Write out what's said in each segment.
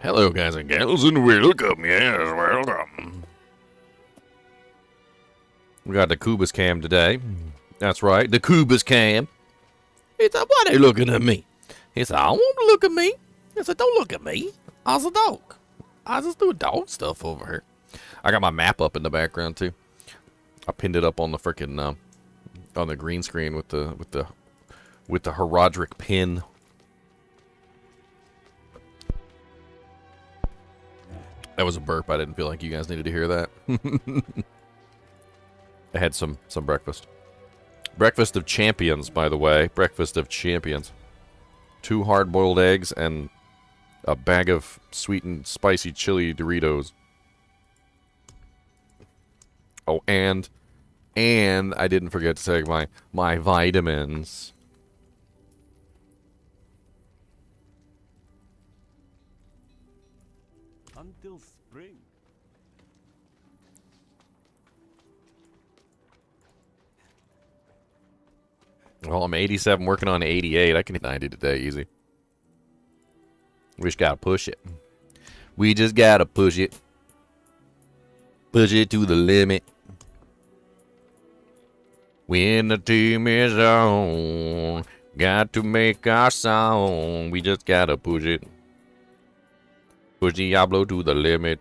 Hello, guys and gals, and welcome. Yes, welcome. We got the Kubus cam today. That's right, the Kubus cam. He said, why they looking at me? He said, I don't want to look at me. He said, don't look at me. I was a dog. I just do dog stuff over here. I got my map up in the background too. I pinned it up on the freaking on the green screen with the Herodric pin. That was a burp. I didn't feel like you guys needed to hear that. I had some breakfast. Breakfast of champions, by the way. Breakfast of champions. 2 hard-boiled eggs and a bag of sweet and spicy chili Doritos. Oh, and I didn't forget to take my vitamins. Until spring. Well, I'm 87, working on 88. I can hit 90 today, easy. We just gotta push it. We just gotta push it. Push it to the limit. When the team is on, got to make our song. We just gotta push it. Push Diablo to the limit.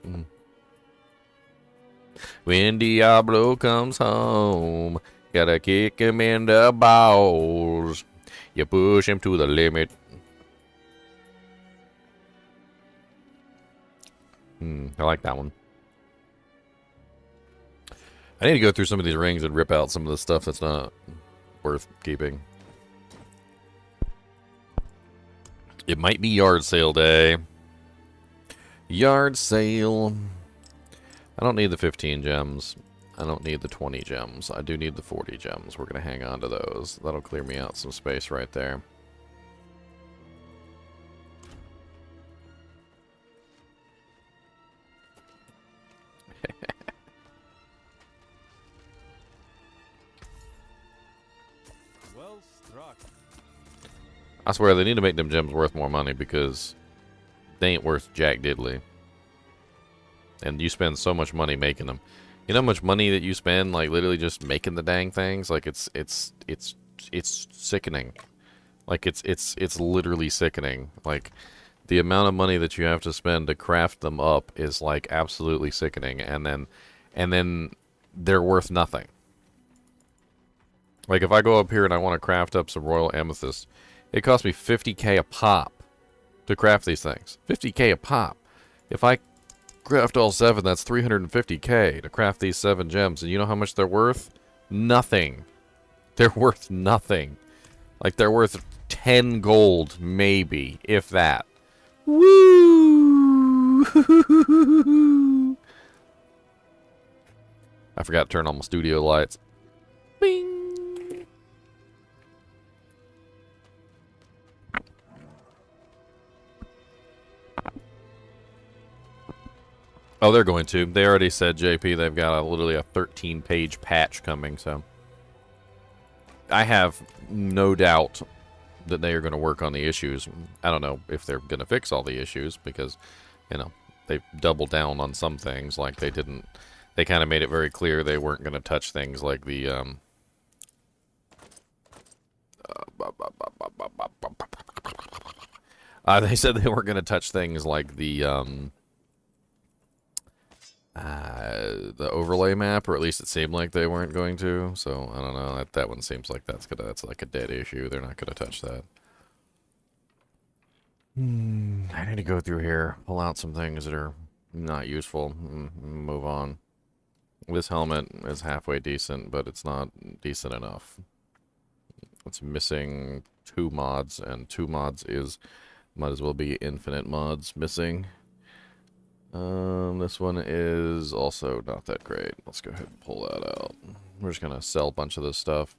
When Diablo comes home, gotta kick him in the balls. You push him to the limit. I like that one. I need to go through some of these rings and rip out some of the stuff that's not worth keeping. It might be yard sale day. Yard sale. I don't need the 15 gems. I don't need the 20 gems. I do need the 40 gems. We're going to hang on to those. That'll clear me out some space right there. Well struck. I swear, they need to make them gems worth more money because they ain't worth jack diddly. And you spend so much money making them. You know how much money that you spend, like, literally just making the dang things? Like, it's sickening. Like, it's literally sickening. Like, the amount of money that you have to spend to craft them up is, like, absolutely sickening. And then they're worth nothing. Like, if I go up here and I want to craft up some royal amethyst, it costs me 50k a pop to craft these things. 50k a pop. If I craft all 7, that's 350k to craft these 7 gems. And you know how much they're worth? Nothing. They're worth nothing. Like, they're worth 10 gold, maybe, if that. Woo! I forgot to turn on my studio lights. Bing! Oh, they're going to. They already said, JP, they've got literally a 13-page patch coming, so I have no doubt that they are going to work on the issues. I don't know if they're going to fix all the issues because, you know, they've doubled down on some things. Like, they kind of made it very clear they weren't going to touch things like the, they said they weren't going to touch things like the overlay map, or at least it seemed like they weren't going to. So I don't know. That one seems like that's like a dead issue. They're not gonna touch that. I need to go through here, pull out some things that are not useful, move on. This helmet is halfway decent, but it's not decent enough. It's missing 2 mods, and 2 mods might as well be infinite mods missing. This one is also not that great. Let's go ahead and pull that out. We're just gonna sell a bunch of this stuff.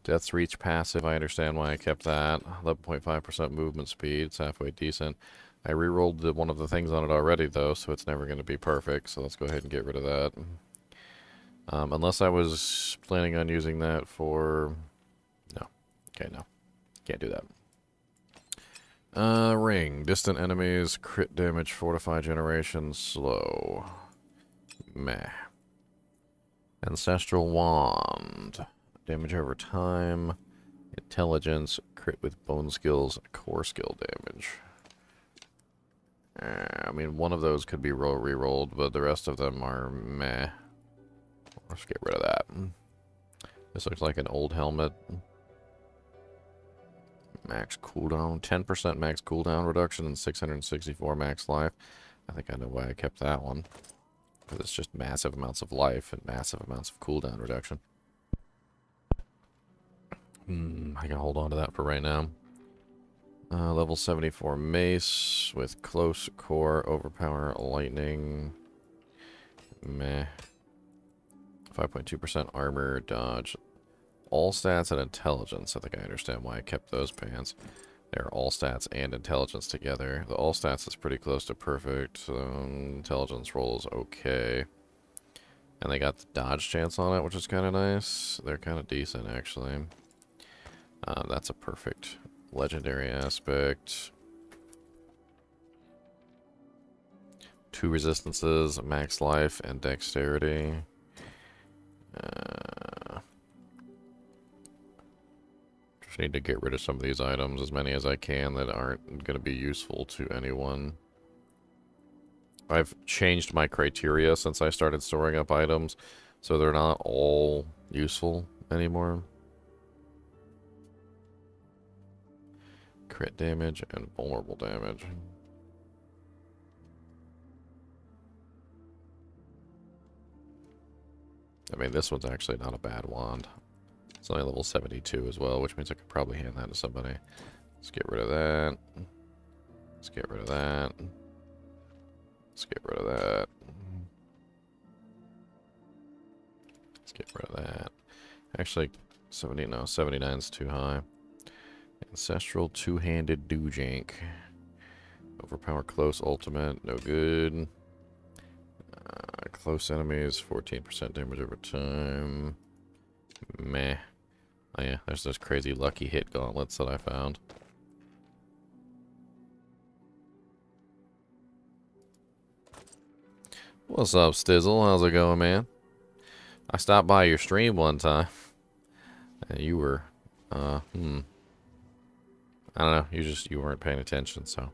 Death's Reach passive, I understand why I kept that. 11.5% movement speed, it's halfway decent. I re-rolled one of the things on it already, though, so it's never going to be perfect, so let's go ahead and get rid of that. Unless I was planning on using that for... No. Okay, no. Can't do that. Ring. Distant enemies, crit damage, fortify generation, slow. Meh. Ancestral Wand. Damage over time. Intelligence, crit with bone skills, core skill damage. I mean, one of those could be re-rolled, but the rest of them are meh. Let's get rid of that. This looks like an old helmet. Max cooldown. 10% max cooldown reduction and 664 max life. I think I know why I kept that one. Because it's just massive amounts of life and massive amounts of cooldown reduction. I can hold on to that for right now. Level 74 mace with close core, overpower, lightning. Meh. 5.2% armor, dodge. All stats and intelligence. I think I understand why I kept those pants. They're all stats and intelligence together. The all stats is pretty close to perfect. Intelligence roll is okay. And they got the dodge chance on it, which is kind of nice. They're kind of decent, actually. That's a perfect legendary aspect. 2 resistances, max life, and dexterity. Just need to get rid of some of these items, as many as I can, that aren't going to be useful to anyone. I've changed my criteria since I started storing up items, so they're not all useful anymore. Crit damage and vulnerable damage. I mean, this one's actually not a bad wand. It's only level 72 as well, which means I could probably hand that to somebody. Let's get rid of that. Let's get rid of that. Let's get rid of that. Let's get rid of that. Actually, 79 is too high. Ancestral two-handed Doojank. Overpower close ultimate, no good. Close enemies, 14% damage over time. Meh. Oh yeah, there's those crazy lucky hit gauntlets that I found. What's up, Stizzle? How's it going, man? I stopped by your stream one time. And you were, I don't know, you weren't paying attention, so.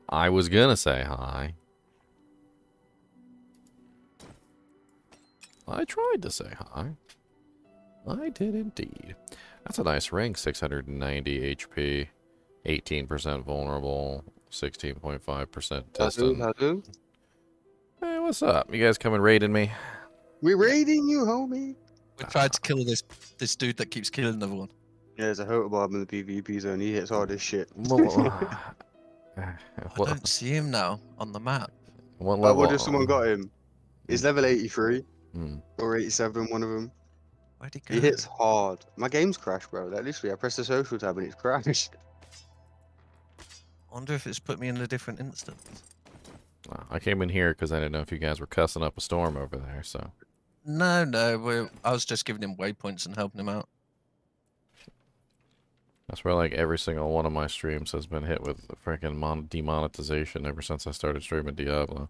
I was gonna say hi. I tried to say hi. I did indeed. That's a nice ring. 690 HP, 18% vulnerable, 16.5% distant. Hey, what's up? You guys coming raiding me? We're raiding you, homie. We tried to kill this dude that keeps killing another one. Yeah, there's a Hotobob in the PvP zone. He hits hard as shit. I don't see him now on the map. What level? What if someone got him? He's level 83 or 87, one of them. Where'd he go? He hits hard. My game's crashed, bro. Like, literally, I pressed the social tab and it's crashed. I wonder if it's put me in a different instance. I came in here because I didn't know if you guys were cussing up a storm over there, so. No, I was just giving him waypoints and helping him out. That's where, like, every single one of my streams has been hit with freaking demonetization ever since I started streaming Diablo.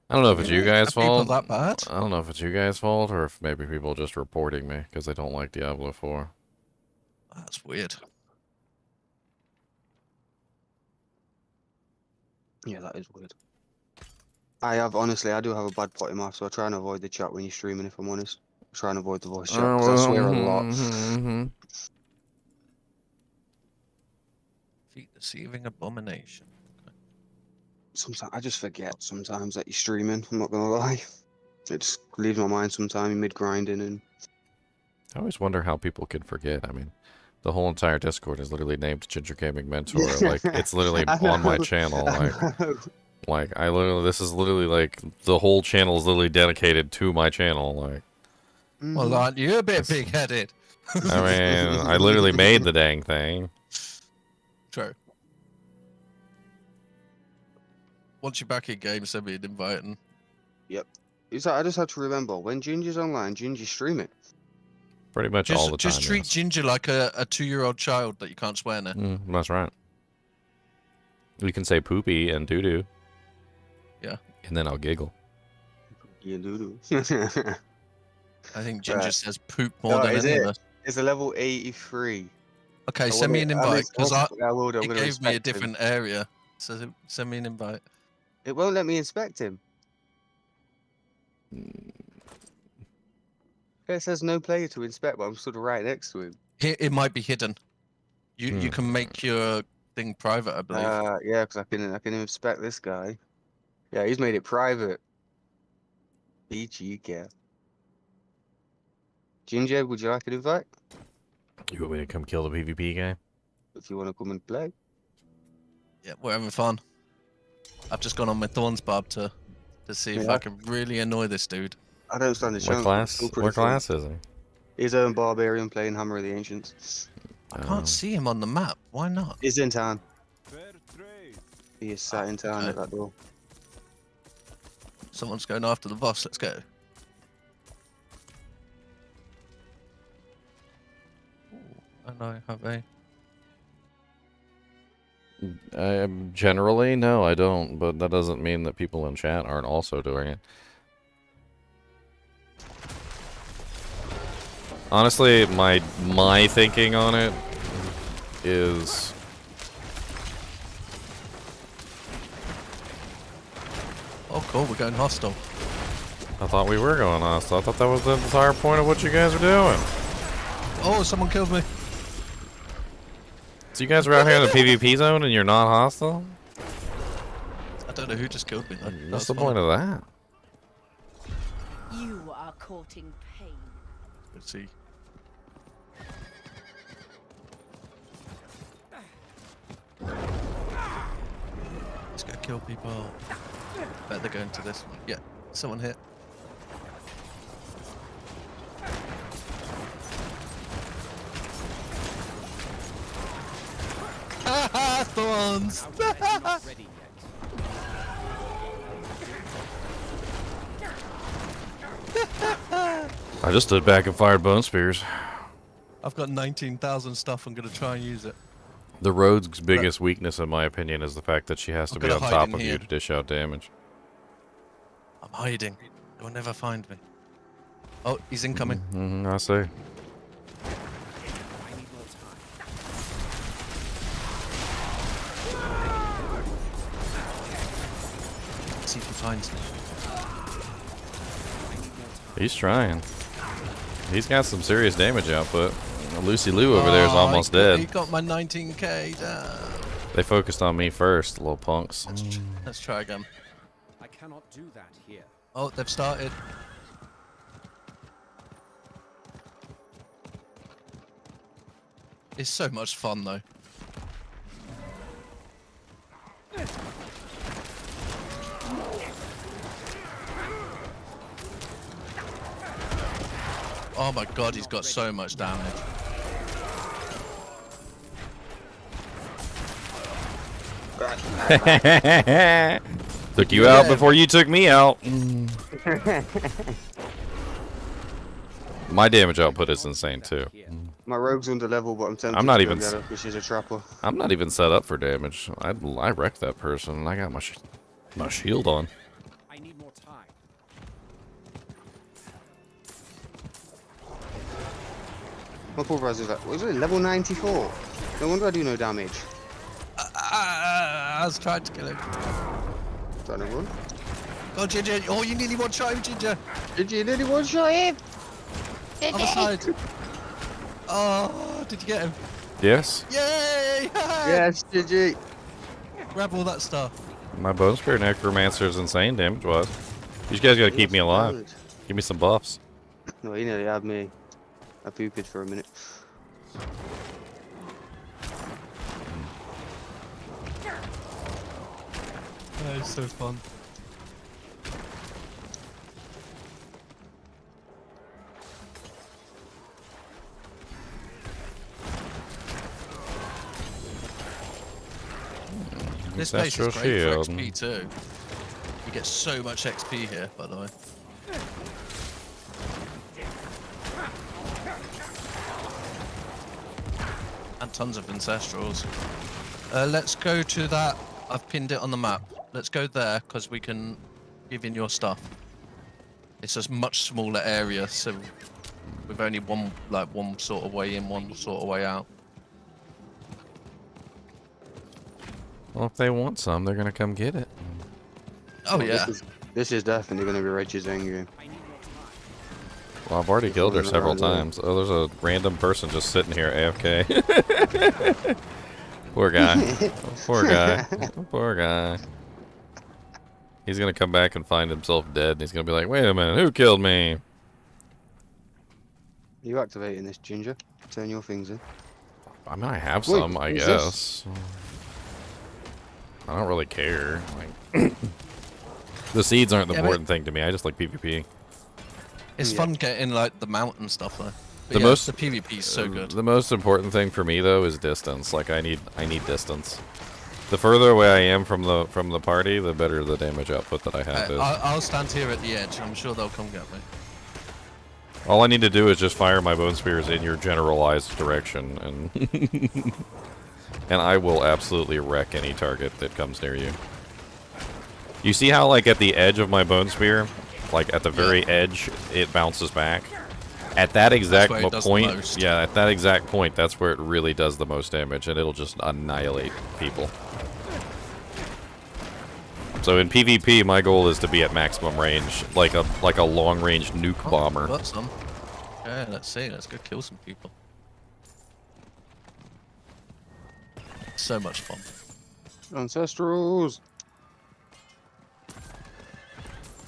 I don't know if it's you guys' fault. That bad? I don't know if it's you guys' fault or if maybe people just reporting me because they don't like Diablo 4. That's weird. Yeah, that is weird. I do have a bad potty mouth, so I try and avoid the chat when you're streaming, if I'm honest. I try and avoid the voice chat, because I swear a lot. Feet deceiving abomination. Sometimes I just forget sometimes that you're streaming, I'm not gonna lie. It just leaves my mind sometimes mid-grinding and... I always wonder how people can forget. I mean, the whole entire Discord is literally named Ginger Gaming Mentor. Like, it's literally on my channel. This is literally like, the whole channel is literally dedicated to my channel. Like, Well, aren't you a bit big-headed? I mean, I literally made the dang thing. True. Once you're back in game, send me an invite and... Yep. It's like, I just have to remember, when Ginger's online, Ginger's streaming. Pretty much all the time. Just treat yes. Ginger like a 2-year-old child that you can't swear now. That's right. We can say poopy and doo-doo. Yeah. And then I'll giggle. You do. I think Ginger Right. says poop more Oh, than is any it? of us. It's a level 83. Okay, I send me an wanna- I invite miss- because I will do. I'm it gonna gave me a inspect him. different area. So send me an invite. It won't let me inspect him. It says no player to inspect, but I'm sort of right next to him. It might be hidden. You can make your thing private, I believe. Yeah, because I can inspect this guy. Yeah, he's made it private. BG Ginger, would you like an invite? You want me to come kill the PvP guy? If you want to come and play. Yeah, we're having fun. I've just gone on my thorns barb to see if Yeah. I can really annoy this dude. I don't stand a chance. What but it's class? still pretty What fun. class is he? He's a barbarian playing Hammer of the Ancients. I can't see him on the map. Why not? He's in town. Fair trade. He is sat in town at that door. Someone's going after the boss. Let's go. Ooh, and I have a... Generally, no, I don't. But that doesn't mean that people in chat aren't also doing it. Honestly, my thinking on it is... Oh, cool. We're going hostile. I thought we were going hostile. I thought that was the entire point of what you guys were doing. Oh, someone killed me. So you guys are out here in the PvP zone and you're not hostile? I don't know who just killed me. What's the point of that? You are courting pain. Let's see. Let's go kill people. Bet they're going to this one. Yeah, someone hit. Haha, thorns! I just stood back and fired bone spears. I've got 19,000 stuff. I'm going to try and use it. The rogue's biggest weakness, in my opinion, is the fact that she has to I'm be gonna on hide top in of you here. to dish out damage. I'm hiding. They will never find me. Oh, he's incoming. I see. Let's see if he finds me. He's trying. He's got some serious damage output. Lucy Lou over there is almost He dead. got my 19k down. They focused on me first, little punks. Let's try again. I cannot do that here. Oh, they've started. It's so much fun though. Oh my god, he's got so much damage. Took you out before you took me out. My damage output is insane too. My rogue's under level, but I'm tempted I'm not to even go get her because she's a trapper. I'm not even set up for damage. I wrecked that person and I got my shield on. I need more time. My pulverizer is like, was it level 94? No wonder I do no damage. I was trying to kill him. Trying to run. Oh, Ginger. Oh, you nearly one-shot him, Ginger. Did you nearly one shot him? Other side. Oh, did you get him? Yes. Yay! Yes, GG. Grab all that stuff. My bone spirit necromancer is insane damage wise. You guys gotta keep me alive. Give me some buffs. No, he nearly had me. I pooped for a minute. That is so fun. This place is Ancestral great for shield. XP too. You get so much XP here, by the way. And tons of ancestrals. Let's go to that I've pinned it on the map. Let's go there because we can give in your stuff. It's a much smaller area, so we've only one sort of way in, one sort of way out. Well, if they want some, they're gonna come get it. Oh yeah. This is definitely gonna be Reggie's end game. Well, I've already killed her several times. Oh, there's a random person just sitting here AFK. Poor guy. Poor guy. Poor guy. He's gonna come back and find himself dead, and he's gonna be like, wait a minute, who killed me? You activating this, Ginger? Turn your things in. I mean, I have Wait, some, I who's guess. I don't really care. Like, the seeds aren't the important thing to me. I just like PvP. It's fun getting like the mountain stuff though. The But most- the PvP is so good. The most important thing for me though is distance. Like I need distance. The further away I am from the party, the better the damage output that I have is. I'll stand here at the edge. I'm sure they'll come get me. All I need to do is just fire my bone spears in your generalized direction, and and I will absolutely wreck any target that comes near you. You see how, like, at the edge of my bone spear, like at the very edge, it bounces back? At that exact where it does the point, most. yeah, at that exact point, that's where it really does the most damage, and it'll just annihilate people. So in PvP, my goal is to be at maximum range, like a long-range nuke bomber. Got some. Okay, let's see. Let's go kill some people. So much fun. Ancestrals!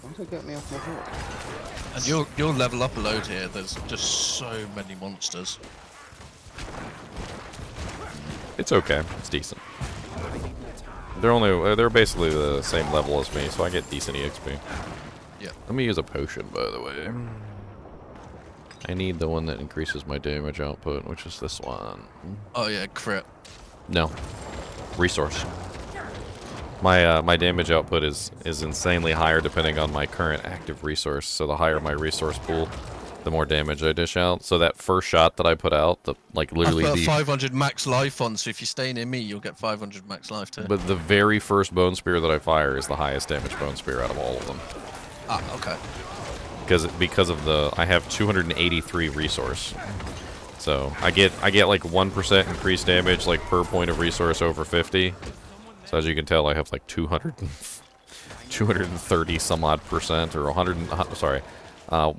Don't they get me off my foot? And you'll level up a load here. There's just so many monsters. It's okay. It's decent. They're basically the same level as me, so I get decent EXP. Yeah. Let me use a potion, by the way. I need the one that increases my damage output, which is this one. Oh yeah, crit. No. Resource. My damage output is insanely higher depending on my current active resource. So the higher my resource pool, the more damage I dish out. So that first shot that I put out, literally I've got 500 max life on, so if you stay near me, you'll get 500 max life too. But the very first bone spear that I fire is the highest damage bone spear out of all of them. Ah, okay. Because of I have 283 resource. So I get like 1% increased damage like per point of resource over 50. So as you can tell, I have like 230 some odd percent, or 100. Sorry, I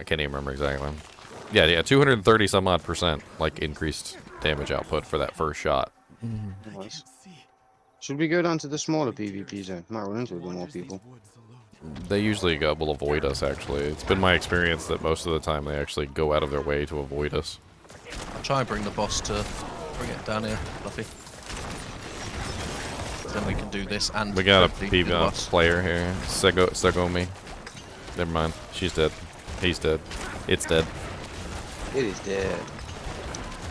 can't even remember exactly. Yeah, 230 some odd percent like increased damage output for that first shot. Nice. Should we go down to the smaller PvP zone? Might run into a bit more people. They usually will avoid us. Actually, it's been my experience that most of the time they actually go out of their way to avoid us. I'll try and bring the boss to bring it down here, Fluffy. Then we can do this and We got a hopefully do the boss. player here. Segomi. Never mind. She's dead. He's dead. It's dead. It is dead.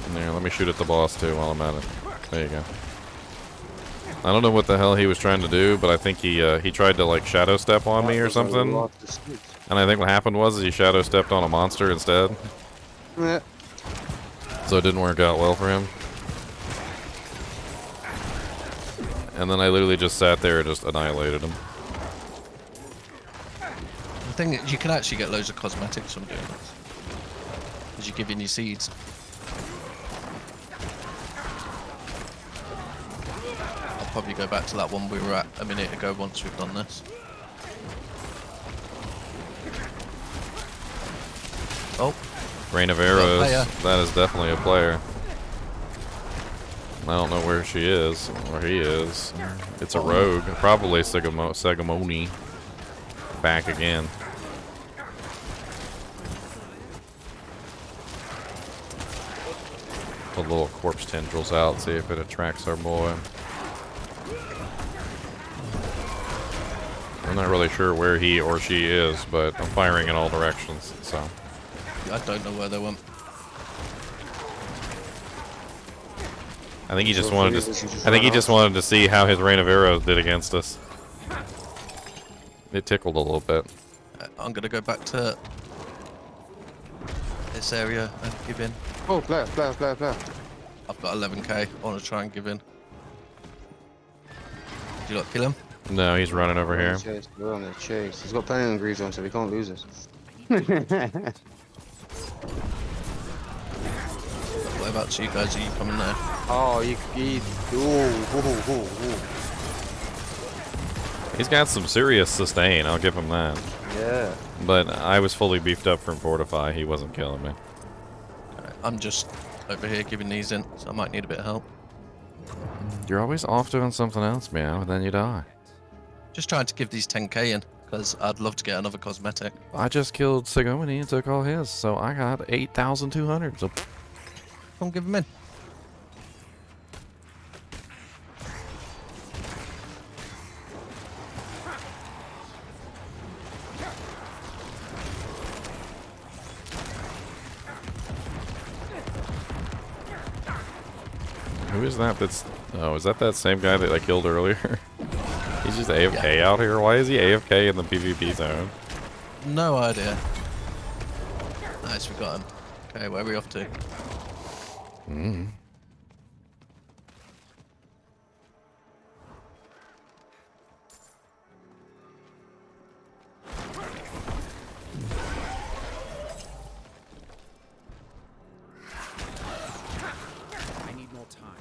There, let me shoot at the boss too while I'm at it. There you go. I don't know what the hell he was trying to do, but I think he tried to like shadow step on me or something. And I think what happened was he shadow stepped on a monster instead. Yeah. So it didn't work out well for him. And then I literally just sat there and just annihilated him. The thing is, you can actually get loads of cosmetics from doing this. Because you give in your seeds. I'll probably go back to that one we were at a minute ago once we've done this. Oh. Rain of Arrows. Player. That is definitely a player. I don't know where she is, or he is. It's a rogue. Probably Segamoni. Back again. Put little corpse tendrils out, see if it attracts our boy. I'm not really sure where he or she is, but I'm firing in all directions, so. I don't know where they went. I think he just wanted to. I think he just wanted to see how his rain of arrows did against us. It tickled a little bit. I'm gonna go back to this area and give in. Oh, player. I've got 11k. I want to try and give in. you lot kill him? No, he's running over We're on here. the chase. We're on the chase. He's got plenty of greaves on, so we can't lose us. Whereabouts you guys? Are you coming there? Oh, you. Ooh. He's got some serious sustain. I'll give him that. Yeah. But I was fully beefed up from Fortify. He wasn't killing me. Alright, I'm just over here giving these in, so I might need a bit of help. You're always off doing something else, meow, and then you die. Just trying to give these 10k in, because I'd love to get another cosmetic. I just killed Sigomini and took all his, so I got 8,200. So Come give them in. who is that? That's is that same guy that I killed earlier? He's just AFK out here. Why is he AFK in the PvP zone? No idea. Nice, we got him. Okay, where are we off to? I need more time.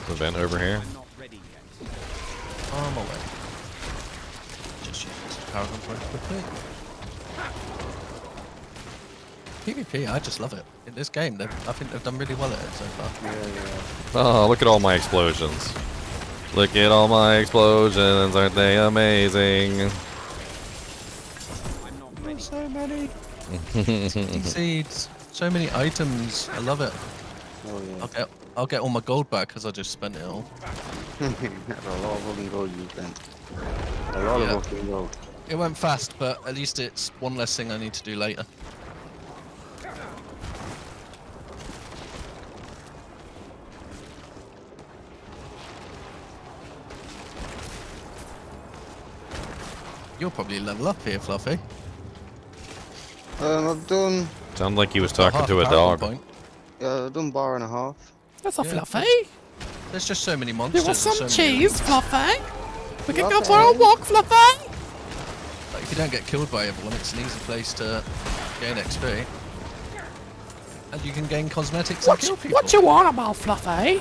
The vent over here. I'm not ready yet. On my way. Just use this paragon point quickly. PvP, I just love it. In this game, I think they've done really well at it so far. Yeah. Oh, look at all my explosions. Look at all my explosions. Aren't they amazing? I'm not ready. So many. Seeds. So many items. I love it. Oh yeah. I'll get all my gold back because I just spent it all. That's a lot of fucking gold you spent. A lot Yeah. of fucking gold. It went fast, but at least it's one less thing I need to do later. You'll probably level up here, Fluffy. I've done. Sounded like he was Got talking half to a paragon dog. point. I've done bar and a half. That's a Yeah, Fluffy. There's just so many monsters. You want some and so many- cheese, Fluffy? We can go Fluffy. for a walk, Fluffy. Like, if you don't get killed by everyone, it's an easy place to gain XP. And you can gain cosmetics and kill people. What you want about Fluffy?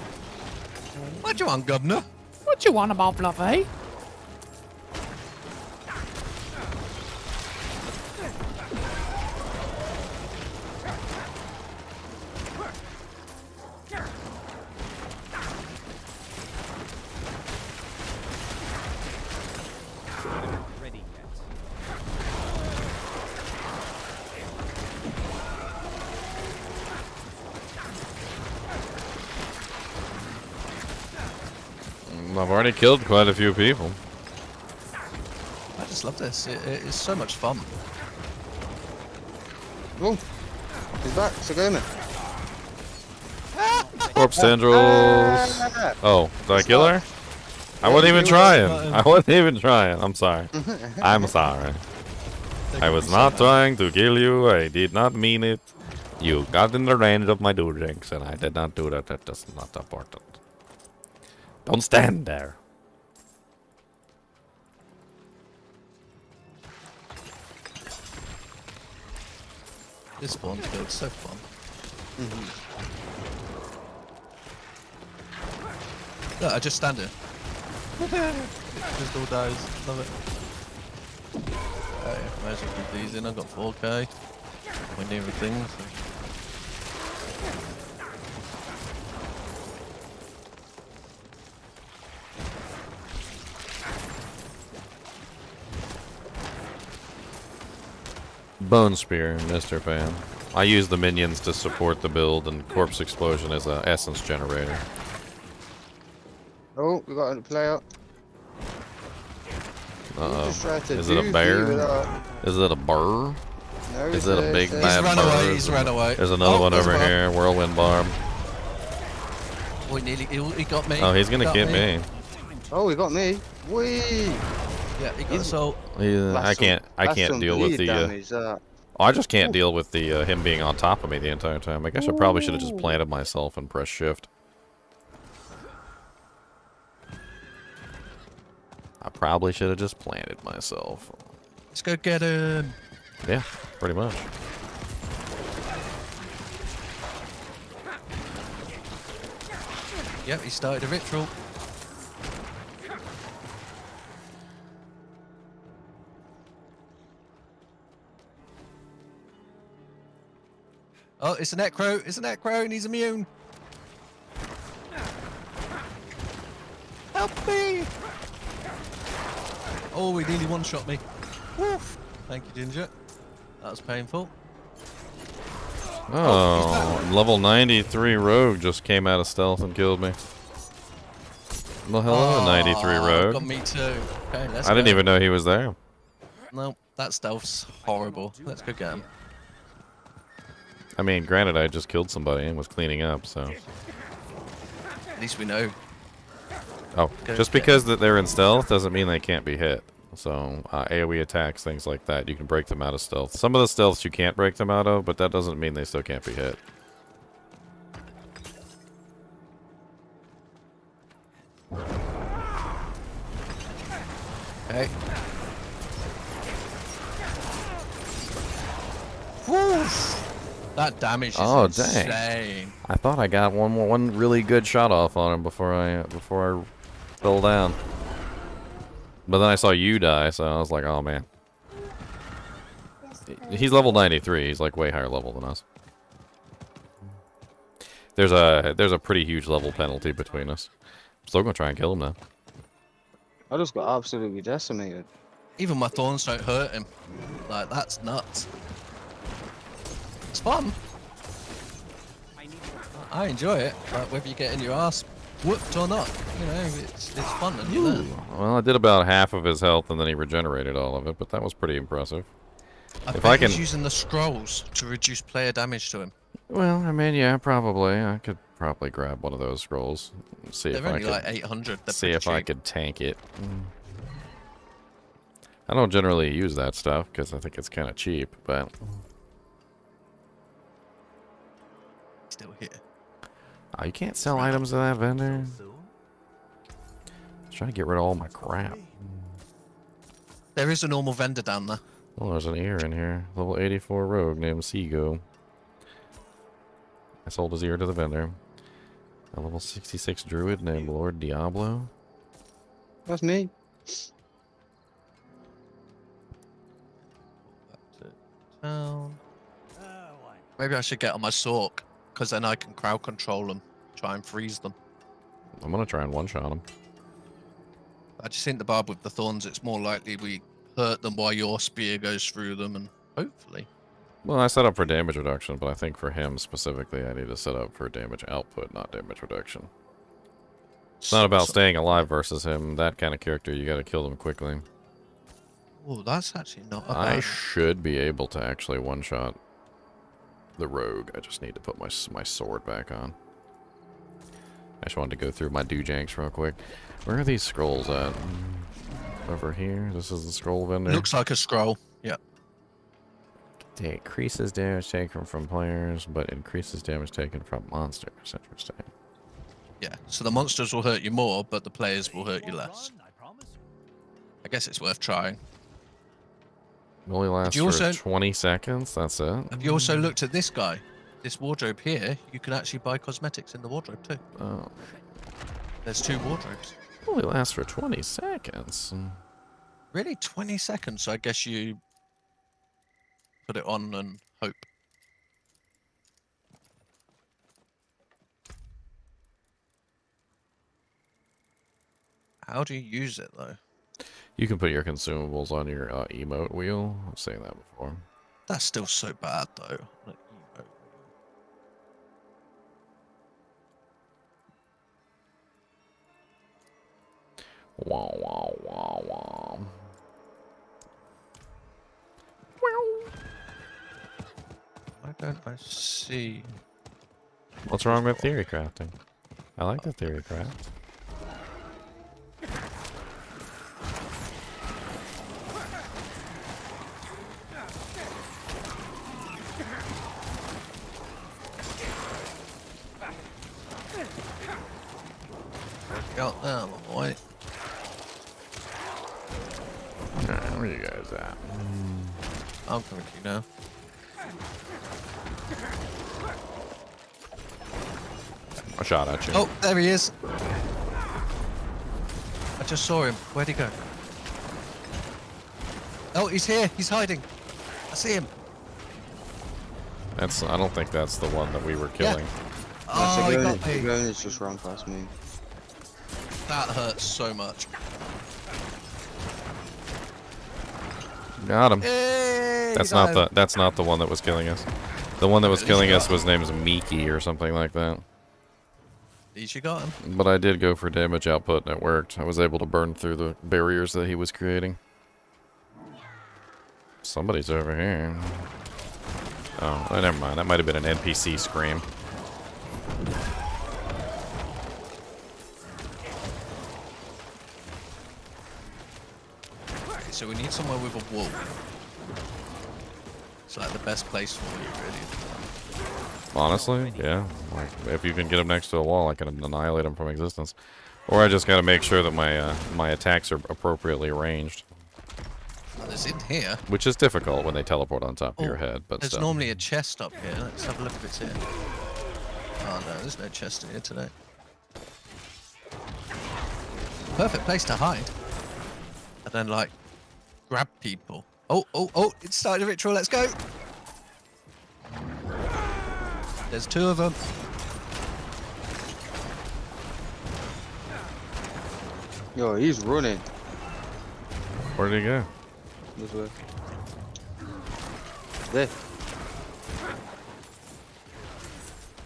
What do you want, Governor? What you want about Fluffy? I'm not ready yet. I've already killed quite a few people. I just love this. It is so much fun. Oh, he's back. Sagoma. Corpse tendrils. Oh, did I kill her? I wasn't even trying. I wasn't even trying. I'm sorry. I'm sorry. I was not trying to kill you. I did not mean it. You got in the range of my drinks, and I did not do that. That is not important. Don't stand there. This spawn's good. So fun. Look, I just stand here. Just all dies. Love it. Okay, might as well keep these in. I've got 4k. We're near everything. So. Bone Spear, Mr. Fan. I use the minions to support the build, and Corpse Explosion is an essence generator. Oh, we got a player. Uh-oh. Just tried to Is it a do bear? without- Is it a burr? No, Is it a big it's bad run away, bird? he's run away. There's another Oh, one there's over a barb. here. Whirlwind Barb. Oh, he got me. Oh, he's gonna Got get me. Oh, he got me. Whee! Yeah, he got us all. I can't That's some deal with bleed the damage, that. Oh, I just can't deal with the him being on top of me the entire time. I guess I probably should have just planted myself and pressed shift. I probably should have just planted myself. Let's go get him. Yeah, pretty much. Yep, he started a ritual. Oh, it's a necro. It's a necro and he's immune. Help me! Oh, he nearly one-shot me. Woof. Thank you, Ginger. That was painful. Oh, level 93 rogue just came out of stealth and killed me. Well, hello, 93 rogue. Got me too. Okay, let's I didn't go. even know he was there. No, that stealth's horrible. Let's go get him. I mean, granted, I just killed somebody and was cleaning up, so. At least we know. Oh, Go just get because that they're in stealth doesn't mean they can't be hit. So, AoE attacks, things like that, you can break them out of stealth. Some of the stealths you can't break them out of, but that doesn't mean they still can't be hit. Okay. Woof. That damage is insane. Dang. I thought I got one really good shot off on him before I fell down. But then I saw you die, so I was like, oh man. He's level 93. He's like way higher level than us. There's a pretty huge level penalty between us. Still gonna try and kill him though. I just got absolutely decimated. Even my thorns don't hurt him. Like, that's nuts. It's fun. I enjoy it, but whether you get in your ass whooped or not, you know, it's fun and you learn. Well, I did about half of his health and then he regenerated all of it, but that was pretty impressive. If I can using the scrolls to reduce player damage to him. Well, I mean, yeah, probably. I could probably grab one of those scrolls. And see They're if I only could like 800. They're see pretty if I cheap. could tank it. I don't generally use that stuff because I think it's kind of cheap, but Still here. oh, you can't sell items to that vendor. Trying to get rid of all my crap. There is a normal vendor down there. Oh, there's an ear in here. Level 84 rogue named Seago. I sold his ear to the vendor. A level 66 druid named Lord Diablo. That's me. Maybe I should get on my Sork, because then I can crowd control them, try and freeze them. I'm gonna try and one-shot him. I just think the barb with the thorns, it's more likely we hurt them while your spear goes through them, and hopefully. Well, I set up for damage reduction, but I think for him specifically, I need to set up for damage output, not damage reduction. It's not about staying alive versus him. That kind of character, you gotta kill them quickly. Oh, that's actually not a I bad. should be able to actually one-shot the rogue. I just need to put my sword back on. I just wanted to go through my doojanks real quick. Where are these scrolls at? Over here? This is the scroll vendor? Looks like a scroll. Yeah. It increases damage taken from players, but increases damage taken from monsters. Interesting. Yeah. So the monsters will hurt you more, but the players will hurt you less. I guess it's worth trying. It only lasts you for also- 20 seconds, that's it? Have you also looked at this guy? This wardrobe here, you can actually buy cosmetics in the wardrobe too. Oh. There's 2 wardrobes. It only lasts for 20 seconds. Really? 20 seconds? So I guess you put it on and hope. How do you use it though? You can put your consumables on your emote wheel. I've seen that before. That's still so bad though. Like, Wow, wow, wow, wow. why don't I see? What's wrong with theory crafting? I like the theory craft. Oh, wait. Alright, where you guys at? I'm coming to you now. I shot at you. Oh, there he is. I just saw him. Where'd he go? Oh, he's here. He's hiding. I see him. That's. I don't think that's the one that we were killing. Oh, he got The me. gun is just run past me. That hurts so much. Got him. Hey, That's you got not him. that's not the one that was killing us. The one that was killing us was named Miki or something like that. At least you got him. But I did go for damage output and it worked. I was able to burn through the barriers that he was creating. Somebody's over here. Oh, never mind. That might have been an NPC scream. Okay, so we need somewhere with a wall. It's like the best place for you, really. Honestly, yeah. Like, if you can get him next to a wall, I can annihilate him from existence. Or I just gotta make sure that my attacks are appropriately ranged. Oh, there's in here. Which is difficult when they teleport on top of your head, but There's still. normally a chest up here. Let's have a look if it's here. Oh no, there's no chest in here today. Perfect place to hide. And then, like, grab people. Oh, it's starting a ritual. Let's go. There's two of them. Yo, he's running. Where did he go? This way. There.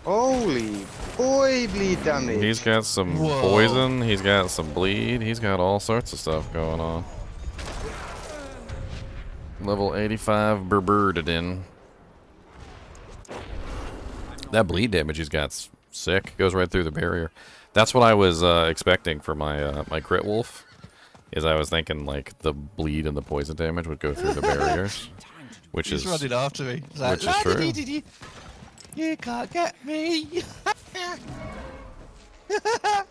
Holy boy, bleed damage. He's got some Whoa. poison, he's got some bleed, he's got all sorts of stuff going on. Level 85 Berbirded in. That bleed damage he's got's sick. Goes right through the barrier. That's what I was expecting for my my crit wolf. Is I was thinking like the bleed and the poison damage would go through the barriers, which He's is running after me. He's like, which is true. "La-di-di-di-di. You can't get me.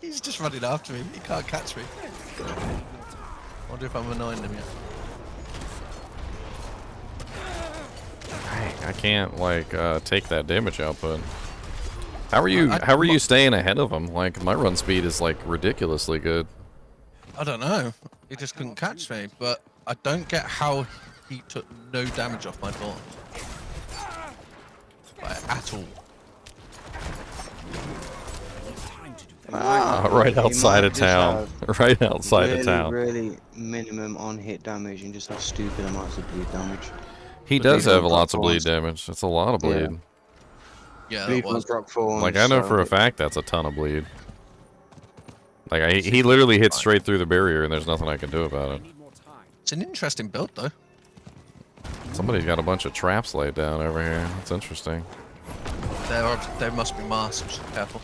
He's just running after me. He can't catch me. I wonder if I'm annoying him yet. I can't like take that damage output. How are you staying ahead of him? Like my run speed is like ridiculously good. I don't know. He just couldn't catch me, but I don't get how he took no damage off my thorn. Like, at all. Right outside of town. Right outside of town. Really minimum on hit damage and just have stupid amounts of bleed damage. He But does these have ones lots of drop bleed thorns. damage. It's a lot of bleed. Yeah, Bleed that was. ones drop thorns, Like I know so for a fact that's a ton of bleed. Like he literally hits straight through the barrier and there's nothing I can do about it. It's an interesting build, though. Somebody's got a bunch of traps laid down over here. That's interesting. There must be masks. Careful.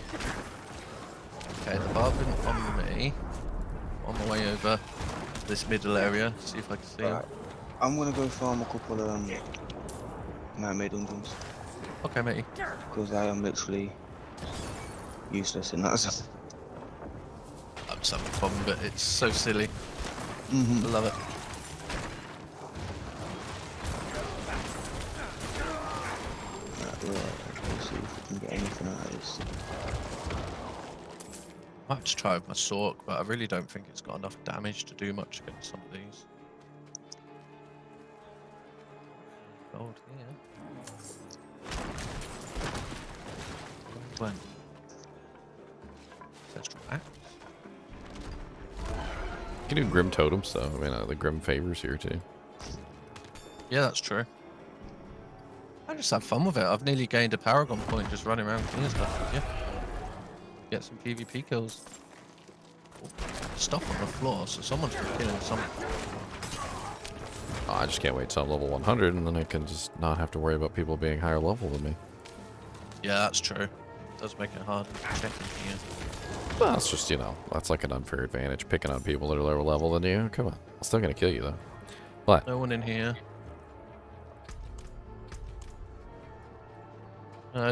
Okay, the barbin on me. On my way over to this middle area. See if I can see him. Right. I'm gonna go farm a couple of mermaid dungeons Okay, matey. because I am literally useless in that. I'm just having fun with it. It's so silly. Mm-hmm. I love it. Let's see if we can get anything out of this. I might have to try with my Sork, but I really don't think it's got enough damage to do much against some of these. Gold here. When? Ancestral axe. You can do Grim Totem stuff. I mean, the Grim Favors here too. Yeah, that's true. I just have fun with it. I've nearly gained a Paragon point just running around killing stuff with you. Get some PvP kills. Oh, stuff on the floor, so someone's been killing some. Oh, I just can't wait till I'm level 100 and then I can just not have to worry about people being higher level than me. Yeah, that's true. It does make it hard to check in here. Well, it's just, you know, that's like an unfair advantage, picking on people that are lower level than you. Come on. I'm still gonna kill you, though. But No one in here.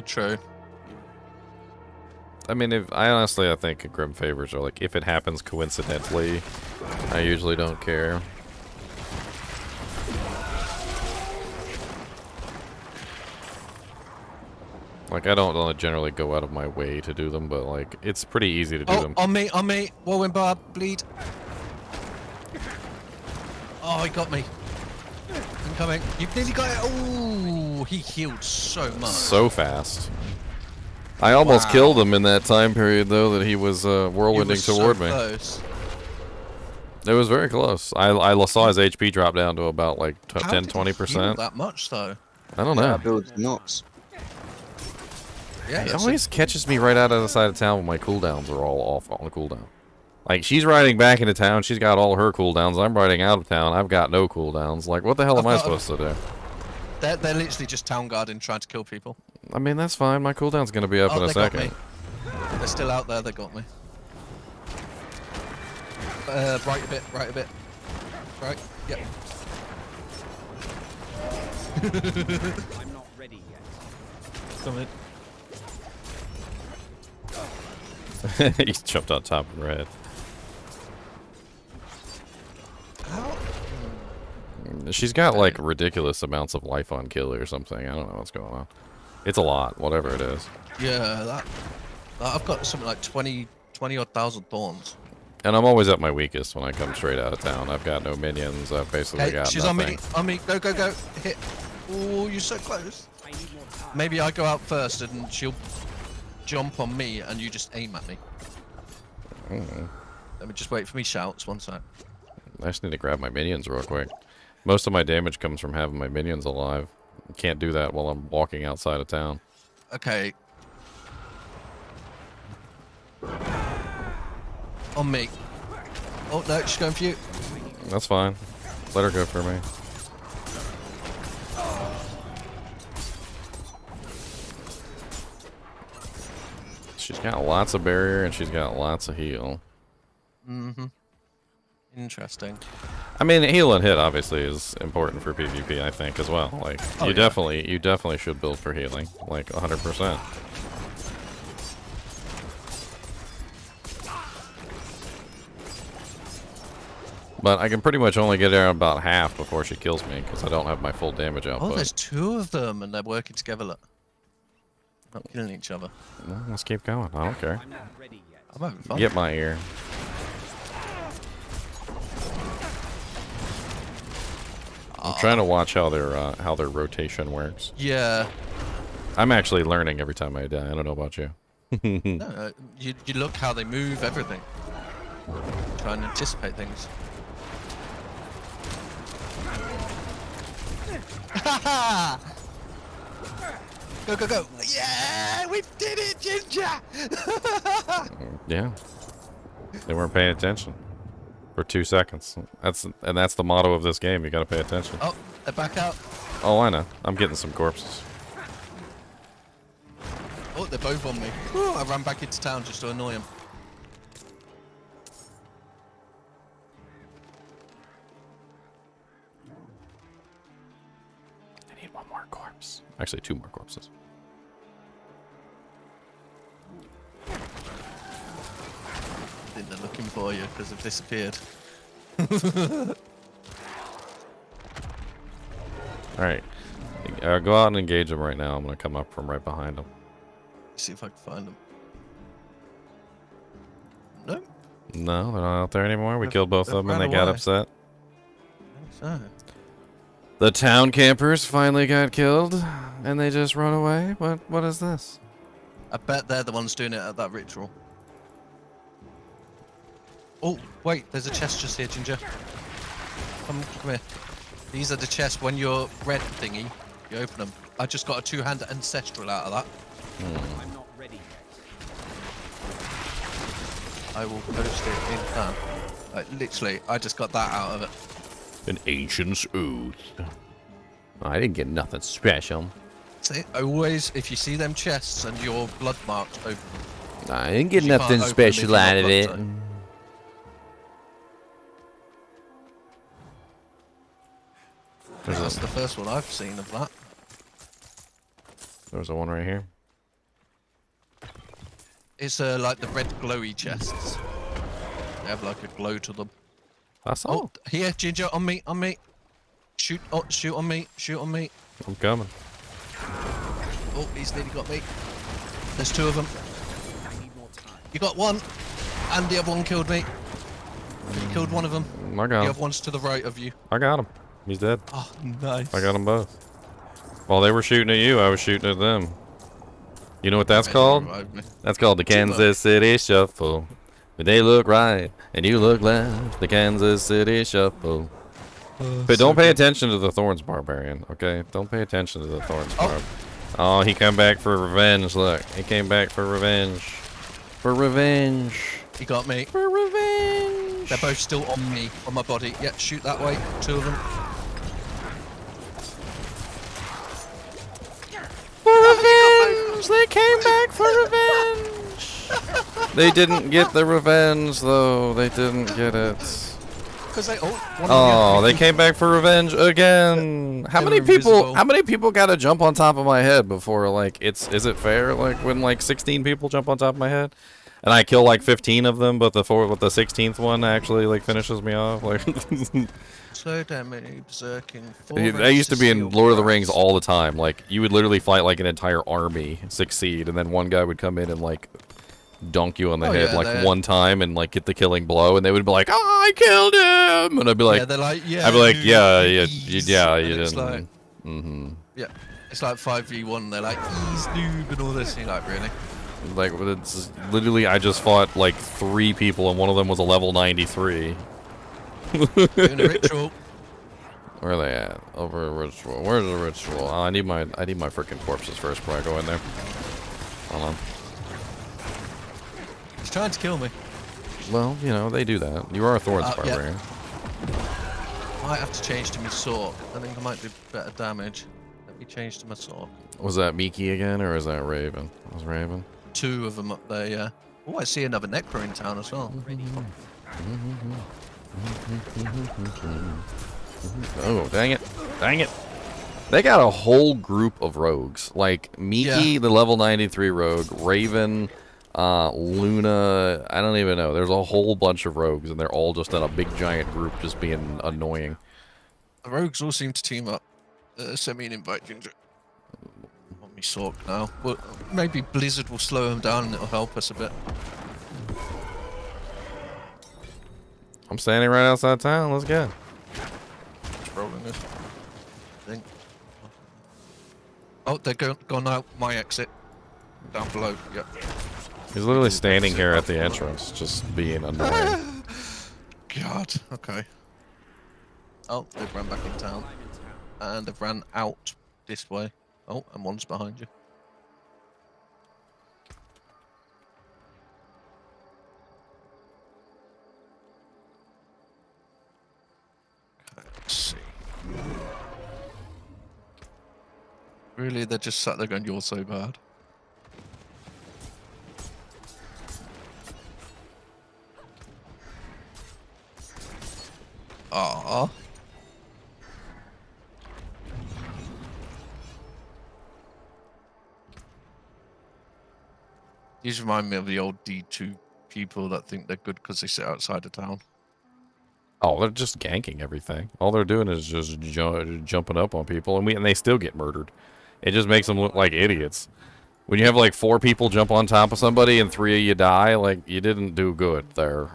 True. I mean, I think Grim Favors are like, if it happens coincidentally, I usually don't care. Like, I don't generally go out of my way to do them, but like, it's pretty easy to do them. On me, on me. Whirlwind bar, bleed. Oh, he got me. I'm coming. You've nearly got it. Oh, he healed so much. So fast. I almost killed him in that time period, though, that he was whirlwinding toward me. Close. It was very close. I saw his HP drop down to about like 10, 20%. That much though? I don't know. That build's nuts. Yeah, He always catches me right out of the side of town when my cooldowns are all off on the cooldown. Like, she's riding back into town, she's got all her cooldowns, I'm riding out of town, I've got no cooldowns. Like, what the hell am I supposed to do? They're literally just town guarding, trying to kill people. I mean, that's fine, my cooldown's gonna be up in a second. They're still out there, they got me. Right a bit, right a bit. Right, yep. I'm not ready yet. Come in. He's jumped on top of red. She's got like ridiculous amounts of life on kill or something. I don't know what's going on. It's a lot, whatever it is. Yeah, I've got something like 20 odd thousand thorns. And I'm always at my weakest when I come straight out of town. I've got no minions. I've basically got she's nothing. on me, go, go, go, hit. Oh, you're so close. I need more time. Maybe I go out first and she'll jump on me and you just aim at me. Let me just wait for me shouts, one sec. I just need to grab my minions real quick. Most of my damage comes from having my minions alive. Can't do that while I'm walking outside of town. Okay. On me. Oh no, she's going for you. That's fine. Let her go for me. She's got lots of barrier and she's got lots of heal. Mm-hmm. Interesting. I mean, heal and hit obviously is important for PvP, I think, as well. Like, Oh, you yeah. definitely should build for healing, like 100%. But I can pretty much only get her about half before she kills me because I don't have my full damage output. Oh, there's two of them and they're working together. Look. Not killing each other. Well, let's keep going. I don't care. I'm not ready yet. I'm having fun. Get my ear. I'm trying to watch how their rotation works. Yeah. I'm actually learning every time I die. I don't know about you. No, you look how they move, everything. Try and anticipate things. Go, go, go. Yeah, we did it, Ginger! Yeah. They weren't paying attention for 2 seconds. That's the motto of this game. You gotta pay attention. Oh, they're back out. Oh, I know. I'm getting some corpses. Oh, they're both on me. Whew, I ran back into town just to annoy them. I need one more corpse. Actually, 2 more corpses. I think they're looking for you because they've disappeared. Alright. Go out and engage them right now. I'm gonna come up from right behind them. See if I can find them. No? No, they're not out there anymore. We They've- killed both they've of them and ran they got away. upset. So. The town campers finally got killed and they just run away? What is this? I bet they're the ones doing it at that ritual. Oh, wait, there's a chest just here, Ginger. Come here. These are the chests when you're red thingy, you open them. I just got a 2-handed ancestral out of that. I'm not ready yet. I will post it in that. Like, literally, I just got that out of it. An ancient's oath. I didn't get nothing special. See, always, if you see them chests and you're blood marked, open them. I didn't get You can't nothing open them if special you're not out of it. blood That's the first one I've seen of that. There's a one right here. It's like the red glowy chests. They have like a glow to them. That's all. Oh, here, Ginger, on me, on me. Shoot, oh, shoot on me, shoot on me. I'm coming. Oh, he's nearly got me. There's 2 of them. I need more time. You got one, and the other one killed me. You killed one of them. I The got him. other one's to the right of you. I got him. He's dead. Oh, nice. I got them both. While they were shooting at you, I was shooting at them. You know what that's called? That's called the Kansas City Shuffle. But they look right, and you look left. The Kansas City Shuffle. But don't pay attention to the Thorns Barbarian, okay? Don't pay attention to the Thorns Barb. Oh, he come back for revenge. Look, he came back for revenge. For revenge. He got me. For revenge. They're both still on me, on my body. Yeah, shoot that way. 2 of them. For revenge! They came back for revenge! They didn't get the revenge, though. They didn't get it. Because they Oh, they came back for revenge again. How They many were people? invisible. How many people got to jump on top of my head before like it's? Is it fair? Like when like 16 people jump on top of my head, and I kill like 15 of them, but the 16th one actually like finishes me off. Like So damn many berserking. I used to be in Lord of the Rings all the time. Like you would literally fight like an entire army, succeed, and then one guy would come in and like dunk you on the head yeah, like one time and like get the killing blow, and they would be like, "Oh, I killed him," and I'd be like, yeah, they're like, yeah. I'd be like, yeah, ease. you And didn't. it's like, Yeah, it's like 5v1. They're like, ease noob and all this. And you're like, really? like it's literally I just fought like 3 people and one of them was a level 93. Doing a ritual. Where are they at? Over a ritual. Where's the ritual? Oh, I need my freaking corpses first before I go in there. Hold on. He's trying to kill me. Well, you know they do that. You are a Thorns Yeah. Barbarian. Might have to change to my sword. I think I might do better damage. Let me change to my sword. Was that Miki again, or is that Raven? It was Raven? 2 of them up there, yeah. Oh, I see another Necro in town as well. Oh, dang it. Dang it. They got a whole group of rogues. Like, Miki, Yeah. the level 93 rogue, Raven, Luna, I don't even know. There's a whole bunch of rogues, and they're all just in a big giant group just being annoying. The rogues all seem to team up. Send me an invite, Ginger. Want me sword now. Well, maybe Blizzard will slow them down and it'll help us a bit. I'm standing right outside town. Let's go. Just rolling this. I think. Oh, they're gone out my exit. Down below, yep. He's literally standing here at the entrance, just being annoying. God, okay. Oh, they've ran back in town. And they've ran out this way. Oh, and one's behind you. Okay, let's see. Really, they're just sat there going, "You're so bad." Aww. These remind me of the old D2 people that think they're good because they sit outside of town. Oh, they're just ganking everything. All they're doing is just jumping up on people, and they still get murdered. It just makes them look like idiots. When you have like 4 people jump on top of somebody and 3 of you die, like you didn't do good there.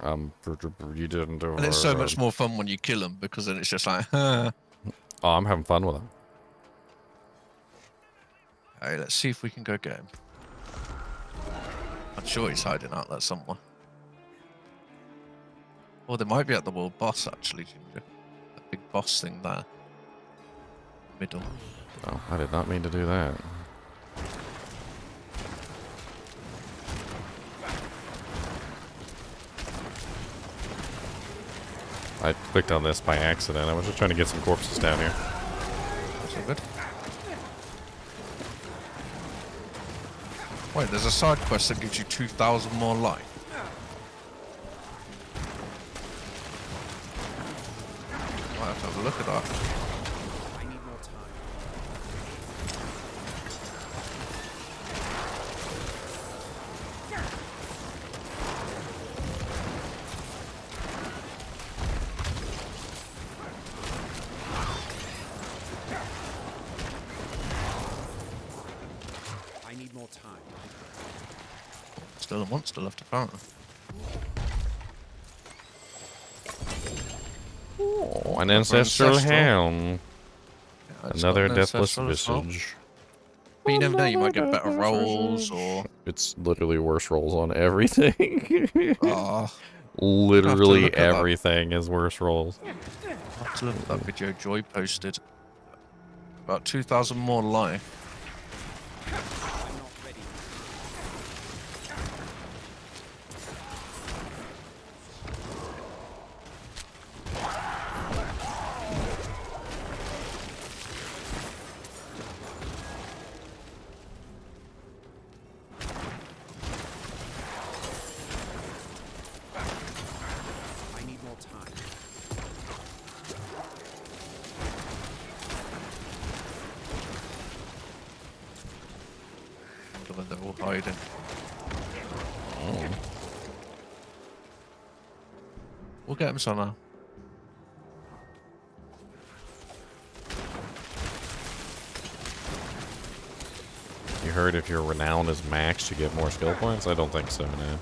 You didn't do. And it's so much more fun when you kill them because then it's just like, huh. Oh, I'm having fun with them. Hey, let's see if we can go get him. I'm sure he's hiding out there somewhere. Or they might be at the world boss actually, Ginger. That big boss thing there. Middle. Oh, I did not mean to do that. I clicked on this by accident. I was just trying to get some corpses down here. That's all good. Wait, there's a side quest that gives you 2,000 more life. Might have to have a look at that. I need more time. more time. Still a monster left apparently. Oh, an ancestral helm. Yeah, it's Another got an deathless ancestral as well. visage. But you never know, you might get better rolls or... It's literally worse rolls on everything. Ah, Literally look at that. everything is worse rolls. I have to look at that video Joy posted. About 2,000 more life. I'm not ready. I need more time. I wonder when they're all hiding. We'll get them somehow. You heard if your renown is maxed, you get more skill points? I don't think so, no.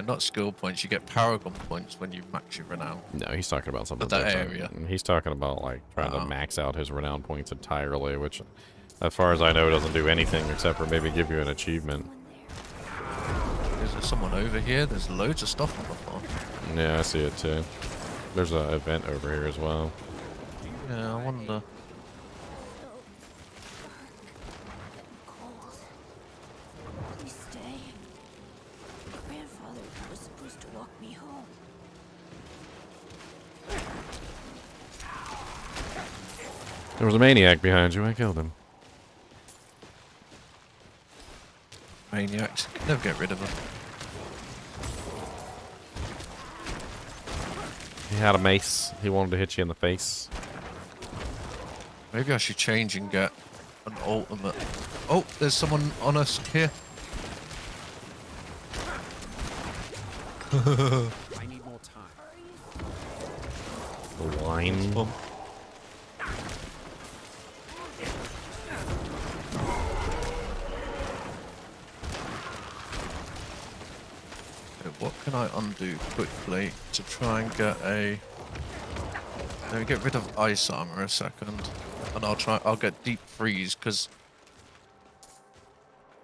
Not skill points, you get Paragon points when you max your renown. No, he's talking about something But that different. area. He's talking about, like, trying to Oh. max out his renown points entirely, which, as far as I know, doesn't do anything except for maybe give you an achievement. Is there someone over here? There's loads of stuff on the floor. Yeah, I see it too. There's an event over here as well. Yeah, I wonder. Cold. Please stay. Grandfather was supposed to walk me home. There was a maniac behind you. I killed him. Maniacs. Can never get rid of them. He had a mace. He wanted to hit you in the face. Maybe I should change and get an ultimate. Oh, there's someone on us here. I need more time. The wine. Bum. Okay, what can I undo quickly to try and get a... Let me get rid of ice armor a second, and I'll get deep freeze, because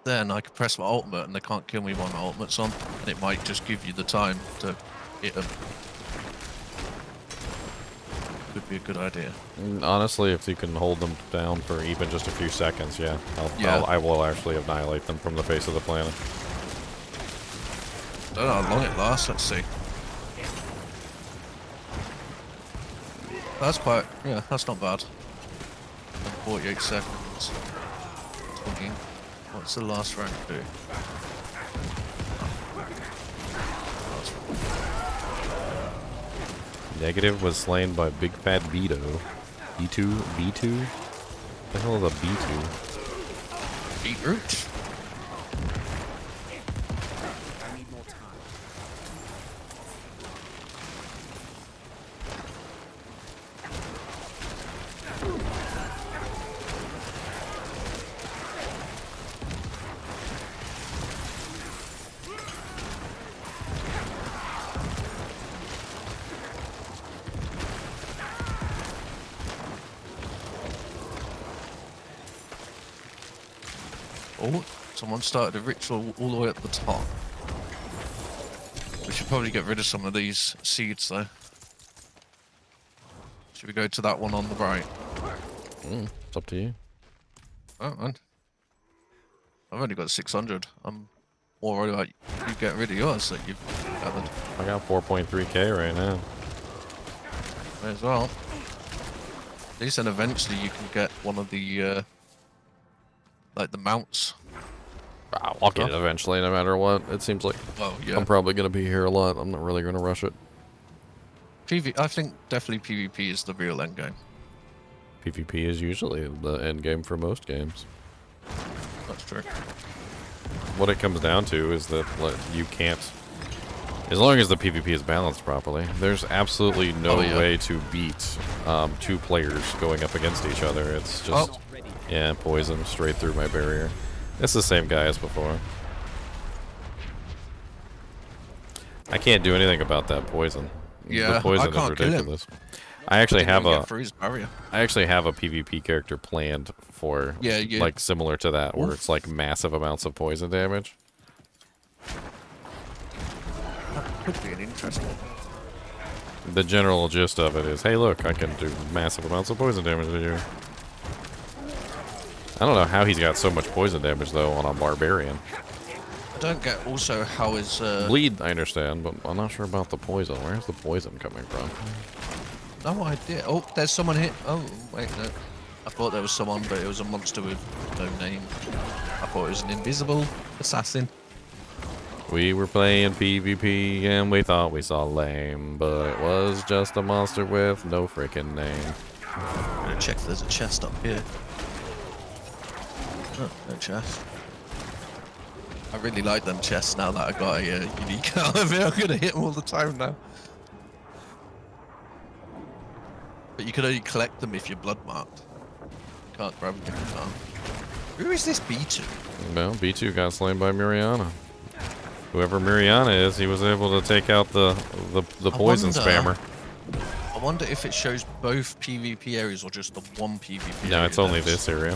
then I can press my ultimate and they can't kill me while my ultimate's on, and it might just give you the time to hit them. Could be a good idea. Honestly, if you can hold them down for even just a few seconds, yeah, Yeah. I will actually annihilate them from the face of the planet. Don't know how long it lasts, let's see. That's quite, yeah, that's not bad. 48 seconds. 20. What's the last rank do? Negative was slain by Big Fat Beto. B2? B2? What the hell is a B2? Beetroot? I need more time. Oh, someone started a ritual all the way at the top. We should probably get rid of some of these seeds though. Should we go to that one on the right? It's up to you. Oh, man. I've only got 600. I'm more worried about you getting rid of yours that you've gathered. I got 4.3k right now. May as well. At least then eventually you can get one of the, like the mounts. I'll get it eventually, no matter what. It seems like Well, yeah. I'm probably going to be here a lot. I'm not really going to rush it. I think definitely PvP is the real end game. PvP is usually the end game for most games. That's true. What it comes down to is that like, you can't... As long as the PvP is balanced properly, there's absolutely no way to beat two players going up against each other. It's just... Yeah, poison straight through my barrier. It's the same guy as before. I can't do anything about that poison. Yeah, the poison I can't is kill him. ridiculous. I actually have a through his barrier. I actually have a PvP character planned for like similar to that, where it's like massive amounts of poison damage. That could be an interesting. The general gist of it is, hey, look, I can do massive amounts of poison damage to you. I don't know how he's got so much poison damage though on a barbarian. I don't get also how his Bleed, I understand, but I'm not sure about the poison. Where's the poison coming from? no idea. Oh, there's someone here. Oh, wait, no. I thought there was someone, but it was a monster with no name. I thought it was an invisible assassin. We were playing PvP and we thought we saw lame, but it was just a monster with no freaking name. I'm gonna check if there's a chest up here. Oh, no chest. I really like them chests now that I got a unique out of it. I'm gonna hit them all the time now. But you can only collect them if you're blood marked. You can't grab them if you can't. Who is this B2? Well, B2 got slain by Miriana. Whoever Miriana is, he was able to take out the poison spammer. I wonder if it shows both PvP areas or just the one PvP No, area. it's only this area.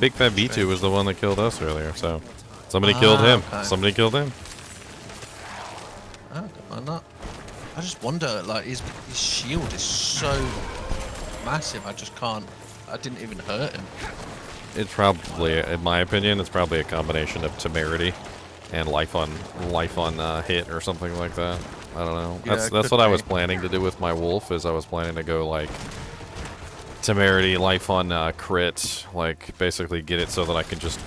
Big Fat B2 was the one that killed us earlier, so somebody killed him. Okay. Somebody killed him. I don't mind that. I just wonder, like, his shield is so massive, I just can't. I didn't even hurt him. It's probably, in my opinion, it's probably a combination of temerity and life on hit or something like that. I don't know. Yeah, That's what I was planning to do with my wolf. Is I was planning to go like temerity, life on crit, like basically get it so that I can just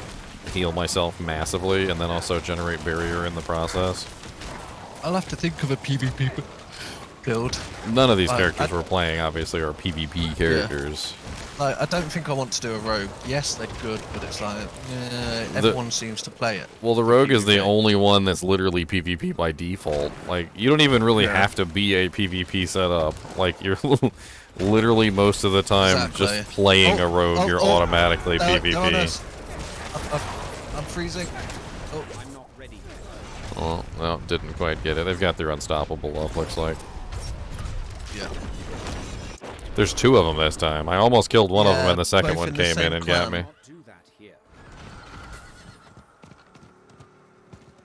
heal myself massively and then also generate barrier in the process. I'll have to think of a PvP build. None of these characters we're playing obviously are PvP characters. Like, I don't think I want to do a rogue. Yes, they're good, but it's like, everyone seems to play it. Well, the rogue is the only one that's literally PvP by default. Like, you don't even really have to be a PvP setup. Like, you're literally most of the time just playing a rogue, you're automatically PvP. I'm freezing. Oh, I'm not ready. Oh, no, didn't quite get it. They've got their unstoppable up, looks like. yeah. There's two of them this time. I almost killed one of them, and the second both one in the came in same and got me. Not do that here.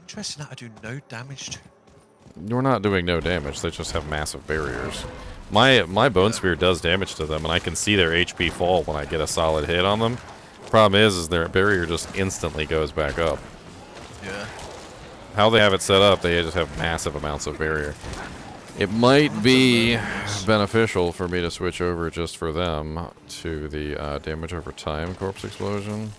Interesting that I do no damage to. You're not doing no damage. They just have massive barriers. My bone spear does damage to them, and I can see their HP fall when I get a solid hit on them. Problem is their barrier just instantly goes back up. Yeah. How they have it set up, they just have massive amounts of barrier. It might be beneficial for me to switch over just for them to the damage over time corpse explosion.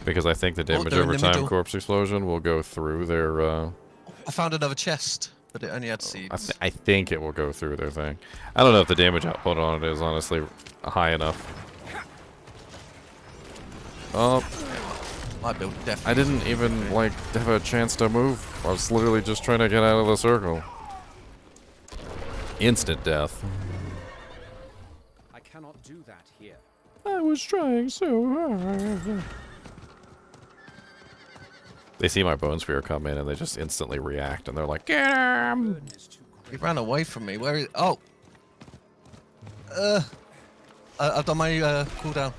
Because I think the damage over time corpse explosion will go through their... I found another chest, but it only had seeds. I think it will go through their thing. I don't know if the damage output on it is honestly high enough. Oh, My build definitely. I didn't even like have a chance to move. I was literally just trying to get out of the circle. Instant death. I cannot do that here. I was trying so hard. They see my bone spear come in and they just instantly react and they're like, get him! He ran away from me. Where is? Oh. I've done my cooldown.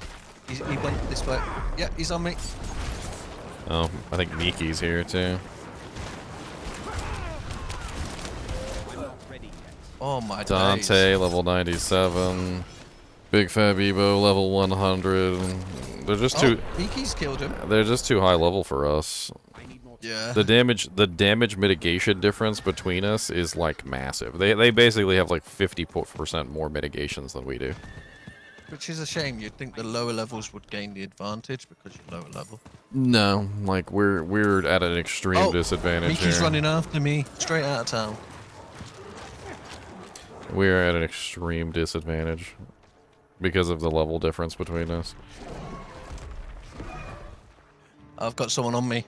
He went this way. Yeah, he's on me. Oh, I think Miki's here too. Oh my Dante, days. level 97. Big Fat Bebo, level 100. They're just too. Miki's killed him. They're just too high level for us. Yeah. The damage mitigation difference between us is like massive. They basically have like 50% more mitigations than we do. Which is a shame. You'd think the lower levels would gain the advantage because you're lower level. No, like we're at an extreme disadvantage Miki's here. running after me, straight out of town. We're at an extreme disadvantage because of the level difference between us. I've got someone on me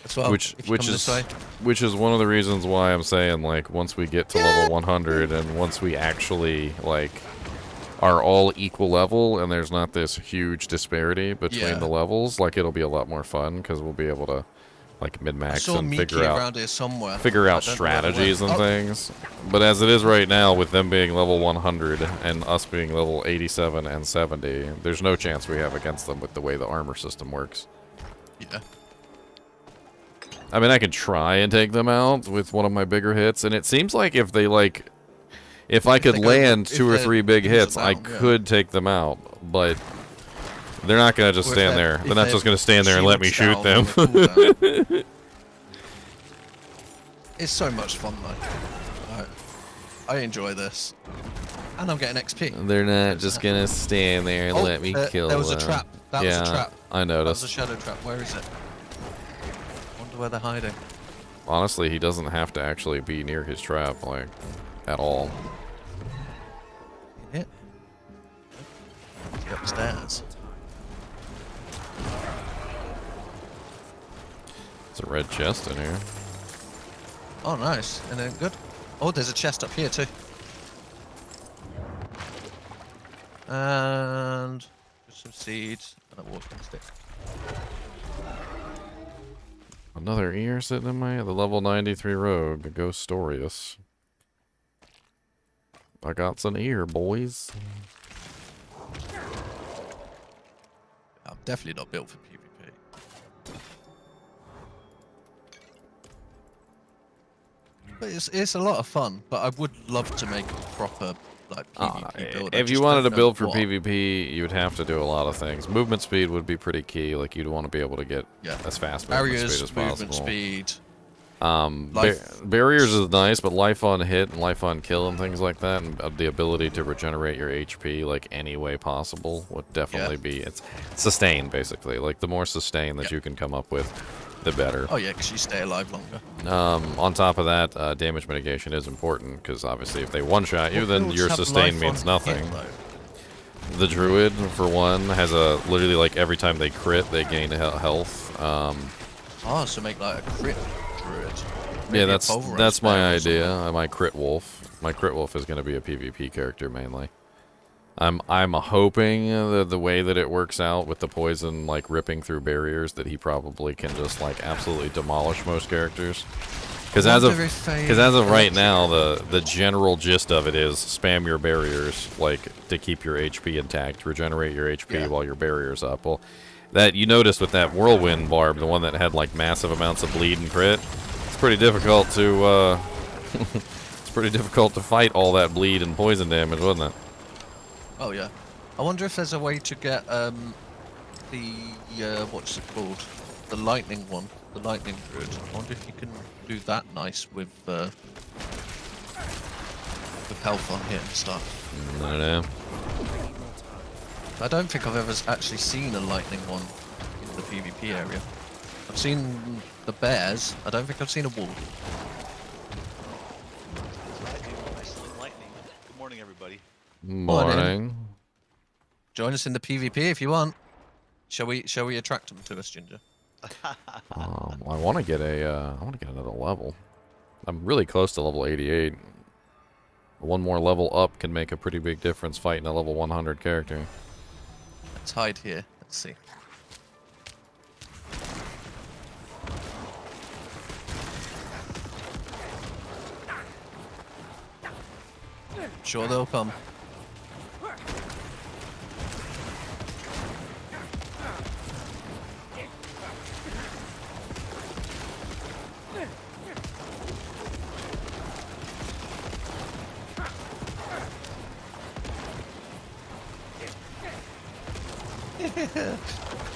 as well. Which if you come this way. is one of the reasons why I'm saying like once we get to level 100 and once we actually like are all equal level and there's not this huge disparity between Yeah. the levels, like it'll be a lot more fun because we'll be able to like I min-max saw and Miki figure out around here somewhere. figure I out don't know where they strategies went. and things. But as it is right now, with them being level 100 and us being level 87 and 70, there's no chance we have against them with the way the armor system works. Yeah. I mean, I could try and take them out with one of my bigger hits, and it seems like if they like, if I could they go- land if 2 or they're 3 big using hits, I them, yeah. could take them out. But they're not gonna just Or if stand they're- there. if They're not they're just gonna stand there and let me shoot shields them. down on the cooldown. It's so much fun though. I enjoy this, and I'm getting XP. They're not just gonna stand there and Oh, let me kill there was a them. trap. That yeah, was a trap. I That was a noticed. shadow trap. Where is it? Wonder where they're hiding. Honestly, he doesn't have to actually be near his trap, like, at all. In here? Get upstairs. There's a red chest in here. Oh, nice. And then good. Oh, there's a chest up here too. And just some seeds and a walking stick. Another ear sitting in my... The level 93 rogue, the Ghostorius. I got some ear, boys. I'm definitely not built for PvP. But it's a lot of fun, but I would love to make a proper like PvP build. I If you just wanted to don't know build for what. PvP, you would have to do a lot of things. Movement speed would be pretty key. Like, you'd want to be able to get Yeah. as fast movement speed Barriers, as movement possible. speed. Barriers is nice, but life on hit and life on kill and things like that, and the ability to regenerate your HP like any way possible would definitely be... It's sustain, basically. Like, the more sustain that you can come up with, the better. Oh yeah, because you stay alive longer. On top of that, damage mitigation is important, because obviously if they one-shot you, then Builds your have sustain life means on nothing. hit, though. The druid, for one, has a literally like every time they crit, they gain health. Oh, so make like a crit druid. Yeah, Maybe a that's pulverize my bear or idea. something. My crit wolf. My crit wolf is going to be a PvP character mainly. I'm hoping that the way that it works out with the poison like ripping through barriers, that he probably can just like absolutely demolish most characters. Because as of right now, the general gist of it is spam your barriers like to keep your HP intact, regenerate your HP while your barrier's up. Well, that you noticed with that whirlwind barb, the one that had like massive amounts of bleed and crit. It's pretty difficult to it's pretty difficult to fight all that bleed and poison damage, wasn't it? Oh yeah. I wonder if there's a way to get the what's it called? The lightning one, the lightning druid. I wonder if you can do that nice with health on hit and stuff. I don't know. I don't think I've ever actually seen a lightning one in the PvP area. I've seen the bears. I don't think I've seen a wolf. Lightning. Good morning, everybody. Morning. Join us in the PvP if you want. Shall we attract them to us, Ginger? I want to get another level. I'm really close to level 88. One more level up can make a pretty big difference fighting a level 100 character. Let's hide here. Let's see. Sure they'll come.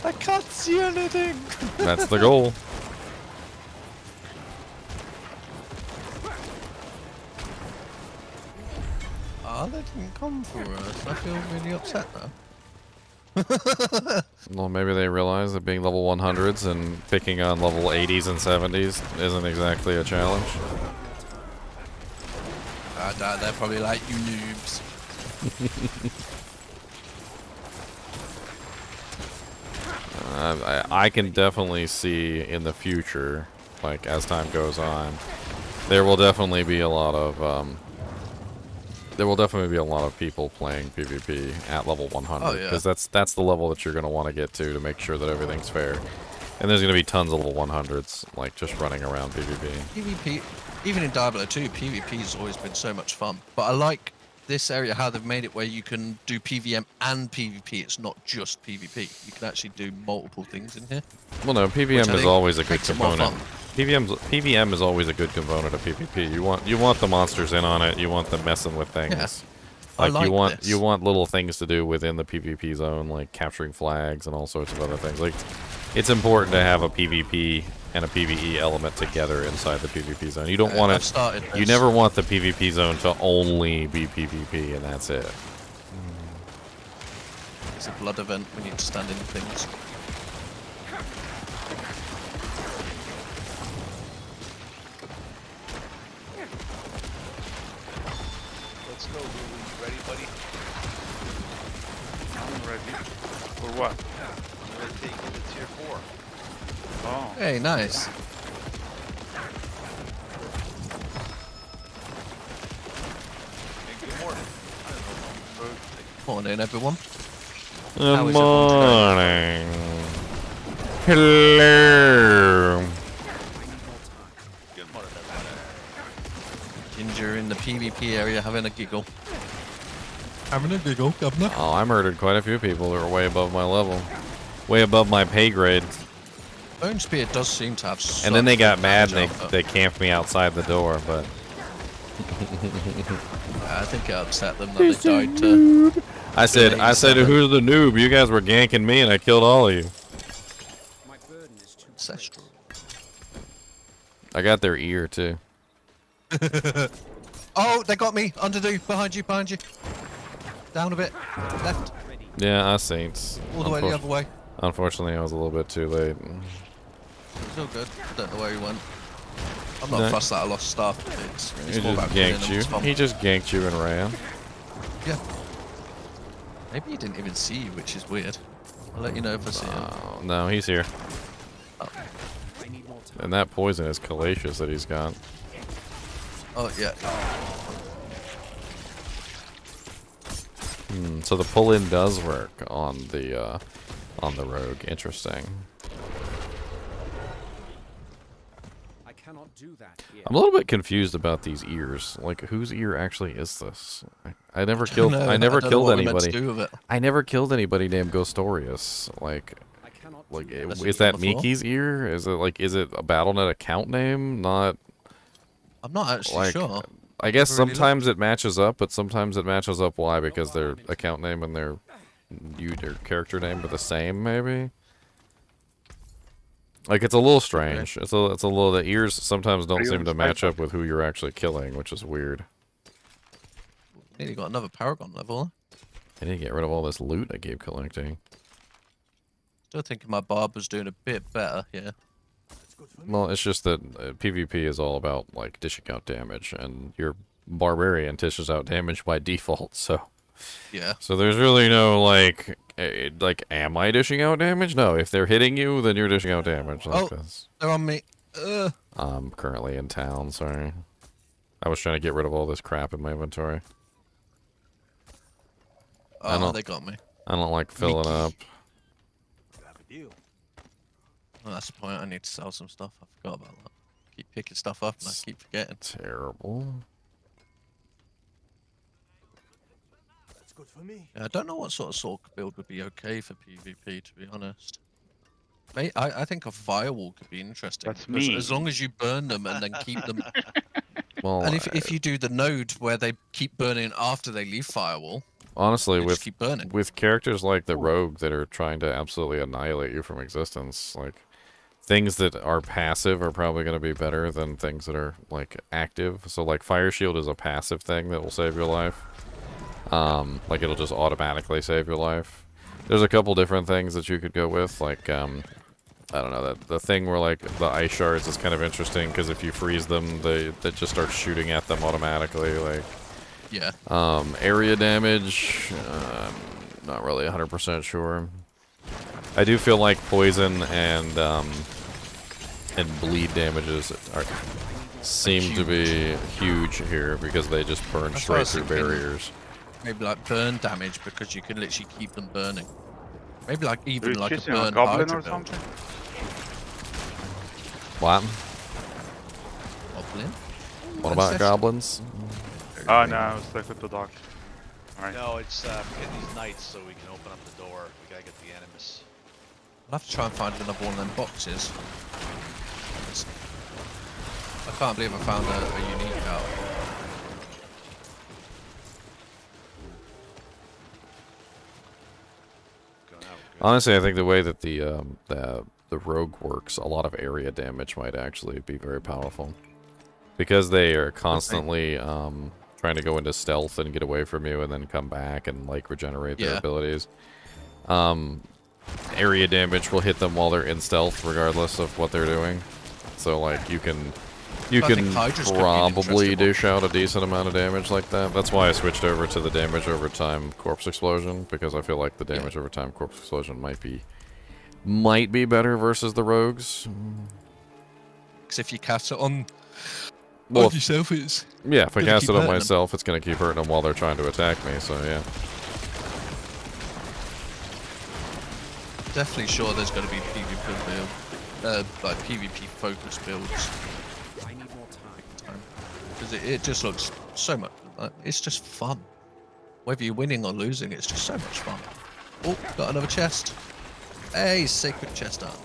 I can't see anything. That's the goal. Ah, they didn't come for us. I feel really upset now. Well, maybe they realize that being level 100s and picking on level 80s and 70s isn't exactly a challenge. I doubt they're probably like, you noobs. I can definitely see in the future, like as time goes on, there will definitely be a lot of there will definitely be a lot of people playing PvP at level 100 Oh, yeah. because that's the level that you're going to want to get to make sure that everything's fair. And there's going to be tons of level 100s like just running around PvP. PvP, even in Diablo 2, PvP has always been so much fun. But I like this area how they've made it where you can do PvM and PvP. It's not just PvP. You can actually do multiple things in here. Well, no, PvM is always a good makes it more component. fun. PvM is always a good component of PvP. You want the monsters in on it. You want them messing with things. Yeah. I like you want little things to do within the PvP zone, like capturing flags and all sorts of other things. Like, it's important to have a PvP and a PvE element together inside the PvP zone. You don't want it. You never want the PvP zone to only be PvP and that's it. It's a blood event. We need to stand in things. Let's go, Lulu. Ready, buddy? I'm ready. For what? I'm gonna take you to tier 4. Oh. Hey, nice. And good morning. Morning, everyone. Good How is everyone morning. Hello. Good morning, everybody. Ginger in the PvP area having a giggle. Having a giggle, governor. Oh, I murdered quite a few people who are way above my level. Way above my pay grade. Bone Spear does seem to have And then they got mad and damage they camped me outside the door, but... I think it upset them that they died to... I said, who's the noob? You guys were ganking me and I killed all of you. My burden is too Ancestral. I got their ear, too. Oh, they got me! Underdo! Behind you, behind you! Down a bit. Left. Yeah, I seen. All the way the other way. Unfortunately, I was a little bit too late. It's all good. I don't know where he went. I'm not No. fussed that I lost stuff. It's He more just about killing them. ganked you. It's fun. He just ganked you and ran. Yeah. Maybe he didn't even see you, which is weird. I'll let you know if I see him. Oh, no, he's here. I need more time. And that poison is Calacious that he's got. Oh, yeah. So the pull-in does work on the rogue. Interesting. I cannot do that here. I'm a little bit confused about these ears. Like, whose ear actually is this? I never killed. I never killed anybody. I never killed anybody named Ghostorius. Like, I cannot like do that. is that Miki's ear? Is it a BattleNet account name? Not. I'm not actually Like, sure. I guess Never really sometimes it matches up, but sometimes it matches up. Why? Because their account name and their character name are the same, maybe. Like, it's a little strange. It's a little. The ears sometimes don't seem to match up with who you're actually killing, which is weird. Nearly got another Paragon level. I need to get rid of all this loot I keep collecting. Still thinking my barb was doing a bit better, yeah. Well, it's just that PvP is all about, like, dishing out damage, and your barbarian dishes out damage by default, so... Yeah. So there's really no, like, am I dishing out damage? No, if they're hitting you, then you're dishing out damage like this. They're on me. I'm currently in town, sorry. I was trying to get rid of all this crap in my inventory. Oh, they got me. I don't like filling up. Well, that's the point. I need to sell some stuff. I forgot about that. Keep picking stuff up and I keep forgetting. Terrible. That's good for me. Yeah, I don't know what sort of sword build would be okay for PvP, to be honest. I think a firewall could be interesting. That's me. As long as you burn them and then keep them... Well, and if you do the node where they keep burning after they leave firewall... honestly, just keep burning. with characters like the Rogue that are trying to absolutely annihilate you from existence, like, things that are passive are probably going to be better than things that are, like, active. So, like, Fire Shield is a passive thing that will save your life. Like, it'll just automatically save your life. There's a couple different things that you could go with, like, I don't know, the thing where, like, the ice shards is kind of interesting, because if you freeze them, they just start shooting at them automatically, like... Yeah. Area damage, not really 100% sure. I do feel like poison and bleed damages are... seem to be huge here because they just burn That's what I straight was through thinking. barriers. Maybe like burn damage because you can literally keep them burning. Maybe like Are even you like a chasing a burn goblin Hydra or build. something? What? Goblin? What about goblins? Oh no, I was stuck with the dog. Alright. No, it's get these knights so we can open up the door. We gotta get the animus. I'll have to try and find another one of them boxes. I can't believe I found a unique out. Going out. Good. Honestly, I think the way that the rogue works, a lot of area damage might actually be very powerful. Because they are constantly trying to go into stealth and get away from you and then come back and like regenerate their abilities. Area damage will hit them while they're in stealth regardless of what they're doing. So like you can probably dish out a decent amount of damage like that. That's why I switched over to the damage over time corpse explosion, because I feel like the damage over time corpse explosion might be better versus the rogues. Because if you cast it on Well, yourself, it's yeah, if I gonna cast keep it on hurting them. myself, it's going to keep hurting them while they're trying to attack me, so yeah. definitely sure there's going to be PvP build, like PvP focused builds. I need more time. Because it just looks so much. It's just fun. Whether you're winning or losing, it's just so much fun. Oh, got another chest. Hey, sacred chest armor.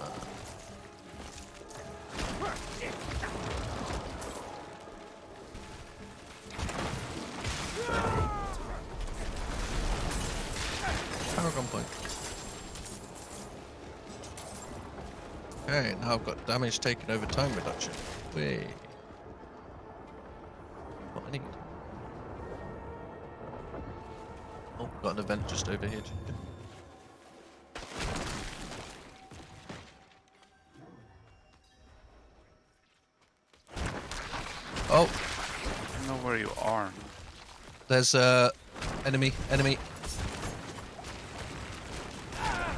Paragon point. Okay, now I've got damage taken over time reduction. Whee. What I need. Oh, got an event just over here. Oh, I don't know where you are. there's enemy.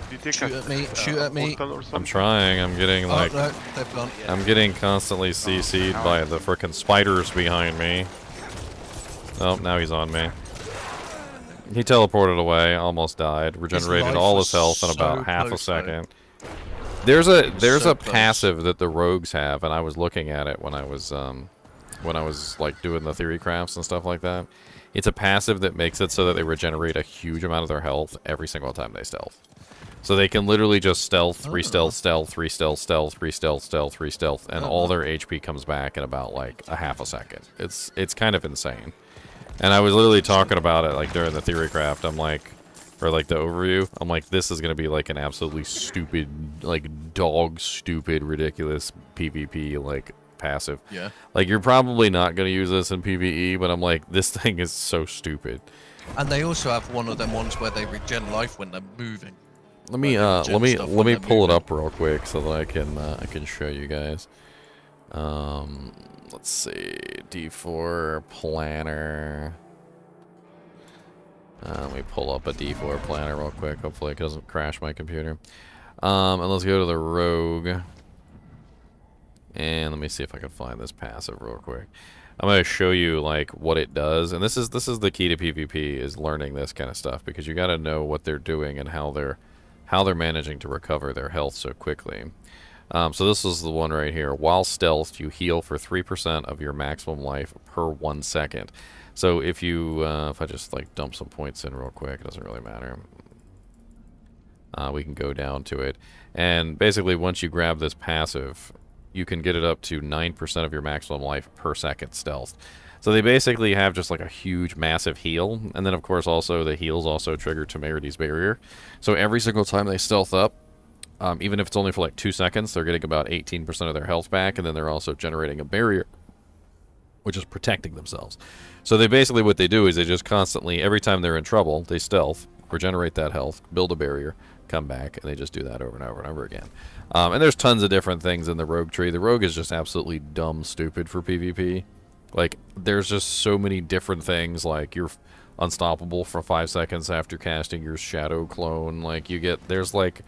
Do you think Shoot at me, shoot at me. portal or I'm something? trying, I'm getting like, Oh no, they've gone. I'm getting constantly CC'd by the frickin' spiders behind me. Oh, now he's on me. He teleported away, almost died, regenerated life all was his health in so about half a close, though. second. There's a so close. passive that the rogues have, and I was looking at it when I was like doing the theory crafts and stuff like that. It's a passive that makes it so that they regenerate a huge amount of their health every single time they stealth. So they can literally just stealth, re-stealth, stealth, re-stealth, stealth, re-stealth, stealth, re-stealth, and all their HP comes back in about like a half a second. It's kind of insane. And I was literally talking about it like during the theory craft. I'm like, or like the overview. I'm like, this is gonna be like an absolutely stupid, like dog stupid, ridiculous PvP like passive. Yeah. Like you're probably not gonna use this in PvE, but I'm like, this thing is so stupid. And they also have one of them ones where they regen life when they're moving. Let me Like, let me stuff let when me they're pull it moving. up real quick so that I can show you guys. Let's see, D4 planner. Let me pull up a D4 planner real quick. Hopefully it doesn't crash my computer. And let's go to the rogue. And let me see if I can find this passive real quick. I'm going to show you like what it does, and this is the key to PvP is learning this kind of stuff, because you got to know what they're doing and how they're managing to recover their health so quickly. So this is the one right here. While stealthed, you heal for 3% of your maximum life per 1 second. So if you if I just like dump some points in real quick, it doesn't really matter. We can go down to it, and basically once you grab this passive, you can get it up to 9% of your maximum life per second stealth. So they basically have just like a huge massive heal, and then of course also the heals also trigger Temerity's Barrier. So every single time they stealth up, even if it's only for like 2 seconds, they're getting about 18% of their health back, and then they're also generating a barrier, which is protecting themselves. So they basically, what they do is they just constantly, every time they're in trouble, they stealth, regenerate that health, build a barrier, come back, and they just do that over and over and over again. And there's tons of different things in the rogue tree. The rogue is just absolutely dumb stupid for PvP. Like, there's just so many different things, like you're unstoppable for 5 seconds after casting your shadow clone. Like, there's like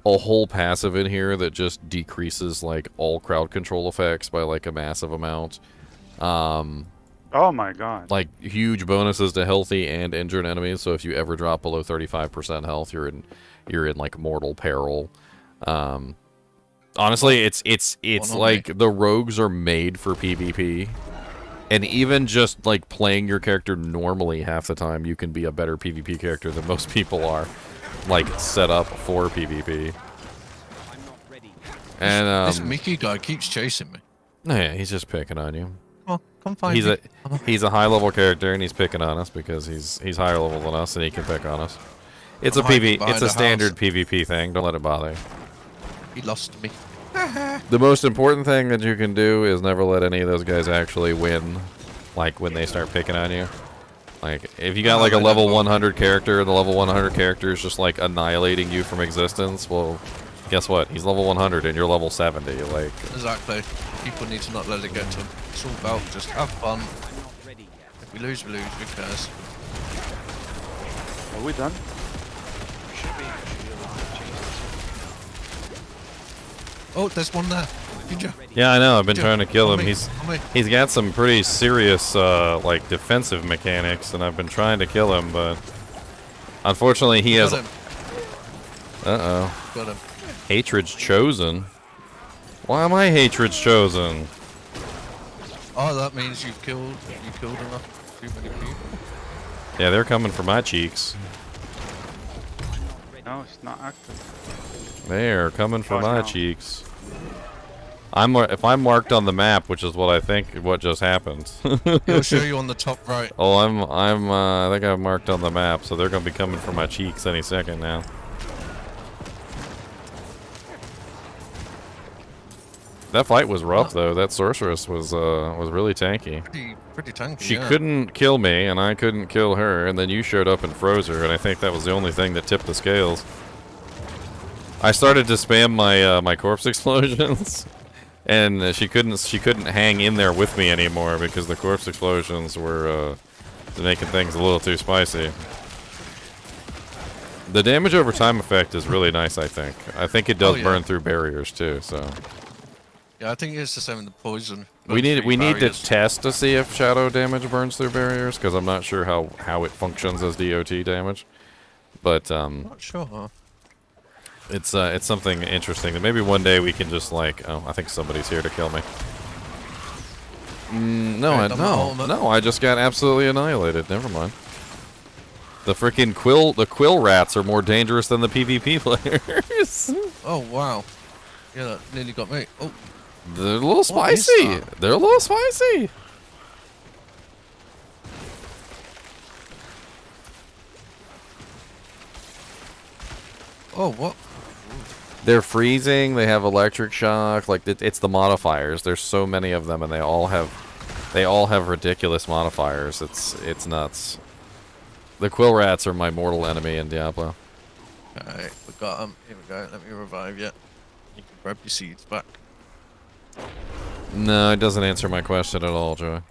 a whole passive in here that just decreases like all crowd control effects by like a massive amount. Oh my god. Like huge bonuses to healthy and injured enemies. So if you ever drop below 35% health, you're in like mortal peril. Honestly, it's like the rogues are made for PvP. And even just like playing your character normally half the time, you can be a better PvP character than most people are. Like set up for PvP. And this Mickey guy keeps chasing me. yeah, he's just picking on you. Come find me. He's a high level character and he's picking on us because he's higher level than us and he can pick on us. It's it's a standard PvP thing. Don't let it bother you. He lost me. The most important thing that you can do is never let any of those guys actually win. Like when they start picking on you. Like if you got like a level 100 character and the level 100 character is just like annihilating you from existence, well, guess what? He's level 100 and you're level 70. Like exactly. People need to not let it get to them. It's all about just have fun. If we lose, we lose. Who cares? Are we done? We should be able to change this. Oh, there's one there. Ginger. yeah, I know. I've been trying to kill him. On me, He's got some pretty serious like defensive mechanics, and I've been trying to kill him, but unfortunately he has. Got him. Uh-oh. Got him. Hatred's chosen. Why am I hatred's chosen? Oh, that means you've killed enough too many people. Yeah, they're coming for my cheeks. No, it's not active. They're coming for Oh, my no. cheeks. If I'm marked on the map, which is what I think what just happened. It'll show you on the top right. Oh, I think I'm marked on the map, so they're gonna be coming for my cheeks any second now. That fight was rough though. That sorceress was really tanky. Pretty tanky. She yeah. couldn't kill me, and I couldn't kill her, and then you showed up and froze her, and I think that was the only thing that tipped the scales. I started to spam my my corpse explosions, and she couldn't hang in there with me anymore because the corpse explosions were making things a little too spicy. The damage over time effect is really nice. I think it does burn through barriers too. So. Yeah, I think it's the same with the poison. We need to test to see if shadow damage burns through barriers because I'm not sure how it functions as DOT damage, but Not sure. Huh? it's something interesting that maybe one day we can just like I think somebody's here to kill me. No, I just got absolutely annihilated. Never mind. The freaking quill rats are more dangerous than the PvP players. Oh wow. Yeah, that nearly got me. Oh. They're a little spicy. They're a little spicy. Oh, what? They're freezing. They have electric shock. Like it's the modifiers. There's so many of them, and they all have ridiculous modifiers. It's nuts. The quill rats are my mortal enemy in Diablo. Alright, we got him. Here we go. Let me revive you. You can grab your seeds back. No, it doesn't answer my question at all, Joey.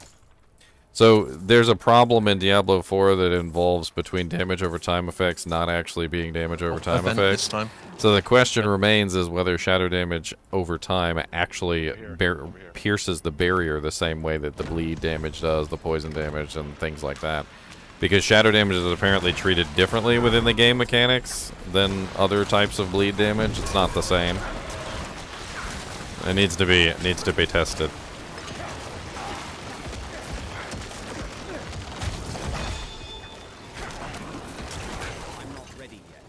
So there's a problem in Diablo 4 that involves between damage over time effects not actually being damage over time effects. This time. So the question remains is whether shadow damage over time actually pierces the barrier the same way that the bleed damage does, the poison damage, and things like that. Because shadow damage is apparently treated differently within the game mechanics than other types of bleed damage. It's not the same. It needs to be tested. I'm not ready yet.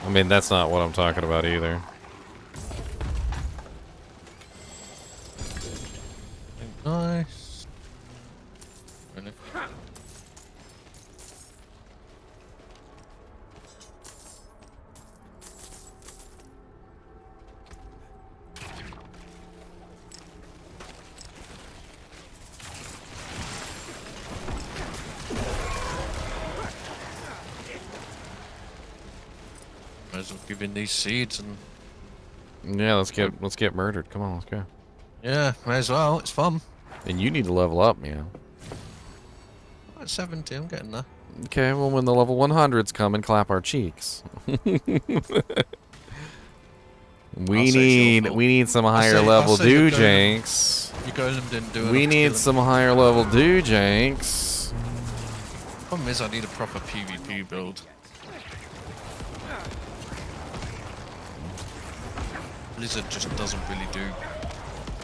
I mean, that's not what I'm talking about either. Nice. giving these seeds and Yeah, let's get murdered. Come on, let's go. yeah, may as well. It's fun. And you need to level up, man. I'm at 70. I'm getting there. Okay, well, when the level 100s come and clap our cheeks. We need some higher level doojanks. You golem didn't do it. We need some higher level doojanks. Problem is, I need a proper PvP build. Blizzard just doesn't really do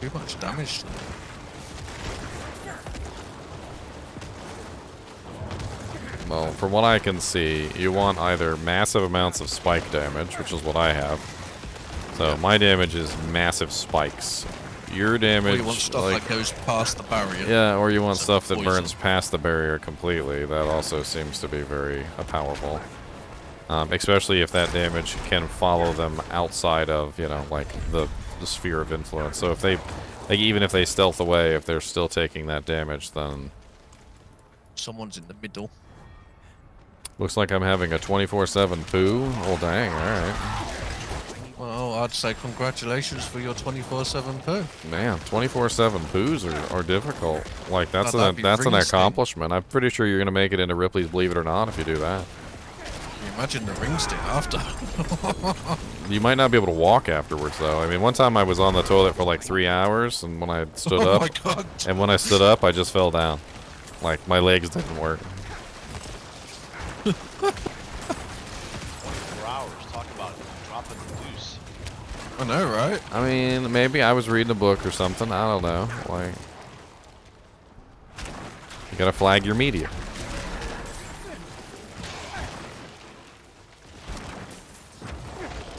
too much damage to them. Well, from what I can see, you want either massive amounts of spike damage, which is what I have. So my damage is massive spikes. Your damage, Or you want stuff that goes past the barrier. yeah, or you want stuff that poison. burns past the barrier completely. That also seems to be very powerful. Especially if that damage can follow them outside of, you know, like the sphere of influence. So if they, like, even if they stealth away, if they're still taking that damage, then Someone's in the middle. looks like I'm having a 24/7 poo. Oh dang! All right, Well, I'd say congratulations for your 24/7 poo. man, 24/7 poos are difficult. Like that's that'd be an ring sting. accomplishment. I'm pretty sure you're gonna make it into Ripley's Believe It or Not if you do that. Can you imagine the ring stick after? You might not be able to walk afterwards, though. I mean, one time I was on the toilet for like 3 hours, and when I stood Oh up, my god. and when I stood up, I just fell down. Like my legs didn't work. 24 hours. Talk about dropping the deuce. I know, right? I mean, maybe I was reading a book or something. I don't know. Like, you gotta flag your media.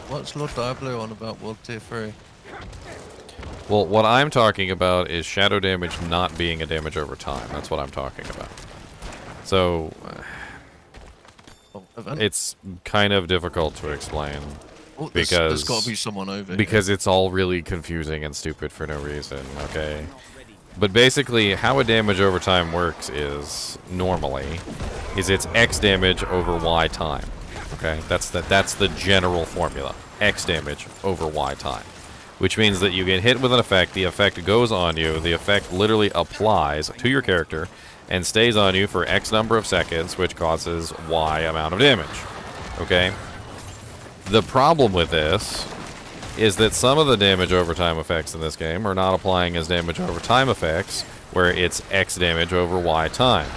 What's Lord Diablo on about World Tier 3? Well, what I'm talking about is shadow damage not being a damage over time. That's what I'm talking about. So, Oh, event? it's kind of difficult to explain. Oh, there's got because- to be someone over Because it's all really confusing and stupid for no reason, okay? But basically, how a damage over time works is, normally, it's X damage over Y time. Okay? That's the general formula. X damage over Y time. Which means that you get hit with an effect, the effect goes on you, the effect literally applies to your character, and stays on you for X number of seconds, which causes Y amount of damage. Okay? The problem with this is that some of the damage over time effects in this game are not applying as damage over time effects, where it's X damage over Y time.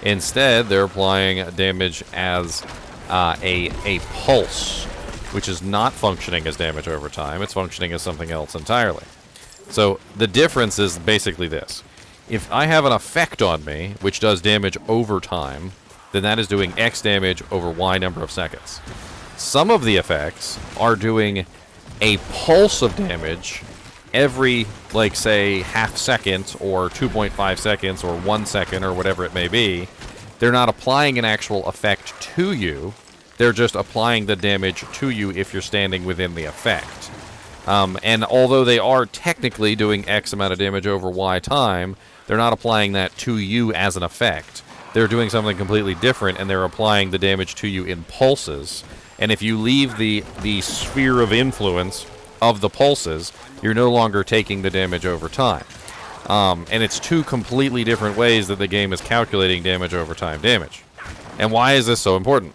Instead, they're applying damage as a pulse, which is not functioning as damage over time. It's functioning as something else entirely. So the difference is basically this. If I have an effect on me, which does damage over time, then that is doing X damage over Y number of seconds. Some of the effects are doing a pulse of damage every, like, say, half second or 2.5 seconds or 1 second or whatever it may be. They're not applying an actual effect to you. They're just applying the damage to you if you're standing within the effect. And although they are technically doing X amount of damage over Y time, they're not applying that to you as an effect. They're doing something completely different, and they're applying the damage to you in pulses. And if you leave the sphere of influence of the pulses, you're no longer taking the damage over time. And it's two completely different ways that the game is calculating damage over time damage. And why is this so important?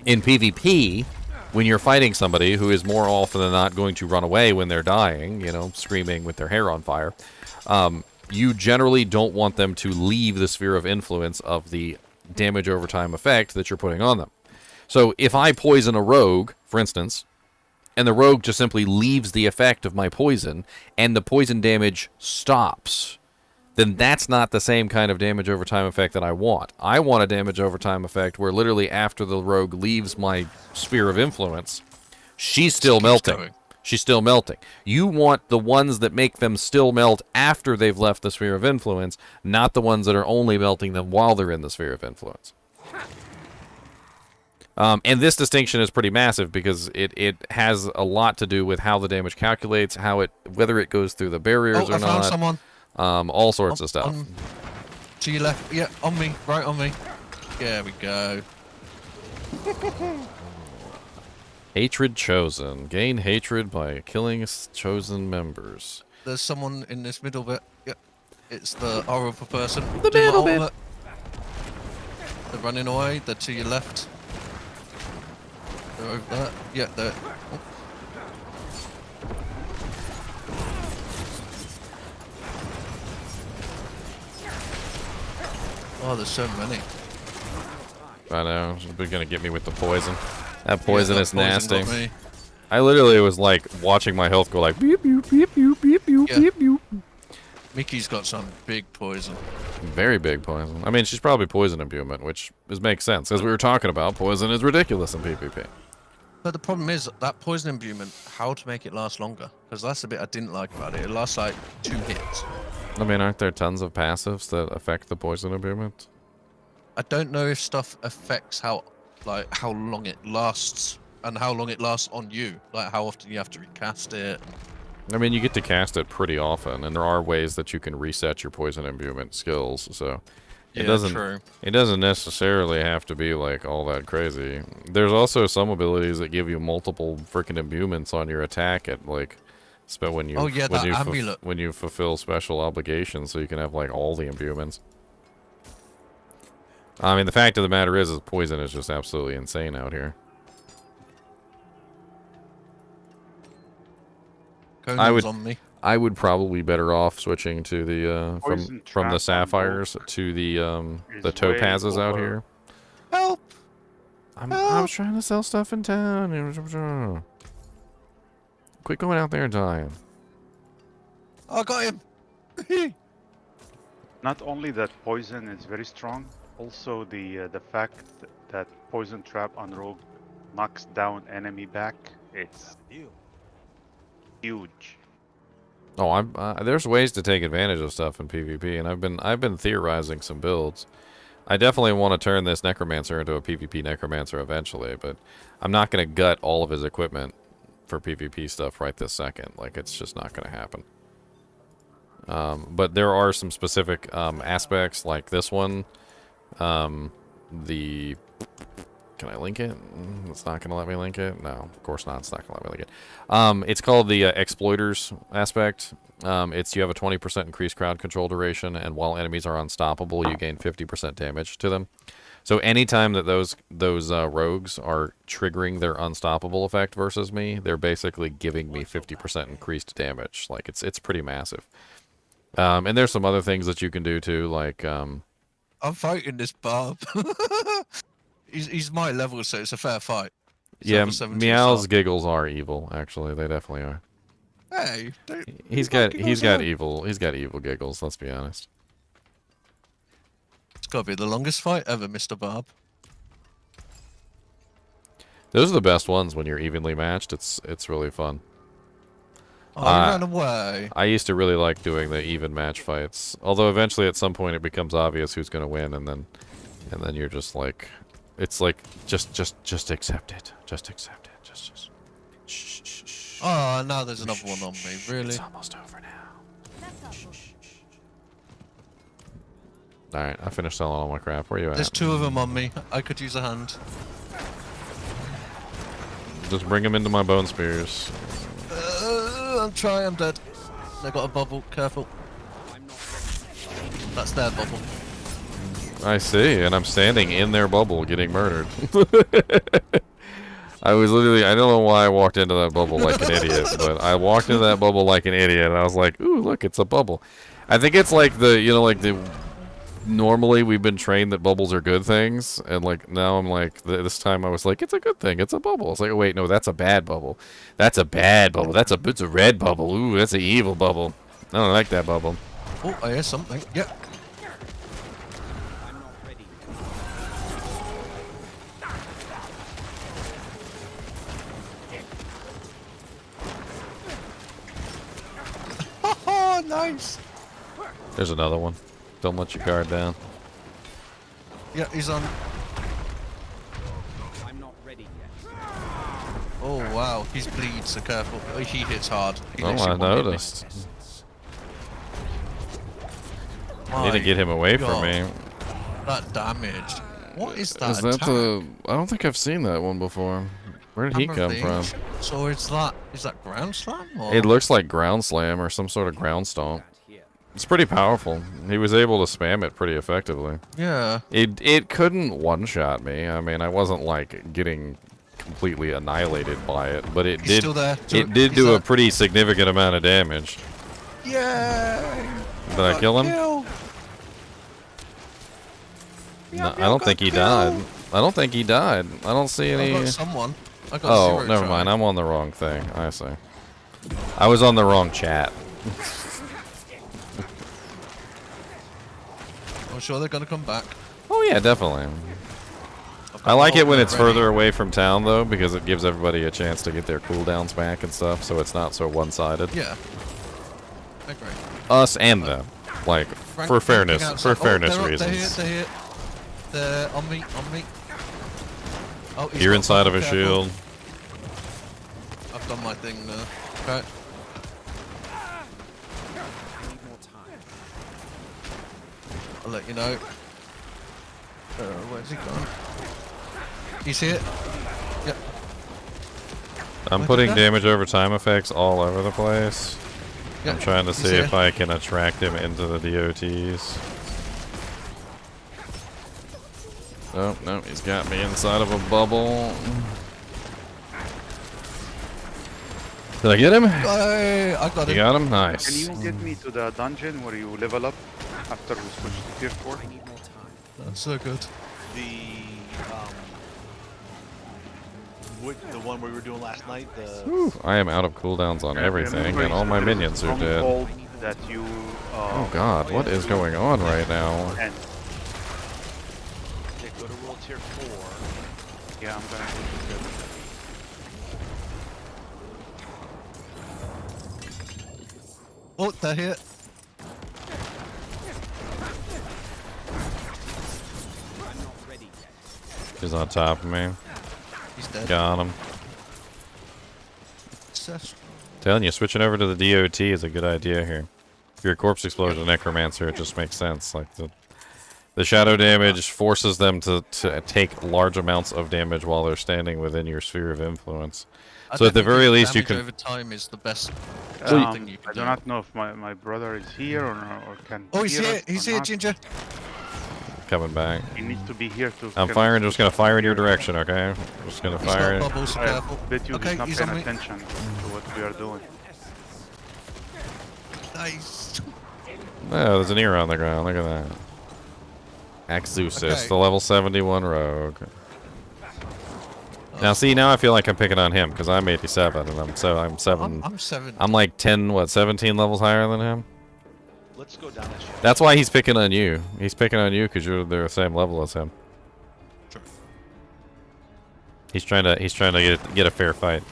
In PvP, when you're fighting somebody who is more often than not going to run away when they're dying, you know, screaming with their hair on fire, you generally don't want them to leave the sphere of influence of the damage over time effect that you're putting on them. So if I poison a rogue, for instance, and the rogue just simply leaves the effect of my poison, and the poison damage stops, then that's not the same kind of damage over time effect that I want. I want a damage over time effect where literally after the rogue leaves my sphere of influence, she's still melting. going. She's still melting. You want the ones that make them still melt after they've left the sphere of influence, not the ones that are only melting them while they're in the sphere of influence. And this distinction is pretty massive because it has a lot to do with how the damage calculates, whether it goes through the barriers Oh, or I found not. someone. All sorts of stuff. To your left. Yeah, on me. Right on me. There we go. Hatred chosen. Gain hatred by killing chosen members. There's someone in this middle bit. Yep. It's the horrible person. The Do my middle bit. ultimate. They're running away. They're to your left. They're over there. Yeah, they're... Oh. Oh, there's so many. I know. She's gonna get me with the poison. That poison Yeah, is that poison nasty. got me. I literally was like watching my health go like beep beep beep beep beep beep Yeah. beep beep. Mickey's got some big poison. Very big poison. I mean, she's probably poison imbuement, which makes sense. As we were talking about, poison is ridiculous in PvP. But the problem is that poison imbuement, how to make it last longer? Because that's the bit I didn't like about it. It lasts like 2 hits. I mean, aren't there tons of passives that affect the poison imbuement? I don't know if stuff affects how long it lasts and how long it lasts on you. Like how often you have to recast it. I mean, you get to cast it pretty often, and there are ways that you can reset your poison imbuement skills, so it doesn't True. it doesn't necessarily have to be like all that crazy. There's also some abilities that give you multiple freaking imbuements on your attack at like when you Oh, yeah, when that you amulet. when you fulfill special obligations, so you can have like all the imbuements. I mean, the fact of the matter is poison is just absolutely insane out here. Conan's on me. I would probably be better off switching to the Poison from the trap on sapphires to the is way topazes out over. here. Help! I was trying to sell stuff in town. Quit going out there and dying. I got him. Not only that poison is very strong, also the fact that poison trap on rogue knocks down enemy back, it's huge. Oh, there's ways to take advantage of stuff in PvP, and I've been theorizing some builds. I definitely want to turn this necromancer into a PvP necromancer eventually, but I'm not going to gut all of his equipment for PvP stuff right this second. Like, it's just not going to happen. But there are some specific aspects, like this one. Can I link it? It's not going to let me link it? No, of course not. It's not going to let me link it. It's called the exploiters aspect. You have a 20% increased crowd control duration, and while enemies are unstoppable, you gain 50% damage to them. So anytime that those rogues are triggering their unstoppable effect versus me, they're basically giving me 50% increased damage. Like, it's pretty massive. And there's some other things that you can do too, like I'm fighting this barb. he's my level, so it's a fair fight. He's yeah, level 17 Meow's assault. giggles are evil. Actually, they definitely are. Hey, He's got evil giggles. Let's be honest. It's got to be the longest fight ever, Mr. Barb. Those are the best ones when you're evenly matched. It's really fun. Oh, he ran away. I used to really like doing the even match fights. Although eventually, at some point, it becomes obvious who's going to win, and then you're just like, it's like just accept it. Just accept it. Just. Shh. Oh, now there's another one on me. Really? It's almost over now. All right, I finished selling all my crap. Where you at? There's 2 of them on me. I could use a hand. Just bring them into my bone spears. I'm trying. I'm dead. They got a bubble. Careful. That's their bubble. I see, and I'm standing in their bubble getting murdered. I was literally, I don't know why I walked into that bubble like an idiot, but I walked into that bubble like an idiot, and I was like, ooh, look, it's a bubble. I think it's like normally we've been trained that bubbles are good things, and like now I'm like, this time I was like, it's a good thing, it's a bubble. It's like, oh, wait, no, that's a bad bubble. That's a bad bubble. It's a red bubble. Ooh, that's an evil bubble. I don't like that bubble. Oh, I hear something. Yep. I'm not ready. Oh, nice. There's another one. Don't let your guard down. Yeah, he's on. I'm not ready yet. Oh, wow. He's bleed, so careful. Oh, he hits hard. He Oh, literally I one-hit me. noticed. I need My to get him away from God, me. That damage. What is that Is that attack? the? I don't think I've seen that one before. Where did he come from? So is that ground slam? Or? It looks like ground slam or some sort of ground stomp. It's pretty powerful. He was able to spam it pretty effectively. Yeah. It couldn't one-shot me. I mean, I wasn't like getting completely annihilated by it, but it He's did. still there. It did do a pretty significant amount of damage. Yay! Did I kill him? No, I don't think he died. I don't think he died. I don't see any. I got someone. I got Oh, zero never try. mind. I'm on the wrong thing. I see. I was on the wrong chat. I'm sure they're gonna come back. Oh yeah, definitely. I like it when it's further away from town though, because it gives everybody a chance to get their cooldowns back and stuff, so it's not so one-sided. Yeah. I agree. Us and them, like for fairness, reasons. They're here. They're on me. Oh, he's You're got inside of a careful. shield. I've done my thing now. Okay. I'll let you know. Where's he gone? He's here. Yep. I'm Where'd putting he go? damage over time effects all over the place. Yep. I'm trying to He's see here. if I can attract him into the DOTs. Oh, no, he's got me inside of a bubble. Did I get him? Hey, I got You him. got him? Nice. Can you get me to the dungeon where you level up after we switch to tier 4? That's so good. The one we were doing last night. Whew, I am out of cooldowns on everything, and all my minions are dead. That you, Oh god, what is going on right now? And Okay, go to world tier 4. yeah, I'm gonna Oh, they're here. He's on top of me. He's dead. Got him. Success. Telling you, switching over to the DOT is a good idea here. If you're a corpse explosion necromancer, it just makes sense. Like the shadow damage forces them to take large amounts of damage while they're standing within your sphere of influence. So at the very least, you can. Over time is the best Well, thing you can I do not know if my brother is here or can. Oh, he's hear here. us He's or here, not. Ginger. Coming back. He needs to be here to. I'm can- firing. Just gonna fire in your direction, okay? Just gonna He's got fire. bubbles, so I careful. bet you Okay, he's not he's paying on me. attention to what we are doing. Nice. Oh, there's an ear on the ground. Look at that. Axusis, Okay. the level 71 rogue. Now, see, now I feel like I'm picking on him because I'm 87 and I'm 7. I'm 7. I'm like 17 levels higher than him. Let's go down this shaft. That's why he's picking on you. He's picking on you because they're the same level as him. True. He's trying to get a fair fight.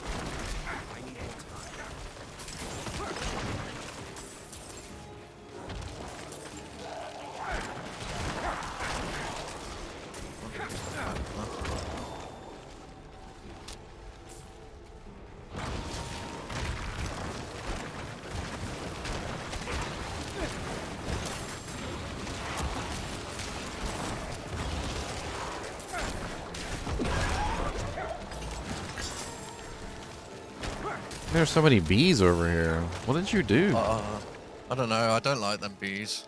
There's so many bees over here. What did you do? I don't know. I don't like them bees.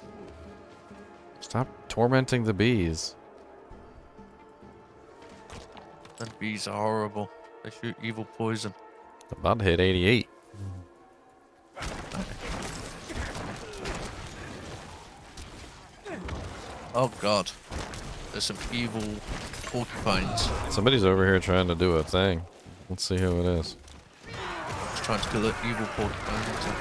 Stop tormenting the bees. Them bees are horrible. They shoot evil poison. About to hit 88. Oh god. There's some evil porcupines. Somebody's over here trying to do a thing. Let's see who it is. Just trying to kill the evil porcupines.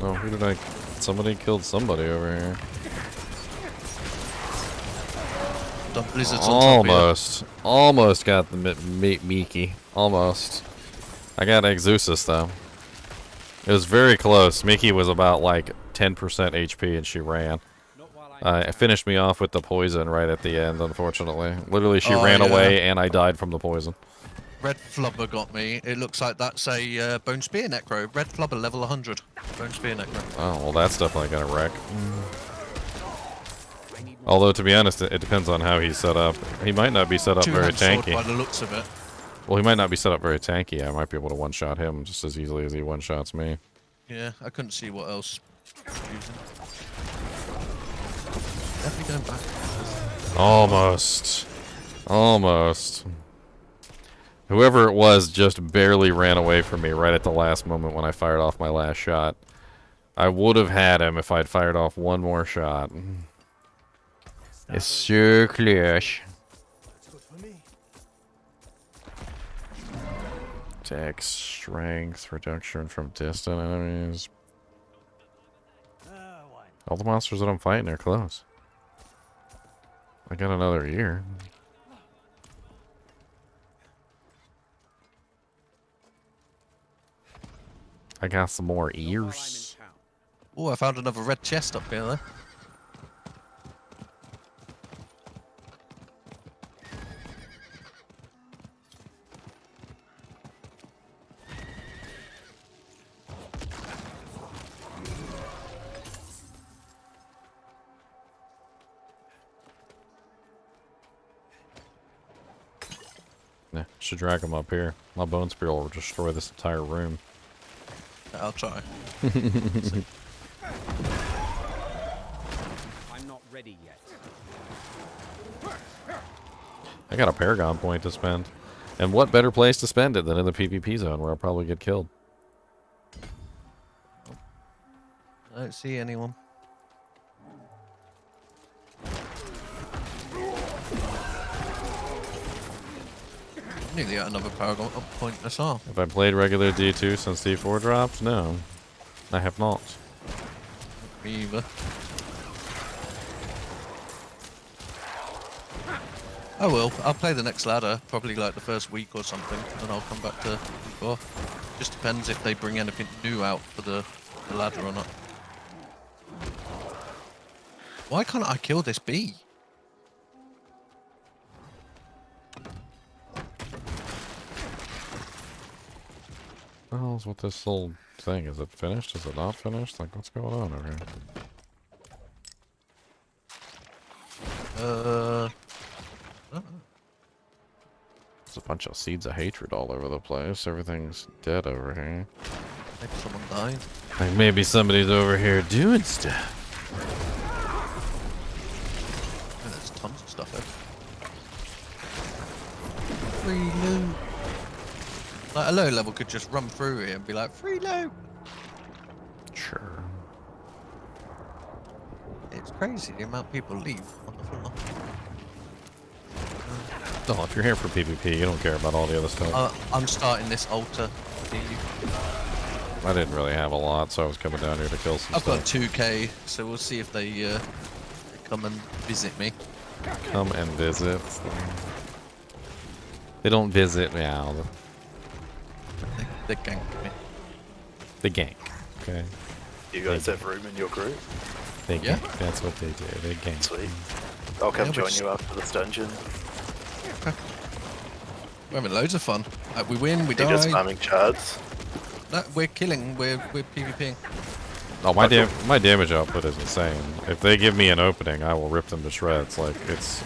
Oh, who did I... Somebody killed somebody over here. The blizzards on top of you. Almost got the Miki. Almost. I got Exusis though. It was very close. Miki was about like 10% HP and she ran. It finished me off with the poison right at the end, unfortunately. Literally, she ran away and I died from the poison. Red Flubber got me. It looks like that's a Bone Spear Necro. Red Flubber level 100. Bone Spear Necro. Oh, well, that's definitely gonna wreck. Although, to be honest, it depends on how he's set up. He might not be set up very tanky. By the looks of it. Well, he might not be set up very tanky. I might be able to one-shot him just as easily as he one-shots me. Yeah, I couldn't see what else. Using. Definitely going back. Almost. Almost. Whoever it was just barely ran away from me right at the last moment when I fired off my last shot. I would have had him if I'd fired off one more shot. It's so close. That's good for me. Attack strength reduction from distant enemies. All the monsters that I'm fighting are close. I got another ear. I got some more ears. Oh, I found another red chest up here, though. Yeah, should drag him up here. My bone spear will destroy this entire room. I'll try. I'm not ready yet. I got a Paragon point to spend. And what better place to spend it than in the PvP zone where I'll probably get killed? I don't see anyone. Nearly got another Paragon point I saw. Have I played regular D2 since D4 dropped? No. I have not. Me either. I will. I'll play the next ladder, probably like the first week or something, and I'll come back to D4. Just depends if they bring anything new out for the ladder or not. Why can't I kill this bee? What the hell's with this little thing? Is it finished? Is it not finished? Like, what's going on over here? There's a bunch of seeds of hatred all over the place. Everything's dead over here. Maybe someone died. Like, maybe somebody's over here doing stuff. Oh, there's tons of stuff there. Free loot. Like, a low level could just run through here and be like, free loot! Sure. It's crazy the amount people leave on the floor. Oh, if you're here for PvP, you don't care about all the other stuff. I'm starting this altar. I didn't really have a lot, so I was coming down here to kill some I've stuff. got 2k, so we'll see if they come and visit me. Come and visit. They don't visit now. They gank me. They gank. Okay. You guys have room in your group? They Yeah. gank. That's what they do. They gank. Sweet. I'll come Yeah, join which- you after this dungeon. We're having loads of fun. We win, we You're just die. farming shards. No, we're killing, we're PvPing. Oh, my damage output is insane. If they give me an opening, I will rip them to shreds. Like, it's...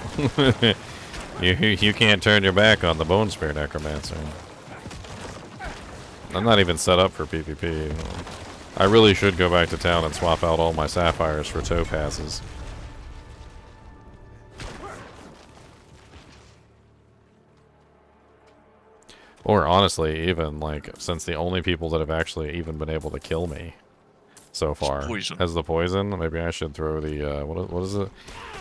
you can't turn your back on the Bone Spear Necromancer. I'm not even set up for PvP. I really should go back to town and swap out all my sapphires for topazes. Or honestly, even like, since the only people that have actually even been able to kill me so far Poison. has the poison, maybe I should throw the what is it?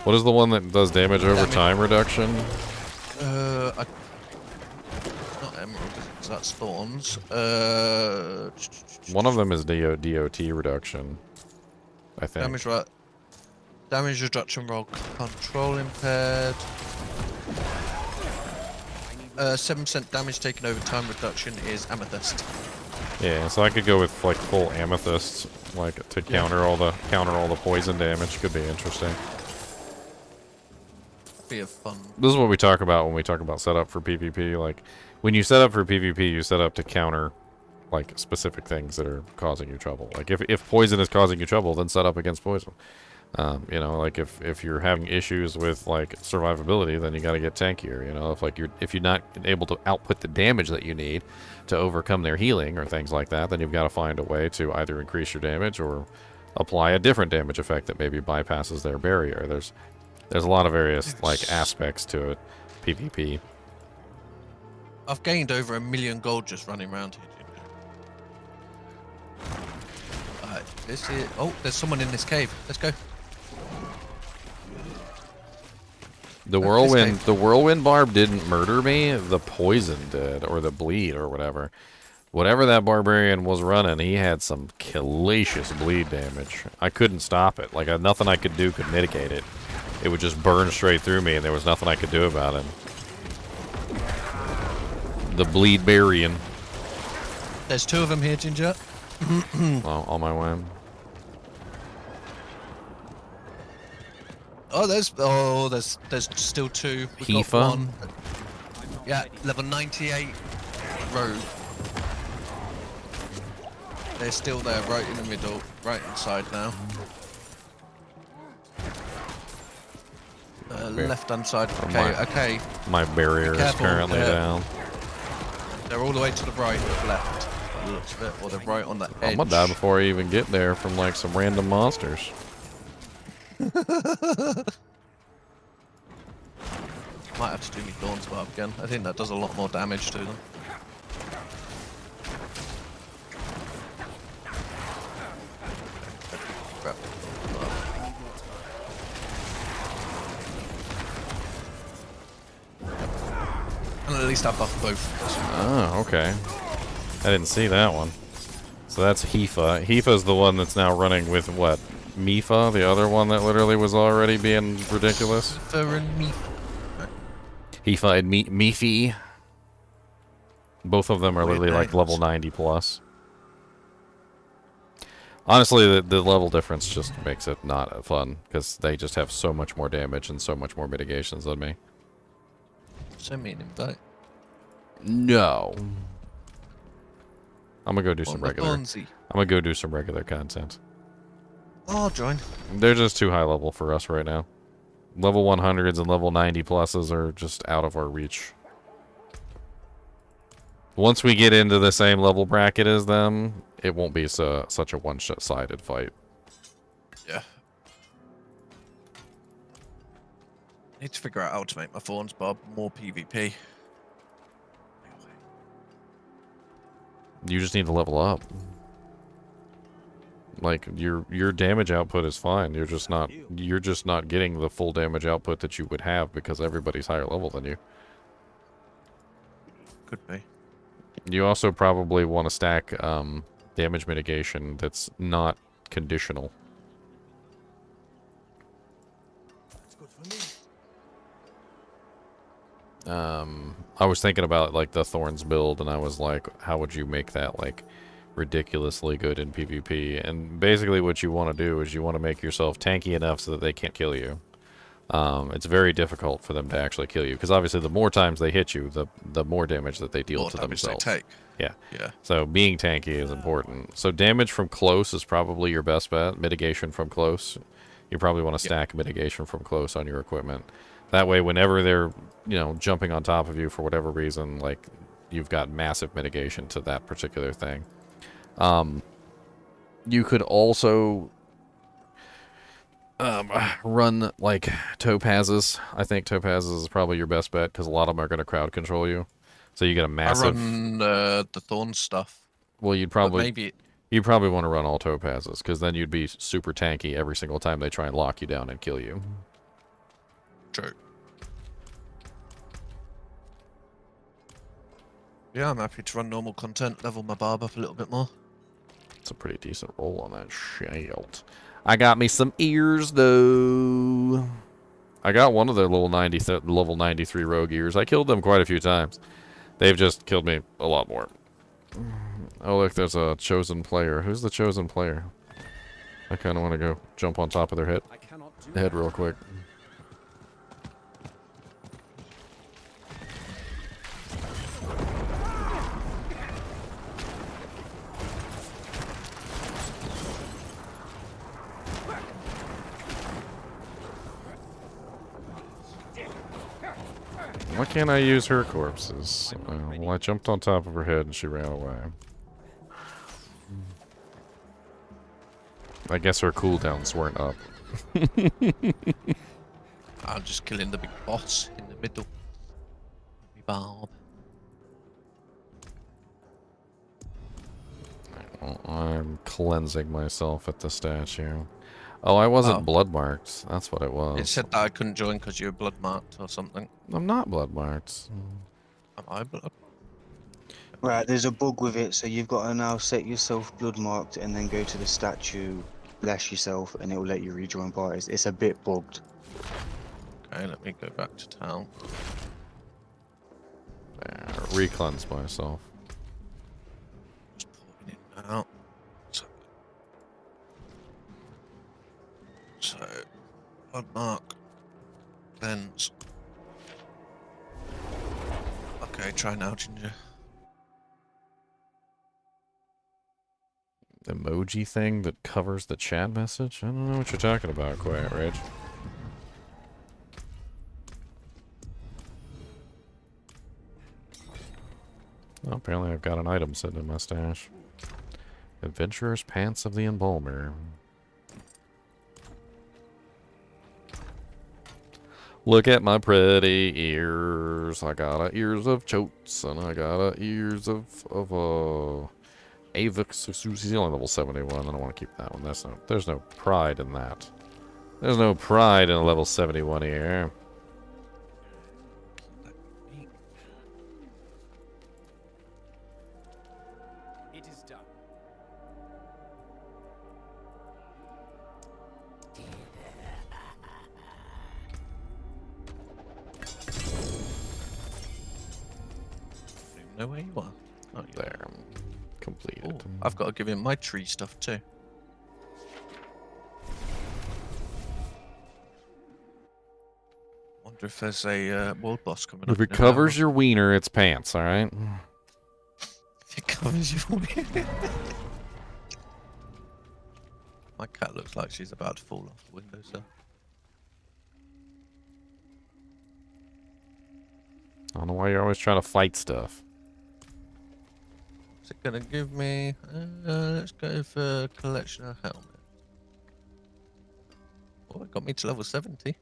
What is the one that does damage over time reduction? Not emerald, because that's thorns. One of them is DOT reduction, I think. Damage reduction roll control impaired. 7% damage taken over time reduction is amethyst. Yeah, so I could go with like full amethyst, like to counter all the poison damage. Could be interesting. be a fun. This is what we talk about when we talk about setup for PvP. Like, when you set up for PvP, you set up to counter, like, specific things that are causing you trouble. Like, if poison is causing you trouble, then set up against poison. You know, like, if you're having issues with, like, survivability, then you gotta get tankier, you know? If you're not able to output the damage that you need to overcome their healing or things like that, then you've got to find a way to either increase your damage or apply a different damage effect that maybe bypasses their barrier. There's a lot of various like aspects to it. PvP. I've gained over 1 million gold just running around here. Alright, this is. Oh, there's someone in this cave. Let's go. The whirlwind barb didn't murder me. The poison did, or the bleed, or whatever. Whatever that barbarian was running, he had some hellacious bleed damage. I couldn't stop it. Like, nothing I could do could mitigate it. It would just burn straight through me, and there was nothing I could do about it. The bleed barian. There's 2 of them here, Ginger. Well, on my way. Oh, there's still 2. We got Heifer? 1. Yeah, level 98 rogue. They're still there, right in the middle, right inside now. Left hand side. Okay, okay. My barrier is Careful, currently down. They're all the way to the right, left. By the looks of it, or they're right on the edge. I'm gonna die before I even get there from like some random monsters. Might have to do me Dawn's Barb again. I think that does a lot more damage to them. Crap. And at least I buffed both. Oh, okay. I didn't see that one. So that's Heifa. Heifa's the one that's now running with what? Mifa, the other one that literally was already being ridiculous. Heifa and Mifa. Heifa and Mifi. Both of them are literally like names. level 90 plus. Honestly, the level difference just makes it not fun, because they just have so much more damage and so much more mitigations than me. Send me an invite. No. I'm gonna go do some On the regular. Bonzi. I'm gonna go do some regular content. Oh, join. They're just too high level for us right now. Level 100s and level 90 pluses are just out of our reach. Once we get into the same level bracket as them, it won't be such a one-sided fight. Yeah. Need to figure out how to make my Thorns Bob more PvP. You just need to level up. Like, your damage output is fine. You're just not getting the full damage output that you would have because everybody's higher level than you. Could be. You also probably want to stack damage mitigation that's not conditional. That's good for me. I was thinking about like the Thorns build, and I was like, how would you make that like ridiculously good in PvP? And basically what you want to do is you want to make yourself tanky enough so that they can't kill you. It's very difficult for them to actually kill you, because obviously the more times they hit you, the more damage that they deal More to damage themselves. they take. Yeah. Yeah. So being tanky is important. So damage from close is probably your best bet. Mitigation from close. You probably want to stack mitigation from close on your equipment. That way, whenever they're, jumping on top of you for whatever reason, like, you've got massive mitigation to that particular thing. You could also run, like, topazes. I think topazes is probably your best bet, because a lot of them are going to crowd control you. So you get a massive... I run the Thorn stuff. Well, you'd But probably want to run all topazes, because then you'd be super tanky every single time they try and lock you down and kill you. True. Yeah, I'm happy to run normal content, level my barb up a little bit more. It's a pretty decent roll on that shield. I got me some ears, though. I got one of their level 93 rogue ears. I killed them quite a few times. They've just killed me a lot more. Oh, look, there's a chosen player. Who's the chosen player? I kind of want to go jump on top of their head I cannot do head that. real quick. Why can't I use her corpses? Well, I jumped on top of her head and she ran away. I guess her cooldowns weren't up. I'm just killing the big boss in the middle. Bob. Well, I'm cleansing myself at the statue. Oh, I wasn't blood marked. That's what it was. It said that I couldn't join because you were blood marked or something. I'm not blood marked. Am I blood? Right, there's a bug with it, so you've got to now set yourself blood marked and then go to the statue, bless yourself, and it will let you rejoin parties. It's a bit bugged. Okay, let me go back to town. There, re-cleanse myself. Just pouring it out. So, blood mark, cleanse. Okay, try now, Ginger. Emoji thing that covers the chat message? I don't know what you're talking about, Quiet Rage. Well, apparently I've got an item sitting in my stash. Adventurer's Pants of the Embalmer. Look at my pretty ears. I got a ears of chotes, and I got a ears of Avix. He's only level 71. I don't want to keep that one. There's no pride in that. There's no pride in a level 71 here. It is done. I don't even know where you are. Oh, yeah. There. Completed. Ooh, I've got to give him my tree stuff too. Wonder if there's a world boss coming up. If it in an covers hour. your wiener, it's pants, alright? If it covers your wiener. My cat looks like she's about to fall off the windowsill. I don't know why you're always trying to fight stuff. Is it gonna give me? Let's go for collection of helmet. Oh, it got me to level 70.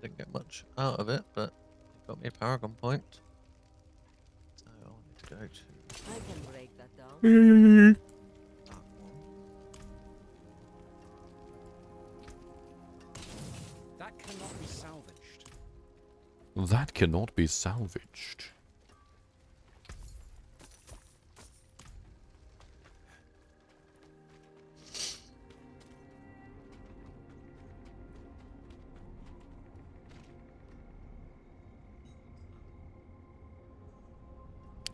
Didn't get much out of it, but it got me a Paragon point. So I wanted to go to I can break that down. that one. That cannot be salvaged. That cannot be salvaged.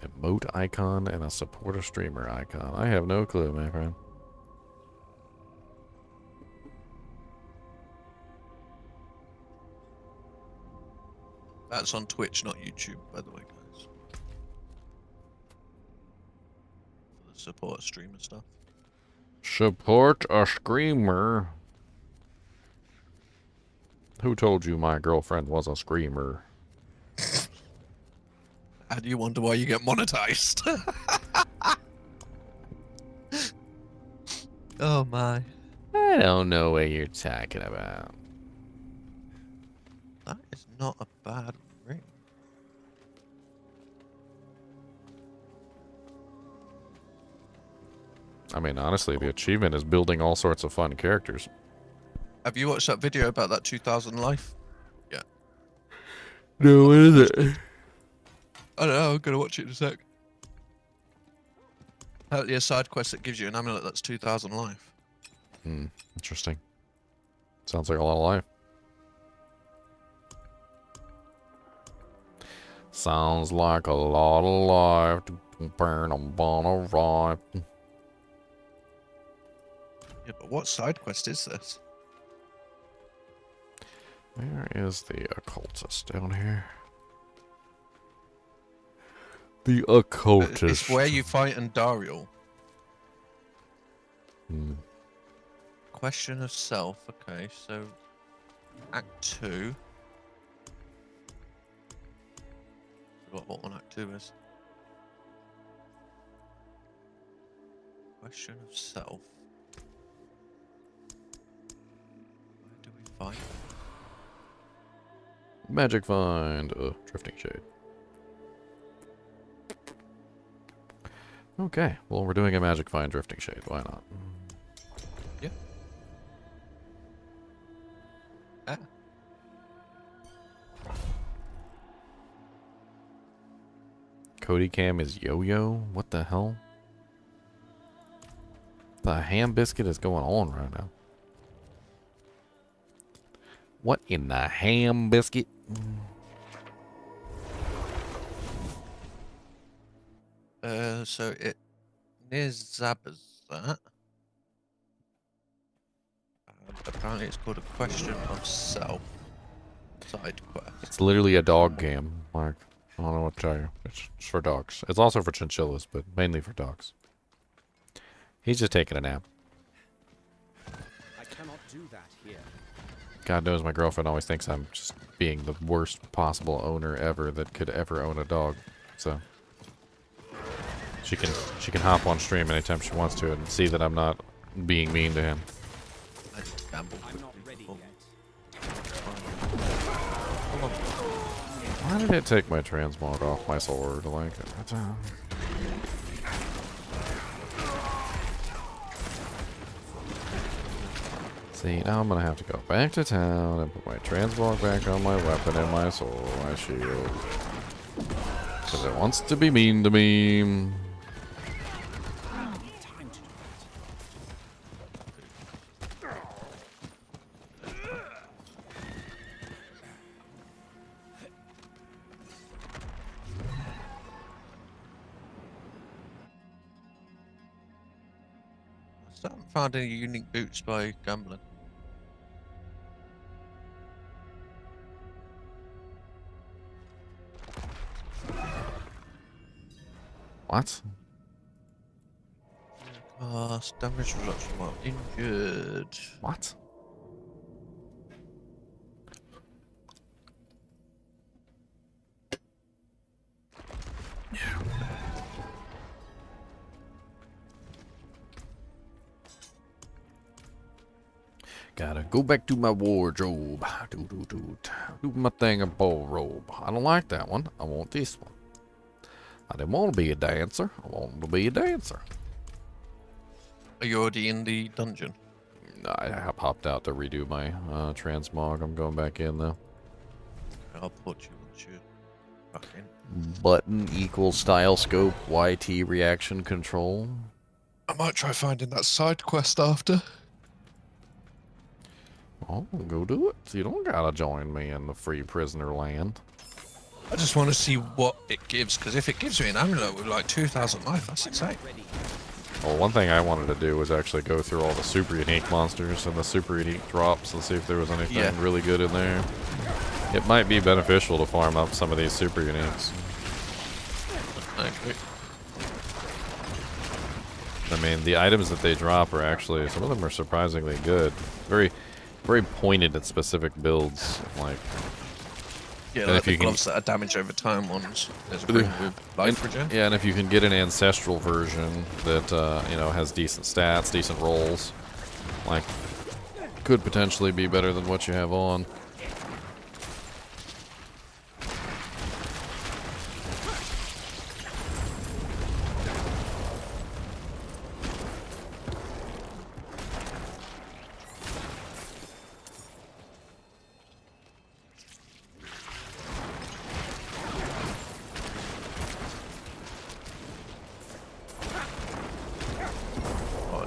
Emote icon and a supporter streamer icon. I have no clue, my friend. That's on Twitch, not YouTube, by the way, guys. For the support streamer stuff. Support a screamer. Who told you my girlfriend was a screamer? And you wonder why you get monetized. Oh my. I don't know what you're talking about. That is not a bad ring. I mean, honestly, the achievement is building all sorts of fun characters. Have you watched that video about that 2000 life? Yeah. No, what is it? I don't know, I'm gonna watch it in a sec. Apparently a side quest that gives you an amulet that's 2000 life. Hmm, interesting. Sounds like a lot of life. Sounds like a lot of life. Burn on a ripe. Yeah, but what side quest is this? Where is the occultist down here? The occultist. It's where you fight Andariel. Hmm. question of self. Okay, so Act 2. Forgot what one Act 2 is. Question of self. Where do we find it? Magic find. Drifting shade. Okay, well, we're doing a magic find drifting shade. Why not? Yeah. Ah. Cody Cam is yo-yo? What the hell? The ham biscuit is going on right now. What in the ham biscuit? So it near Zabazat. Apparently it's called a question of self. Side quest. It's literally a dog game, Mark. I don't know what to tell you. It's for dogs. It's also for chinchillas, but mainly for dogs. He's just taking a nap. I cannot do that here. God knows my girlfriend always thinks I'm just being the worst possible owner ever that could ever own a dog. So she can hop on stream anytime she wants to and see that I'm not being mean to him. I'm not ready yet. Why did it take my transmog off my sword? Like, see, now I'm gonna have to go back to town and put my transmog back on my weapon and my sword, my shield. Because it wants to be mean to me. I haven't found any unique boots by gambling. What? Damage reduction while injured. What? Gotta go back to my wardrobe. Do my thing in robe. I don't like that one. I want this one. I didn't want to be a dancer. I wanted to be a dancer. Are you already in the dungeon? I have popped out to redo my transmog. I'm going back in though. I'll put you once you're back in. Button equals style scope YT reaction control. I might try finding that side quest after. Oh, go do it. You don't gotta join me in the free prisoner land. I just want to see what it gives, because if it gives me an amulet with like 2,000 life, that's insane. Well, one thing I wanted to do was actually go through all the super unique monsters and the super unique drops and see if there was anything really good in there. It might be beneficial to farm up some of these super uniques. I agree. I mean, the items that they drop are actually, some of them are surprisingly good. Very, very pointed at specific builds. Like, yeah, like the gloves that are damage over time ones. There's a green with life regen. Yeah, and if you can get an ancestral version that you know, has decent stats, decent rolls, like, could potentially be better than what you have on.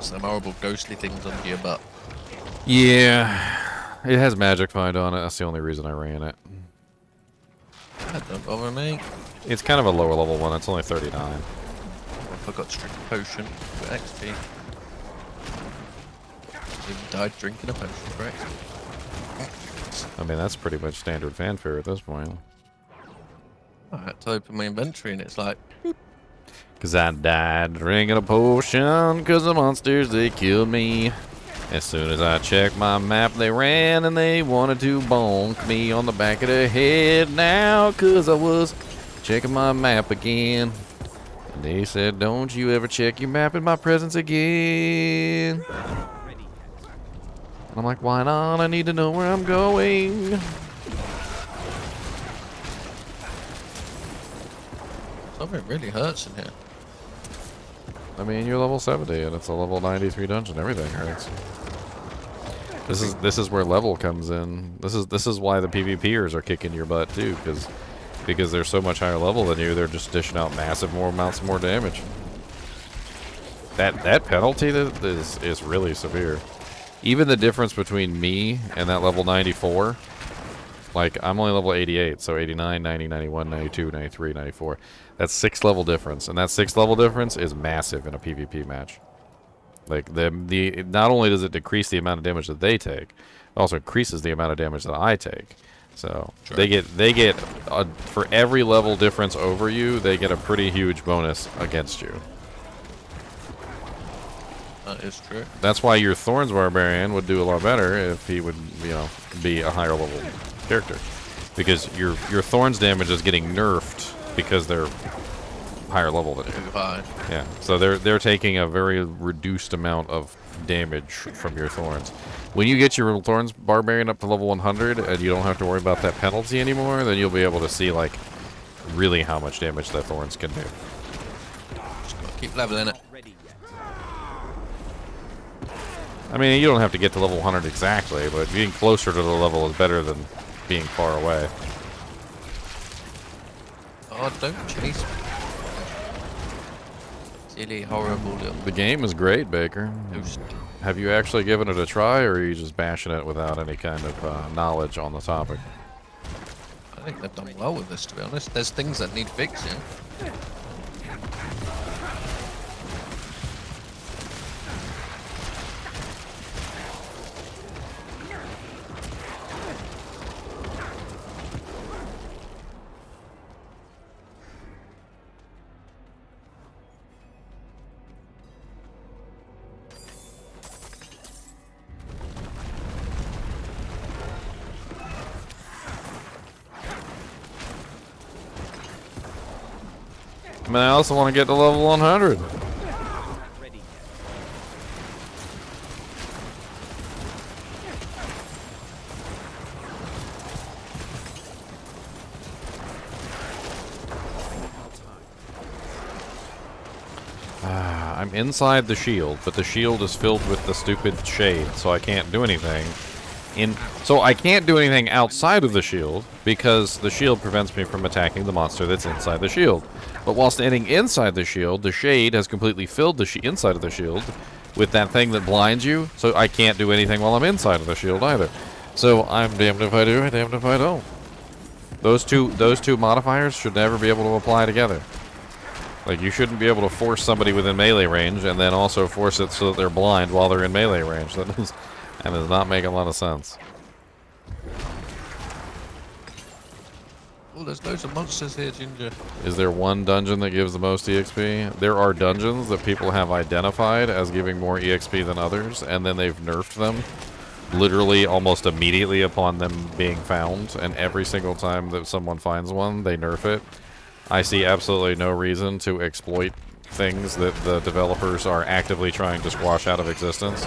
Some horrible ghostly things under your butt. Yeah, it has magic find on it. That's the only reason I ran it. That don't bother me. It's kind of a lower level one. It's only 39. I forgot to drink a potion for XP. You died drinking a potion for XP. I mean, that's pretty much standard fanfare at this point. I had to open my inventory and it's like, boop. Cause I died drinking a potion, cause the monsters, they killed me. As soon as I checked my map, they ran and they wanted to bonk me on the back of the head now, 'cause I was checking my map again. And they said, don't you ever check your map in my presence again. I'm like, why not? I need to know where I'm going. Something really hurts in here. I mean, you're level 70 and it's a level 93 dungeon. Everything hurts. This is where level comes in. This is why the PvPers are kicking your butt too, because they're so much higher level than you. They're just dishing out massive more amounts of more damage. That penalty is really severe. Even the difference between me and that level 94, like, I'm only level 88, so 89, 90, 91, 92, 93, 94. That's 6 level difference, and that 6 level difference is massive in a PvP match. Like, not only does it decrease the amount of damage that they take, it also increases the amount of damage that I take. So Sure. they get for every level difference over you, they get a pretty huge bonus against you. That is true. That's why your Thorns Barbarian would do a lot better if he would, you know, be a higher level character, because your Thorns damage is getting nerfed because they're higher level than you. Too high. Yeah, so they're taking a very reduced amount of damage from your Thorns. When you get your Thorns Barbarian up to level 100 and you don't have to worry about that penalty anymore, then you'll be able to see, like, really how much damage that Thorns can do. Just gotta keep leveling it. I mean, you don't have to get to level 100 exactly, but being closer to the level is better than being far away. Oh, don't chase me. Silly, horrible little The game is great, Baker. ghost. Have you actually given it a try, or are you just bashing it without any kind of knowledge on the topic? I think they've done well with this, to be honest. There's things that need fixing. I mean, I also want to get to level 100. I'm inside the shield, but the shield is filled with the stupid shade, so I can't do anything. So I can't do anything outside of the shield, because the shield prevents me from attacking the monster that's inside the shield. But while standing inside the shield, the shade has completely filled the inside of the shield with that thing that blinds you, so I can't do anything while I'm inside of the shield either. So I'm damned if I do, and damned if I don't. Those two modifiers should never be able to apply together. Like, you shouldn't be able to force somebody within melee range and then also force it so that they're blind while they're in melee range. That does not make a lot of sense. Oh, there's loads of monsters here, Ginger. Is there one dungeon that gives the most EXP? There are dungeons that people have identified as giving more EXP than others, and then they've nerfed them literally almost immediately upon them being found, and every single time that someone finds one, they nerf it. I see absolutely no reason to exploit things that the developers are actively trying to squash out of existence.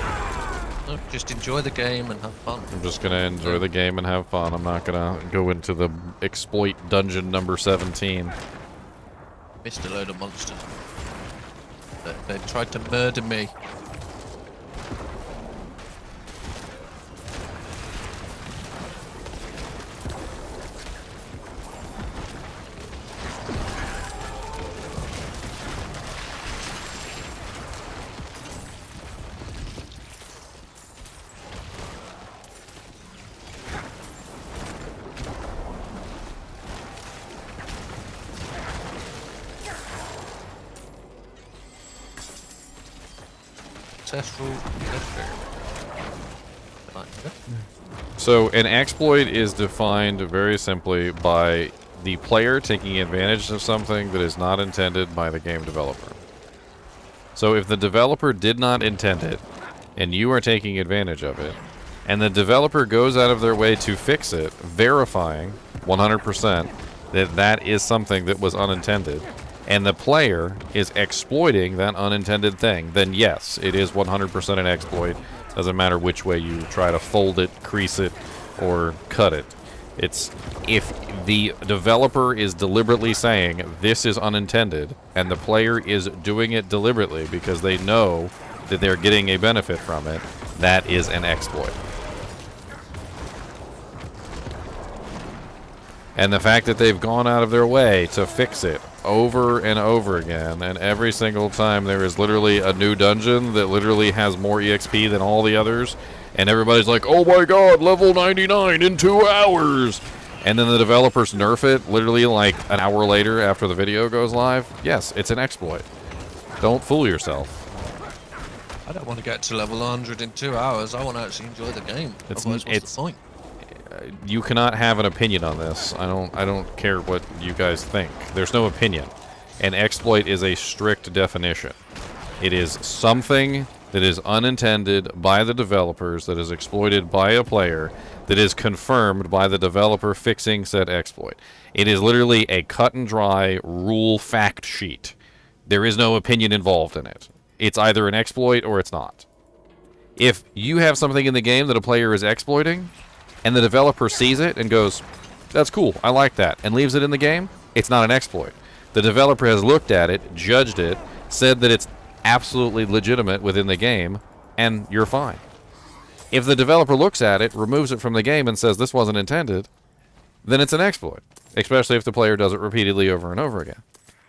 No, just enjoy the game and have fun. I'm just going to enjoy the game and have fun. I'm not going to go into the exploit dungeon number 17. Missed a load of monsters. They tried to murder me. So an exploit is defined very simply by the player taking advantage of something that is not intended by the game developer. So if the developer did not intend it, and you are taking advantage of it, and the developer goes out of their way to fix it, verifying 100% that that is something that was unintended, and the player is exploiting that unintended thing, then yes, it is 100% an exploit. Doesn't matter which way you try to fold it, crease it, or cut it. It's if the developer is deliberately saying this is unintended, and the player is doing it deliberately because they know that they're getting a benefit from it, that is an exploit. And the fact that they've gone out of their way to fix it over and over again, and every single time there is literally a new dungeon that literally has more EXP than all the others, and everybody's like, oh my god, level 99 in 2 hours! And then the developers nerf it literally like an hour later after the video goes live. Yes, it's an exploit. Don't fool yourself. I don't want to get to level 100 in 2 hours. I want to actually enjoy the game. Otherwise, what's the point? You cannot have an opinion on this. I don't care what you guys think. There's no opinion. An exploit is a strict definition. It is something that is unintended by the developers, that is exploited by a player, that is confirmed by the developer fixing said exploit. It is literally a cut and dry rule fact sheet. There is no opinion involved in it. It's either an exploit or it's not. If you have something in the game that a player is exploiting, and the developer sees it and goes, that's cool, I like that, and leaves it in the game, it's not an exploit. The developer has looked at it, judged it, said that it's absolutely legitimate within the game, and you're fine. If the developer looks at it, removes it from the game, and says this wasn't intended, then it's an exploit, especially if the player does it repeatedly over and over again.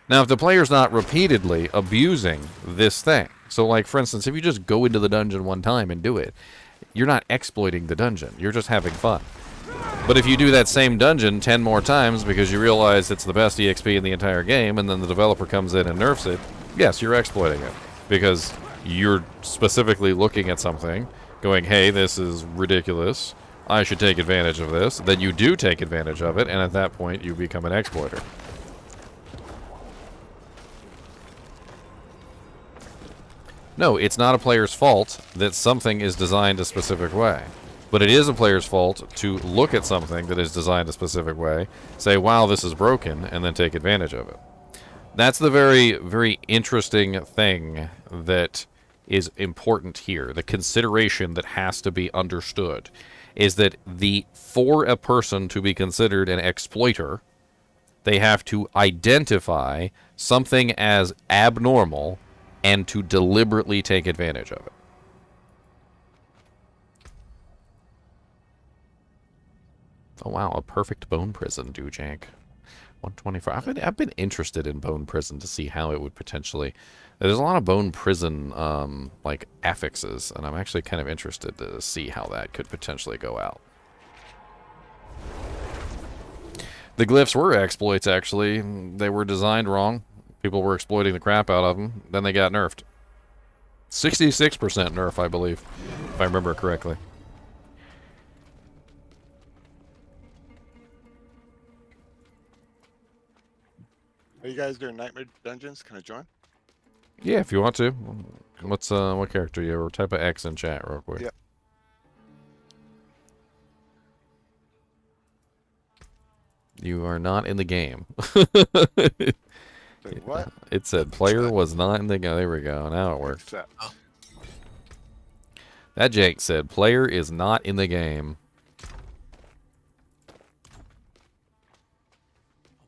Now, if the player's not repeatedly abusing this thing, so like, for instance, if you just go into the dungeon one time and do it, you're not exploiting the dungeon. You're just having fun. But if you do that same dungeon 10 more times because you realize it's the best EXP in the entire game, and then the developer comes in and nerfs it, yes, you're exploiting it. Because you're specifically looking at something, going, hey, this is ridiculous. I should take advantage of this. Then you do take advantage of it, and at that point, you become an exploiter. No, it's not a player's fault that something is designed a specific way. But it is a player's fault to look at something that is designed a specific way, say, wow, this is broken, and then take advantage of it. That's the very, very interesting thing that is important here. The consideration that has to be understood is that for a person to be considered an exploiter, they have to identify something as abnormal and to deliberately take advantage of it. Oh wow, a perfect bone prison, Dujak. 125. I've been interested in bone prison to see how it would potentially. There's a lot of bone prison like affixes, and I'm actually kind of interested to see how that could potentially go out. The glyphs were exploits, actually. They were designed wrong. People were exploiting the crap out of them. Then they got nerfed. 66% nerf, I believe, if I remember correctly. Are you guys doing Nightmare Dungeons? Can I join? Yeah, if you want to. What's what character are you? Or type of X in chat real quick. Yep. You are not in the game. Wait, what? It said player was not in the game. There we go. Now it worked. That Jake said player is not in the game.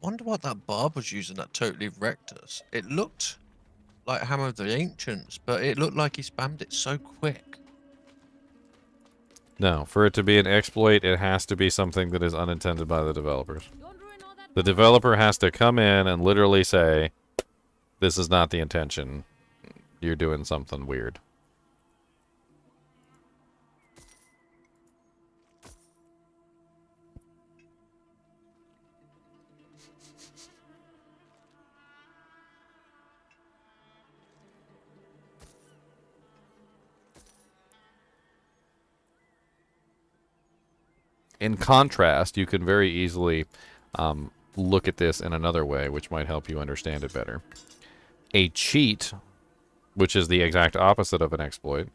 I wonder what that barb was using that totally wrecked us. It looked like Hammer of the Ancients, but it looked like he spammed it so quick. No, for it to be an exploit, it has to be something that is unintended by the developers. The developer has to come in and literally say, this is not the intention. You're doing something weird. In contrast, you can very easily look at this in another way, which might help you understand it better. A cheat, which is the exact opposite of an exploit,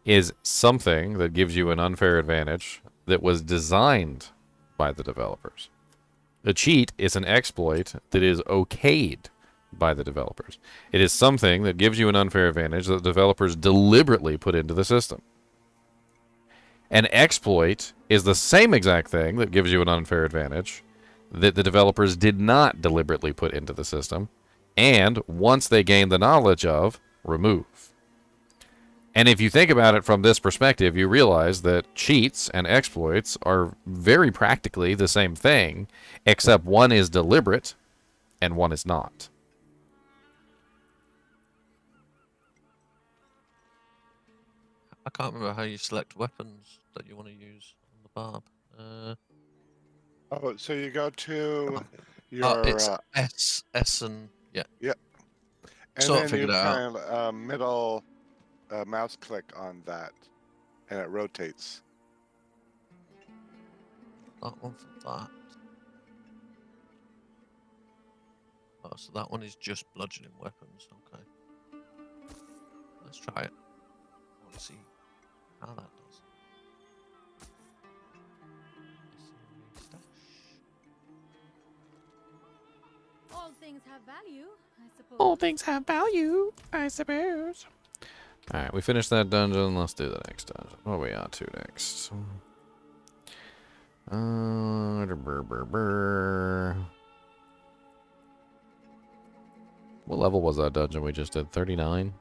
is something that gives you an unfair advantage that was designed by the developers. A cheat is an exploit that is okayed by the developers. It is something that gives you an unfair advantage that the developers deliberately put into the system. An exploit is the same exact thing that gives you an unfair advantage that the developers did not deliberately put into the system, and once they gain the knowledge of, remove. And if you think about it from this perspective, you realize that cheats and exploits are very practically the same thing, except one is deliberate and one is not. I can't remember how you select weapons that you want to use on the barb. Oh, so you go to your It's S, and yeah. Yep. And Sort of then you figured it out. kind of middle mouse click on that, and it rotates. That one for that. Oh, so that one is just bludgeoning weapons. Okay. Let's try it. I want to see how that does. All things have value, I suppose. All things have value, I suppose. Alright, we finished that dungeon. Let's do the next dungeon. What are we on to next? What level was that dungeon we just did? 39?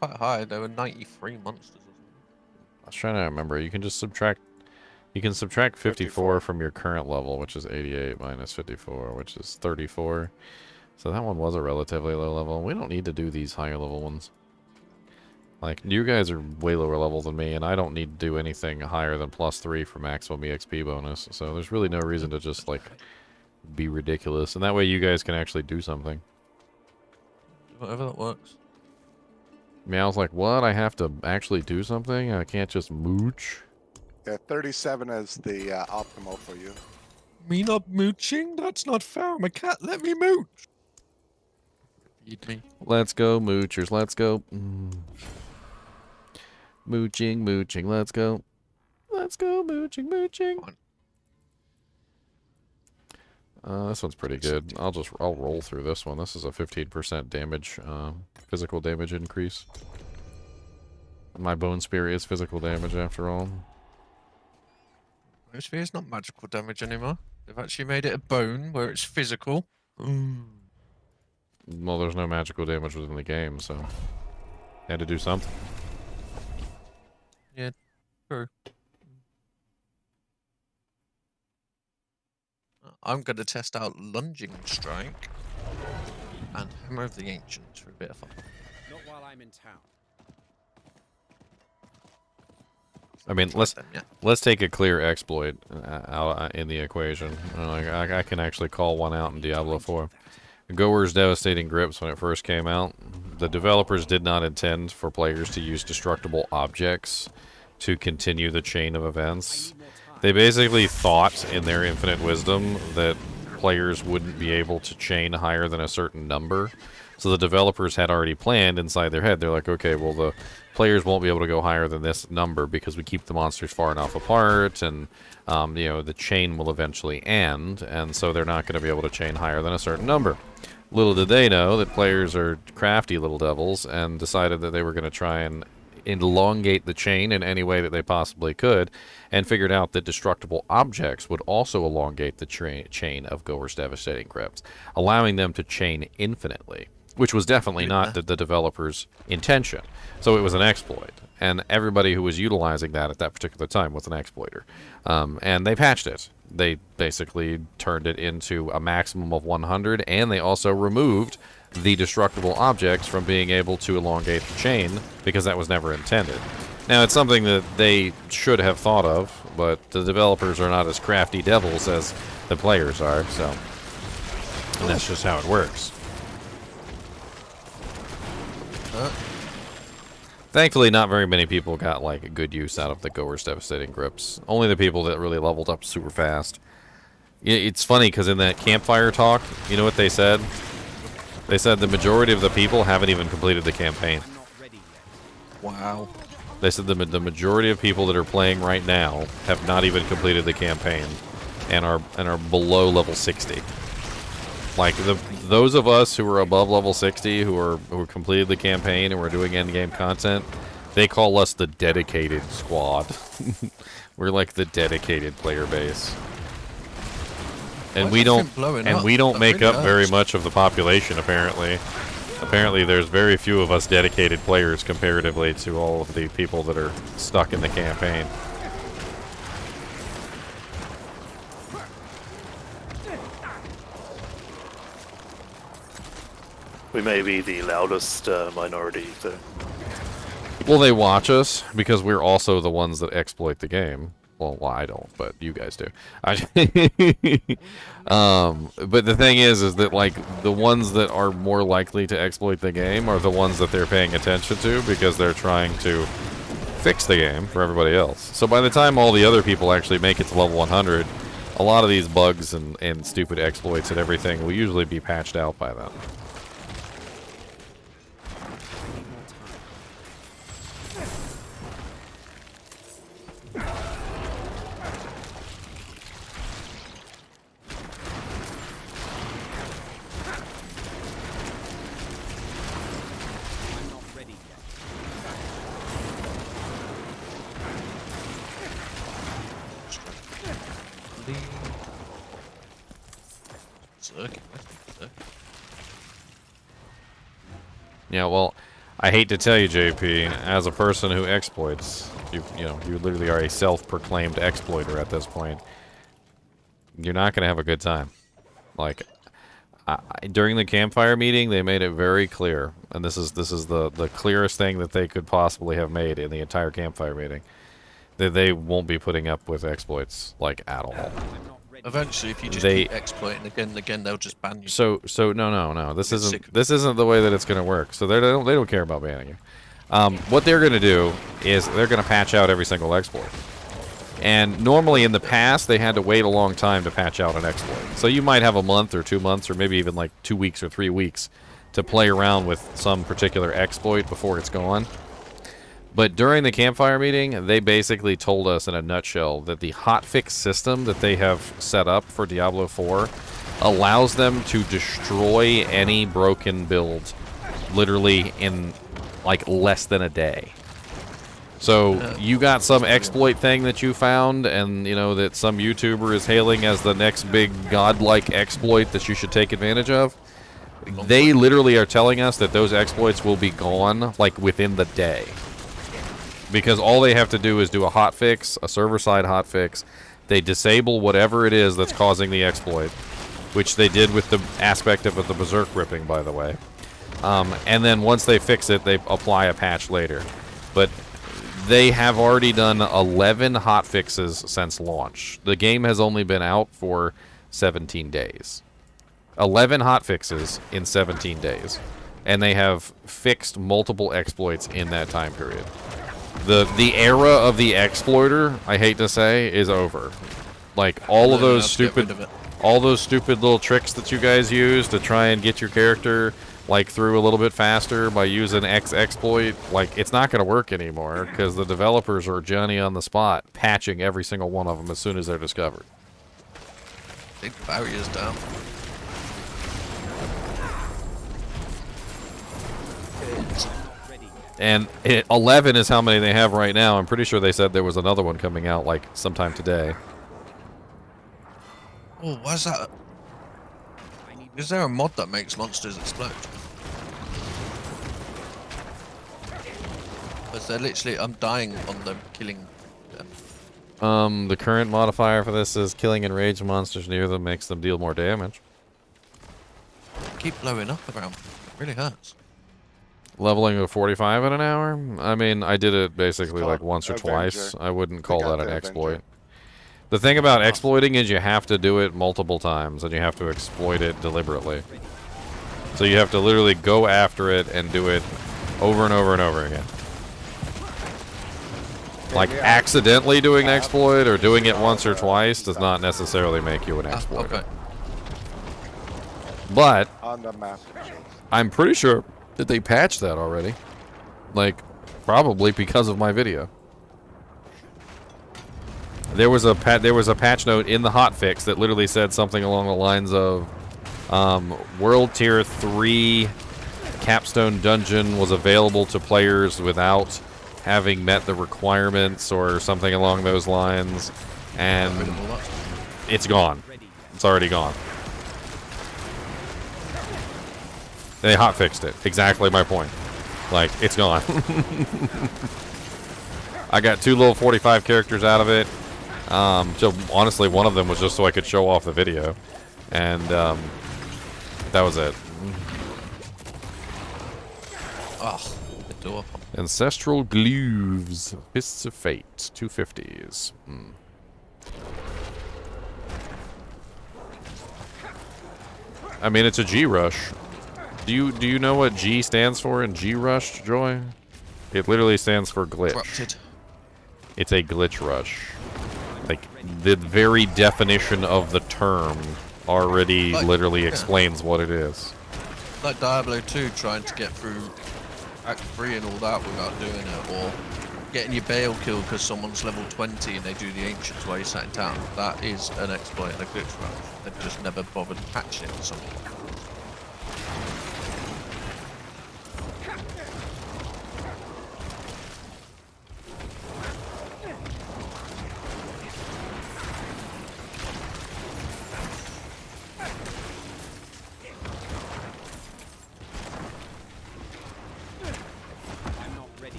Quite high. There were 93 monsters. I was trying to remember. You can just subtract. You can subtract 54 from your current level, which is 88 minus 54, which is 34. So that one was a relatively low level. We don't need to do these higher level ones. Like, you guys are way lower level than me, and I don't need to do anything higher than +3 for maximum EXP bonus. So there's really no reason to just, like, be ridiculous. And that way you guys can actually do something. Whatever that works. I mean, I was like, what? I have to actually do something? I can't just mooch? Yeah, 37 is the optimal for you. Me not mooching? That's not fair. I'm a cat. Let me mooch. Feed me. Let's go, moochers. Let's go. Mooching, mooching. Let's go. Let's go, mooching, mooching. This one's pretty good. I'll roll through this one. This is a 15% damage, physical damage increase. My bone spear is physical damage after all. Bone spear is not magical damage anymore. They've actually made it a bone where it's physical. Well, there's no magical damage within the game, so had to do something. Yeah, true. I'm going to test out Lunging Strike and Hammer of the Ancients for a bit of fun. Not while I'm in town. I mean, let's take a clear exploit out in the equation. I can actually call one out in Diablo 4. Goer's Devastating Grips, when it first came out, the developers did not intend for players to use destructible objects to continue the chain of events. They basically thought, in their infinite wisdom, that players wouldn't be able to chain higher than a certain number. So the developers had already planned inside their head. They're like, okay, well, the players won't be able to go higher than this number because we keep the monsters far enough apart, and you know, the chain will eventually end, and so they're not going to be able to chain higher than a certain number. Little did they know that players are crafty little devils and decided that they were going to try and elongate the chain in any way that they possibly could, and figured out that destructible objects would also elongate the chain of Goer's Devastating Grips, allowing them to chain infinitely, which was definitely not the developer's intention. So it was an exploit, and everybody who was utilizing that at that particular time was an exploiter. And they patched it. They basically turned it into a maximum of 100, and they also removed the destructible objects from being able to elongate the chain, because that was never intended. Now, it's something that they should have thought of, but the developers are not as crafty devils as the players are, so... And that's just how it works. Thankfully, not very many people got, like, a good use out of the Goer's Devastating Grips. Only the people that really leveled up super fast. It's funny, because in that campfire talk, you know what they said? They said the majority of the people haven't even completed the campaign. Wow. They said the majority of people that are playing right now have not even completed the campaign, and are below level 60. Like those of us who are above level 60, who completed the campaign and we're doing end game content, they call us the dedicated squad. We're like the dedicated player base. And we don't make up very much of the population, apparently. Apparently there's very few of us dedicated players comparatively to all of the people that are stuck in the campaign. We may be the loudest minority, though. Well, they watch us because we're also the ones that exploit the game. Well, I don't, but you guys do. But the thing is that like the ones that are more likely to exploit the game are the ones that they're paying attention to because they're trying to fix the game for everybody else. So by the time all the other people actually make it to level 100, a lot of these bugs and stupid exploits and everything will usually be patched out by then. Yeah, well, I hate to tell you, JP, as a person who exploits, you literally are a self-proclaimed exploiter at this point. You're not going to have a good time. Like, during the campfire meeting, they made it very clear, and this is the clearest thing that they could possibly have made in the entire campfire meeting, that they won't be putting up with exploits, like, at all. Eventually, if you just keep exploiting again and again, they'll just ban you. So no. This isn't the way that it's going to work. So they don't care about banning you. What they're going to do is they're going to patch out every single exploit. And normally in the past, they had to wait a long time to patch out an exploit. So you might have a month or 2 months or maybe even like 2 weeks or 3 weeks to play around with some particular exploit before it's gone. But during the campfire meeting, they basically told us in a nutshell that the hotfix system that they have set up for Diablo 4 allows them to destroy any broken build literally in like less than a day. So you got some exploit thing that you found and, you know, that some YouTuber is hailing as the next big godlike exploit that you should take advantage of. They literally are telling us that those exploits will be gone like within the day. Because all they have to do is do a hotfix, a server-side hotfix. They disable whatever it is that's causing the exploit, which they did with the aspect of the berserk ripping, by the way. And then once they fix it, they apply a patch later. But they have already done 11 hotfixes since launch. The game has only been out for 17 days. 11 hotfixes in 17 days. And they have fixed multiple exploits in that time period. The era of the exploiter, I hate to say, is over. Like all of those stupid little tricks that you guys use to try and get your character like through a little bit faster by using X exploit, like it's not going to work anymore because the developers are Johnny on the spot, patching every single one of them as soon as they're discovered. Big barriers down. And 11 is how many they have right now. I'm pretty sure they said there was another one coming out like sometime today. Oh, what's that? Is there a mod that makes monsters explode? Because they're literally, I'm dying on them, killing them. The current modifier for this is killing enraged monsters near them makes them deal more damage. They keep blowing up around me. It really hurts. Leveling of 45 in an hour? I mean, I did it basically like once or twice. I wouldn't call that an exploit. The thing about exploiting is you have to do it multiple times, and you have to exploit it deliberately. So you have to literally go after it and do it over and over and over again. Like accidentally doing an exploit or doing it once or twice does not necessarily make you an exploiter. Okay. But on the map. I'm pretty sure that they patched that already. Like, Probably because of my video. There was a patch note in the hotfix that literally said something along the lines of World Tier 3 Capstone Dungeon was available to players without having met the requirements or something along those lines, and it's gone. It's already gone. They hotfixed it. Exactly my point. Like, it's gone. I got 2 level 45 characters out of it. So honestly, one of them was just so I could show off the video, and that was it. Oh, the door. Ancestral Glaives, Fists of Fate, 250s. I mean, it's a G rush. Do you know what G stands for in G rush, Joy? It literally stands for glitch. Corrupted. It's a glitch rush. Like, the very definition of the term already literally explains what it is. Like Diablo 2 trying to get through Act 3 and all that without doing it, or getting your Bale killed because someone's level 20 and they do the Ancients while you're sat in town. That is an exploit and a glitch rush. They've just never bothered patching it for someone.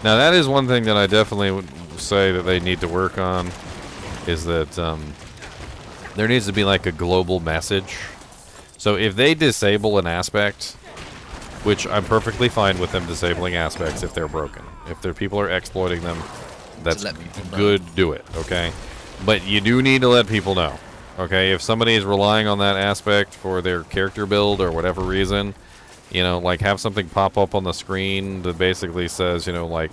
Now that is one thing that I definitely would say that they need to work on, is that there needs to be like a global message. So if they disable an aspect, which I'm perfectly fine with them disabling aspects if they're broken. If their people are exploiting them, that's good, do it, okay? But you do need to let people know, okay? If somebody is relying on that aspect for their character build or whatever reason, you know, like have something pop up on the screen that basically says, you know, like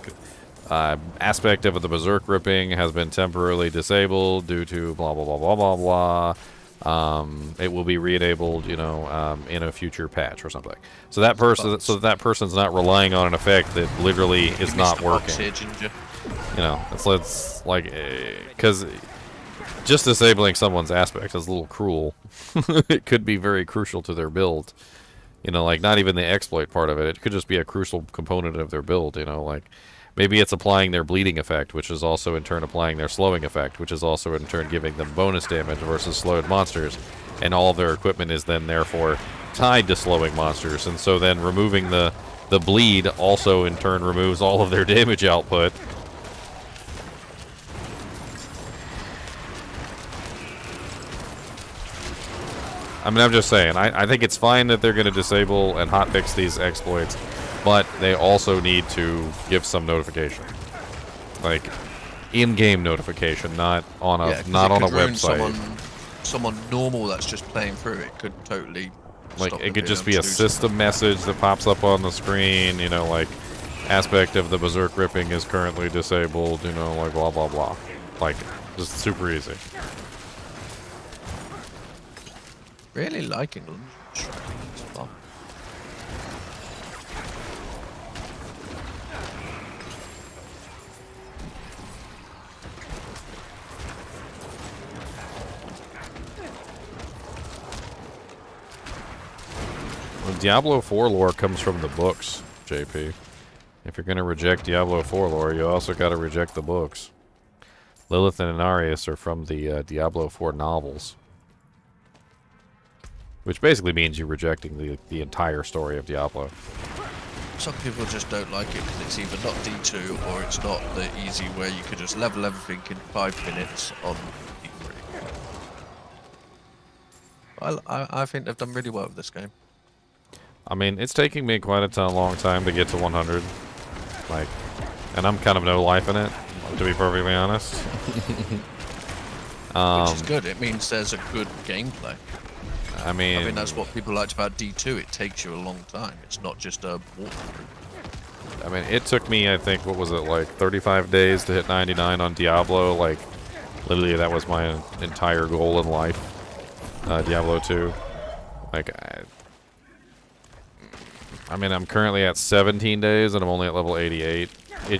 aspect of the berserk ripping has been temporarily disabled due to blah blah blah blah blah blah. It will be re-enabled, you know, in a future patch or something. So that person's not relying on an effect that literally is not working. You know, it's like, because just disabling someone's aspect is a little cruel. It could be very crucial to their build. You know, like, not even the exploit part of it. It could just be a crucial component of their build, you know, like, maybe it's applying their bleeding effect, which is also in turn applying their slowing effect, which is also in turn giving them bonus damage versus slowed monsters, and all of their equipment is then therefore tied to slowing monsters, and so then removing the bleed also in turn removes all of their damage output. I mean, I'm just saying, I think it's fine that they're going to disable and hotfix these exploits, but they also need to give some notification. Like, in-game notification, not on a website. Someone normal that's just playing through it could totally like, it could just be a system message that pops up on the screen, you know, like, aspect of the berserk ripping is currently disabled, you know, like, blah, blah, blah. Like, just super easy. Really like England. It's fun. Well, Diablo 4 lore comes from the books, JP. If you're going to reject Diablo 4 lore, you also got to reject the books. Lilith and Inarius are from the Diablo 4 novels. Which basically means you're rejecting the entire story of Diablo. Some people just don't like it because it's either not D2 or it's not the easy where you could just level everything in 5 minutes on D3. I think they've done really well with this game. I mean, it's taking me quite a long time to get to 100. Like, and I'm kind of no life in it, to be perfectly honest. Which is good. It means there's a good gameplay. I mean, that's what people liked about D2. It takes you a long time. It's not just a walkthrough. I mean, it took me, I think, what was it, like 35 days to hit 99 on Diablo. Like, literally, that was my entire goal in life. Diablo 2. Like, I mean, I'm currently at 17 days, and I'm only at level 88.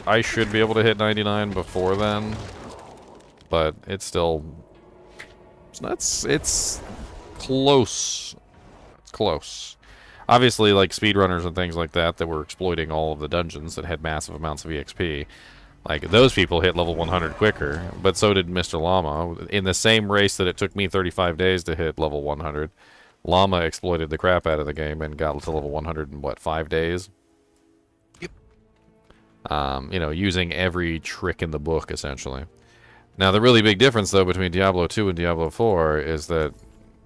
I should be able to hit 99 before then, but it's still... It's close. It's close. Obviously, like, speedrunners and things like that were exploiting all of the dungeons that had massive amounts of EXP, like, those people hit level 100 quicker, but so did Mr. Llama. In the same race that it took me 35 days to hit level 100, Llama exploited the crap out of the game and got to level 100 in, what, 5 days? Yep. You know, using every trick in the book, essentially. Now, the really big difference, though, between Diablo 2 and Diablo 4 is that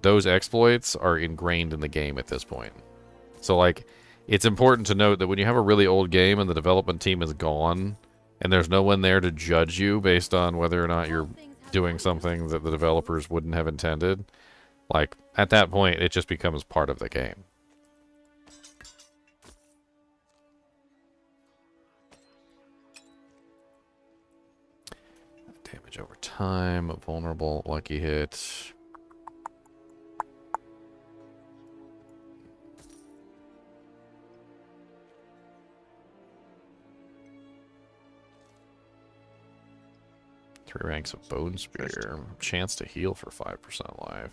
those exploits are ingrained in the game at this point. So, like, it's important to note that when you have a really old game and the development team is gone, and there's no one there to judge you based on whether or not you're doing something that the developers wouldn't have intended, like, at that point, it just becomes part of the game. Damage over time, vulnerable, lucky hit. Three ranks of Bone Spear. Chance to heal for 5% life.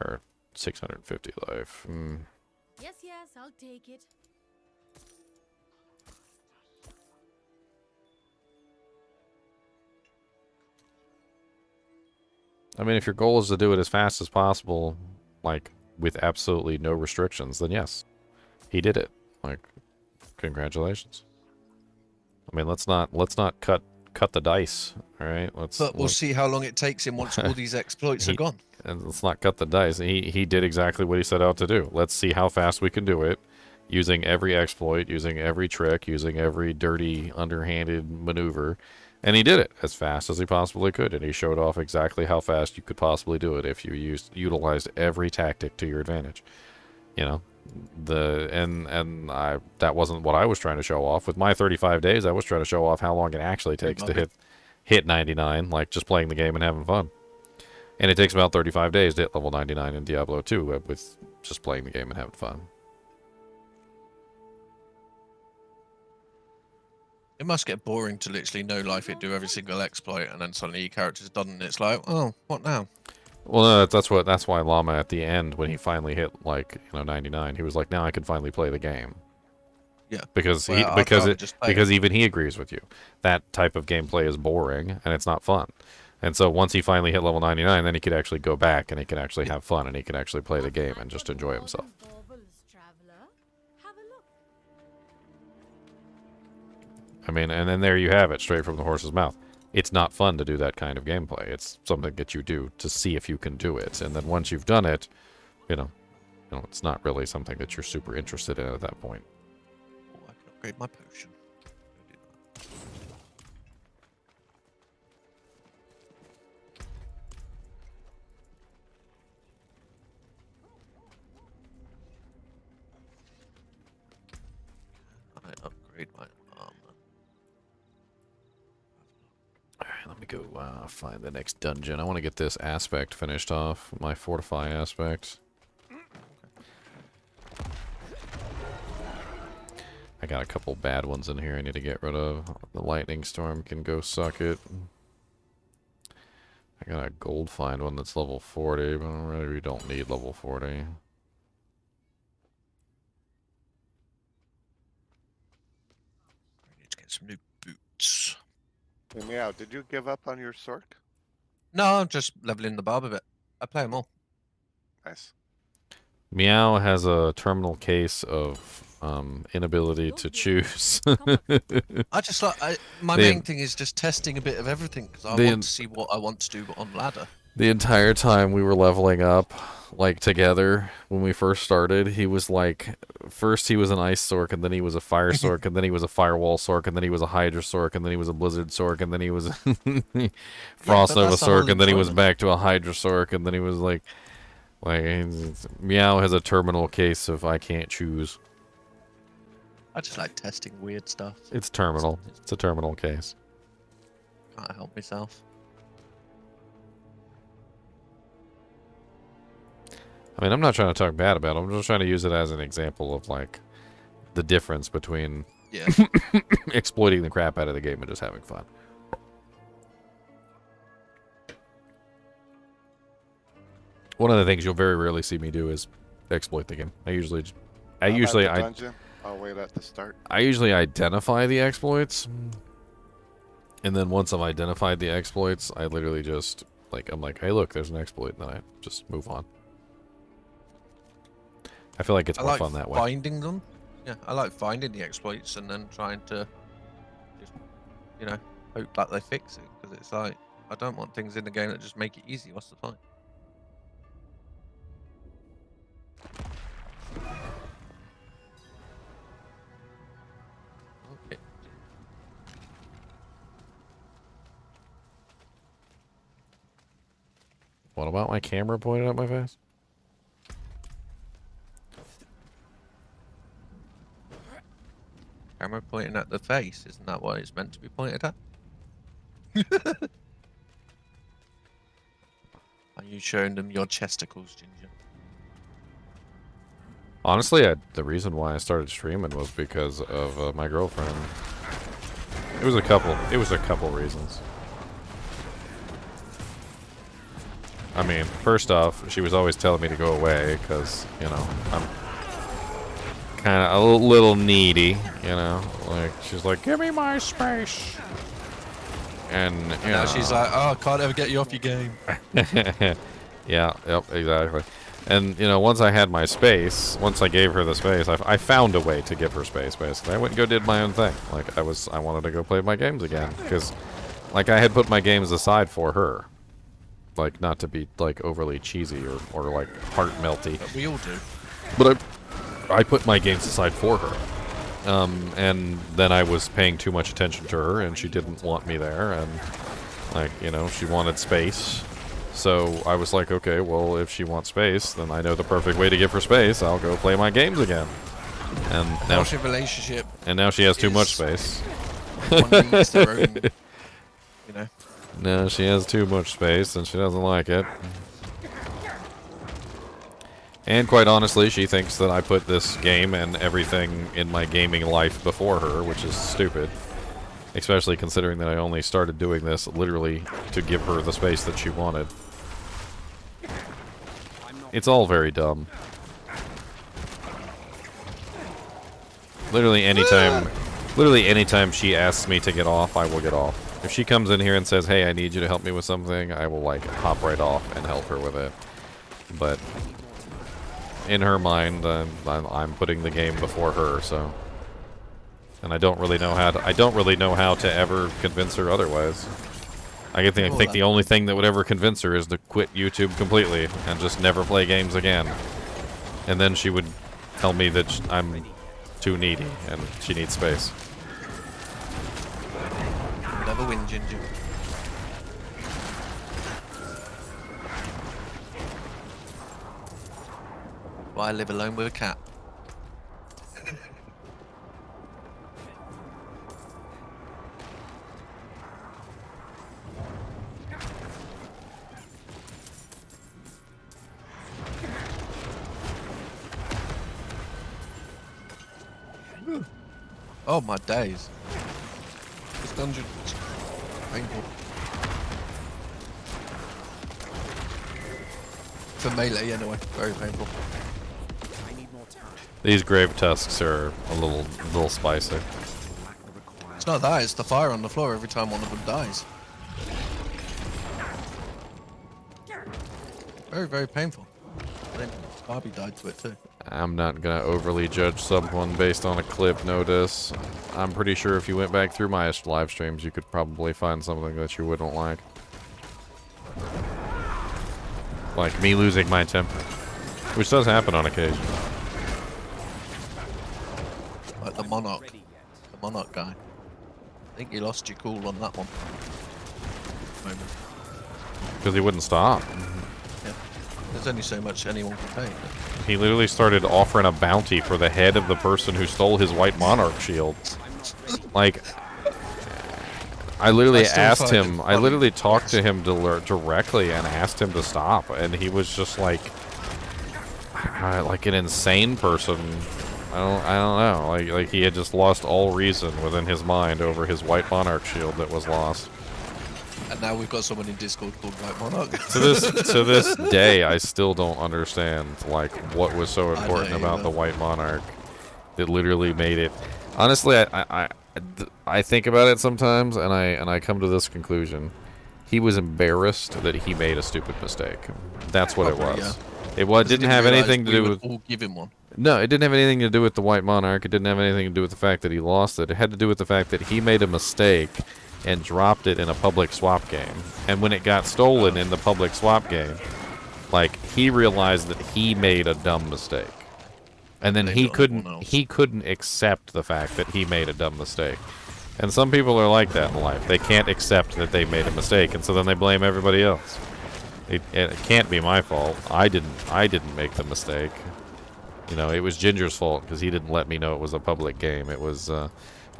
Or 650 life. Yes, yes, I'll take it. I mean, if your goal is to do it as fast as possible, like, with absolutely no restrictions, then yes. He did it. Like, congratulations. I mean, let's not cut the dice, all right? But we'll see how long it takes him once all these exploits are gone. And let's not cut the dice. He did exactly what he set out to do. Let's see how fast we can do it, using every exploit, using every trick, using every dirty, underhanded maneuver. And he did it as fast as he possibly could, and he showed off exactly how fast you could possibly do it if you utilized every tactic to your advantage. You know, that wasn't what I was trying to show off. With my 35 days, I was trying to show off how long it actually takes to hit 99, like just playing the game and having fun. And it takes about 35 days to hit level 99 in Diablo 2 with just playing the game and having fun. It must get boring to literally no life it do every single exploit, and then suddenly your character's done, and it's like, oh, what now? Well, no, that's why Llama at the end, when he finally hit, like, 99, he was like, now I can finally play the game. Yeah. Because even he agrees with you. That type of gameplay is boring and it's not fun. And so once he finally hit level 99, then he could actually go back and he could actually have fun and he could actually play the game and just enjoy himself. I mean, and then there you have it, straight from the horse's mouth. It's not fun to do that kind of gameplay. It's something that you do to see if you can do it. And then once you've done it, it's not really something that you're super interested in at that point. Oh, I can upgrade my potion. I upgrade my armor. Alright, let me go find the next dungeon. I want to get this aspect finished off, my fortify aspect. I got a couple bad ones in here I need to get rid of. The lightning storm can go suck it. I got a gold find one that's level 40, but I really don't need level 40. I need to get some new boots. Hey, Meow, did you give up on your Sork? No, I'm just leveling the barb a bit. I play them all. Nice. Meow has a terminal case of inability to choose. I just like my main thing is just testing a bit of everything because I want to see what I want to do on ladder. The entire time we were leveling up, like, together, when we first started, he was like, first he was an ice sork, and then he was a fire sork, and then he was a firewall sork, and then he was a hydra sork, and then he was a blizzard sork, and then he was a frost nova sork, and then he was back to a hydra sork, and then he was like Meow has a terminal case of I can't choose. I just like testing weird stuff. It's terminal. It's a terminal case. Can't help myself. I mean, I'm not trying to talk bad about it. I'm just trying to use it as an example of, like, the difference between Yeah. exploiting the crap out of the game and just having fun. One of the things you'll very rarely see me do is exploit the game. I usually Dungeon, I'll wait at the start. I usually identify the exploits, and then once I've identified the exploits, I literally just, like, I'm like, hey, look, there's an exploit, and then I just move on. I feel like it's more fun that way. Finding them. Yeah, I like finding the exploits and then trying to just, you know, hope that they fix it. Because it's like, I don't want things in the game that just make it easy. What's the point? Okay. What about my camera pointed at my face? Camera pointing at the face, isn't that what it's meant to be pointed at? Are you showing them your chesticles, Ginger? Honestly, the reason why I started streaming was because of my girlfriend. It was a couple reasons. I mean, first off, she was always telling me to go away because, you know, I'm kind of a little needy, you know. Like, she's like, give me my space. And, you know. She's like, oh, I can't ever get you off your game. Yeah, yep, exactly. And, you know, once I had my space, once I gave her the space, I found a way to give her space, basically. I went and did my own thing. Like, I wanted to go play my games again. Because, like, I had put my games aside for her. Like, not to be, like, overly cheesy or like, heart-melty. But we all do. But I put my games aside for her. And then I was paying too much attention to her, and she didn't want me there, and, like, you know, she wanted space. So I was like, okay, well, if she wants space, then I know the perfect way to give her space. I'll go play my games again. And now relationship. And now she has too much space. One needs their own, you know. No, she has too much space, and she doesn't like it. And quite honestly, she thinks that I put this game and everything in my gaming life before her, which is stupid. Especially considering that I only started doing this literally to give her the space that she wanted. It's all very dumb. Literally anytime she asks me to get off, I will get off. If she comes in here and says, hey, I need you to help me with something, I will, like, hop right off and help her with it. But in her mind, I'm putting the game before her, so... And I don't really know how to ever convince her otherwise. I think the only thing that would ever convince her is to quit YouTube completely and just never play games again. And then she would tell me that I'm too needy and she needs space. Never win, Ginger. Why I live alone with a cat? Oh my days. This dungeon is painful. For melee anyway, very painful. These grave tusks are a little spicy. It's not that, it's the fire on the floor every time one of them dies. Very, very painful. I think Barbie died to it too. I'm not gonna overly judge someone based on a clip notice. I'm pretty sure if you went back through my live streams, you could probably find something that you wouldn't like. Like me losing my temper. Which does happen on occasion. Like the Monarch guy. I think you lost your cool on that one. Because he wouldn't stop. Yeah. There's only so much anyone can take. He literally started offering a bounty for the head of the person who stole his white Monarch shield. Like, I literally asked him, I literally talked to him directly and asked him to stop, and he was just like, like an insane person. I don't know. Like he had just lost all reason within his mind over his White Monarch shield that was lost. And now we've got someone in Discord called White Monarch. To this day, I still don't understand like what was so important about either. the White Monarch that literally made it. Honestly, I think about it sometimes, and I come to this conclusion: he was embarrassed that he made a stupid mistake. That's what Probably, it was. yeah. It didn't have anything to do with. We'll give him one. No, it didn't have anything to do with the White Monarch. It didn't have anything to do with the fact that he lost it. It had to do with the fact that he made a mistake and dropped it in a public swap game. And when it got stolen in the public swap game, like, he realized that he made a dumb mistake. And then he couldn't accept the fact that he made a dumb mistake. And some people are like that in life. They can't accept that they made a mistake, and so then they blame everybody else. It can't be my fault. I didn't make the mistake. You know, it was Ginger's fault because he didn't let me know it was a public game. It was, you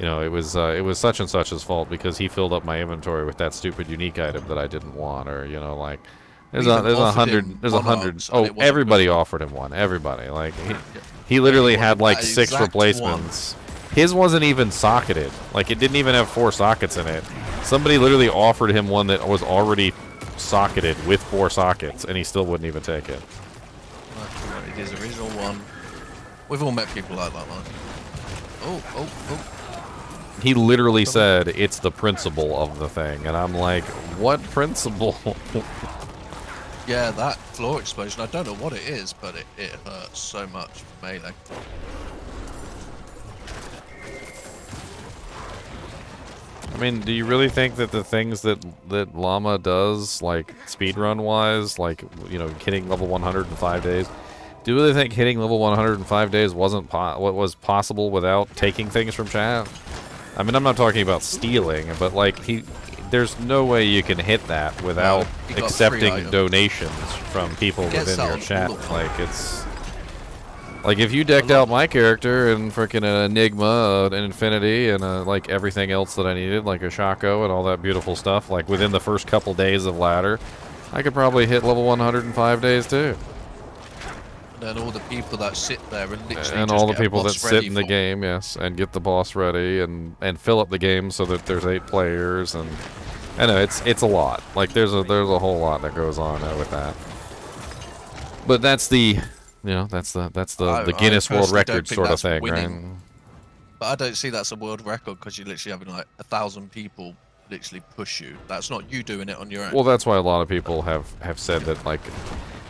know, it was such and such's fault because he filled up my inventory with that stupid unique item that I didn't want, or you know, like there's a hundred. Oh, everybody offered him one. Everybody, like he literally had like 6 replacements. His wasn't even socketed. Like it didn't even have 4 sockets in it. Somebody literally offered him one that was already socketed with 4 sockets, and he still wouldn't even take it. His original one. We've all met people like that, man. Oh. He literally said, it's the principle of the thing. And I'm like, what principle? Yeah, that floor explosion, I don't know what it is, but it hurts so much for melee. I mean, do you really think that the things that Llama does, like speedrun-wise, like, you know, hitting level 100 in 5 days, do you really think hitting level 100 in 5 days wasn't what was possible without taking things from chat? I mean, I'm not talking about stealing, but like there's no way you can hit that without accepting donations from people within your chat. Like it's like if you decked out my character in freaking an Enigma, an Infinity, and like everything else that I needed, like a Shaco and all that beautiful stuff, like within the first couple days of ladder, I could probably hit level 100 in 5 days too. And all the people that sit there and literally and all the people that sit in the game, yes, and get the boss ready and fill up the game so that there's 8 players, and I know it's a lot. Like there's a whole lot that goes on with that. But that's the that's the Guinness World Record sort of thing, right? But I don't see that's a world record because you're literally having like 1,000 people literally push you. That's not you doing it on your own. Well, that's why a lot of people have said that like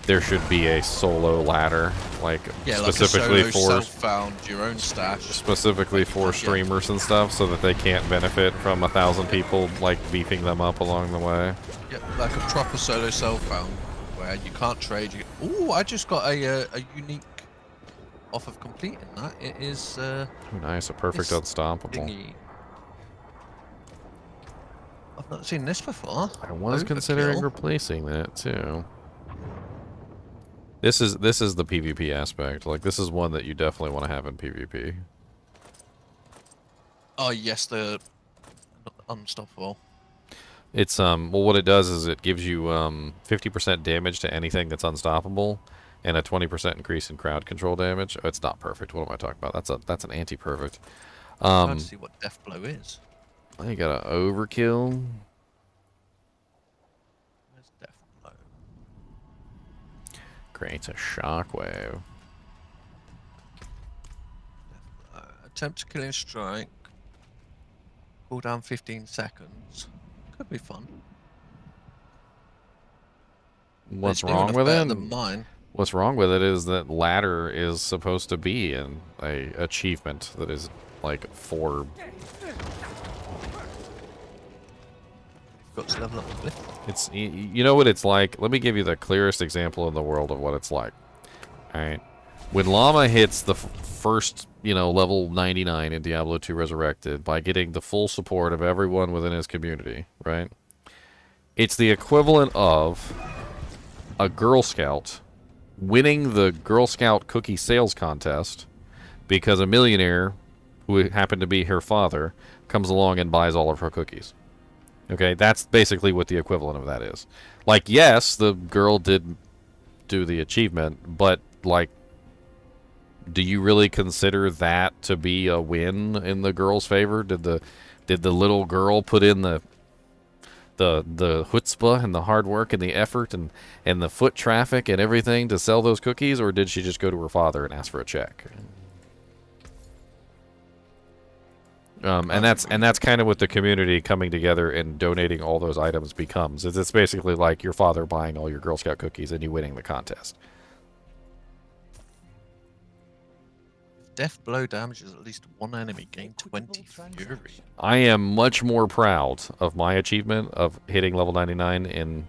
there should be a solo ladder, like specifically like a solo self-found your own stash, specifically for streamers and stuff, so that they can't benefit from 1,000 people like beefing them up along the way. Yeah, like a proper solo self-found where you can't trade. Ooh, I just got a unique off of completing that. It is nice, a perfect unstoppable. Thingy. I've not seen this before. I was considering replacing that too. This is the PvP aspect. Like this is one that you definitely want to have in PvP. Oh yes, the unstoppable. It's well, what it does is it gives you 50% damage to anything that's unstoppable, and a 20% increase in crowd control damage. Oh, it's not perfect. What am I talking about? That's an anti-perfect. I'm trying to see what Death Blow is. I got an overkill. Where's Death Blow? Creates a shockwave. Attempt to killing strike. Cooldown 15 seconds. Could be fun. What's wrong with it? Than mine. What's wrong with it is that ladder is supposed to be an achievement that is like for. Got to level up with. It's you know what it's like. Let me give you the clearest example in the world of what it's like. All right, when Llama hits the first, level 99 in Diablo 2 Resurrected by getting the full support of everyone within his community, right? It's the equivalent of a Girl Scout winning the Girl Scout cookie sales contest because a millionaire, who happened to be her father, comes along and buys all of her cookies. Okay, that's basically what the equivalent of that is. Like, yes, the girl did do the achievement, but, like, do you really consider that to be a win in the girl's favor? Did the little girl put in the chutzpah and the hard work and the effort and the foot traffic and everything to sell those cookies, or did she just go to her father and ask for a check? And that's kind of what the community coming together and donating all those items becomes. It's basically like your father buying all your Girl Scout cookies and you winning the contest. Death blow damages at least one enemy, gain 20 fury. I am much more proud of my achievement of hitting level 99 in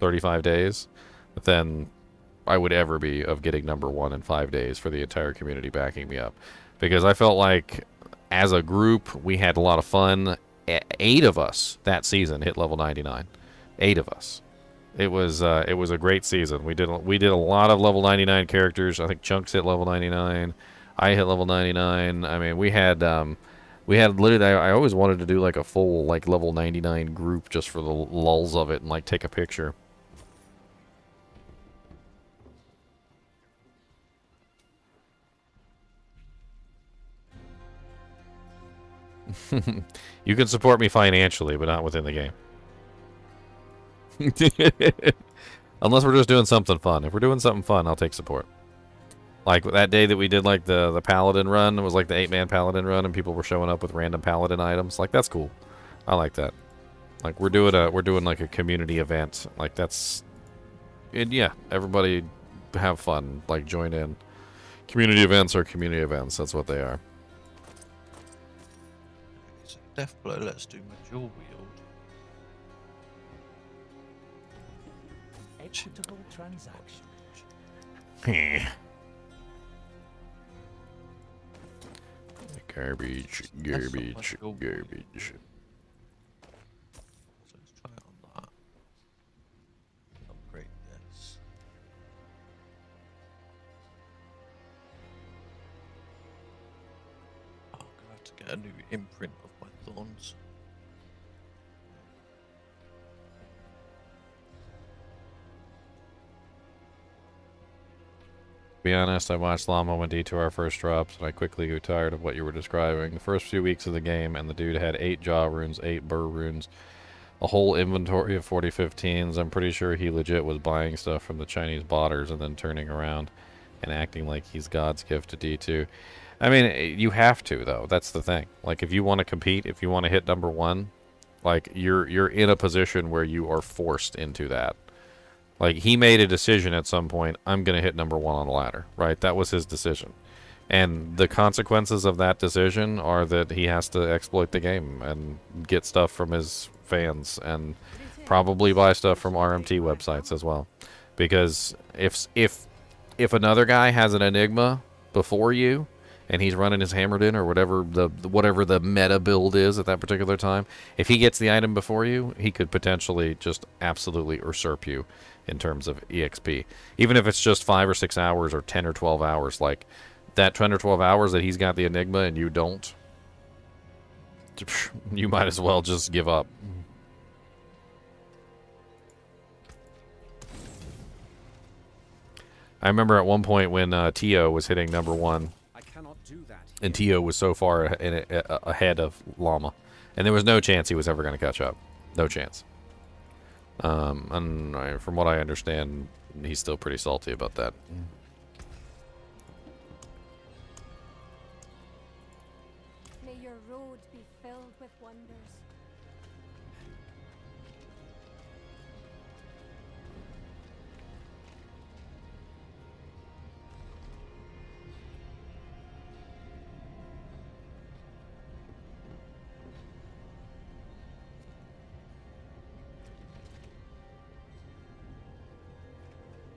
35 days than I would ever be of getting number 1 in 5 days for the entire community backing me up. Because I felt like, as a group, we had a lot of fun. 8 of us that season hit level 99. 8 of us. It was a great season. We did a lot of level 99 characters. I think Chunks hit level 99. I hit level 99. I mean, we had literally, I always wanted to do like a full like level 99 group just for the lulls of it and like take a picture. You can support me financially, but not within the game. Unless we're just doing something fun. If we're doing something fun, I'll take support. Like that day that we did like the paladin run, it was like the 8-man paladin run, and people were showing up with random paladin items. Like that's cool. I like that. Like we're doing like a community event. Like that's, and yeah, everybody have fun. Like join in. Community events are community events. That's what they are. So death blow. Let's do major wield. Equitable transaction. Garbage, garbage, garbage. So let's try it on that. Upgrade this. Oh, I'm gonna have to get a new imprint of my thorns. To be honest, I watched Llama when D2R first drops, and I quickly grew tired of what you were describing. The first few weeks of the game, and the dude had 8 jaw runes, 8 burr runes, a whole inventory of 4015s. I'm pretty sure he legit was buying stuff from the Chinese botters and then turning around and acting like he's God's gift to D2. I mean, you have to, though. That's the thing. Like, if you want to compete, if you want to hit number 1, like, you're in a position where you are forced into that. Like, he made a decision at some point, I'm going to hit number 1 on the ladder, right? That was his decision. And the consequences of that decision are that he has to exploit the game and get stuff from his fans and probably buy stuff from RMT websites as well. Because if another guy has an Enigma before you and he's running his hammered in or whatever the meta build is at that particular time, if he gets the item before you, he could potentially just absolutely usurp you in terms of EXP. Even if it's just 5 or 6 hours or 10 or 12 hours, like that 10 or 12 hours that he's got the Enigma and you don't, you might as well just give up. I remember at one point when Tio was hitting number 1, I cannot do that. and Tio was so far ahead of Llama, and there was no chance he was ever going to catch up. No chance. And from what I understand, he's still pretty salty about that. May your road be filled with wonders.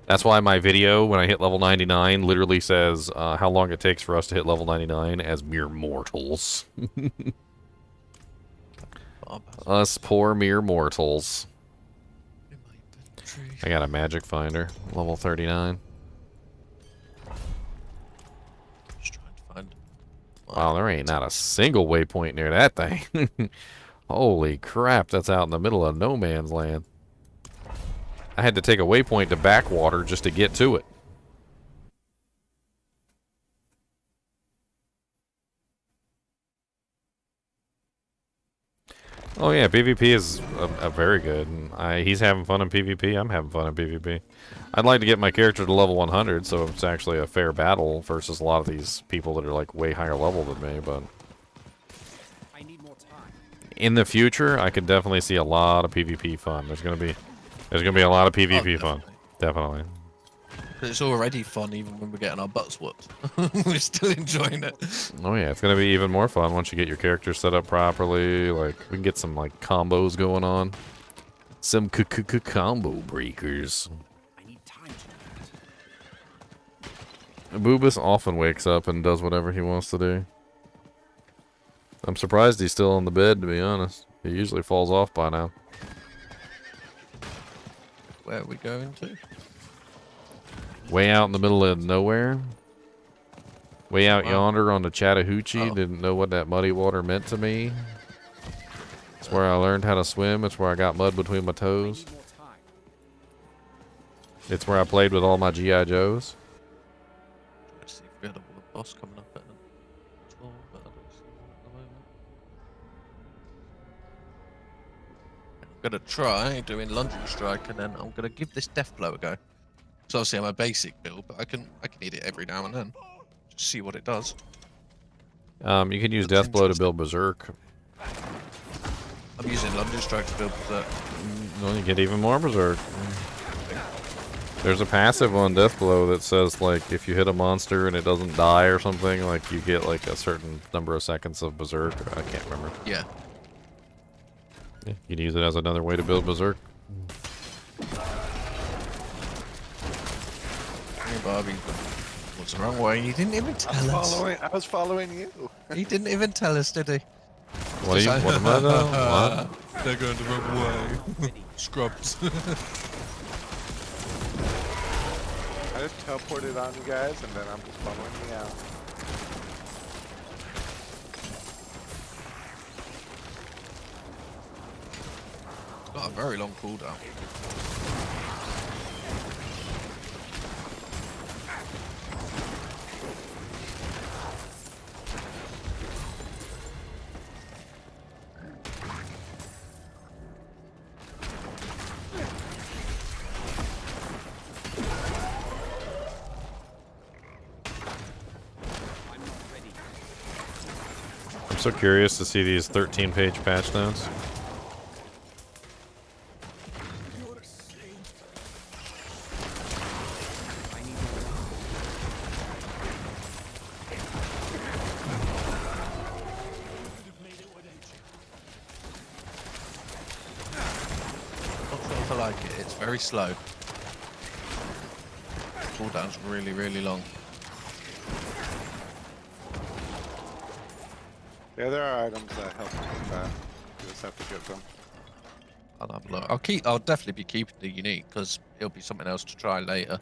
That's why my video, when I hit level 99, literally says how long it takes for us to hit level 99 as mere mortals. Us poor mere mortals. I got a magic finder, level 39. Just trying to find. Wow, there ain't not a single waypoint near that thing. Holy crap, that's out in the middle of no man's land. I had to take a waypoint to backwater just to get to it. Oh yeah, PvP is a very good. He's having fun in PvP. I'm having fun in PvP. I'd like to get my character to level 100, so it's actually a fair battle versus a lot of these people that are like way higher level than me. But I need more time. in the future, I could definitely see a lot of PvP fun. There's gonna be a lot of PvP fun. Definitely. But it's already fun even when we're getting our butts whooped. We're still enjoying it. Oh yeah, it's gonna be even more fun once you get your character set up properly. Like we can get some like combos going on, some combo breakers. I need time to do that. Boobus often wakes up and does whatever he wants to do. I'm surprised he's still on the bed, to be honest. He usually falls off by now. Where are we going to? Way out in the middle of nowhere. Way out yonder on the Chattahoochee. Didn't know what that muddy water meant to me. It's where I learned how to swim. It's where I got mud between my toes. It's where I played with all my G.I. Joes. Let's see if we had a boss coming up at them. But I don't see one at the moment. I'm gonna try doing lunging strike, and then I'm gonna give this death blow a go. So obviously I'm a basic build, but I can eat it every now and then. Just see what it does. You can use Death Blow to build Berserk. I'm using lunging strike to build Berserk. Well, you get even more Berserk. There's a passive on Death Blow that says, like, if you hit a monster and it doesn't die or something, like, you get, like, a certain number of seconds of Berserk. I can't remember. Yeah. Yeah, you can use it as another way to build Berserk. Hey, Bobby. What's the wrong way? He didn't even tell us. I was following you. He didn't even tell us, did he? What am I doing? What? They're going the wrong way. Scrubs. I just teleported on you guys, and then I'm just following you out. Got a very long cooldown. I'm so curious to see these 13-page patch notes. I like it. It's very slow. Cooldown's really, really long. Yeah, there are items that help with that. You just have to get them. I'll have a look. I'll definitely be keeping the unique because it'll be something else to try later.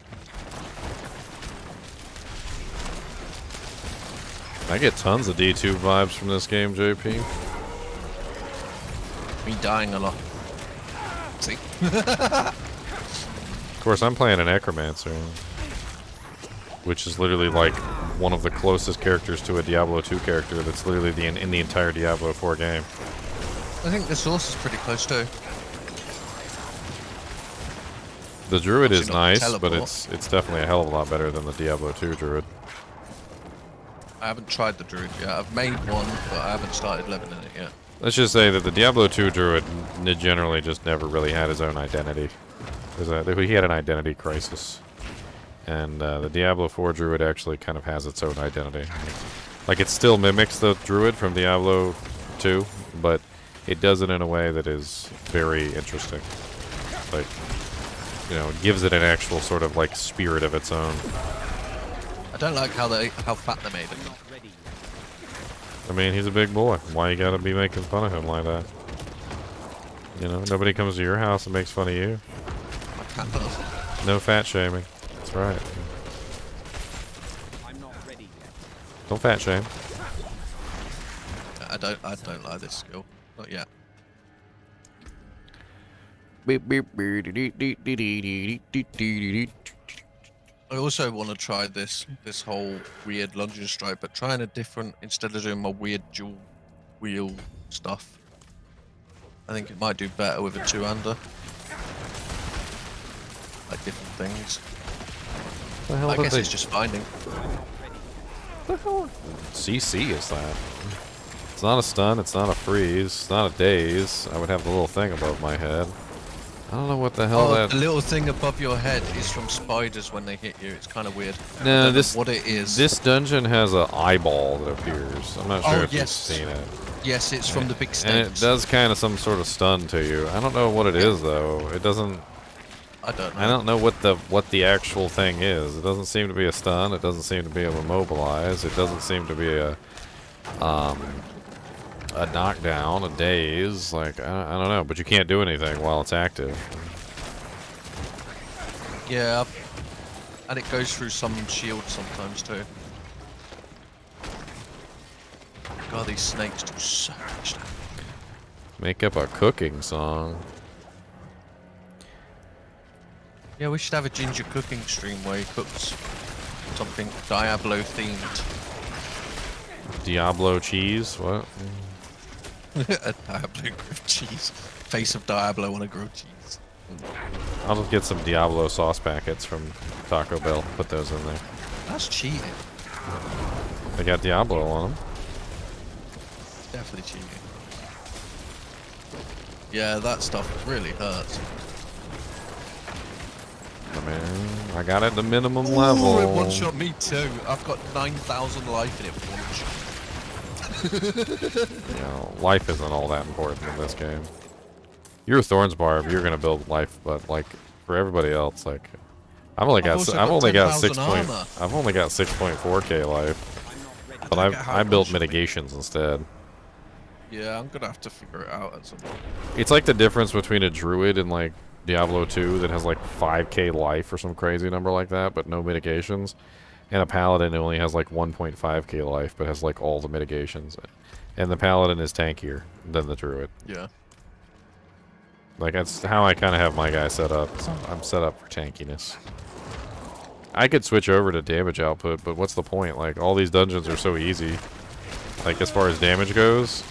I get tons of D2 vibes from this game, JP. Me dying a lot. See? Of course, I'm playing an Necromancer, which is literally like one of the closest characters to a Diablo 2 character that's literally in the entire Diablo 4 game. I think the source is pretty close too. The Druid is Obviously not nice, teleport. but it's definitely a hell of a lot better than the Diablo 2 Druid. I haven't tried the druid yet. I've made one, but I haven't started leveling it yet. Let's just say that the Diablo 2 Druid generally just never really had his own identity. He had an identity crisis. And the Diablo 4 Druid actually kind of has its own identity. Like, it still mimics the Druid from Diablo 2, but it does it in a way that is very interesting. Like, you know, it gives it an actual sort of, like, spirit of its own. I don't like how fat they made him. I mean, he's a big boy. Why you gotta be making fun of him like that? You know, nobody comes to your house and makes fun of you. My cat does. No fat shaming. That's right. I'm not ready yet. Don't fat shame. I don't like this skill. Not yet. I also want to try this whole weird lunging strike, but trying a different, instead of doing my weird dual wheel stuff. I think it might do better with a two-hander. Like different things. The hell I did guess they- it's just finding. What the hell CC is that? It's not a stun, it's not a freeze, it's not a daze. I would have the little thing above my head. I don't know what the hell that... The little thing above your head is from spiders when they hit you. It's kind of weird. I No, don't this know what it is. This dungeon has an eyeball that appears. I'm not sure Oh, if yes. you've seen it. Yes, it's from the big And snakes. it does kind of some sort of stun to you. I don't know what it is though. It doesn't. I don't know. I don't know what the actual thing is. It doesn't seem to be a stun. It doesn't seem to be a immobilize. It doesn't seem to be a knockdown, a daze. Like I don't know, but you can't do anything while it's active. Yeah, and it goes through some shields sometimes too. God, these snakes do so much damage. Make up a cooking song. Yeah, we should have a ginger cooking stream where he cooks something Diablo themed. Diablo cheese? What? A Diablo grilled cheese. Face of Diablo on a grilled cheese. I'll just get some Diablo sauce packets from Taco Bell. Put those in there. That's cheating. They got Diablo on them. Definitely cheating. Yeah, that stuff really hurts. I mean, I got it at the minimum Ooh, level. it one-shot me too. I've got 9,000 life in it one shot. You know, life isn't all that important in this game. You're a Thorns Barb, you're gonna build life, but like for everybody else, like I've only got 6.4k life, but I built mitigations instead. Yeah, I'm gonna have to figure it out at some point. It's like the difference between a druid and like Diablo 2 that has like 5k life or some crazy number like that, but no mitigations, and a paladin who only has like 1.5k life but has like all the mitigations, and the paladin is tankier than the druid. Yeah. Like, that's how I kind of have my guy set up. So I'm set up for tankiness. I could switch over to damage output, but what's the point? Like, all these dungeons are so easy. Like, as far as damage goes,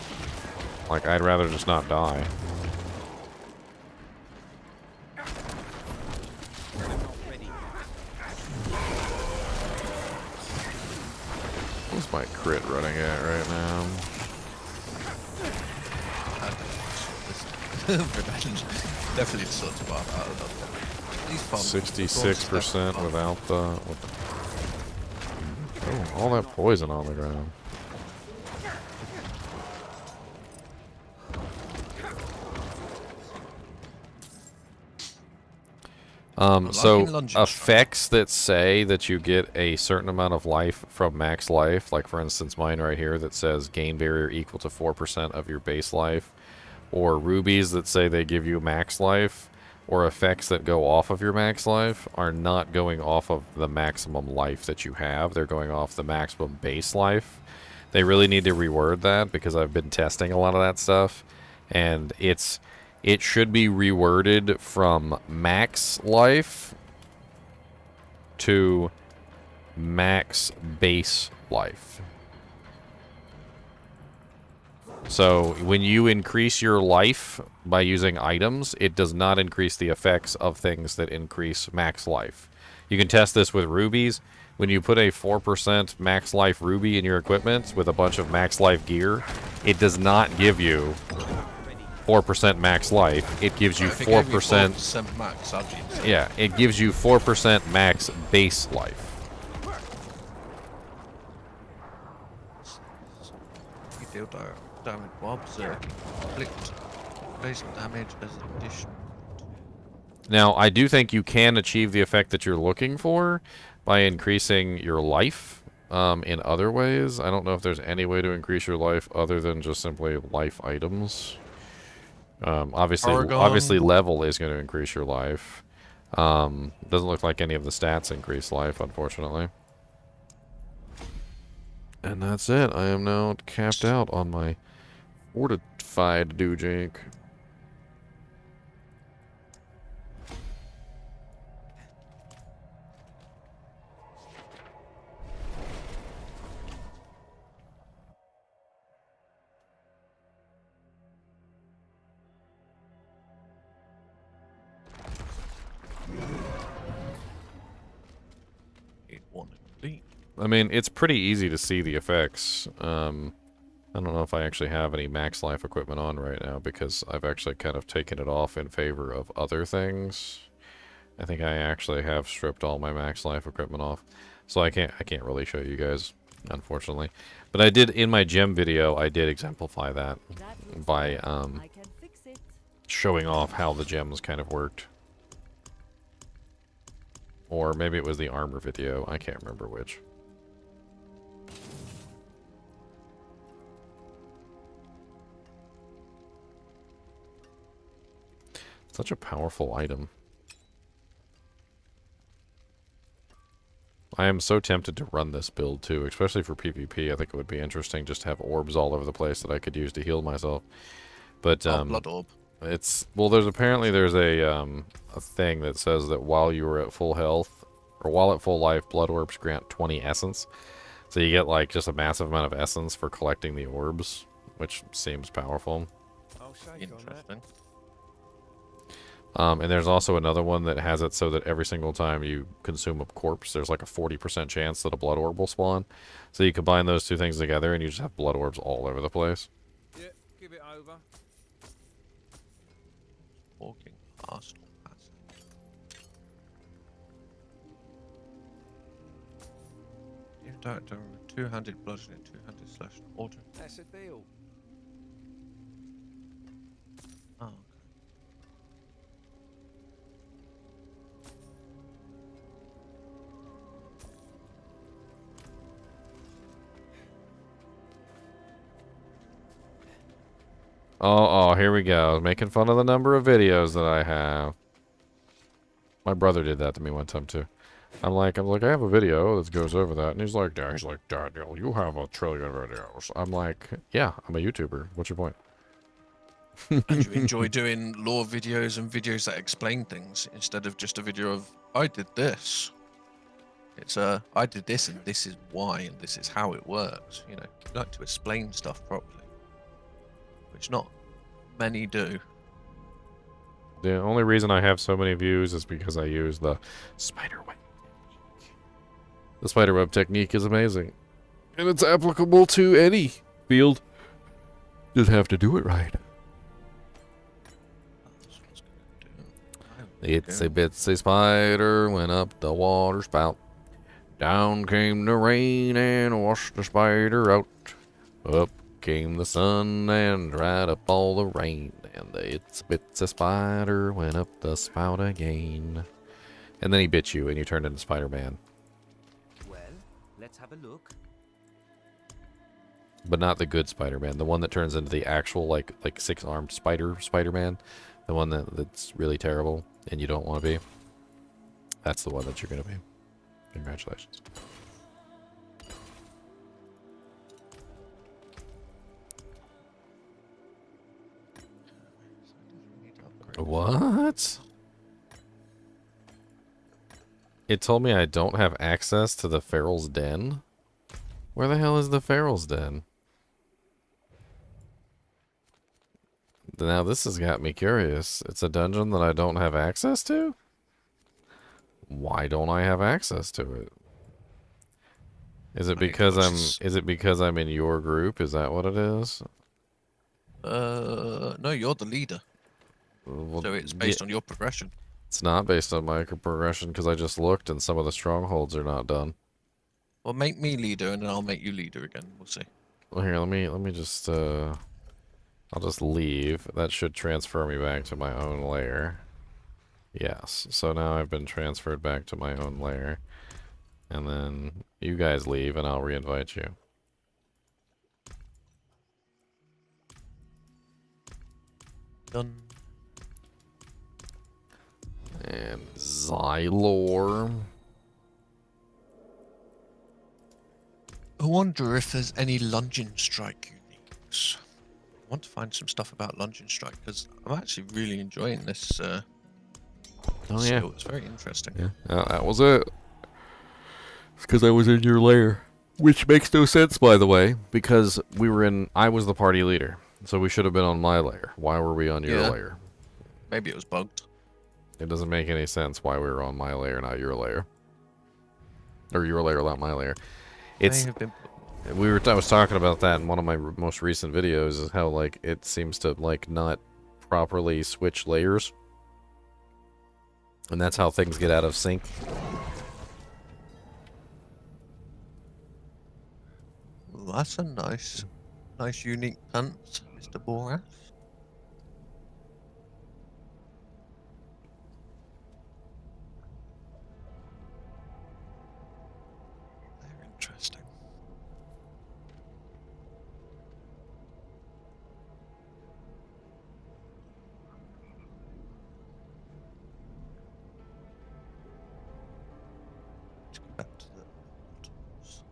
like, I'd rather just not die. What's my crit running at right now? Revenge. Definitely the sort of bar out of that. 66% without the... Oh, all that poison on the ground. So effects that say that you get a certain amount of life from max life, like for instance mine right here that says gain barrier equal to 4% of your base life, or rubies that say they give you max life, or effects that go off of your max life are not going off of the maximum life that you have. They're going off the maximum base life. They really need to reword that because I've been testing a lot of that stuff, and it should be reworded from max life to max base life. So when you increase your life by using items, it does not increase the effects of things that increase max life. You can test this with rubies. When you put a 4% max life ruby in your equipment with a bunch of max life gear, it does not give you 4% max life. It gives you 4%. Max, yeah, it gives you 4% max base life. You deal damage mobs, inflict base damage as addition. Now, I do think you can achieve the effect that you're looking for by increasing your life in other ways. I don't know if there's any way to increase your life other than just simply life items. Obviously level is going to increase your life. Doesn't look like any of the stats increase life, unfortunately. And that's it. I am now capped out on my fortified dujink. I mean, it's pretty easy to see the effects. I don't know if I actually have any max life equipment on right now because I've actually kind of taken it off in favor of other things. I think I actually have stripped all my max life equipment off. So I can't really show you guys, unfortunately. But I did, in my gem video, I did exemplify that by showing off how the gems kind of worked. Or maybe it was the armor video, I can't remember which. Such a powerful item. I am so tempted to run this build too, especially for PvP. I think it would be interesting just to have orbs all over the place that I could use to heal myself. But blood orb. It's well, there's a thing that says that while you are at full health or while at full life, blood orbs grant 20 essence. So you get like just a massive amount of essence for collecting the orbs, which seems powerful. Interesting. And there's also another one that has it so that every single time you consume a corpse, there's like a 40% chance that a blood orb will spawn. So you combine those two things together and you just have blood orbs all over the place. Yeah, give it over. Walking past. You don't do 200 bludgeoning, 200 slash auto. That's a deal. Oh. Oh, here we go. Making fun of the number of videos that I have. My brother did that to me one time too. I'm like, I have a video that goes over that, and he's like, Daniel, you have a trillion videos. I'm like, yeah, I'm a YouTuber. What's your point? And you enjoy doing lore videos and videos that explain things instead of just a video of, I did this. It's I did this and this is why and this is how it works. You know, you like to explain stuff properly. Which not many do. The only reason I have so many views is because I use the spiderweb technique. The spiderweb technique is amazing. And it's applicable to any field. Just have to do it right. Itsy bitsy spider went up the water spout. Down came the rain and washed the spider out. Up came the sun and dried up all the rain, and the itsy bitsy spider went up the spout again. And then he bit you, and you turned into Spider-Man. Well, let's have a look. But not the good Spider-Man, the one that turns into the actual like six-armed Spider-Man, the one that's really terrible and you don't want to be. That's the one that you're gonna be. Congratulations. What? It told me I don't have access to the Feral's Den? Where the hell is the Feral's Den? Now this has got me curious. It's a dungeon that I don't have access to? Why don't I have access to it? Is it because I'm in your group? Is that what it is? No, you're the leader. Well, So it's based on your progression. It's not based on my progression because I just looked and some of the strongholds are not done. Well, make me leader and then I'll make you leader again. We'll see. Well, here, let me just I'll just leave. That should transfer me back to my own lair. Yes. So now I've been transferred back to my own lair. And then you guys leave and I'll reinvite you. Done. And Xylor. I wonder if there's any lunging strike uniques. I want to find some stuff about lunging strike because I'm actually really enjoying this. Oh yeah, skill. It's very interesting. Yeah, that was it. It's because I was in your lair, which makes no sense, by the way, because I was the party leader, so we should have been on my lair. Why were we on your lair? Maybe it was bugged. It doesn't make any sense why we were on my lair, not your lair. Or your lair, not my lair. It's May have been. I was talking about that in one of my most recent videos, is how like it seems to like not properly switch layers, and that's how things get out of sync. Well, that's a nice unique pants, Mr. Boras. Very interesting. Let's go back to the portals.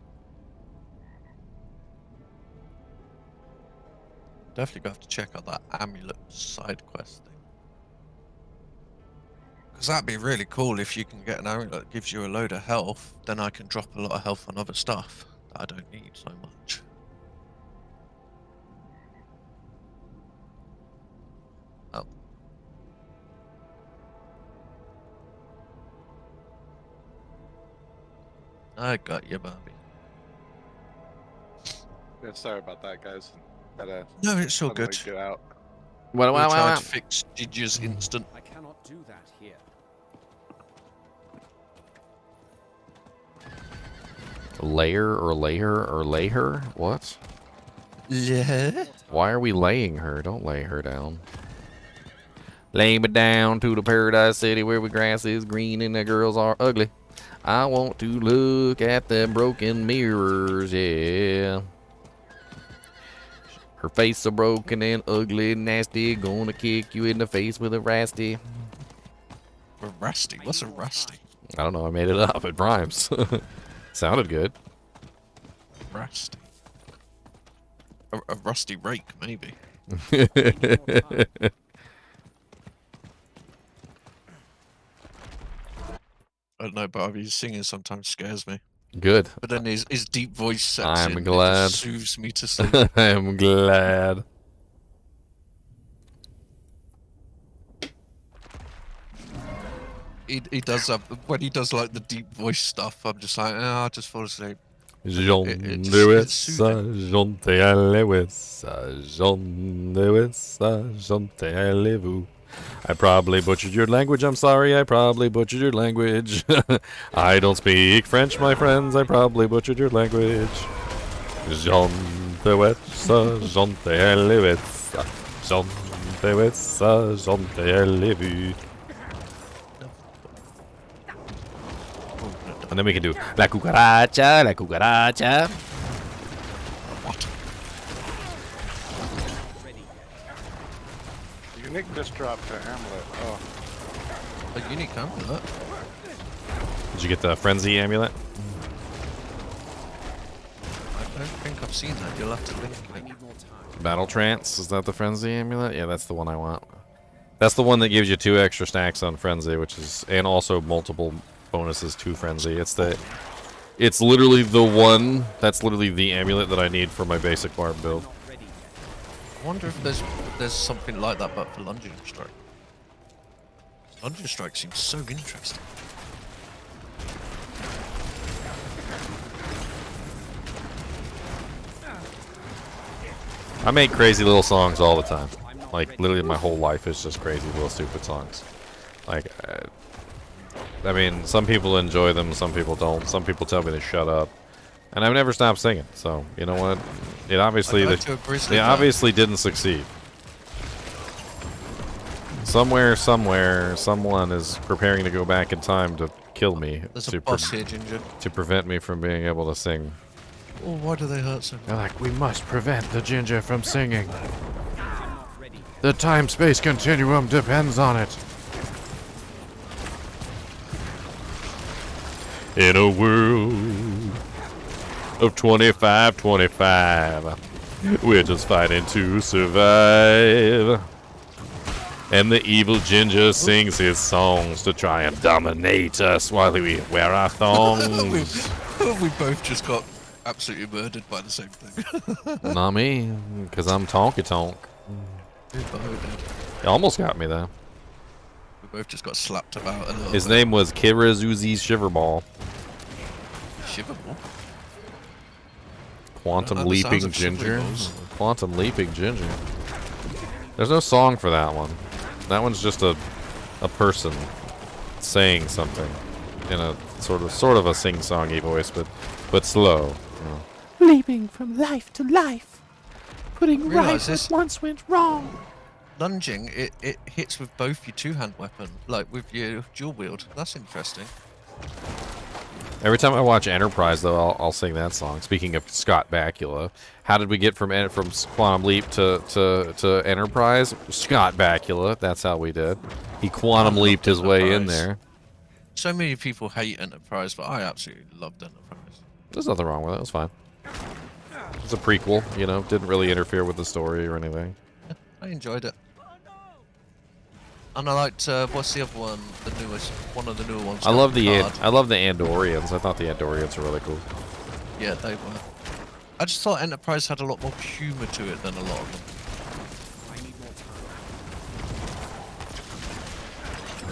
Definitely gonna have to check out that amulet side quest thing. Because that'd be really cool if you can get an amulet that gives you a load of health, then I can drop a lot of health on other stuff that I don't need so much. Oh. I got you, Bobby. Yeah, sorry about that, guys. Gotta No, it's all suddenly good. get out. What? We tried to fix Gigi's instant. I cannot do that here. Layer or layer or lay her? What? Yeah. Why are we laying her? Don't lay her down. Lay me down to the paradise city where the grass is green and the girls are ugly. I want to look at the broken mirrors, yeah. Her face so broken and ugly and nasty, gonna kick you in the face with a rasty. A rusty? What's a rusty? I don't know, I made it up. It rhymes. Sounded good. Rusty. A rusty rake, maybe. I don't know, Barbie. His singing sometimes scares me. Good. But then his deep voice sets I'm in and it glad. just soothes me to sleep. I'm glad. He does when he does like the deep voice stuff. I'm just like, I'll just fall asleep. Jean It's Lewis, soothing. Jean Lewis, Jean Lewis, Jean Lewis. I probably butchered your language. I'm sorry, I probably butchered your language. I don't speak French, my friends. I probably butchered your language. Jean Lewis, Jean Lewis, Jean Lewis, Jean Lewis. And then we can do La Cucaracha, La Cucaracha. What? Unique just dropped an amulet. Oh, A unique amulet? Did you get the Frenzy amulet? I don't think I've seen that. You'll have to link I it. need more time. Battle Trance, is that the Frenzy amulet? Yeah, that's the one I want. That's the one that gives you 2 extra stacks on Frenzy, which is, and also multiple bonuses to Frenzy. It's literally the one, that's literally the amulet that I need for my basic barb build. I wonder if there's something like that, but for Lunging Strike. Lunging Strike seems so interesting. I make crazy little songs all the time. Like, literally my whole life is just crazy little stupid songs. Like, I mean, some people enjoy them, some people don't. Some people tell me to shut up. And I've never stopped singing, so, you know what? It obviously, they obviously didn't succeed. Somewhere, someone is preparing to go back in time to kill me. There's to a boss here, Ginger. to prevent me from being able to sing. Oh, why do they hurt so much? They're like, we must prevent the Ginger from singing. The time-space continuum depends on it. In a world of 25-25, we're just fighting to survive. And the evil Ginger sings his songs to try and dominate us while we wear our thongs. we both just got absolutely murdered by the same thing. Not me, because I'm Tonky Tonk. We both did. It almost got me, though. We both just got slapped about a little His bit. name was Kirazuzi Shiverball. Shiverball? Quantum I like the sounds Leaping of Shipley Ginger. balls. Quantum Leaping Ginger. There's no song for that one. That one's just a person saying something in a sort of a sing-songy voice, but slow. Leaping from life to life, putting right Realise what this. once went wrong. Lunging, it hits with both your two-hand weapon, like with your dual wield. That's interesting. Every time I watch Enterprise, though, I'll sing that song. Speaking of Scott Bakula, how did we get from Quantum Leap to Enterprise? Scott Bakula, that's how we did. He quantum leaped his way in there. So many people hate Enterprise, but I absolutely loved Enterprise. There's nothing wrong with it. It was fine. It's a prequel, you know. Didn't really interfere with the story or anything. Yeah, I enjoyed it. And I liked what's the other one? The newest, one of the newer ones. I love the Picard. Andorians. I thought the Andorians were really cool. Yeah, they were. I just thought Enterprise had a lot more humor to it than a lot of them. I need more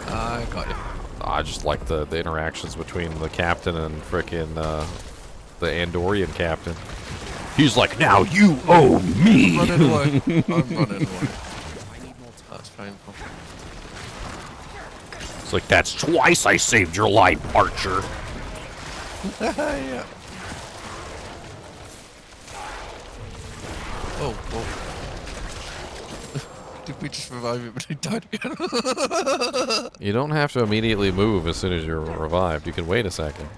time. I got you. I just like the interactions between the captain and frickin' the Andorian captain. He's like, now you owe me. I'm running away. I'm running away. That's painful. It's like, that's twice I saved your life, Archer. Yeah. Oh, oh. Did we just revive him and he died again? You don't have to immediately move as soon as you're revived. You can wait a second.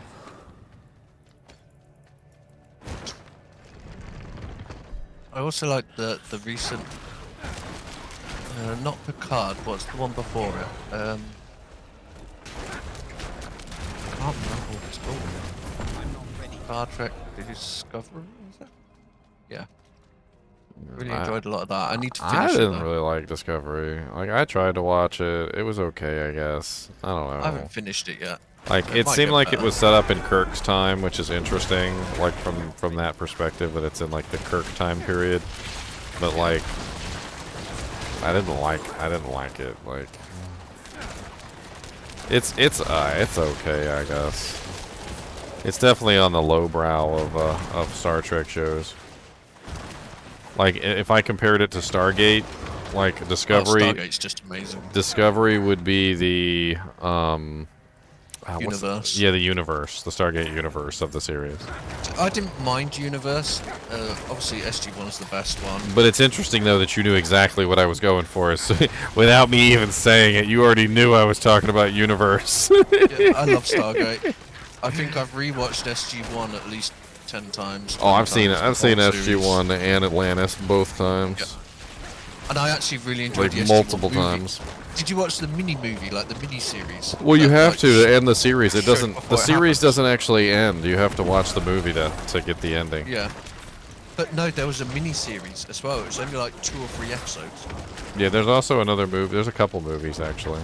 I also like the recent, not Picard. What's the one before it? I can't remember what it's called. Star Trek Discovery. Is it? Yeah. Really enjoyed a lot of that. I need to finish I it. didn't though. really like Discovery. Like, I tried to watch it. It was okay, I guess. I don't know. I haven't finished it yet. Like, It it might seemed get like it better. was set up in Kirk's time, which is interesting, like from that perspective, that it's in like the Kirk time period. But like, I didn't like it. Like, it's okay, I guess. It's definitely on the lowbrow of Star Trek shows. Like, if I compared it to Stargate, like Discovery, Stargate's just amazing. Discovery would be the Universe. Yeah, the universe, the Stargate universe of the series. I didn't mind Universe. Obviously, SG-1 is the best one. But it's interesting though that you knew exactly what I was going for. So, without me even saying it, you already knew I was talking about universe. Yeah, I love Stargate. I think I've rewatched SG-1 at least 10 times. Oh, I've seen the SG-1 and Atlantis both times. Yeah. And I actually really enjoyed Like the SG-1 multiple movie. times. Did you watch the mini movie, like the mini series? Well, you have Like, to end the series. It straight doesn't. before The it series happens. doesn't actually end. You have to watch the movie to get the ending. Yeah. But no, there was a mini series as well. It was only like 2 or 3 episodes. Yeah, there's also another movie. There's a couple movies actually.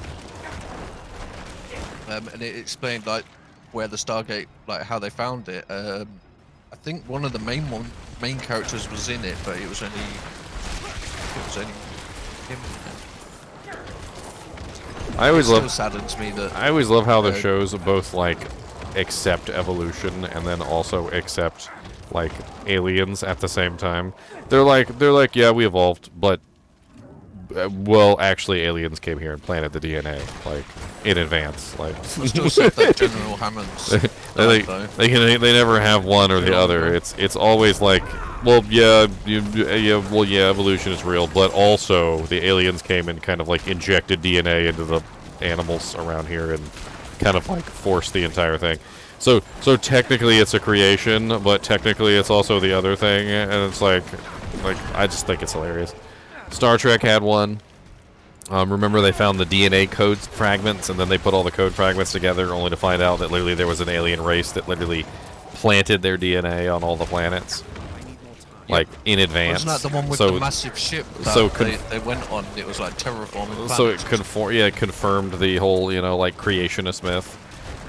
And it explained like where the Stargate, like how they found it. I think one of the main characters was in it, but it was only him. I always Still love. saddens me that I always love how the shows both like accept evolution and then also accept like aliens at the same time. They're like, yeah, we evolved, but well, actually, aliens came here and planted the DNA like in advance. Like, I still said that General Hammond's they never have one or the other. It's always like, well, yeah, evolution is real, but also the aliens came and kind of like injected DNA into the animals around here and kind of like forced the entire thing. So technically it's a creation, but technically it's also the other thing, and it's like I just think it's hilarious. Star Trek had one. Remember they found the DNA code fragments, and then they put all the code fragments together, only to find out that literally there was an alien race that literally planted their DNA on all the planets, like in advance. Wasn't that the one with the massive ship that they went on? It was like terraforming. So it confirmed the whole, like creationist myth.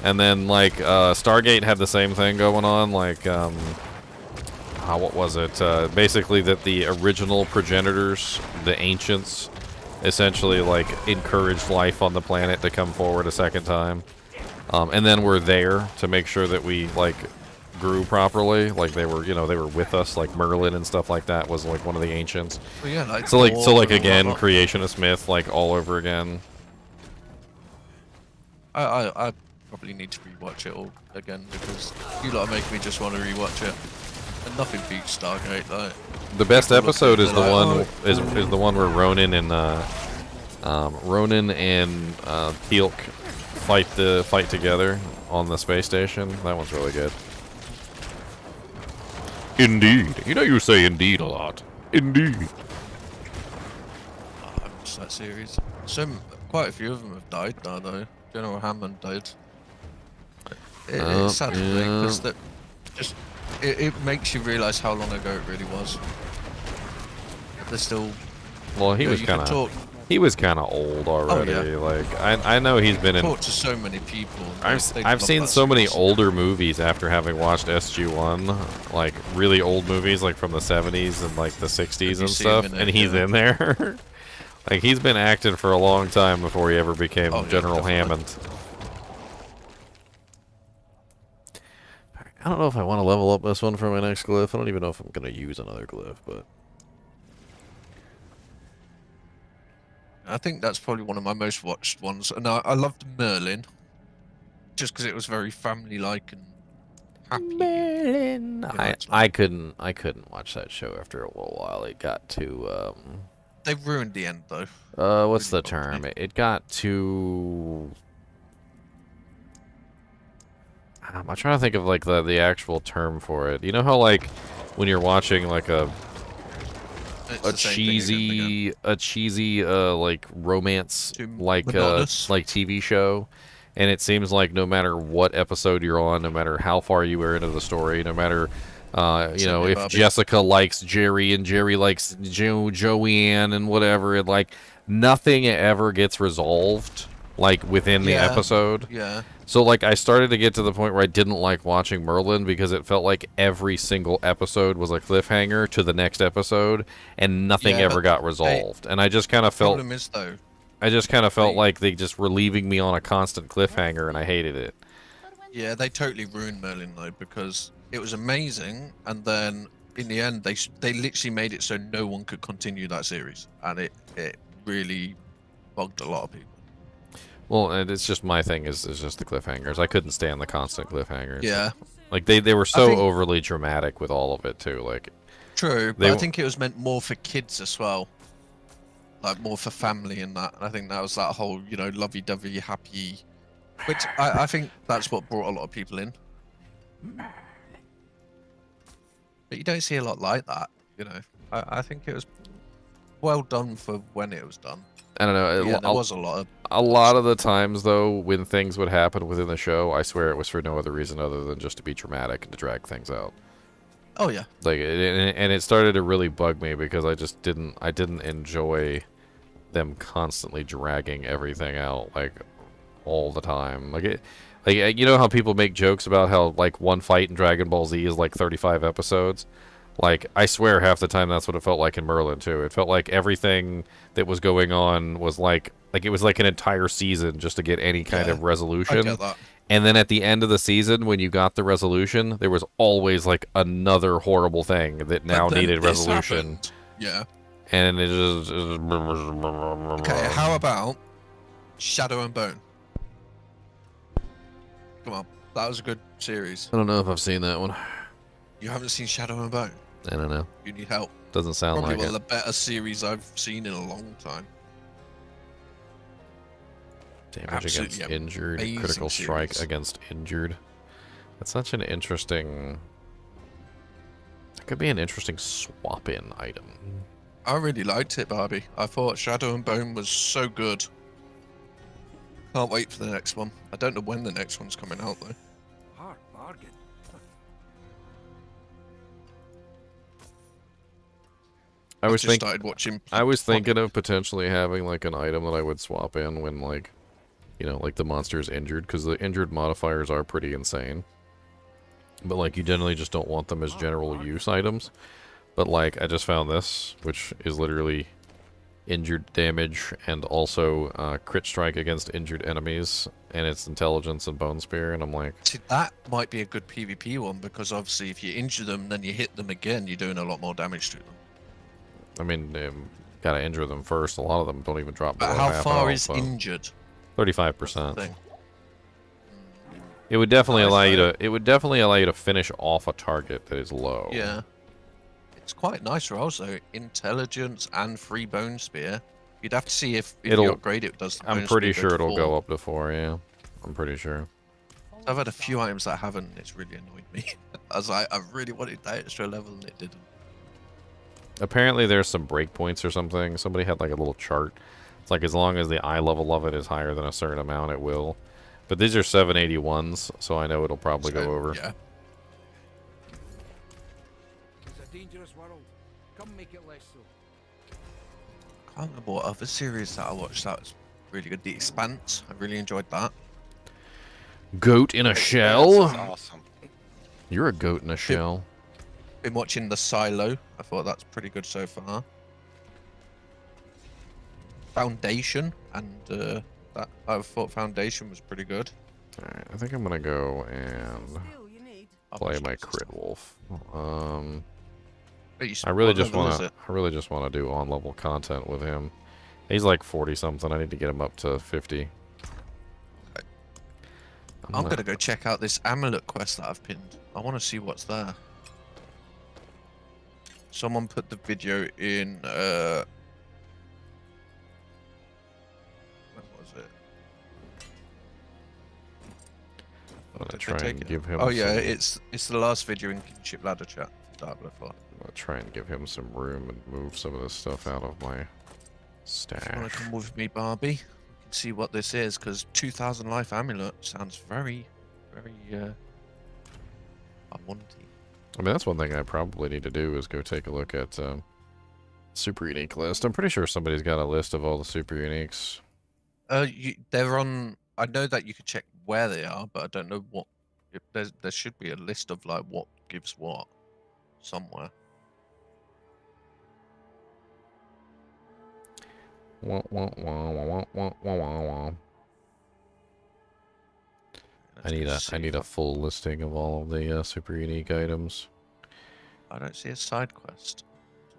And then like Stargate had the same thing going on, like what was it? Basically that the original progenitors, the ancients, essentially like encouraged life on the planet to come forward a second time. And then we're there to make sure that we like grew properly. Like they were, they were with us. Like Merlin and stuff like that was like one of the ancients. Well, yeah, like So like and all again, that. creationist myth, like all over again. I probably need to rewatch it all again because you lot are making me just want to rewatch it. And nothing beats Stargate. Like The best people look episode at it, is the they're one like, is the one where Ronan and Teal'c fight together on the space station. That one's really good. Indeed. You know you say indeed a lot. Indeed. Oh, I missed that series. Quite a few of them have died now, though. General Hammond died. It's sad to think because it makes you realise how long ago it really was. They're still. Well, he was kind of old already. Oh, yeah. Like I know he's been in. Talked to so many people. I've seen so many older movies after having watched SG-1, like really old movies, like from the 70s and like the 60s and stuff, and he's in there. Like he's been acting for a long time before he ever became General Hammond. I don't know if I want to level up this one for my next glyph. I don't even know if I'm going to use another glyph, but I think that's probably one of my most watched ones, and I loved Merlin, just because it was very family-like and happy. Merlin. I couldn't watch that show after a little while. It got too. They ruined the end, though. What's the term? It got too. I'm trying to think of like the actual term for it. You know how like when you're watching like a cheesy like romance like TV show, and it seems like no matter what episode you're on, no matter how far you are into the story, no matter if Jessica likes Jerry and Jerry likes Joanne and whatever, it like nothing ever gets resolved like within the episode. Yeah. So like I started to get to the point where I didn't like watching Merlin because it felt like every single episode was a cliffhanger to the next episode and nothing ever got resolved. And I just kind of felt like they just were leaving me on a constant cliffhanger and I hated it. Yeah, they totally ruined Merlin though because it was amazing, and then in the end they literally made it so no one could continue that series, and it really bugged a lot of people. Well, and it's just my thing is just the cliffhangers. I couldn't stand the constant cliffhangers. Yeah. Like they were so overly dramatic with all of it too. Like true, but I think it was meant more for kids as well. Like more for family and that. I think that was that whole, lovey-dovey, happy, which I think that's what brought a lot of people in. But you don't see a lot like that, I think it was well done for when it was done. I don't know. Yeah, there was a lot of... A lot of the times, though, when things would happen within the show, I swear it was for no other reason other than just to be dramatic and to drag things out. Oh yeah. Like, and it started to really bug me because I didn't enjoy them constantly dragging everything out like all the time. Like you know how people make jokes about how like one fight in Dragon Ball Z is like 35 episodes. Like, I swear half the time that's what it felt like in Merlin, too. It felt like everything that was going on was like it was like an entire season just to get any kind of resolution. I get that. And then at the end of the season, when you got the resolution, there was always like another horrible thing that now needed resolution. Happened. Yeah. And it just... Okay, how about Shadow and Bone? Come on, that was a good series. I don't know if I've seen that one. You haven't seen Shadow and Bone? I don't know. You need help. Doesn't sound Probably like one it. of the better series I've seen in a long time. Damage against injured. Critical strike against injured. That's such an interesting... That could be an interesting swap-in item. I really liked it, Barbie. I thought Shadow and Bone was so good. Can't wait for the next one. I don't know when the next one's coming out, though. Hard bargain. I was thinking watching. of potentially having like an item that I would swap in when like, like the monster's injured, because the injured modifiers are pretty insane. But like you generally just don't want them as general use items. But like I just found this, which is literally injured damage and also crit strike against injured enemies and its intelligence and bone spear, and I'm like, See, that might be a good PvP one because obviously if you injure them, then you hit them again, you're doing a lot more damage to them. I mean, gotta injure them first. A lot of them don't even drop below But how half far health, is so injured? 35%. Thing. It would definitely Nice, allow you though. to. It would definitely allow you to finish off a target that is low. Yeah. It's quite nice rolls though. Intelligence and free bone spear. You'd have to see if you upgrade it, does the I'm bone pretty spear sure it'll go 4. up to 4. Yeah, I'm pretty sure. I've had a few items that haven't, and it's really annoyed me. I was like, I really wanted that extra level, and it didn't. Apparently, there's some breakpoints or something. Somebody had like a little chart. It's like as long as the eye level of it is higher than a certain amount, it will. But these are 781s, so I know it'll probably go over. Yeah. It's a dangerous world. Come make it less so. I can't remember what other series that I watched that was really good. The Expanse. I really enjoyed that. Goat in a This shell? is awesome. You're a goat in a shell. Been watching The Silo. I thought that's pretty good so far. Foundation, and that I thought Foundation was pretty good. Alright, I think I'm gonna go and Still, you need. play my Crit Wolf. What I really just level is wanna it? I really just wanna do on level content with him. He's like 40 something. I need to get him up to 50. I'm gonna go check out this amulet quest that I've pinned. I want to see what's there. Someone put the video in. When was it? I'm gonna Did they try take and it? give him. Oh yeah, some, it's the last video in Kinship Ladder chat. Diablo 4. I'm gonna try and give him some room and move some of this stuff out of my If you stash. want to come with me, Barbie, we can see what this is, because 2,000 life amulet sounds very, very unwanted. I mean, that's one thing I probably need to do is go take a look at super unique list. I'm pretty sure somebody's got a list of all the super uniques. They're on. I know that you could check where they are, but I don't know what. There should be a list of like what gives what somewhere. Wah, wah, wah, wah, wah, wah, wah, wah. I need a full listing of all of the super unique items. I don't see a side quest.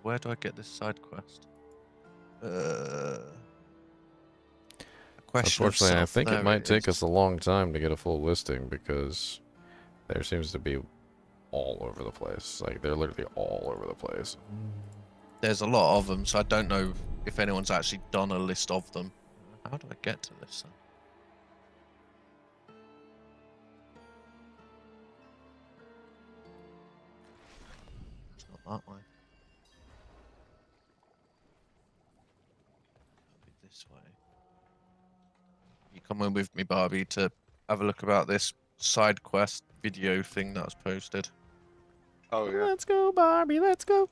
Where do I get this side quest? A question of Unfortunately, I self. think it There might take is. us a long time to get a full listing because there seems to be all over the place. Like, they're literally all over the place. There's a lot of them, so I don't know if anyone's actually done a list of them. How do I get to this then? It's not that way. It'll be this way. You come in with me, Barbie, to have a look about this side quest video thing that was posted. Oh yeah. Let's go, Barbie. Let's go.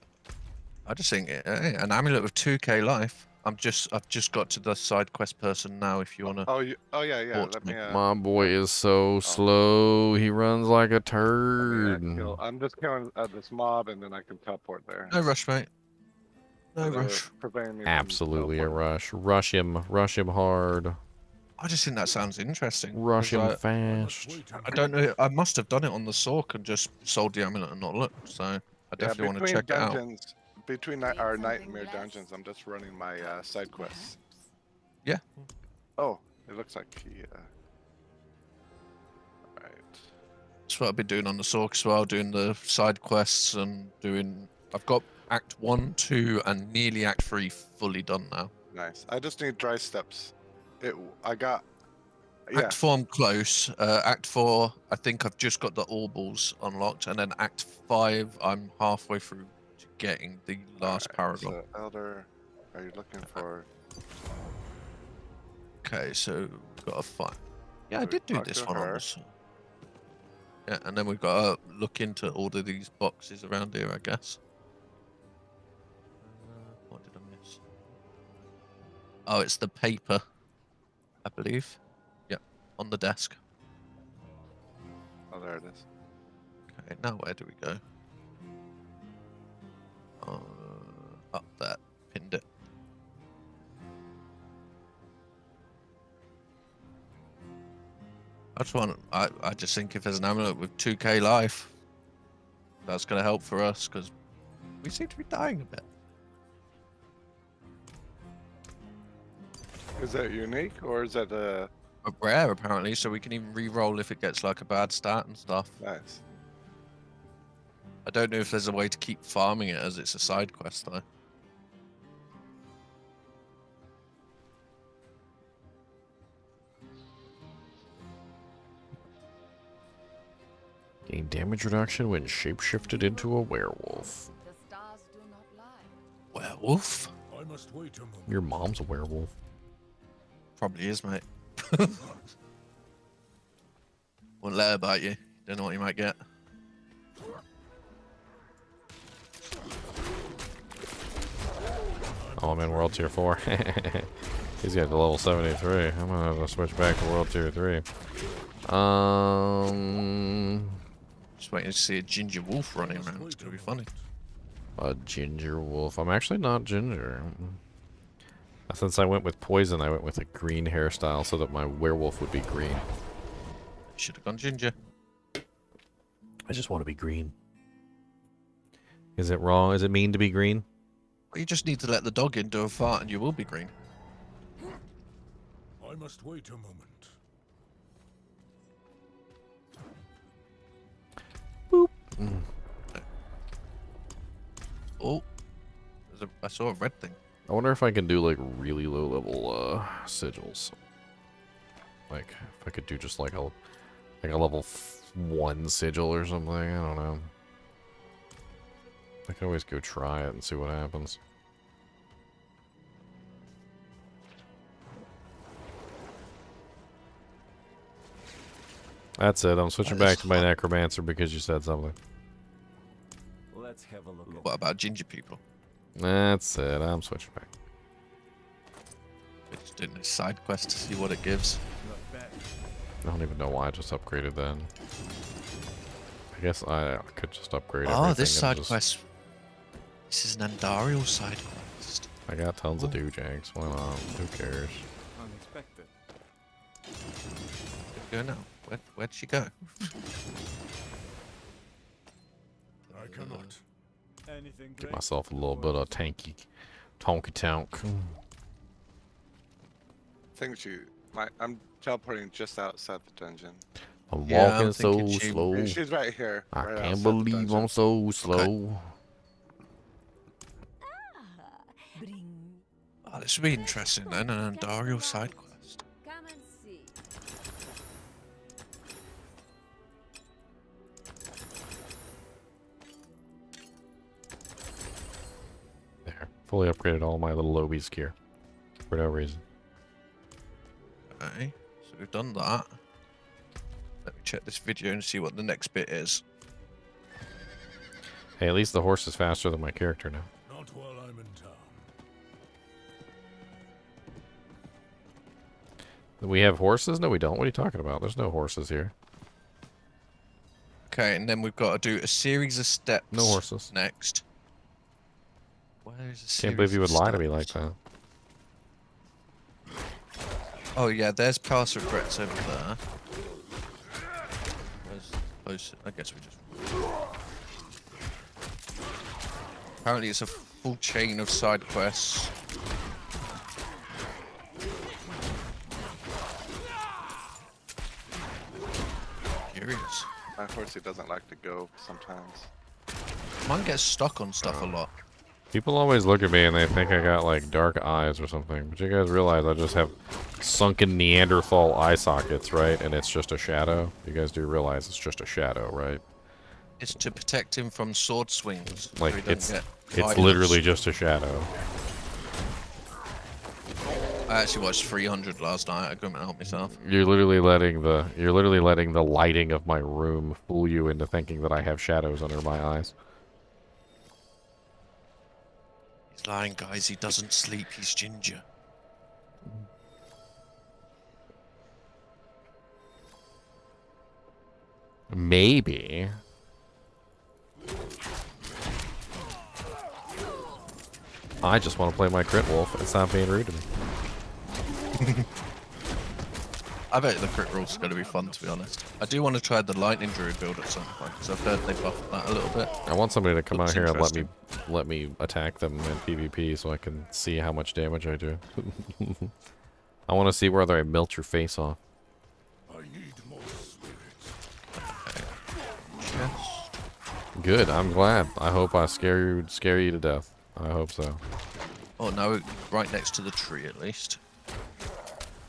I just think an amulet with 2k life. I've just got to the side quest person now. If you wanna. Oh yeah. Report Let me. me. My boy is so slow. He runs like a Let me, turd. I'm just killing this mob, and then I can teleport there. No rush, mate. No So they're rush. preventing me from Absolutely a teleporting. rush. Rush him. Rush him hard. I just think that sounds interesting. Rush 'cause him fast. I don't know. I must have done it on the Sork and just sold the amulet and not looked. So I definitely want to between check it out. dungeons, between our nightmare dungeons, I'm just running my side quests. Yeah. Oh, it looks like he. Right. That's what I've been doing on the Sork as well, doing the side quests and doing. I've got Act 1, 2, and nearly Act 3 fully done now. Nice. I just need dry steps. I got. Yeah. Act 4, I'm close. Act 4, I think I've just got the Orbles unlocked, and then Act 5, I'm halfway through to getting the last paragon. So, Elder, are you looking for? Okay, so we've got to find. Yeah, I We did do talked this to one on her. this. Yeah, and then we've got to look into all of these boxes around here, I guess. What did I miss? Oh, it's the paper, I believe. Yep, on the desk. Oh, there it is. Okay, now where do we go? Up there, pinned it. I just think if there's an amulet with 2k life, that's gonna help for us because we seem to be dying a bit. Is that unique or is that Rare apparently, so we can even re-roll if it gets like a bad stat and stuff. nice? I don't know if there's a way to keep farming it as it's a side quest though. Gain damage reduction when shapeshifted into a werewolf. The stars do not lie. Werewolf? I must wait a moment. Your mom's a werewolf. Probably is, mate. Wouldn't let her bite you. Don't know what you might get. Oh, I'm in World Tier 4. He's got the level 73. I'm gonna have to switch back to World Tier 3. Just waiting to see a ginger wolf running around. It's gonna be funny. A ginger wolf. I'm actually not ginger. Since I went with poison, I went with a green hairstyle so that my werewolf would be green. Should have gone ginger. I just want to be green. Is it wrong? Is it mean to be green? Well, you just need to let the dog in, do a fart, and you will be green. I must wait a moment. Boop. Oh, I saw a red thing. I wonder if I can do like really low level sigils. Like if I could do just like a level 1 sigil or something. I don't know. I can always go try it and see what happens. That's it. I'm switching back to my necromancer because you said something. Let's have a look. What about ginger people? That's it. I'm switching back. We're just doing a side quest to see what it gives. I don't even know why I just upgraded then. I guess I could just upgrade Oh, everything this and side just- quest. This is an Andariel side quest. I got tons of doojanks. Why not? Who cares? Unexpected. Where'd go now? Where'd she go? I cannot. Anything Get myself a little bit of tonky tonk. Think I'm teleporting just outside the dungeon. I'm Yeah, walking I'm so thinking she- slow. She's right here. I right can't outside the believe dungeon. I'm so slow. Bring. Oh, this would be interesting then, an Andariel side quest. Come and see. There. Fully upgraded all my little Lobies gear. For no reason. Okay, so we've done that. Let me check this video and see what the next bit is. Hey, at least the horse is faster than my character now. Not while I'm in town. We have horses? No, we don't. What are you talking about? There's no horses here. Okay, and then we've got to do a series of steps. No horses. Next. Where is the Can't believe you would lie to me like that. Oh yeah, there's Pass Regrets over there. Where's close? I guess we just. Apparently, it's a full chain of side quests. Curious. My horsey doesn't like to go sometimes. Mine gets stuck on stuff a lot. People always look at me and they think I got like dark eyes or something. But you guys realize I just have sunken Neanderthal eye sockets, right? And it's just a shadow. You guys do realize it's just a shadow, right? It's to protect him from sword swings. so Like he doesn't get it's violence. literally just a shadow. I actually watched 300 last night. I couldn't help myself. You're literally letting the lighting of my room fool you into thinking that I have shadows under my eyes. He's lying, guys. He doesn't sleep. He's ginger. Maybe. I just want to play my crit wolf and stop being rude to me. I bet the crit roll's going to be fun, to be honest. I do want to try the lightning druid build at some point because I've heard they buffed that a little bit. I want somebody to come Looks out here and interesting. let me attack them in PvP so I can see how much damage I do. I want to see whether I melt your face off. I need more spirits. Chest. Good. I'm glad. I hope I scare you to death. I hope so. Oh, now we're right next to the tree at least.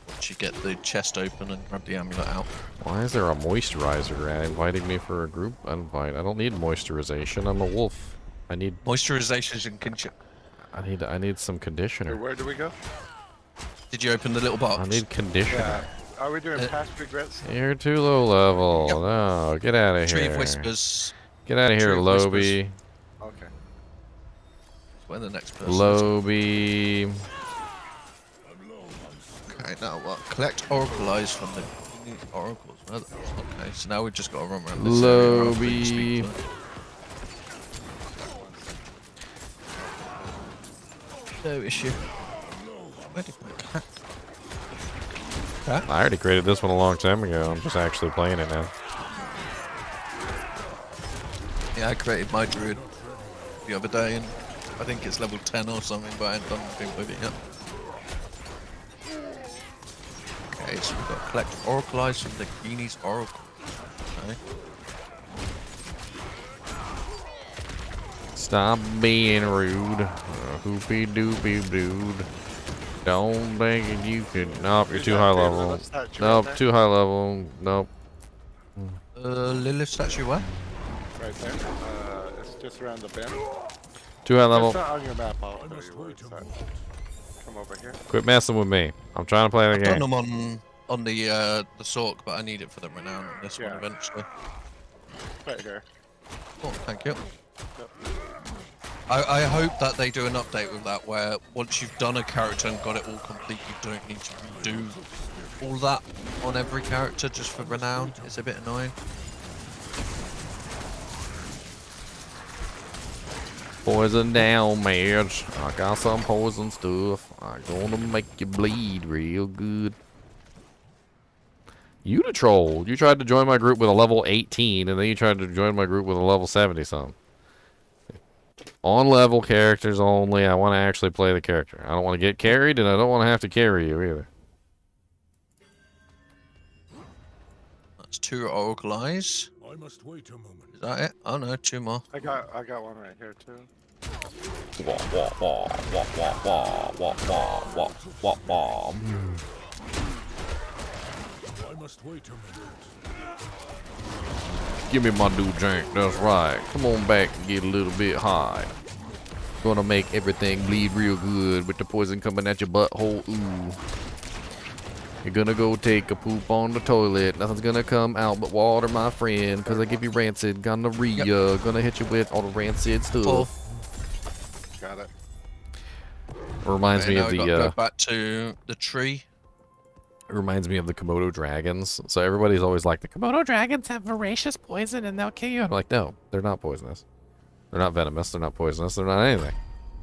Once you get the chest open and grab the amulet out. Why is there a moisturizer inviting me for a group invite? I don't need moisturization. I'm a wolf. I need Moisturizations and conditioner. I need some conditioner. Where do we go? Did you open the little box? I need conditioner. Yeah. Are we doing past regrets? You're too low level. Yep. No, get out of Tree here. of Whispers. Get out of here, Tree of Whispers. Lobie. Okay. Where the next person is. Lobie. Okay, now what? Collect oracle eyes from the oracles. Well, okay, so now we've just got to run around this area after we speak Lobie. to them. No issue. Where did my cat? I already created this one a long time ago. I'm just actually playing it now. Yeah, I created my druid the other day, and I think it's level 10 or something, but I haven't done anything with it yet. Okay, so we've got to collect oracle eyes from the Guinea's oracle. Okay. Stop being rude. Hoopy doopy dude. Don't think you could. Nope, you're too high level. Nope, too high level. Nope. Lilith statue where? Right there. It's just around the bend. Too high level. It's not on your map. I'll I show must you where wait it's a at. moment. Come over here. Quit messing with me. I'm trying to play the I've done game. them on the Sork, but I need it for the renown on this one Yeah. eventually. Right here. Oh, thank you. Yep. I hope that they do an update with that where once you've done a character and got it all complete, you don't need to redo all that on every character just for renown. It's a bit annoying. Poison down, mage. I got some poison stuff. I'm gonna make you bleed real good. You the troll. You tried to join my group with a level 18, and then you tried to join my group with a level 70-something. On level characters only. I want to actually play the character. I don't want to get carried, and I don't want to have to carry you either. That's 2 oracle eyes. I must wait a moment. Is that it? Oh no, 2 more. I got one right here too. Wah, wah, wah, wah, wah, wah, wah, wah, wah, wah, wah. I must wait a moment. Give me my new drink. That's right. Come on back and get a little bit high. Gonna make everything bleed real good with the poison coming at your butthole. Ooh. You're gonna go take a poop on the toilet. Nothing's gonna come out but water, my friend. Cause I give you rancid gonorrhea. Yep. Gonna hit you with all the rancid stuff. 4. Got it. Reminds Okay, me now of we the got to go back to the tree. It reminds me of the Komodo dragons. So everybody's always like, the Komodo dragons have voracious poison and they'll kill you. I'm like, no, they're not poisonous. They're not venomous. They're not poisonous. They're not anything.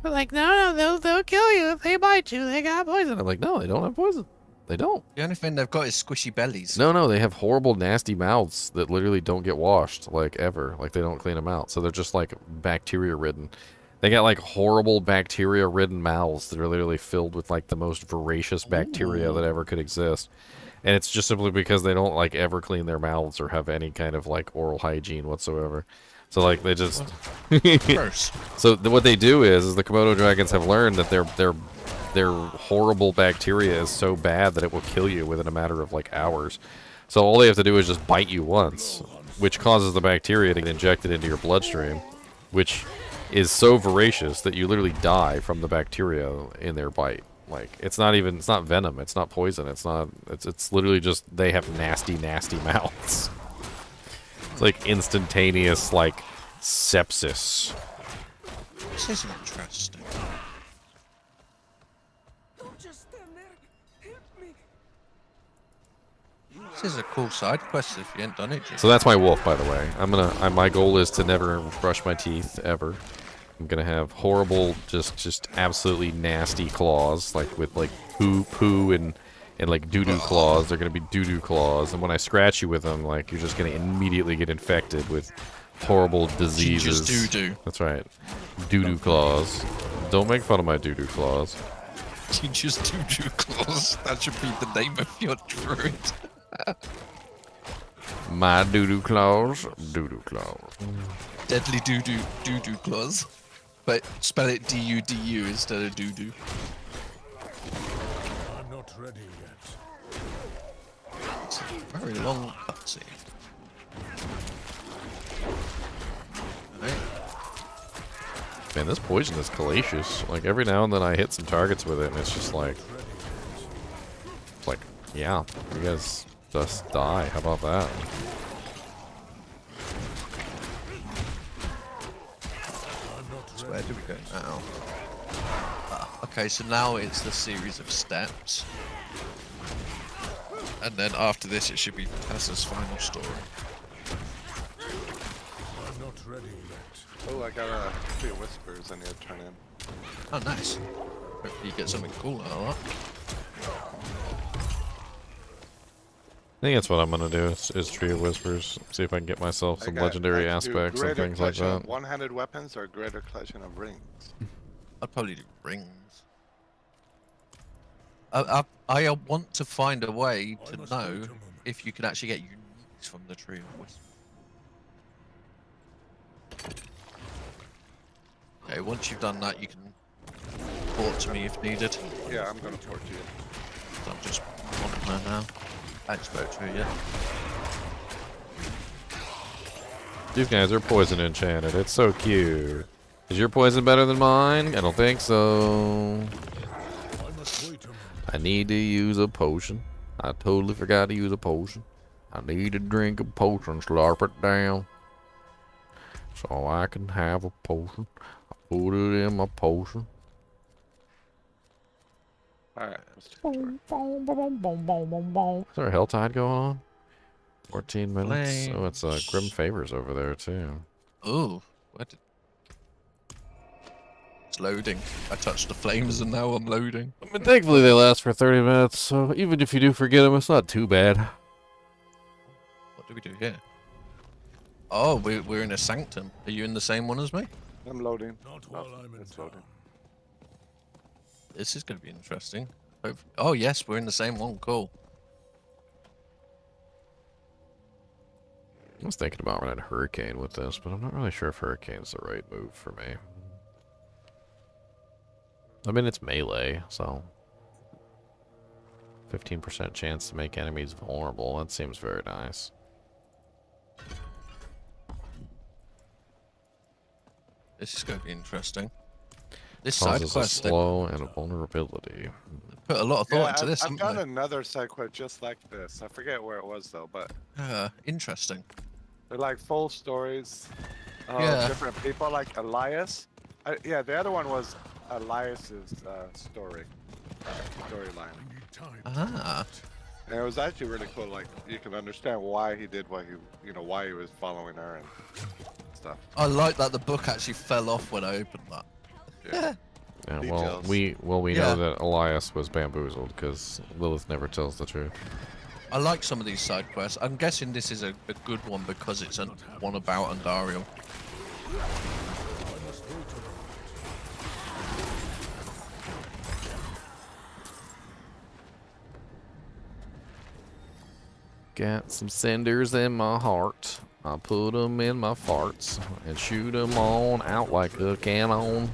They're like, no, they'll kill you if they bite you. They got poison. I'm like, no, they don't have poison. They don't. The only thing they've got is squishy bellies. No, they have horrible, nasty mouths that literally don't get washed, like, ever. Like, they don't clean them out. So they're just, like, bacteria-ridden. They got, like, horrible bacteria-ridden mouths that are literally filled with, like, the most voracious bacteria that ever could exist. And it's just simply because they don't, like, ever clean their mouths or have any kind of, like, oral hygiene whatsoever. So, like, they just... Gross. So what they do is the Komodo dragons have learned that their horrible bacteria is so bad that it will kill you within a matter of like hours. So all they have to do is just bite you once, which causes the bacteria to get injected into your bloodstream, which is so voracious that you literally die from the bacteria in their bite. Like it's not venom, it's not poison, it's literally just they have nasty mouths. It's like instantaneous like sepsis. This is interesting. Don't just stand there. Help me. This is a cool side quest if you ain't done it yet. So that's my wolf, by the way. My goal is to never brush my teeth ever. I'm gonna have horrible, just absolutely nasty claws, like with like poo and And like doo-doo claws, they're gonna be doo-doo claws. And when I scratch you with them, like you're just gonna immediately get infected with horrible diseases. Just doo-doo. That's right. Doo-doo claws. Don't make fun of my doo-doo claws. You just doo-doo claws. That should be the name of your druid. My doo-doo claws. Doo-doo claws. Deadly doo-doo claws. But spell it D-U-D-U instead of doo-doo. I'm not ready yet. It's a very long cutscene. Right. Man, this poison is hellacious. Like every now and then I hit some targets with it and it's just like... It's like, yeah, you guys just die. How about that? So where do we go now? Okay, so now it's the series of steps. And then after this it should be Tessa's final story. I'm not ready yet. Oh, I got a few whispers I need to turn in. Oh, nice. Hopefully you get something cool out of that. I think that's what I'm gonna do, is Tree of Whispers. See if I can get myself some legendary aspects and things like that. One-handed weapons or greater collection of rings? I'd probably do rings. I want to find a way to know if you can actually get uniques from the Tree of Whispers. Okay, once you've done that, you can port to me if needed. Yeah, I'm gonna port to you. So I'm just on there now. I ain't spoke to her yet. These guys are poison enchanted. It's so cute. Is your poison better than mine? I don't think so. I need to use a potion. I totally forgot to use a potion. I need to drink a potion, slurp it down. So I can have a potion. I put it in my potion. Alright. Is there a HellTide going on? 14 minutes. Oh, it's Grim Favors over there too. Oh, what? It's loading. I touched the flames and now I'm loading. I mean, thankfully they last for 30 minutes, so even if you do forget them, it's not too bad. What do we do here? Oh, we're in a sanctum. Are you in the same one as me? I'm loading. Not while I'm in It's loading. This is going to be interesting. Oh, yes, we're in the same one. Cool. I was thinking about running Hurricane with this, but I'm not really sure if Hurricane's the right move for me. I mean, it's melee, so 15% chance to make enemies vulnerable. That seems very nice. This is going to be interesting. This Causes side a quest, slow and a vulnerability. put a lot of thought into this, I've haven't done they? another side quest just like this. I forget where it was though, but Interesting. they're like full stories of Yeah. different people, like Elias. Yeah, the other one was Elias's storyline. Ah. And it was actually really cool. Like you can understand why he did what he, why he was following her and stuff. I like that the book actually fell off when I opened that. Yeah. Yeah, Details. we Yeah. know that Elias was bamboozled because Lilith never tells the truth. I like some of these side quests. I'm guessing this is a good one because it's one about Andariel. Got some cinders in my heart. I put them in my farts and shoot them on out like a cannon.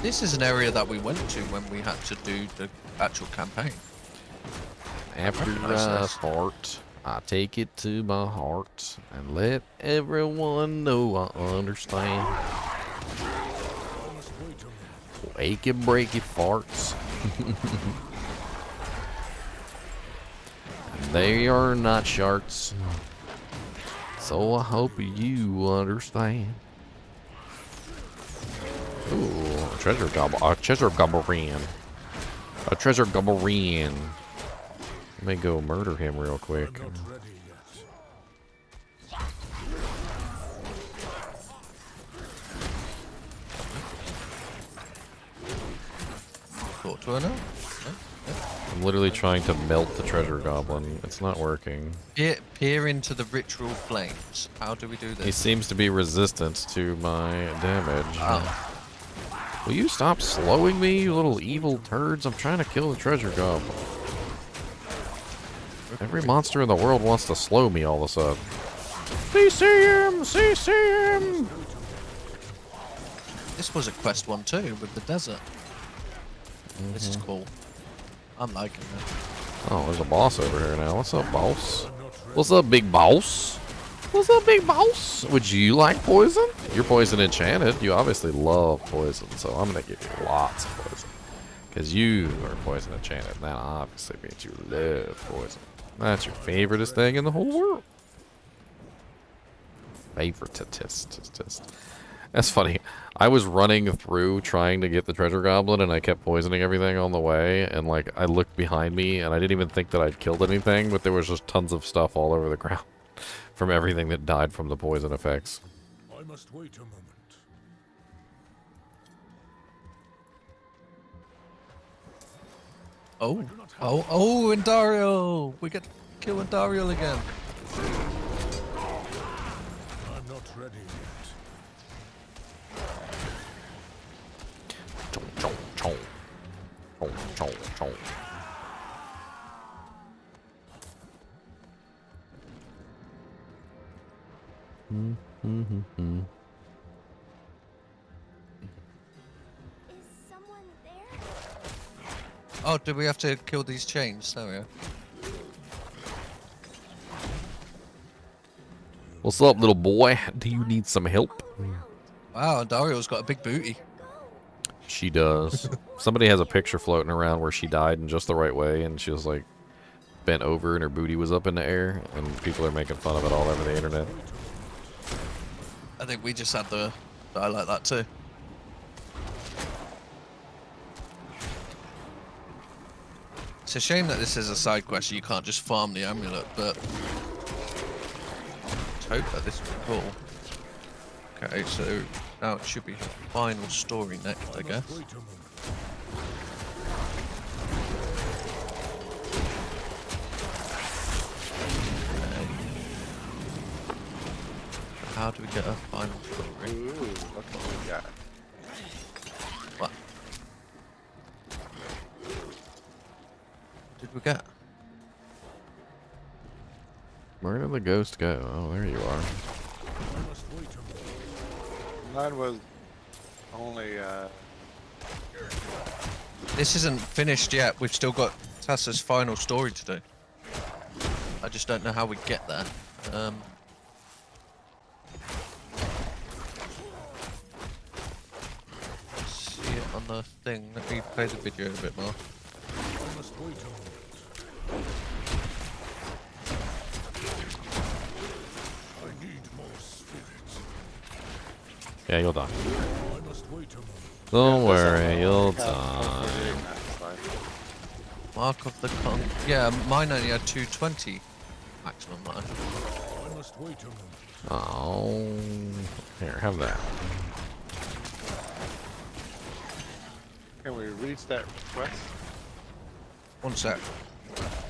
This is an area that we went to when we had to do the actual campaign. After Recognize I this. fart, I take it to my heart and let everyone know I understand. Achy breaky farts. They are not sharks. So I hope you understand. Ooh, a treasure gobble. A treasure gobblerin. A treasure gobblerin. Let me go murder him real quick. I'm not ready yet. Talk to her now? No? I'm literally trying to melt the treasure goblin. It's not working. Peer into the ritual flames. How do we do this? He seems to be resistant to my damage. Oh. Will you stop slowing me, you little evil turds? I'm trying to kill the treasure goblin. Every monster in the world wants to slow me all of a sudden. CC him! CC him! This was a quest one too, with the desert. This is cool. I'm liking it. Oh, there's a boss over here now. What's up, boss? What's up, big boss? What's up, big boss? Would you like poison? You're poison enchanted. You obviously love poison, so I'm gonna give you lots of poison. Because you are poison enchanted. That obviously means you love poison. That's your favoriteest thing in the whole world. Favoritist. That's funny. I was running through trying to get the treasure goblin, and I kept poisoning everything on the way. And like, I looked behind me, and I didn't even think that I'd killed anything, but there was just tons of stuff all over the ground from everything that died from the poison effects. I must wait a moment. Oh, Indario! We get to kill Indario again. I'm not ready yet. Is someone there? Oh, do we have to kill these chains? There we go. What's up, little boy? Do you need some help? Wow, Dario's got a big booty. She does. Somebody has a picture floating around where she died in just the right way, and she was like bent over and her booty was up in the air, and people are making fun of it all over the internet. I think we just had the die like that too. It's a shame that this is a side quest. You can't just farm the amulet, but let's hope that this will be cool. Okay, so now it should be the final story next, I guess. Wait a moment. Okay. How do we get a final story? Ooh, look what we got. What? What did we get? Where did the ghost go? Oh, there you are. I must wait a moment. Mine was only, This isn't finished yet. We've still got Tassa's final story to do. I just don't know how we get there. See it on the thing. Let me play the video a bit more. I must wait a moment. I need more spirit. Yeah, you'll die. I must wait a moment. Don't worry, you'll That's die. fine. Mark of the Con. Yeah, mine only had 220 maximum life. I must wait a moment. Oh, here, have that. Can we reach that quest? One sec.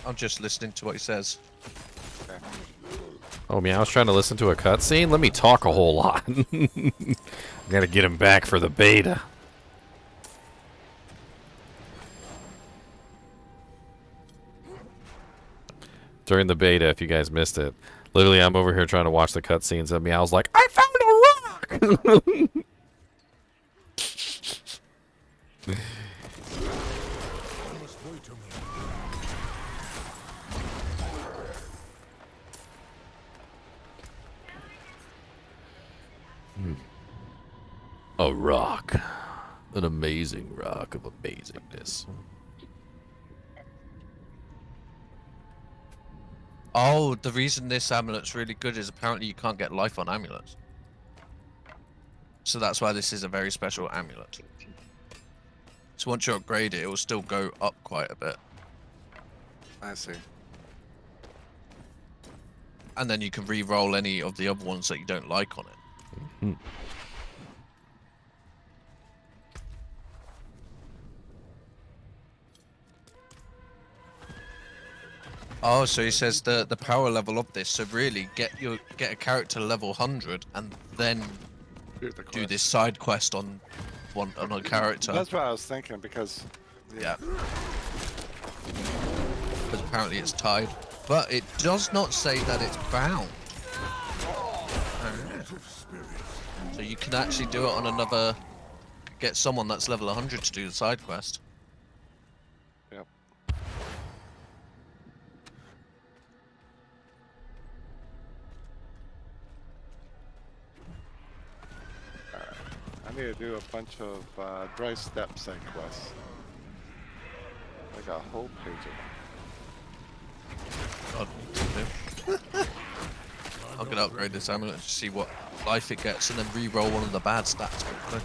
I'm just listening to what he says. Okay. Oh, man, I was trying to listen to a cutscene. Let me talk a whole lot. I gotta get him back for the beta. During the beta, if you guys missed it, literally I'm over here trying to watch the cutscenes of me. I was like, I found a rock! I must wait a moment. A rock. An amazing rock of amazingness. Oh, the reason this amulet's really good is apparently you can't get life on amulets. So that's why this is a very special amulet. So once you upgrade it, it will still go up quite a bit. I see. And then you can re-roll any of the other ones that you don't like on it. Hmm. Oh, so he says the power level of this. So really, get a character level 100 and then Here's the do quest. this side quest on a character. That's what I was thinking because. Yeah. Because apparently it's tied, but it does not say that it's bound. So you can actually do it on another. Get someone that's level 100 to do the side quest. Yep. Alright. I need to do a bunch of dry step side quests. Like a whole page of them. God, I'm gonna upgrade this amulet to see what life it gets, and then re-roll one of the bad stats quickly.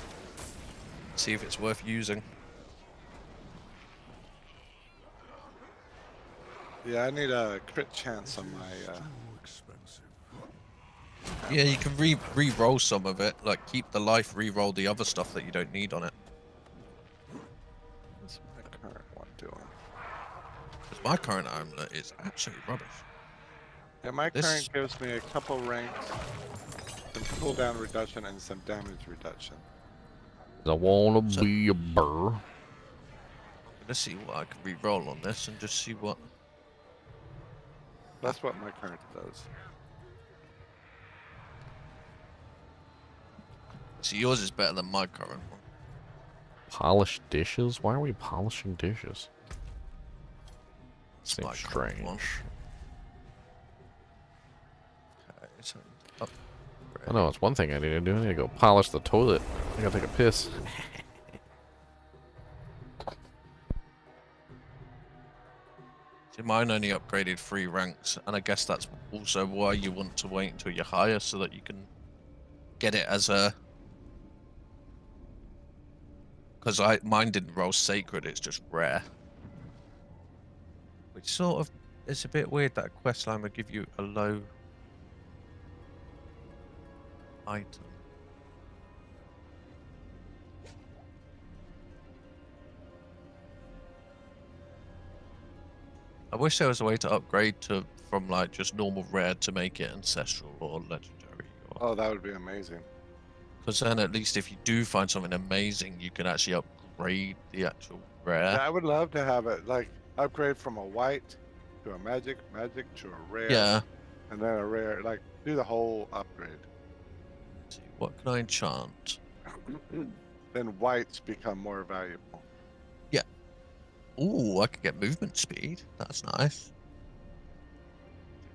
See if it's worth using. Yeah, I need a crit chance on my. Yeah, you can re-roll some of it, like keep the life, re-roll the other stuff that you don't need on it. What's my current one doing? Because my current amulet is absolutely rubbish. Yeah, my This- current gives me a couple ranks, some cooldown reduction, and some damage reduction. I wanna So- be a burr. Let's see what I can re-roll on this and just see what. That's what my current does. See, yours is better than my current one. Polished dishes? Why are we polishing dishes? It's my Seems current strange. one. Okay, so I know it's one thing I need to do. I need to go polish the toilet. I gotta take a piss. see, mine only upgraded 3 ranks, and I guess that's also why you want to wait until you're higher so that you can get it as a. Because mine didn't roll sacred, it's just rare. Which sort of it's a bit weird that a quest line would give you a low item. I wish there was a way to upgrade from like just normal rare to make it ancestral or legendary. Oh, that would be amazing. Because then at least if you do find something amazing, you can actually upgrade the actual rare. Yeah, I would love to have it like upgrade from a white to a magic, magic to a rare, Yeah. and then a rare. Like do the whole upgrade. Let's see, what can I enchant? Then whites become more valuable. Yeah. Ooh, I could get movement speed. That's nice.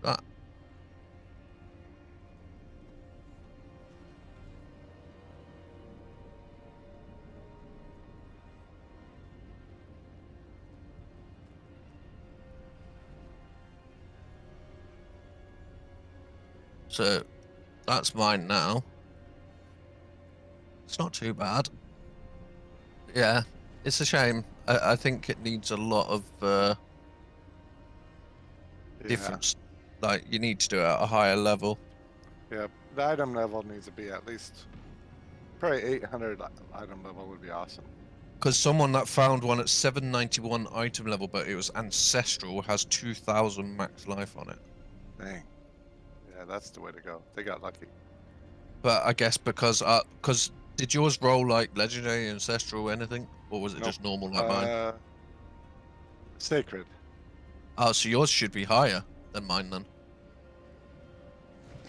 Do that. So that's mine now. It's not too bad. Yeah, it's a shame. I think it needs a lot of Yeah. difference. Like you need to do it at a higher level. Yeah, the item level needs to be at least probably 800 item level would be awesome. Because someone that found one at 791 item level, but it was ancestral, has 2,000 max life on it. Dang. Yeah, that's the way to go. They got lucky. But I guess because did yours roll like legendary, ancestral, anything, or was it Nope. just normal like mine? Sacred. Oh, so yours should be higher than mine then.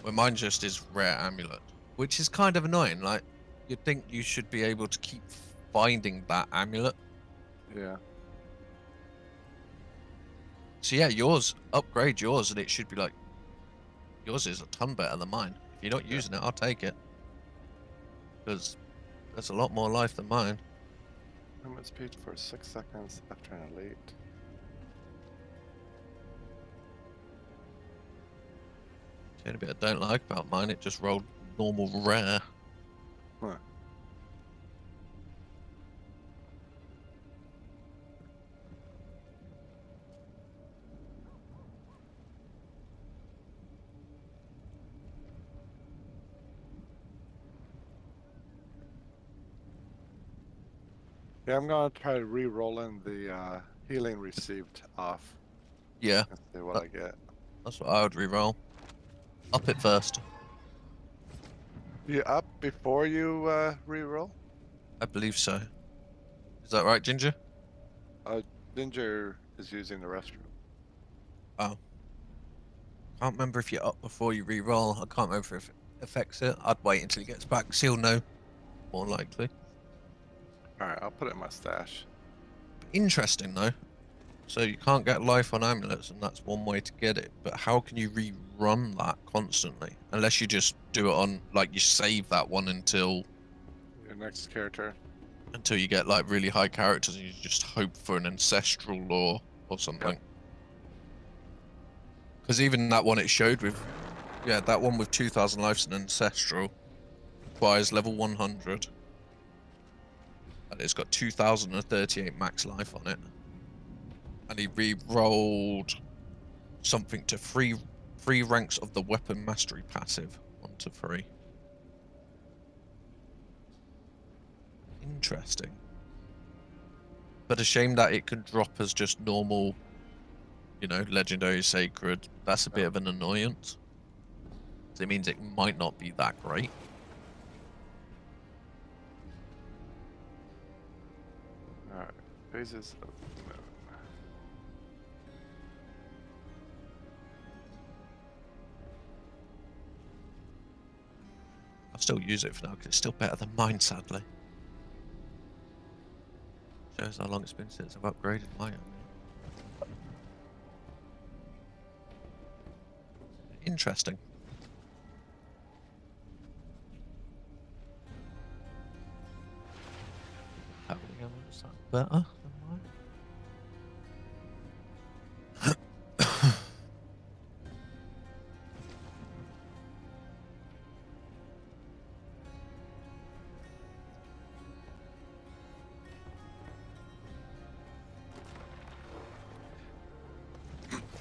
Well, mine just is rare amulet, which is kind of annoying. Like, you'd think you should be able to keep finding that amulet. Yeah. So yeah, upgrade yours, and it should be like, yours is a ton better than mine. If you're not using it, I'll take it. Because there's a lot more life than mine. Movement speed for 6 seconds after an elite. The only bit I don't like about mine, it just rolled normal rare. Huh. Yeah, I'm gonna try re-rolling the healing received off. Yeah, Let's see what I get. that's what I would re-roll. Up it first. You up before you re-roll? I believe so. Is that right, Ginger? Ginger is using the restroom. Oh. Can't remember if you're up before you re-roll. I can't remember if it affects it. I'd wait until he gets back, because he'll know. More likely. Alright, I'll put it in my stash. Interesting, though. So you can't get life on amulets, and that's one way to get it. But how can you rerun that constantly? Unless you just do it on, like, you save that one until Your next character. you get, like, really high characters, and you just hope for an ancestral lore or something. Because even that one it showed with, yeah, that one with 2,000 lives and ancestral requires level 100. And it's got 2,038 max life on it. And he re-rolled something to three ranks of the weapon mastery passive. 1 to 3. Interesting. But a shame that it can drop as just normal, you know, legendary sacred. That's a bit of an annoyance. So it means it might not be that great. Alright, phases of the moon. I'll still use it for now because it's still better than mine, sadly. Shows how long it's been since I've upgraded mine. Interesting. Having a better than mine.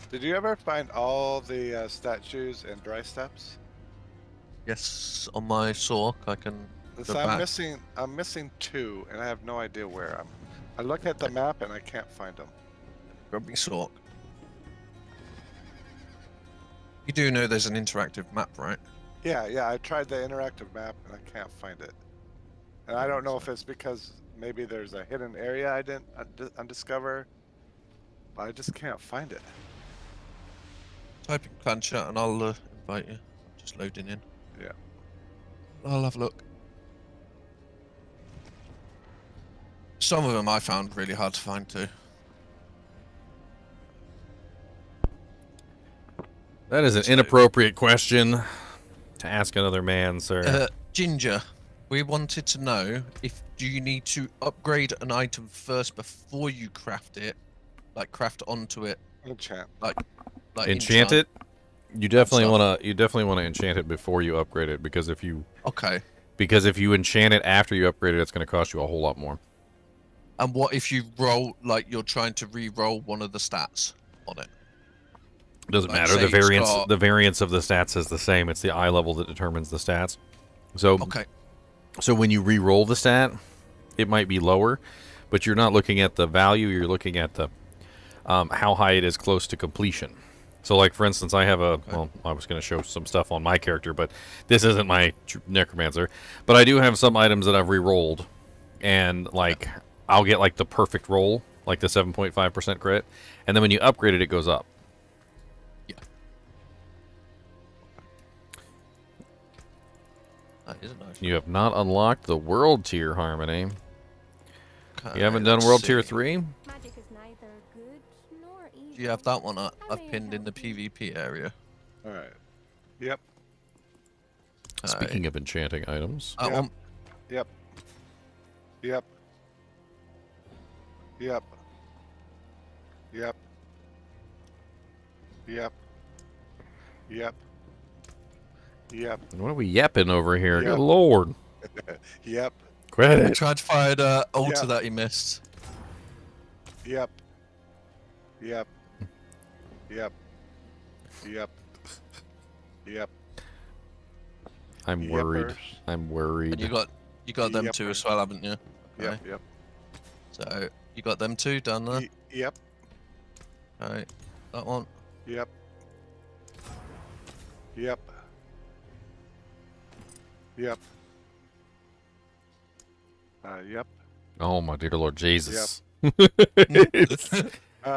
Did you ever find all the statues and dry steps? Yes, on my Sork I can So go I'm back. I'm missing 2, and I have no idea where I'm. I look at the map and I can't find them. Grab me Sork. You do know there's an interactive map, right? Yeah, I tried the interactive map and I can't find it. And I don't know if it's because maybe there's a hidden area I didn't undiscover, but I just can't find it. Type in clan chat and I'll invite you. I'm just loading in. Yeah. I'll have a look. Some of them I found really hard to find too. That is an inappropriate question to ask another man, sir. Ginger, we wanted to know if do you need to upgrade an item first before you craft it, like craft onto it, Enchant. like Enchant it. You definitely want to enchant it before you upgrade it, because if you enchant it after you upgrade it, it's going to cost you a whole lot more. And what if you roll, like you're trying to re-roll one of the stats on it? Doesn't Like, matter. say The variance of the stats is the same. It's the eye level that determines the stats. So So when you re-roll the stat, it might be lower, but you're not looking at the value. You're looking at the how high it is close to completion. So, like, for instance, I have a... Well, I was going to show some stuff on my character, but this isn't my necromancer. But I do have some items that I've re-rolled, and, like, I'll get, like, the perfect roll, like the 7.5% crit, and then when you upgrade it, it goes up. Yeah. That is a nice. You have not unlocked the world tier, Harmony. Okay, You haven't done world tier 3? Magic is neither good nor evil. Do you have that one I've pinned in the PvP area? Alright. Yep. Speaking of enchanting items. That one. Yep. Yep. Yep. Yep. Yep. Yep. Yep. What are we yapping over here? Yep. Good lord. Yep. Credit. I tried to find altar Yep. that he missed. Yep. Yep. Yep. Yep. Yep. I'm worried. Yeppers. I'm worried. And you got them two as well, haven't you? Yep. Yep. So you got them two done there. Yep. Alright. That one. Yep. Yep. Yep. Yep. Oh my dear Lord Jesus.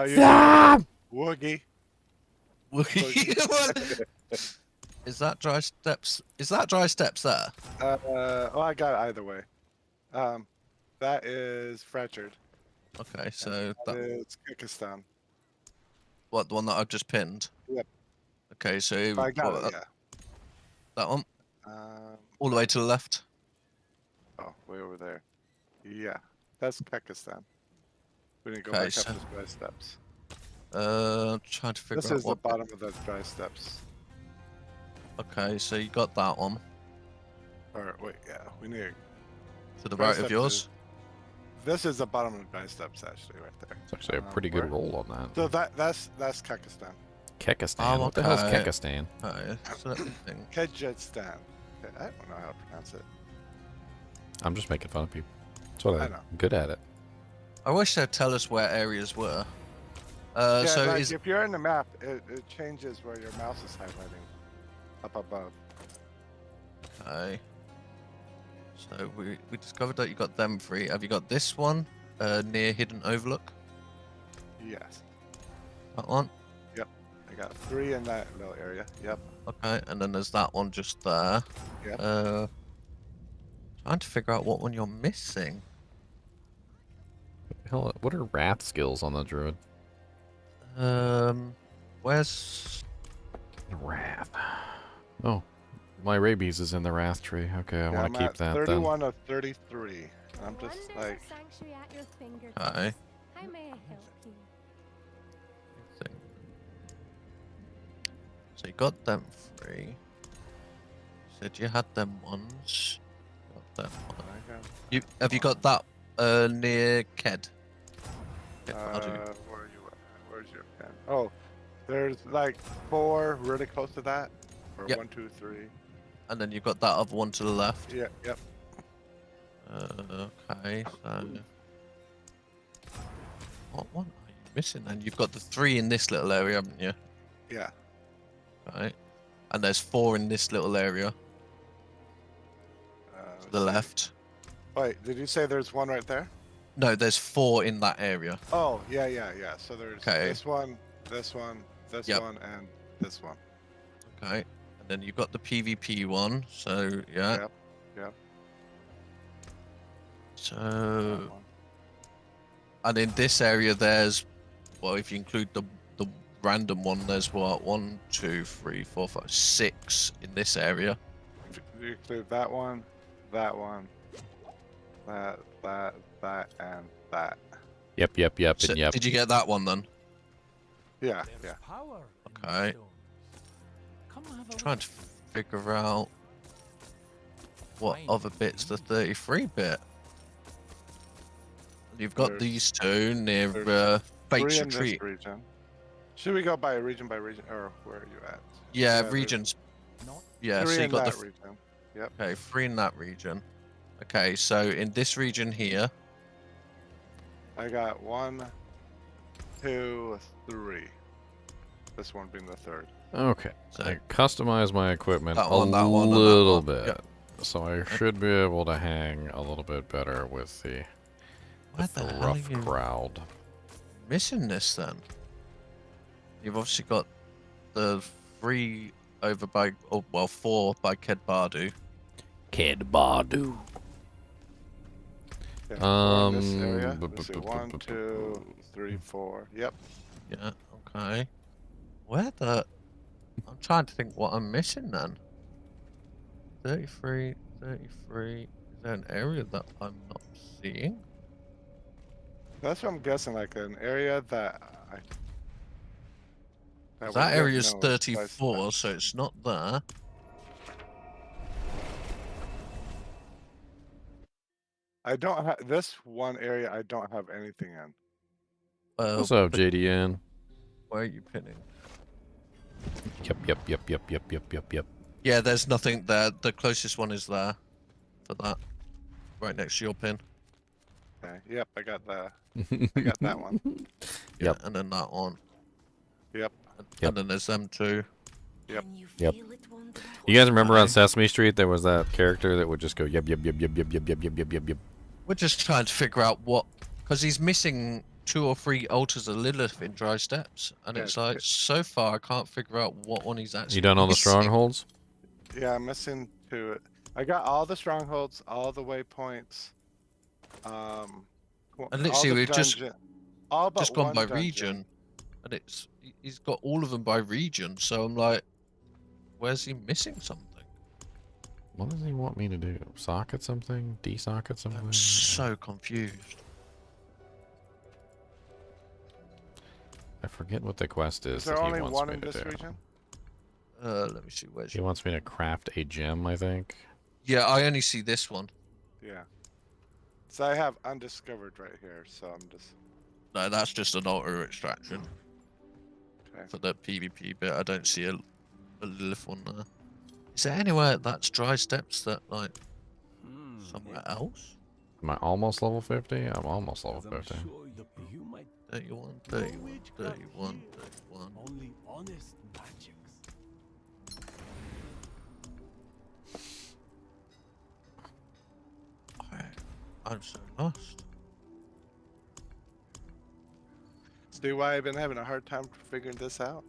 Stop! Woogie. Is that dry steps? Is that dry steps there? Well, I got it either way. That is fractured. Okay, so That is Kyrgyzstan. what, the one that I've just pinned? Yep. Okay, so I got it, what, yeah. that one? Um, All the way to the left? oh, way over there. Yeah, that's Kyrgyzstan. We need to go Okay, back so- up the dry steps. I'm trying to figure This out is the what... bottom of the dry steps. Okay, so you got that one. Or wait, yeah, we need. To the Dry right of steps yours? is- This is the bottom of the dry steps, actually, right there. It's actually a pretty good Where? roll on that. So that's Kyrgyzstan. Kekistan. Oh, What the hell's okay. Kekistan? Okay, so let me think. Kyrgyzstan. Okay, I don't know how to pronounce it. I'm just making fun of people. That's what I I'm know. good at it. I wish they'd tell us where areas were. Yeah, So like is if you're in the map, it changes where your mouse is highlighting up above. okay. So we discovered that you got them three. Have you got this one near Hidden Overlook? Yes. That one. I got 3 in that little area. Yep. Okay, and then there's that one just there. Yep. Trying to figure out what one you're missing. Hell, what are wrath skills on the druid? Where's Wrath. Oh, my rabies is in the wrath tree. Okay, I Yeah, want I'm to keep at that then. 31 of 33. I'm just like, okay? How may I help you? Thing. So you got them three. Said you had them ones. Got them one. Have you got that near Ked? where are you at? Where's your pen? Oh, there's like 4 really close to that. Or Yep. 1, 2, 3. And then you've got that other one to the left. Yeah, yep. Okay, so what one are you missing then? You've got the 3 in this little area, haven't you? Yeah. Right. And there's 4 in this little area to the left. Wait, did you say there's 1 right there? No, there's 4 in that area. Oh, yeah, yeah, yeah. So there's Okay. this one, this one, this Yep. one, and this one. Okay. And then you've got the PvP one. So yeah. Yep. Yep. So That one. and in this area there's, well, if you include the random one, there's what, 1, 2, 3, 4, 5, 6 in this area. If you include that one, that, and that. Yep, So and yep. did you get that one then? Yeah, yeah. Power in Okay. these stones. Come have a Trying look. to figure out what other bits the 33 bit. You've got There's- these 2 near there's Fate's 3 in this Retreat. region. Should we go by region, or where are you at? Yeah, there's regions. Not Yeah, 3 so you in got that the region. Yep. okay, 3 in that region. Okay, so in this region here, I got 1, 2, 3. This one being the 3rd. Okay. So- I customize my equipment That a one, that one, and that little one. bit. Yep. So I should be able to hang a little bit better with the, where the hell are rough you crowd. missing this then? You've obviously got the 3 over by, oh well, 4 by Ked Bardu. Kid Badu. Yeah, 4 in this area. bu- Let's see, bu- bu- 1, bu- bu- 2, 3, 4. Yep. Yeah, okay. Where the... I'm trying to think what I'm missing then. 33, 33... Is there an area that I'm not seeing? That's what I'm guessing, like an area that I. 'Cause we that don't area's know is by 34, steps. so it's not there. I don't have this one area. I don't have anything in. What's up, JDN? Where are you pinning? Yep. Yeah, there's nothing there. The closest one is there for that. Right next to your pin. Okay. Yep. I got the. I got that one. Yeah, Yep. and then that one. Yep. Yep. And then there's them two. Yep. Can you Yep. feel it wander You guys remember on Okay. Sesame Street there was that character that would just go yep, yep, yep, yep, yep, yep, yep, yep, yep, yep, yep. We're just trying to figure out what, because he's missing 2 or 3 altars of Lilith in Dry Steps, and Yeah, it's like so far I can't figure out what one he's actually. You done all the missing. strongholds? Yeah, I'm missing 2. I got all the strongholds, all the waypoints. And all literally the we've dungeon, all but just gone one by dungeon. region, and he's got all of them by region. So I'm like, where's he missing something? What does he want me to do? Socket something? De-socket something? I'm so confused. I forget what the quest is Is there that he only wants one me in to this do. region? Let me see where's. He wants me to craft a gem, I think. Yeah, I only see this one. Yeah. So I have undiscovered right here, so I'm just. No, that's just an altar extraction. Okay. For the PvP bit, I don't see a Lilith one there. Is there anywhere that's Dry Steps that, like, somewhere else? Am I almost level 50? I'm almost level 50. 31, 31, 31, 31. Only honest magics. I'm so lost. See why I've been having a hard time figuring this out?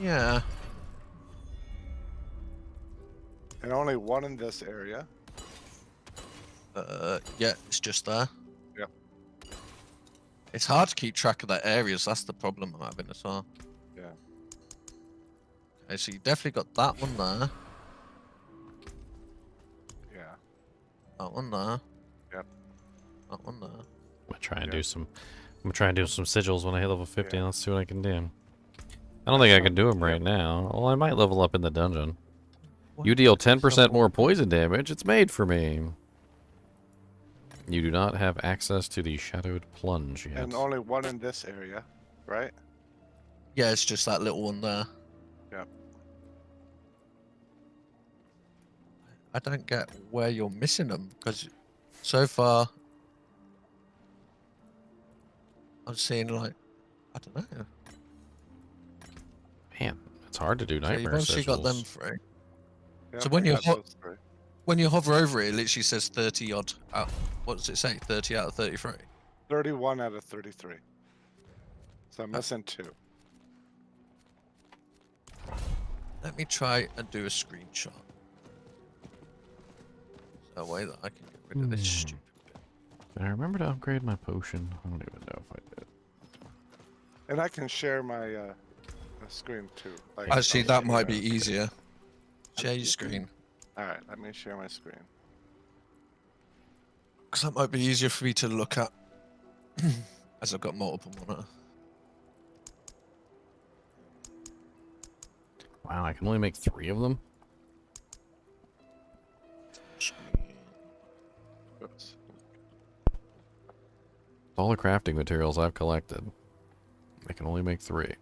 Yeah. And only one in this area. Yeah, it's just there. Yep. It's hard to keep track of the areas. That's the problem I'm having as well. Yeah. Okay, so you definitely got that one there. Yeah. That one there. Yep. That one there. I'm gonna try and do some. I'm gonna try and do some sigils when I hit level 50. Yeah. Let's see what I can do. I don't think I can do them right now. Well, I might level up in the dungeon. You deal 10% more poison damage. It's made for me. You do not have access to the shadowed plunge yet. And only one in this area, right? Yeah, it's just that little one there. Yep. I don't get where you're missing them because so far I'm seeing like I don't know. Man, it's hard to do So nightmare you've obviously got them sigils. free. Yep, So when I you got those 3. when you hover over it, it literally says 30 odd out. What does it say? 30 out of 33. 31 out of 33. So I'm missing 2. Let me try and do a screenshot. So a way that I can get rid of this stupid bit. Did I remember to upgrade my potion? I don't even know if I did. And I can share my screen too. Like, Actually, I'll that share might my- be easier. Share your screen. Alright, let me share my screen. Because that might be easier for me to look at. As I've got multiple monitors. Wow, I can only make 3 of them? Oops. All the crafting materials I've collected. I can only make 3.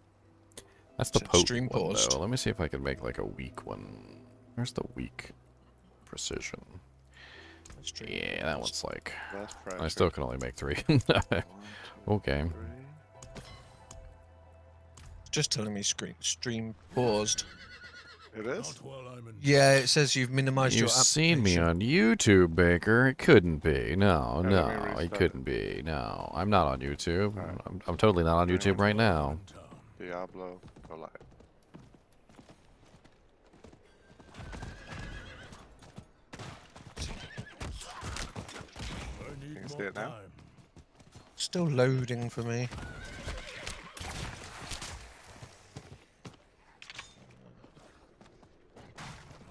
That's the Should potent stream one, paused. though. Let me see if I can make like a weak one. Where's the weak precision? Yeah, that one's like... That's I still can only make 3. Okay. Just telling me stream paused. It is? Not while I'm in. Yeah, it says you've minimized your You've seen me application. on YouTube, Baker. It couldn't be. No, let me no, it restart couldn't be. No, I'm not on YouTube. Alright. I'm totally not on YouTube right now. Diablo, go live. I need Can you see more it now? time. Still loading for me.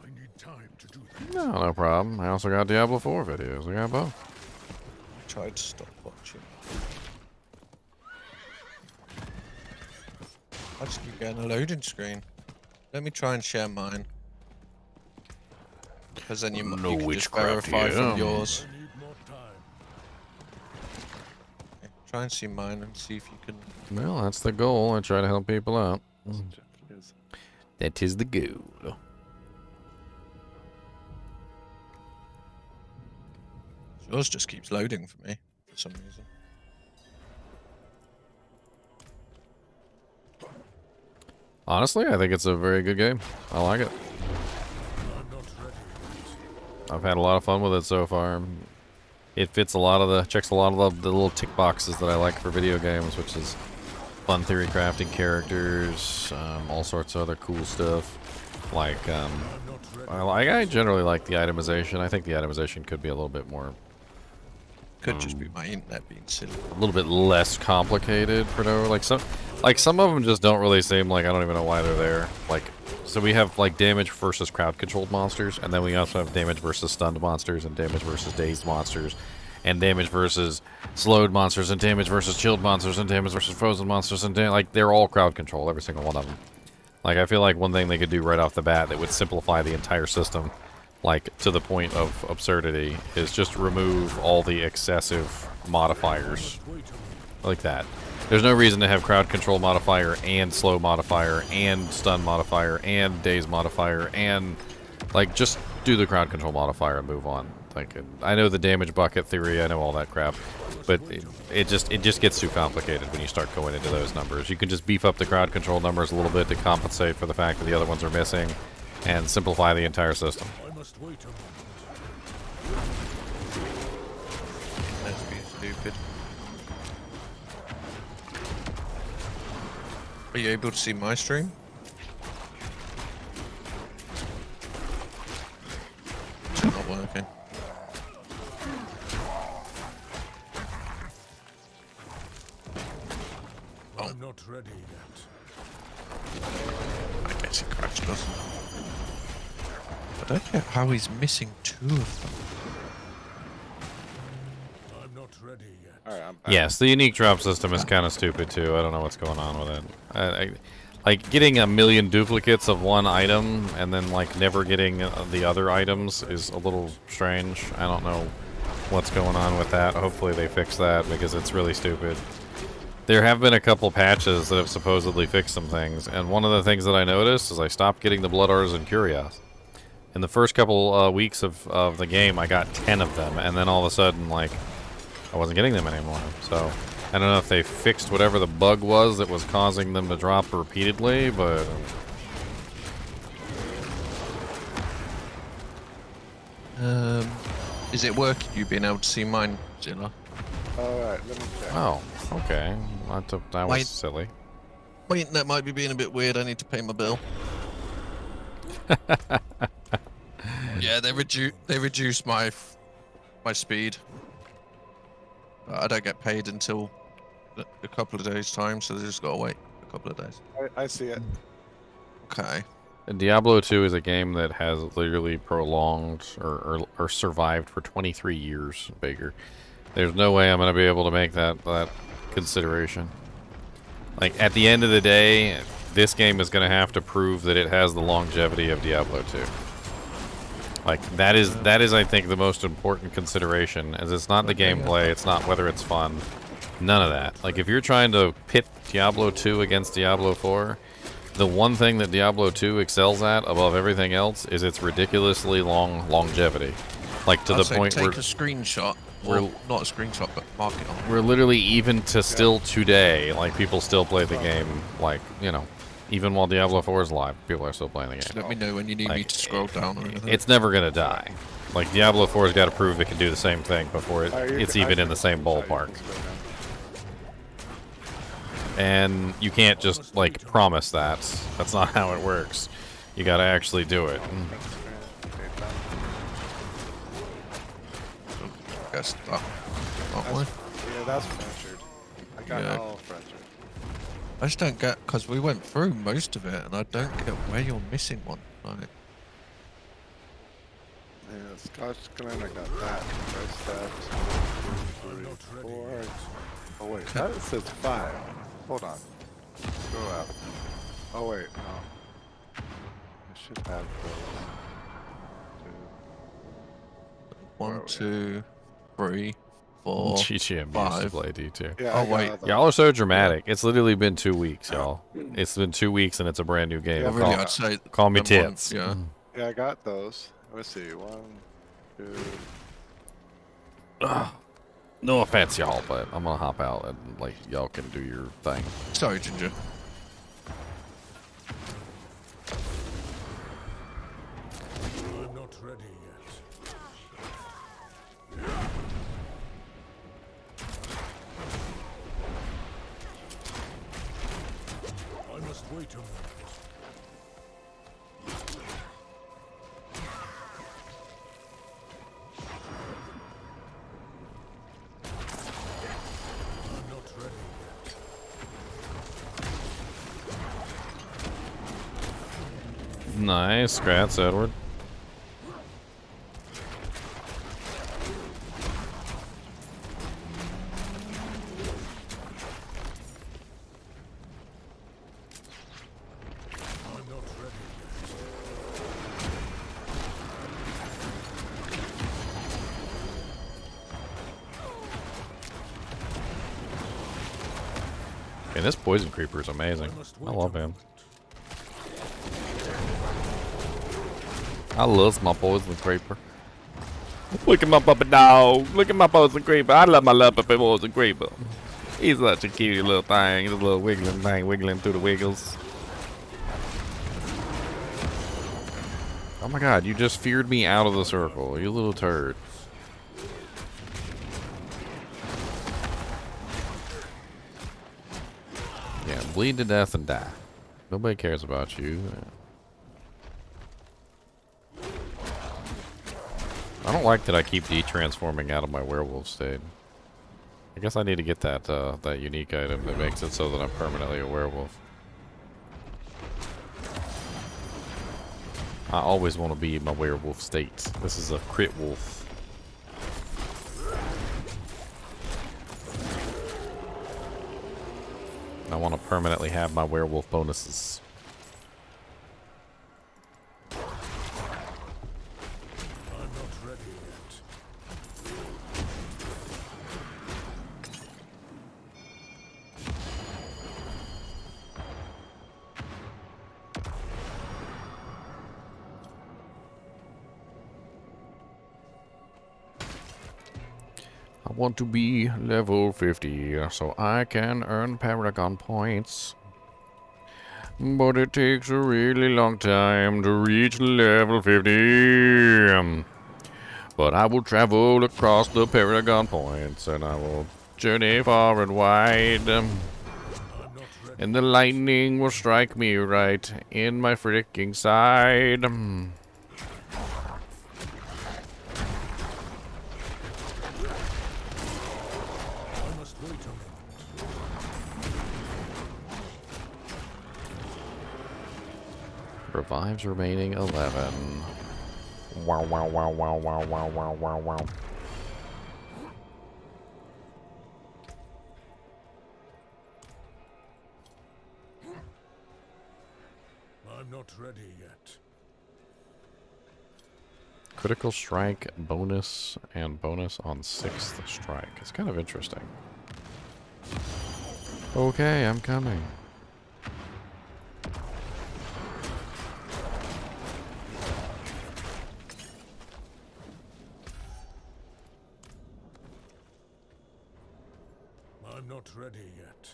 I need time to do that. No, no problem. I also got Diablo 4 videos. I got both. I tried to stop watching. I just keep getting a loading screen. Let me try and share mine. Because then you can just witchcraft verify here. from yours. I need more time. Okay, try and see mine and see if you can. Well, that's the goal. I try to help people out. Is- That is the goal. Yours just keeps loading for me for some reason. Honestly, I think it's a very good game. I like it. I'm not ready. I've had a lot of fun with it so far. It fits a lot of the, checks a lot of the little tick boxes that I like for video games, which is fun theory crafting characters, all sorts of other cool stuff. Like, I generally like the itemization. I think the itemization could be a little bit more, Could just be my internet being silly. a little bit less complicated for no, like some of them just don't really seem like, I don't even know why they're there. Like, so we have like damage versus crowd controlled monsters, and then we also have damage versus stunned monsters, and damage versus dazed monsters, and damage versus slowed monsters, and damage versus chilled monsters, and damage versus frozen monsters, and like they're all crowd control, every single one of them. Like, I feel like one thing they could do right off the bat that would simplify the entire system, like to the point of absurdity, is just remove all the excessive modifiers like that. There's no reason to have crowd control modifier and slow modifier and stun modifier and daze modifier, and like just do the crowd control modifier and move on. Like, I know the damage bucket theory, I know all that crap, but it just gets too complicated when you start going into those numbers. You can just beef up the crowd control numbers a little bit to compensate for the fact that the other ones are missing, and simplify the entire system. I must wait a moment. That's being stupid. Are you able to see my stream? It's not working. I'm not ready yet. I guess it crashed us. I don't get how he's missing 2 of them. I'm not ready yet. Alright, I'm back. Yes, the unique drop system is kind of stupid too. I don't know what's going on with it. Like, getting a million duplicates of one item and then like never getting the other items is a little strange. I don't know what's going on with that. Hopefully they fix that, because it's really stupid. There have been a couple patches that have supposedly fixed some things, and one of the things that I noticed is I stopped getting the Blood Artisan Curios. In the first couple weeks of the game, I got 10 of them, and then all of a sudden, like, I wasn't getting them anymore. So, I don't know if they fixed whatever the bug was that was causing them to drop repeatedly, but... Is it working? You being able to see mine, Zilla? Alright, let me check. Oh, okay. That was Wait. silly. My internet might be being a bit weird. I need to pay my bill. Yeah, they reduced my speed. I don't get paid until a couple of days' time, so they just gotta wait a couple of days. I see it. Okay. And Diablo 2 is a game that has literally prolonged or survived for 23 years, Baker. There's no way I'm going to be able to make that consideration. Like, at the end of the day, this game is going to have to prove that it has the longevity of Diablo 2. Like, that is I think the most important consideration, as it's not the gameplay, it's not whether it's fun, none of that. Like, if you're trying to pit Diablo 2 against Diablo 4, the one thing that Diablo 2 excels at above everything else is its ridiculously long longevity. Like, to the point where... take a screenshot, or not a screenshot, but mark it on. We're literally, even to still today, like, people still play the game, like, you know, even while Diablo 4 is live, people are still playing the game. Just let me know when you need me to scroll down or anything. It's never gonna die. Like, Diablo 4's got to prove it can do the same thing before it's even in the same ballpark. And you can't just, like, promise that. That's not how it works. You gotta actually do it. Guess that one. Yeah, that's fractured. I got it all fractured. I just don't get, because we went through most of it, and I don't get where you're missing one. Like, Yeah, Scotch Glen, I got that. Red steps. 2, 3, 4. Oh wait, that says 5. Hold on. Go out. Oh wait, no. I should have those. 1, 2, 3, 4, Chinchilla used to 5. play D2. Yeah, Oh, I got wait. all those. Y'all are so dramatic. It's literally been 2 weeks, y'all. It's been 2 weeks and it's a brand new game. Yeah, Really, I'd say Call me them tits. Yeah. Yeah, I got those. Let's see. 1, 2. No offense, y'all, but I'm gonna hop out and, like, y'all can do your thing. Sorry, Ginger. ready yet. I must wait a moment. I'm not ready yet. Nice, scrats, Edward. I'm not ready yet. Okay, this poison creeper is amazing. I love him. I love my poison creeper. Look at my puppy dog. Look at my poison creeper. I love my little puppy poison creeper. He's such a cute little thing. He's a little wiggling thing, wiggling through the wiggles. Oh my god, you just feared me out of the circle, you little turd. Yeah, bleed to death and die. Nobody cares about you. I don't like that I keep de-transforming out of my werewolf state. I guess I need to get that that unique item that makes it so that I'm permanently a werewolf. I always want to be in my werewolf state. This is a crit wolf. I want to permanently have my werewolf bonuses. I want to be level 50 so I can earn Paragon points. But it takes a really long time to reach level 50. But I will travel across the Paragon points and I will journey far and wide. And the lightning will strike me right in my freaking side. Revives remaining 11. Wow, wow, wow, wow, wow, wow, wow, wow, wow. I'm not ready yet. Critical strike bonus and bonus on 6th strike. It's kind of interesting. Okay, I'm coming. I'm not ready yet.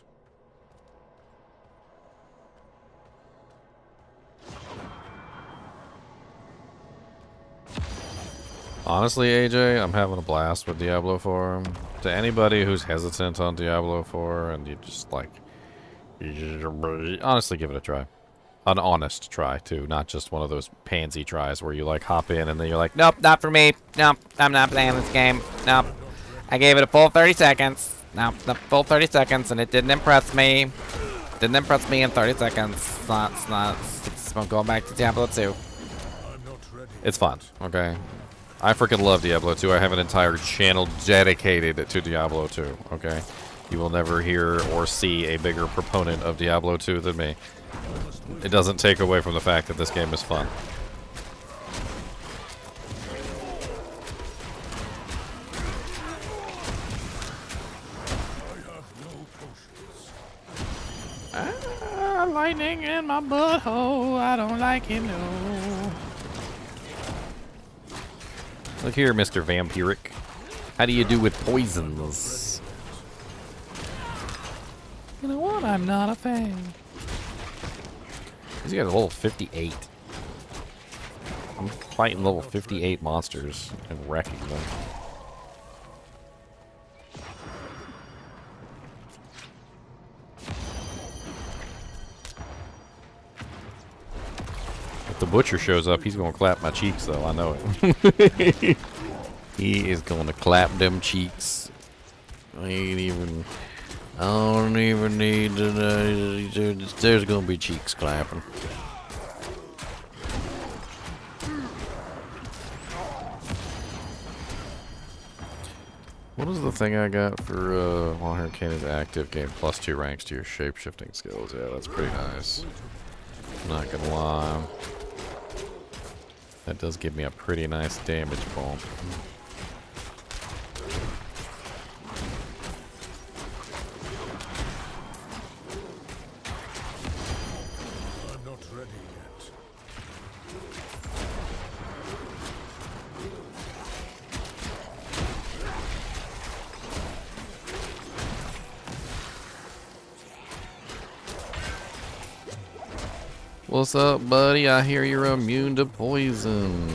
Honestly, AJ, I'm having a blast with Diablo 4. To anybody who's hesitant on Diablo 4 and you just like, honestly give it a try. An honest try too, not just one of those pansy tries where you like hop in and then you're like, nope, not for me. Nope, I'm not playing this game. Nope. I gave it a full 30 seconds. Nope, the full 30 seconds and it didn't impress me. Didn't impress me in 30 seconds. It's not going back to Diablo 2. It's fun, okay? I freaking love Diablo 2. I have an entire channel dedicated to Diablo 2, okay? You will never hear or see a bigger proponent of Diablo 2 than me. It doesn't take away from the fact that this game is fun. Lightning in my butthole. I don't like it, no. Look here, Mr. Vampiric. How do you do with poisons? You know what? I'm not a fan. He's got a level 58. I'm fighting level 58 monsters and wrecking them. If the butcher shows up, he's gonna clap my cheeks, though. I know it. He is gonna clap them cheeks. I don't even need to. There's gonna be cheeks clapping. What is the thing I got for Long Hurricane is active? Gain +2 ranks to your shape-shifting skills. Yeah, that's pretty nice. Not gonna lie. That does give me a pretty nice damage bump. I'm not ready yet. What's up, buddy? I hear you're immune to poison.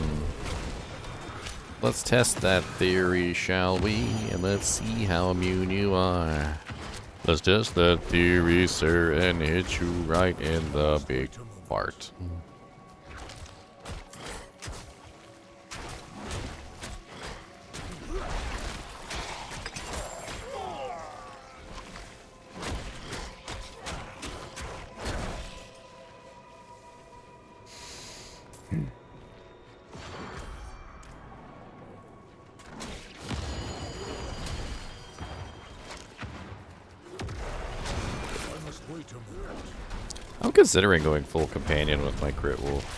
Let's test that theory, shall we? And let's see how immune you are. Let's test that theory, sir, and hit you right in the big part. I'm considering going full companion with my crit wolf.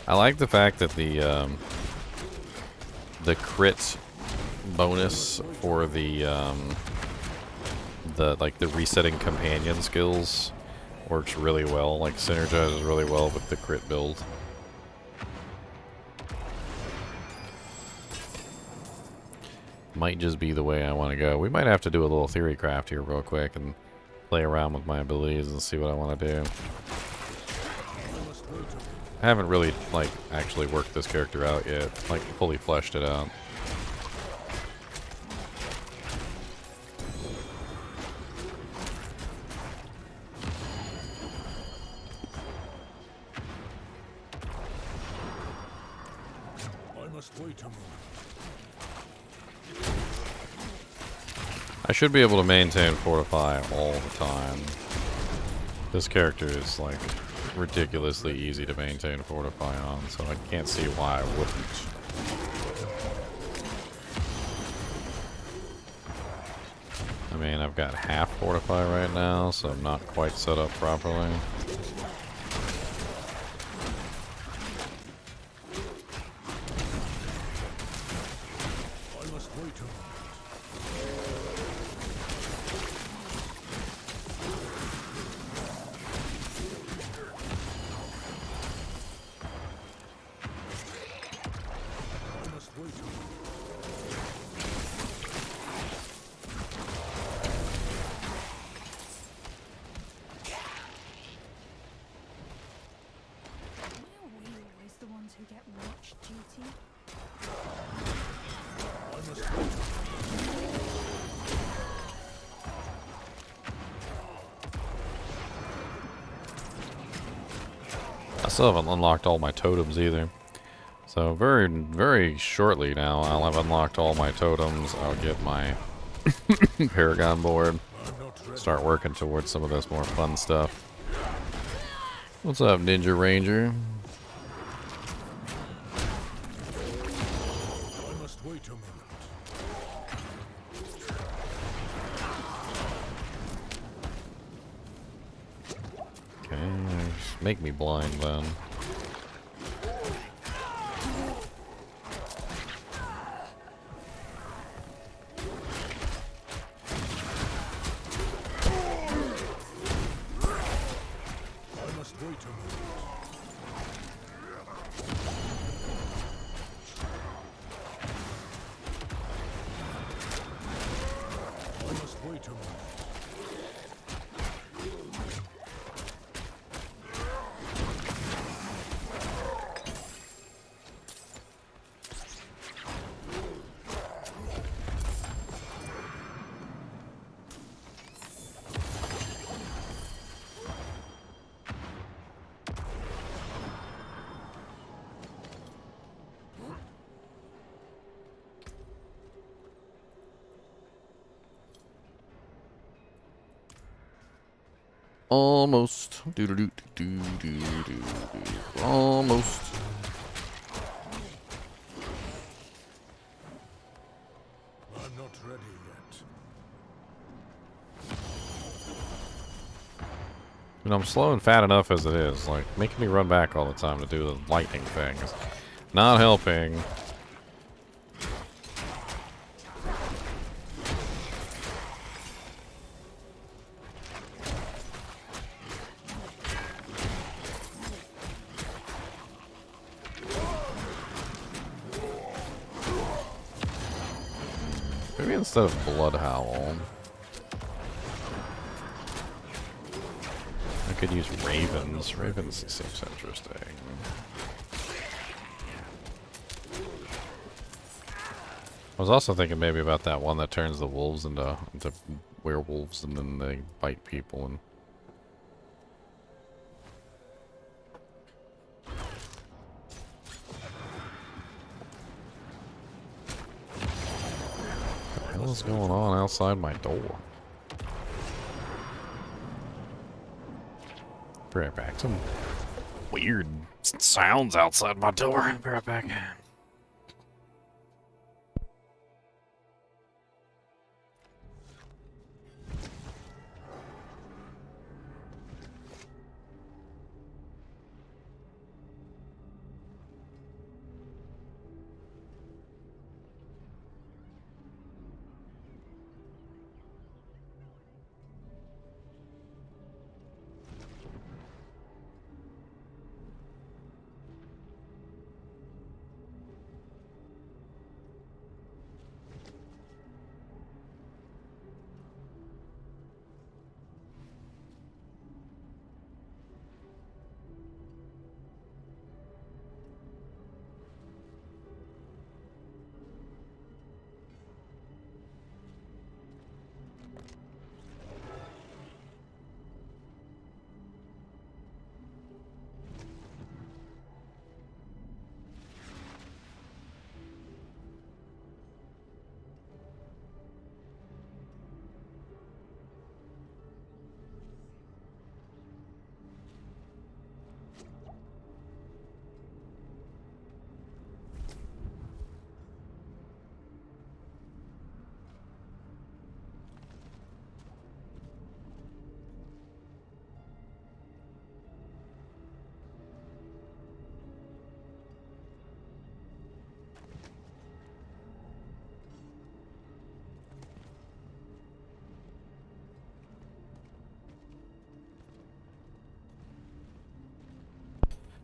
I like the fact that the crit bonus for the resetting companion skills works really well. Like synergizes really well with the crit build. Might just be the way I want to go. We might have to do a little theory craft here real quick and play around with my abilities and see what I want to do. I haven't really, like, actually worked this character out yet. Like, fully fleshed it out. I must wait a moment. I should be able to maintain Fortify all the time. This character is, like, ridiculously easy to maintain Fortify on, so I can't see why I wouldn't. I mean, I've got half Fortify right now, so I'm not quite set up properly. I must wait a moment. I still haven't unlocked all my totems either. So very, very shortly now, I'll have unlocked all my totems. I'll get my Paragon board. Start working towards some of this more fun stuff. What's up, Ninja Ranger? I must wait a moment. Okay, just make me blind then. Almost. Do do do do do do do. Almost. I'm not ready yet. You know, I'm slow and fat enough as it is. Like, making me run back all the time to do the lightning thing is not helping. Maybe instead of Bloodhowl, I could use Ravens. Ravens seems interesting. I was also thinking maybe about that one that turns the wolves into werewolves and then they bite people and... What the hell is going on outside my door? Be right back. Some weird sounds outside my door. Be right back.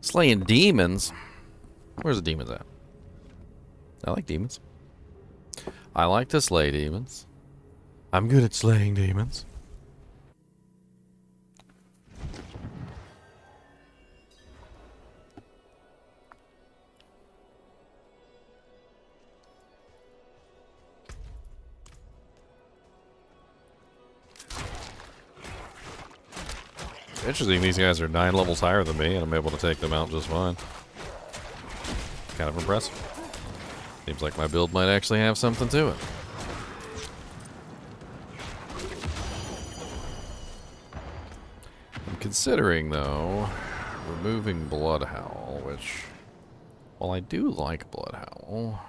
Slaying demons? Where's the demons at? I like demons. I like to slay demons. I'm good at slaying demons. Interesting, these guys are 9 levels higher than me, and I'm able to take them out just fine. Kind of impressive. Seems like my build might actually have something to it. I'm considering, though, removing Bloodhowl, which, while I do like Bloodhowl,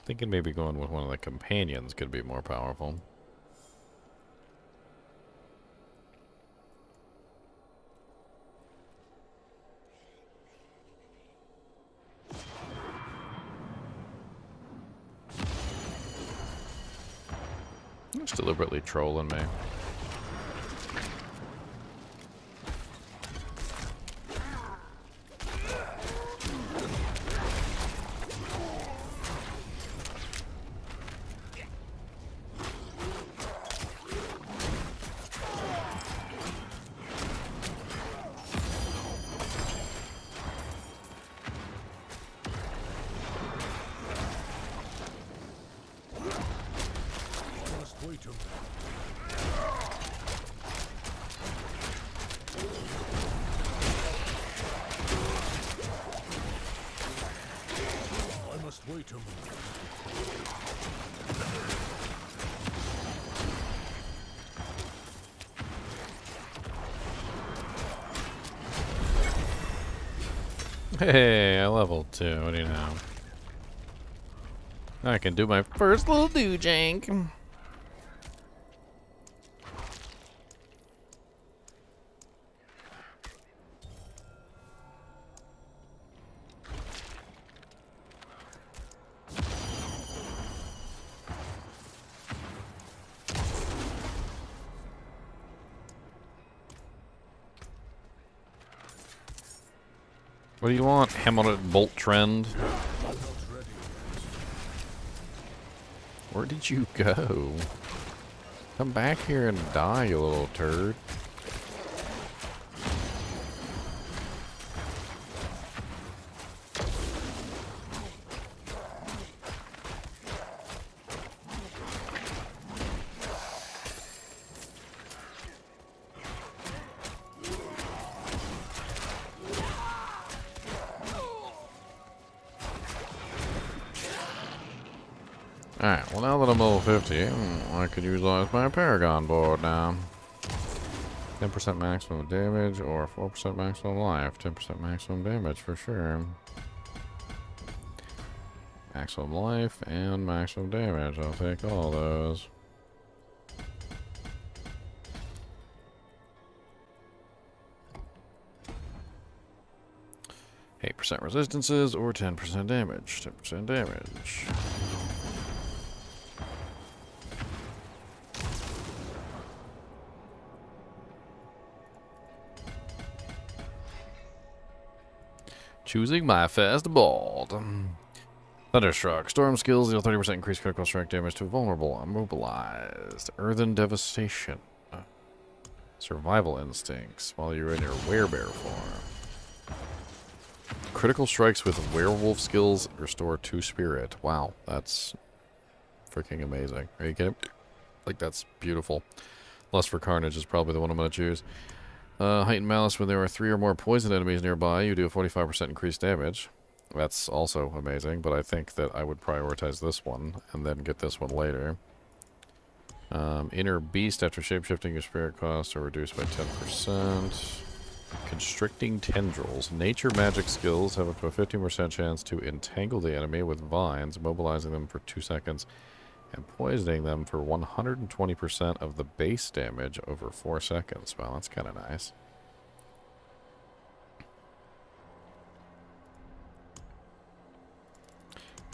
thinking maybe going with one of the companions could be more powerful. Just deliberately trolling me. Just wait a minute. Hey, I leveled 2. What do you know? I can do my first little do-jank. What do you want, Hamilton Bolt Trend? Where did you go? Come back here and die, you little turd. Alright, well now that I'm level 50, I could utilize my Paragon board now. 10% maximum damage or 4% maximum life. 10% maximum damage for sure. Maximum life and maximum damage. I'll take all those. %8 resistances or 10% damage. 10% damage. Choosing my fastball. Thunderstruck. Storm skills deal 30% increased critical strike damage to vulnerable, immobilized. Earthen devastation. Survival instincts while you're in your werebear form. Critical strikes with werewolf skills restore 2 spirit. Wow, that's freaking amazing. Are you kidding? Like, that's beautiful. Lust for Carnage is probably the one I'm going to choose. Heightened Malice, when there are 3 or more poison enemies nearby, you do a 45% increased damage. That's also amazing, but I think that I would prioritize this one, and then get this one later. Inner Beast, after shapeshifting, your spirit costs are reduced by 10%. Constricting Tendrils. Nature magic skills have up to a 15% chance to entangle the enemy with vines, mobilizing them for 2 seconds, and poisoning them for 120% of the base damage over 4 seconds. Well, that's kind of nice.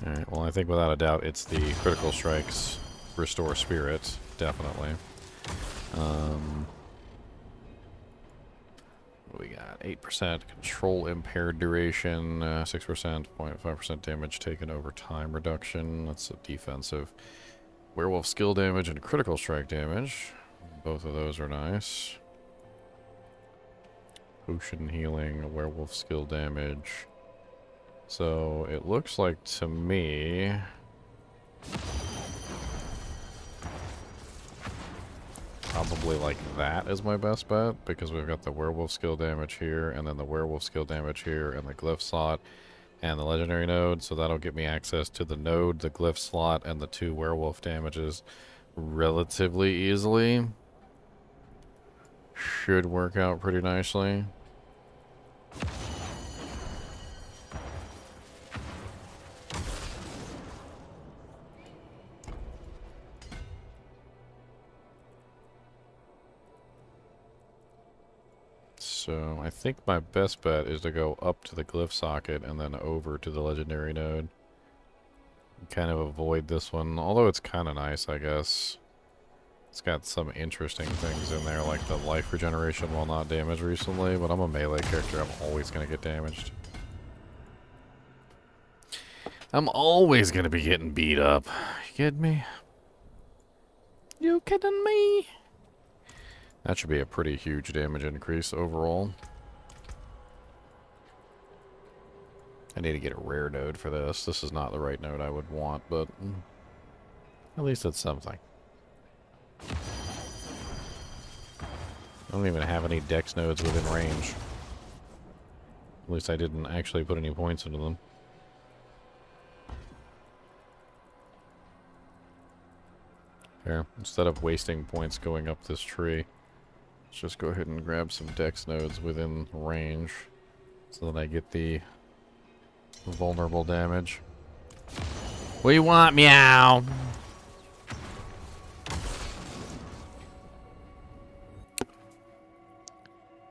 Alright, well, I think without a doubt it's the critical strikes restore spirit, definitely. What do we got? 8% control impaired duration, 6%, 0.5% damage taken over time reduction. That's a defensive. Werewolf skill damage and critical strike damage. Both of those are nice. Potion healing, werewolf skill damage. So it looks like to me probably like that is my best bet, because we've got the werewolf skill damage here, and then the werewolf skill damage here, and the glyph slot, and the legendary node, so that'll get me access to the node, the glyph slot, and the 2 werewolf damages relatively easily. Should work out pretty nicely. So I think my best bet is to go up to the glyph socket and then over to the legendary node. Kind of avoid this one, although it's kind of nice, I guess. It's got some interesting things in there, like the life regeneration while not damaged recently, but I'm a melee character, I'm always going to get damaged. I'm always going to be getting beat up. You kidding me? You kidding me? That should be a pretty huge damage increase overall. I need to get a rare node for this. This is not the right node I would want, but at least it's something. I don't even have any dex nodes within range. At least I didn't actually put any points into them. Here, instead of wasting points going up this tree, let's just go ahead and grab some dex nodes within range so that I get the Vulnerable damage. What do you want, meow?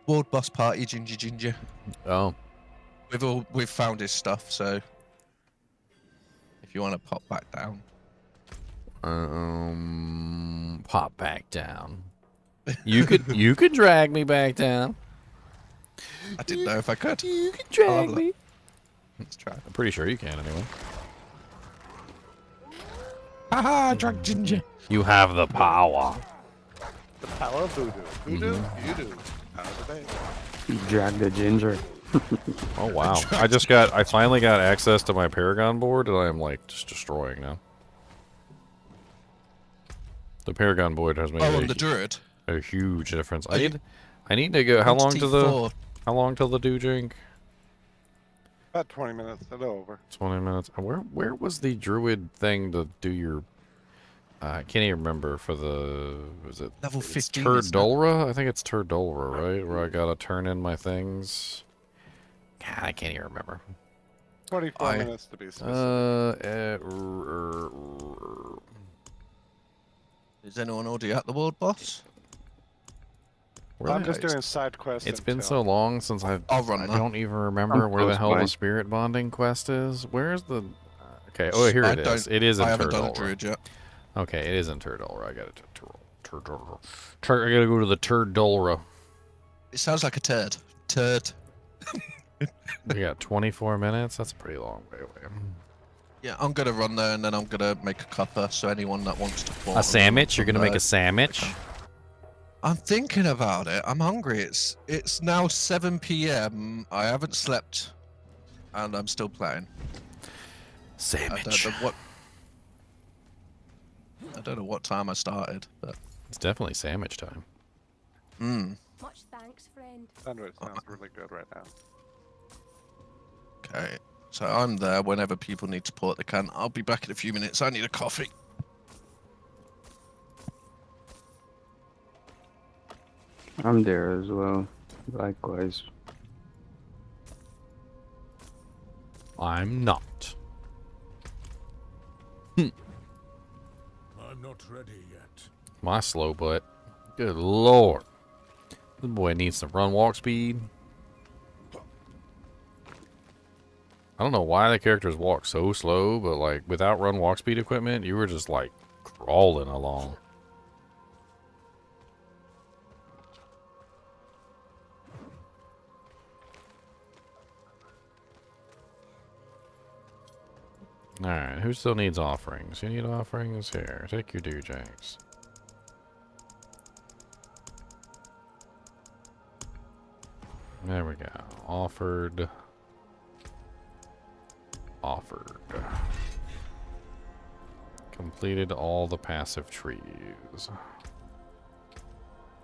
World boss party, Ginger. Oh. We've found his stuff, so if you want to pop back down. Pop back down. You could drag me back down. I didn't know if I could. You can drag me. Let's try. I'm pretty sure you can anyway. Haha, drag Ginger. You have the power. The power of voodoo. Voodoo, voodoo. Power of the bay. You dragged the ginger. Oh wow! I finally got access to my Paragon board, and I am like just destroying now. The Paragon board has made on the druid. A huge difference. I need to go. How long till the do drink? About 20 minutes. A little over. 20 minutes. Where was the druid thing to do your? I can't even remember for the. Was it level 15? Turdolra? I think it's Turdolra, right? Where I gotta turn in my things. God, I can't even remember. 24 minutes to be specific. Is anyone already at the world boss? I'm just doing side quests. It's been so long since I don't even remember where the hell the spirit bonding quest is. Where's the? Okay, oh here it is. It is in Turdolra. I haven't done a druid yet. Okay, it is in Turdolra. I got it. Turdolra. I gotta go to the Turdolra. It sounds like a turd. Turd. We got 24 minutes. That's a pretty long way away. Yeah, I'm gonna run there and then I'm gonna make a cuppa. So anyone that wants to a sandwich? You're gonna make a sandwich? I'm thinking about it. I'm hungry. It's now 7 p.m. I haven't slept, and I'm still playing. Sandwich. I don't know what time I started, but it's definitely sandwich time. Much thanks, friend. Sandwich sounds really good right now. Okay, so I'm there whenever people need support they can. I'll be back in a few minutes. I need a coffee. I'm there as well. Likewise. I'm not. I'm not ready yet. My slow butt. Good lord. This boy needs some run walk speed. I don't know why the characters walk so slow, but like without run walk speed equipment, you were just like crawling along. Alright, who still needs offerings? You need offerings? Here, take your doojanks. There we go. Offered. Completed all the passive trees.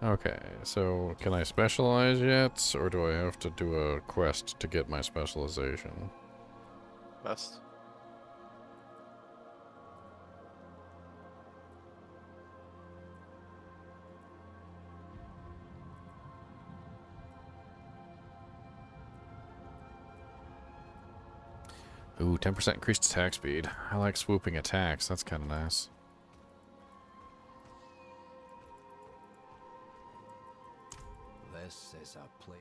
Okay, so can I specialize yet? Or do I have to do a quest to get my specialization? Best. Ooh, 10% increased attack speed. I like swooping attacks. That's kind of nice. This is a plate.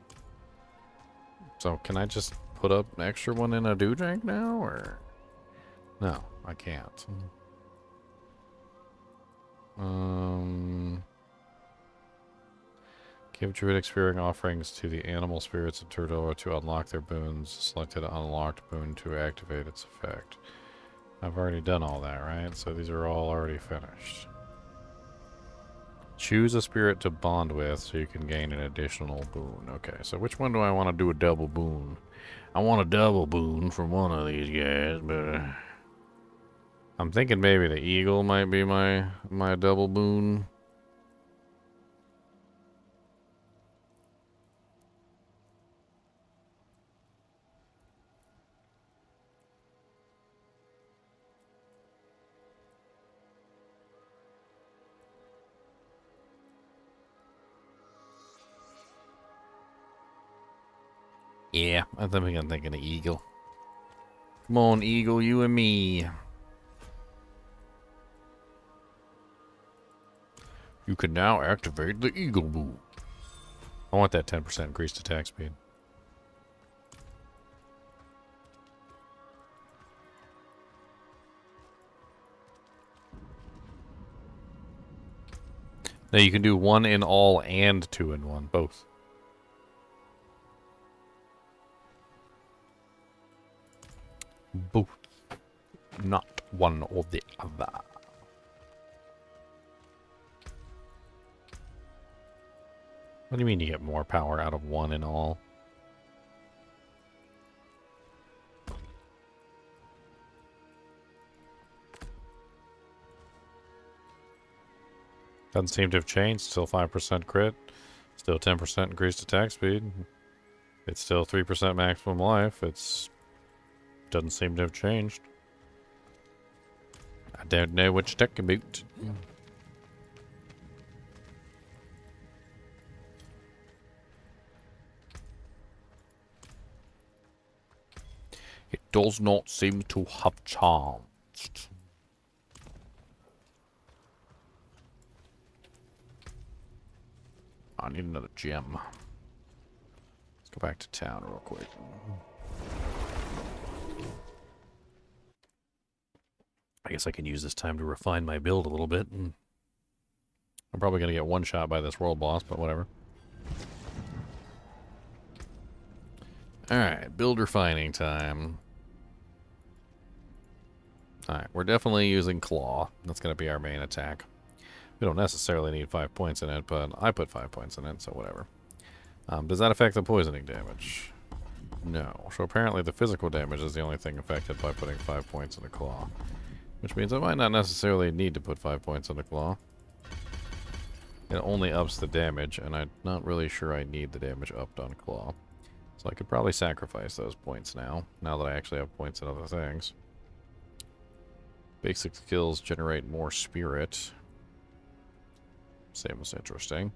So, can I just put up an extra one in a dew drink now, or? No, I can't. Give druidic spirit offerings to the animal spirits of Turdolra to unlock their boons. Select an unlocked boon to activate its effect. I've already done all that, right? So these are all already finished. Choose a spirit to bond with so you can gain an additional boon. Okay, so which one do I want to do a double boon? I want a double boon from one of these guys, but I'm thinking maybe the eagle might be my double boon. Yeah, I think I'm thinking of eagle. Come on, Eagle, you and me. You can now activate the Eagle move. I want that 10% increased attack speed. Now you can do 1 in all and 2 in 1, both. Both. Not one or the other. What do you mean you get more power out of 1 in all? Doesn't seem to have changed. Still 5% crit. Still 10% increased attack speed. It's still 3% maximum life. Doesn't seem to have changed. I don't know what you're talking about. It does not seem to have changed. I need another gem. Let's go back to town real quick. I guess I can use this time to refine my build a little bit. I'm probably going to get one shot by this world boss, but whatever. Alright, build refining time. Alright, we're definitely using Claw. That's going to be our main attack. We don't necessarily need 5 points in it, but I put 5 points in it, so whatever. Does that affect the poisoning damage? No. So apparently the physical damage is the only thing affected by putting 5 points in the Claw. Which means I might not necessarily need to put 5 points in the Claw. It only ups the damage, and I'm not really sure I need the damage upped on Claw. So I could probably sacrifice those points now that I actually have points in other things. Basic skills generate more spirit. Seems interesting.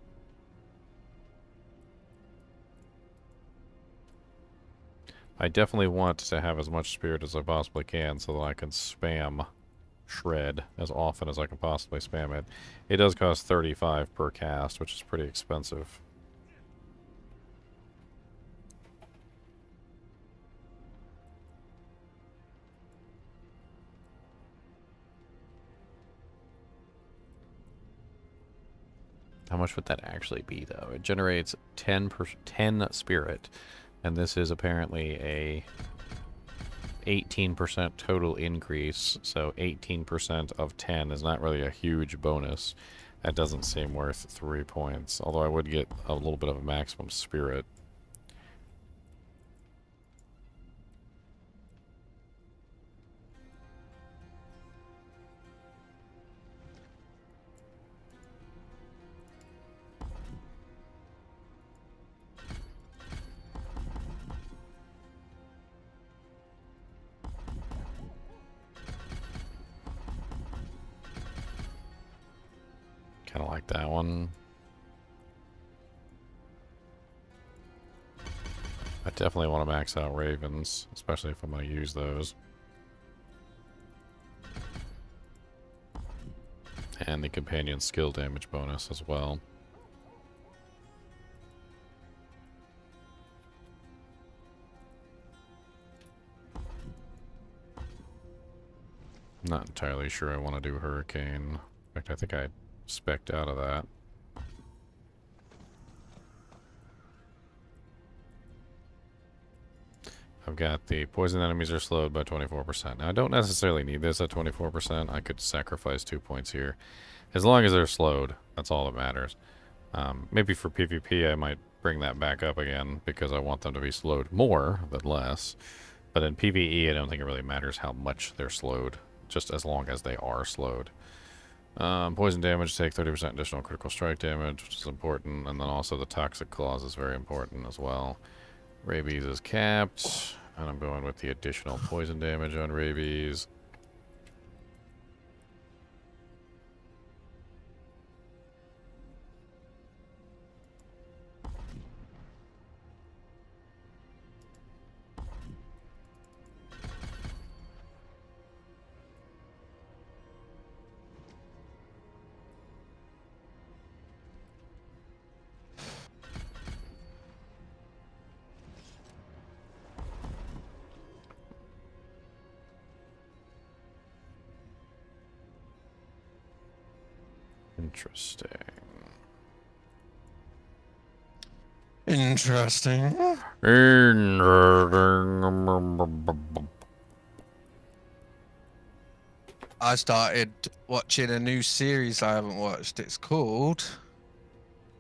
I definitely want to have as much spirit as I possibly can so that I can spam Shred as often as I can possibly spam it. It does cost 35 per cast, which is pretty expensive. How much would that actually be, though? It generates 10 spirit, and this is apparently a 18% total increase, so 18% of 10 is not really a huge bonus. That doesn't seem worth 3 points, although I would get a little bit of a maximum spirit. Kind of like that one. I definitely want to max out Ravens, especially if I'm going to use those. And the companion skill damage bonus as well. Not entirely sure I want to do Hurricane. In fact, I think I spec'd out of that. I've got the poison enemies are slowed by 24%. Now, I don't necessarily need this at 24%. I could sacrifice 2 points here. As long as they're slowed, that's all that matters. Maybe for PvP, I might bring that back up again because I want them to be slowed more than less. But in PvE, I don't think it really matters how much they're slowed, just as long as they are slowed. Poison damage, take 30% additional critical strike damage, which is important, and then also the toxic clause is very important as well. Rabies is capped, and I'm going with the additional poison damage on rabies. Interesting. Interesting. I started watching a new series I haven't watched. It's called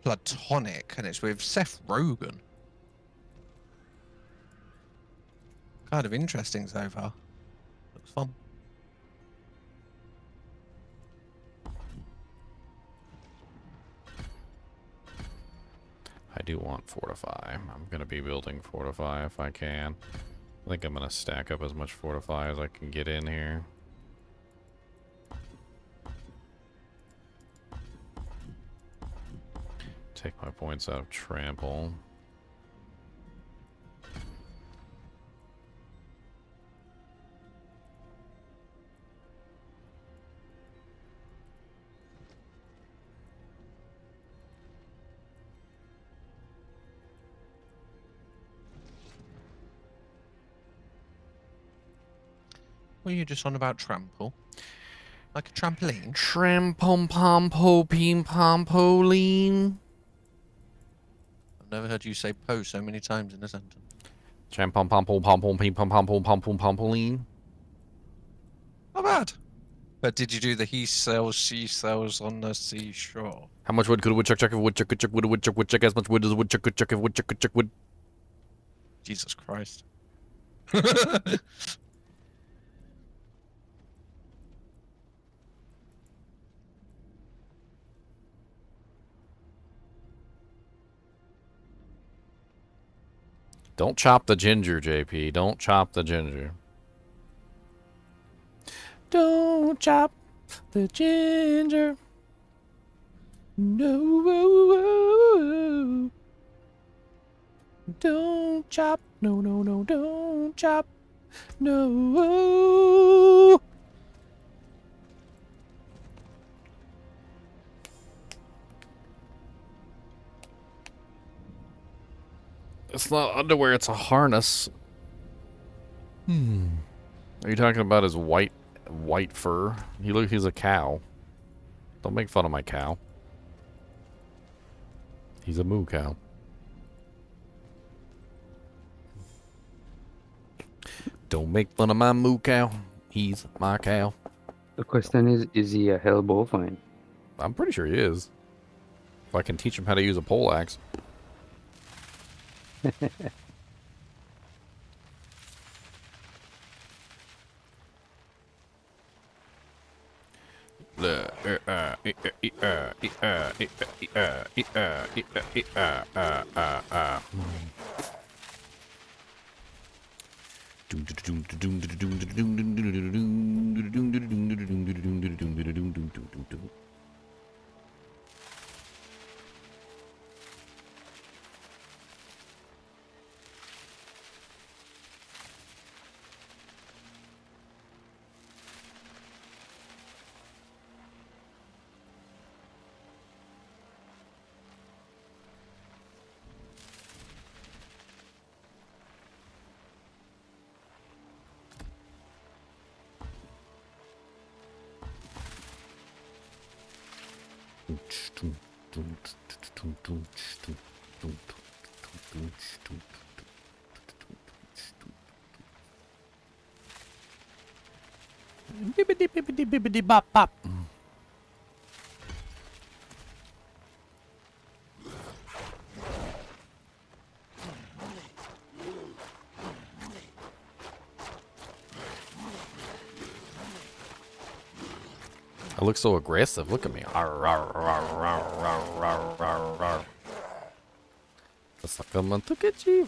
Platonic, and it's with Seth Rogen. Kind of interesting so far. Looks fun. I do want Fortify. I'm going to be building Fortify if I can. I think I'm going to stack up as much Fortify as I can get in here. Take my points out of Trample. Were you just on about trample? Like a trampoline? Trampom-pom-po-pim-pom-poline. I've never heard you say po so many times in a sentence. Trampom-pom-pom-pom-pim-pom-pom-pom-poline. Not bad. But did you do the he sells, she sells on the seashore? How much wood could a woodchuck chuck if a woodchuck could chuck wood a woodchuck would chuck as much wood as a woodchuck could chuck if a woodchuck could chuck wood? Jesus Christ. Don't chop the ginger, JP. Don't chop the ginger. Don't chop the ginger. No. Don't chop. No, no, no. Don't chop. No. It's not underwear, it's a harness. Are you talking about his white fur? He's a cow. Don't make fun of my cow. He's a moo cow. Don't make fun of my moo cow. He's my cow. The question is he a hell bovine? I'm pretty sure he is. If I can teach him how to use a pole axe. Bibbidi bibbidi bibbidi bop bop. I look so aggressive. Look at me. Just like I'm to get you.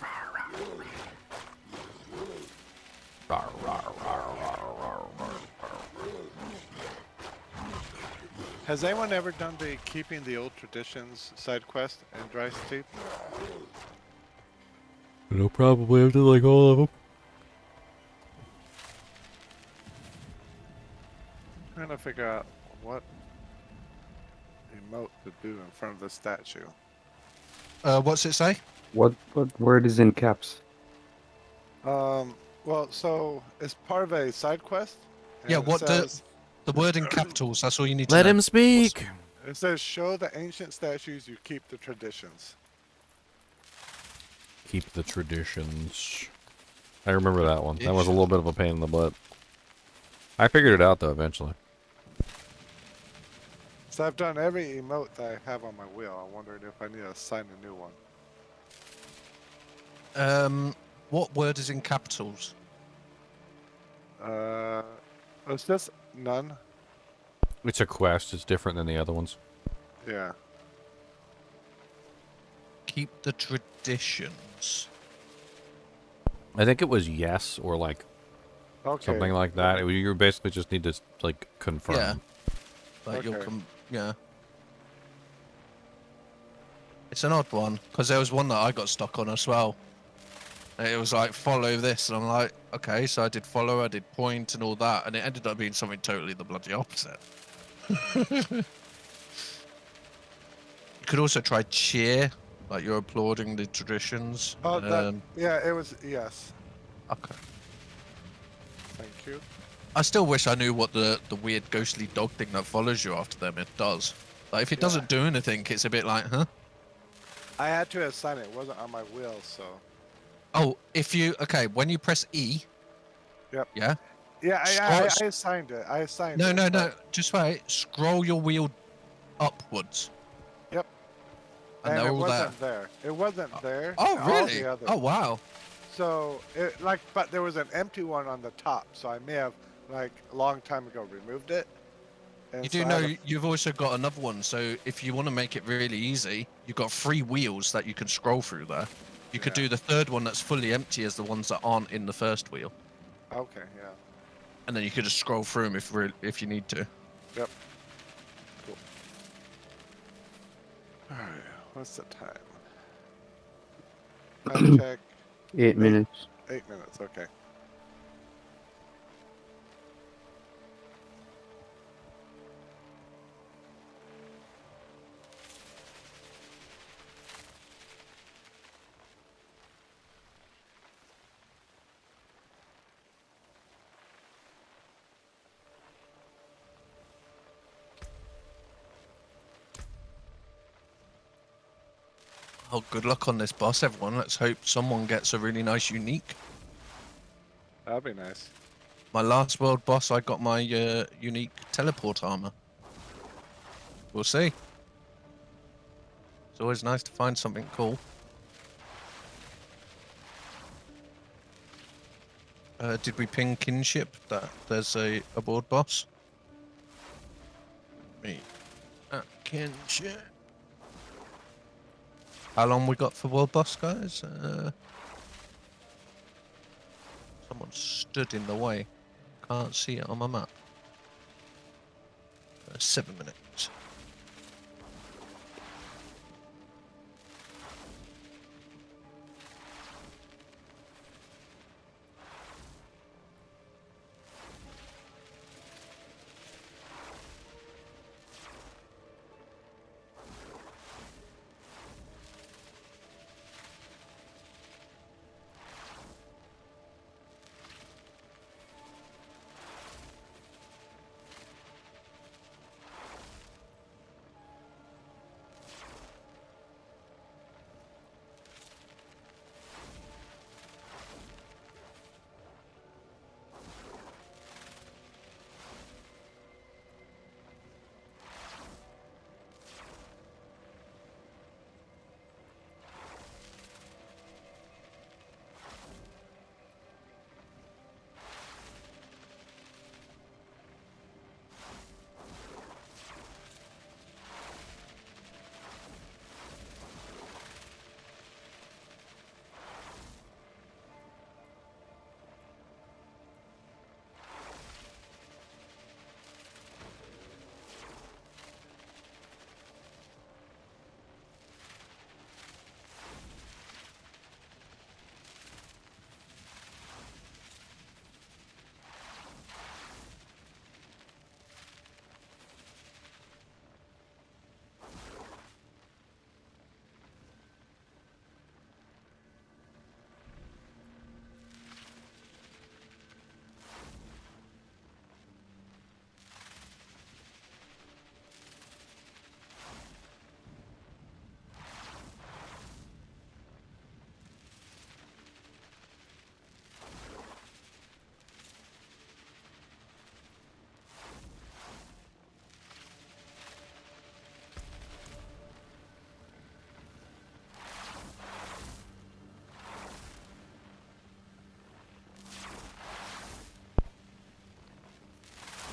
Has anyone ever done the Keeping the Old Traditions side quest in Dry Steep? No, probably have to like all of them. Trying to figure out what emote to do in front of the statue. What's it say? What word is in caps? Well, so it's part of a side quest. and Yeah, it what says- the word in capitals, that's all you need to Let know. him speak. It says, show the ancient statues, you keep the traditions. Keep the traditions. I remember that one. That was a Tradition. little bit of a pain in the butt. I figured it out, though, eventually. So I've done every emote that I have on my wheel. I'm wondering if I need to assign a new one. What word is in capitals? It's just none. It's a quest. It's different than the other ones. Yeah. Keep the traditions. I think it was yes or like Okay. something like that. You basically just need to like confirm. Yeah. Like Okay. you'll come. Yeah. It's an odd one because there was one that I got stuck on as well. And it was like follow this, and I'm like, okay, so I did follow, I did point, and all that, and it ended up being something totally the bloody opposite. You could also try cheer, like you're applauding the traditions. Oh, that, yeah, it was, yes. Okay. Thank you. I still wish I knew what the weird ghostly dog thing that follows you after them it does. Like if it doesn't do anything, it's a bit like, huh? I had to assign it. It wasn't on my wheel, so. Oh, okay, when you press E. Yep. Yeah. Yeah, I assigned it. I assigned it. No. Just wait. Scroll your wheel upwards. Yep. And they're it all wasn't there. It wasn't there. Oh, All really? the others. Oh, wow. So, but there was an empty one on the top, so I may have, like, a long time ago removed it. And You so do I know had you've also got another one, so if you want to make it really easy, you've got 3 wheels that you can scroll through there. You could do the third one that's fully empty as the ones that aren't in the first wheel. Okay, yeah. And then you could just scroll through them if you need to. Yep. Cool. Alright, what's the time? Time check. 8 minutes. 8 minutes, okay. Oh, good luck on this boss, everyone. Let's hope someone gets a really nice unique. That'd be nice. My last world boss, I got my unique teleport armor. We'll see. It's always nice to find something cool. Did we ping kinship that there's a board boss? Me. Kinship. How long we got for world boss, guys? Someone stood in the way. Can't see it on my map. 7 minutes.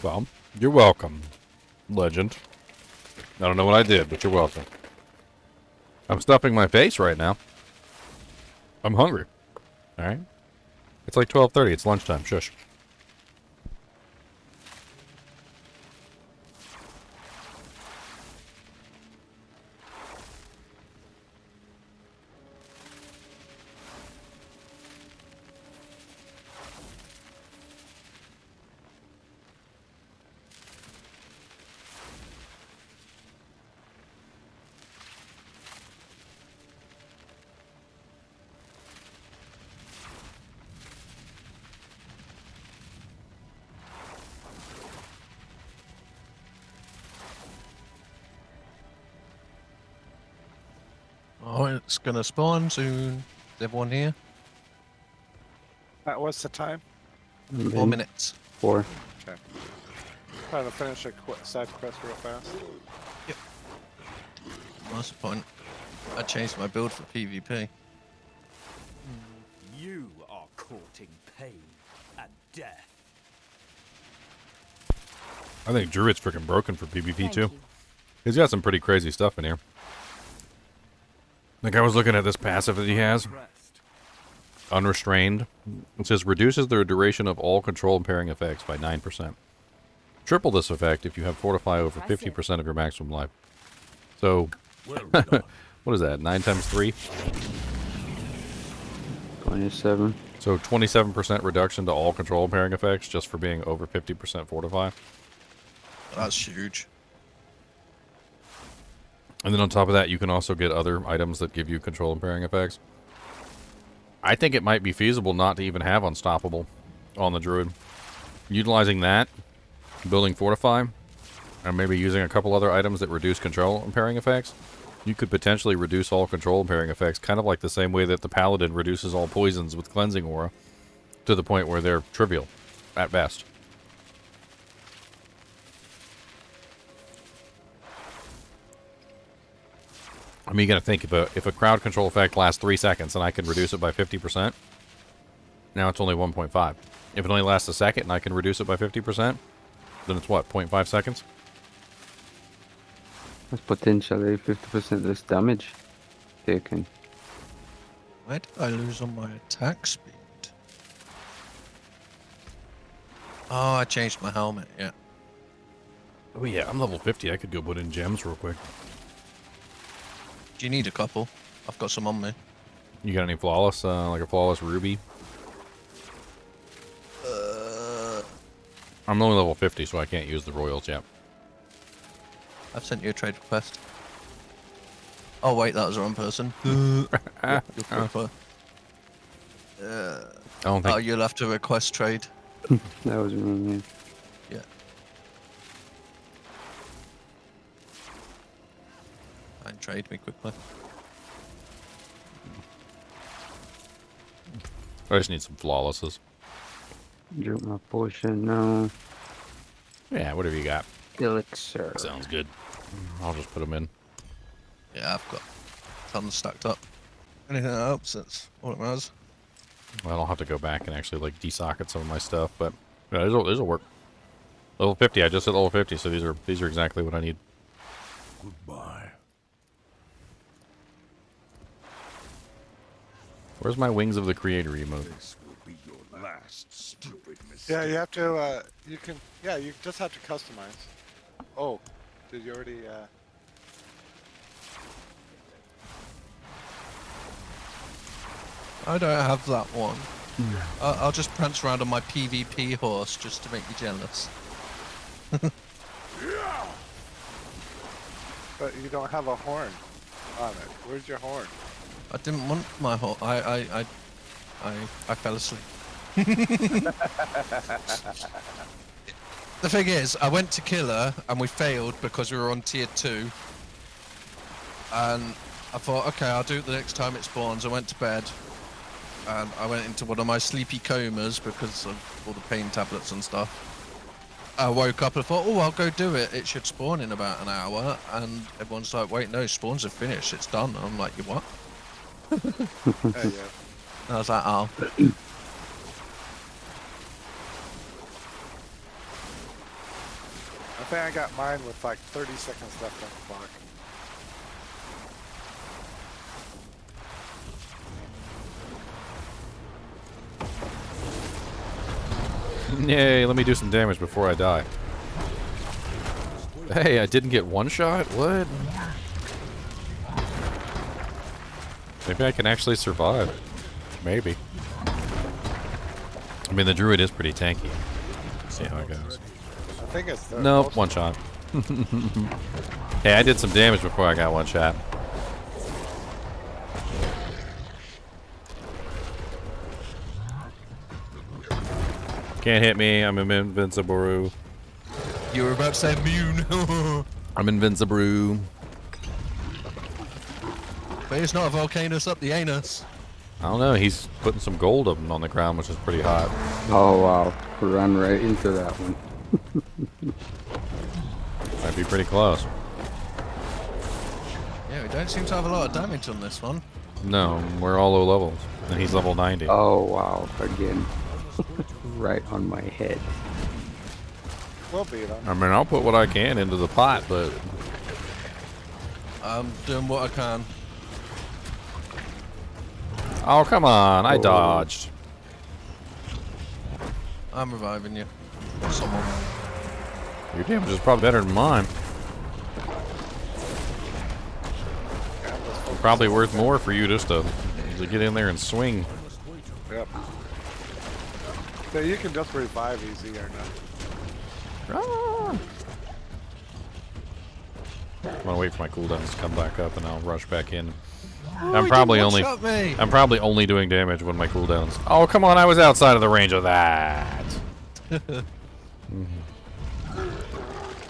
Well, you're welcome, legend. I don't know what I did, but you're welcome. I'm stuffing my face right now. I'm hungry. All right. It's like 12:30. It's lunchtime. Shush. Oh, it's gonna spawn soon. Is everyone here? What's the time? 4 minutes. 4. Okay. Trying to finish a side quest real fast. Yep. What's the point? I changed my build for PvP. You are courting pain and death. I think Druid's freaking broken for PvP Thank too. you. He's got some pretty crazy stuff in here. Like I was looking at this passive that he has. Unrestrained. It says reduces the duration of all control and pairing effects by 9%. Triple this effect if you have Fortify over 50% of your maximum life. So, what is that? 9 times 3? 27. So 27% reduction to all control and pairing effects just for being over 50% Fortify. That's huge. And then on top of that, you can also get other items that give you control and pairing effects. I think it might be feasible not to even have Unstoppable on the Druid. Utilizing that, building Fortify, and maybe using a couple other items that reduce control and pairing effects, you could potentially reduce all control and pairing effects, kind of like the same way that the Paladin reduces all poisons with Cleansing Aura, to the point where they're trivial, at best. I mean, you gotta think, if a crowd control effect lasts 3 seconds and I can reduce it by 50%, now it's only 1.5. If it only lasts a second and I can reduce it by 50%, then it's what, 0.5 seconds? That's potentially 50% less damage taken. Where did I lose on my attack speed? Oh, I changed my helmet, yeah. Oh yeah, I'm level 50. I could go put in gems real quick. Do you need a couple? I've got some on me. You got any flawless, like a flawless ruby? I'm only level 50, so I can't use the royals yet. I've sent you a trade request. Oh wait, that was the wrong person. I don't think. Oh, you'll have to request trade. That was wrong, Yeah. And trade me quickly. I just need some flawlesses. yeah. Drink my potion now. Yeah, whatever you got. Elixir. Sounds good. I'll just put them in. Yeah, I've got tons stacked up. Anything that helps, that's all it matters. Well, I'll have to go back and actually like desocket some of my stuff, but yeah, this'll work. Level 50. I just hit level 50, so these are exactly what I need. Goodbye. Where's my Wings of the Creator emote? This will be your last stupid mistake. Yeah, you have to, you can, yeah, you just have to customize. Oh, did you already, I don't have that one. I'll just prance around on my PvP horse just to make you jealous. but you don't have a horn on it. Where's your horn? I didn't want my horse. I fell asleep. The thing is, I went to kill her and we failed because we were on tier 2. And I thought, okay, I'll do it the next time it spawns. I went to bed and I went into one of my sleepy comas because of all the pain tablets and stuff. I woke up and thought, oh, I'll go do it. It should spawn in about an hour. And everyone's like, wait, no, spawns are finished. It's done. And I'm like, you what? Yeah. And I was like, oh. think I got mine with like 30 seconds left on the clock. Yay, let me do some damage before I die. Hey, I didn't get one shot? What? Maybe I can actually survive. Maybe. I mean, the druid is pretty tanky. Let's see how it goes. I think it's the Nope, one shot. Hey, I did some damage before I got one shot. Can't hit me, I'm invincible. You were about to say immune. I'm invincible. But it's not a volcanoes up the anus. I don't know, he's putting some gold up on the ground, which is pretty hot. Oh wow, run right into that one. Might be pretty close. Yeah, we don't seem to have a lot of damage on this one. No, we're all low levels, and he's level 90. Oh wow, again. Right on my head. We'll beat him. I mean, I'll put what I can into the pot, but... I'm doing what I can. Oh, come on, I dodged. I'm reviving you. Someone. Your damage is probably better than mine. Probably worth more for you just to get in there and swing. Yep. So you can just revive easy or not. Ah. I'm gonna wait for my cooldowns to come back up and I'll rush back in. I'm probably only doing damage when my cooldowns. Oh, come on, I was outside of the range of that.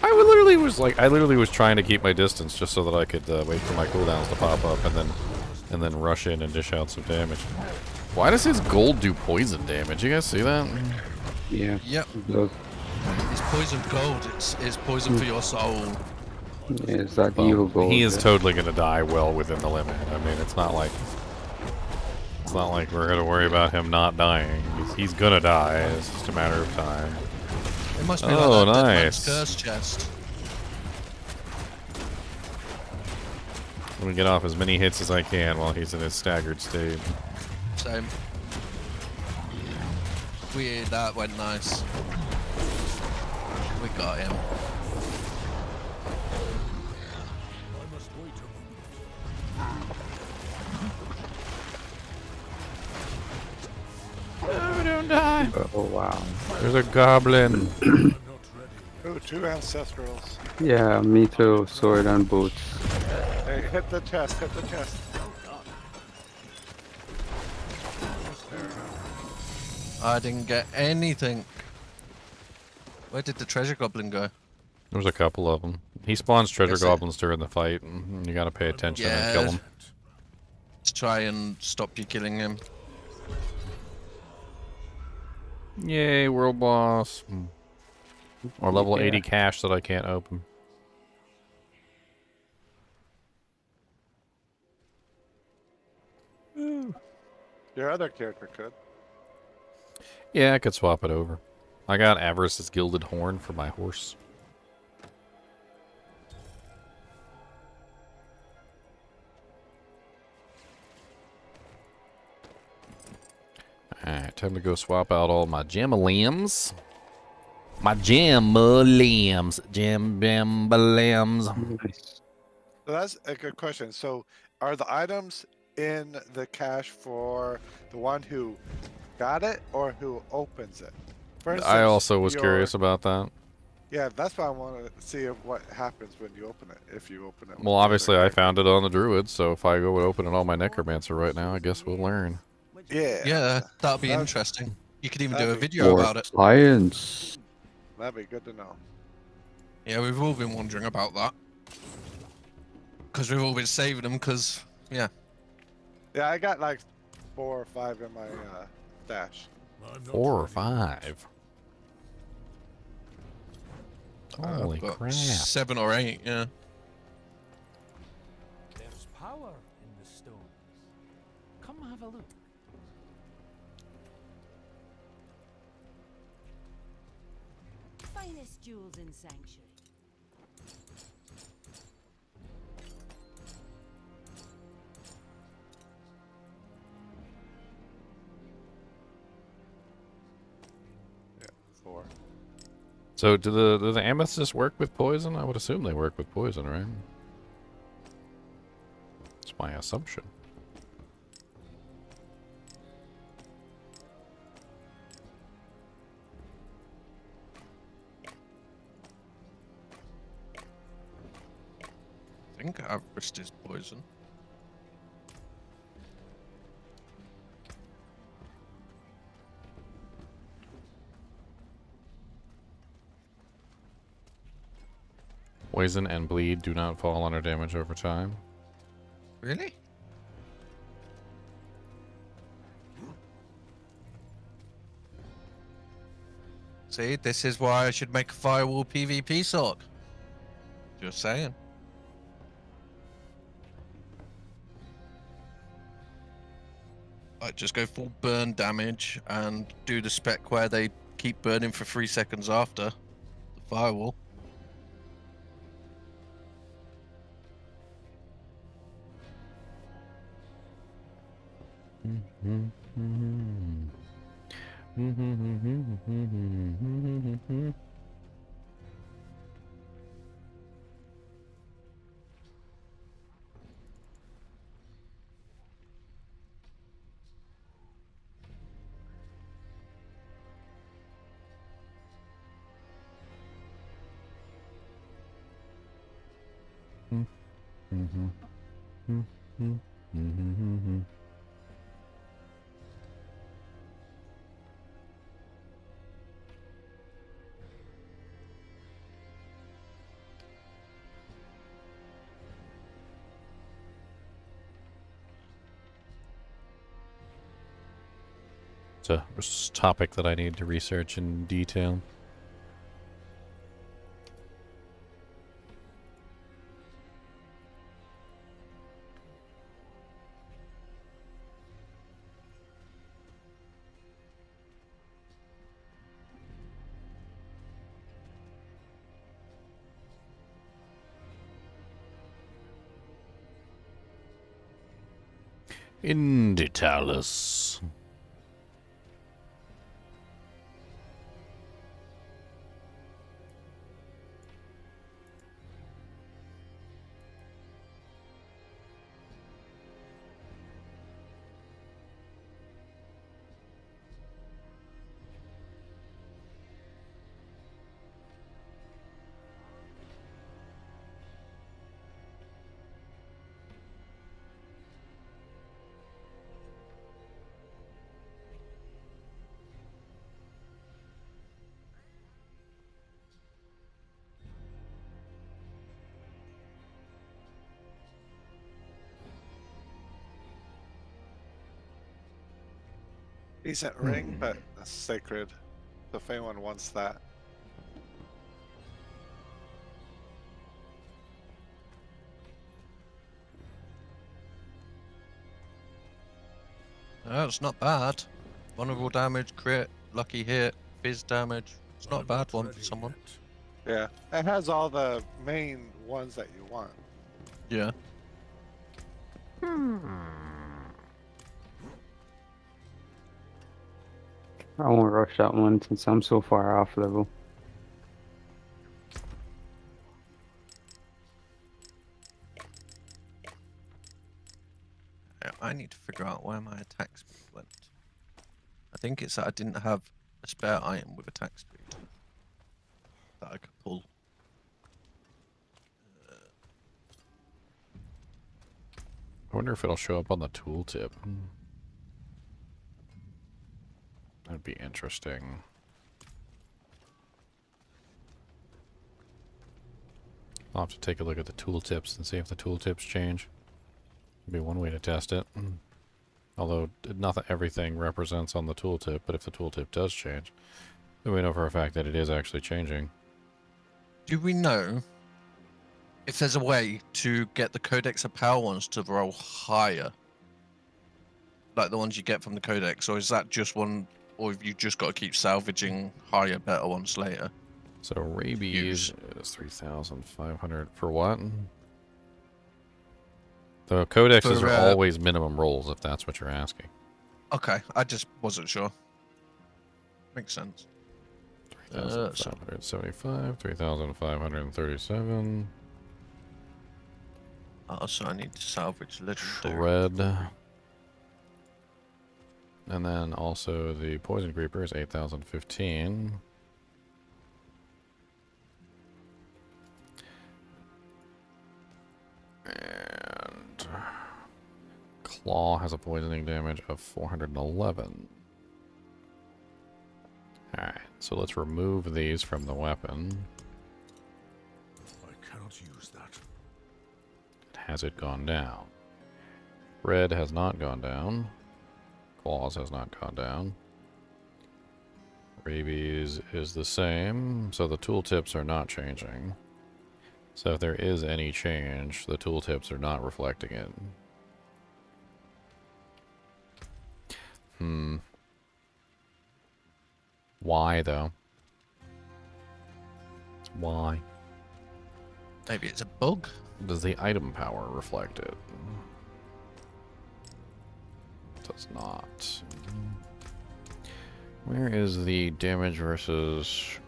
I literally was trying to keep my distance just so that I could wait for my cooldowns to pop up and then rush in and dish out some damage. Why does his gold do poison damage? You guys see that? Yeah. Yep. Those, It's poison gold. It's poison for your soul. yeah, it's like evil gold. He is totally gonna die well within the limit. I mean, it's not like we're gonna worry about him not dying. He's gonna die. It's just a matter of time. It must be Oh, like that nice. curse chest. I'm gonna get off as many hits as I can while he's in his staggered state. Same. That went nice. We got him. I must wait a moment. Oh, don't die. Oh wow. There's a goblin. Ooh, 2 ancestrals. Yeah, me too. Sword and boots. Hey, hit the chest, hit the chest. I didn't get anything. Where did the treasure goblin go? There's a couple of them. He spawns treasure Guess it- goblins during the fight, and you gotta pay attention and kill Yeah. them. To try and stop you killing him. Yay, world boss. Or level Yeah. 80 cache that I can't open. Your other character could. Yeah, I could swap it over. I got Avarice's Gilded Horn for my horse. Alright, time to go swap out all my Gemalims. My Gemalims. Gemalims. Nice. So that's a good question. So, are the items in the cache for the one who got it or who opens it? For instance, I also was curious about that. Yeah, that's why I want to see what happens when you open it, if you open it. Well, obviously I found it on the Druid, so if I go and open it on my Necromancer right now, I guess we'll learn. Yeah. Yeah, that'll be That'd- interesting. You could even do a that'd be video For about it. science. That'd be good to know. Yeah, we've all been wondering about that. Because we've all been saving them, because, yeah. Yeah, I got like 4 or 5 in my stash. 4 or 5. Holy I've got crap. 7 or 8, yeah. There's power in the stones. Come have a look. Finest jewels in Sanctuary. Yeah, 4. So do the amethysts work with poison? I would assume they work with poison, right? That's my assumption. I think Averist is poison. Poison and bleed do not fall under damage over time. Really? See, this is why I should make a firewall PvP sock. Just saying. Like, just go full burn damage and do the spec where they keep burning for 3 seconds after the firewall. It's a topic that I need to research in detail. Inditalis. Decent ring, but that's sacred. So if anyone wants that. It's not bad. Vulnerable damage, crit, lucky hit, fizz damage. It's not a bad one for someone. Yeah, it has all the main ones that you want. Yeah. I won't rush that one since I'm so far off level. I need to figure out where my attack speed went. I think it's that I didn't have a spare item with attack speed that I could pull. I wonder if it'll show up on the tooltip. That'd be interesting. I'll have to take a look at the tooltips and see if the tooltips change. Be one way to test it. Although not everything represents on the tooltip, but if the tooltip does change, then we know for a fact that it is actually changing. Do we know if there's a way to get the Codex of Power ones to roll higher? Like the ones you get from the Codex, or is that just one, or have you just got to keep salvaging higher, better ones later? So rabies is 3,500 for what? The codexes For, are always minimum rolls, if that's what you're asking. Okay, I just wasn't sure. Makes sense. 3,575, 3,537. Oh, so I need to salvage legendary. Shred. And then also the poison creeper is 8,015. And claw has a poisoning damage of 411. Alright, so let's remove these from the weapon. I cannot use that. Has it gone down? Red has not gone down. Claws has not gone down. Rabies is the same, so the tooltips are not changing. So if there is any change, the tooltips are not reflecting it. Why, though? Why? Maybe it's a bug? Does the item power reflect it? Does not. Where is the damage versus...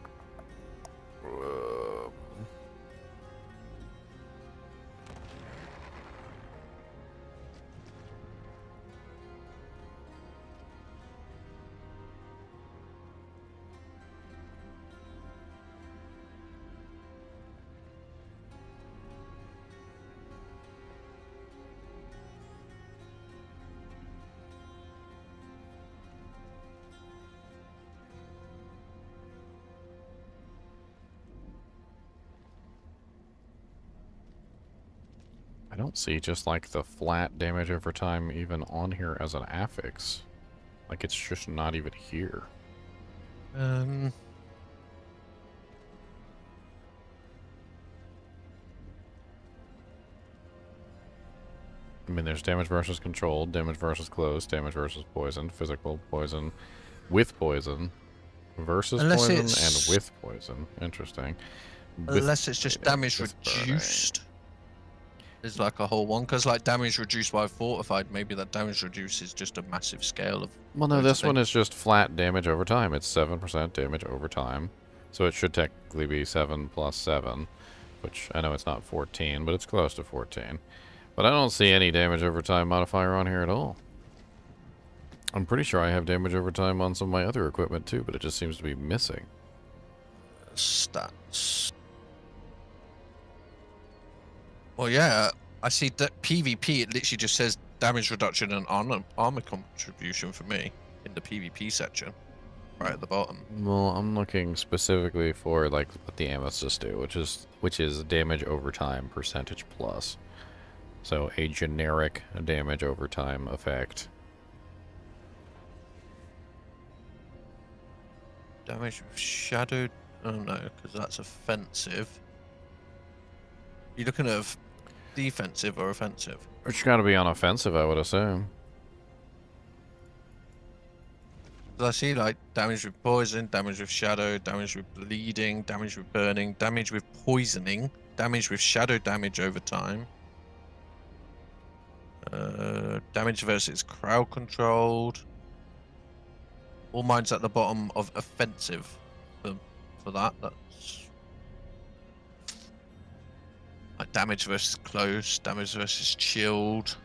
I don't see just like the flat damage over time even on here as an affix. Like it's just not even here. I mean, there's damage versus controlled, damage versus close, damage versus poison, physical, poison, with poison, versus Unless poison, it's... and with poison. Interesting. Unless it's just damage reduced. Is like a whole one, because like damage reduced by fortified, maybe that damage reduced is just a massive scale of... Well, no, this one is just flat damage over time. It's 7% damage over time. So it should technically be 7 plus 7, which I know it's not 14, but it's close to 14. But I don't see any damage over time modifier on here at all. I'm pretty sure I have damage over time on some of my other equipment too, but it just seems to be missing. Stats. Well, yeah, I see that PvP, it literally just says damage reduction and armor contribution for me in the PvP section, right at the bottom. Well, I'm looking specifically for like what the amethysts do, which is damage over time percentage plus. So a generic damage over time effect. Damage with shadow. Oh no, because that's offensive. You looking at defensive or offensive? It's got to be on offensive, I would assume. I see like damage with poison, damage with shadow, damage with bleeding, damage with burning, damage with poisoning, damage with shadow damage over time. Damage versus crowd controlled. All mine's at the bottom of offensive for that. That's like damage versus close, damage versus chilled.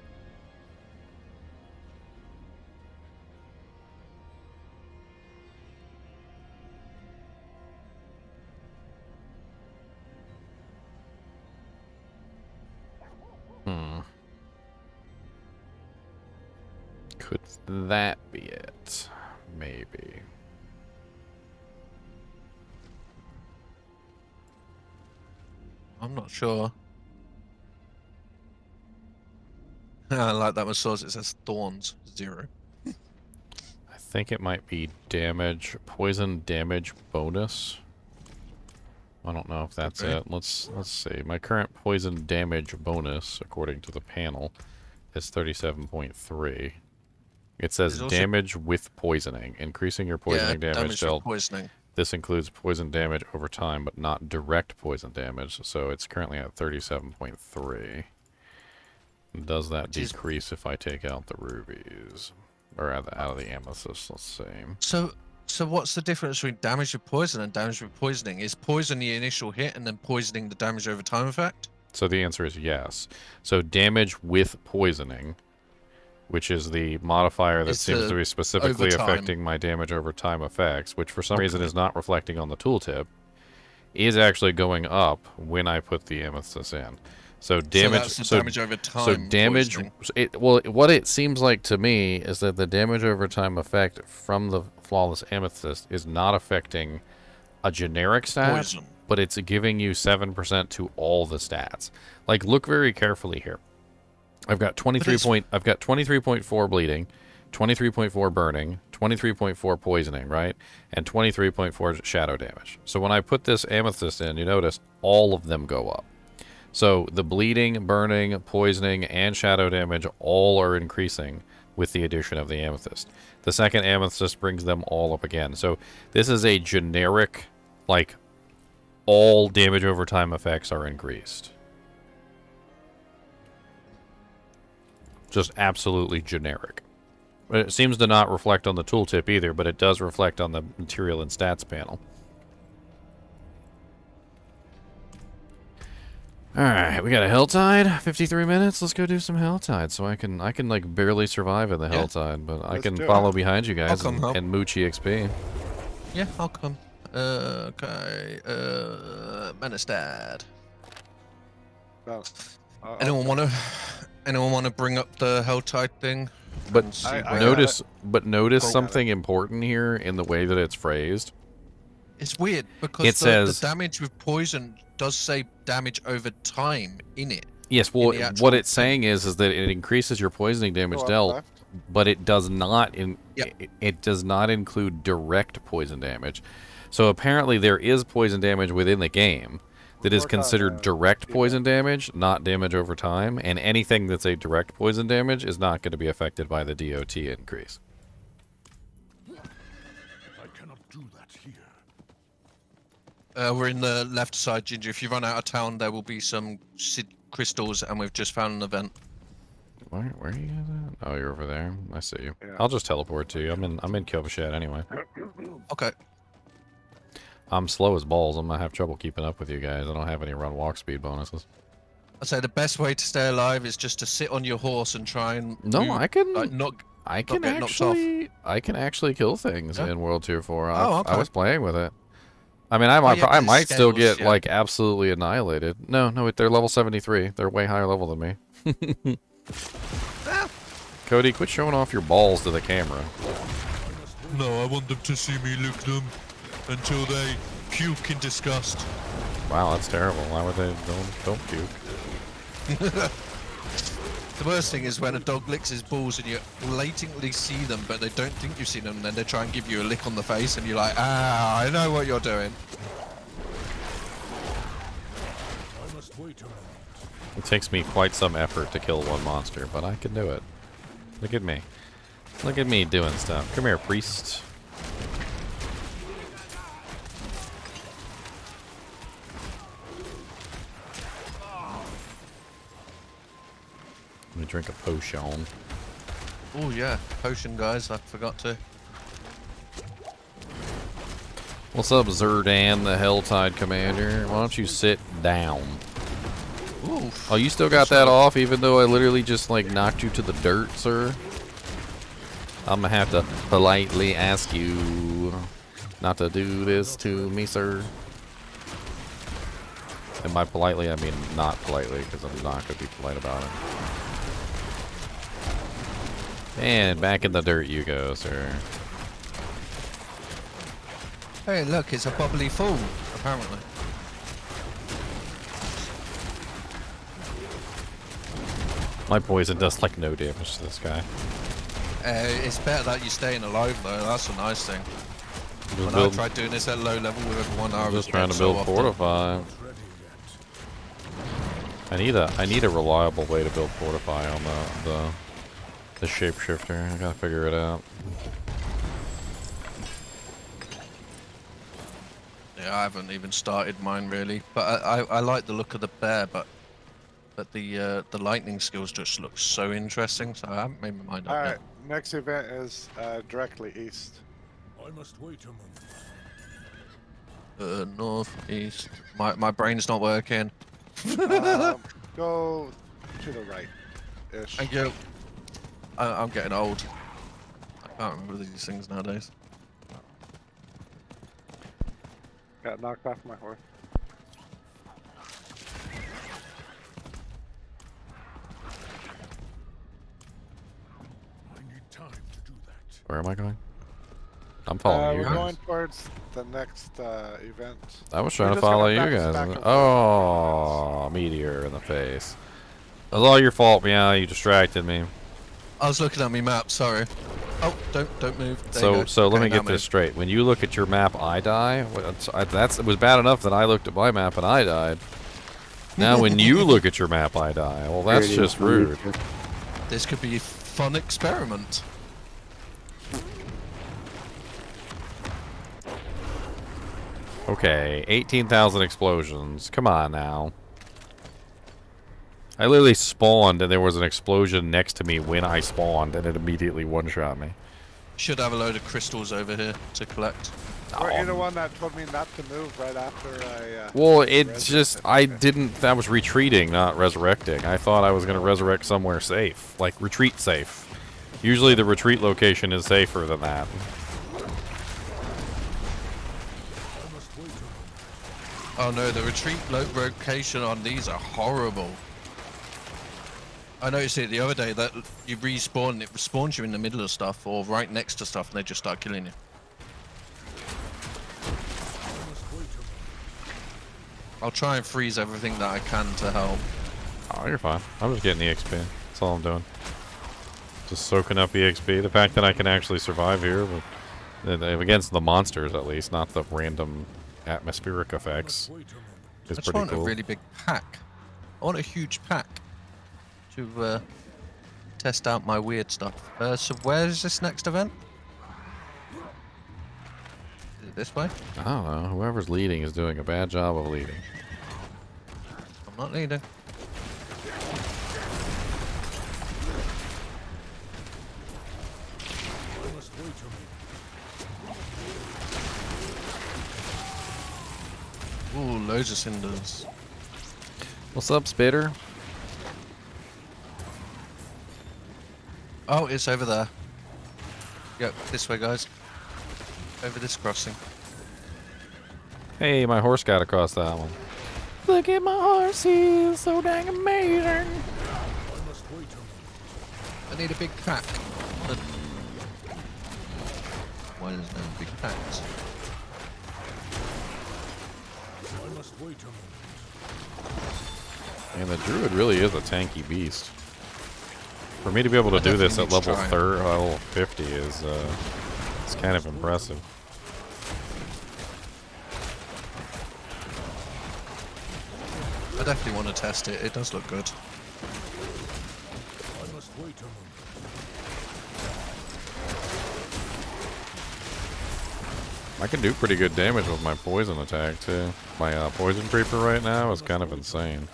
Could that be it? Maybe. I'm not sure. I like that massage. It says thorns 0. I think it might be damage, poison damage bonus. I don't know if that's it. Let's see. My current poison damage bonus, according to the panel, is 37.3. It says damage with poisoning, increasing your poisoning damage till this includes poison damage over time, but not direct poison damage. So it's currently at 37.3. Does that decrease if I take out the rubies? Or out of the amethyst, let's see. So what's the difference between damage with poison and damage with poisoning? Is poison the initial hit and then poisoning the damage over time effect? So the answer is yes. So damage with poisoning, which is the modifier that seems to be specifically affecting my damage over time effects, which for some reason is not reflecting on the tooltip, is actually going up when I put the amethyst in. So damage, damage over time. So damage. What it seems like to me is that the damage over time effect from the flawless amethyst is not affecting a generic stat, but it's giving you 7% to all the stats. Like, look very carefully here. I've got 23.4 bleeding, 23.4 burning, 23.4 poisoning, right? And 23.4 shadow damage. So when I put this amethyst in, you notice all of them go up. So the bleeding, burning, poisoning, and shadow damage all are increasing with the addition of the amethyst. The second amethyst brings them all up again. So this is a generic, like, all damage over time effects are increased. Just absolutely generic. It seems to not reflect on the tooltip either, but it does reflect on the material and stats panel. Alright, we got a HellTide, 53 minutes. Let's go do some HellTide. So I can like barely survive in the HellTide, but I can follow behind you guys and mooch EXP. Yeah, I'll come. Okay. Menestad. Anyone wanna bring up the HellTide thing? But notice something important here in the way that it's phrased. It's weird because the damage with poison does say damage over time in it. Yes, well, what it's saying is that it increases your poisoning damage dealt, but it does not it does not include direct poison damage. So apparently there is poison damage within the game that is considered direct poison damage, not damage over time, and anything that's a direct poison damage is not going to be affected by the DOT increase. We're in the left side, Ginger. If you run out of town, there will be some crystals, and we've just found an event. Where are you at? Oh, you're over there. I see you. Yeah. I'll just teleport to you. I'm in Kill Shed anyway. Okay. I'm slow as balls. I'm gonna have trouble keeping up with you guys. I don't have any run walk speed bonuses. I'd say the best way to stay alive is just to sit on your horse and try and I can actually kill things in World Tier 4. I was playing with it. I mean, I might still get like absolutely annihilated. No, they're level 73. They're way higher level than me. Cody, quit showing off your balls to the camera. No, I want them to see me lick them until they puke in disgust. Wow, that's terrible. Why would they don't puke? The worst thing is when a dog licks his balls and you blatantly see them, but they don't think you've seen them, and then they try and give you a lick on the face, and you're like, ah, I know what you're doing. It takes me quite some effort to kill one monster, but I can do it. Look at me. Look at me doing stuff. Come here, priest. Let me drink a potion. Oh yeah, potion guys, I forgot to. What's up, Zerdan, the HellTide commander? Why don't you sit down? Oof. Oh, you still got that off, even though I literally just like knocked you to the dirt, sir? I'm gonna have to politely ask you not to do this to me, sir. And by politely, I mean not politely, because I'm not gonna be polite about it. And back in the dirt you go, sir. Hey, look, it's a bubbly fool, apparently. My poison does like no damage to this guy. It's better that you're staying alive, though. That's a nice thing. When I tried doing this at low level with everyone, I was just trying to build Fortify. I need a reliable way to build Fortify on the shapeshifter. I gotta figure it out. Yeah, I haven't even started mine really, but I like the look of the bear, but the lightning skills just look so interesting, so I haven't made my mind up Alright, next event is directly east. I must wait a moment. Northeast. My brain's not working. Go to the right. Ish. Thank you. I'm getting old. I can't remember these things nowadays. Got knocked off my horse. I need time to do that. Where am I going? I'm following you We're guys. going towards the next event. I was We're trying to just follow gonna you bounce guys. back and forth. Oh, meteor in the face. It was all your fault, Meow. You distracted me. I was looking at my map. Sorry. Oh, don't move. There you So go. let me Okay, get now this straight. When you look at your map, I die. It was bad enough that I looked at my map and I died. Now when you look at your map, I die. Well, that's just rude. This could be a fun experiment. Okay, 18,000 explosions. Come on now. I literally spawned and there was an explosion next to me when I spawned and it immediately one-shot me. Should have a load of crystals over here to collect. Were you the one that told me not to move right after I... Well, it's just, I was retreating, not resurrecting. I thought I was going to resurrect somewhere safe. Like, retreat safe. Usually the retreat location is safer than that. Oh no, the retreat location on these are horrible. I noticed it the other day that you respawn and it spawns you in the middle of stuff or right next to stuff and they just start killing you. I'll try and freeze everything that I can to help. Oh, you're fine. I'm just getting EXP. That's all I'm doing. Just soaking up EXP. The fact that I can actually survive here, against the monsters at least, not the random atmospheric effects, is I just pretty want cool. a really big pack. I want a huge pack to test out my weird stuff. So where's this next event? Is it this way? I don't know. Whoever's leading is doing a bad job of leading. I'm not leading. Ooh, loads of cinders. What's up, Spitter? Oh, it's over there. Yep, this way, guys. Over this crossing. Hey, my horse got across that one. Look at my horse, he's so dang amazing. I need a big pack. Why there's no big packs? I must wait a moment. And the druid really is a tanky beast. For me to be able to do this at level 50 is it's kind of impressive. I definitely want to test it. It does look good. I must wait a moment. I can do pretty good damage with my poison attack too. My poison creeper right now is kind of insane.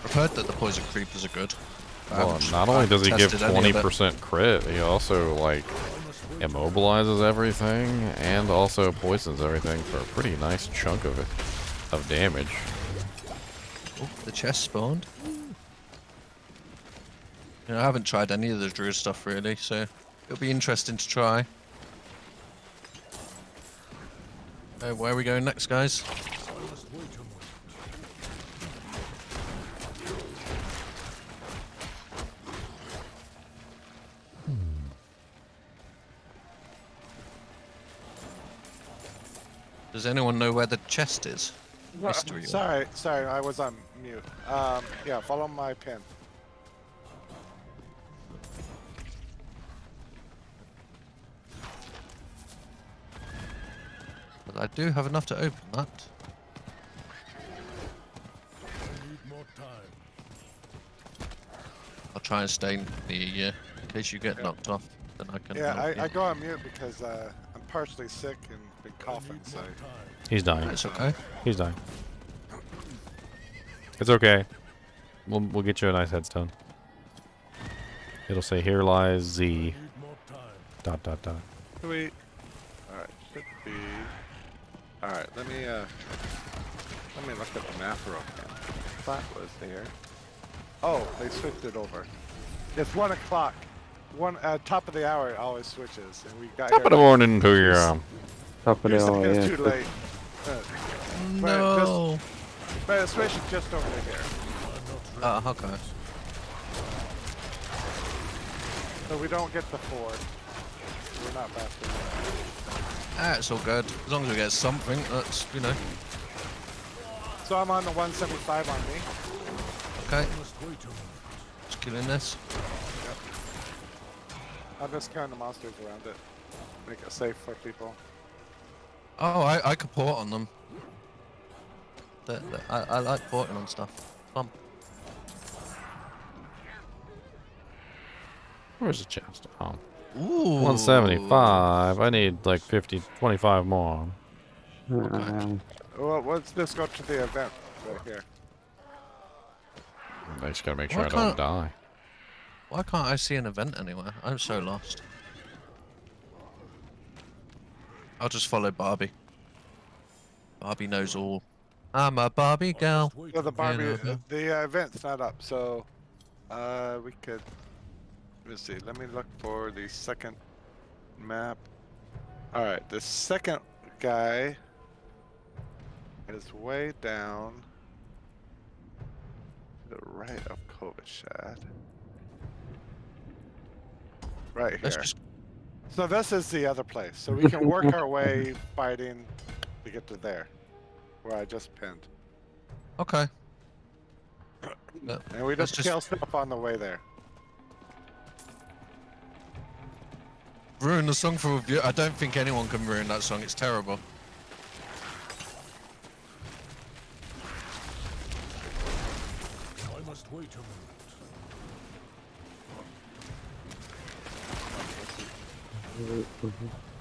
I've heard that the poison creepers are good. Well, not only does he give 20% crit, he also like immobilizes everything and also poisons everything for a pretty nice chunk of it of damage. Oh, the chest spawned. You know, I haven't tried any of the druid stuff really, so it'll be interesting to try. Where are we going next, guys? Does anyone know where the chest is? Mystery. Sorry, I was on mute. Yeah, follow my pin. But I do have enough to open that. I need more time. I'll try and stay near you in case you get knocked off. Then I can. Yeah, help you. I go on mute because I'm partially sick and Been coughing, so. He's dying. It's okay. He's dying. It's okay. We'll get you a nice headstone. It'll say here lies Z. ... Sweet. Alright, should be. Alright, let me look at the map real quick. That was there. Oh, they switched it over. It's 1 o'clock. Top of the hour it always switches, and we got Top here of the like morning to you. Top of the hour, it's yeah. too late. No. But it's switching just over here. Okay. So we don't get the 4. We're not faster. It's all good. As long as we get something, that's, you know. So I'm on the 175 on me. Okay. Just killing this. Yep. I'll just count the monsters around it. Make it safe for people. Oh, I could port on them. I like porting on stuff. Fun. Where's the chest? Oh. Ooh. 175. I need like 25 more. Well, let's just go to the event right here. I just gotta make sure I don't die. Why can't I see an event anywhere? I'm so lost. I'll just follow Barbie. Barbie knows all. I'm a Barbie girl. So the Barbie, the event's not up, so we could. Let's see. Let me look for the second map. All right, the second guy is way down to the right of Kovashad. Right here. So this is the other place. So we can work our way fighting to get to there, where I just pinned. Okay. And we just kill stuff on the way there. Ruin the song for review. I don't think anyone can ruin that song. It's terrible. I must wait a minute.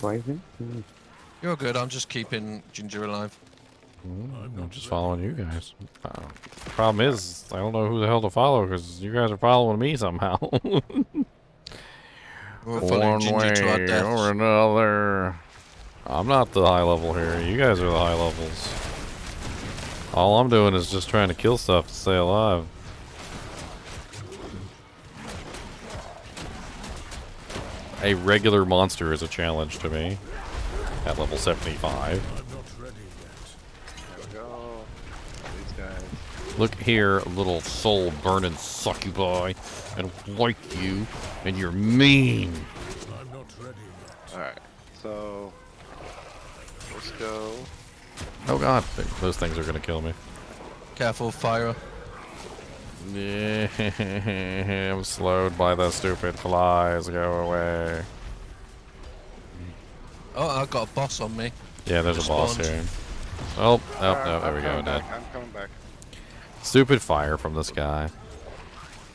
Why is it? You're good. I'm just keeping Ginger alive. I'm just following you guys. Problem is, I don't know who the hell to follow because you guys are following me somehow. We're following Ginger to our deaths. Or another. I'm not the high level here. You guys are the high levels. All I'm doing is just trying to kill stuff to stay alive. A regular monster is a challenge to me at level 75. Look here, little soul burning succubi. I don't like you, and you're mean. I'm not ready yet. Alright, so let's go. Oh god, those things are gonna kill me. Careful, fire. Yeah, I'm slowed by the stupid flies. Go away. Oh, I've got a boss on me. Yeah, there's a boss here. Oh, no, there we go, dead. I'm coming back. Stupid fire from this guy.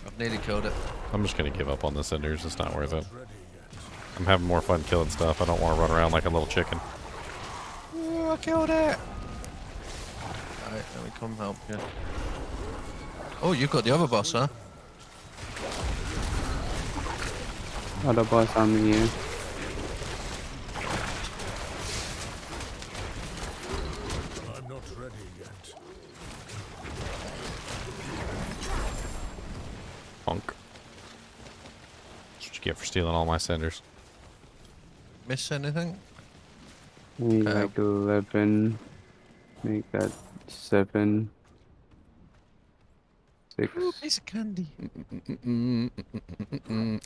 I've nearly killed it. I'm just gonna give up on the cinders. It's not worth it. I'm having more fun killing stuff. I don't want to run around like a little chicken. Ooh, I killed it. Alright, let me come help you. Oh, you got the other boss, huh? Other boss on me here. I'm not ready yet. Punk. That's what you get for stealing all my cinders. Miss anything? Need like 11. Make that 7. 6. Ooh, piece of candy.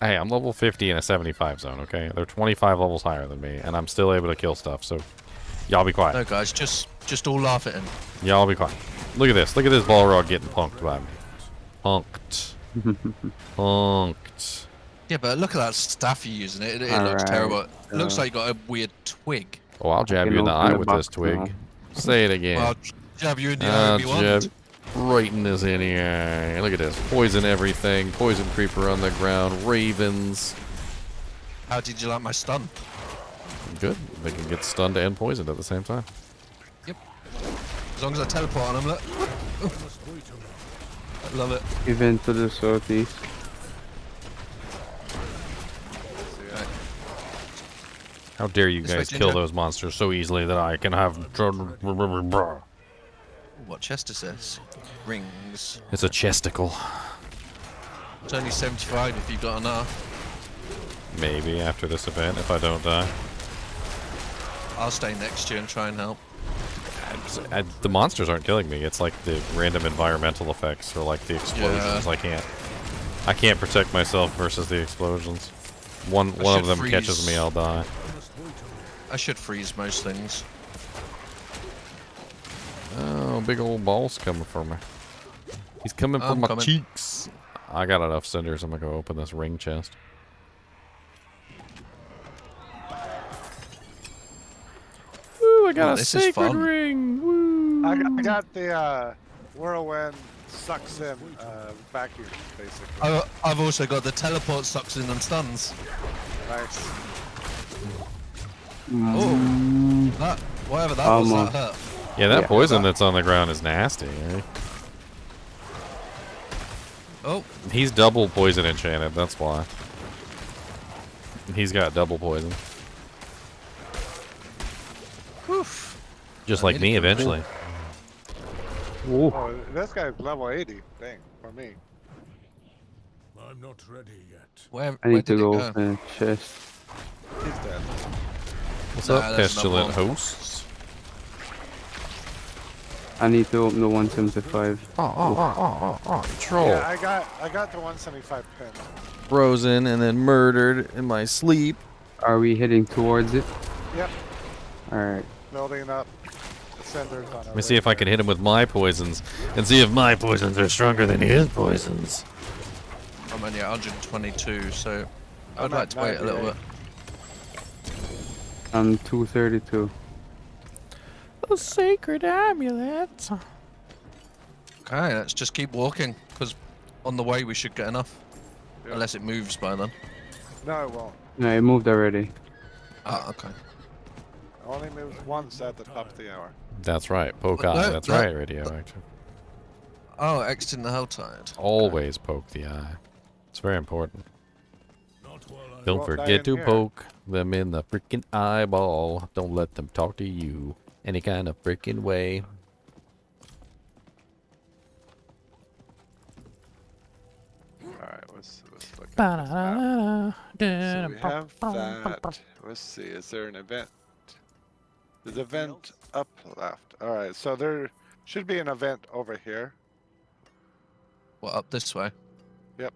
Hey, I'm level 50 in a 75 zone, okay? They're 25 levels higher than me, and I'm still able to kill stuff, so y'all be quiet. No, guys, just all laugh at him. Y'all be quiet. Look at this. Look at this Balrog getting punked by me. Punked. Punked. Yeah, but look at that staff you're using. It looks terrible. It looks like you got a weird twig. Oh, I'll jab you in the eye with this twig. Say it again. I'll jab you in the eye if you want. Right in this in here. Look at this. Poison everything. Poison creeper on the ground. Ravens. How did you like my stun? Good. They can get stunned and poisoned at the same time. Yep. As long as I teleport on them, look. I love it. Event to the southeast. How dare you This way, guys kill Ginger. those monsters so easily that I can have... What chest is this? Rings. It's a chesticle. It's only 75 if you've got enough. Maybe after this event, if I don't die. I'll stay next to you and try and help. The monsters aren't killing me. It's like the random environmental effects or like the explosions. Yeah. I can't protect myself versus the explosions. One of them catches me, I'll die. I should freeze most things. Oh, big old balls coming for me. He's coming for my cheeks. I got enough cinders. I'm gonna go open this ring chest. Woo! I got a sacred ring. Woo! I got the whirlwind sucks in vacuum basically. I've also got the teleport sucks in and stuns. Nice. Oh, that whatever that was, that hurt. Yeah, that poison that's on the ground is nasty. Eh? Oh, he's double poison enchanted. That's why. He's got double poison. Oof. Just like me, eventually. Oh, this guy's level 80. Dang, for me. I'm not ready yet. Where I need to did it go go? open a chest. He's dead. What's Nah, up, that's pestilent not one. hosts? I need to open the 175. Troll. Yeah, I got the 175 pin. Frozen and then murdered in my sleep. Are we heading towards it? Yep. Alright. Building up. Cinders on Let me see if I can hit him with my poisons and see if my poisons are stronger than his poisons. I'm only at 122, so I'd I'm like at to wait a little 98. bit. I'm 232. A sacred amulet. Okay, let's just keep walking, because on the way we should get enough. Yep. Unless it moves by then. No, it won't. No, it moved already. Ah, okay. It only moves once at the top of the hour. That's right. Poke eye. That's right, radioactive. Oh, exiting the HellTide. Always poke the eye. It's very important. Don't won't die forget in to here. poke them in the freaking eyeball. Don't let them talk to you any kind of freaking way. Alright, let's look at this map. So we have that. Let's see, is there an event? There's an event up left. Alright, so there should be an event over here. What, up this way? Yep.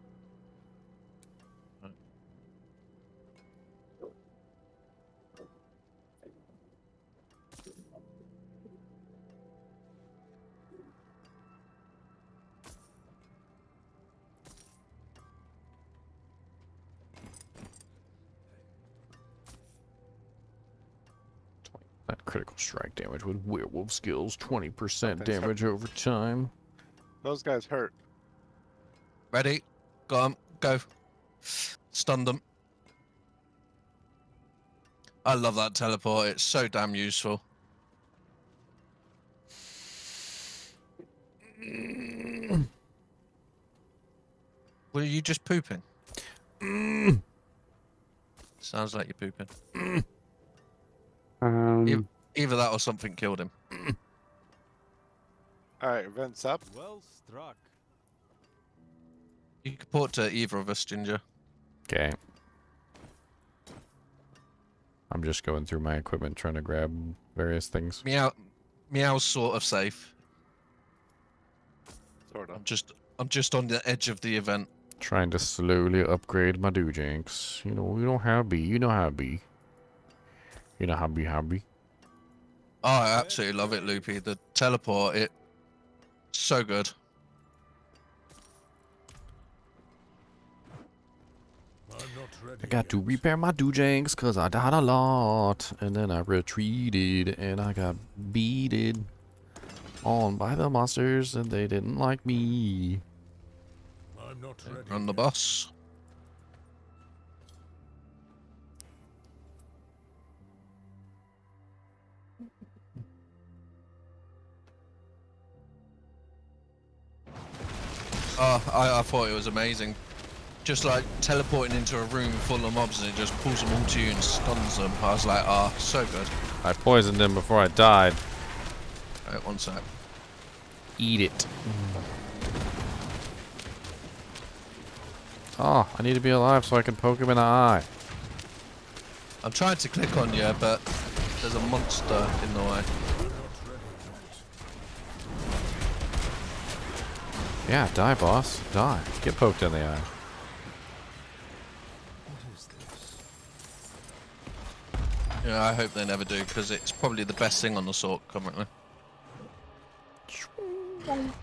That critical strike damage with werewolf skills, 20% damage over time. Those guys hurt. Ready? Go on, go. Stun them. I love that teleport, it's so damn useful. Were you just pooping? Sounds like you're pooping. Either that or something killed him. Alright, event's up. Well struck. You can port to either of us, Ginger. Okay. I'm just going through my equipment trying to grab various things. Meow's sort of safe. Sort of. I'm just on the edge of the event. Trying to slowly upgrade my doojanks. You know how it be. You know how it be. You know how it be. Oh, I absolutely love it, Loopy. The teleport, it's so good. I got to repair my doojanks because I died a lot. And then I retreated and I got beated on by the monsters and they didn't like me. I'm not ready. On the boss. Oh, I thought it was amazing. Just like teleporting into a room full of mobs and it just pulls them all to you and stuns them. I was like, oh, so good. I poisoned him before I died. Alright, one sec. Eat it. Oh, I need to be alive so I can poke him in the eye. I'm trying to click on you, but there's a monster in the way. Yeah, die, boss. Die. Get poked in the eye. Yeah, I hope they never do, because it's probably the best thing on the sword currently.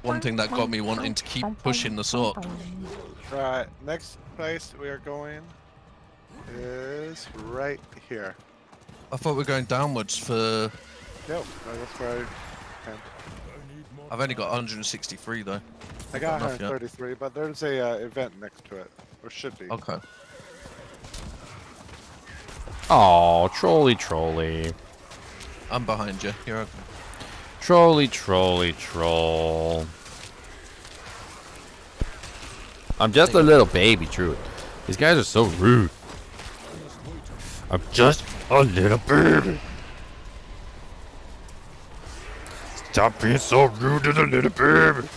One thing that got me wanting to keep pushing the sword. Right, next place we are going is right here. I thought we were going downwards for... Yep, that's where I am. I've only got 163 though. I got Not enough yet. 133, but there's a event next to it, or should be. Okay. Oh, trolley. I'm behind you. You're okay. Troll. I'm just a little baby, true. These guys are so rude. I'm just a little baby. Stop being so rude to the little baby.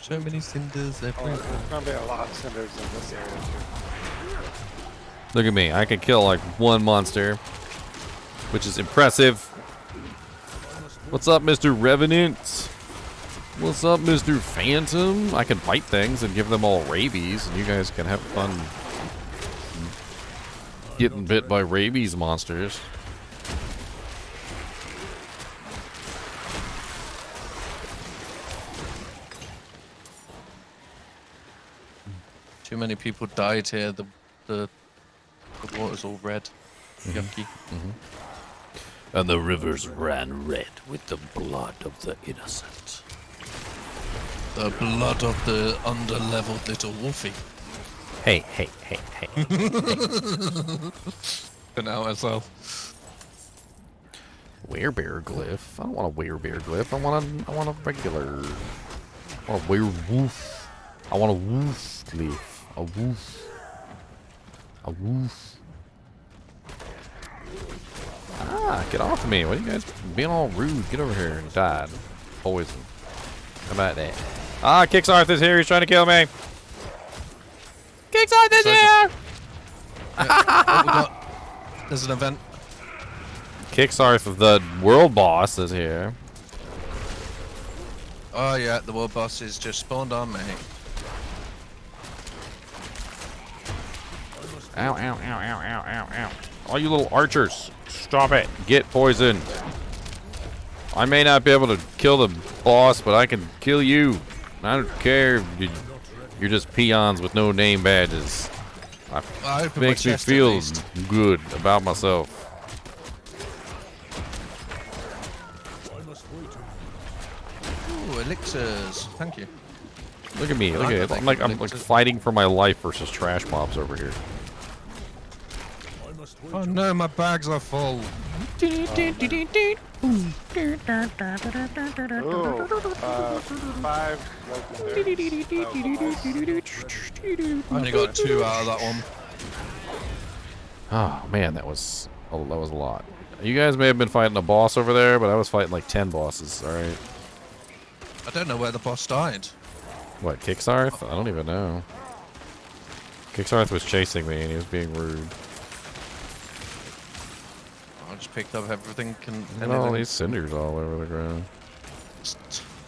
So many cinders everywhere. There's gonna be a lot of cinders in this area too. Look at me. I can kill like one monster, which is impressive. What's up, Mr. Revenant? What's up, Mr. Phantom? I can bite things and give them all rabies, and you guys can have fun getting bit by rabies monsters. Too many people died here. The water's all red. Yucky. And the rivers ran red with the blood of the innocent. The blood of the under-leveled little wolfie. Hey. Couldn't help myself. Werebear glyph. I don't want a werebear glyph. I want a regular. I want a werewolf. I want a wolf glyph. A wolf. Ah, get off of me. What are you guys being all rude? Get over here and die. Poison. How about that? Ah, Kixarth is here. He's trying to kill me. Kixarth is here! There's an event. Kixarth, the world boss, is here. Oh yeah, the world boss is just spawned on me. Ow. All you little archers, stop it. Get poisoned. I may not be able to kill the boss, but I can kill you. I don't care if you're just peons with no name badges. It makes me feel good about myself. Ooh, elixirs. Thank you. Look at me. Look at it. I'm like fighting for my life versus trash mobs over here. Oh no, my bags are full. Ooh, 5 legendaries. I only got 2 out of that one. Oh man, that was a lot. You guys may have been fighting a boss over there, but I was fighting like 10 bosses. All right. I don't know where the boss died. What, Kixarth? I don't even know. Kixarth was chasing me and he was being rude. I just picked up everything. And all these cinders all over the ground.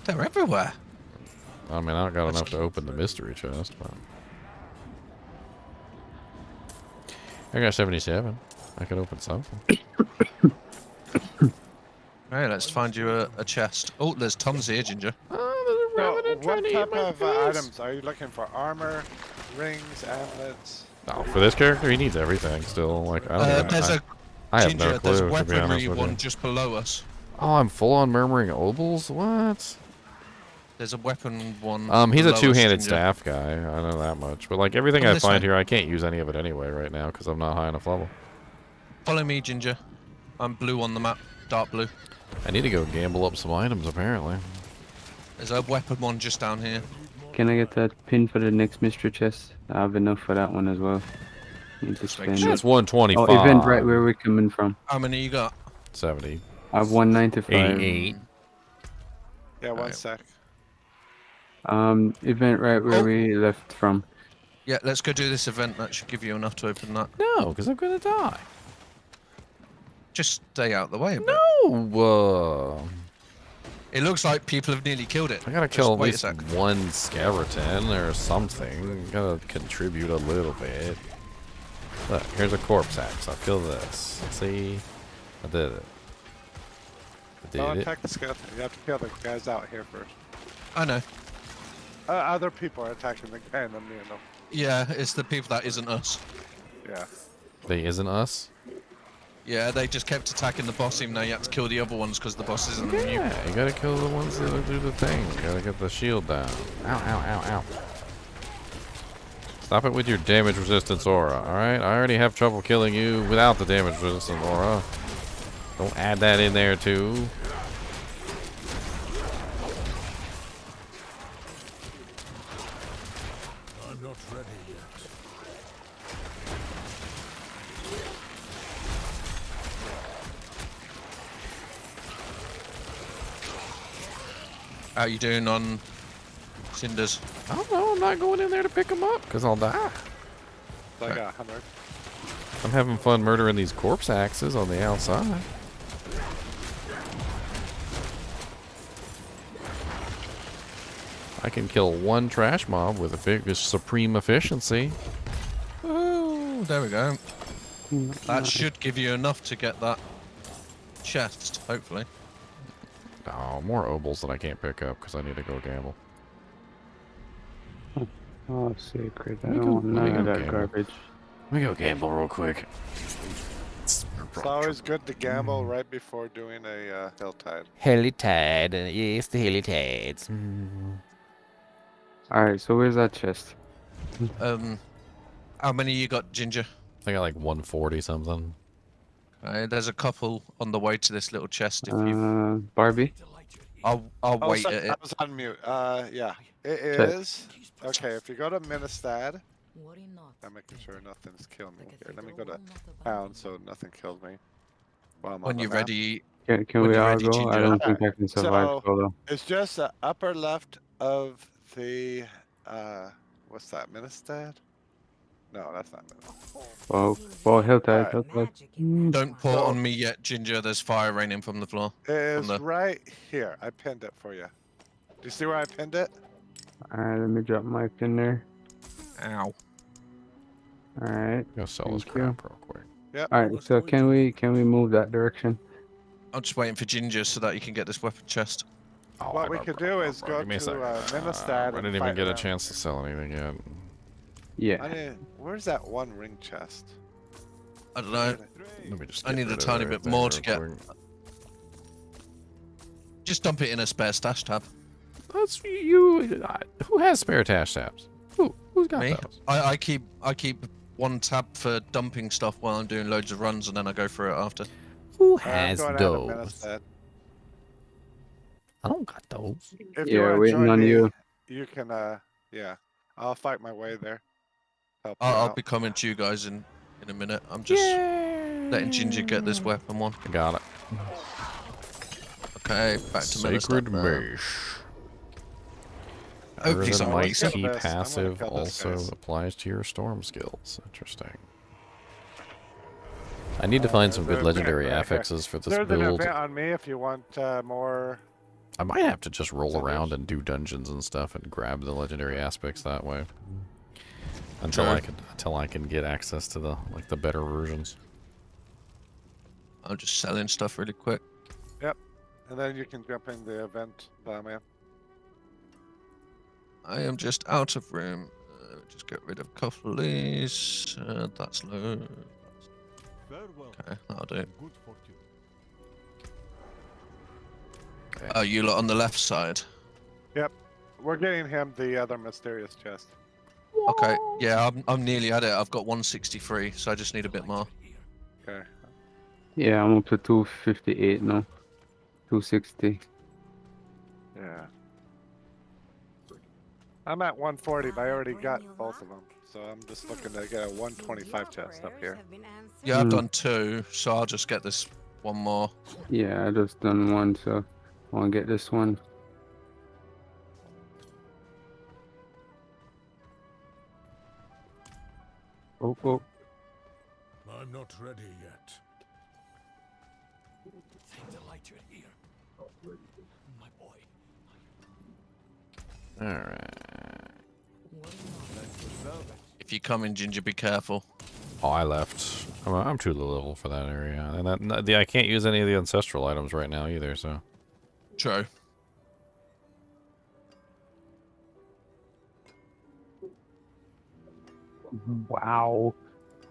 They're everywhere. I mean, I don't got enough to open the mystery chest, but I got 77. I could open something. Alright, let's find you a chest. Oh, there's tons here, Ginger. What type of items are you looking for? Armor, rings, amulets? No, for this character, he needs everything still. Like, I don't know. I have no clue, There's a to be honest weaponry with one you. just below us. Oh, I'm full on murmuring obols? What? There's a weapon one. He's a below us, two-handed Ginger. staff guy. I know that much. But like everything Come I this find way. here, I can't use any of it anyway right now because I'm not high enough level. Follow me, Ginger. I'm blue on the map. Dark blue. I need to go gamble up some items apparently. There's a weapon one just down here. Can I get that pin for the next mystery chest? I have enough for that one as well. Need to Just make spend sure. it. That's 125. Oh, event right where we're coming from. How many you got? 70. I have 195. 88. Yeah, one Right. sec. Event right where Oh. we left from. Yeah, let's go do this event. That should give you enough to open that. No, because I'm going to die. Just stay out the way a bit. No. It looks like people have nearly killed it. I gotta Just kill at wait a least sec. one skeleton or something. Gotta contribute a little bit. Look, here's a corpse axe. I'll kill this. See? I did it. I Don't did it. attack the skeleton. You have to kill the guys out here first. I know. Other people are attacking the guy in the middle. Yeah, it's the people that isn't us. Yeah. They isn't us? Yeah, they just kept attacking the boss even though you had to kill the other ones because the boss isn't you. Yeah, you gotta kill the ones that do the thing. You gotta get the shield down. Ow, ow, ow, ow. Stop it with your damage resistance aura, alright? I already have trouble killing you without the damage resistance aura. Don't add that in there too. I'm not ready yet. How you doing on cinders? I don't know, I'm not going in there to pick them up because I'll die. Like 100. I'm having fun murdering these corpse axes on the outside. I can kill one trash mob with a big supreme efficiency. Oh, there we go. That should give you enough to get that chest, hopefully. Oh, more obols that I can't pick up because I need to go gamble. Oh, sacred. I Let me don't go- want let me none of go that gamble. garbage. Let me go gamble real quick. It's always good to gamble right before doing a HellTide. HellTide, yes, the HellTides. Alright, so where's that chest? How many you got, Ginger? I got like 140 something. There's a couple on the way to this little chest. If you, Barbie? I'll wait sorry, at I it. was on mute. Yeah. It Check. is. Okay, if you go to Ministad, I'm making sure nothing's killed me here. Let me go to town so nothing killed me. While I'm on When the you're map. ready, Can When we you're all ready, go? I Ginger. don't think I can survive So- solo. It's just the upper left of the what's that, Ministad? No, that's not Ministad. Well, HellTide, Alright. HellTide. don't pour So- on me yet, Ginger. There's fire raining from the floor. It is the- right here. I pinned it for you. Do you see where I pinned it? Alright, let me drop my pin there. Ow. Alright. Go sell this Thank you. crap real quick. Yep. Alright, so can we move that direction? I'm just waiting for Ginger so that you can get this weapon chest. Oh, What we could do is go give me a to second. Ministad I and didn't even fight get a around. chance to sell anything yet. Yeah. Where's that one ring chest? I don't know. Let me just. I get need a rid of tiny bit everything more real to get. quick. Just dump it in a spare stash tab. That's you. Who has spare tash tabs? Who's got Me? those? I keep one tab for dumping stuff while I'm doing loads of runs, and then I go through it after. Who I'm has going out of those? Ministad. I don't got those. If Yeah, you wanna waiting join on me, you. You can, yeah. I'll fight my way there. Help you I'll out. be coming to you guys in a minute. I'm just letting Ginger get this weapon one. I got it. Okay, back to Sacred Ministad now. Mesh. Hopefully the someone mighty kill this. I'm gonna passive kill this, also guys. applies to your storm skills. Interesting. I need to find some there's good an legendary event right here. affixes for this There's an build. event on me if you want more. I might have to just roll So around there's- and do dungeons and stuff and grab the legendary aspects that way. Until Sure. I can get access to the better versions. I'm just selling stuff really quick. And then you can jump in the event, man. I am just out of room. Just get rid of a couple of these. That's low. Farewell. Okay, that'll do. Good fortune. Oh, you lot on the left side. We're getting him the other mysterious chest. Okay, yeah, I'm nearly at it. I've got 163, so I just need a bit more. Okay. Yeah, I'm up to 258 now. 260. Yeah. I'm at 140, but I already got both of them. So I'm just looking to get a 125 chest up here. Yeah, I've done 2, so I'll just get this one more. Yeah, I just done one, so I want to get this one. Oh, oh. I'm not ready yet. Thank the light you're here. My boy. Alright. If you come in, Ginger, be careful. Oh, I left. I'm too little for that area. And I can't use any of the ancestral items right now either, so. True. Wow.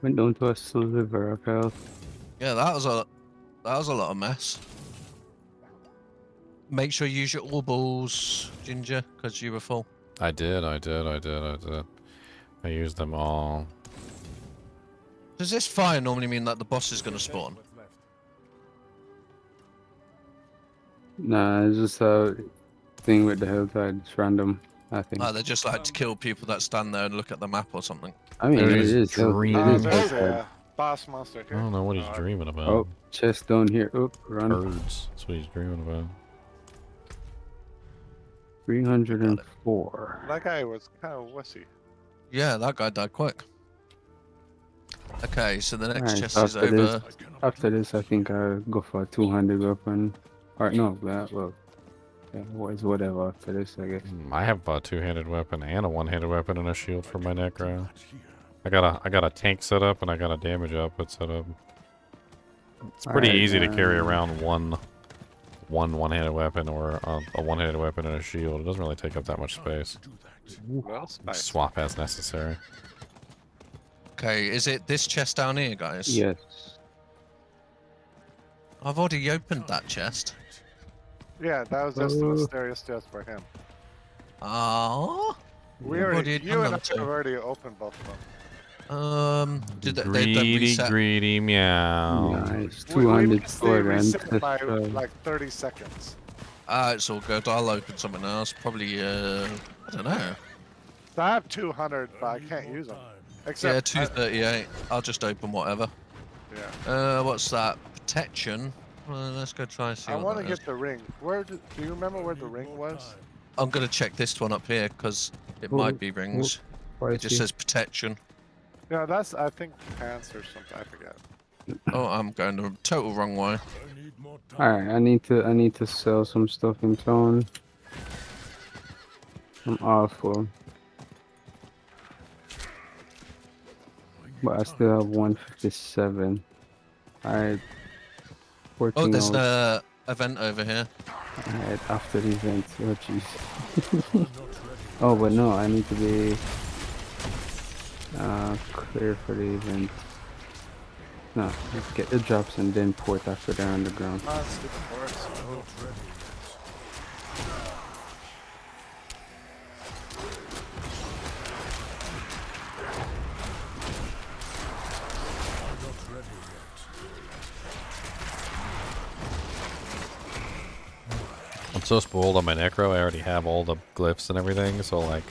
Went down to a sliver of health. Yeah, that was a lot of mess. Make sure you use your all balls, Ginger, because you were full. I did. I used them all. Does this fire normally mean that the boss is going to spawn? Nah, it's just a thing with the HellTide. It's random, I think. Oh, they just like to kill people that stand there and look at the map or something. I mean, it is dreaming. There's a boss monster I here. don't know what he's dreaming about. Oh, chest down here. Oh, run. Birds. That's what he's dreaming about. 304. That guy was kind of wussy. Yeah, that guy died quick. Okay, so the next Alright, chest is over. After this, I think I'll go for a 200 weapon. Or no, that, well, yeah, whatever after this, I guess. I have a two-handed weapon and a one-handed weapon and a shield for my necro. I got a tank set up and I got a damage output set up. It's pretty easy to carry around one-handed weapon or a one-handed weapon and a shield. It doesn't really take up that much space. Well, nice. Swap as necessary. Okay, is it this chest down here, guys? Yes. I've already opened that chest. Yeah, that was just the mysterious chest for him. Oh. We already, you and I have already opened both of them. Did they Greedy, reset? greedy, meow. Nice. We 200 missed the for reset by like 30 seconds. It's all good. I'll open something else. Probably, I don't know. So I have 200, but I can't use them. Except yeah, 238. I'll just open whatever. Yeah. What's that? Protection. Well, let's go try and see. I want to get the ring. Do you remember where the ring was? I'm gonna check this one up here because it might be rings. It just says protection. Yeah, that's I think pants or something. I forget. Oh, I'm going the total wrong way. Alright, I need to sell some stuff in town. I'm awful. But I still have 157. Alright. Oh, there's an event over here. Alright, after the event. Oh, jeez. Oh, but no, I need to be clear for the event. No, let's get the drops and then port after they're on the ground. I'm so spoiled on my necro. I already have all the glyphs and everything, so like,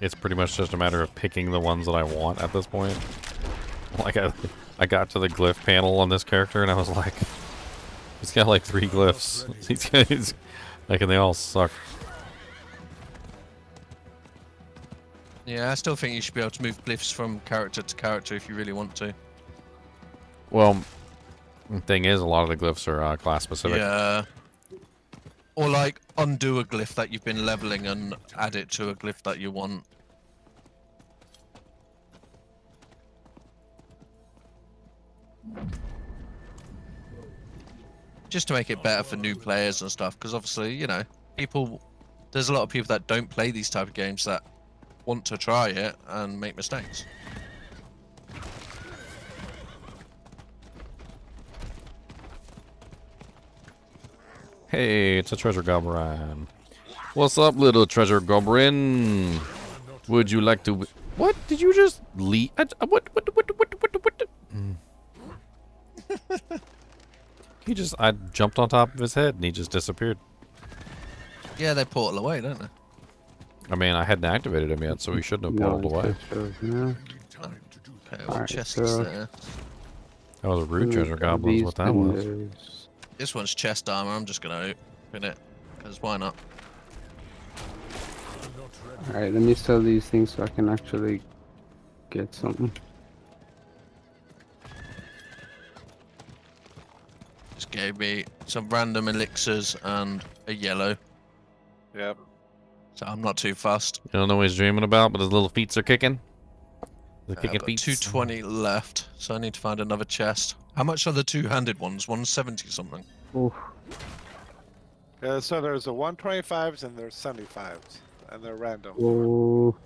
it's pretty much just a matter of picking the ones that I want at this point. Like I got to the glyph panel on this character and I was like, he's got like 3 glyphs. He's like, and they all suck. Yeah, I still think you should be able to move glyphs from character to character if you really want to. Well, the thing is, a lot of the glyphs are class specific. Yeah. Or like undo a glyph that you've been leveling and add it to a glyph that you want. Just to make it better for new players and stuff, because obviously, you know, there's a lot of people that don't play these type of games that want to try it and make mistakes. Hey, it's a treasure goblin. What's up, little treasure goblin? Would you like to... What? Did you just leave? What? I jumped on top of his head and he just disappeared. Yeah, they portal away, don't they? I mean, I hadn't activated him yet, so he shouldn't have No, portaled away. it shows now. Okay, what Alright, chest so- is there? That was a root treasure goblins, what that was. This one's chest armor. I'm just gonna open it, because why not? Alright, let me sell these things so I can actually get something. Just gave me some random elixirs and a yellow, Yep. so I'm not too fussed. You don't know what he's dreaming about, but his little feet are kicking? The I've kicking got feet. 220 left, so I need to find another chest. How much are the two-handed ones? 170 something. Oof. Yeah, so there's a 125s and there's 75s, and they're random. Oh.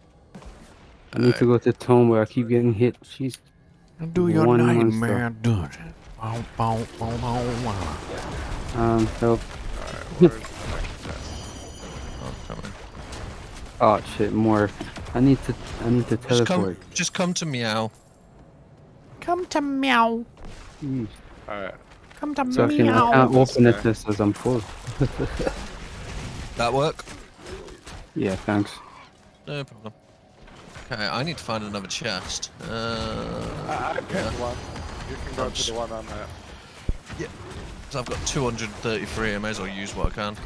I need to go to Tome where I keep getting hit. Jeez. Do your One nightmare monster. dungeon. Bow, bow, bow, bow, bow. Help. Alright, where's the next chest? Oh, coming. Oh shit, more. I need to teleport. Just come to Meow. Come to meow. Jeez. Alright. Come to So I can't open it just as I'm full. That work? Yeah, thanks. No problem. Okay, I need to find another chest. I picked one. You can go to the one on that. Yeah. So I've got 233. I may as well use what I can.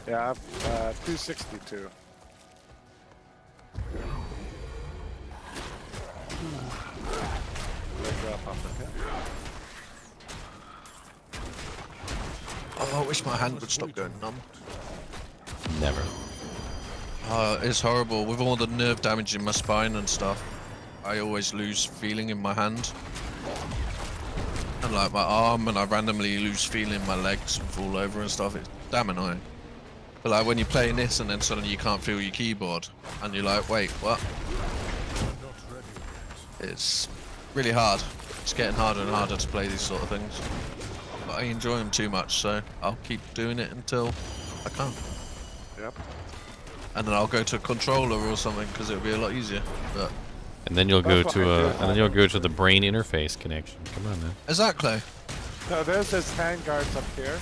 Yeah, I've 262. Drop off the pin. Oh, I wish my hand would stop going numb. Never. It's horrible. With all the nerve damage in my spine and stuff, I always lose feeling in my hand. And like my arm, and I randomly lose feeling in my legs and fall over and stuff. It's damn annoying. But like when you're playing this and then suddenly you can't feel your keyboard, and you're like, wait, what? It's really hard. It's getting harder and harder to play these sort of things. But I enjoy them too much, so I'll keep doing it until I can't. Yep. And then I'll go to a controller or something because it'll be a lot easier. But And then you'll go That's to what I a, did. and then you'll go to the brain interface connection. Come on now. exactly. So there's his hand guards up here.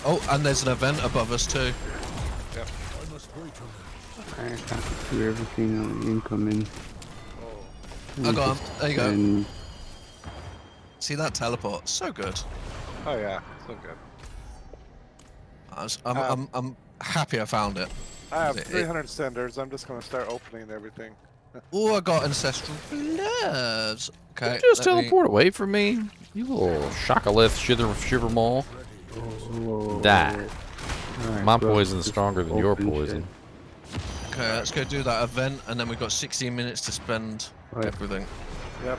Oh, and there's an event above us too. Yep. I can't do everything on the incoming. I got him. There you go. And See that teleport? So good. Oh yeah, so good. I'm happy I found it. I have It- 300 cinders. I'm just gonna start opening everything. Oh, I got ancestral gloves. Okay. Just let me- teleport away from me, you little shocolith shiver mall. Die. alright, My bro, poison's just stronger than your open poison. Okay, let's go do that event, and then we've got 16 minutes to spend Right. everything. Yep.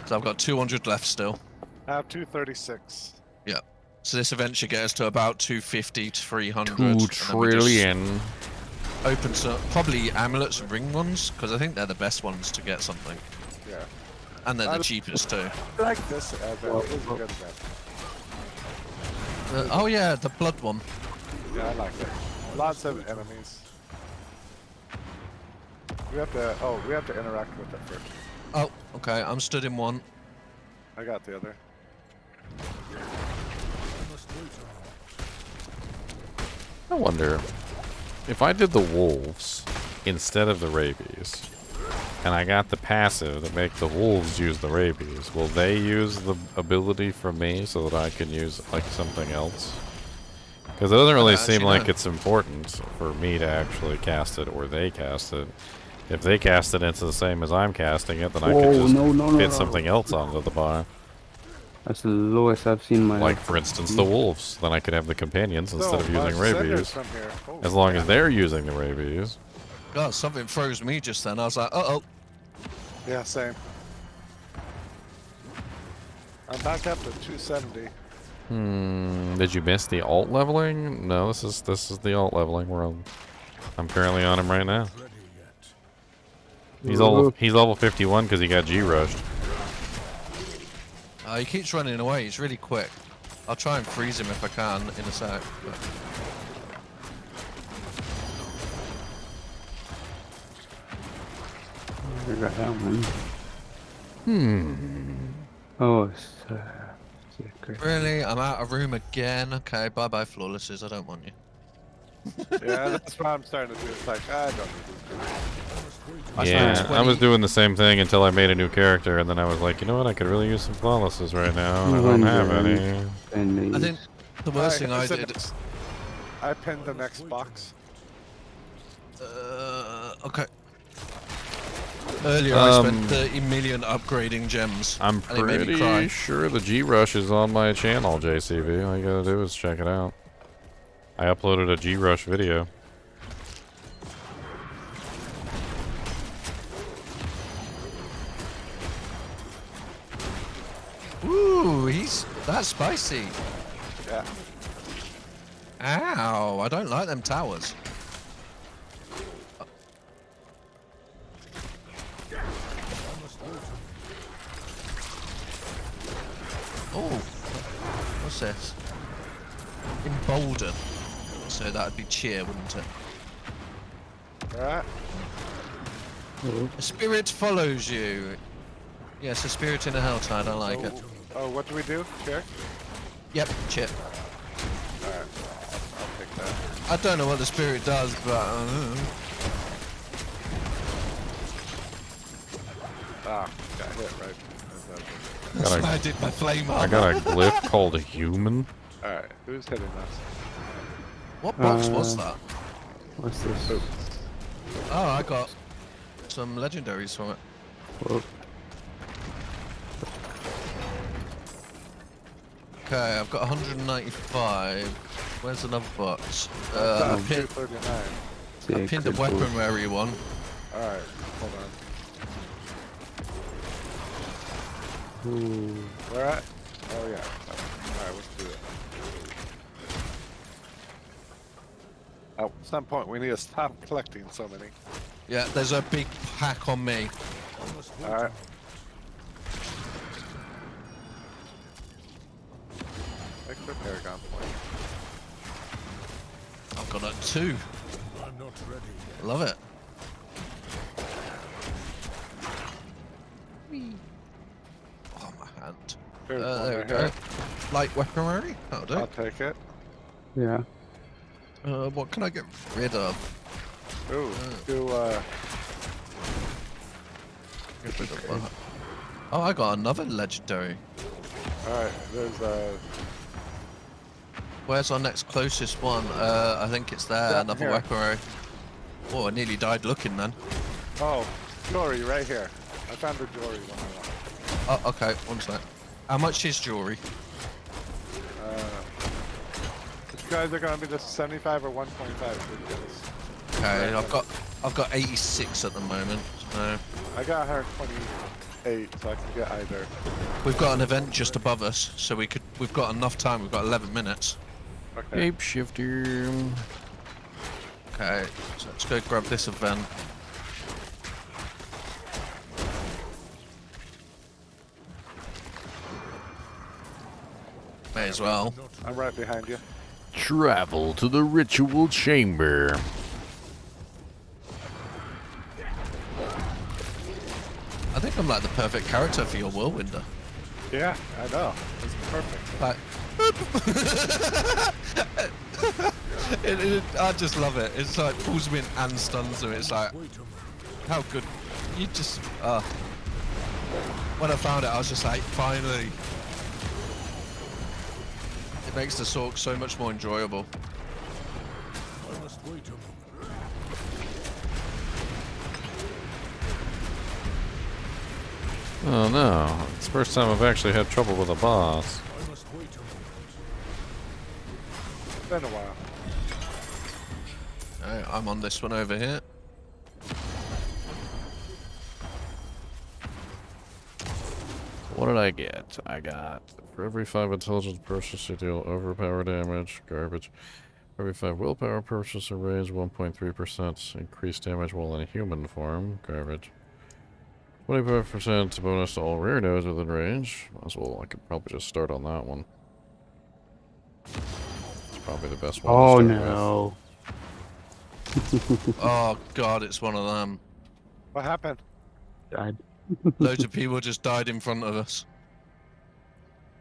So I've got 200 left still. I have 236. Yeah. So this event should get us to about 250 to 300. 2 and then we just trillion. Open some probably amulets and ring ones because I think they're the best ones to get something, Yeah. and they're the I- cheapest too. I like this event. It is a good event. Oh yeah, the blood one. Yeah, I like it. Lots of enemies. We have to. Oh, we have to interact with it first. Oh, okay. I'm stood in one. I got the other. I wonder if I did the wolves instead of the rabies, and I got the passive to make the wolves use the rabies, will they use the ability from me so that I can use like something else? Because it doesn't really seem actually, like no. it's important for me to actually cast it or they cast it. If they cast it, it's the same as I'm casting it, then I Whoa, could just no, fit something else onto the bar. That's the lowest I've seen my. Like, for instance, the wolves. Then I could have the companions instead of using cinders rabies. from here. Holy As long as crap. they're using the rabies. God, something froze me just then. I was like, uh-oh. Yeah, same. I'm back up to 270. Did you miss the alt leveling? No, this is the alt leveling. I'm currently on him right now. He's level 51 because he got G rushed. He keeps running away. He's really quick. I'll try and freeze him if I can in a sec. But... I got that one. Oh, Yeah, great. Really? I'm out of room again? Okay, bye-bye flawlesses, I don't want you. Yeah, that's what I'm starting to do. It's like, I don't need this. Yeah, I was doing the same thing until I made a new character, and then I was like, you know what? I could really use some flawlesses right now. And I don't have any. I think the worst thing I did. I pinned the next box. Okay. Earlier I spent 30 million upgrading gems. I'm and it made me cry. pretty sure the G-Rush is on my channel, JCV. All you gotta do is check it out. I uploaded a G-Rush video. Ooh, that's spicy. Yeah. Ow, I don't like them towers. Oh, what's this? Embolden. So that'd be cheer, wouldn't it? Alright. A spirit follows you. Yes, a spirit in a HellTide, I like it. Oh, what do we do? Cheer? Yep, chip. Alright, I'll take that. I don't know what the spirit does, but... Ah, got hit right. I did my flame I got a glyph called a human. Alright, who's hitting us? What box was that? What's this? Oh, I got some legendaries from it. Whoa. Okay, I've got 195. Where's another box? I pinned, 239. I pinned a weaponry one. Alright, hold on. Ooh. Where at? Oh yeah. Alright, let's do it. At some point we need to stop collecting so many. Yeah, there's a big pack on me. Alright. Extra Paragon point. I've got a 2. I'm not ready. Love it. Oh, my hand. There's one There we right go. here. Light weaponry? That'll do. I'll take it. Yeah. What can I get rid of? Ooh, Get rid of that. Oh, I got another legendary. Alright, there's Where's our next closest one? I think it's there. Yeah, Another here. weaponry. Oh, I nearly died looking then. oh, jewelry right here. I found the jewelry one I want. Oh, okay. One sec. How much is jewelry? You guys are gonna be the 75 or 125. Okay, I've got 86 at the moment. So I got 128, so I can get either. we've got an event just above us, so we've got enough time. We've got 11 minutes. Okay. Ape shifter. Okay, so let's go grab this event. May as well. I'm right behind you. Travel to the ritual chamber. I think I'm like the perfect character for your whirlwinder. Yeah, I know. It's perfect. Like, I just love it. It's like pulls me in and stuns him. It's like, how good. You just, when I found it, I was just like, finally. It makes the Sork so much more enjoyable. I must wait a moment. Oh no, it's the first time I've actually had trouble with a boss. I must wait a moment. It's been a while. Alright, I'm on this one over here. What did I get? I got, for every 5 intelligence purchase, you deal overpower damage, garbage. For every 5 willpower purchase, or raise 1.3% increased damage while in human form, garbage. 25% bonus to all rare nodes within range. As well, I could probably just start on that one. It's probably the best one. Oh to start no. Oh god, it's one of them. What happened? Died. Loads of people just died in front of us.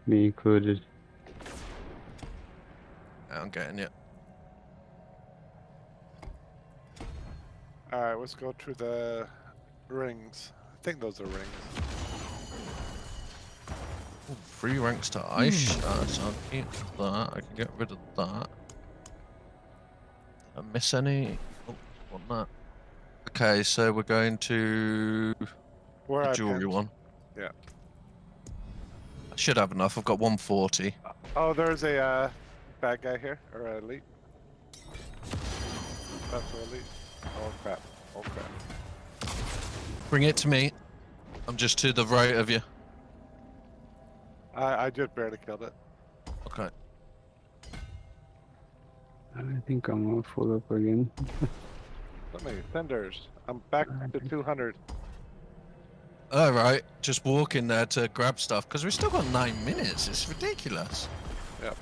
Me included. I'm getting it. Alright, let's go to the rings. I think those are rings. Ooh, 3 ranks to ice. So I'll keep that. I can get rid of that. Did I miss any? Oh, want that. Okay, so we're going to Where the I jewelry pinned. one. Yeah. I should have enough. I've got 140. Oh, there's a bad guy here, or elite. That's elite. Oh crap! Oh crap! Bring it to me. I'm just to the right of you. I just barely killed it. Okay. I think I'm all full up again. Let me tenders. I'm back to 200. Alright, just walk in there to grab stuff, because we've still got 9 minutes. It's ridiculous. Yep.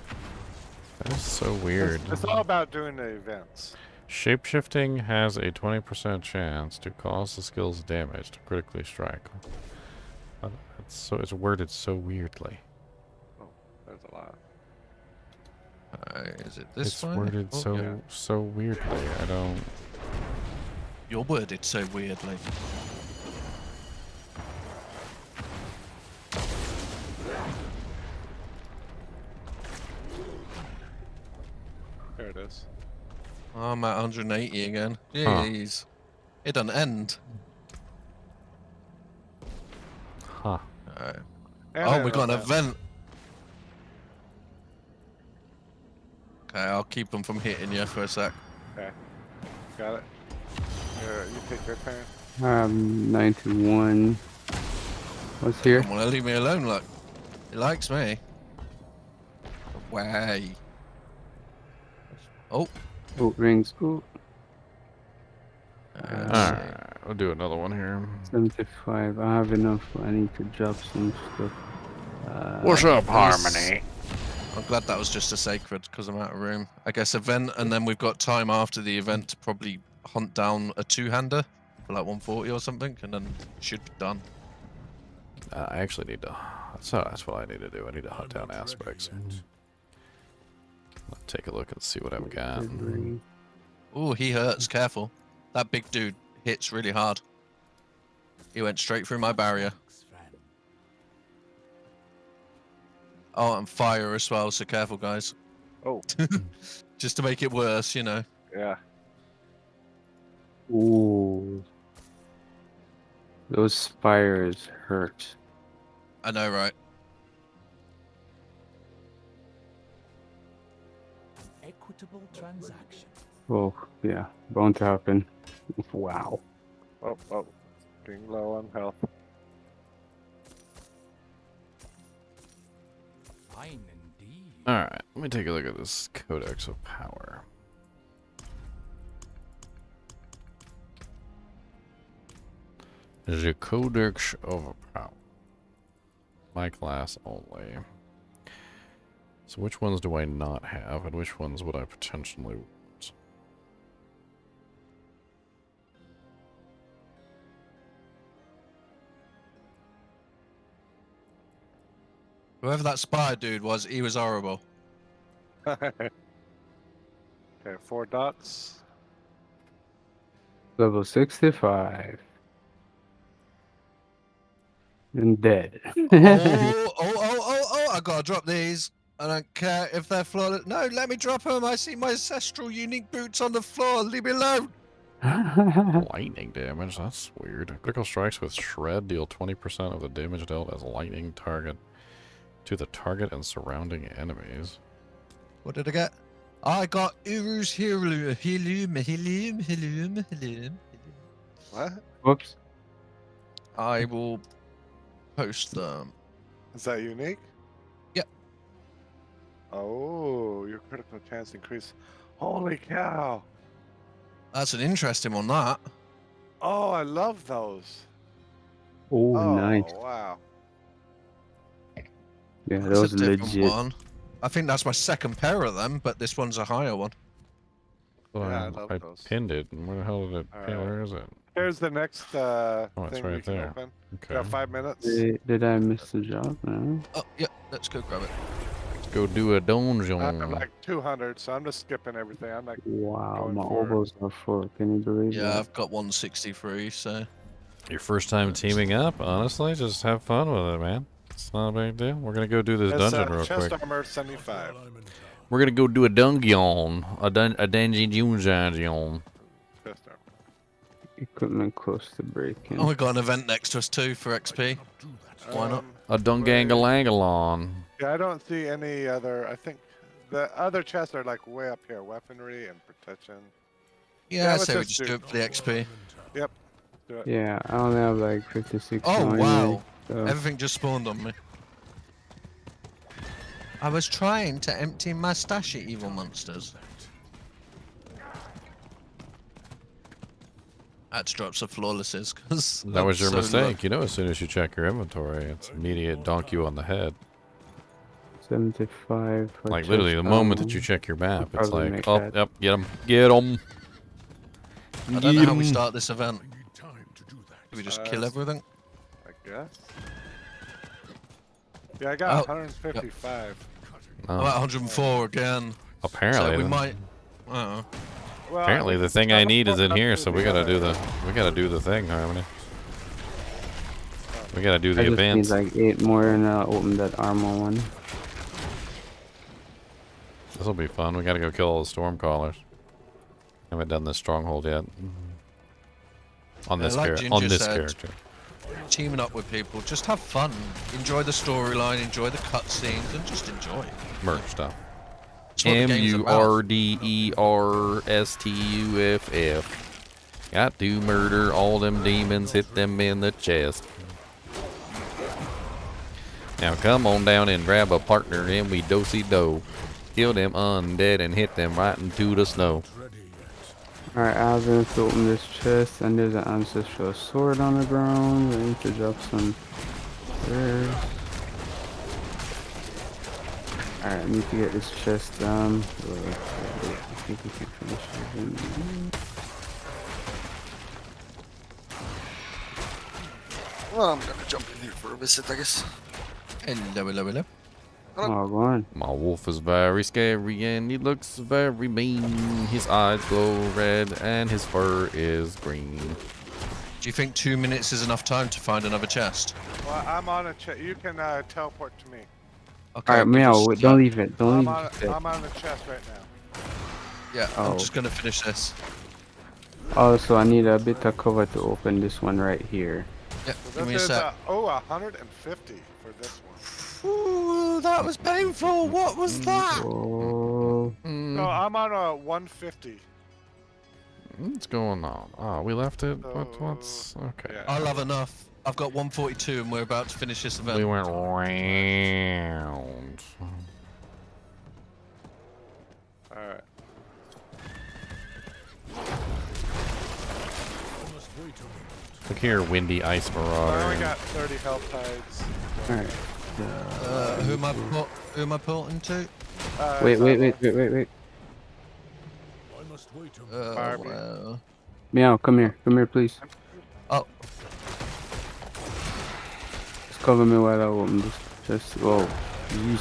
That is so weird. It's all about doing the events. Shapeshifting has a 20% chance to cause the skill's damage to critically strike. It's worded so weirdly. Oh, there's a lot. Is it this It's way? worded Oh, so yeah. so weirdly. I don't. You're worded so weirdly. There it is. Oh, I'm at 180 again. Jeez. It doesn't end. Huh. Alright. And Oh, we got an event. Okay, I'll keep them from hitting you for a sec. Okay. Got it. Here, you take your turn. 91. What's here? Don't want to leave me alone, look. He likes me. Way. Oh. Oh, rings. Oh, Alright, we'll do another one here. 75. I have enough. I need to drop some stuff. What's up, Harmony? I'm glad that was just a sacred because I'm out of room. I guess event, and then we've got time after the event to probably hunt down a 2-hander for like 140 or something, and then should be done. I actually need to. That's what I need to do. I need to hunt down aspects. Let's take a look and see what I've got. Ooh, he hurts. Careful. That big dude hits really hard. He went straight through my barrier. Oh, and fire as well, so careful, guys. Oh. Just to make it worse, you know. Yeah. Ooh. Those spires hurt. I know, right? Equitable transaction. Oh, yeah. Bound to happen. Wow. Oh, oh. Being low on health. Fine indeed. Alright, let me take a look at this Codex of Power. The Codex of Power. My class only. So which ones do I not have, and which ones would I potentially want? Whoever that spy dude was, he was horrible. Okay, 4 dots. Level 65. And dead. I gotta drop these. I don't care if they're flawed. No, let me drop them. I see my ancestral unique boots on the floor. Leave me alone. Lightning damage, that's weird. Critical strikes with Shred deal 20% of the damage dealt as lightning target to the target and surrounding enemies. What did I get? I got Uru's Helium. What? Whoops. I will post them. Is that unique? Yep. Oh, your critical chance increase. Holy cow. That's an interesting one, that. Oh, I love those. Oh, nice. Wow. Yeah, That's those a are different legit. one. I think that's my second pair of them, but this one's a higher one. Well, Yeah, I love I those. pinned it, and where the hell did it pin? Alright. Where is it? Here's the next it's thing right you can there. open. Okay. Got 5 minutes. Did I miss the job? No. Oh, yeah. Let's go grab it. Let's go do a dungeon. I'm like 200, so I'm just skipping everything. I'm like, Wow, going my for- elbows are full. Can you believe Yeah, that? I've got 163, so... Your first time teaming up, honestly, just have fun with it, man. It's not a big deal. We're gonna go do this it's, dungeon real chest quick. armor 75. We're gonna go do a dungeon. A dungeon. Chest armor. Equipment close to breaking. Oh, we got an event next to us too for XP. Why not? A dungangalangalon. Yeah, I don't see any other. I think the other chests are like way up here. Weaponry and protection. Yeah, I'd let's say we just just do it for the XP. Yep. Do it. Yeah, I only have like 56. Oh, now wow. anyway, so- Everything just spawned on me. I was trying to empty my stash, you evil monsters. I had to drop some flawlesses because That was your mistake. You know, as soon as you check your inventory, it's immediate donk you on the head. 75. for Like literally, the chest moment that armor. you check your map, I'll it's probably like, make oh, that. yep, get him, get him. I don't know how we start this event. Do we just kill everything? I guess. Yeah, I got Oh, 155. I'm at 104 again. Apparently, So we then. might. Uh-oh. Well, Apparently, the thing I need is in here, so we gotta do the thing, Harmony. We gotta do the I just events. need like 8 more and open that armor one. This will be fun. We gotta go kill all the storm callers. Haven't done this stronghold yet. On Yeah, this like character. On Ginger this said, character. Teaming up with people, just have fun. Enjoy the storyline, enjoy the cutscenes, and just enjoy. Merch stuff. That's what the game's about. MURDERSTUFF. Got to murder all them demons, hit them in the chest. Now come on down and grab a partner and we do-si-do. Kill them undead and hit them right into the snow. Alright, I was going to open this chest and there's an ancestral sword on the ground. I need to drop some wares. Alright, I need to get this chest done. I think we can finish it. Well, I'm gonna jump in here for a visit, I guess. Hello, hello, hello. Oh, go on. My wolf is very scary and he looks very mean. His eyes glow red and his fur is green. Do you think 2 minutes is enough time to find another chest? Well, I'm on a chest. You can teleport to me. Okay. Alright, Meow, don't leave it. Don't leave it. I'm on the chest right now. Yeah, Oh. I'm just gonna finish this. Also, I need a bit of cover to open this one right here. Yeah, So give me a this is sec. 150 for this one. Ooh, that was painful. What was that? Oh. No, I'm on a 150. What's going on? Oh, we left it? What's... Okay. Yeah. I'll have enough. I've got 142 and we're about to finish this event. We went round. Alright. Look here, Windy Ice I only Marauder. got 30 health tides. Alright. Who am I porting to? Wait. Barbie. Well. Meow, come here. Come here, please. Oh, Just cover me while I open this chest. Whoa. Jeez.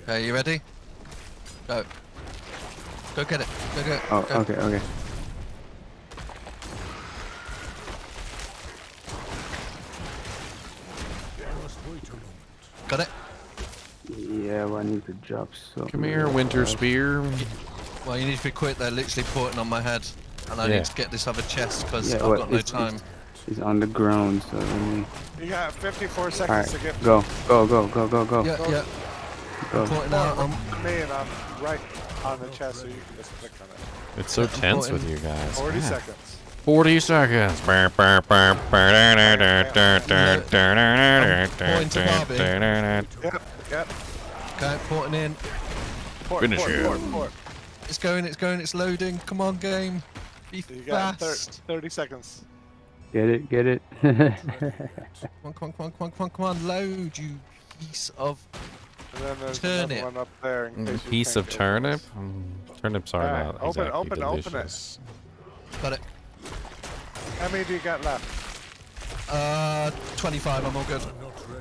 okay, you ready? Go. Go get it. Go get it. Oh, Go. okay. Got it? Yeah, well, I need to drop some. Come here, Winter Spear. Well, you need to be quick. They're literally porting on my head. And I Yeah. need to get this other chest because Yeah, I've well, got no it's- time. It's on the ground, so let me... You got 54 seconds Alright, to get go. Yeah, Go. porting out. me, and I'm right on the chest, so you can just click on it. It's so tense with you guys. 40 Man. seconds. 40 seconds. Yep. Okay, porting in. Finish him. It's going, it's loading. Come on, game. Be You got fast. 30 seconds. Get it. Come on, load, you piece of... And then there's Turnip. another one up there in case you Piece can't of get turnip? this. Turnips are Alright, not open it, exactly open it. delicious. Got it. How many do you got left? 25, I'm all good.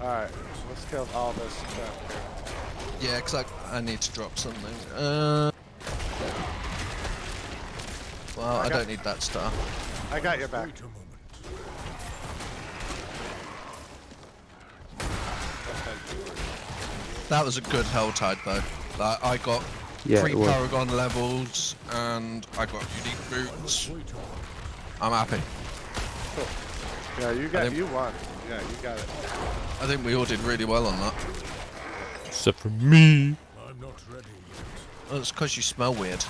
Alright, let's kill all this stuff here. Yeah, because I need to drop something. Well, I don't need that star. I got your back. That was a good HellTide though. Like, I got Yeah, 3 it was. Paragon levels and I got unique boots. I'm happy. Cool. Yeah, you won. Yeah, you got it. I think we all did really well on that. Except for me. I'm not ready yet. Well, it's because you smell weird.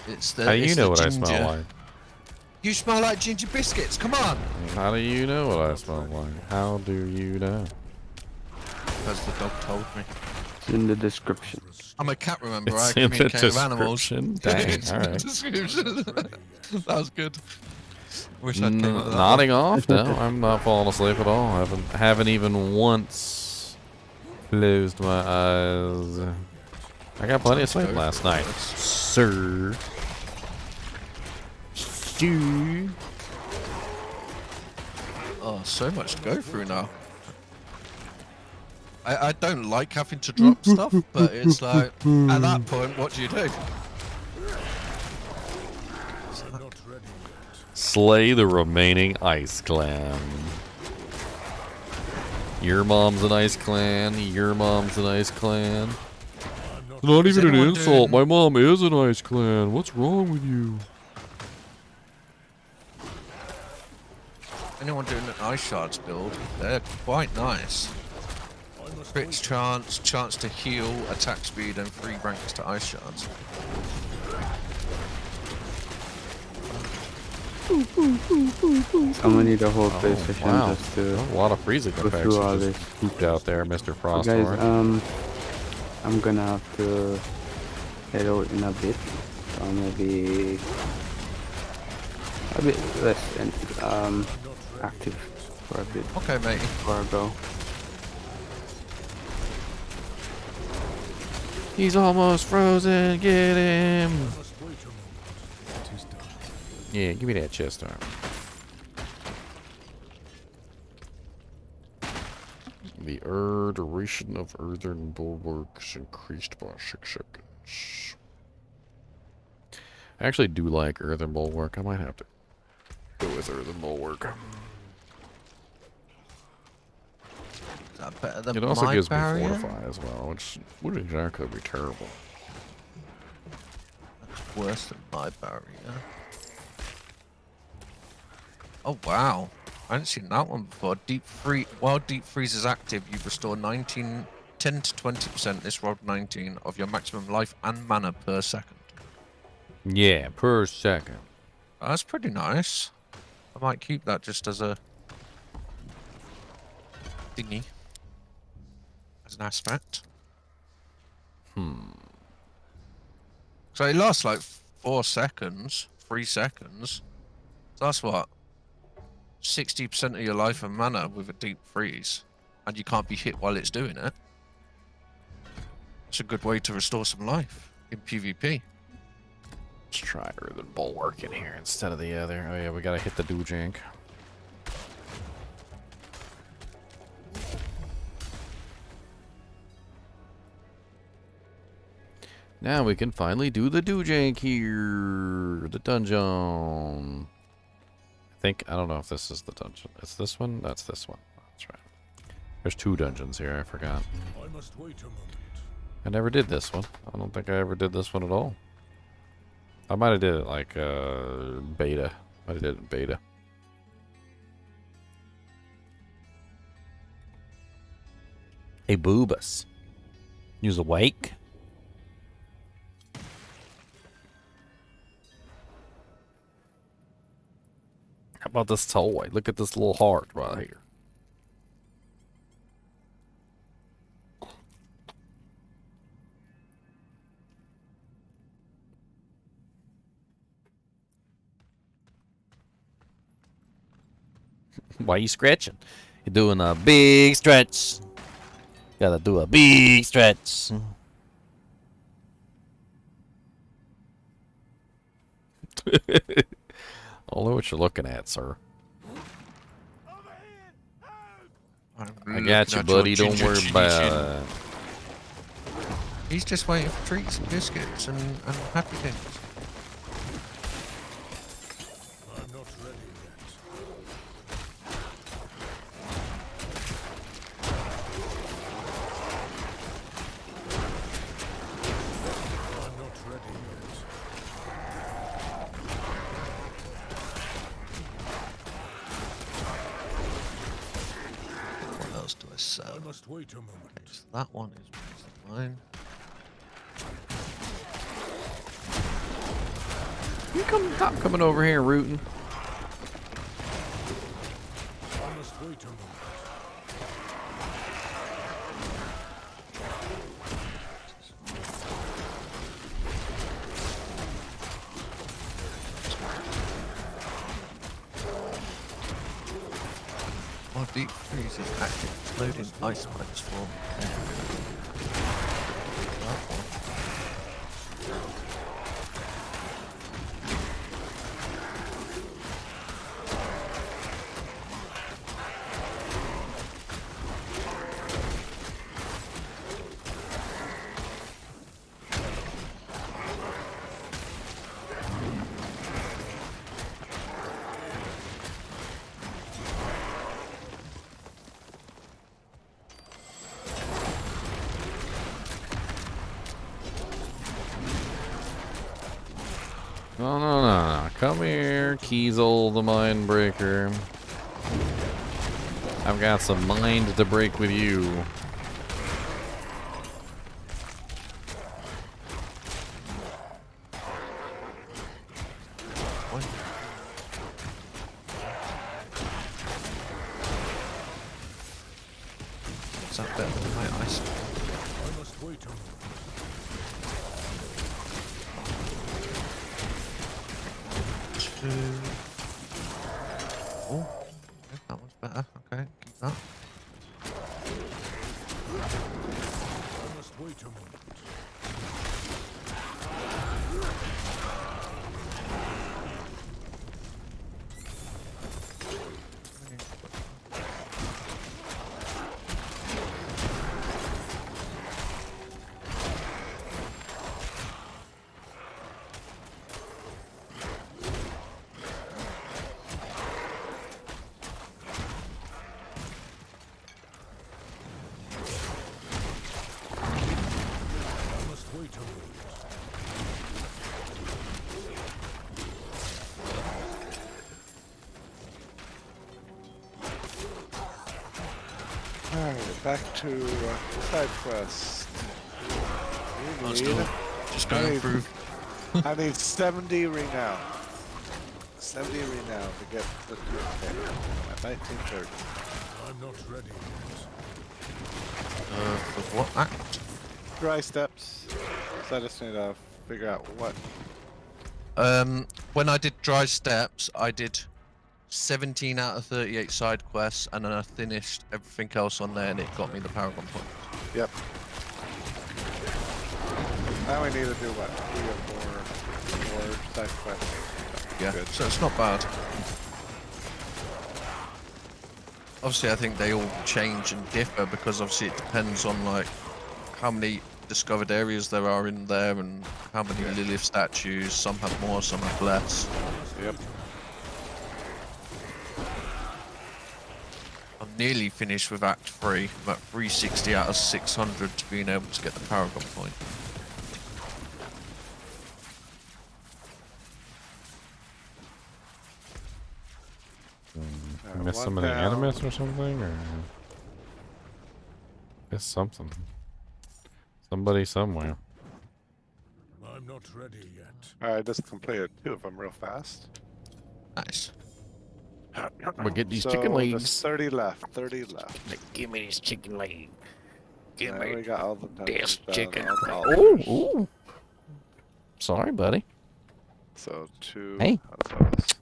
It's the. How do you it's know the what I ginger. smell like? You smell like ginger biscuits. Come on. How do you know what I smell like? How do you know? Because the dog told me. It's in the description. I'm a cat, remember? It's I in the communicate with animals. description. Dang, It's in the alright. description. That was good. Wish I'd came up with that Nodding one. off? No, I'm not falling asleep at all. I haven't even once closed my eyes. I got plenty of sleep last night, sir. Sir. Oh, so much to go through now. I don't like having to drop stuff, but it's like, at that point, what do you do? Slay the remaining Ice Clan. Your mom's an Ice Clan. Your mom's an Ice Clan. Not even an insult. My mom is an Ice Clan. What's wrong with you? Anyone doing an ice shards build, they're quite nice. Crits chance to heal, attack speed, and 3 ranks to ice shards. I'm gonna need a whole PlayStation Wow. just to A lot of freezing go effects through all you this. just pooped out there, Mr. Frost. Guys, I'm gonna have to head out in a bit. So maybe a bit less active for a bit Okay, mate. before I go. He's almost frozen. Get him. Yeah, give me that chest arm. The duration of earthen bulwarks increased by 6 seconds. I actually do like earthen bulwark. I might have to go with earthen bulwark. Is that better than It also my gives barrier? me fortify as well, which would exactly be terrible. That's worse than my barrier. Oh wow, I hadn't seen that one before. While deep freeze is active, you restore 10 to 20%. This rolled 19 of your maximum life and mana per second. Yeah, per second. That's pretty nice. I might keep that just as a thingy, as an aspect. So it lasts like 4 seconds, 3 seconds. So that's what? 60% of your life and mana with a deep freeze. And you can't be hit while it's doing it. It's a good way to restore some life in PvP. Let's try earthen bulwark in here instead of the other. Oh yeah, we gotta hit the doojank. Now we can finally do the doojank here. The dungeon. I don't know if this is the dungeon. It's this one? That's this one. That's right. There's 2 dungeons here, I forgot. I must wait a moment. I never did this one. I don't think I ever did this one at all. I might have did it like beta. Might have did it in beta. Hey Boobus. Use a wake? How about this toy? Look at this little heart right here. Why are you scratching? You're doing a big stretch. Gotta do a big stretch. don't know what you're looking at, sir. I got you, buddy. Don't worry about it. He's just waiting for treats and biscuits and happy things. I'm not ready yet. I'm not ready yet. What else do I sell? I must wait a moment. So that one is mine. You stop coming over here rooting. I must wait a moment. My deep freeze is active, exploding ice spikes form. No. Come here, Kiesel the Mind Breaker. I've got some mind to break with you. Is that better than my ice? I must wait a moment. Oh, okay, that one's better. Okay, keep that. I must wait a moment. Alright, back to side quest. We need, Just going through. I need 70 renown. 70 renown to get the okay. At 1930. I'm not ready yet. For what act? Dry steps. So I just need to figure out what. When I did dry steps, I did 17 out of 38 side quests, and then I finished everything else on there, and it got me the Paragon points. Yep. Now we need to do what? 3 or 4 side quests. Yeah, Good. so it's not bad. Obviously, I think they all change and differ because obviously it depends on like how many discovered areas there are in there and how many Lilith statues. Some have more, some have less. Yep. I'm nearly finished with Act 3. I'm at 360 out of 600 to being able to get the Paragon point. Miss some of the animus or something, or miss something. Somebody somewhere. I'm not ready yet. Alright, just completed 2 of them real fast. Nice. We'll get these So chicken there's legs. 30 left. 30 left. Give me these chicken legs. Give Now me we got all the this dungeons done, chicken. all the Ooh, altars. ooh. Sorry, buddy. So 2. Hey. How's those?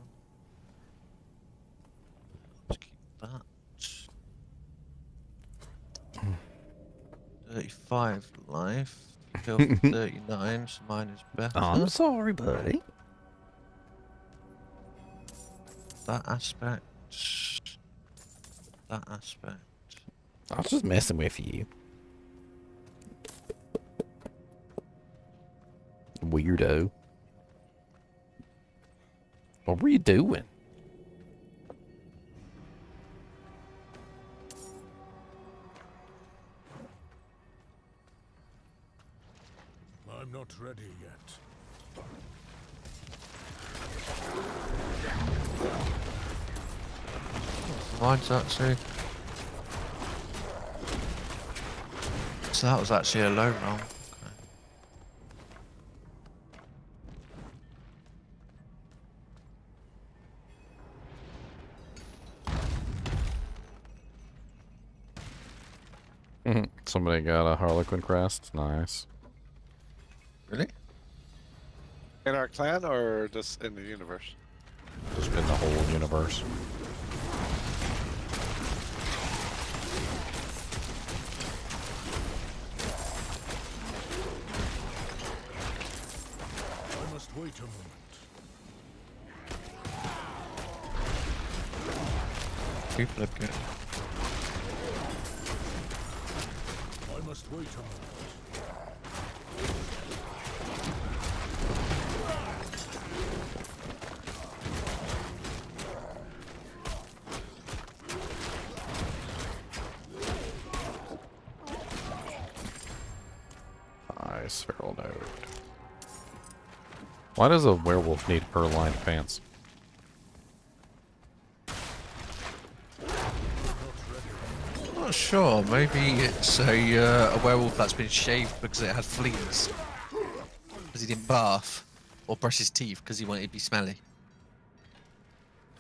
Let's keep that. 35 life. Health 39, so mine is better. I'm sorry, buddy. that aspect. That aspect. I was just messing with you. Weirdo. What were you doing? I'm not ready yet. Mine's actually. So that was actually a low roll. Somebody got a Harlequin crest. Nice. Really? In our clan or just in the universe? Just in the whole universe. I must wait a moment. People are good. I must wait a moment. Nice, feral node. Why does a werewolf need fur-lined pants? I'm not sure. Maybe it's a werewolf that's been shaved because it had fleas. Because he didn't bath. Or brush his teeth because he wanted to be smelly.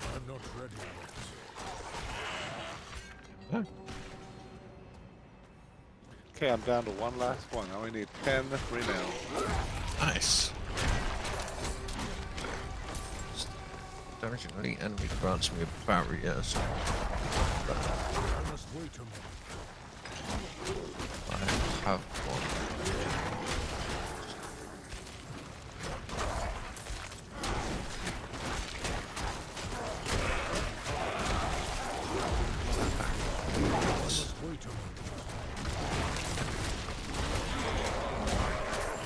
I'm not ready yet. Okay, I'm down to one last one. I only need 10 renown. Nice. Damaging the enemy grants me a barrier, so I must wait a moment. I have one.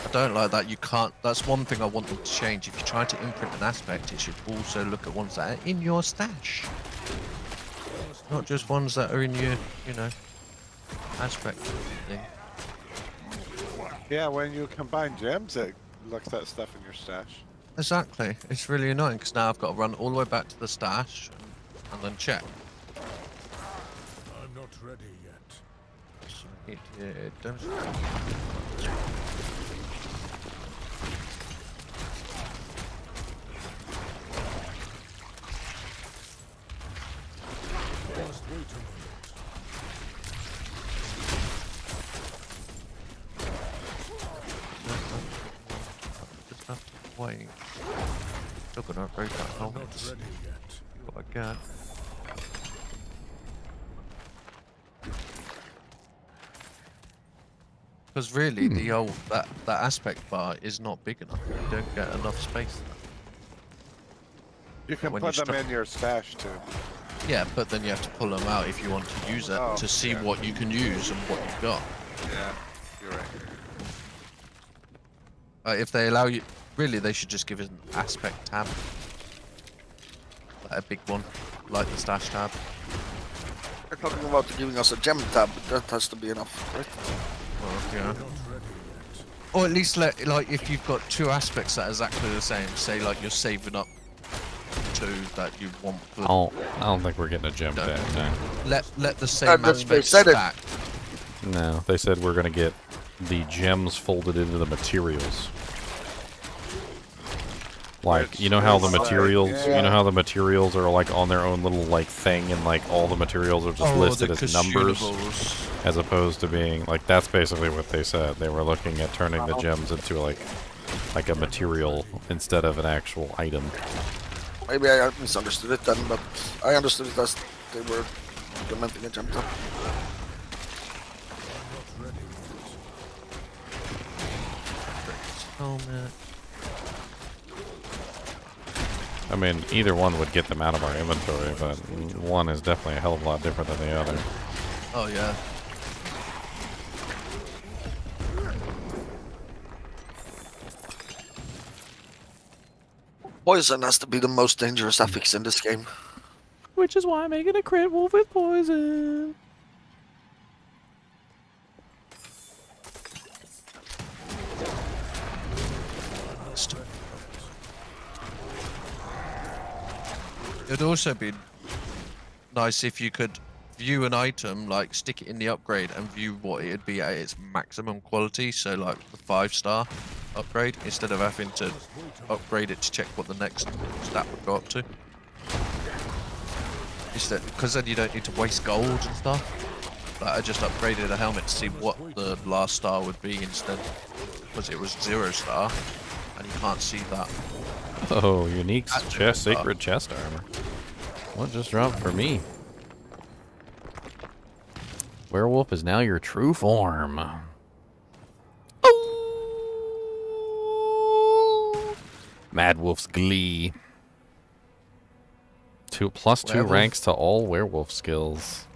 I don't like that. You can't. That's one thing I want them to change. If you try to imprint an aspect, it should also look at ones that are in your stash, not just ones that are in your, you know, aspect thing. Yeah, when you combine gems, it looks at stuff in your stash. Exactly. It's really annoying because now I've got to run all the way back to the stash and then check. I'm not ready yet. So it does. I must wait a moment. Just have to wait. Still gonna break that hole. I'm not ready yet. What I got. Because really, the old that aspect bar is not big enough. You don't get enough space. You can When put you them in your stash too. Yeah, but then you have to pull them out if you want to use it to see what you can use and what you've got. Yeah, you're right. If they allow you, really, they should just give us an aspect tab, like a big one, like the stash tab. They're talking about giving us a gem tab, but that has to be enough, right? Well, yeah. Or at least let, like, if you've got two aspects that are exactly the same, say like you're saving up two that you want. For, I don't think we're getting a gem back. No. Let the same aspect said stack. No, they said we're gonna get the gems folded into the materials. Like, you know how the materials, you know how the materials are like on their own little like thing, and like all the materials are just listed as numbers, as opposed to being like, that's basically what they said. They were looking at turning the gems into like a material instead of an actual item. Maybe I misunderstood it then, but I understood it as they were implementing a gem tab. Helmet. I mean, either one would get them out of our inventory, but one is definitely a hell of a lot different than the other. Oh yeah. Poison has to be the most dangerous affix in this game. Which is why I'm making a crit wolf with poison. It'd also be nice if you could view an item, like stick it in the upgrade and view what it'd be at its maximum quality, so like the 5-star upgrade, instead of having to upgrade it to check what the next stat would go up to. Because then you don't need to waste gold and stuff. Like I just upgraded a helmet to see what the last star would be instead, because it was 0-star, and you can't see that. Oh, unique chest, sacred chest armor. What just dropped for me? Werewolf is now your true form. Oh! Mad Wolf's Glee. +2 ranks to all werewolf skills.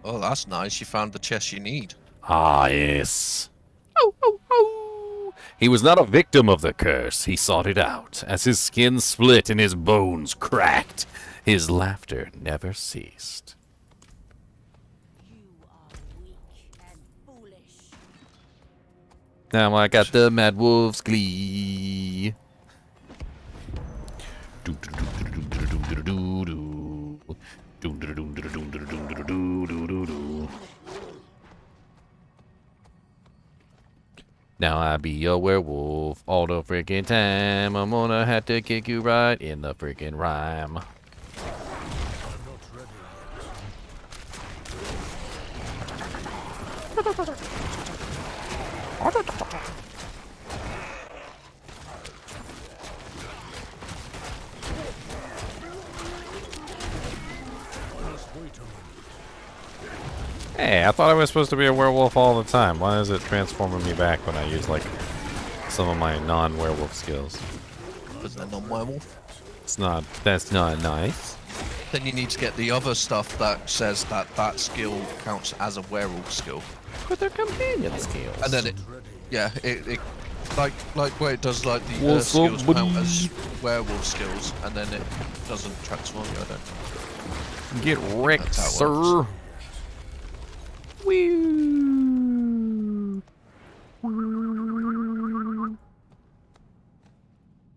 Oh, that's nice. You found the chest you need. Ah, yes. Oh, oh, oh. He was not a victim of the curse. He sought it out. As his skin split and his bones cracked, his laughter never ceased. Now I got the Mad Wolf's Glee. Now I be a werewolf all the freaking time. I'm gonna have to kick you right in the freaking rhyme. Hey, I thought I was supposed to be a werewolf all the time. Why is it transforming me back when I use, like, some of my non-werewolf skills? Because they're non-werewolf? That's not nice. Then you need to get the other stuff that says that that skill counts as a werewolf skill. But they're companion skills. And then it like where it does like the earth skills count as werewolf skills, and then it doesn't transform you, I don't know. Get wrecked, sir. Woo.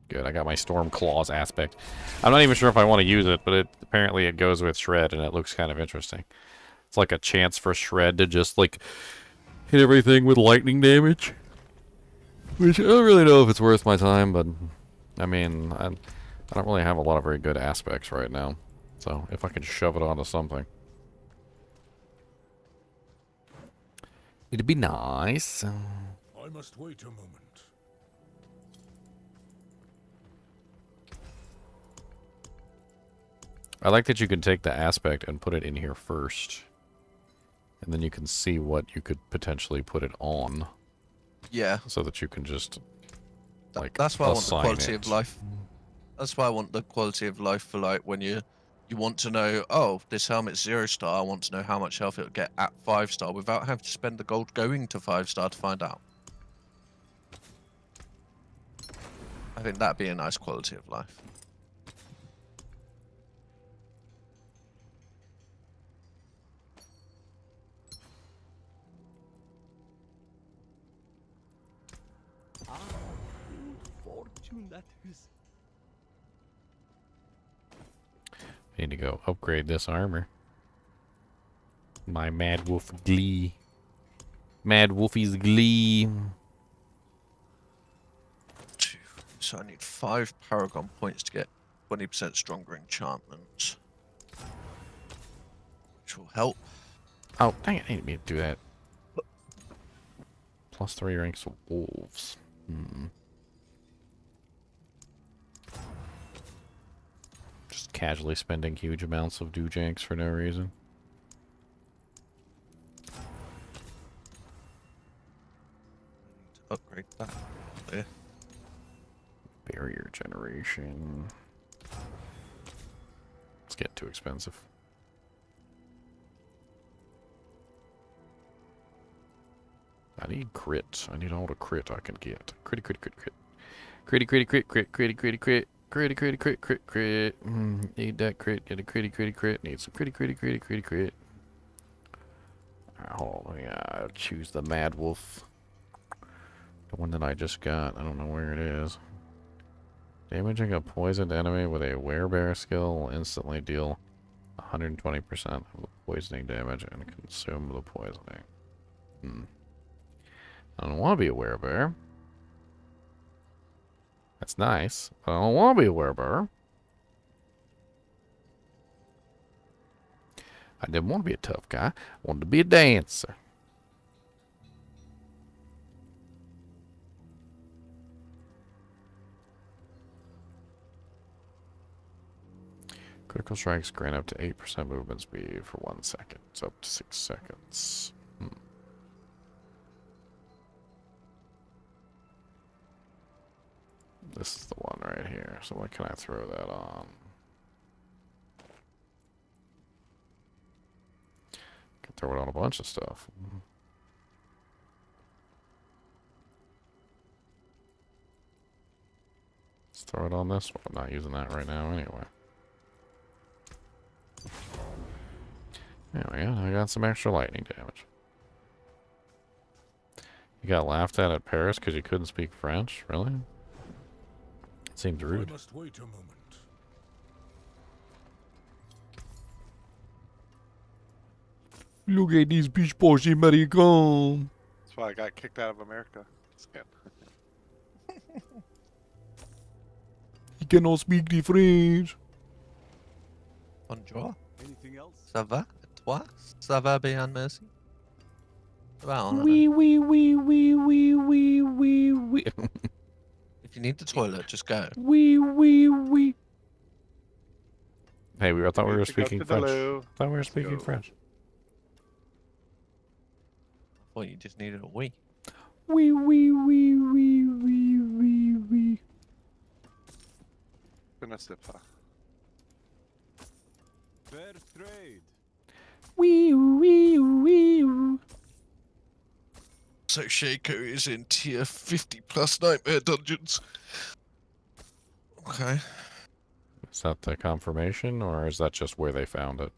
Good, I got my Storm Claws aspect. I'm not even sure if I want to use it, but apparently it goes with Shred, and it looks kind of interesting. It's like a chance for Shred to just, like, hit everything with lightning damage. Which I don't really know if it's worth my time, but, I mean, I don't really have a lot of very good aspects right now. So, if I can shove it onto something. It'd be nice. I must wait a moment. I like that you can take the aspect and put it in here first. And then you can see what you could potentially put it on. Yeah. So that you can just, like, that's why I want the quality it. of life. That's why I want the quality of life for, like, when you want to know, oh, this helmet's 0-star, I want to know how much health it'll get at 5-star without having to spend the gold going to 5-star to find out. I think that'd be a nice quality of life. Fortune that is. Need to go upgrade this armor. My Mad Wolf Glee. Mad Wolfie's Glee. So I need 5 Paragon points to get 20% stronger enchantments. Which will help. Oh, dang it, I didn't mean to do that. +3 ranks of wolves. Just casually spending huge amounts of doojanks for no reason. Upgrade that. There. Barrier generation. getting too expensive. I need crit. I need all the crit I can get. Crit, crit, crit, crit. Critty, critty, crit, crit, critty, critty, crit. Critty, critty, crit, crit, crit. Need that crit. Get a critty, critty, crit. Need some critty, critty, critty, critty, crit. Hold on. Yeah, I'll choose the Mad Wolf. The one that I just got. I don't know where it is. Damaging a poisoned enemy with a werebear skill will instantly deal 120% of the poisoning damage and consume the poisoning. I don't want to be a werebear. That's nice, but I don't want to be a werebear. I didn't want to be a tough guy. I wanted to be a dancer. Critical strikes grant up to 8% movement speed for 1 second. It's up to 6 seconds. This is the one right here. So what can I throw that on? Can throw it on a bunch of stuff. Let's throw it on this one. I'm not using that right now anyway. There we go. I got some extra lightning damage. You got laughed at Paris because you couldn't speak French? Really? Seems rude. I must wait a moment. Look at these beach boys American. That's why I got kicked out of America. He cannot speak the French. Bonjour. Anything else? Ça va? Et toi? Ça va bien, merci. Ça va, on Oui, oui, oui, oui, oui, oui, oui, oui. If you need the toilet, just go. Oui, oui, oui. Hey, I thought we were speaking French. I thought we were speaking French. I thought you just needed a wee. Oui, oui, oui, oui, oui, oui, oui. Je ne sais pas. Fair trade. Oui, oui, oui. So Shaco is in tier 50 plus nightmare dungeons. Okay. Is that the confirmation, or is that just where they found it?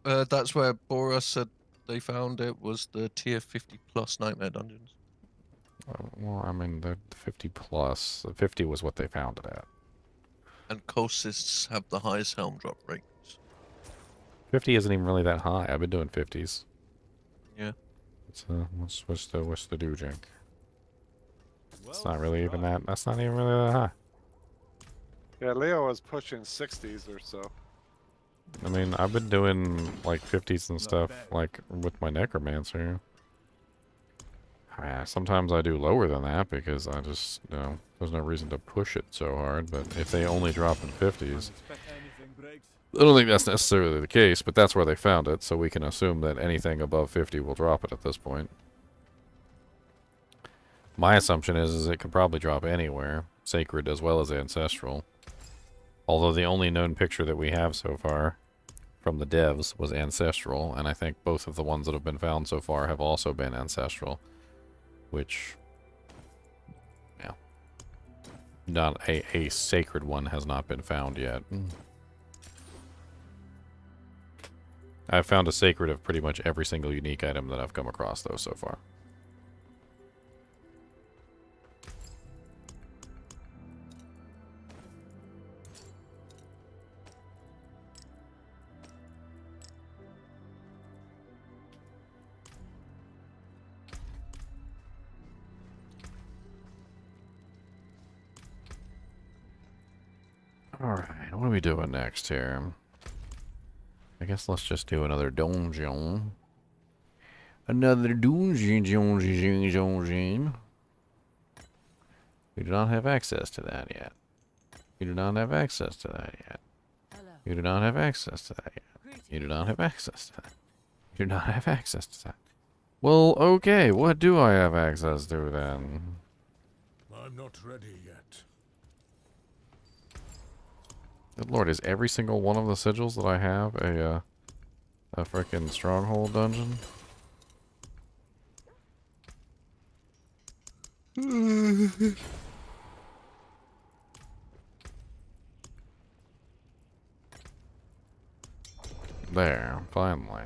That's where Boris said they found it, was the tier 50 plus nightmare dungeons. Well, I mean, the 50 plus. The 50 was what they found it at. And Coasts have the highest helm drop rates. 50 isn't even really that high. I've been doing 50s. Yeah. It's, what's the do, Jink? It's not really even that. That's not even really that high. Yeah, Leo was pushing 60s or so. I mean, I've been doing like 50s and stuff, like with my Necromancer. Sometimes I do lower than that because I just, you know, there's no reason to push it so hard. But if they only drop in 50s, I don't think that's necessarily the case, but that's where they found it, so we can assume that anything above 50 will drop it at this point. My assumption is it could probably drop anywhere, sacred as well as ancestral. Although the only known picture that we have so far from the devs was ancestral, and I think both of the ones that have been found so far have also been ancestral. Which, yeah, not a sacred one has not been found yet. I've found a sacred of pretty much every single unique item that I've come across, though, so far. Alright, what are we doing next here? I guess let's just do another dungeon. Another dungeon. We do not have access to that yet. You do not have access to that yet. You do not have access to that yet. You do not have access to that. You do not have access to that. Well, okay, what do I have access to then? I'm not ready yet. Good lord, is every single one of the sigils that I have a frickin' stronghold dungeon? There, finally.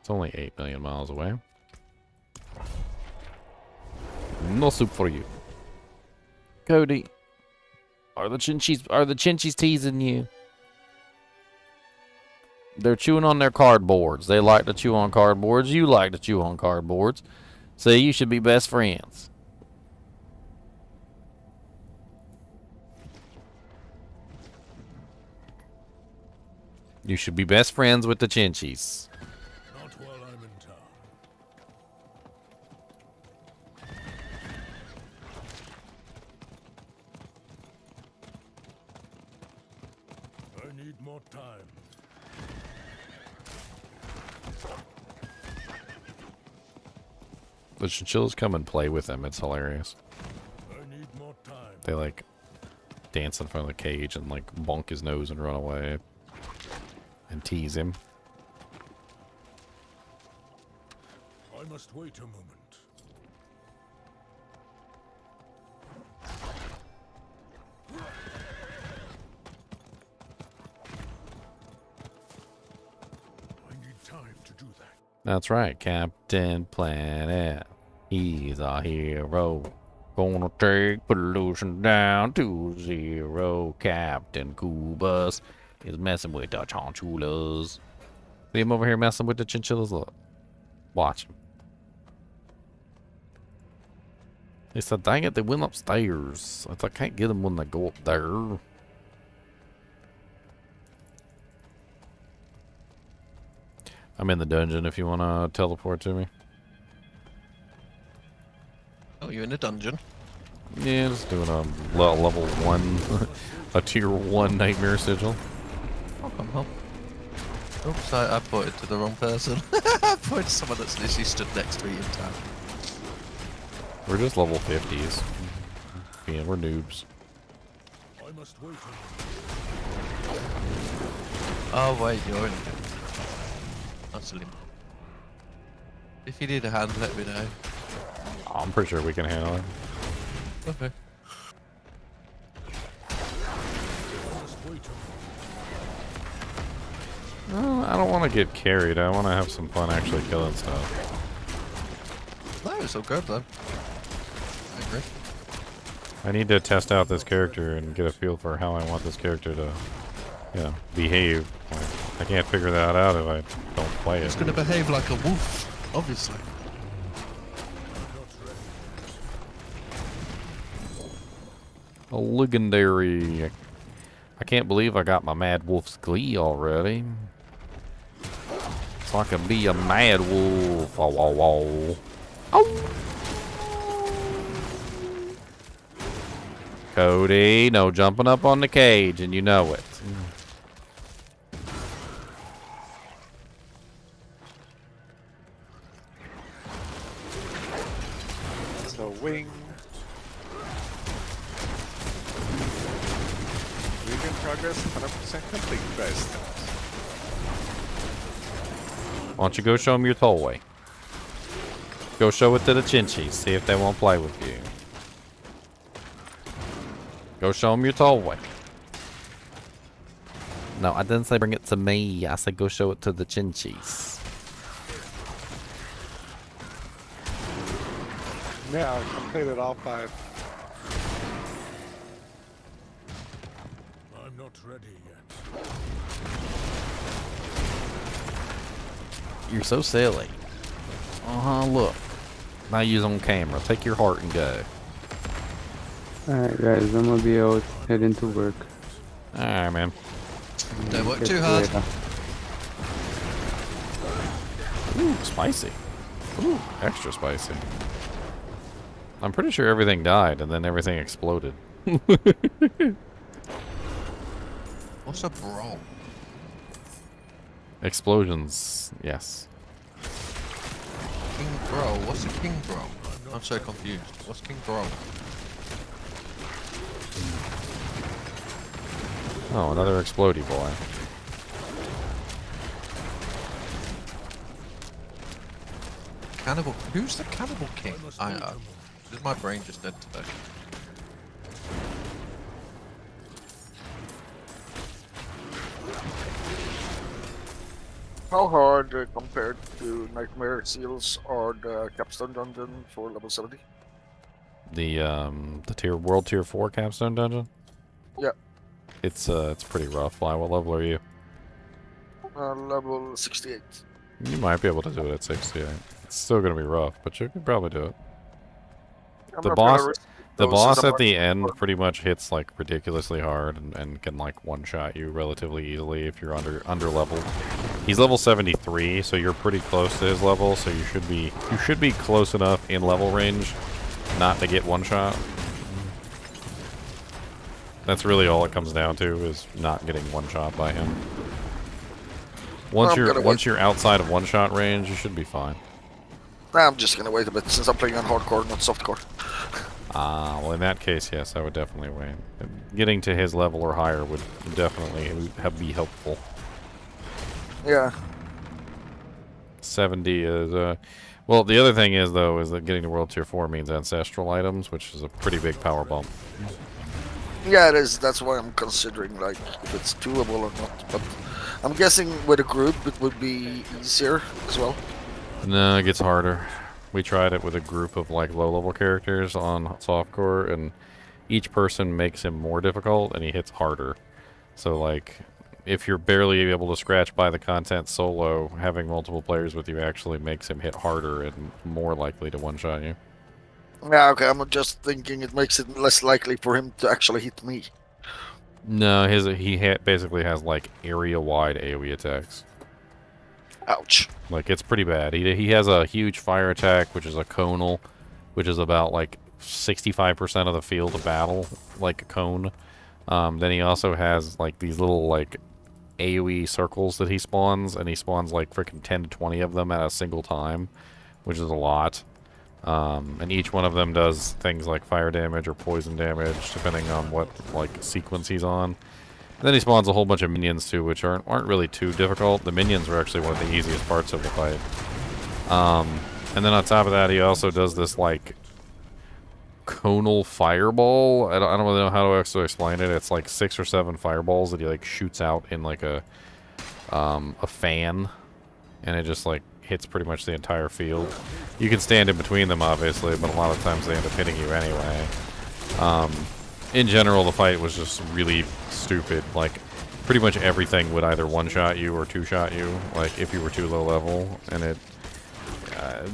It's only 8 million miles away. No soup for you. Cody, are the Chinchies teasing you? They're chewing on their cardboards. They like to chew on cardboards. You like to chew on cardboards. So you should be best friends. You should be best friends with the Chinchies. Not while I'm in town. I need more time. The Chinchillas come and play with him. It's hilarious. I need more time. They like dance in front of the cage and like bonk his nose and run away and tease him. I must wait a moment. I need time to do that. That's right, Captain Planet. He's a hero. Gonna take pollution down to 0. Captain Kubus is messing with the chinchillas. See him over here messing with the chinchillas? Look. Watch him. He said, dang it, they went upstairs. I can't get them when they go up there. I'm in the dungeon if you want to teleport to me. Oh, you're in a dungeon? Yeah, just doing a level 1, a tier 1 nightmare sigil. I'll come home. Oops, I pointed to the wrong person. I pointed to someone that's literally stood next to me in town. We're just level 50s. Yeah, we're noobs. I must wait a Oh wait, you're in. That's a limb. If you need a hand, let me know. I'm pretty sure we can handle it. Okay. I don't want to get carried. I want to have some fun actually killing stuff. No, it's all good though. I agree. I need to test out this character and get a feel for how I want this character to, you know, behave. Like, I can't figure that out if I don't play it. It's going to behave like a wolf, obviously. A legendary. I can't believe I got my Mad Wolf's Glee already. So I can be a Mad Wolf. Oh, oh, oh. Oh. Cody, no jumping up on the cage, and you know it. So wing. Leaving progress 100% complete, guys. Why don't you go show them your tollway? Go show it to the Chinchies, see if they won't play with you. Go show them your tollway. No, I didn't say bring it to me. I said go show it to the Chinchies. Yeah, I completed all 5. I'm not ready yet. You're so silly. Look. Now use on camera. Take your heart and go. Alright guys, I'm gonna be out heading to work. Alright, man. Don't work too hard. Ooh, spicy. Ooh, extra spicy. I'm pretty sure everything died and then everything exploded. What's a brawl? Explosions, yes. King Brawl? What's a King Brawl? I'm so confused. What's King Brawl? Oh, another explodey boy. Cannibal. Who's the Cannibal King? My brain just dead today. How hard compared to Nightmare Seals or the Capstone Dungeon for level 70? The World Tier 4 Capstone Dungeon? Yeah. It's pretty rough. Why? What level are you? Level 68. You might be able to do it at 68. It's still gonna be rough, but you can probably do it. The boss at the end pretty much hits like ridiculously hard and can like one-shot you relatively easily if you're under leveled. He's level 73, so you're pretty close to his level, so you should be close enough in level range not to get one-shot. That's really all it comes down to, is not getting one-shot by him. Once you're outside of one-shot range, you should be fine. I'm just gonna wait a bit since I'm playing on hardcore, not softcore. Well, in that case, yes, I would definitely wait. Getting to his level or higher would definitely be helpful. Yeah. 70 is, well, the other thing is, though, is that getting to World Tier 4 means ancestral items, which is a pretty big power bump. Yeah, it is. That's why I'm considering, like, if it's doable or not. But I'm guessing with a group, it would be easier as well. No, it gets harder. We tried it with a group of like low-level characters on softcore, and each person makes him more difficult, and he hits harder. So like, if you're barely able to scratch by the content solo, having multiple players with you actually makes him hit harder and more likely to one-shot you. Yeah, okay. I'm just thinking it makes it less likely for him to actually hit me. No, he basically has like area-wide AoE attacks. Ouch. Like, it's pretty bad. He has a huge fire attack, which is a conal, which is about, like, 65% of the field of battle, like a cone. Then he also has, like, these little, like, AoE circles that he spawns, and he spawns, like, freaking 10 to 20 of them at a single time, which is a lot. And each one of them does things like fire damage or poison damage, depending on what, like, sequence he's on. And then he spawns a whole bunch of minions too, which aren't really too difficult. The minions are actually one of the easiest parts of the fight. And then on top of that, he also does this like conal fireball. I don't really know how to actually explain it. It's like 6 or 7 fireballs that he like shoots out in like a fan, and it just like hits pretty much the entire field. You can stand in between them, obviously, but a lot of times they end up hitting you anyway. In general, the fight was just really stupid. Like, pretty much everything would either one-shot you or two-shot you, like, if you were too low level. And it,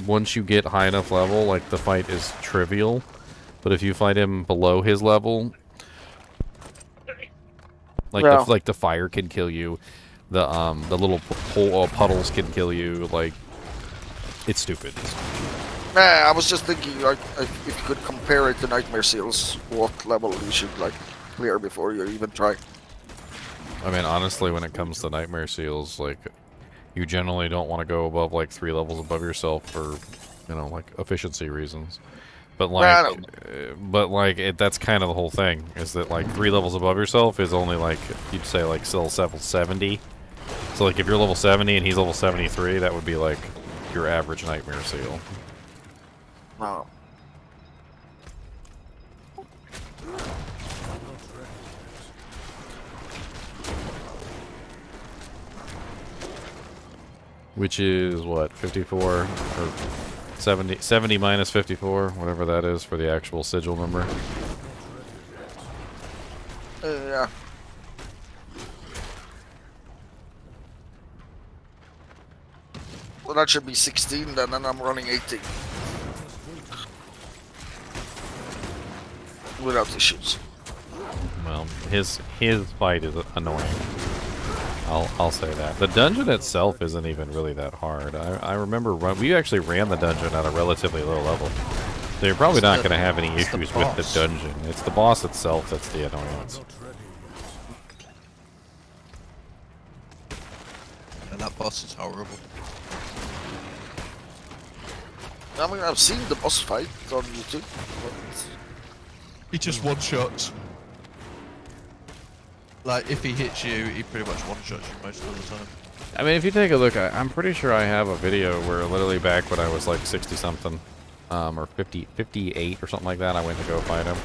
once you get high enough level, like, the fight is trivial. But if you fight him below his level, like, the fire can kill you. The little puddles can kill you. Like, it's stupid. Nah, I was just thinking, like, if you could compare it to Nightmare Seals, what level you should, like, clear before you even try. I mean, honestly, when it comes to Nightmare Seals, like, you generally don't want to go above, like, 3 levels above yourself for, you know, like, efficiency reasons. But, like, that's kind of the whole thing, is that, like, 3 levels above yourself is only, like, you'd say, like, still level 70. So, like, if you're level 70 and he's level 73, that would be, like, your average Nightmare Seal. Wow. Which is, what, 54? Or 70 minus 54, whatever that is for the actual sigil number. Yeah. Well, that should be 16 then, and I'm running 18. Without issues. Well, his fight is annoying. I'll say that. The dungeon itself isn't even really that hard. I remember we actually ran the dungeon at a relatively low level. So you're probably not going to have any issues with the dungeon. It's the boss itself that's the annoyance. And that boss is horrible. I mean, I've seen the boss fight on YouTube. He just one-shots. Like, if he hits you, he pretty much one-shots you most of the time. I mean, if you take a look, I'm pretty sure I have a video where literally back when I was like 60-something, or 58 or something like that, I went to go fight him.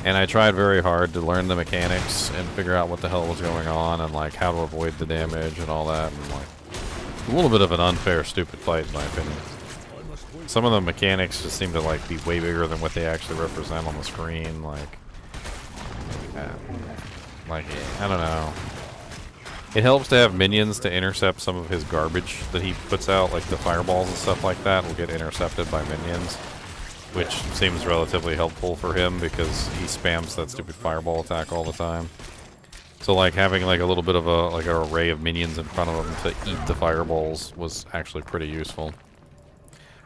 And I tried very hard to learn the mechanics and figure out what the hell was going on and like how to avoid the damage and all that. And like, a little bit of an unfair, stupid fight in my opinion. Some of the mechanics just seem to like be way bigger than what they actually represent on the screen. Like I don't know. It helps to have minions to intercept some of his garbage that he puts out, like the fireballs and stuff like that will get intercepted by minions, which seems relatively helpful for him because he spams that stupid fireball attack all the time. So like having like a little bit of a like an array of minions in front of him to eat the fireballs was actually pretty useful.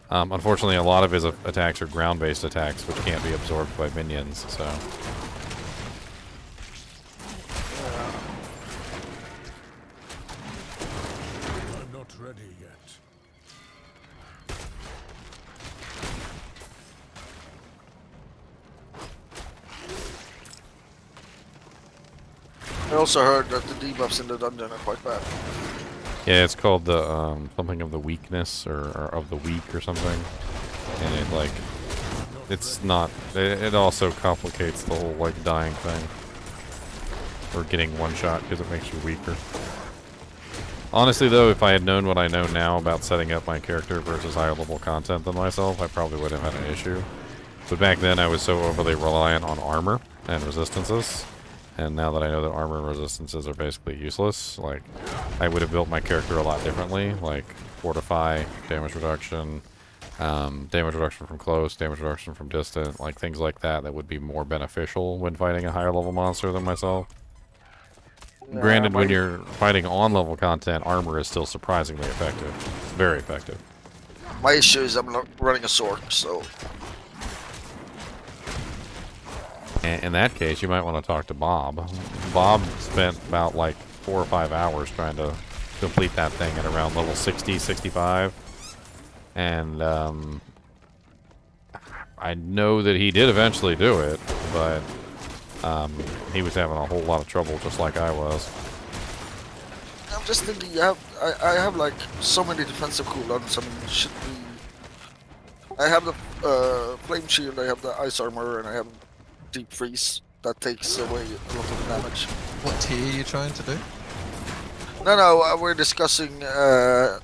Unfortunately, a lot of his attacks are ground-based attacks, which can't be absorbed by minions. So. I'm not ready yet. I also heard that the debuffs in the dungeon are quite bad. Yeah, it's called the something of the weakness or of the weak or something, and it like it's not. It also complicates the whole like dying thing or getting one shot because it makes you weaker. Honestly, though, if I had known what I know now about setting up my character versus higher level content than myself, I probably wouldn't have had an issue. But back then, I was so overly reliant on armor and resistances. And now that I know that armor and resistances are basically useless, like, I would have built my character a lot differently, like, fortify, damage reduction from close, damage reduction from distant, like, things like that that would be more beneficial when fighting a higher level monster than myself. Yeah, granted, when you're fighting on-level content, armor is still surprisingly effective. Very effective. My issue is I'm not running a sword, so... In that case, you might want to talk to Bob. Bob spent about like 4 or 5 hours trying to complete that thing at around level 60, 65. And I know that he did eventually do it, but he was having a whole lot of trouble just like I was. I'm just thinking, I have like so many defensive cooldowns. I mean, should be... I have the flame shield, I have the ice armor, and I have deep freeze. That takes away a lot of damage. What tier are you trying to do? No, we're discussing the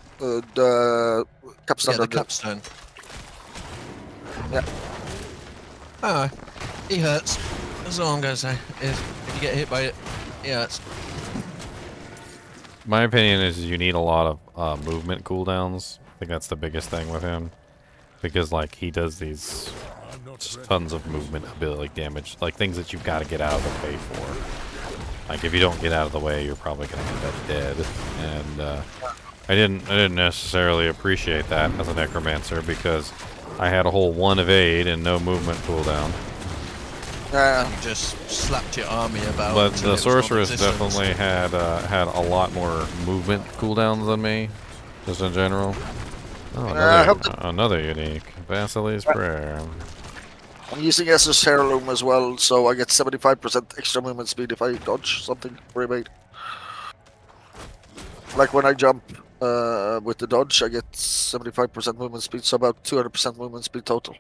capstone. Yeah, the capstone. Yeah. Oh, he hurts. That's all I'm gonna say. If you get hit by it, he hurts. My opinion is you need a lot of movement cooldowns. I think that's the biggest thing with him. Because, like, he does these just tons of movement ability, like damage, like things that you've got to get out of the way for. Like, if you don't get out of the way, you're probably going to end up dead. And I didn't necessarily appreciate that as a necromancer because I had a whole 1 evade and no movement cooldown. You just slapped your army about. But the sorceress definitely had a lot more movement cooldowns than me, just in general. Oh, another unique. Vasily's Prayer. I'm using Esser's Heirloom as well, so I get 75% extra movement speed if I dodge something for evade. Like when I jump with the dodge, I get 75% movement speed, so about 200% movement speed total.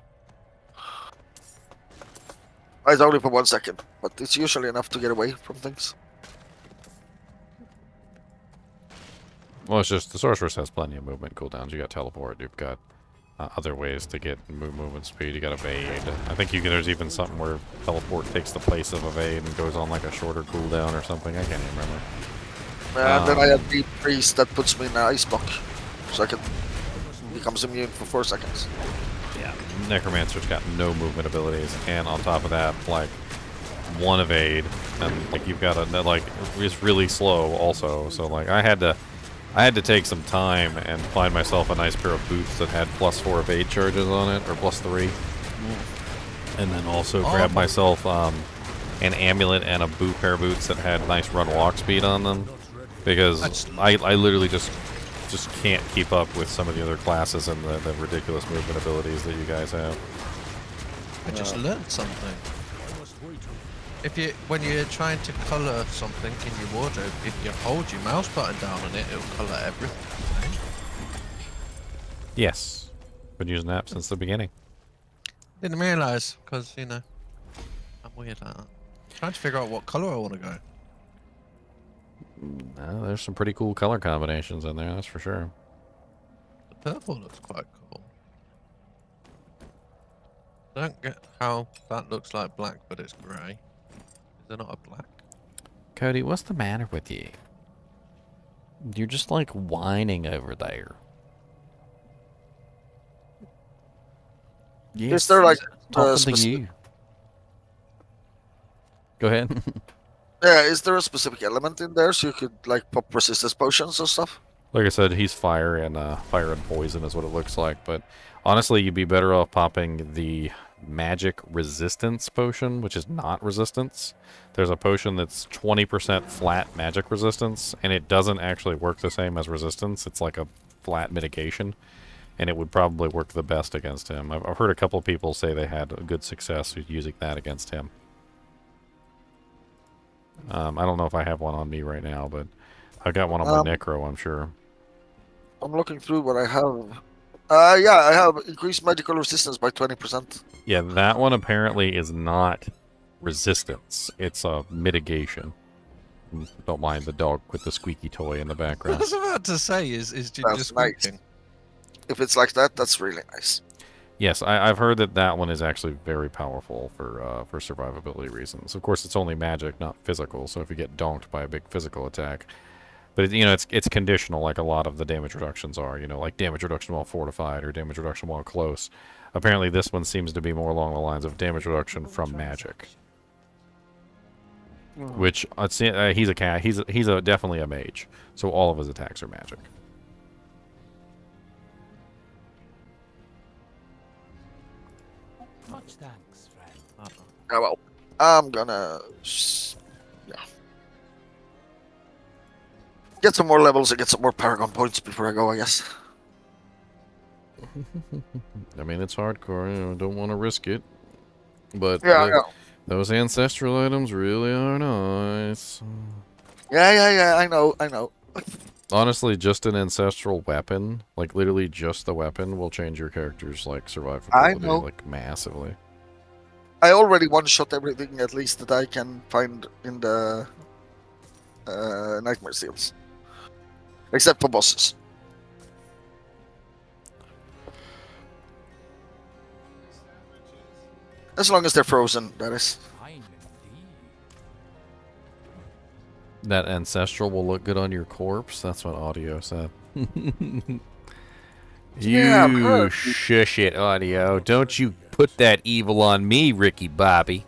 It's only for 1 second, but it's usually enough to get away from things. Well, it's just the sorceress has plenty of movement cooldowns. You got teleport. You've got other ways to get movement speed. You got evade. I think there's even something where teleport takes the place of evade and goes on like a shorter cooldown or something. I can't even remember. And then I have Deep Freeze that puts me in an ice block, so I can becomes immune for 4 seconds. Yeah, Necromancer's got no movement abilities, and on top of that, like 1 evade, and like you've got a like it's really slow also. So like I had to take some time and find myself a nice pair of boots that had +4 evade charges on it, or +3. And then also grab myself an amulet and a pair of boots that had nice run walk speed on them. Because I literally just can't keep up with some of the other classes and the ridiculous movement abilities that you guys have. I just learned something. when you're trying to color something in your wardrobe, if you hold your mouse button down on it, it'll color everything. Yes. Been using that since the beginning. Didn't realize, because I'm weird like that. Trying to figure out what color I want to go. There's some pretty cool color combinations in there, that's for sure. The purple looks quite cool. Don't get how that looks like black, but it's grey. Is there not a black? Cody, what's the matter with you? You're just like whining over there. Yes, Is there like talking to you? Go ahead. Yeah, is there a specific element in there so you could like pop resistance potions or stuff? Like I said, he's fire and poison is what it looks like. But honestly, you'd be better off popping the magic resistance potion, which is not resistance. There's a potion that's 20% flat magic resistance, and it doesn't actually work the same as resistance. It's like a flat mitigation, and it would probably work the best against him. I've heard a couple people say they had a good success using that against him. I don't know if I have one on me right now, but I've got one on my Necro, I'm sure. I'm looking through what I have. Yeah, I have increased magical resistance by 20%. Yeah, that one apparently is not resistance. It's a mitigation. Don't mind the dog with the squeaky toy in the I background. was about to say, is Ginger That's squeaking? nice. If it's like that, that's really nice. Yes, I've heard that one is actually very powerful for survivability reasons. Of course, it's only magic, not physical. So if you get donked by a big physical attack, but it's conditional, like a lot of the damage reductions are. Like damage reduction while fortified or damage reduction while close. Apparently, this one seems to be more along the lines of damage reduction from magic. Which he's a cat. He's definitely a mage. So all of his attacks are magic. Much thanks, friend. Yeah, well, I'm gonna get some more levels and get some more Paragon points before I go, I guess. I mean, it's hardcore. Don't want to risk it. But Yeah, those ancestral items really are nice. Yeah, I know. Honestly, just an ancestral weapon, like literally just the weapon, will change your character's like survivability I know. like massively. I already one-shot everything at least that I can find in the Nightmare Seals. Except for bosses. As long as they're frozen, that is. That ancestral will look good on your corpse. That's what audio said. Yeah, I've You heard. shush it, audio. Don't you put that evil on me, Ricky Bobby.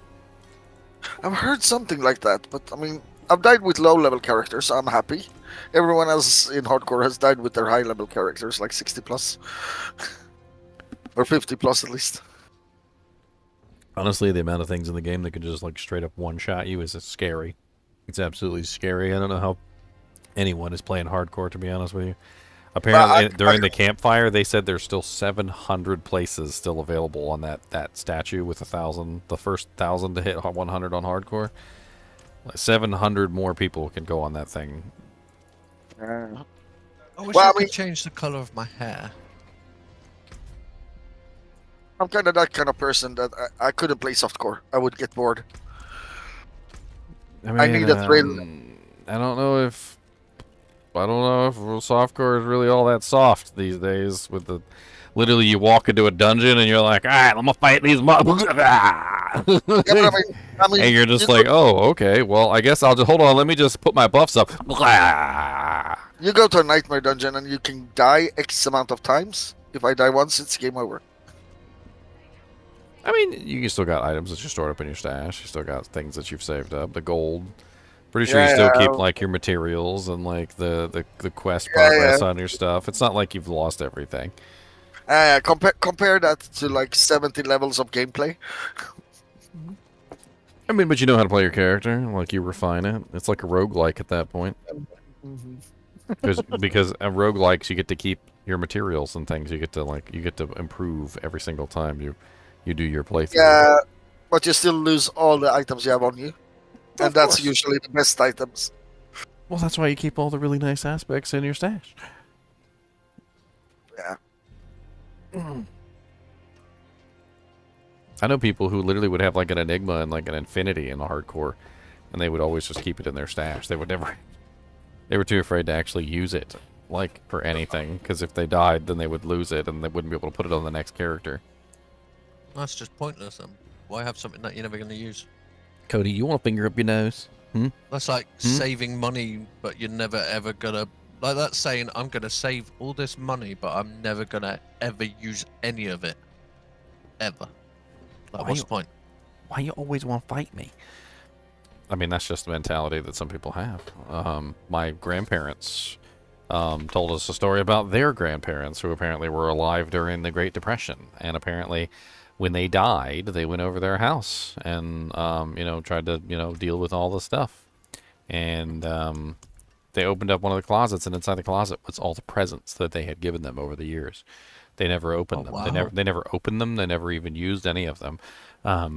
I've heard something like that, but I mean, I've died with low-level characters, so I'm happy. Everyone else in hardcore has died with their high-level characters, like 60 plus. Or 50 plus at least. Honestly, the amount of things in the game that can just like straight up one-shot you is scary. It's absolutely scary. I don't know how anyone is playing hardcore, to be honest with you. Apparently, during the campfire, they said there's still 700 places still available on that statue with 1,000. The first 1,000 to hit 100 on hardcore. Like 700 more people can go on that thing. I wish I could change the color of my hair. I'm kind of that kind of person that I couldn't play softcore. I would get bored. I need a thrill. I don't know if softcore is really all that soft these days. With the literally, you walk into a dungeon and you're like, all right, I'm gonna fight these motherfuckers. I mean, and you're just like, oh, okay. Well, I guess I'll just hold on. Let me just put my buffs up. You go to a nightmare dungeon and you can die X amount of times. If I die once, it's game over. I mean, you still got items that you stored up in your stash. You still got things that you've saved up. The gold. Pretty sure you still keep like your materials and like the quest progress on your stuff. It's not like you've lost everything. Compare that to like 70 levels of gameplay. I mean, but you know how to play your character. Like you refine it. It's like a roguelike at that point. Because a roguelikes, you get to keep your materials and things. You get to improve every single time you do your playthrough. Yeah, but you still lose all the items you have on you. And that's usually the best items. Well, that's why you keep all the really nice aspects in your stash. Yeah. I know people who literally would have like an Enigma and like an Infinity in the hardcore, and they would always just keep it in their stash. They would never. They were too afraid to actually use it, like for anything, because if they died, then they would lose it, and they wouldn't be able to put it on the next character. That's just pointless. Why have something that you're never going to use? Cody, you want a finger up your nose? That's like saving money, but you're never ever gonna. Like that's saying I'm gonna save all this money, but I'm never gonna ever use any of it, ever. Like, what's the point? Why you always want to fight me? I mean, that's just the mentality that some people have. My grandparents told us a story about their grandparents who apparently were alive during the Great Depression. And apparently when they died, they went over their house and, you know, tried to, you know, deal with all the stuff. And they opened up one of the closets, and inside the closet was all the presents that they had given them over the years. They never opened them. Wow. They never opened them. They never even used any of them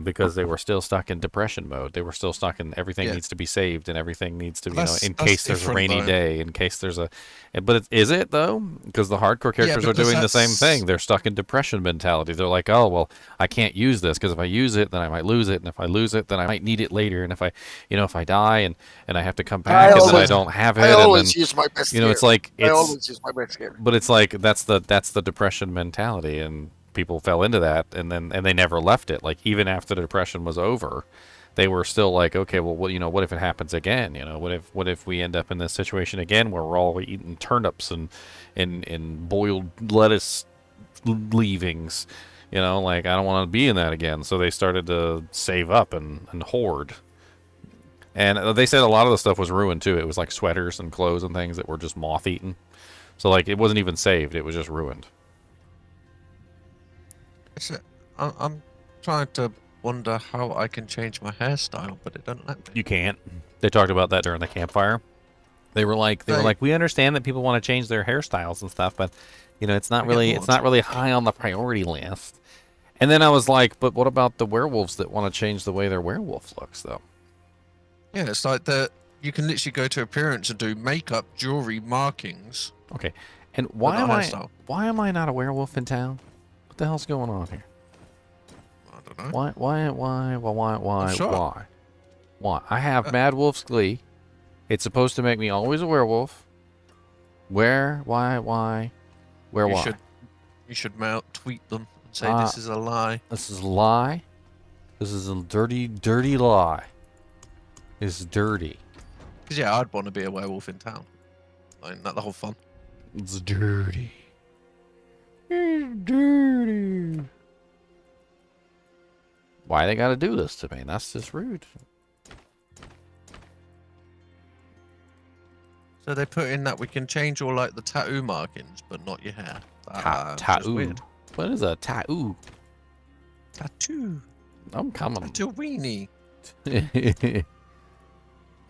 because they were still stuck in depression mode. They were still stuck in everything needs to be saved and everything needs to be, you know, in case there's a rainy day, in case there's a. But is it though? Because the hardcore characters are doing the same thing. They're stuck in depression mentality. They're like, oh well, I can't use this because if I use it, then I might lose it, and if I lose it, then I might need it later, and if I, you know, if I die and I have to come back and then I don't have it, I always and then, use my best you know, gear. it's like I always use my best gear. But it's like that's the depression mentality, and people fell into that, and they never left it. Like even after the depression was over, they were still like, okay, well, what, you know, what if it happens again? You know, what if we end up in this situation again where we're all eating turnips and boiled lettuce leavings? You know, like I don't want to be in that again. So they started to save up and hoard. And they said a lot of the stuff was ruined too. It was like sweaters and clothes and things that were just moth-eaten. So like it wasn't even saved; it was just ruined. I'm trying to wonder how I can change my hairstyle, but it doesn't let me. You can't. They talked about that during the campfire. They were like, we understand that people want to change their hairstyles and stuff, but you know, it's not really high on the priority list. And then I was like, but what about the werewolves that want to change the way their werewolf looks, though? Yeah, it's like you can literally go to appearance and do makeup, jewelry, markings. Okay, and why am I not a werewolf in town? What the hell's going on here? I don't know. Why? I have Mad Wolf's Glee. It's supposed to make me always a werewolf. Where? Why? You should tweet them and say this is a lie. This is a lie. This is a dirty, dirty lie. It's dirty. Because yeah, I'd want to be a werewolf in town. Isn't that the whole fun? It's dirty. It's dirty. Why they gotta do this to me? That's just rude. So they put in that we can change all like the tattoo markings, but not your hair. Tattoo. Weird. What is a tattoo? Tattoo. I'm coming. Tattoo-weenie.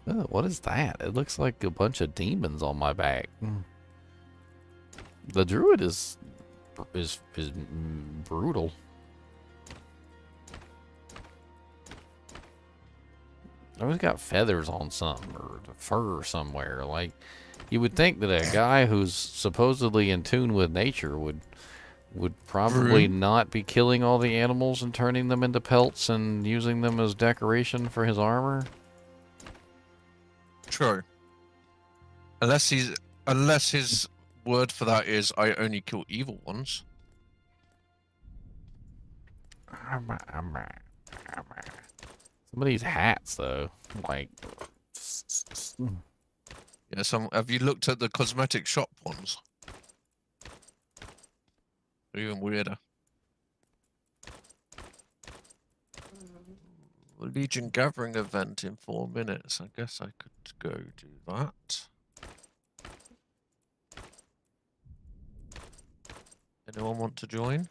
Oh, what is that? It looks like a bunch of demons on my back. The druid is brutal. Always got feathers on something or fur somewhere. Like you would think that a guy who's supposedly in tune with nature would probably not be killing all the animals and turning them into pelts and using them as decoration for his armor. True. Unless his word for that is I only kill evil ones. Some of these hats, though, like... Yeah, have you looked at the cosmetic shop ones? They're even weirder. Legion Gathering event in 4 minutes. I guess I could go do that. Anyone want to join?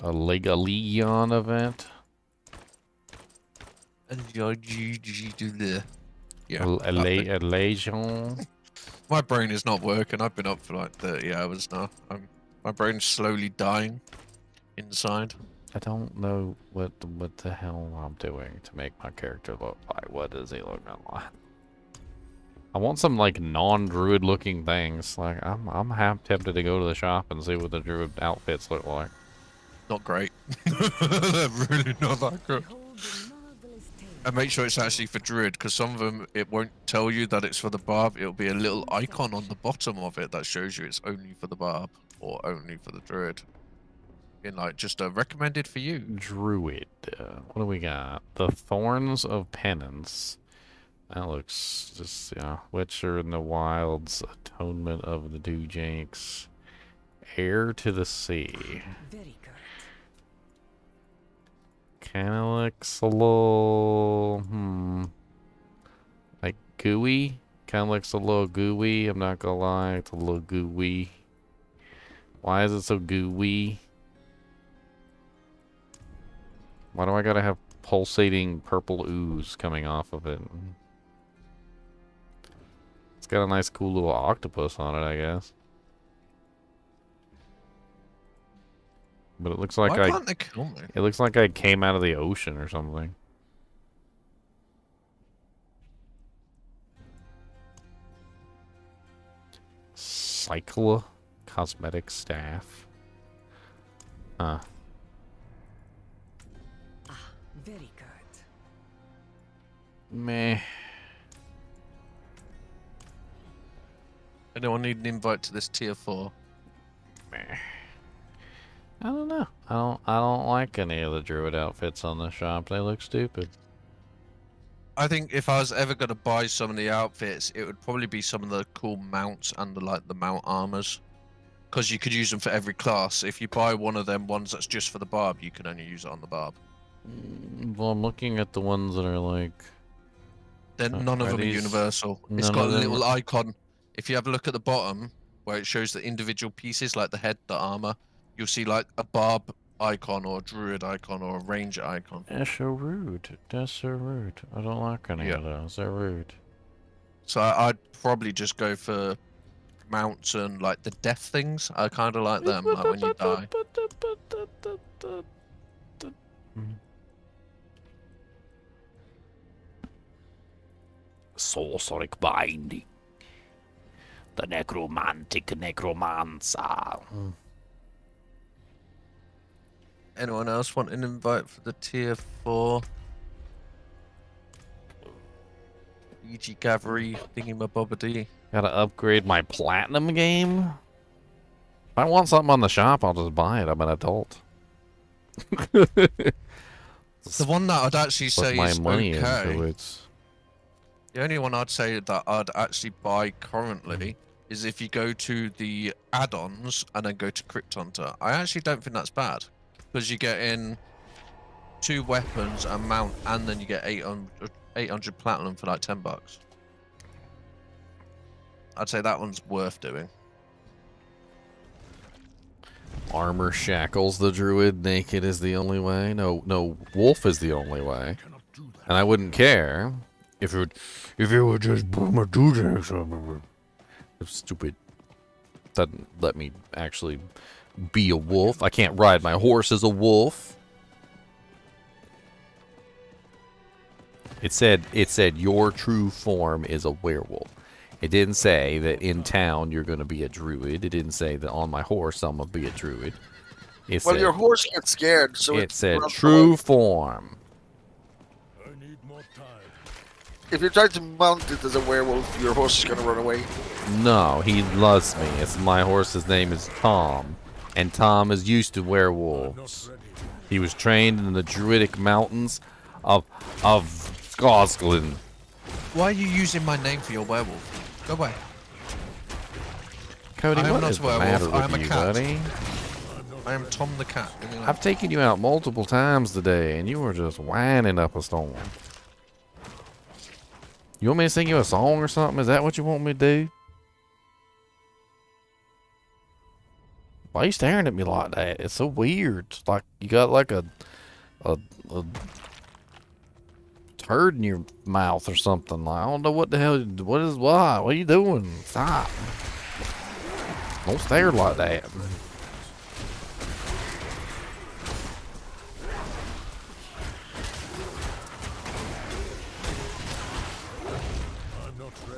A Legion event? Yeah. A Legion? My brain is not working. I've been up for like 30 hours now. My brain's slowly dying inside. I don't know what the hell I'm doing to make my character look like. What does he look like? I want some like non-druid looking things. Like I'm half tempted to go to the shop and see what the druid outfits look like. Not great. They're really not that good. And make sure it's actually for druid, because some of them it won't tell you that it's for the barb. It'll be a little icon on the bottom of it that shows you it's only for the barb or only for the druid. In like just a recommended for you. Druid. What do we got? The Thorns of Penance. That looks just, yeah. Witcher in the Wilds. Atonement of the Dewjakes. Heir to the Sea. Very good. Kinda looks a little, like gooey. Kinda looks a little gooey. I'm not gonna lie, it's a little gooey. Why is it so gooey? Why do I gotta have pulsating purple ooze coming off of it? It's got a nice cool little octopus on it, I guess. But it looks like Why can't they kill me? It looks like I came out of the ocean or something. Cycla cosmetic staff. Huh. Very good. Meh. Anyone need an invite to this tier 4? Meh. I don't know. I don't like any of the druid outfits on the shop. They look stupid. I think if I was ever gonna buy some of the outfits, it would probably be some of the cool mounts and the mount armors, because you could use them for every class. If you buy one of them ones that's just for the barb, you can only use it on the barb. Well, I'm looking at the ones that are like. Then none of them are universal. It's got a little icon. If you have a look at the bottom where it shows the individual pieces, like the head, the armor, you'll see like a barb icon or a druid icon or a ranger icon. That's so rude. That's so rude. I don't like any of those. They're rude. So I'd probably just go for mounts and like the death things. I kind of like them, like when you die. Sorcerik binding. The necromantic necromancer. Anyone else want an invite for the tier 4? EG Gavery thingy-mabobbity. Gotta upgrade my platinum game? If I want something on the shop, I'll just buy it. I'm an adult. The one that I'd actually say my is money okay. into it. The only one I'd say that I'd actually buy currently is if you go to the add-ons and then go to Crypt Hunter. I actually don't think that's bad, because you get in 2 weapons, a mount, and then you get 800 platinum for like $10. I'd say that one's worth doing. Armor shackles the druid. Naked is the only way. No, wolf is the only way. And I wouldn't care if it would just my dude. It's stupid. Doesn't let me actually be a wolf. I can't ride my horse as a wolf. It said your true form is a werewolf. It didn't say that in town you're going to be a druid. It didn't say that on my horse I'm going to be a druid. It Well, said, your horse gets scared, so it said true form. I need more time. If you try to mount it as a werewolf, your horse is gonna run away. No, he loves me. It's my horse's name is Tom, and Tom is used to werewolves. He was trained in the druidic mountains of Scotland. Why are you using my name for your werewolf? Go away. Cody, I am what not is a the werewolf. matter I am with a you, cat. buddy? I am Tom the cat. I've taken you out multiple times today, and you were just whining up a storm. You want me to sing you a song or something? Is that what you want me to do? Why are you staring at me like that? It's so weird. It's like you got like a turd in your mouth or something. Like, I don't know what the hell. What are you doing? Stop. Don't stare like that.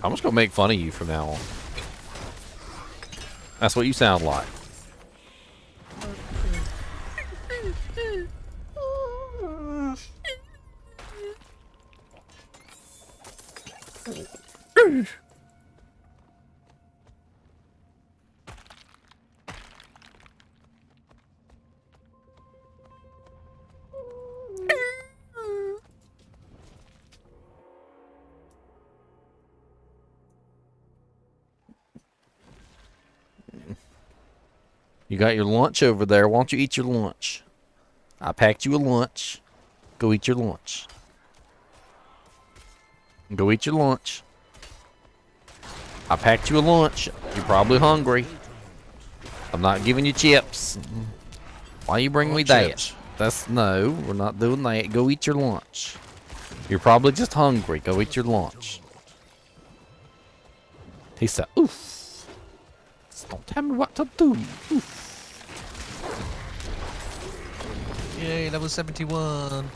I'm just gonna make fun of you from now on. That's what you sound like. You got your lunch over there. Why don't you eat your lunch? I packed you a lunch. Go eat your lunch. Go eat your lunch. I packed you a lunch. You're probably hungry. I'm not giving you chips. Why you bring me that? That's no, we're not doing that. Go eat your lunch. You're probably just hungry. Go eat your lunch. He said, oof. Don't tell me what to do. Oof. Yay, level 71.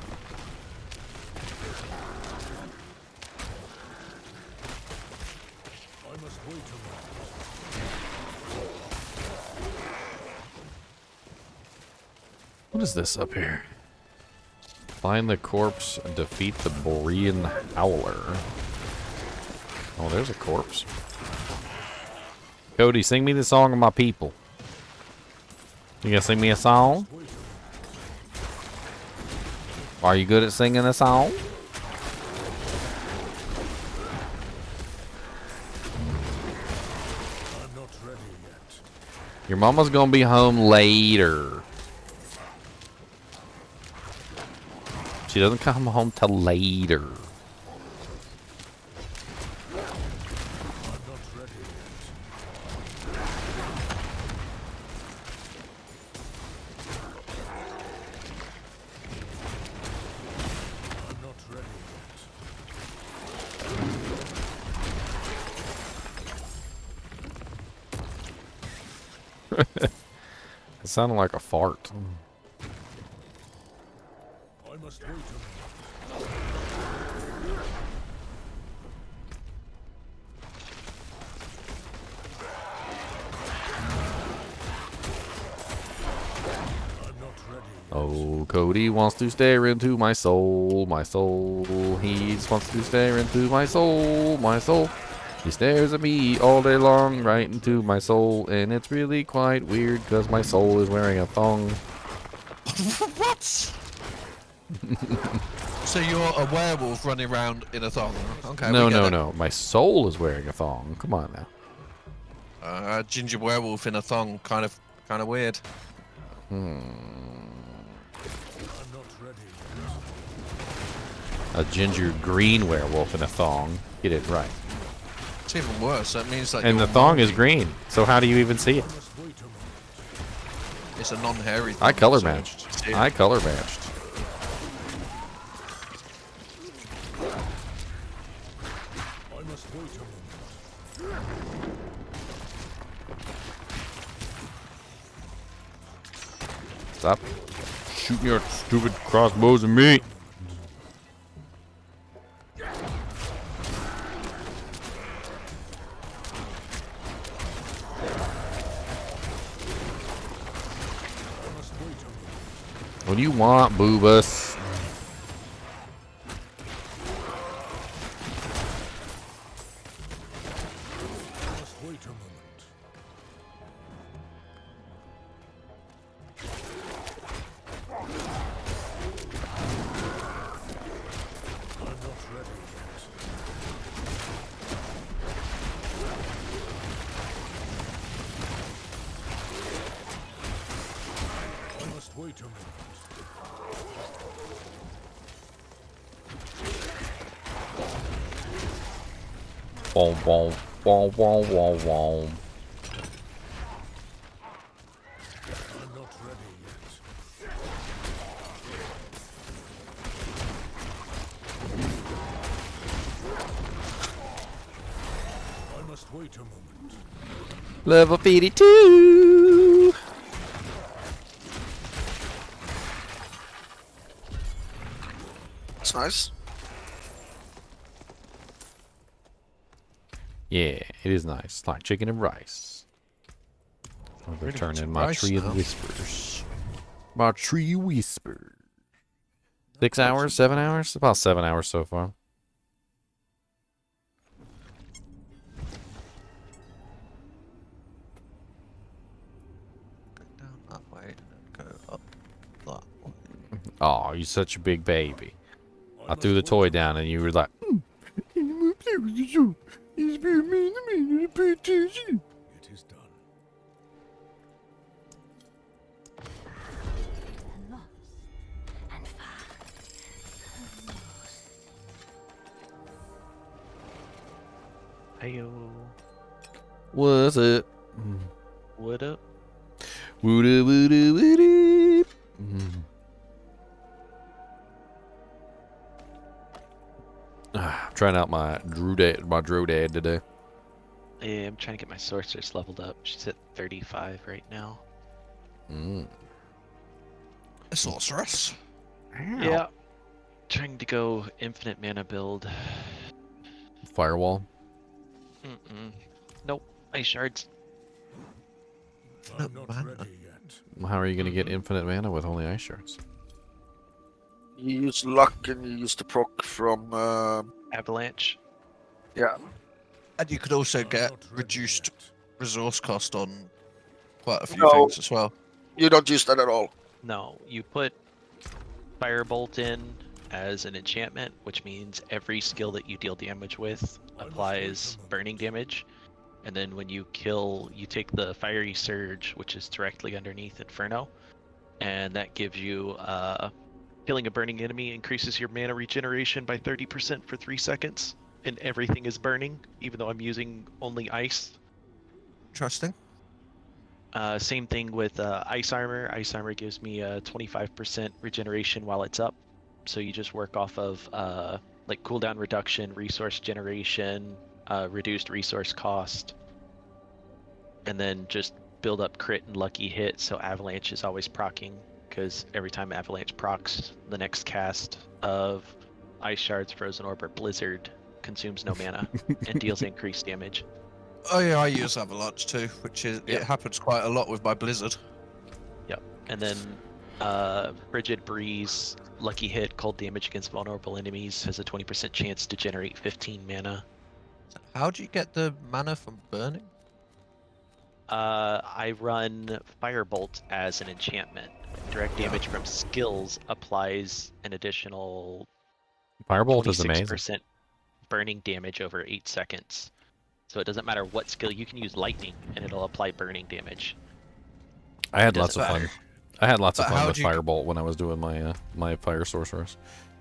What is this up here? Find the corpse and defeat the Borean Howler. Oh, there's a corpse. Cody, sing me the song of my people. You gonna sing me a song? Are you good at singing a song? I'm not ready yet. Your mama's gonna be home later. She doesn't come home till later. It sounded like a fart. I must wait a minute. Oh, Cody wants to stare into my soul, my soul. He just wants to stare into my soul, my soul. He stares at me all day long, right into my soul, and it's really quite weird because my soul is wearing a thong. What? So you're a werewolf running around in a thong? Okay. No, no, no. My soul is wearing a thong. Come on now. A ginger werewolf in a thong, kind of weird. A ginger green werewolf in a thong. Get it right. It's even worse. That means that. And the thong is green. So how do you even see it? It's a non-hairy thong. I color matched. I color matched. Stop shooting your stupid crossbows at me. What do you want, Boobus? Boom, boom, boom, boom, boom, boom. I must wait a moment. Level 52. That's nice. Yeah, it is nice. Like chicken and rice. I'll go Really turn good in my rice tree of now. whispers. My tree whisper. 6 hours? 7 hours? About 7 hours so far. Go down that way and then go up that way. Oh, you're such a big baby. I threw the toy down and you were like, It is done. Lost and found. Heyo. what's it? What up? Woody, woody, woody. Trying out my Drodad today. Yeah, I'm trying to get my sorceress leveled up. She's at 35 right now. A sorceress. Yeah. Trying to go infinite mana build. Firewall. Nope. Ice shards. I'm not ready yet. How are you going to get infinite mana with only ice shards? You use luck and you use the proc from. Avalanche. Yeah. And you could also get reduced resource cost on quite a few No. things as well. You don't use that at all. No, you put Firebolt in as an enchantment, which means every skill that you deal damage with applies burning damage. And then when you kill, you take the Fiery Surge, which is directly underneath Inferno, and that gives you killing a burning enemy increases your mana regeneration by 30% for 3 seconds, and everything is burning, even though I'm using only ice. Interesting. Same thing with Ice Armor. Ice Armor gives me a 25% regeneration while it's up. So you just work off of like cooldown reduction, resource generation, reduced resource cost, and then just build up crit and lucky hit. So Avalanche is always proccing, because every time Avalanche procs, the next cast of Ice Shards, Frozen Orb, or Blizzard consumes no mana and deals increased damage. Oh yeah, I use Avalanche too, which is it happens quite a lot with my Blizzard. Yep. And then Frigid Breeze, lucky hit, cold damage against vulnerable enemies, has a 20% chance to generate 15 mana. How do you get the mana from burning? I run Firebolt as an enchantment. Direct damage from skills applies an additional Firebolt is amazing. 26% burning damage over 8 seconds. So it doesn't matter what skill, you can use lightning and it'll apply burning damage. I had lots of fun. I had lots of fun with you... Firebolt when I was doing my my Fire Sorceress.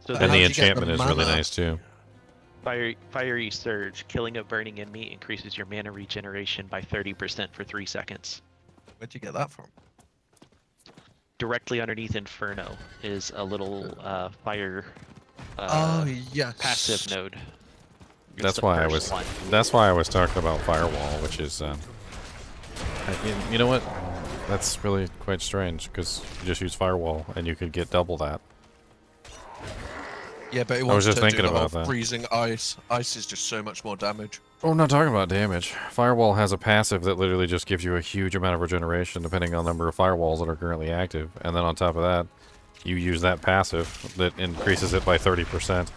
So and the enchantment is really nice too. Fiery Surge, killing a burning enemy increases your mana regeneration by 30% for 3 seconds. Where'd you get that from? Directly underneath Inferno is a little fire passive node. That's why I was. That's why I was talking about Firewall, which is. You know what? That's really quite strange because you just use Firewall and you could get double that. Yeah, but it I was just to thinking do the about whole that. freezing ice. Ice is just so much more damage. Oh, I'm not talking about damage. Firewall has a passive that literally just gives you a huge amount of regeneration depending on the number of firewalls that are currently active. And then on top of that, you use that passive that increases it by 30%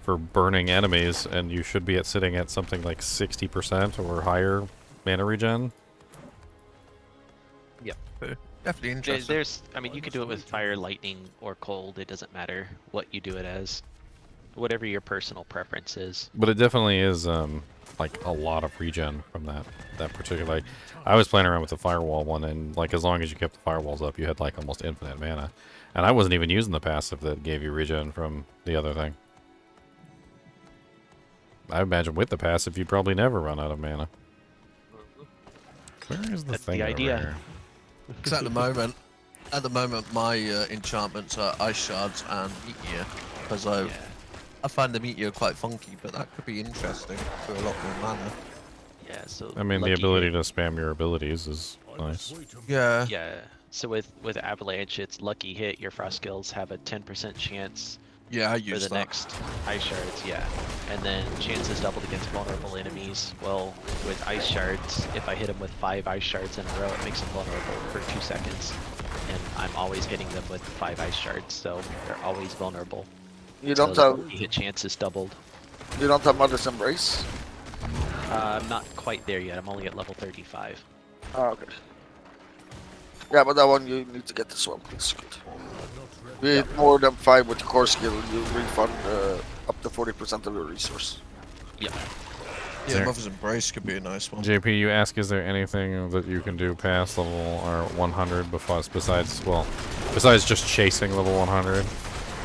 for burning enemies, and you should be sitting at something like 60% or higher mana regen. Yep. Definitely interesting. I mean, you can do it with fire, lightning, or cold. It doesn't matter what you do it as. Whatever your personal preference is. But it definitely is like a lot of regen from that particular. Like, I was playing around with the firewall one, and like as long as you kept the firewalls up, you had like almost infinite mana. And I wasn't even using the passive that gave you regen from the other thing. I imagine with the passive, you'd probably never run out of mana. Where is the That's thing? the over idea. here? Because at the moment, my enchantments are Ice Shards and Meteor, because I find the Meteor quite funky, but that could be interesting for a lot more mana. Yeah, so I mean, the ability to spam your abilities is nice. Yeah. Yeah. So with Avalanche, it's lucky hit. Your frost skills have a 10% chance Yeah, I for use the that. next ice shards, yeah. And then chances doubled against vulnerable enemies. Well, with ice shards, if I hit them with 5 ice shards in a row, it makes them vulnerable for 2 seconds. And I'm always hitting them with 5 ice shards, so they're always vulnerable. You So don't the have hit chances doubled. you don't have Mother's Embrace. I'm not quite there yet. I'm only at level 35. Oh, okay. Yeah, but that one you need to get this one. It's good. You hit more than 5 with the core skill, you refund up to 40% of your resource. Yep. Yeah, Mother's Embrace could be a nice one. JP, you ask, is there anything that you can do past level or 100 besides just chasing level 100?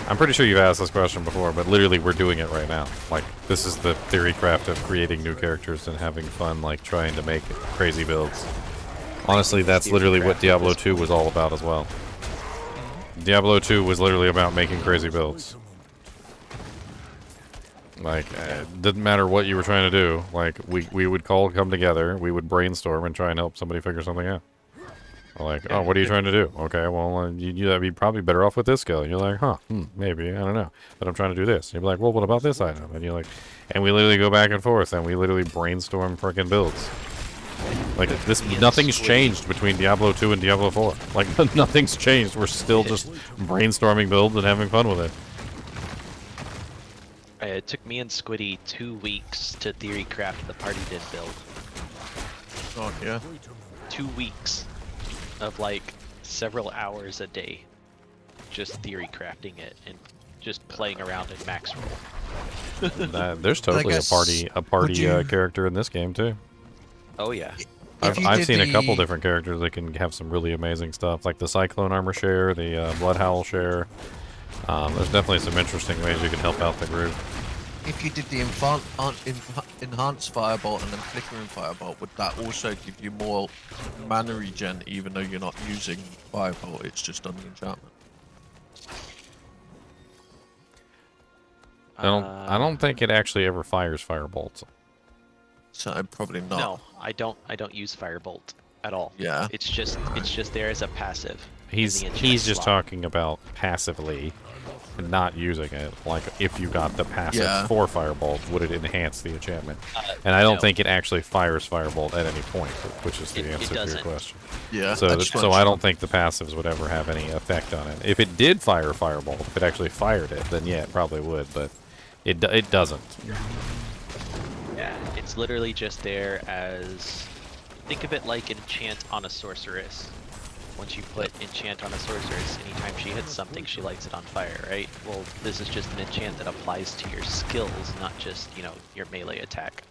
I'm pretty sure you've asked this question before, but literally we're doing it right now. Like, this is the theory craft of creating new characters and having fun, like trying to make crazy builds. Honestly, that's literally what Diablo 2 was all about as well. Diablo 2 was literally about making crazy builds. Like, it didn't matter what you were trying to do. Like, we would come together, we would brainstorm and try and help somebody figure something out. Like, oh, what are you trying to do? Okay, well, you'd be probably better off with this skill. You're like, huh, maybe, I don't know. But I'm trying to do this. You'd be like, well, what about this item? And you're like, and we literally go back and forth, and we literally brainstorm frickin' builds. Like, nothing's changed between Diablo 2 and Diablo 4. Like, nothing's changed. We're still just brainstorming builds and having fun with it. It took me and Squiddy 2 weeks to theory craft the party did build. Oh, yeah. 2 weeks of like several hours a day just theory crafting it and just playing around in max roll. There's totally a party character in this game too. Oh yeah. I've seen a couple different characters that can have some really amazing stuff, like the Cyclone Armor share, the Bloodhowl share. There's definitely some interesting ways you can help out the group. If you did the enhanced Firebolt and then Flickering Firebolt, would that also give you more mana regen even though you're not using Firebolt, it's just on the enchantment? I don't think it actually ever fires Firebolts. So probably not. No, I don't use Firebolt at all. Yeah. It's just there as a passive. He's just talking about passively and not using it. Like, if you got the passive for Firebolt, would it enhance the enchantment? And I don't think it actually fires Firebolt at any point, which is the answer to your question. Yeah. So I don't think the passives would ever have any effect on it. If it did fire Firebolt, if it actually fired it, then yeah, it probably would, but it doesn't. Yeah, it's literally just there as... Think of it like enchant on a sorceress. Once you put enchant on a sorceress, anytime she hits something, she lights it on fire, right? Well, this is just an enchant that applies to your skills, not just, you know, your melee attack.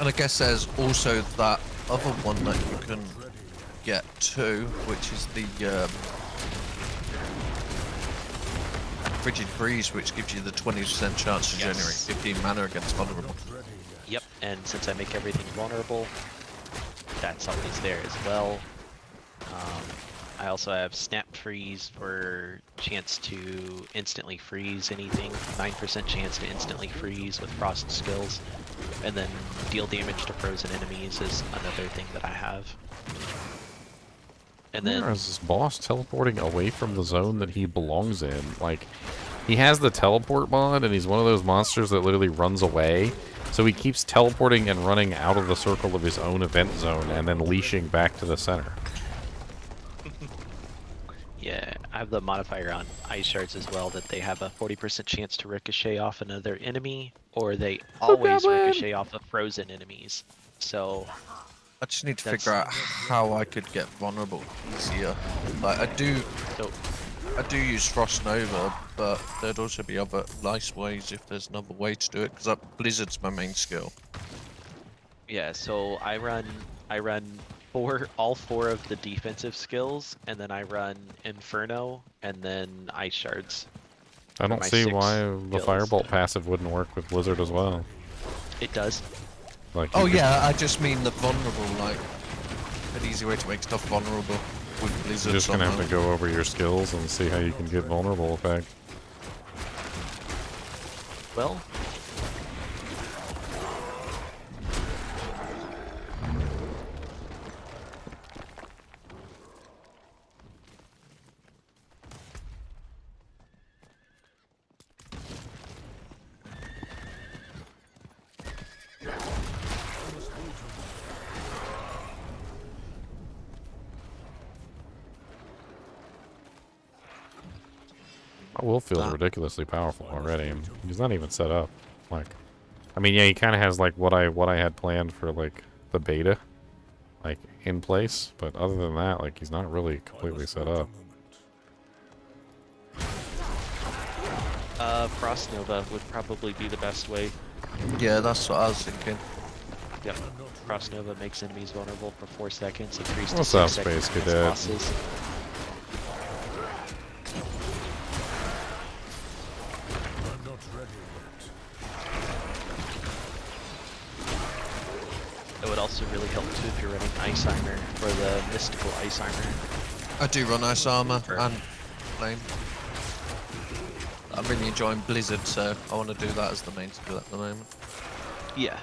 And I guess there's also that other one that you can get too, which is the Frigid Breeze, which gives you the 20% chance to generate 15 mana against vulnerable. Yep, and since I make everything vulnerable, that's always there as well. I also have Snap Freeze for chance to instantly freeze anything, 9% chance to instantly freeze with frost skills, and then deal damage to frozen enemies is another thing that I have. And then where is this boss teleporting away from the zone that he belongs in? Like, he has the teleport mod, and he's one of those monsters that literally runs away. So he keeps teleporting and running out of the circle of his own event zone, and then leashing back to the center. yeah, I have the modifier on ice shards as well, that they have a 40% chance to ricochet off another enemy, or they always ricochet off of frozen enemies. So I just need to figure out how I could get vulnerable easier. Like I do use Frost Nova, but there'd also be other nice ways if there's another way to do it, because Blizzard's my main skill. yeah, so I run all four of the defensive skills, and then I run Inferno, and then Ice Shards. I don't see why the Firebolt passive wouldn't work with Blizzard as well. It does. Like, oh yeah, I just mean the vulnerable, like an easy way to make stuff vulnerable with Blizzard. You're just gonna have to go over your skills and see how you can get vulnerable effect. Well, Will feels ridiculously powerful already. He's not even set up. Like, I mean, yeah, he kind of has like what I had planned for like the beta, like in place. But other than that, like he's not really completely set up. Frost Nova would probably be the best way. Yeah, that's what I was thinking. Yep. Frost Nova makes enemies vulnerable for 4 seconds, increased to What's 6 up, seconds Space against Cadet? bosses. It would also really help too if you're running Ice Armor for the mystical Ice Armor. I do run Ice Armor and Flame. I'm really enjoying Blizzard, so I want to do that as the main skill at the moment. Yeah.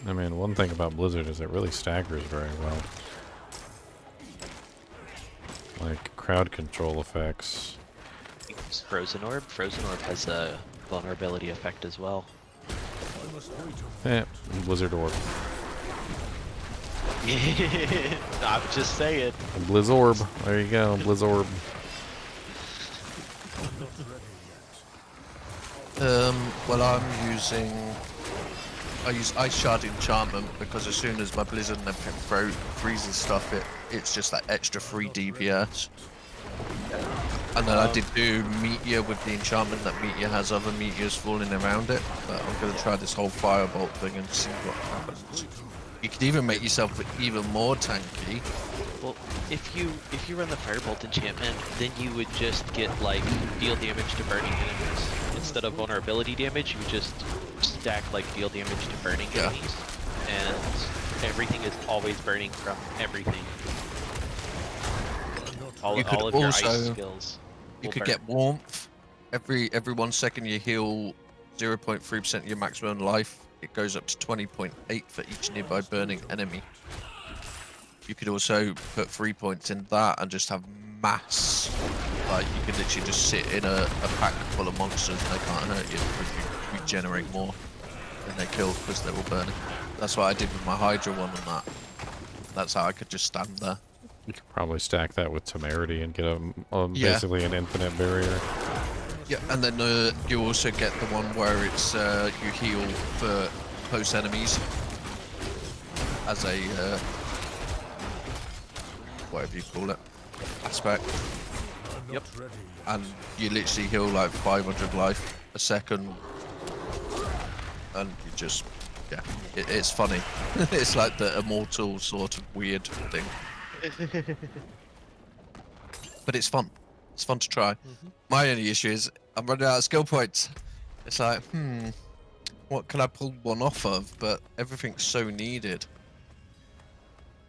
I mean, one thing about Blizzard is it really staggers very well. Like crowd control effects. Frozen Orb. Frozen Orb has a vulnerability effect as well. Yeah, Blizzard Orb. I'm just saying. Blizzorb. There you go, Blizzorb. Well, I use Ice Shard Enchantment because as soon as my Blizzard and freezes stuff, it's just that extra 3 DPS. And then I did do Meteor with the enchantment that Meteor has other meteors falling around it. But I'm going to try this whole Firebolt thing and see what happens. You could even make yourself even more tanky. Well, if you run the Firebolt enchantment, then you would just get like deal damage to burning enemies. Instead of vulnerability damage, you would just stack like deal damage to burning enemies. And everything is always burning from everything. All of your ice skills. You could get warmth. Every 1 second you heal 0.3% of your maximum life. It goes up to 20.8 for each nearby burning enemy. You could also put 3 points in that and just have mass. Like you could literally just sit in a pack full of monsters and they can't hurt you because you regenerate more than they kill because they're all burning. That's what I did with my Hydra one and that. That's how I could just stand there. You could probably stack that with Temerity and get basically an infinite barrier. Yeah, and then you also get the one where it's you heal for close enemies as a whatever you call it aspect. Yep. And you literally heal like 500 life a second, and you just it's funny. It's like the immortal sort of weird thing. But it's fun. It's fun to try. My only issue is I'm running out of skill points. It's like, what can I pull one off of? But everything's so needed.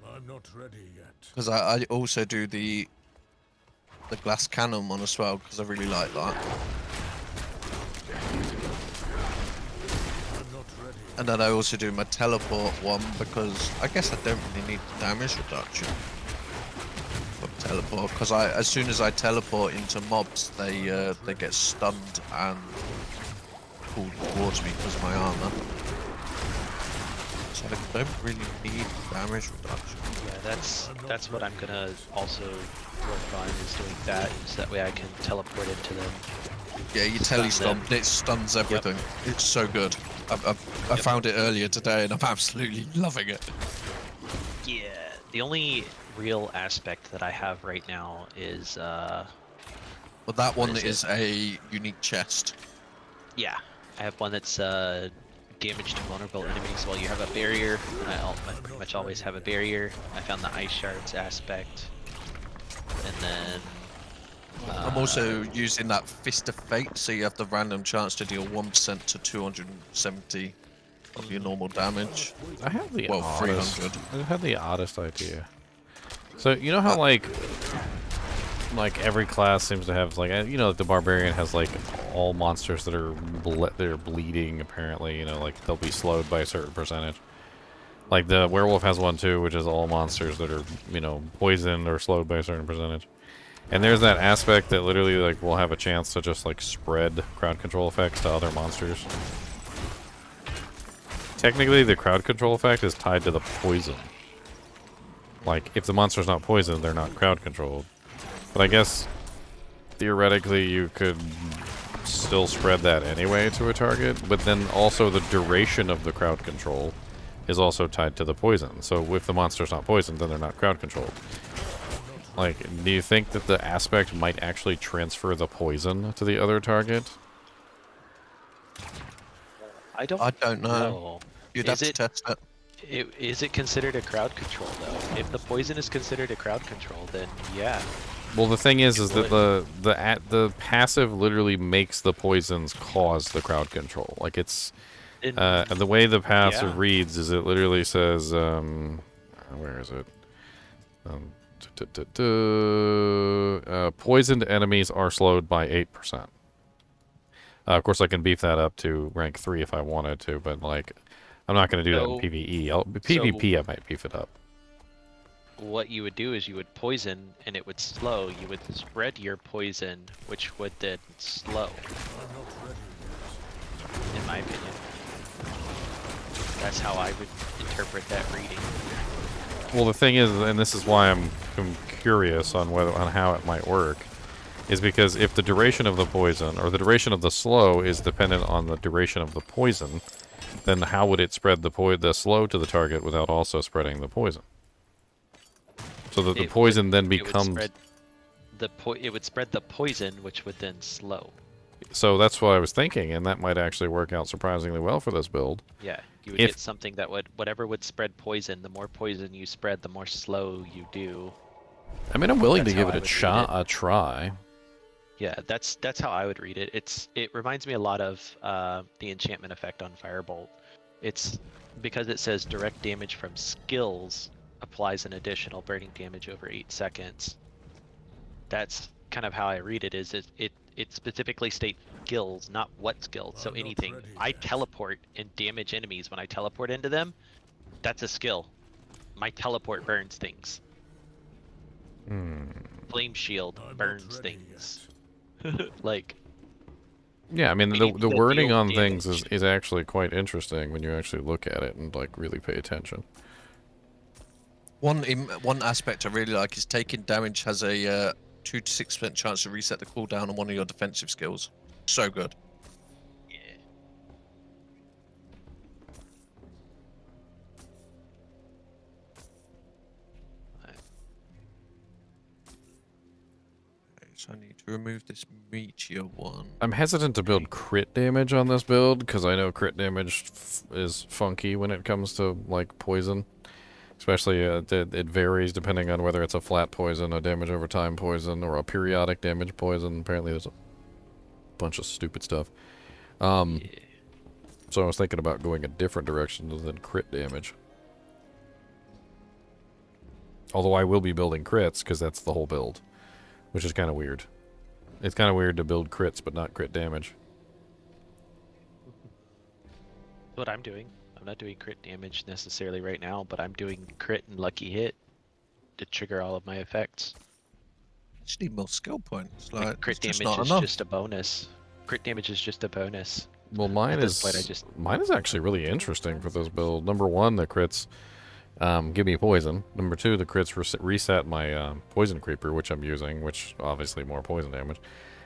I'm not ready yet. Because I also do the glass cannon one as well, because I really like that. And then I also do my teleport one because I guess I don't really need the damage reduction. Teleport because as soon as I teleport into mobs, they get stunned and pulled towards me because of my armor. So I don't really need damage reduction. Yeah, that's what I'm gonna also work on is doing that, so that way I can teleport into them. Yeah, you telestomp, it stuns everything. Yep. It's so good. I found it earlier today and I'm absolutely loving it. Yeah, the only real aspect that I have right now is well, that one is a unique chest. Yeah, I have one that's damage to vulnerable enemies while you have a barrier, and I pretty much always have a barrier. I found the ice shards aspect, and then I'm also using that Fist of Fate, so you have the random chance to deal 1% to 270 of your normal damage. I have the 300. I have the oddest idea. So you know how like every class seems to have like the barbarian has like all monsters that are they're bleeding apparently, like they'll be slowed by a certain percentage. Like the werewolf has one too, which is all monsters that are poisoned or slowed by a certain percentage. And there's that aspect that literally like will have a chance to just like spread crowd control effects to other monsters. Technically, the crowd control effect is tied to the poison. Like, if the monster's not poisoned, they're not crowd controlled. But I guess, theoretically you could still spread that anyway to a target, but then also the duration of the crowd control is also tied to the poison. So if the monster's not poisoned, then they're not crowd controlled. Like, do you think that the aspect might actually transfer the poison to the other target? I don't know. You'd have to test it. Is it considered a crowd control though? If the poison is considered a crowd control, then yeah. Well, the thing is that the passive literally makes the poisons cause the crowd control. Like it's, the way the passive reads is it literally says, where is it? Poisoned enemies are slowed by 8%. Of course, I can beef that up to rank 3 if I wanted to, but like, I'm not going to do that in PvE. PvP, I might beef it up. What you would do is you would poison and it would slow. You would spread your poison, which would then slow. In my opinion. That's how I would interpret that reading. Well, the thing is, and this is why I'm curious on how it might work, is because if the duration of the poison, or the duration of the slow is dependent on the duration of the poison, then how would it spread the slow to the target without also spreading the poison? So that the poison then becomes... It would spread the poison, which would then slow. So that's what I was thinking, and that might actually work out surprisingly well for this build. Yeah, you would get something that would... Whatever would spread poison, the more poison you spread, the more slow you do. I mean, I'm willing to give it a try. Yeah, that's how I would read it. It reminds me a lot of the enchantment effect on Firebolt. It's because it says direct damage from skills applies an additional burning damage over 8 seconds. That's kind of how I read it. It specifically states skills, not what skills. So anything. I teleport and damage enemies when I teleport into them. That's a skill. My teleport burns things. Flame shield burns things. Like, yeah, I mean the wording on things is actually quite interesting when you actually look at it and like really pay attention. One aspect I really like is taking damage has a 2 to 6% chance to reset the cooldown on one of your defensive skills. So good. Yeah. So I need to remove this meteor one. I'm hesitant to build crit damage on this build because I know crit damage is funky when it comes to like poison. Especially it varies depending on whether it's a flat poison, a damage over time poison, or a periodic damage poison. Apparently there's a bunch of stupid stuff. So I was thinking about going a different direction than crit damage. Although I will be building crits because that's the whole build. Which is kind of weird. It's kind of weird to build crits but not crit damage. That's what I'm doing. I'm not doing crit damage necessarily right now, but I'm doing crit and lucky hit to trigger all of my effects. Just need more skill points. Like crit damage is just a bonus. Crit damage is just a bonus. Well, mine is actually really interesting for this build. Number one, the crits give me poison. Number two, the crits reset my poison creeper, which I'm using, which obviously more poison damage.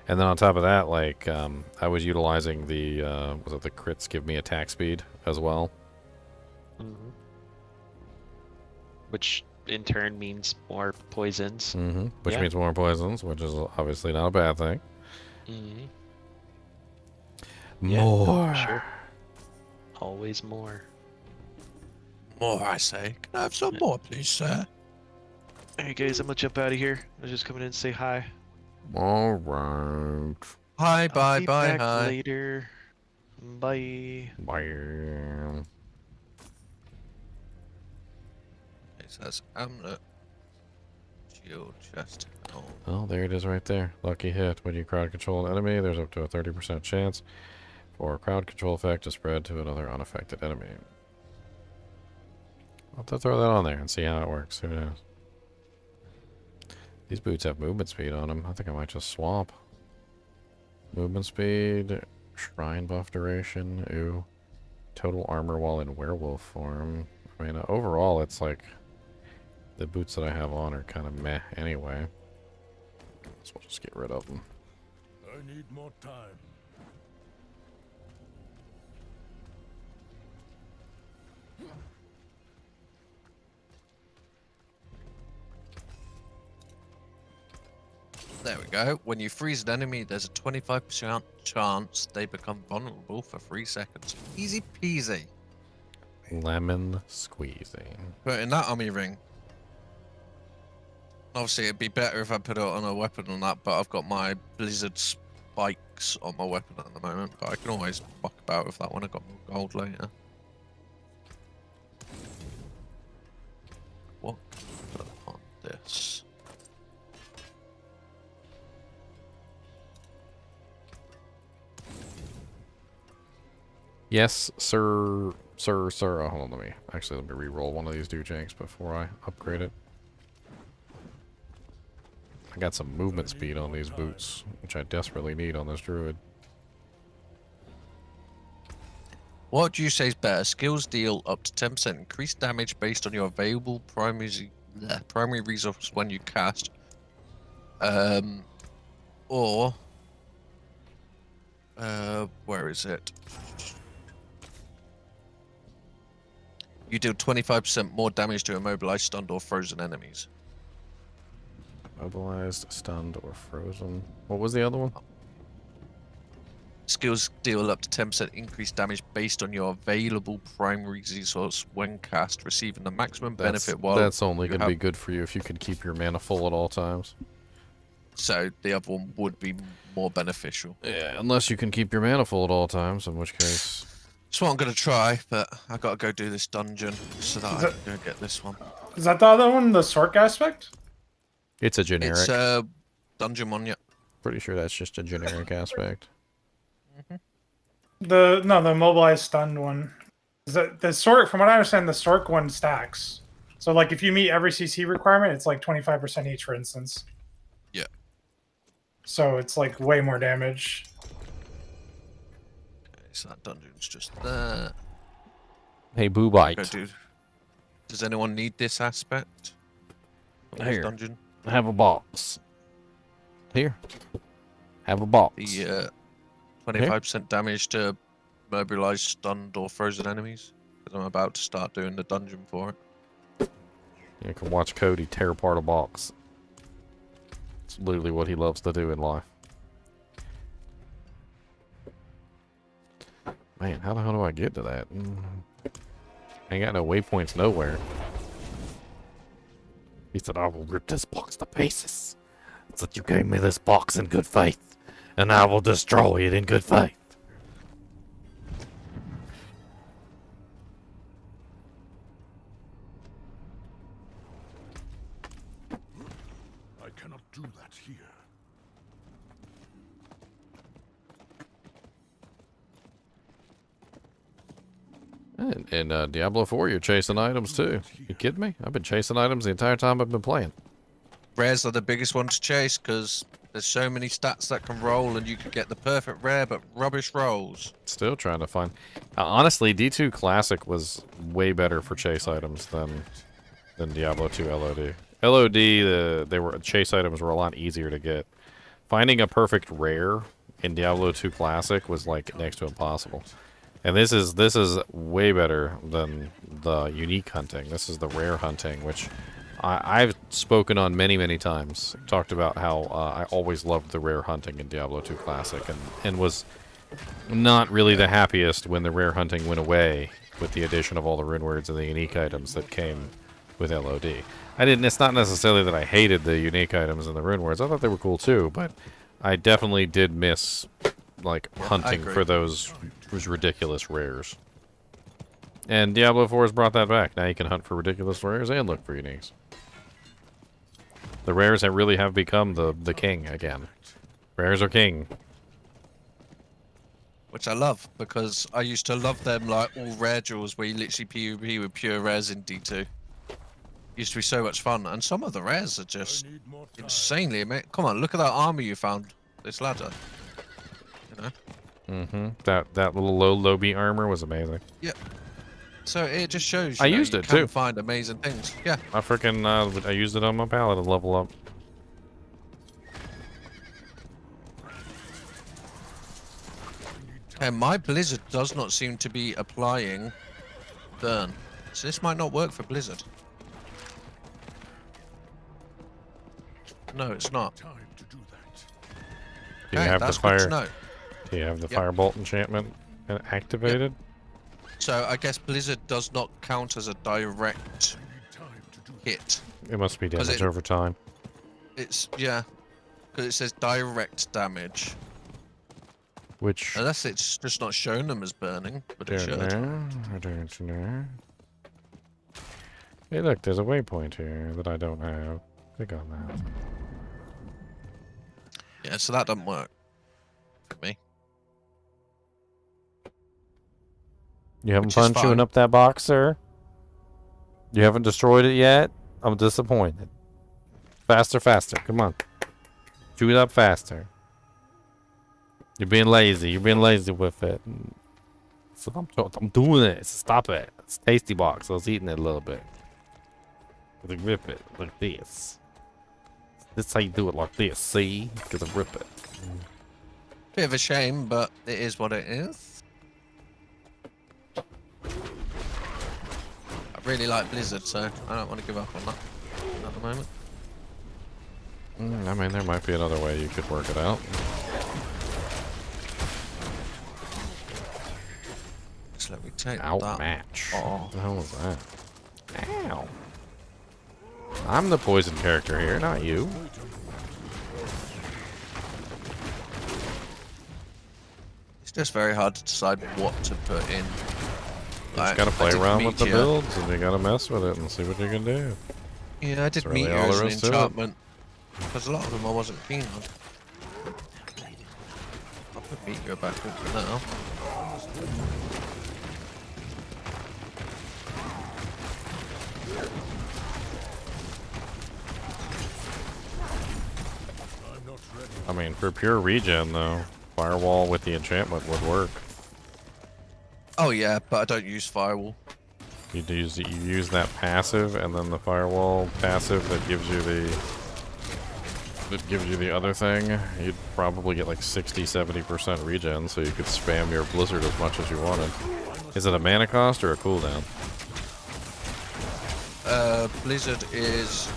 And then on top of that, like I was utilizing the the crits give me attack speed as well. Mm-hmm. Which in turn means more poisons. Mm-hmm. Which means more poisons, which is obviously not a bad thing. Mm-hmm. More. Yeah, sure. Always more. More, I say. Can I have some more, please, sir? Hey guys, I'm gonna jump out of here. I was just coming in to say hi. Alright. Hi, bye, Be bye, back hi. later. Bye. Bye. It says amulet. Shield chest. Oh. Oh, there it is right there. Lucky hit. When you crowd control an enemy, there's up to a 30% chance for a crowd control effect to spread to another unaffected enemy. I'll have to throw that on there and see how it works. Who knows? These boots have movement speed on them. I think I might just swap. Movement speed, shrine buff duration, ooh. Total armor while in werewolf form. I mean, overall, it's like the boots that I have on are kind of meh anyway. So we'll just get rid of them. I need more time. There we go. When you freeze an enemy, there's a 25% chance they become vulnerable for 3 seconds. Easy peasy. Lemon squeezing. Putting that on me ring. Obviously, it'd be better if I put it on a weapon on that, but I've got my blizzard spikes on my weapon at the moment. But I can always fuck about with that one. I got more gold later. What? Put on this. Yes, sir. Sir. Oh, hold on, let me re-roll one of these Dujanks before I upgrade it. I got some movement speed on these boots, which I desperately need on this druid. What do you say is better? Skills deal up to 10% increased damage based on your available primary resource when you cast. Or where is it? You deal 25% more damage to immobilized, stunned, or frozen enemies. Immobilized, stunned, or frozen. What was the other one? Skills deal up to 10% increased damage based on your available primary resource when cast, receiving the maximum benefit while... That's only going to be good for you if you can keep your mana full at all times. So the other one would be more beneficial. Yeah, unless you can keep your mana full at all times, in which case... That's what I'm going to try, but I got to go do this dungeon so that I can go get this one. Is that the other one, the Sork aspect? It's a generic. It's a dungeon one, yeah. Pretty sure that's just a generic aspect. The mobilized stunned one. Is that the Sork? From what I understand, the Sork one stacks. So like if you meet every CC requirement, it's like 25% each, for instance. Yeah. So it's like way more damage. Okay, so that dungeon's just there. Hey, Boobite. Dude. Does anyone need this aspect? Here. Dungeon? Have a box. Here. Have a box. The 25% damage to mobilized, stunned, or frozen enemies. Because I'm about to start doing the dungeon for it. You can watch Cody tear apart a box. It's literally what he loves to do in life. Man, how the hell do I get to that? Ain't got no waypoints nowhere. He said, I will rip this box to pieces. So you gave me this box in good faith, and I will destroy it in good faith. I cannot do that here. And in Diablo 4, you're chasing items too. You kidding me? I've been chasing items the entire time I've been playing. Rares are the biggest one to chase because there's so many stats that can roll and you could get the perfect rare but rubbish rolls. Still trying to find... honestly, D2 Classic was way better for chase items than Diablo 2 LOD. LOD, chase items were a lot easier to get. Finding a perfect rare in Diablo 2 Classic was like next to impossible. And this is way better than the unique hunting. This is the rare hunting, which I've spoken on many times. Talked about how I always loved the rare hunting in Diablo 2 Classic, and was not really the happiest when the rare hunting went away with the addition of all the rune words and the unique items that came with LOD. It's not necessarily that I hated the unique items and the rune words. I thought they were cool too, but I definitely did miss like hunting for those ridiculous rares. And Diablo 4 has brought that back. Now you can hunt for ridiculous rares and look for uniques. The rares that really have become the king again. Rares are king. Which I love, because I used to love them like all rare duels where you literally PvP with pure rares in D2. Used to be so much fun, and some of the rares are just insanely amazing. Come on, look at that armor you found. This ladder. You know? Mm-hmm. That little low beat armor was amazing. Yep. So it just shows I used you it can too. find amazing things. Yeah. I freaking I used it on my paladin to level up. And my Blizzard does not seem to be applying burn. So this might not work for Blizzard. No, it's not. Time to do that. Do you have the that's good to fire? know. Do you have the Yep. firebolt enchantment activated? So I guess Blizzard does not count as a direct hit. It must be 'Cause damage it- over time. It's, yeah, because it says direct damage. Which Unless it's just not showing them as burning, but it should. I don't know. Hey, look, there's a waypoint here that I don't have. Click on that. Yeah, so that doesn't work for me. You having Which is fun chewing fine. up that box, sir? You haven't destroyed it yet? I'm disappointed. Faster, faster. Come on. Chew it up faster. You're being lazy. You're being lazy with it. So I'm doing it. Stop it. It's a tasty box. I was eating it a little bit. Like, rip it like this. This is how you do it, like this. See? Because I rip it. Bit of a shame, but it is what it is. I really like Blizzard, so I don't want to give up on that at the moment. I mean, there might be another way you could work it out. Just let me take that. Outmatch. Oh. What the hell was that? Ow. I'm the poison character here, not you. It's just very hard to decide what to put in. You just gotta play around with the builds, and you gotta mess with it and see what you can do. Yeah, I did That's really Meteor all as there an is to it. enchantment. Because a lot of them I wasn't keen on. I'll put Meteor back in for now. I mean, for pure regen, though, Firewall with the enchantment would work. Oh yeah, but I don't use Firewall. You use that passive, and then the Firewall passive that gives you the other thing. You'd probably get like 60-70% regen, so you could spam your Blizzard as much as you wanted. Is it a mana cost or a cooldown? Blizzard is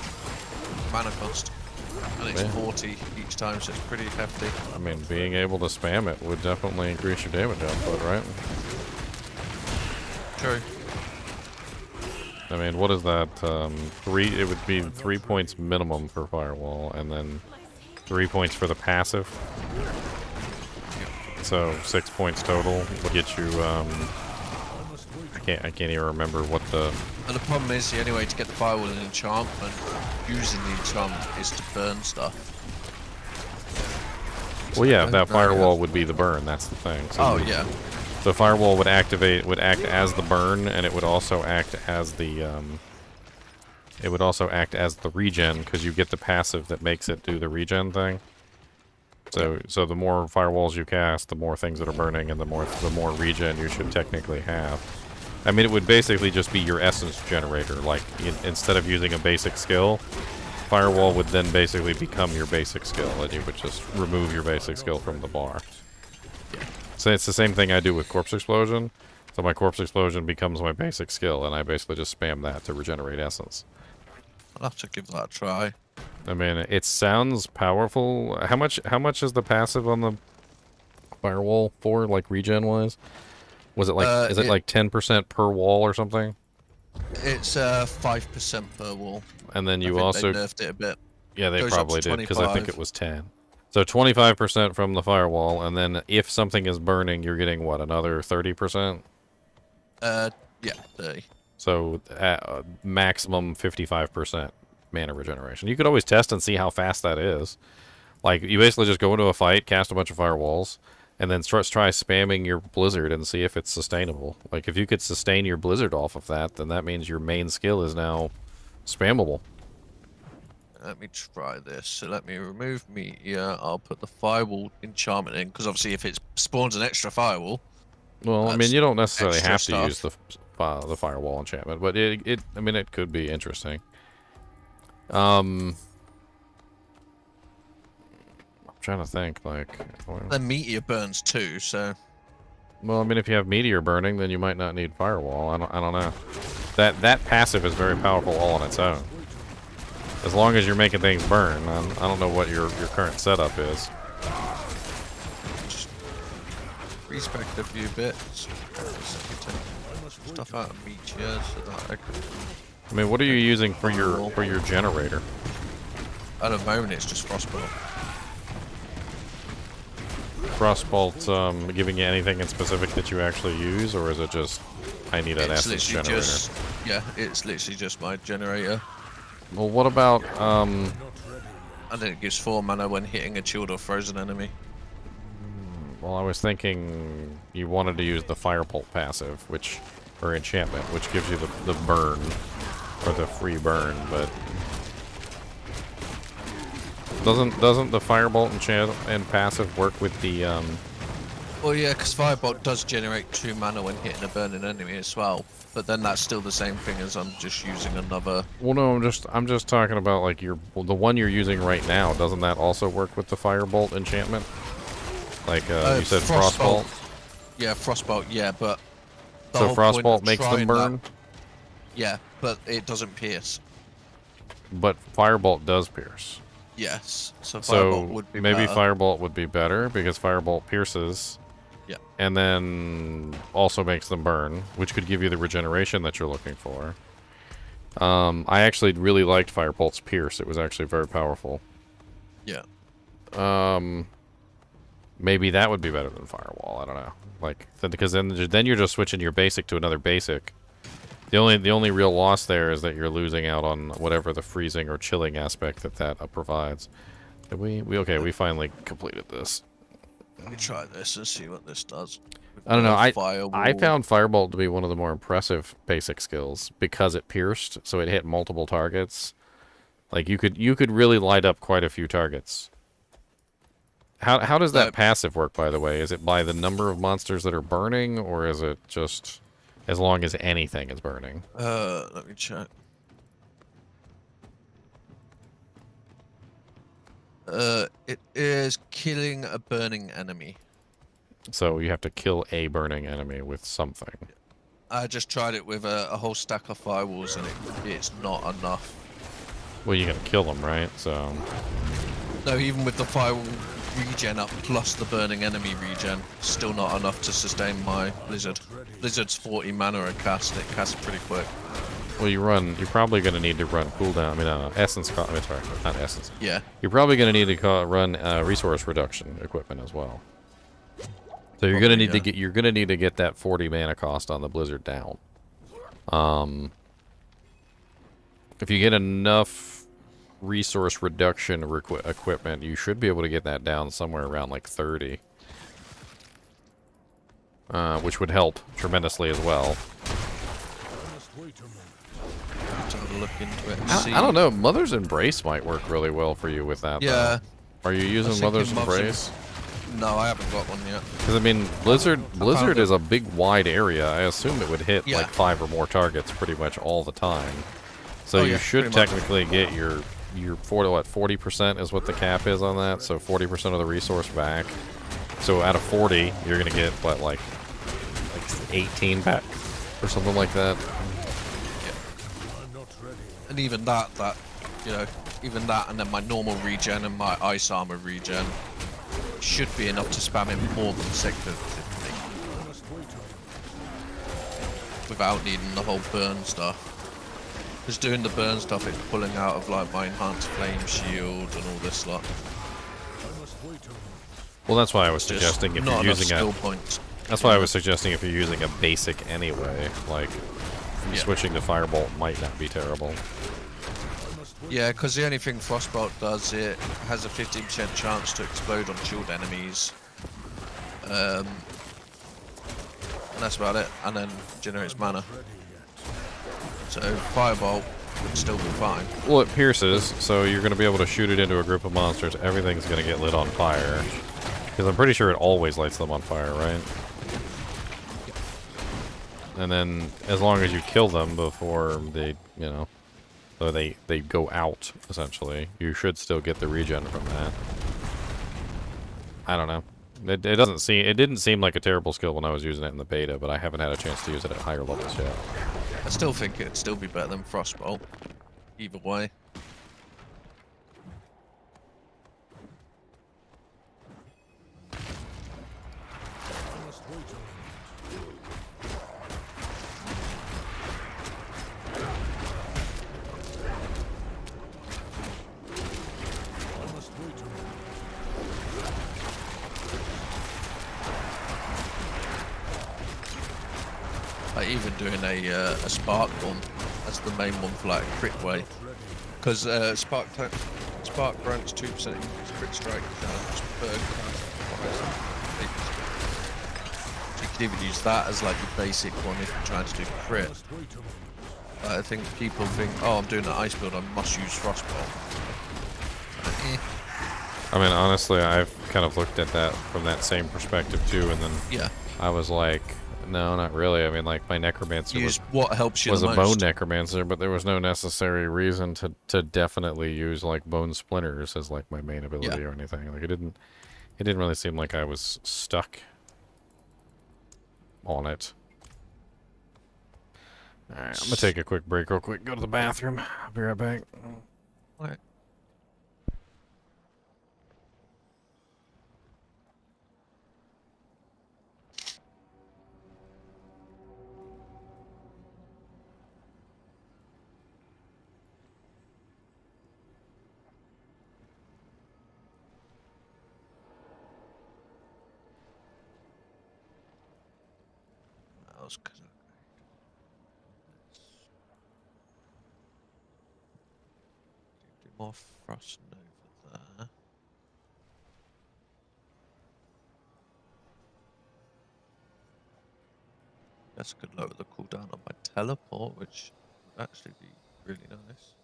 mana cost, and it's Yeah. 40 each time, so it's pretty hefty. I mean, being able to spam it would definitely increase your damage output, right? True. I mean, what is that? It would be 3 points minimum for Firewall, and then 3 points for the passive. So 6 points total would get you. I can't even remember what the. And the problem is, the only way to get the Firewall in enchantment, using the enchantment, is to burn stuff. Well, yeah, So, that Firewall would be the burn. That's the thing. So Oh yeah. the Firewall would act as the burn, and it would also act as the regen, because you get the passive that makes it do the regen thing. So the more firewalls you cast, the more things that are burning, and the more regen you should technically have. I mean, it would basically just be your essence generator. Like, instead of using a basic skill, Firewall would then basically become your basic skill, and you would just remove your basic skill from the bar. So it's the same thing I do with Corpse Explosion. So my Corpse Explosion becomes my basic skill, and I basically just spam that to regenerate essence. I'll have to give that a try. I mean, it sounds powerful. How much is the passive on the Firewall for, like, regen-wise? Was it like, is it like 10% per wall or something? It's 5% per wall. And then you I think also they nerfed it a bit. Yeah, they Goes up probably to did, because I think 25. it was 10. So 25% from the Firewall, and then if something is burning, you're getting, what, another 30%? Yeah, 30. So maximum 55% mana regeneration. You could always test and see how fast that is. Like, you basically just go into a fight, cast a bunch of Firewalls, and then try spamming your Blizzard and see if it's sustainable. Like, if you could sustain your Blizzard off of that, then that means your main skill is now spammable. Let me try this. So let me remove Meteor. I'll put the Firewall enchantment in, because obviously if it spawns an extra Firewall... Well, I mean, you don't necessarily extra have to stuff. use the Firewall enchantment, but I mean, it could be interesting. I'm trying to think, like... The Meteor burns too, so... Well, I mean, if you have meteor burning, then you might not need firewall. I don't know. That passive is very powerful all on its own. As long as you're making things burn. I don't know what your current setup is. Respect a few bits. Stuff out of meat, yeah, so that I could... I mean, what are you using for your generator? At the moment, it's just Frostbolt. Frostbolt giving you anything in specific that you actually use, or is it just I need an essence generator? Yeah, it's literally just my generator. Well, what about And then it gives 4 mana when hitting a chilled or frozen enemy. Well, I was thinking you wanted to use the Firebolt passive, or enchantment, which gives you the burn, or the free burn, but doesn't the Firebolt enchant and passive work with the Well, yeah, because Firebolt does generate 2 mana when hitting a burning enemy as well, but then that's still the same thing as I'm just using another. Well, no, I'm just talking about like the one you're using right now. Doesn't that also work with the Firebolt enchantment? Like you said, Frostbolt. Yeah, Frostbolt. Yeah, but so Frostbolt makes them burn. Yeah, but it doesn't pierce. But Firebolt does pierce. Yes, so Firebolt would be maybe better. Firebolt would be better because Firebolt pierces. Yeah. And then also makes them burn, which could give you the regeneration that you're looking for. I actually really liked Firebolt's pierce. It was actually very powerful. Yeah. Maybe that would be better than Firewall. I don't know. Like, because then you're just switching your basic to another basic. The only real loss there is that you're losing out on whatever the freezing or chilling aspect that provides. Did we finally completed this. Let me try this and see what this does. I don't know. I found Firebolt to be one of the more impressive basic skills because it pierced, so it hit multiple targets. Like you could really light up quite a few targets. How does that passive work, by the way? Is it by the number of monsters that are burning, or is it just as long as anything is burning? Let me check. It is killing a burning enemy. So you have to kill a burning enemy with something. I just tried it with a whole stack of firewalls, and it's not enough. Well, you gotta kill them, right? So. No, even with the firewall regen up plus the burning enemy regen, still not enough to sustain my Blizzard. Blizzard's 40 mana a cast. It casts pretty quick. Well, you're probably going to need to run cooldown. I mean, essence. I mean, sorry, not essence. Yeah. You're probably going to need to run resource reduction equipment as well. So you're going to need to get. You're going to need to get that 40 mana cost on the Blizzard down. If you get enough resource reduction equipment, you should be able to get that down somewhere around like 30, which would help tremendously as well. Look into it. I don't know. Mother's Embrace might work really well for you with that. Yeah. Though. Are you using Mother's Embrace? No, I haven't got one yet. Because I mean, Blizzard is a big, wide area. I assume it would hit like 5 or more targets pretty much all the time. So you should technically get your 40% is what the cap is on that. So 40% of the resource back. So out of 40, you're gonna get what like 18 back or something like that. And even that, even that, and then my normal regen and my ice armor regen should be enough to spam it more consecutively without needing the whole burn stuff. Because doing the burn stuff, it's pulling out of like my enhanced flame shield and all this lot. Well, that's why I was suggesting if you're using That's why I was suggesting if you're using a basic anyway, like. Switching to Firebolt might not be terrible. Yeah, because the only thing Frostbolt does, it has a 15% chance to explode on chilled enemies. And that's about it. And then generates mana. So Firebolt would still be fine. Well, it pierces, so you're going to be able to shoot it into a group of monsters. Everything's going to get lit on fire. Because I'm pretty sure it always lights them on fire, right? And then, as long as you kill them before they, so they go out, essentially, you should still get the regen from that. I don't know. It didn't seem like a terrible skill when I was using it in the beta, but I haven't had a chance to use it at higher levels yet. I still think it'd still be better than Frostbolt. Either way. Like even doing a spark one, that's the main one for like a crit way, because spark grants 2% increased crit strike damage per class. So you could even use that as like your basic one if you're trying to do crit. I think people think, oh, I'm doing an ice build, I must use Frostbolt. I mean, honestly, I've kind of looked at that from that same perspective too, and then I was like, no, not really. I mean, like my necromancer Use what helps you was the a bone most. necromancer, but there was no necessary reason to definitely use like bone splinters as like my main ability or anything. Like it didn't really seem like I was stuck on it. All right, I'm gonna take a quick break, real quick. Go to the bathroom. I'll be right back. Okay. Do more frost over there. Guess I could lower the cooldown on my teleport, which would actually be really nice.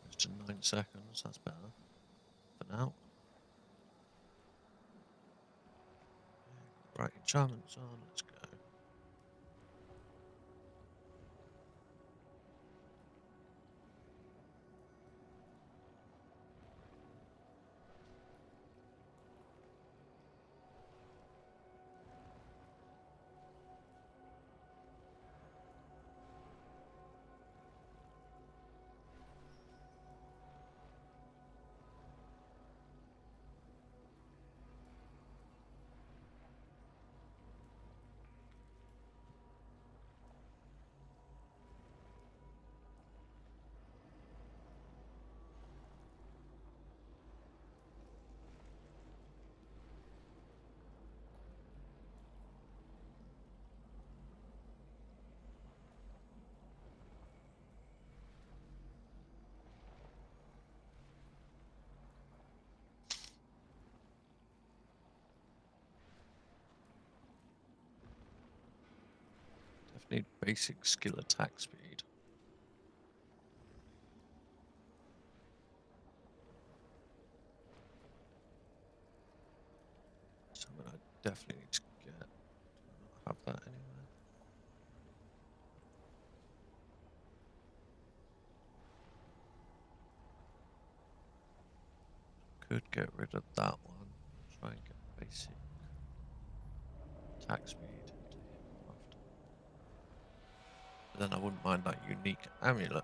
It's to 9 seconds, that's better for now. Right, enchantments on, let's go. Need basic skill attack speed. Something I definitely need to get. Do I not have that anywhere? Could get rid of that one. Try and get basic attack speed. Then I wouldn't mind that unique amulet. I'll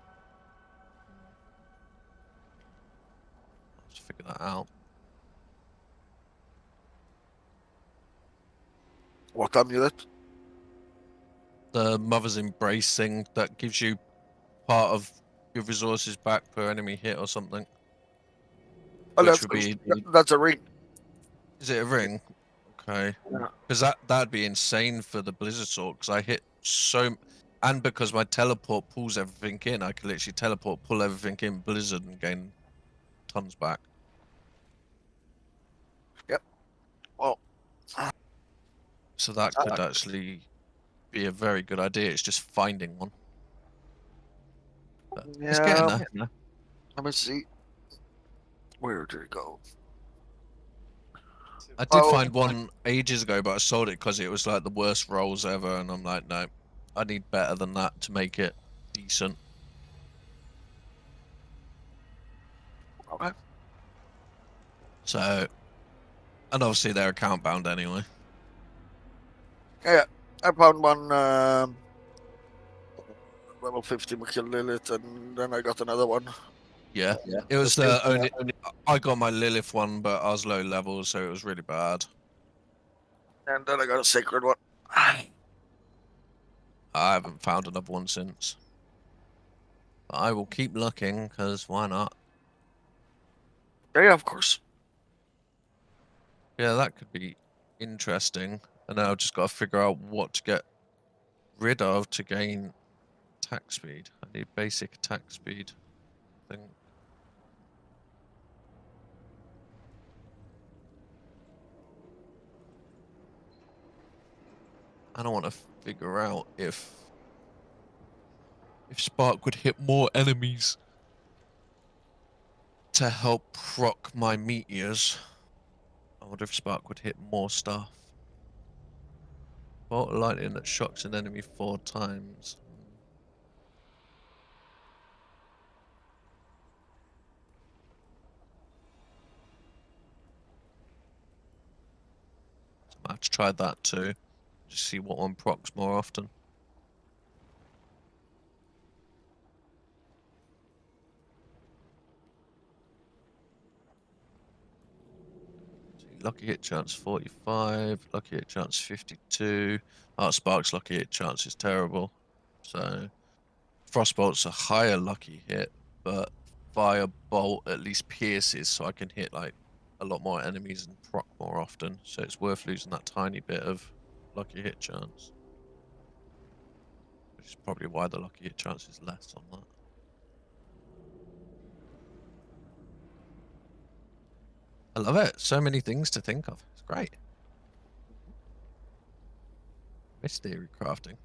just figure that out. What amulet? The Mother's Embrace thing that gives you part of your resources back per enemy hit or something. Oh, Which would be... that's a ring. Is it a ring? Okay. Because that'd be insane for the Blizzard Sword, because I hit so... And because my teleport pulls everything in, I can literally teleport, pull everything in Blizzard and gain tons back. Yep. Well, so that could actually be a very good idea. It's just finding one. But it's getting there. Let me see. Where did it go? I did find one ages ago, but I sold it because it was like the worst rolls ever, and I'm like, no, I need better than that to make it decent. Okay. So, And obviously they're account bound anyway. Yeah, I found one level 50 kill Lilith, and then I got another one. Yeah, it was only I got my Lilith one, but I was low level, so it was really bad. And then I got a sacred one. I haven't found another one since. But I will keep looking, because why not? Yeah, of course. Yeah, that could be interesting. And now I've just got to figure out what to get rid of to gain attack speed. I need basic attack speed. I think. I don't want to figure out if Spark would hit more enemies to help proc my meteors. I wonder if Spark would hit more stuff. Bolt of lightning that shocks an enemy 4 times. So I have to try that too. Just see what one procs more often. Lucky hit chance 45, lucky hit chance 52. Oh, Spark's lucky hit chance is terrible. So, Frostbolt's a higher lucky hit, but Firebolt at least pierces, so I can hit like a lot more enemies and proc more often. So it's worth losing that tiny bit of lucky hit chance. Which is probably why the lucky hit chance is less on that. I love it. So many things to think of. It's great. Miss theory crafting.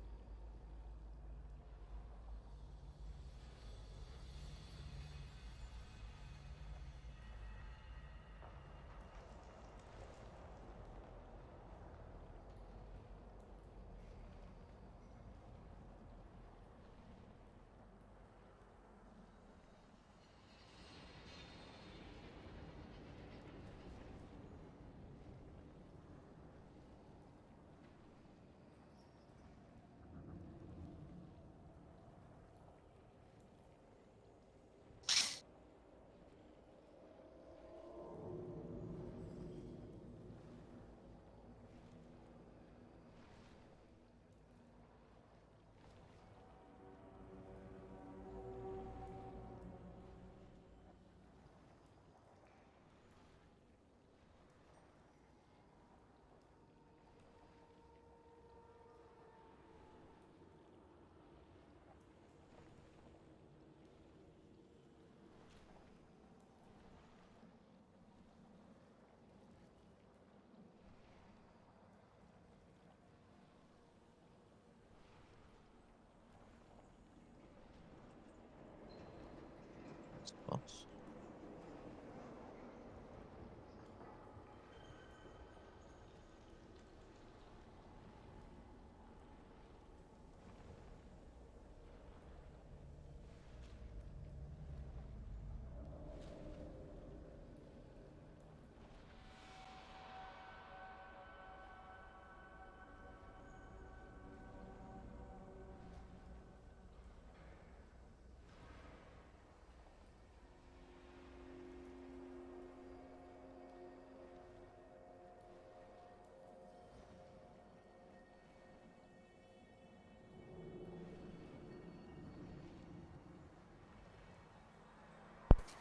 Boss.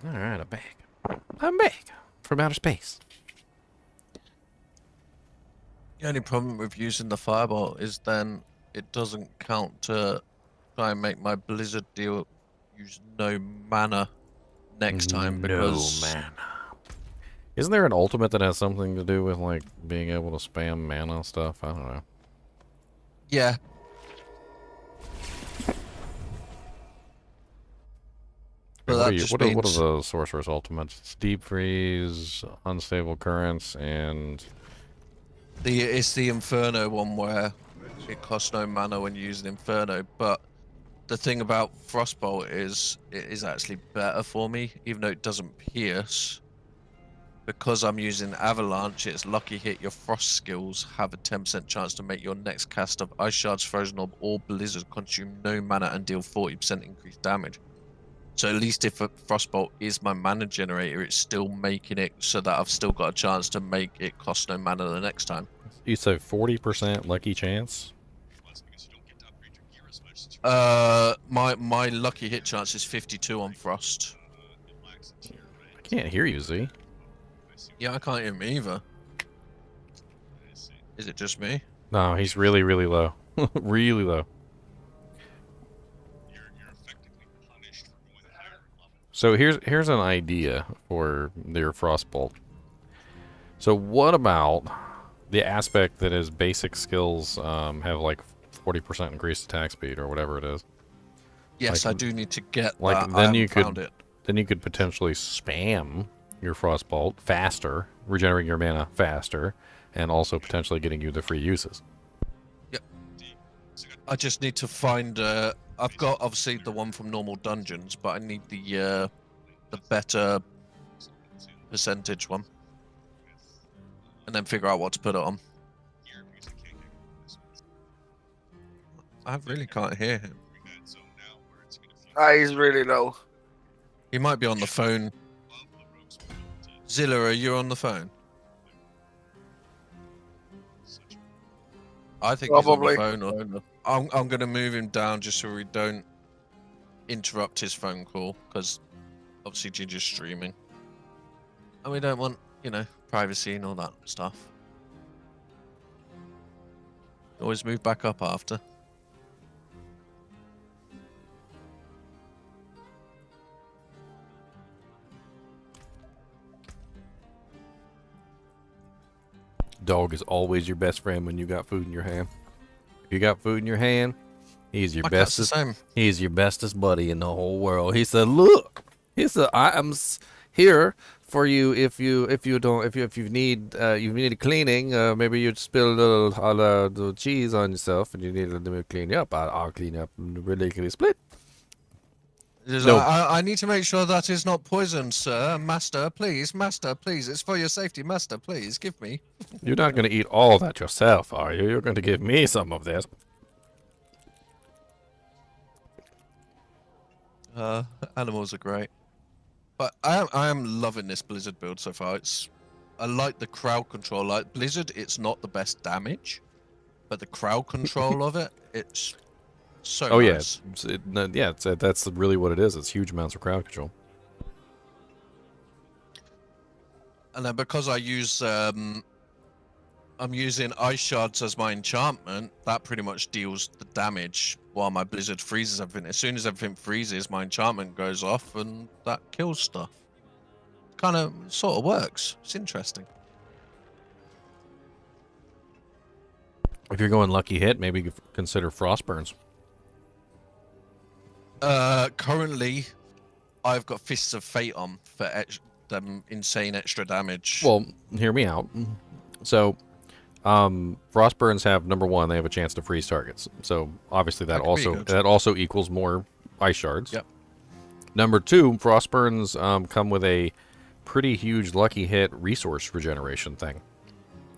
Alright, I'm back. I'm back from outer space. The only problem with using the Firebolt is then it doesn't count to try and make my Blizzard deal use no mana next time because... No mana. Isn't there an ultimate that has something to do with, like, being able to spam mana stuff? I don't know. Yeah. What that are, just what are means- the sorcerer's ultimates? It's deep freeze, unstable currents, and It's the Inferno one where it costs no mana when you use an Inferno, but the thing about Frostbolt is it is actually better for me, even though it doesn't pierce, because I'm using Avalanche, it's lucky hit. Your frost skills have a 10% chance to make your next cast of Ice Shards, Frozen Orb, or Blizzard consume no mana and deal 40% increased damage. So at least if a Frostbolt is my mana generator, it's still making it so that I've still got a chance to make it cost no mana the next time. You said 40% lucky chance? My lucky hit chance is 52 on Frost. I can't hear you, Z. Yeah, I can't hear him either. Is it just me? No, he's really, really low. Really low. So here's an idea for your Frostbolt. So what about the aspect that his basic skills have like 40% increased attack speed or whatever it is? Yes, like, I do need to get like that. then I you found could it. then you could potentially spam your Frostbolt faster, regenerating your mana faster, and also potentially getting you the free uses. Yep. I just need to find. I've got obviously the one from normal dungeons, but I need the better percentage one, and then figure out what to put it on. I really can't hear him. He's really low. He might be on the phone. Zilla, are you on the phone? I think Probably. he's on the phone. I'm going to move him down just so we don't interrupt his phone call, because obviously Ginger's streaming. And we don't want, you know, privacy and all that stuff. Always move back up after. Dog is always your best friend when you got food in your hand. If you got food in your hand, he's your bestest. He's your bestest buddy in the whole world. He said, "Look," he said, "I am here for you if you need a cleaning. Maybe you spilled the cheese on yourself and you need to clean you up. I'll clean up ridiculously split." No. I need to make sure that is not poisoned, sir. Master, please. Master, please. It's for your safety. Master, please. Give me. You're not going to eat all that yourself, are you? You're going to give me some of this. Animals are great. But I am loving this Blizzard build so far. I like the crowd control. Like Blizzard, it's not the best damage, but the crowd control of it, it's so nice. That's really what it is. It's huge amounts of crowd control. And then because I use I'm using Ice Shards as my enchantment, that pretty much deals the damage while my Blizzard freezes everything. As soon as everything freezes, my enchantment goes off and that kills stuff. Kind of sort of works. It's interesting. If you're going lucky hit, maybe consider Frostburns. Currently, I've got Fists of Fate on for insane extra damage. Well, hear me out. So, Frostburns have, number one, they have a chance to freeze targets. So obviously that also equals more Ice Shards. Yep. Number two, Frostburns come with a pretty huge lucky hit resource regeneration thing.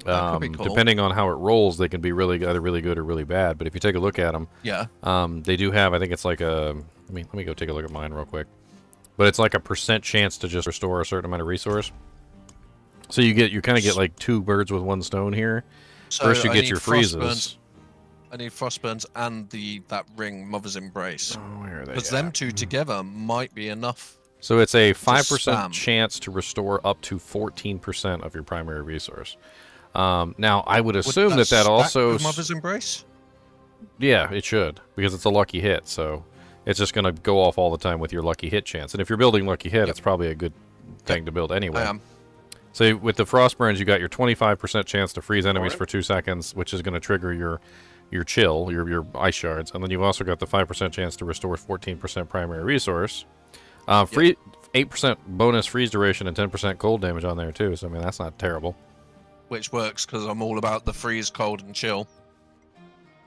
That could be cool. Depending on how it rolls, they can be either really good or really bad. But if you take a look at them, yeah, they do have. I think it's like a. Let me go take a look at mine real quick. But it's like a % chance to just restore a certain amount of resource. So you kind of get like two birds with one stone here. So first, you get your freezes. I need Frostburns and that ring, Mother's Embrace. Oh, where are they? Because them two together might be enough. So it's a 5% chance to restore up to 14% of your primary resource. Now, I would assume that also... With Mother's Embrace? Yeah, it should, because it's a lucky hit, so it's just going to go off all the time with your lucky hit chance. And if you're building lucky hit, it's probably a good thing to build anyway. I am. So with the Frostburns, you got your 25% chance to freeze enemies for 2 seconds, which is going to trigger your chill, your Ice Shards. And then you've also got the 5% chance to restore 14% primary resource. 8% bonus freeze duration and 10% cold damage on there, too. So, I mean, that's not terrible. Which works because I'm all about the freeze, cold, and chill.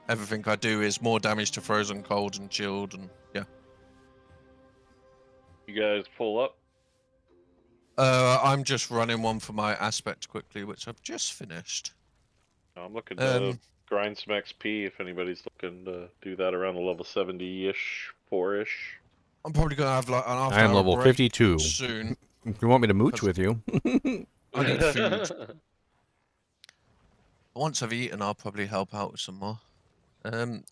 Everything I do is more damage to frozen, cold, and chilled, and yeah. You guys pull up. I'm just running one for my aspect quickly, which I've just finished. I'm looking to grind some XP if anybody's looking to do that around the level 70-ish, 4-ish. I'm probably gonna have like an I am after-hour level break 52. soon. If you want me to mooch with you. I need food. Once I've eaten, I'll probably help out with some more.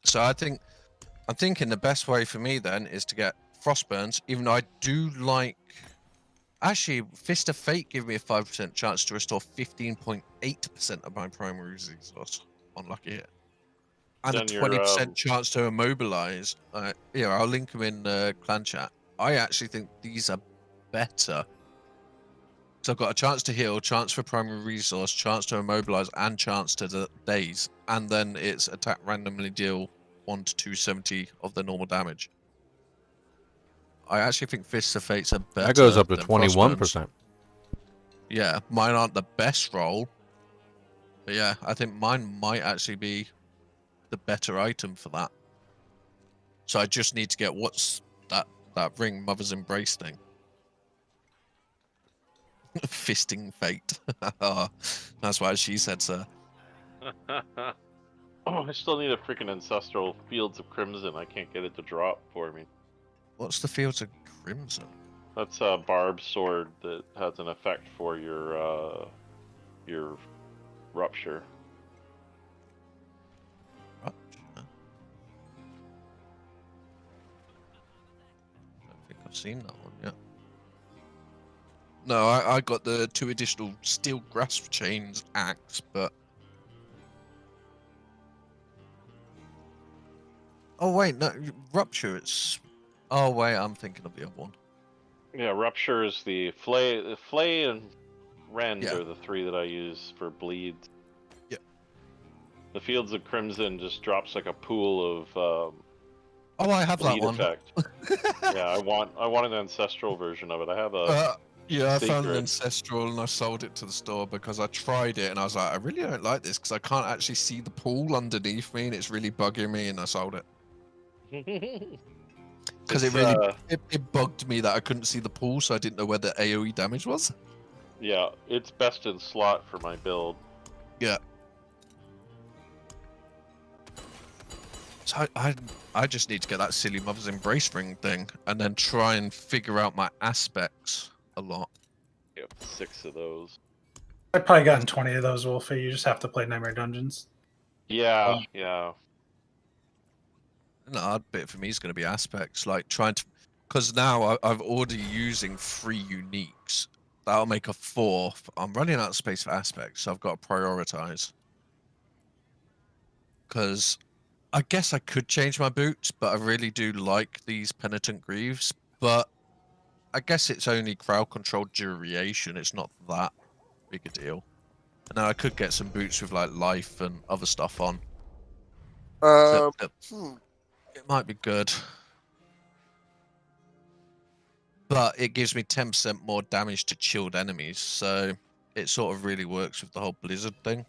So I'm thinking the best way for me then is to get Frostburns, even though I do like. Actually, Fist of Fate give me a 5% chance to restore 15.8% of my primary resource on lucky hit. And Then a you're, 20% chance to immobilize. Yeah, I'll link them in clan chat. I actually think these are better. So I've got a chance to heal, chance for primary resource, chance to immobilize, and chance to daze. And then it's attack randomly deal 1 to 270 of the normal damage. I actually think Fists of Fates are better. That goes up to than 21%. Frostburns. Yeah, mine aren't the best roll. But yeah, I think mine might actually be the better item for that. So I just need to get what's that ring Mother's Embrace thing. Fisting Fate. That's why she said so. I still need a freaking Ancestral Fields of Crimson. I can't get it to drop for me. What's the Fields of Crimson? That's a barbed sword that has an effect for your rupture. I don't think I've seen that one yet. No, I got the 2 additional steel grasp chains axe, but oh wait, no, rupture. It's oh wait, I'm thinking of the other one. Yeah, rupture is the flay and rend Yeah. are the 3 that I use for bleeds. Yeah. The Fields of Crimson just drops like a pool of Oh, I have that bleed one. effect. Yeah, I want an ancestral version of it. I have a yeah, I found an secret. ancestral and I sold it to the store because I tried it and I was like, I really don't like this because I can't actually see the pool underneath me and it's really bugging me, and I sold it. Because it really it bugged me that I couldn't see the pool, so I didn't know where the AoE damage was. Yeah, it's best in slot for my build. Yeah. So I just need to get that silly Mother's Embrace ring thing and then try and figure out my aspects a lot. Yep, 6 of those. I've probably gotten 20 of those, Wolfie. You just have to play Nightmare Dungeons. Yeah, yeah. No, hard bit for me is going to be aspects, like trying to, because now I've already using 3 uniques. That'll make a 4th. I'm running out of space for aspects, so I've got to prioritize. Because I guess I could change my boots, but I really do like these Penitent Greaves. But I guess it's only crowd control duration. It's not that big a deal. And then I could get some boots with like life and other stuff on. It might be good. But it gives me 10% more damage to chilled enemies, so it sort of really works with the whole blizzard thing.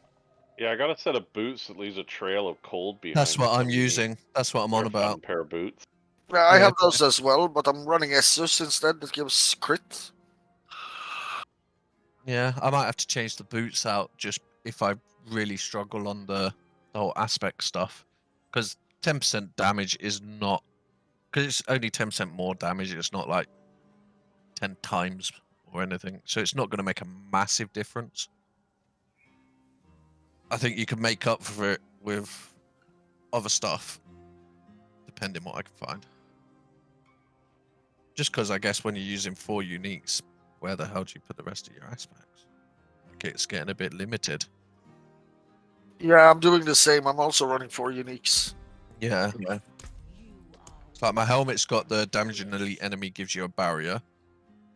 Yeah, I got a set of boots that leaves a trail of cold behind. That's what I'm using. That's what I'm on about. Fun pair of boots. Yeah, I have those as well, but I'm running Essus instead. That gives crit. Yeah, I might have to change the boots out just if I really struggle on the whole aspect stuff. Because 10% damage is not... Because it's only 10% more damage, it's not like 10 times or anything. So it's not going to make a massive difference. I think you can make up for it with other stuff, depending what I can find. Just because I guess when you're using 4 uniques, where the hell do you put the rest of your aspects? Like, it's getting a bit limited. Yeah, I'm doing the same. I'm also running 4 uniques. Yeah. It's like my helmet's got the damage an elite enemy gives you a barrier.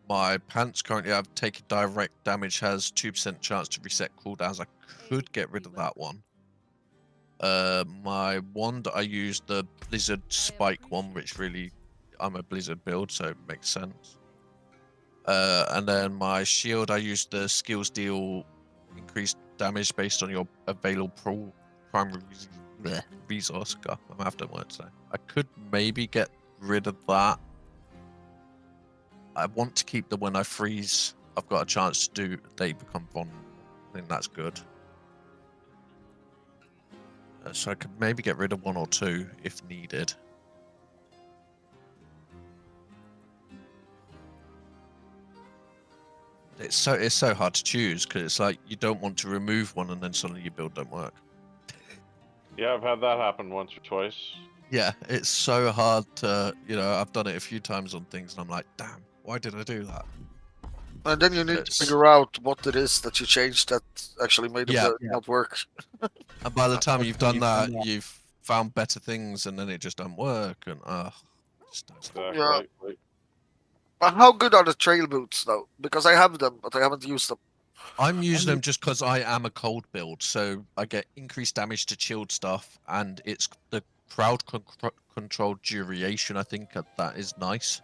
My pants currently have taken direct damage, has 2% chance to reset cooldowns. I could get rid of that one. My wand, I used the Blizzard Spike one, which really, I'm a Blizzard build, so it makes sense. And then my shield, I used the skills deal increased damage based on your available primary resource. God, I'm after words there. I could maybe get rid of that. I want to keep the when I freeze I've got a chance to do. They become vulnerable. I think that's good. So I could maybe get rid of 1 or 2 if needed. It's so hard to choose because it's like you don't want to remove one and then suddenly your build don't work. Yeah, I've had that happen once or twice. Yeah, it's so hard to, I've done it a few times on things and I'm like, damn, why did I do that? And then you need to figure out what it is that you changed that actually made it not work. And by the time you've done that, you've found better things and then it just doesn't work and Yeah. But how good are the trail boots though? Because I have them, but I haven't used them. I'm using them just because I am a cold build, so I get increased damage to chilled stuff, and it's the crowd control duration. I think that is nice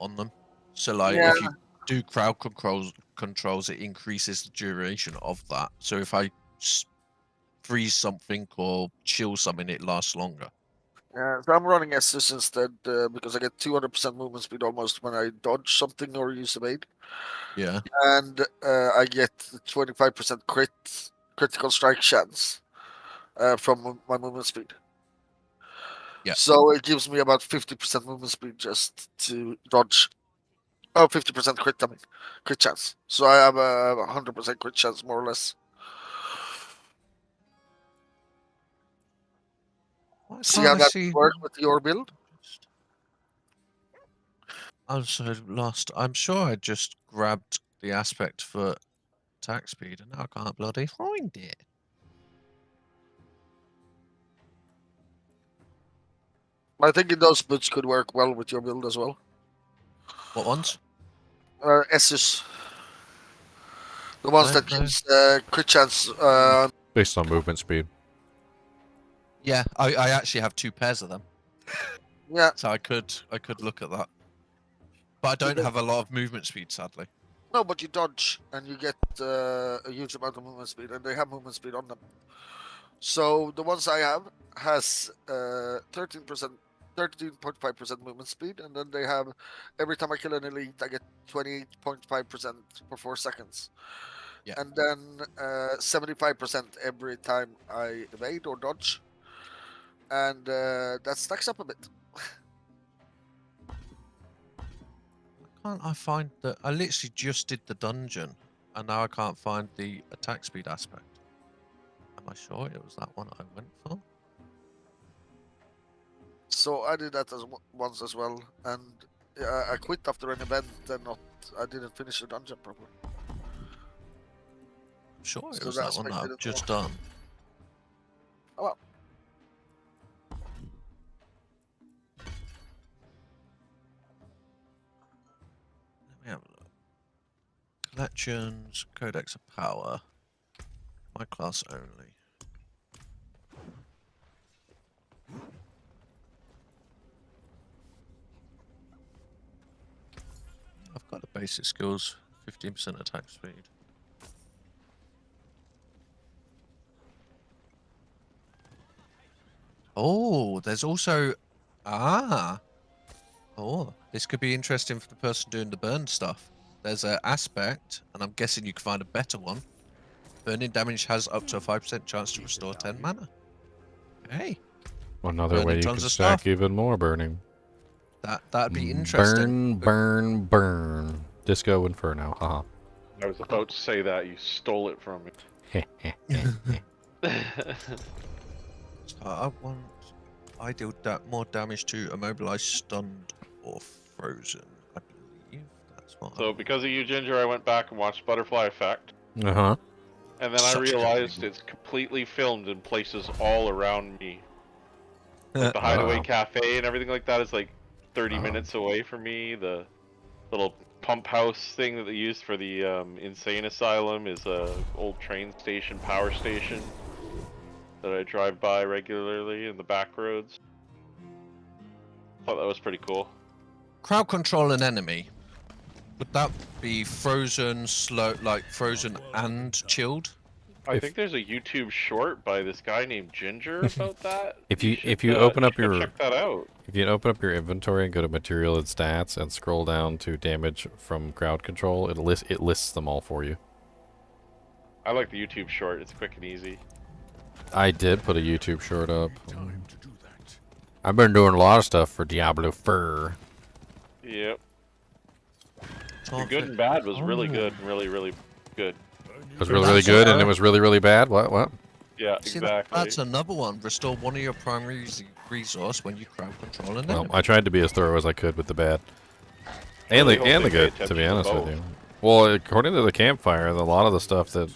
on them. So like, if you do crowd controls, it increases the duration of that. So if I freeze something or chill something, it lasts longer. Yeah, so I'm running Estus instead because I get 200% movement speed almost when I dodge something or use evade. Yeah. And I get 25% critical strike chance from my movement speed. Yeah. So it gives me about 50% movement speed just to dodge. Oh, 50% crit chance. So I have a 100% crit chance more or less. See how that works with your build? I'm so lost. I'm sure I just grabbed the aspect for attack speed and now I can't bloody find it. I think those boots could work well with your build as well. What ones? Essus. The ones that gives crit chance. Based on movement speed. Yeah, I actually have 2 pairs of them. Yeah. So I could look at that. But I don't have a lot of movement speed, sadly. No, but you dodge and you get a huge amount of movement speed, and they have movement speed on them. So the ones I have has 13.5% movement speed, and then they have every time I kill an elite, I get 28.5% for 4 seconds. Yeah. And then 75% every time I evade or dodge, and that stacks up a bit. Can't I find that? I literally just did the dungeon, and now I can't find the attack speed aspect. Am I sure it was that one I went for? So I did that once as well, and I quit after an event and I didn't finish the dungeon properly. I'm sure it was that one that I've just done. Oh well. Let me have a look. Collections, Codex of Power. My class only. I've got the basic skills, 15% attack speed. Oh, there's also... Oh, this could be interesting for the person doing the burn stuff. There's an aspect, and I'm guessing you can find a better one. Burning damage has up to a 5% chance to restore 10 mana. Hey. Another way you can stack even more burning. That'd be interesting. Burn. Disco Inferno, haha. I was about to say that, you stole it from me. I deal more damage to immobilized, stunned, or frozen. I believe that's what. So because of you, Ginger, I went back and watched Butterfly Effect. Uh-huh. And then I realized it's completely filmed in places all around me. Like the Hideaway Cafe and everything like that is like 30 minutes away from me. The little pump house thing that they used for the insane asylum is a old train station, power station that I drive by regularly in the back roads. Thought that was pretty cool. Crowd control an enemy. Would that be frozen, slow, like frozen and chilled? I think there's a YouTube short by this guy named Ginger about that. If you should, open up you should your check that out. If you open up your inventory and go to material and stats and scroll down to damage from crowd control, it lists them all for you. I like the YouTube short. It's quick and easy. I did put a YouTube short up. I've been doing a lot of stuff for Diablo 4. Yep. Your good and bad was really good. Really, really good. It was really, really good, and it was really, really bad. What? Yeah, See, exactly. That's another one. Restore one of your primary resource when you crowd control an Well, enemy. I tried to be as thorough as I could with the bad. And the good, to be honest with you. Well, according to the campfire, a lot of the stuff that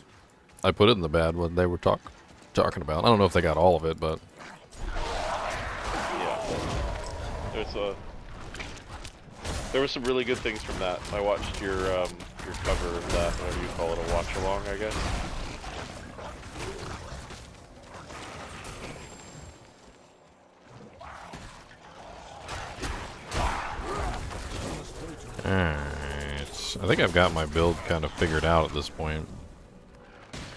I put in the bad one, they were talking about. I don't know if they got all of it, but... Yeah. There were some really good things from that. I watched your cover of that, whatever you call it, a watch along, I guess. Alright. I think I've got my build kind of figured out at this point.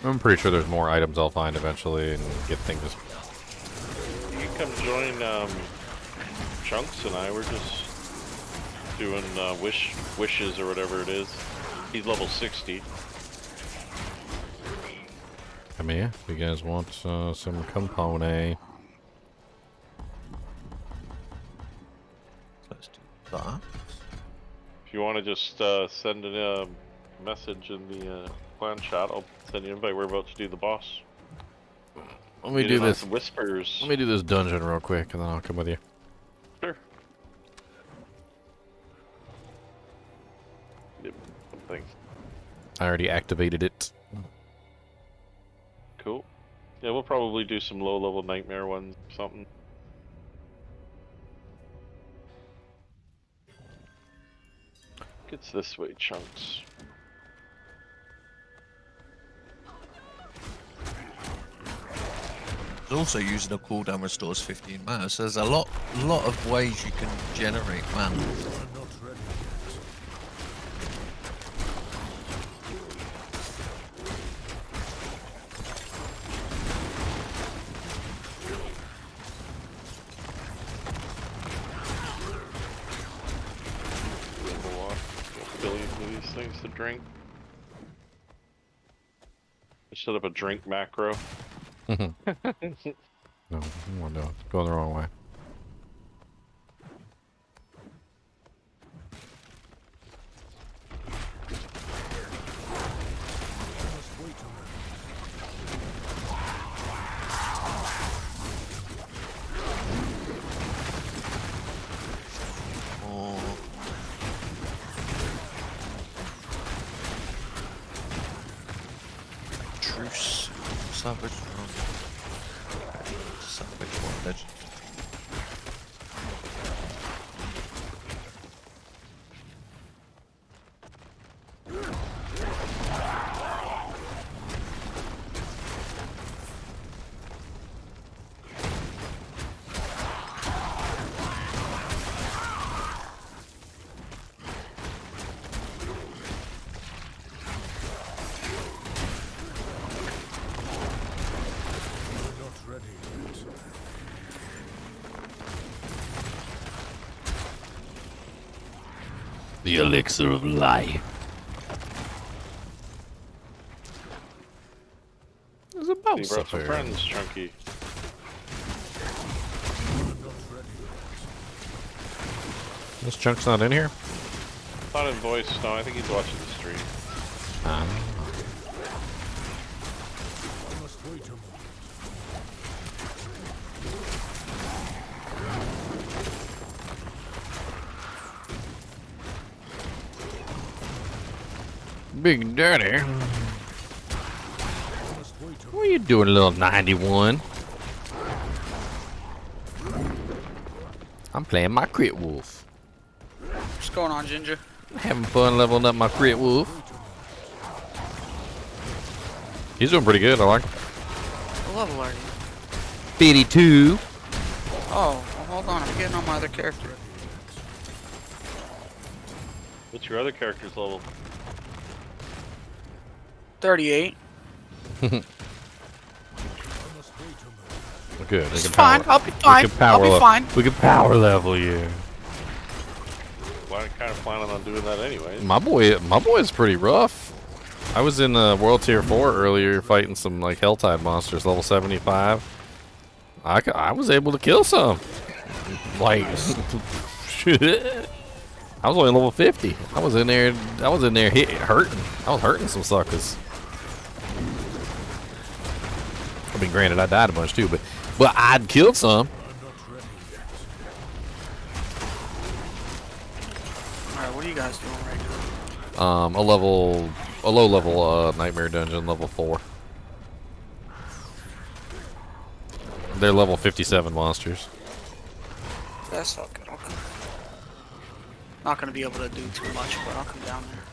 I'm pretty sure there's more items I'll find eventually and get things. You can come join Chunks and I. We're just doing wishes or whatever it is. He's level 60. Come here. If you guys want some component. Let's do that. If you want to just send a message in the clan chat, I'll send you an invite. We're about to do the boss. Let me do this. Whispers. Let me do this dungeon real quick, and then I'll come with you. Sure. Yep. Something. I already activated it. Cool. Yeah, we'll probably do some low-level nightmare ones, something. It's this way, Chunks. Also using a cooldown restores 15 mana, so there's a lot of ways you can generate mana. Billion of these things to drink. I set up a drink macro. No, going the wrong way. Truce. Savage. Savage one legend. The elixir of life. There's a bounce You brought up some here. friends, Chunky. This Chunk's not in here? Not in voice, no, I think he's watching the stream. Big Daddy. What are you doing, little 91? I'm playing my Crit Wolf. What's going on, Ginger? Having fun leveling up my Crit Wolf. He's doing pretty good, I like. What level are you? 52. Oh, well, hold on. I'm getting on my other character. What's your other character's level? 38. Good. It's fine. I'll be fine. We can power I'll be fine. We can power level you. Well, I'm kind of planning on doing that anyway. My boy is pretty rough. I was in World Tier 4 earlier fighting some like HellTide monsters, level 75. I was able to kill some. Like, shit. I was only level 50. I was in there hurting. I was hurting some suckers. I mean, granted, I died a bunch too, but I'd killed some. Alright, what are you guys doing right now? A low level nightmare dungeon, level 4. They're level 57 monsters. That's okay. Not gonna be able to do too much, but I'll come down there.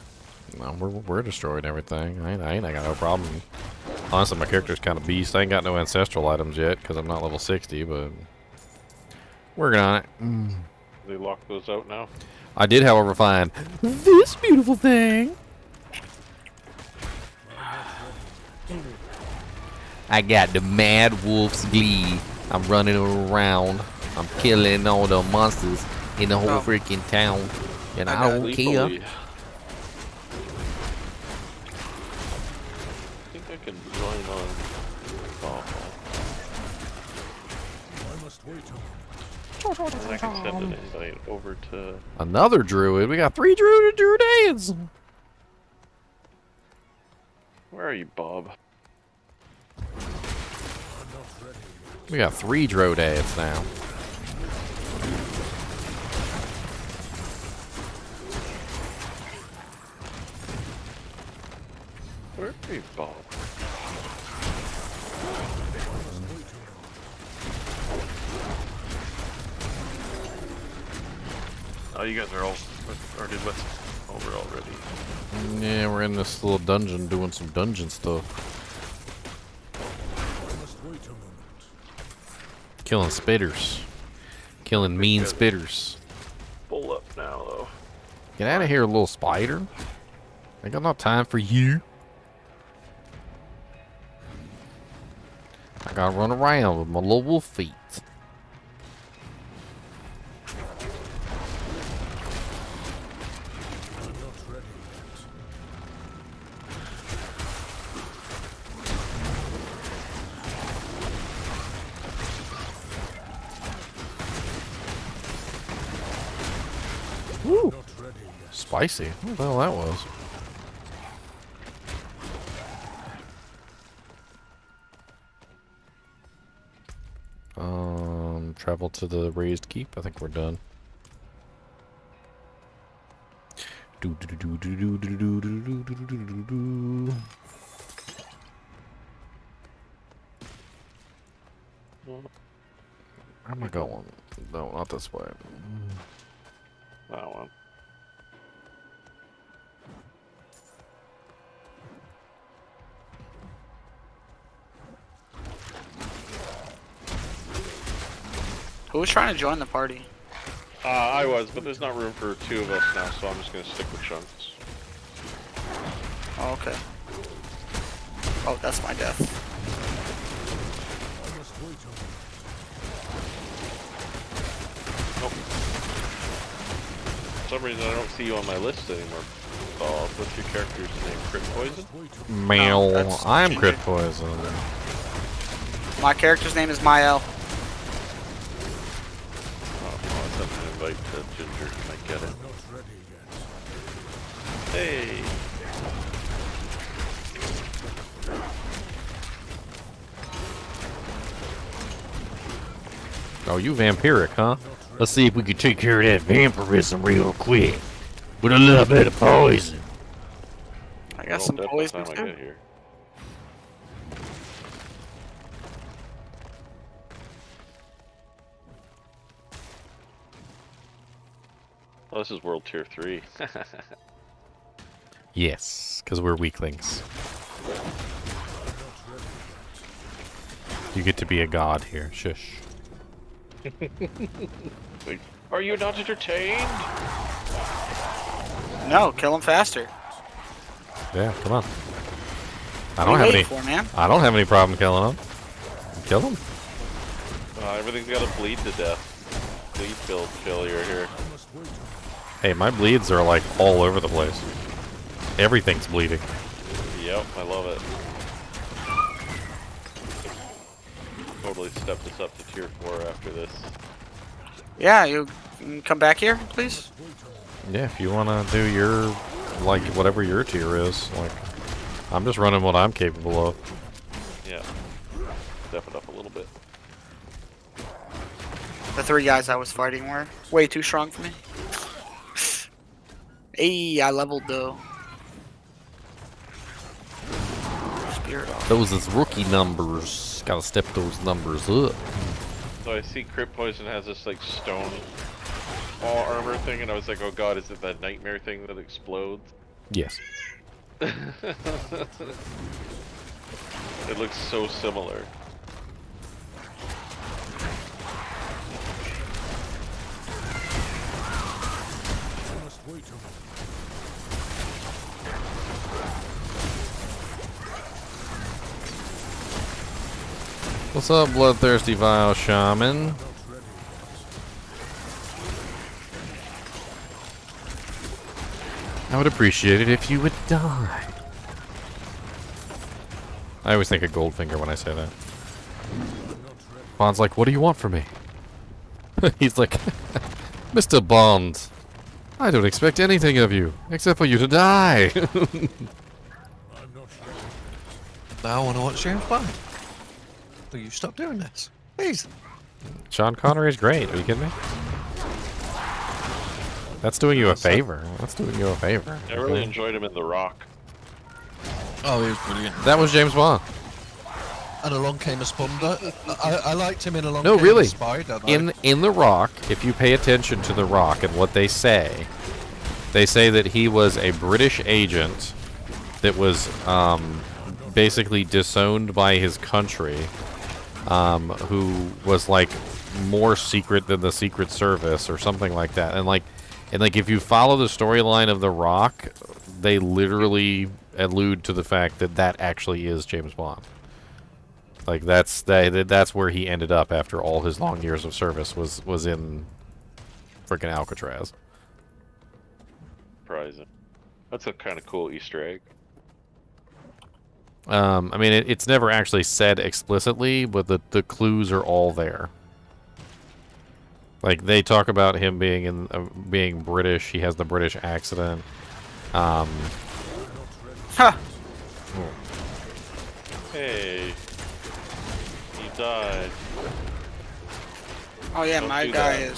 No, we're destroying everything. I ain't got no problem. Honestly, my character's kind of beast. I ain't got no ancestral items yet because I'm not level 60, but working on it. They lock those out now. I did, however, find this beautiful thing. I got the Mad Wolf's Glee. I'm running around. I'm killing all the monsters in the whole freaking town. And I don't care. I think I can join on. I can send an invite over to. Another druid. We got 3 druids. Where are you, Bob? We got 3 druids now. Where are you, Bob? Oh, you guys are all already over already. Yeah, we're in this little dungeon doing some dungeon stuff. Killing spitters. Killing mean spitters. Pull up now, though. Get out of here, little spider. I got no time for you. I gotta run around with my little wolf feet. Woo. Spicy. What the hell that was? Travel to the raised keep. I think we're done. Where am I going? No, not this way. That one. Who was trying to join the party? I was, but there's not room for 2 of us now, so I'm just gonna stick with Chunks. Oh, okay. Oh, that's my death. Nope. For some reason I don't see you on my list anymore. What's your character's name? Crit Poison? Meow. No, I'm Ginger. Crit Poison. My character's name is Mael. I'll send an invite to Ginger. I get it. Hey! Oh, you vampiric, huh? Let's see if we can take care of that vampirism real quick. With a little bit of poison. I got some poison I too. get here. Oh, this is World Tier 3. Yes, because we're weaklings. You get to be a god here. Shush. Wait, are you not entertained? No, kill him faster. Yeah, come on. I What don't are have you any. waiting for, man? I don't have any problem killing them. Kill them. Everything's got to bleed to death. Bleed build failure here. Hey, my bleeds are like all over the place. Everything's bleeding. Yep, I love it. Totally step this up to tier 4 after this. Yeah, you can come back here, please. Yeah, if you want to do your, like, whatever your tier is, like, I'm just running what I'm capable of. Yeah. Step it up a little bit. The 3 guys I was fighting were way too strong for me. Hey, I leveled though. Spirit off. Those is rookie numbers. Gotta step those numbers up. So I see Crypt Poison has this like stone all armor thing, and I was like, oh god, is it that nightmare thing that explodes? Yes. It looks so similar. What's up, bloodthirsty vile shaman? I would appreciate it if you would die. I always think of Goldfinger when I say that. Bond's like, what do you want from me? He's like, Mr. Bond, I don't expect anything of you, except for you to die. Now I want to watch James Bond. Will you stop doing this? Please. Sean Connery is great. Are you kidding me? That's doing you a favor. That's doing you a favor. I really enjoyed him in The Rock. Oh, he was brilliant. That was James Bond. And Along Came a Spider. I liked him in Along No, Came really. a Spider. In The Rock, if you pay attention to The Rock and what they say that he was a British agent that was basically disowned by his country, who was like more secret than the Secret Service or something like that. And like if you follow the storyline of The Rock, they literally allude to the fact that that actually is James Bond. Like that's where he ended up after all his long years of service was in freaking Alcatraz. Surprising. That's a kind of cool Easter egg. I mean, it's never actually said explicitly, but the clues are all there. Like they talk about him being being British. He has the British accent. Huh. Hey, he died. Oh yeah, Don't my do guy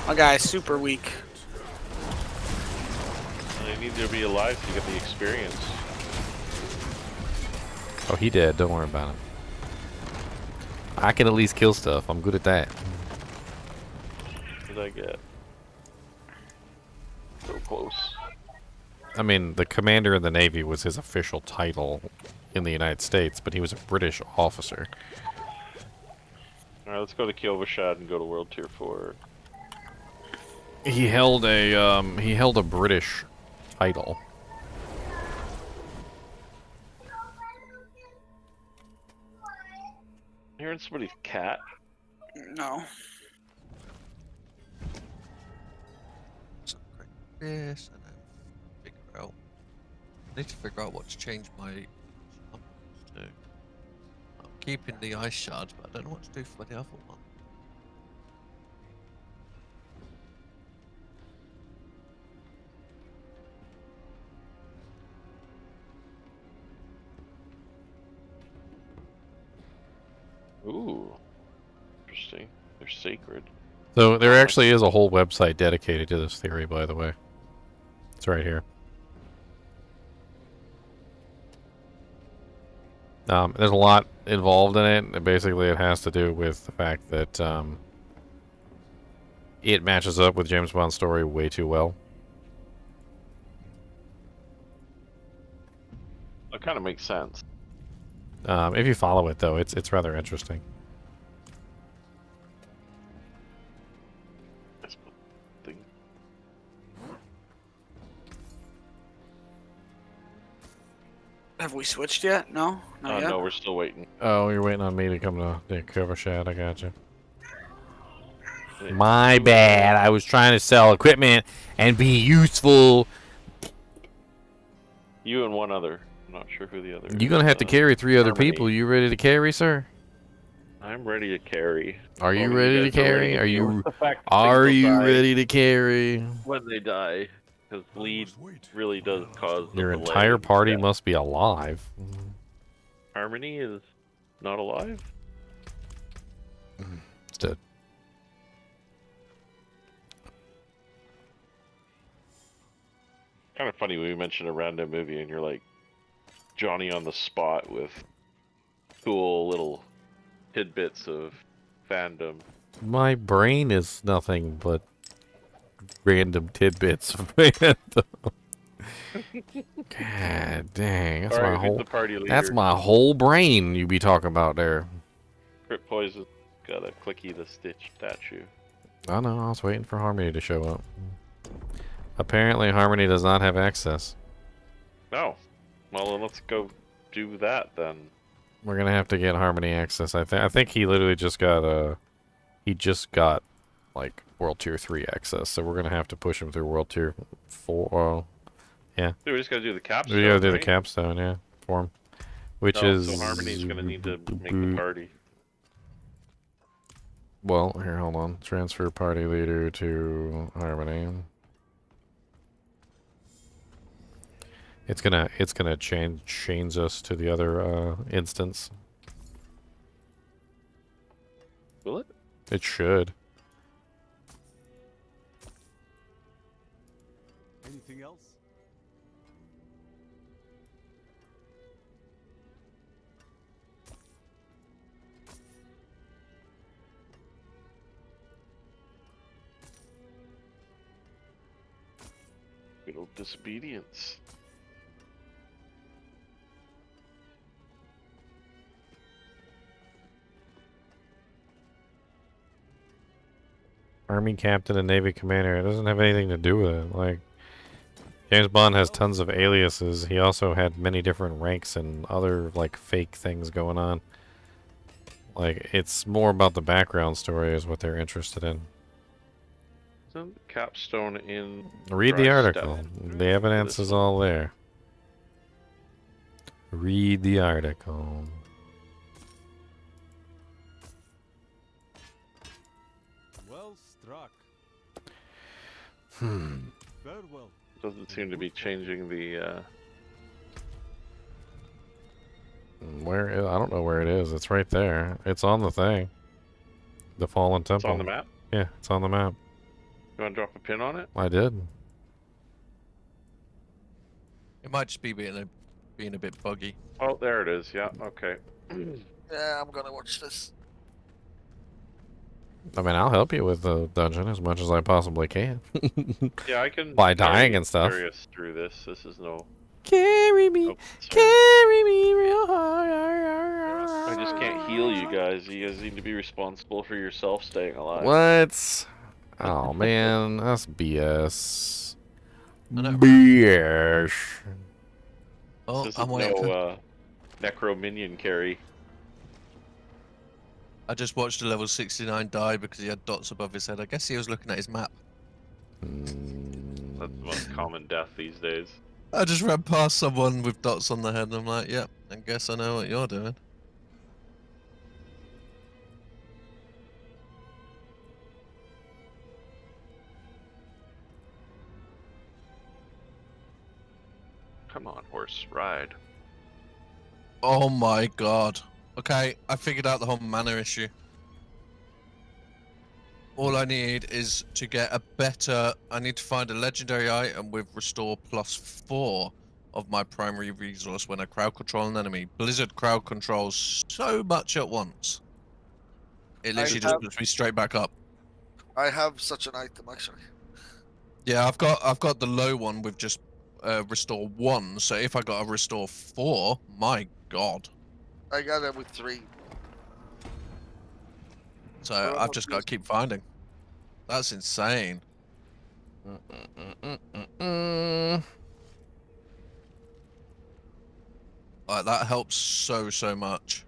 that. is super weak. They need to be alive to get the experience. Oh, he did. Don't worry about him. I can at least kill stuff. I'm good at that. What did I get? So close. I mean, the commander in the Navy was his official title in the United States, but he was a British officer. Alright, let's go to Kielvashad and go to World Tier 4. He held a British title. Hearing somebody's cat? No. This and then figure out. I need to figure out what to change my summons to. I'm keeping the ice shards, but I don't know what to do for the other one. Ooh. Interesting. They're sacred. So there actually is a whole website dedicated to this theory, by the way. It's right here. There's a lot involved in it. And basically, it has to do with the fact that it matches up with James Bond's story way too well. That kind of makes sense. If you follow it, though, it's rather interesting. Have we switched yet? No, not yet. No, we're still waiting. Oh, you're waiting on me to come to the cover shot. I got you. My bad. I was trying to sell equipment and be useful. You and one other. I'm not sure who the other. You're gonna have to carry 3 other Harmony. people. You ready to carry, sir? I'm ready to carry. Are you Well, ready to guys are ready carry? Are deal you with the fact that are things will you die ready to carry? when they die? Because bleed really does cause the Your delay. entire party Yeah. must be alive. Harmony is not alive. It's dead. Kind of funny when you mention a random movie and you're like Johnny on the spot with cool little tidbits of fandom. My brain is nothing but random tidbits of fandom. God dang, that's Alright, my who's whole. the party That's leader? my whole brain you be talking about there. Crit Poison got a Clicky the Stitch statue. I know. I was waiting for Harmony to show up. Apparently, Harmony does not have access. No. Well, then let's go do that then. We're gonna have to get Harmony access. I think he literally just got like World Tier 3 access. So we're gonna have to push him through World Tier 4. Yeah. Dude, we just gotta do the capstone. We gotta do the right? capstone, yeah, for him. Which No, is so Harmony's gonna need to make the party. Well, here, hold on. Transfer party leader to Harmony. It's gonna change us to the other instance. Will it? It should. Anything else? Good old disobedience. Army captain and Navy commander. It doesn't have anything to do with it. Like, James Bond has tons of aliases. He also had many different ranks and other, like, fake things going on. Like, it's more about the background story is what they're interested in. Isn't the capstone in... Read the Dry article. Steppe? The evidence is all there. Read the article. Well struck. Farewell. Doesn't seem to be changing the, Where is, I don't know where it is. It's right there. It's on the thing. The Fallen Temple. It's on the map? Yeah, it's on the map. You wanna drop a pin on it? I did. It might just be being a bit buggy. Oh, there it is. Yeah, okay. Yeah, I'm gonna watch this. I mean, I'll help you with the dungeon as much as I possibly can. Yeah, I can... By dying and stuff. Carry us through this. This is no... Carry me, carry me real hard. I just can't heal you guys. You guys need to be responsible for yourself staying alive. What? Oh man, that's BS. BS. Oh, This is I'm waiting no necro minion carry. I just watched a level 69 die because he had dots above his head. I guess he was looking at his map. That's the most common death these days. I just ran past someone with dots on the head and I'm like, yep, I guess I know what you're doing. Come on, horse, ride. Oh my god. Okay, I figured out the whole mana issue. All I need is to get a better... I need to find a legendary item with restore +4 of my primary resource when I crowd control an enemy. Blizzard crowd controls so much at once. It literally just puts me straight back up. I have such an item actually. Yeah, I've got the low one with just restore 1, so if I got a restore 4, my god. I got it with 3. So I've just got to keep finding. That's insane. Like, that helps so much.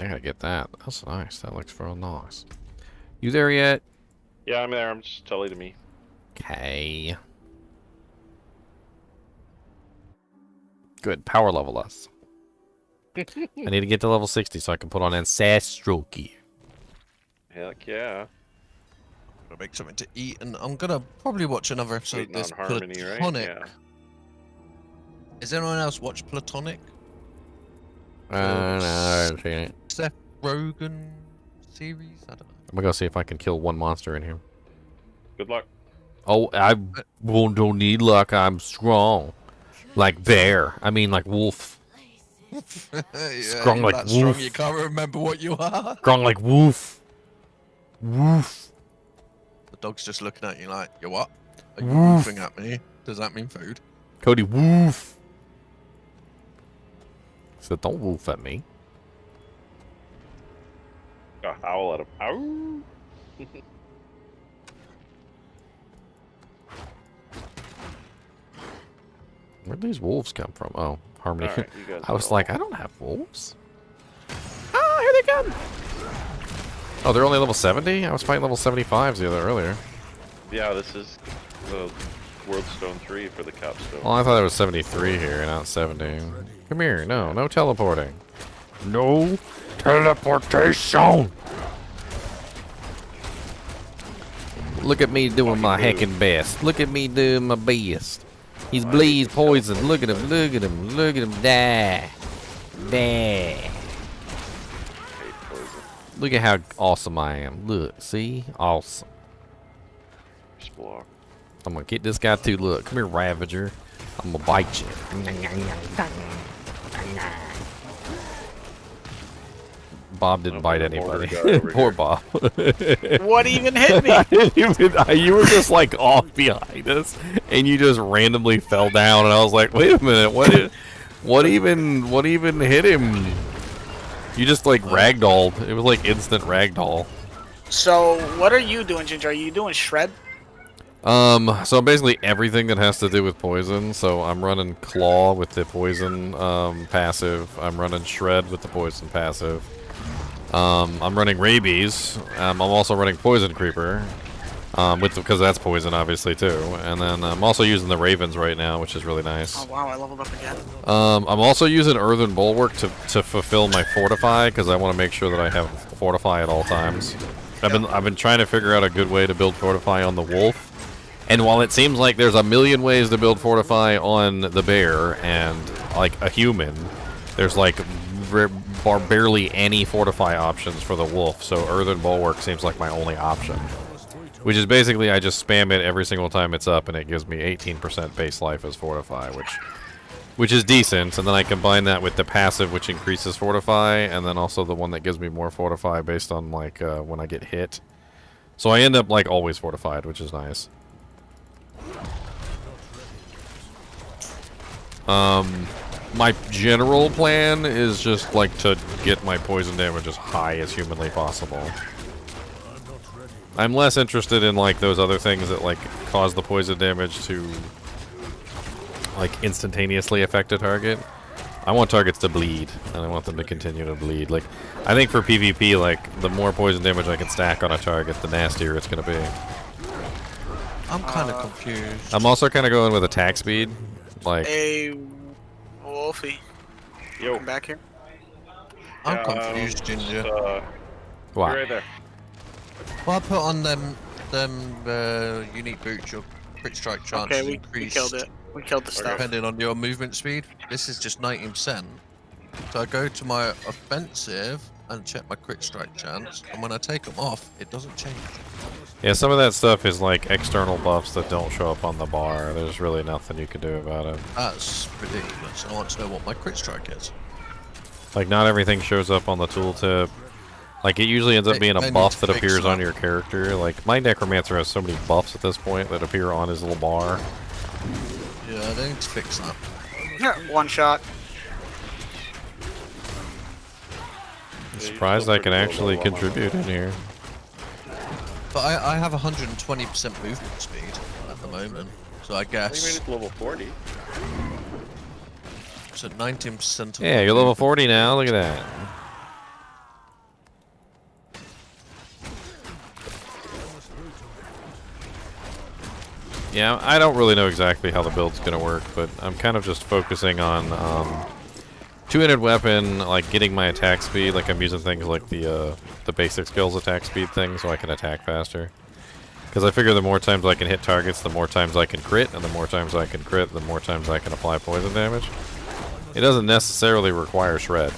I gotta get that. That's nice. That looks real nice. You there yet? Yeah, I'm there. I'm just telling to me. Okay. Good. Power level us. I need to get to level 60 so I can put on ancestral gear. Heck yeah. I'll make something to eat, and I'm gonna probably watch another episode of Waiting this on Harmony, right? Platonic. Yeah. Has anyone else watched Platonic? No, I haven't seen it. Seth Rogen series? I don't know. I'm gonna go see if I can kill one monster in here. Good luck. Oh, I don't need luck. I'm strong. Like bear. I mean, like wolf. Yeah, Strong you're like that strong wolf. you can't remember what you are. Strong like wolf. Woof. The dog's just looking at you like, you what? Are you Woof. woofing at me? Does that mean food? Cody, woof. So don't woof at me. A howl at him. Ow. Where'd these wolves come from? Oh, Harmony. Alright, you guys I was go. like, I don't have wolves. Ah, here they come. Oh, they're only level 70? I was fighting level 75s earlier. Yeah, this is the World Stone 3 for the capstone. Well, I thought it was 73 here, not 70. Come here. No, no teleporting. No teleportation. Look at me doing my heckin' best. Look at me doing my best. He's bleeds poison. Look at him. Look at him. Look at him. Die. Die. Look at how awesome I am. Look. See? Awesome. Explore. I'm gonna get this guy too. Look. Come here, Ravager. I'm gonna bite you. Bob didn't bite anybody. Poor Bob. What even hit me? You were just like off behind us, and you just randomly fell down, and I was like, "Wait a minute, what even hit him?" You just like ragdolled. It was like instant ragdoll. So, what are you doing, Ginger? Are you doing shred? So basically everything that has to do with poison. So I'm running Claw with the poison passive. I'm running Shred with the poison passive. I'm running Rabies. I'm also running Poison Creeper, because that's poison, obviously, too. And then I'm also using the Ravens right now, which is really nice. Oh wow, I leveled up again. I'm also using Earthen Bulwark to fulfill my Fortify, because I want to make sure that I have Fortify at all times. I've been trying to figure out a good way to build Fortify on the Wolf. And while it seems like there's a million ways to build Fortify on the bear and, like, a human, there's, like, barely any Fortify options for the wolf, so Earthen Bulwark seems like my only option. Which is basically, I just spam it every single time it's up, and it gives me 18% base life as Fortify, which is decent, and then I combine that with the passive, which increases Fortify, and then also the one that gives me more Fortify based on, like, when I get hit. So I end up, like, always fortified, which is nice. My general plan is just like to get my poison damage as high as humanly possible. I'm less interested in like those other things that like cause the poison damage to like instantaneously affect a target. I want targets to bleed, and I want them to continue to bleed. Like, I think for PvP, like the more poison damage I can stack on a target, the nastier it's gonna be. I'm kind of confused. I'm also kind of going with attack speed. Like, Hey, Wolfie. Yo. Come back here. I'm confused, Ginger. Why? You're right there. Well, I put on them unique boots, your crit strike chance Okay, is we increased. killed it. We killed the stuff. Depending on your movement speed. This is just 19%. So I go to my offensive and check my crit strike chance, and when I take them off, it doesn't change. yeah, some of that stuff is like external buffs that don't show up on the bar. There's really nothing you can do about it. That's ridiculous. I want to know what my crit strike is. Like, not everything shows up on the tooltip. Like, it usually ends up being They a need buff to that fix appears on that. your character. Like, my Necromancer has so many buffs at this point that appear on his little bar. Yeah, they need to fix that. One shot. I'm surprised I can actually contribute in here. But I have 120% movement speed at the moment, so I I think guess. it's level 40. So 19%. Yeah, you're level 40 now. Look at that. Yeah, I don't really know exactly how the build's gonna work, but I'm kind of just focusing on two-handed weapon, like getting my attack speed. Like I'm using things like the basic skills attack speed thing, so I can attack faster. Because I figure the more times I can hit targets, the more times I can crit, and the more times I can crit, the more times I can apply poison damage. It doesn't necessarily require shred,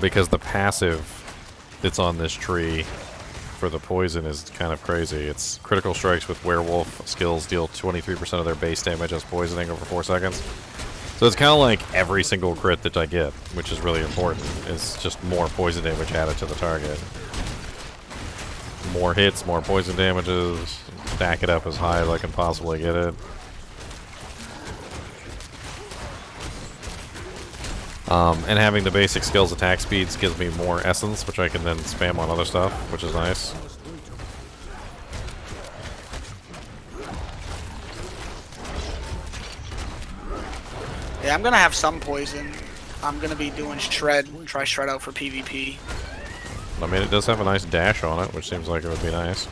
because the passive that's on this tree for the poison is kind of crazy. It's critical strikes with werewolf skills deal 23% of their base damage as poisoning over 4 seconds. So it's kind of like every single crit that I get, which is really important. It's just more poison damage added to the target. More hits, more poison damages. Stack it up as high as I can possibly get it. And having the basic skills attack speeds gives me more essence, which I can then spam on other stuff, which is nice. Yeah, I'm gonna have some poison. I'm gonna be doing shred. Try shred out for PvP. I mean, it does have a nice dash on it, which seems like it would be nice.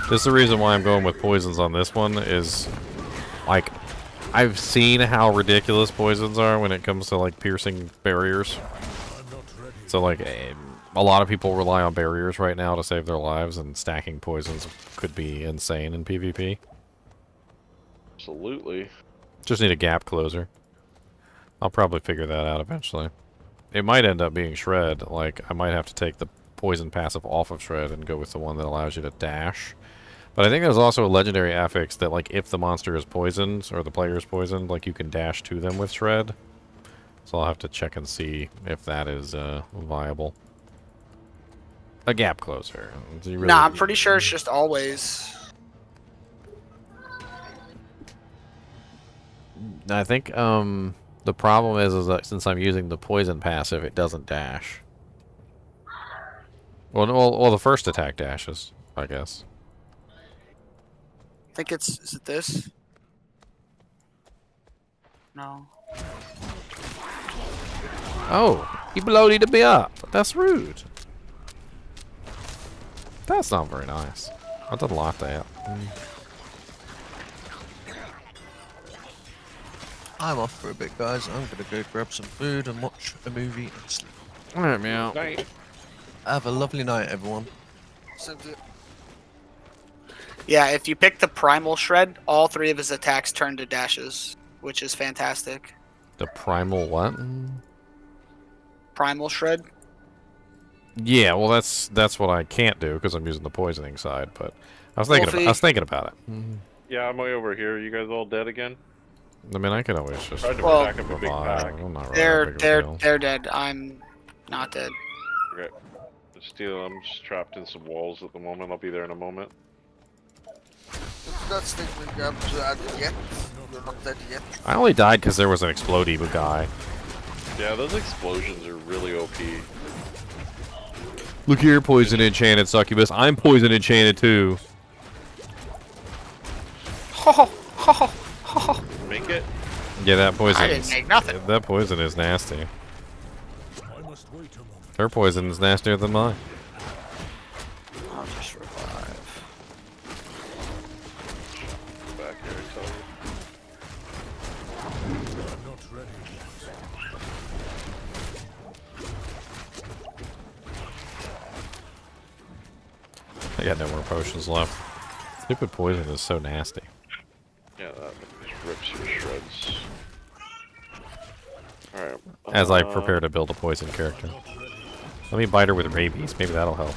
This is the reason why I'm going with poisons on this one, is like I've seen how ridiculous poisons are when it comes to like piercing barriers. So like a lot of people rely on barriers right now to save their lives, and stacking poisons could be insane in PvP. Absolutely. Just need a gap closer. I'll probably figure that out eventually. It might end up being shred. Like I might have to take the poison passive off of shred and go with the one that allows you to dash. But I think there's also a legendary affix that, like, if the monster is poisoned, or the player is poisoned, like, you can dash to them with shred. So I'll have to check and see if that is viable. A gap closer. Really Nah, I'm pretty sure it's just always. I think the problem is that since I'm using the poison passive, it doesn't dash. Well, the first attack dashes, I guess. I think is it this? No. Oh, he bloated me up. That's rude. That's not very nice. I didn't like that. I'm off for a bit, guys. I'm gonna go grab some food and watch a movie and sleep. Alright, meow. Have a lovely night, everyone. Yeah, if you pick the primal shred, all 3 of his attacks turn to dashes, which is fantastic. The primal what? Primal shred? Yeah, well that's what I can't do because I'm using the poisoning side, but I was thinking about it. Yeah, I'm way over here. You guys all dead again? I mean, I can always just Tried to attack up a big pack. I'm not really They're dead. I'm not dead. Okay. I'm just trapped in some walls at the moment. I'll be there in a moment. That statement you haven't added yet. You're not dead yet. I only died because there was an explodey guy. Yeah, those explosions are really OP. Look here, poison enchanted succubus. I'm poison enchanted too. Make it? Yeah, that poison. I didn't make nothing. That poison is nasty. Her poison is nastier than mine. I'll just revive. Back here, I tell you. I'm not ready. I got no more potions left. Stupid poison is so nasty. Yeah, that just rips your shreds. Alright. As I prepare to build a poison character. Let me bite her with rabies. Maybe that'll help.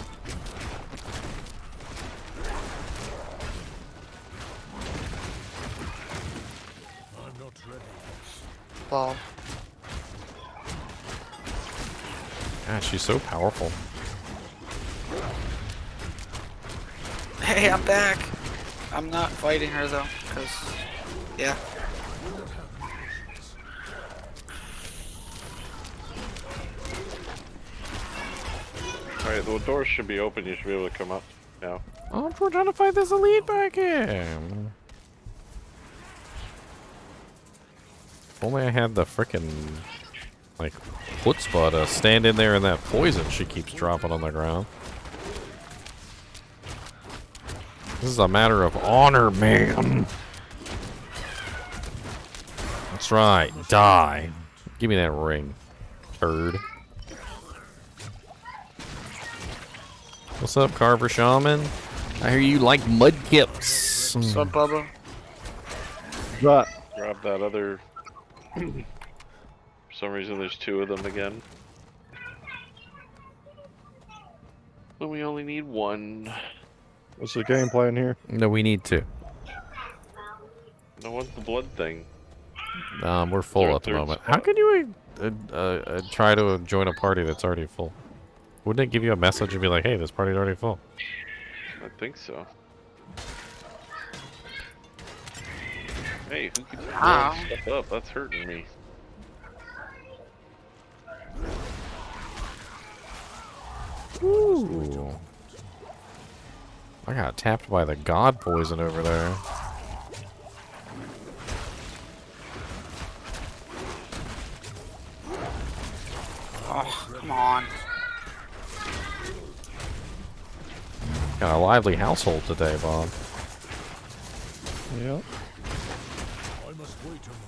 I'm not ready. Well. God, she's so powerful. Hey, I'm back. I'm not fighting her though, because yeah. Alright, the doors should be open. You should be able to come up now. Oh, we're trying to fight this elite back in. If only I had the frickin' like chutzpah to stand in there in that poison she keeps dropping on the ground. This is a matter of honor, man. That's right. Die. Give me that ring, turd. What's up, Carver Shaman? I hear you like mudkips. What's up, Bubba? What? Grab that other. For some reason, there's 2 of them again. But we only need 1. What's the game plan here? No, we need 2. No, what's the blood thing? We're full at the moment. How can you try to join a party that's already full? Wouldn't it give you a message and be like, hey, this party's already full? I think so. Hey, who keeps blowing stuff up? That's hurting me. Ooh. I got tapped by the god poison over there. Oh, come on. Got a lively household today, Bob. Yep. I must wait a moment.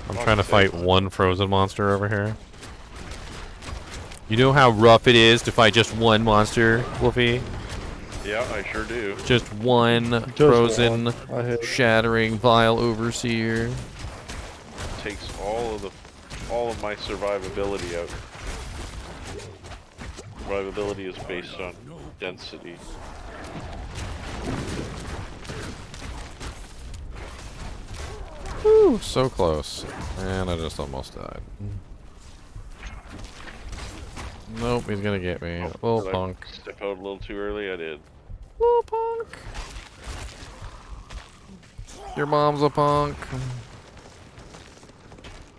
I'm trying to fight one frozen monster over here. You know how rough it is to fight just one monster, Wolfie? Yeah, I sure do. Just one frozen, shattering, vile overseer. Takes all of my survivability out. Survivability is based on density. Whew, so close. And I just almost died. Nope, he's gonna get me. Little Did punk. I step out a little too early? I did. Little punk. Your mom's a punk.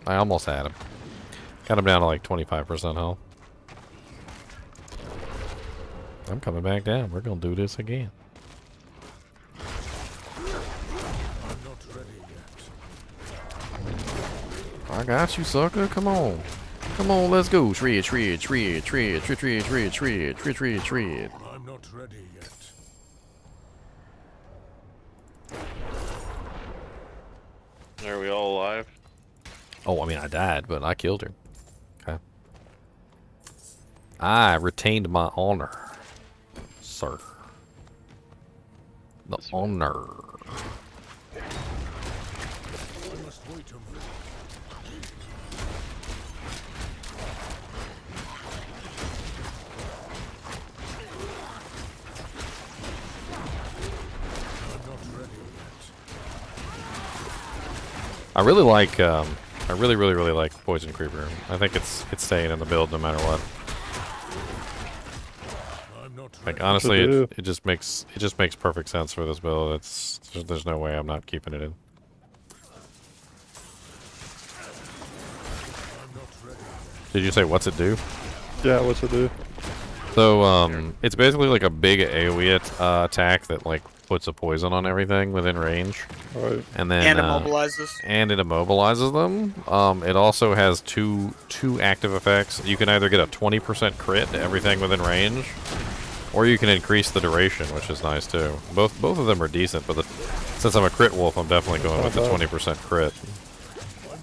I almost had him. Got him down to like 25% health. I'm coming back down. We're gonna do this again. I got you, sucker. Come on. Come on, let's go. Shred, shred, shred, shred, shred, shred, shred, shred, shred, shred, shred. I'm not ready yet. Are we all alive? Oh, I mean, I died, but I killed her. Okay. I retained my honor, sir. The honor. I must wait a moment. I really like, I really like Poison Creeper. I think it's staying in the build no matter what. Like honestly, it just makes perfect sense for this build. There's no way I'm not keeping it in. Did you say what's it do? Yeah, what's it do? So it's basically like a big AoE attack that like puts a poison on everything within range. Right. And then immobilizes. And it immobilizes them. It also has two active effects. You can either get a 20% crit to everything within range, or you can increase the duration, which is nice too. Both of them are decent, but since I'm a crit wolf, I'm definitely going with the 20% crit.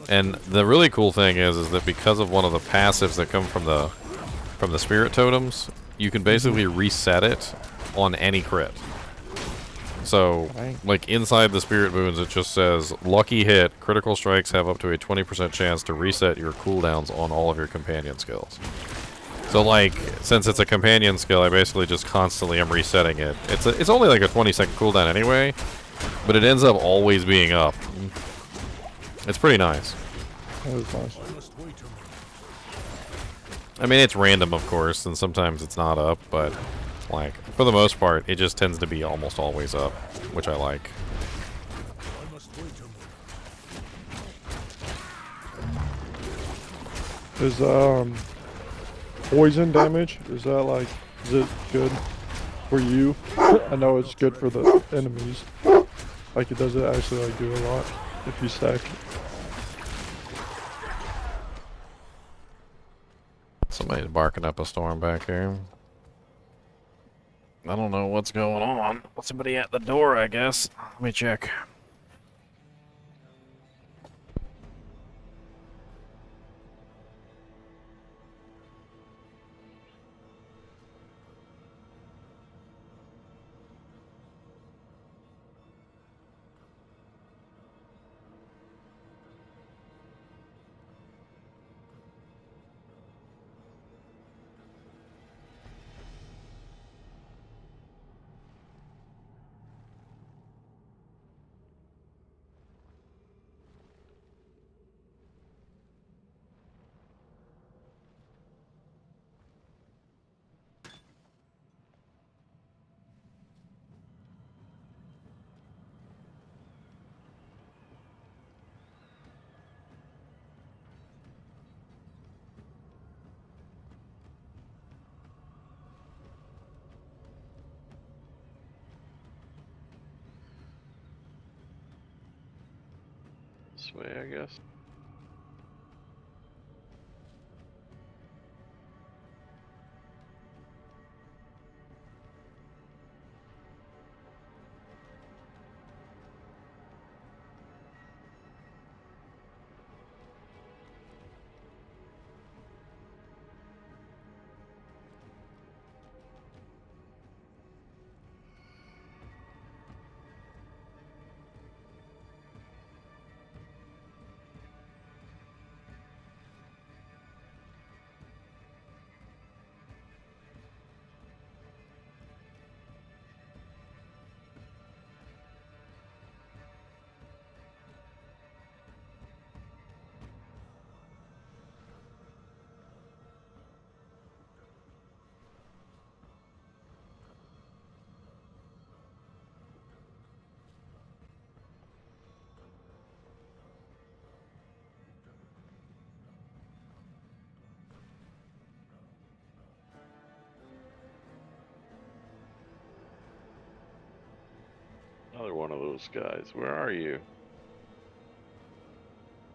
And the really cool thing is that because of one of the passives that come from the spirit totems, you can basically reset it on any crit. So, like inside the spirit boons, it just says, lucky hit, critical strikes have up to a 20% chance to reset your cooldowns on all of your companion skills. So like, since it's a companion skill, I basically just constantly am resetting it. It's only like a 20-second cooldown anyway, but it ends up always being up. It's pretty nice. That was nice. I mean, it's random, of course, and sometimes it's not up, but like, for the most part, it just tends to be almost always up, which I like. Is poison damage, is it good? for you. I know it's good for the enemies. Like it doesn't actually like do a lot if you stack. Somebody's barking up a storm back here. I don't know what's going on. Somebody at the door, I guess. Let me check. This way, I guess. Another one of those guys. Where are you?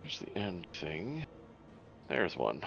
There's the end thing. There's one.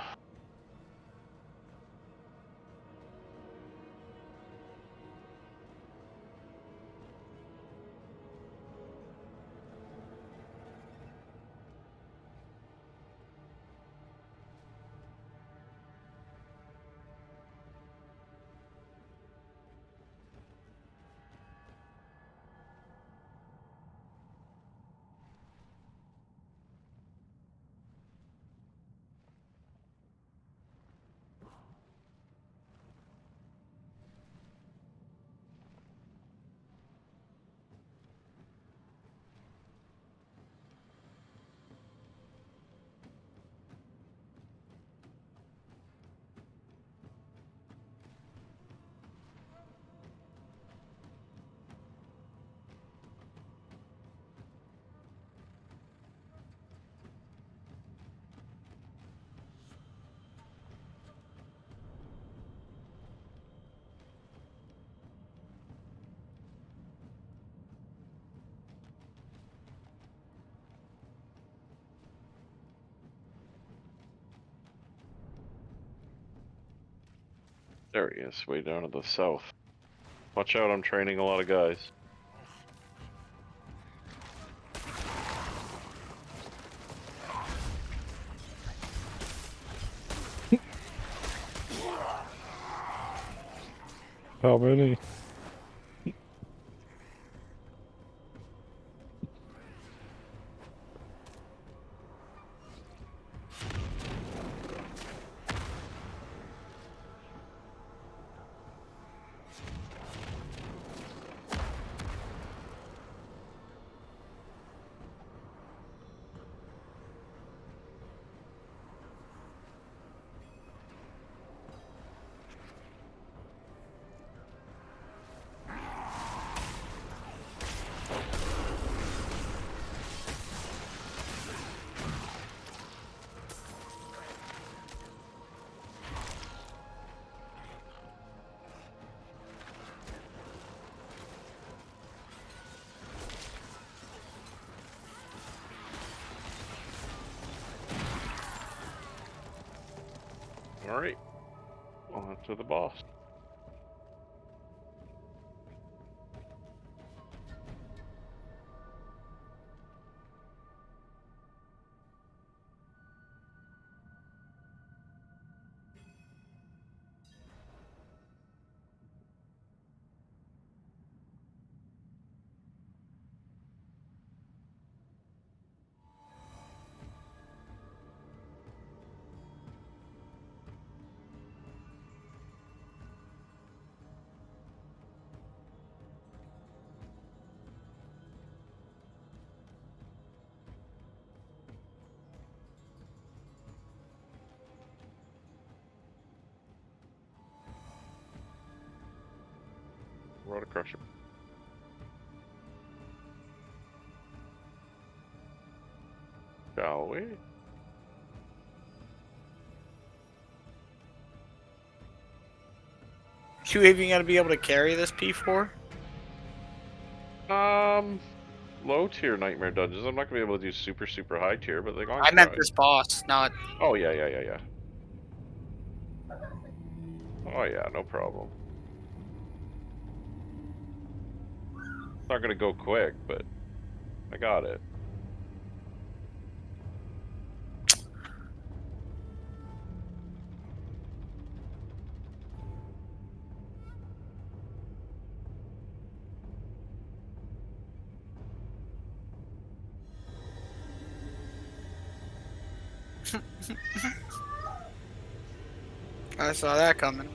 There he is, way down to the south. Watch out, I'm training a lot of guys. How many? Alright. On to the boss. Rotor Crusher. Shall we? You even gonna be able to carry this P4? Low tier nightmare dungeons. I'm not gonna be able to do super high tier, but they're going. I meant this boss, not. Oh yeah. Oh yeah, no problem. It's not gonna go quick, but I got it. I saw that coming.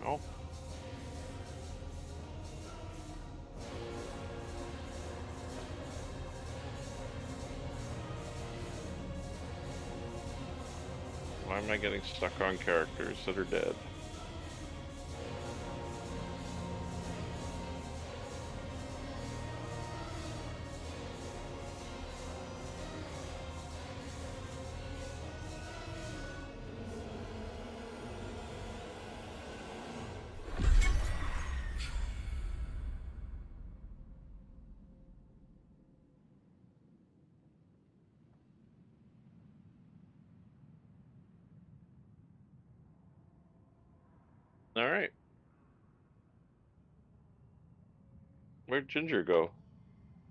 No. Why am I getting stuck on characters that are dead? All right. Where'd Ginger go?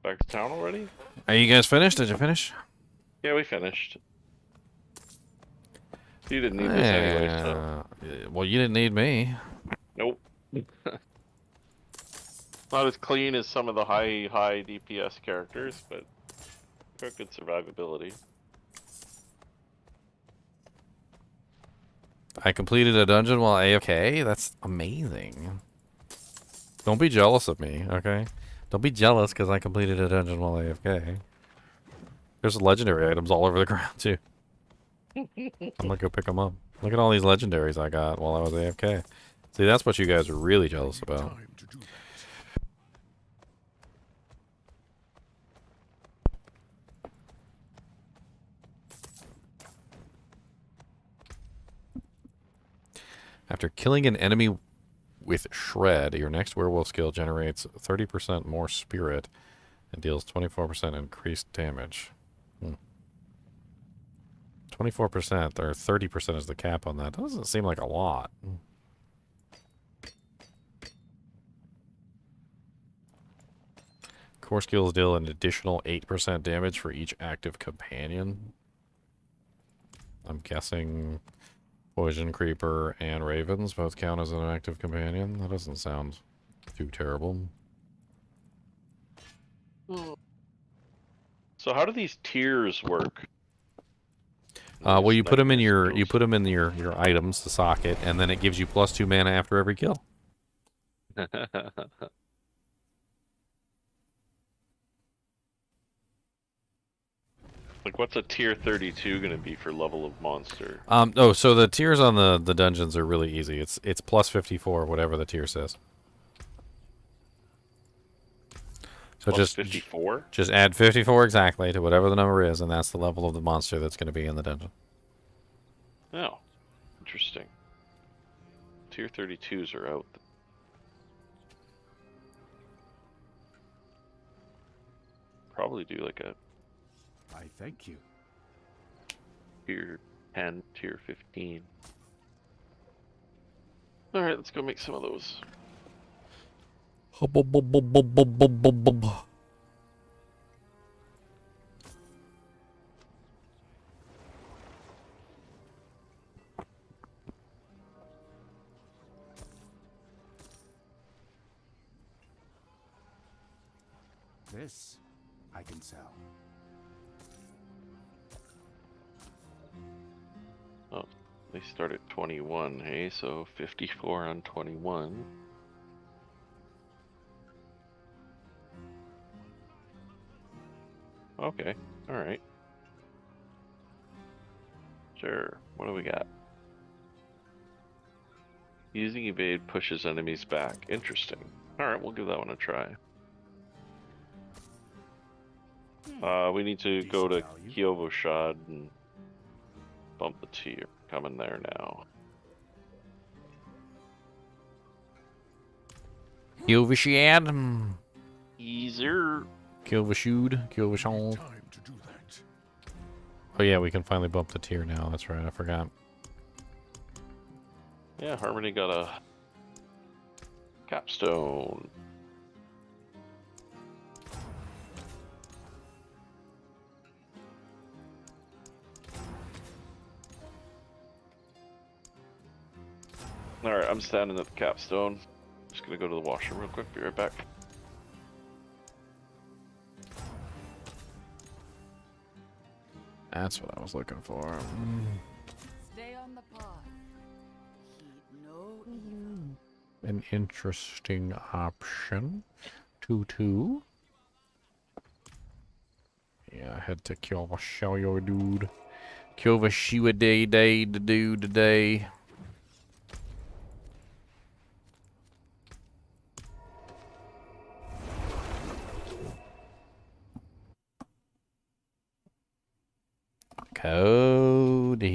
Back to town already? Are you guys finished? Did you finish? Yeah, we finished. You didn't need this anyway, so. Well, you didn't need me. Nope. Not as clean as some of the high DPS characters, but got good survivability. I completed a dungeon while AFK? That's amazing. Don't be jealous of me, okay? Don't be jealous because I completed a dungeon while AFK. There's legendary items all over the ground, too. I'm gonna go pick them up. Look at all these legendaries I got while I was AFK. See, that's what you guys are really jealous about. After killing an enemy with Shred, your next werewolf skill generates 30% more spirit and deals 24% increased damage. 24% or 30% is the cap on that. Doesn't seem like a lot. Core skills deal an additional 8% damage for each active companion. I'm guessing Poison Creeper and Ravens both count as an active companion. That doesn't sound too terrible. So how do these tiers work? Well, you put them in your your items, the socket, and then it gives you +2 mana after every kill. Like, what's a tier 32 going to be for level of monster? Oh, so the tiers on the dungeons are really easy. It's +54, whatever the tier says. So Plus 54? Just add 54 exactly to whatever the number is, and that's the level of the monster that's going to be in the dungeon. Oh, interesting. Tier 32s are out. Probably do like a I thank you. tier 10, tier 15. Alright, let's go make some of those. This I can sell. Oh, they start at 21, hey? So 54 on 21. Okay, alright. Sure, what do we got? Using evade pushes enemies back. Interesting. Alright, we'll give that one a try. We need to go to Kyovoshad and bump the tier. Coming there now. Kyovoshad. Easier. Kyovoshad. Oh yeah, we can finally bump the tier now. That's right, I forgot. Yeah, Harmony got a capstone. Alright, I'm standing at the capstone. Just gonna go to the washroom real quick, be right back. That's what I was looking for. Stay on the pod. Heed no evil. An interesting option. 2-2. Yeah, head to Kyovoshad, dude. Kyovoshad day to do today. Cody.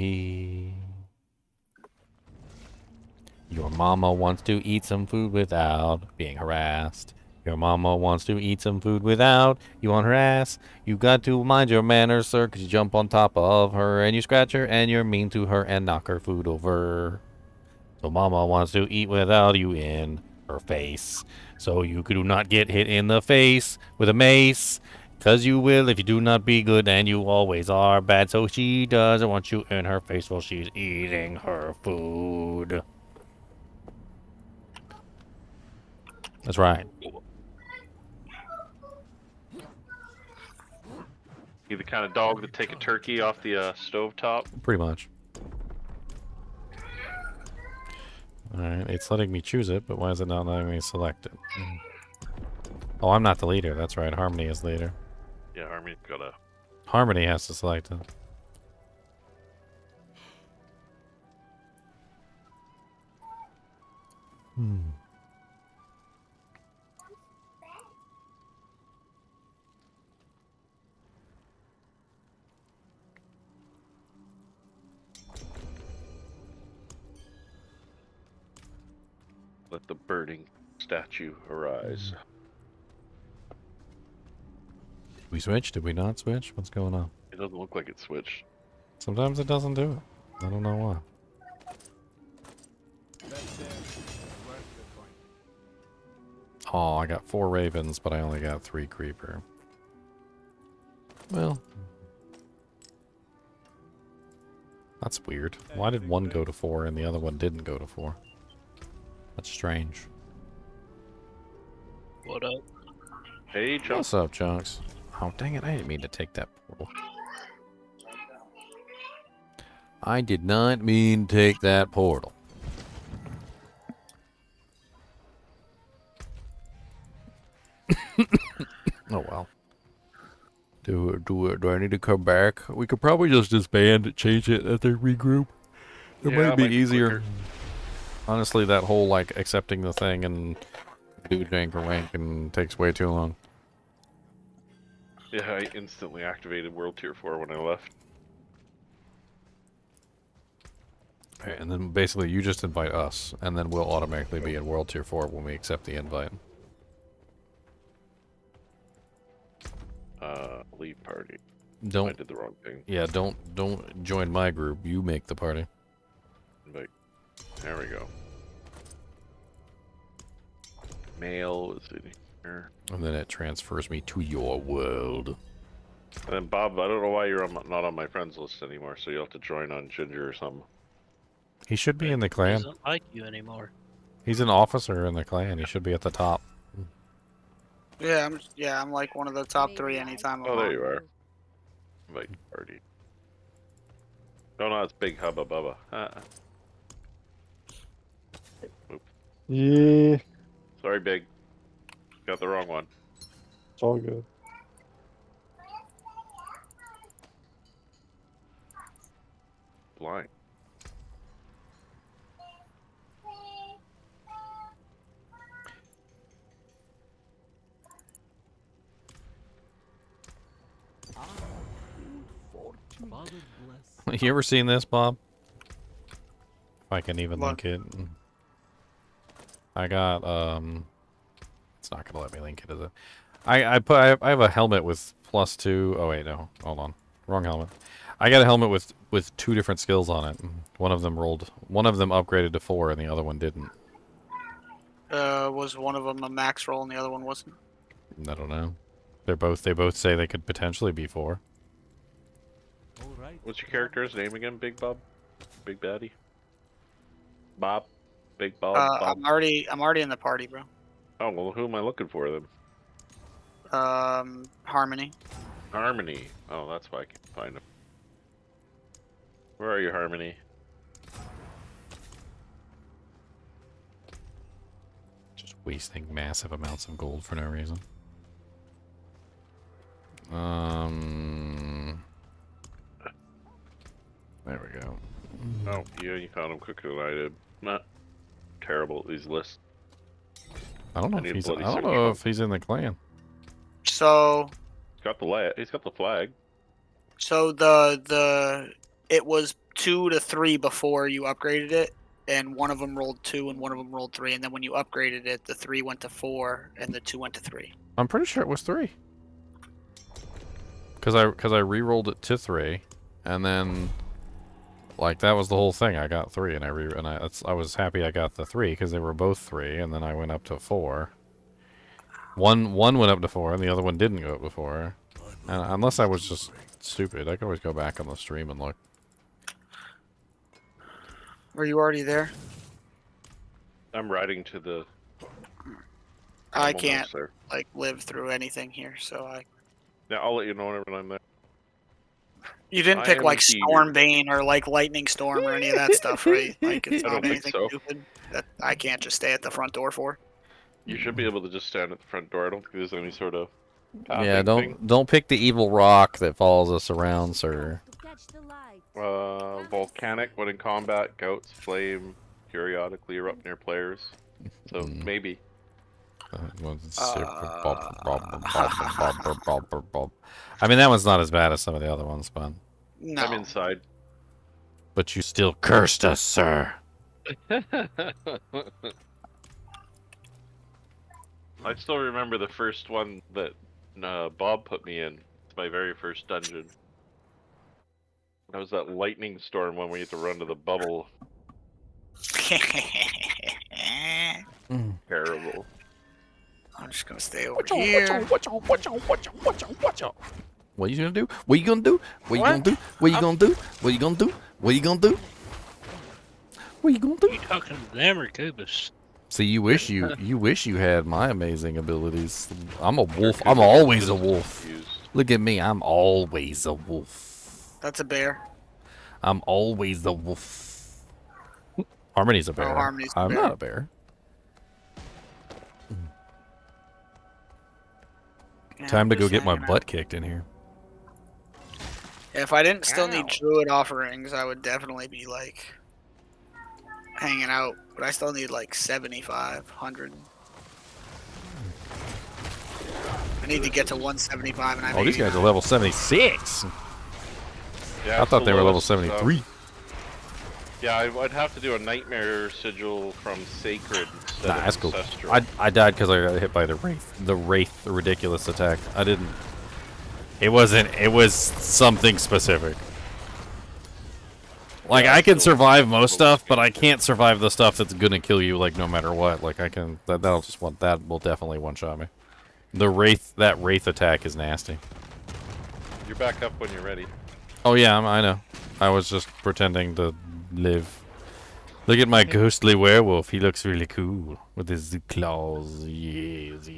Your mama wants to eat some food without being harassed. Your mama wants to eat some food without you on her ass. You got to mind your manners, sir, because you jump on top of her and you scratch her and you're mean to her and knock her food over. So mama wants to eat without you in her face. So you do not get hit in the face with a mace. Because you will if you do not be good, and you always are bad. So she doesn't want you in her face while she's eating her food. That's right. You the kind of dog that take a turkey off the stovetop? Pretty much. Alright, it's letting me choose it, but why is it not letting me select it? Oh, I'm not the leader. That's right. Harmony is leader. Yeah, Harmony's gotta... Harmony has to select it. Let the burning statue arise. Did we switch? Did we not switch? What's going on? It doesn't look like it switched. Sometimes it doesn't do it. I don't know why. Oh, I got 4 ravens, but I only got 3 creeper. Well, that's weird. Why did one go to 4 and the other one didn't go to 4? That's strange. What up? Hey, Chunks. What's up, Chunks? Oh, dang it. I didn't mean to take that portal. I did not mean to take that portal. Oh, well. Do I need to come back? We could probably just disband, change it, and then regroup. It might be easier. Honestly, that whole, like, accepting the thing and do jank or wank and takes way too long. Yeah, I instantly activated World Tier 4 when I left. Okay, and then basically you just invite us, and then we'll automatically be in World Tier 4 when we accept the invite. Leave party. Don't. I did the wrong thing. Yeah, don't join my group. You make the party. Invite. There we go. Mail is in here. And then it transfers me to your world. And then Bob, I don't know why you're not on my friends list anymore, so you'll have to join on Ginger or something. He should be in the clan. Doesn't like you anymore. He's an officer in the clan. He should be at the top. Yeah, I'm like one of the top 3 anytime. Oh, there you are. Invite party. Oh no, it's Big Hubba Bubba. Oops. Yeah. Sorry, Big. Got the wrong one. It's all good. Blind. You ever seen this, Bob? If I can even link it. I got, it's not gonna let me link it, is it? I have a helmet with +2. Oh wait, no. Hold on. Wrong helmet. I got a helmet with 2 different skills on it. One of them upgraded to 4 and the other one didn't. Was one of them a max roll and the other one wasn't? I don't know. They both say they could potentially be 4. What's your character's name again, Big Bob? Big Baddie? Bob? Big Bob? Bob? I'm already in the party, bro. Oh, well, who am I looking for then? Harmony. Harmony. Oh, that's why I can't find him. Where are you, Harmony? Just wasting massive amounts of gold for no reason. There we go. Oh, yeah, you found him quicker than I did. Not terrible at these lists. I don't know if he's in the clan. So he's got the flag. So it was 2 to 3 before you upgraded it, and one of them rolled 2 and one of them rolled 3, and then when you upgraded it, the 3 went to 4 and the 2 went to 3. I'm pretty sure it was 3. Cause I re-rolled it to 3, and then like that was the whole thing. I got 3, and I was happy I got the 3 because they were both 3, and then I went up to 4. One went up to 4, and the other one didn't go up to 4. And unless I was just stupid, I could always go back on the stream and look. Were you already there? I'm riding to the. I can't like live through anything here, so I. Yeah, I'll let you know whenever I'm there. You didn't pick like Stormbane or like Lightning Storm or any of that stuff, right? Like it's I not don't think anything so. stupid that I can't just stay at the front door for. You should be able to just stand at the front door. I don't think there's any sort of. Yeah, don't pick the evil rock that follows us around, sir. Volcanic when in combat, gouts, flame, periodically erupt near players. So maybe. I mean, that one's not as bad as some of the other ones, but No. I'm inside. but you still cursed us, sir. I still remember the first one that Bob put me in. It's my very first dungeon. That was that lightning storm one where you had to run to the bubble. Terrible. I'm just gonna stay over here. What you gonna do? What you gonna do? What you gonna do? What you gonna do? What you gonna do? What you gonna do? What you gonna do? You talking to them or Kubus? See, you wish you had my amazing abilities. I'm a wolf. I'm always a wolf. Look at me. I'm always a wolf. That's a bear. I'm always a wolf. Harmony's a bear. Harmony's a I'm bear. not a bear. Yeah, Time to I'm go just get my hanging out. butt kicked in here. If I didn't still need druid offerings, I would definitely be like hanging out. But I still need like 75, 100. I need to get to 175, and I'm Oh, these guys are level 76. Yeah, I thought they were level lowest, 73. Yeah, I'd have to do a nightmare sigil from Sacred instead Nah, of that's cool. Ancestral. I died because I got hit by the wraith, the ridiculous attack. I didn't. It wasn't. It was something specific. Like I can survive most stuff, but I can't survive the stuff that's gonna kill you. Like no matter what. Like I can. That will definitely one shot me. That wraith attack is nasty. You're back up when you're ready. Oh yeah, I know. I was just pretending to live. Look at my ghostly werewolf. He looks really cool with his claws. Yes.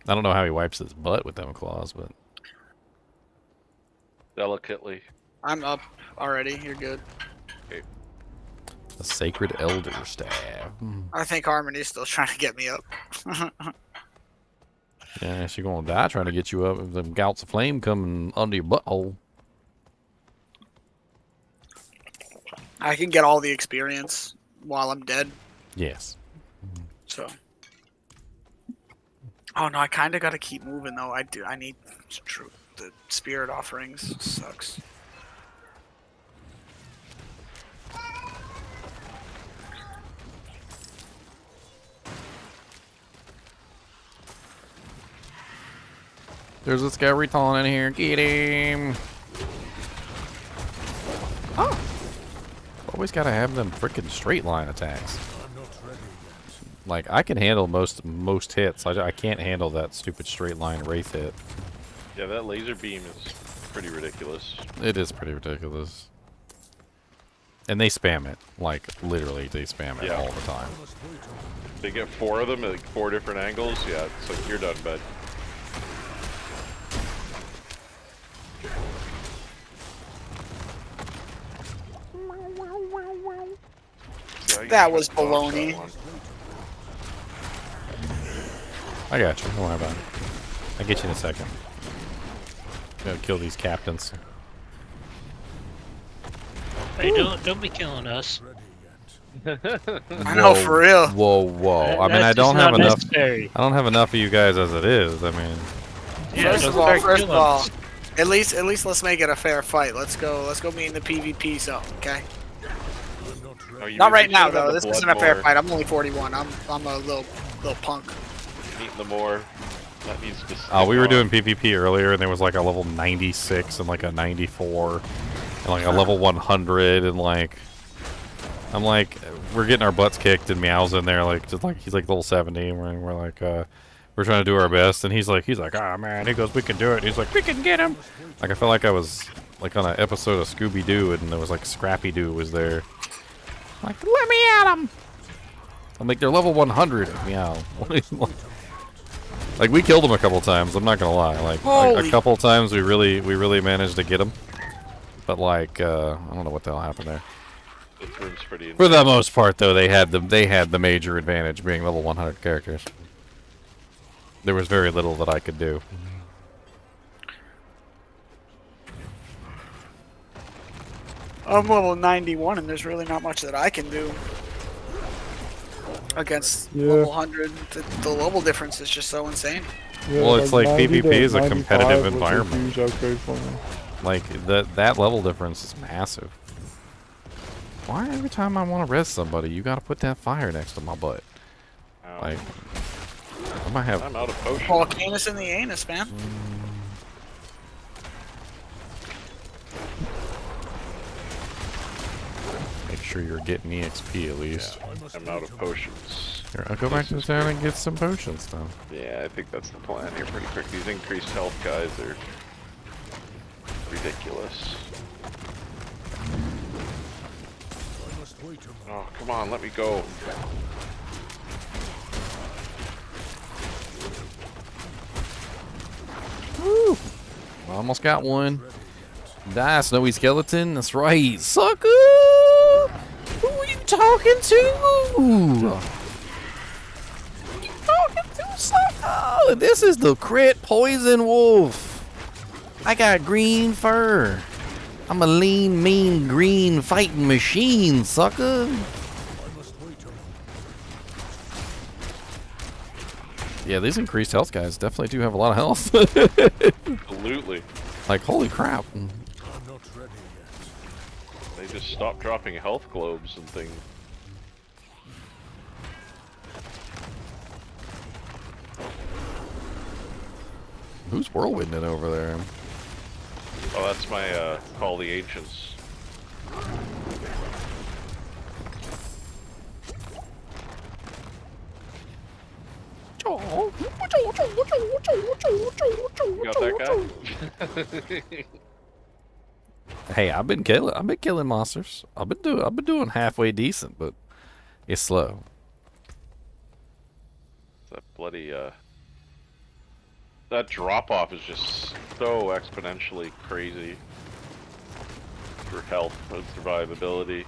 I don't know how he wipes his butt with them claws, but Delicately. I'm up already. You're good. Okay. a sacred elder staff. I think Harmony's still trying to get me up. Yeah, she's gonna die trying to get you up if them gouts of flame coming under your butthole. I can get all the experience while I'm dead. Yes. So. Oh no, I kind of got to keep moving though. I need the spirit offerings. Sucks. There's a skeleton in here. Get him. Oh. Always gotta have them freaking straight line attacks. Like I can handle most hits. I can't handle that stupid straight line wraith hit. Yeah, that laser beam is pretty ridiculous. It is pretty ridiculous. And they spam it. Like literally they spam it all the time. They get 4 of them at like 4 different angles. Yeah, it's like you're done, bud. That was baloney. I got you. Don't worry about it. I'll get you in a second. Gotta kill these captains. Hey, don't be killing us. I know, for real. Whoa, whoa. I mean, I don't have enough. I don't have enough of you guys as it is. I mean. Yeah, First of all, at least let's make it a fair fight. Let's go meet in the PvP zone, okay? Not right now though. This isn't a fair fight. I'm only 41. I'm a little punk. Meet the more. That needs to. Oh, we were doing PvP earlier, and there was like a level 96 and like a 94, and like a level 100, and like, I'm like, we're getting our butts kicked, and Meow's in there, like, just like he's like level 70, and we're like, we're trying to do our best, and he's like, ah, man, he goes, we can do it. And he's like, we can get him. Like I felt like I was like on an episode of Scooby Doo, and there was like Scrappy Doo was there. Like, let me at him. I'm like, they're level 100. Meow. Like we killed him a couple times. I'm not gonna lie. Like a couple times we really managed to get him. But like I don't know what the hell happened there. This room's pretty For the most part, though, they had the major advantage being level 100 characters. There was very little that I could do. I'm level 91, and there's really not much that I can do against level 100. The level difference is just so insane. Yeah, Well, it's like 90 PvP to is a 95 competitive was a environment. huge upgrade for me. Like that level difference is massive. Why every time I want to res somebody, you gotta put that fire next to my butt? Ow. Like, I might have. I'm out of potions. Volcanus in the anus, man. Make sure you're getting EXP at least. I'm out of potions. Here, I'll go back to the town and get some potions then. Yeah, I think that's the plan here pretty quick. These increased health guys are ridiculous. Oh, come on, let me go. Woo! Almost got one. Die, snowy skeleton. That's right, sucker. Who are you talking to? Who you talking to, sucker? This is the crit poison wolf. I got green fur. I'm a lean, mean, green fighting machine, sucker. Yeah, these increased health guys definitely do have a lot of health. Absolutely. Like, holy crap. They just stopped dropping health globes and things. Who's whirlwinding over there? Oh, that's my Call the Ancients. You got that guy? Hey, I've been killing monsters. I've been doing halfway decent, but it's slow. That bloody that drop off is just so exponentially crazy for health and survivability.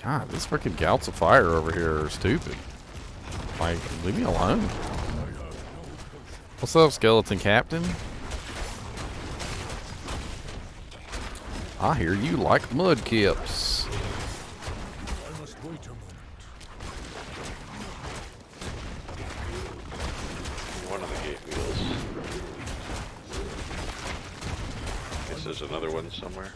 God, these freaking gouts of fire over here are stupid. Like, leave me alone. What's up, skeleton captain? I hear you like mud kips. One of the gate wheels. Guess there's another one somewhere.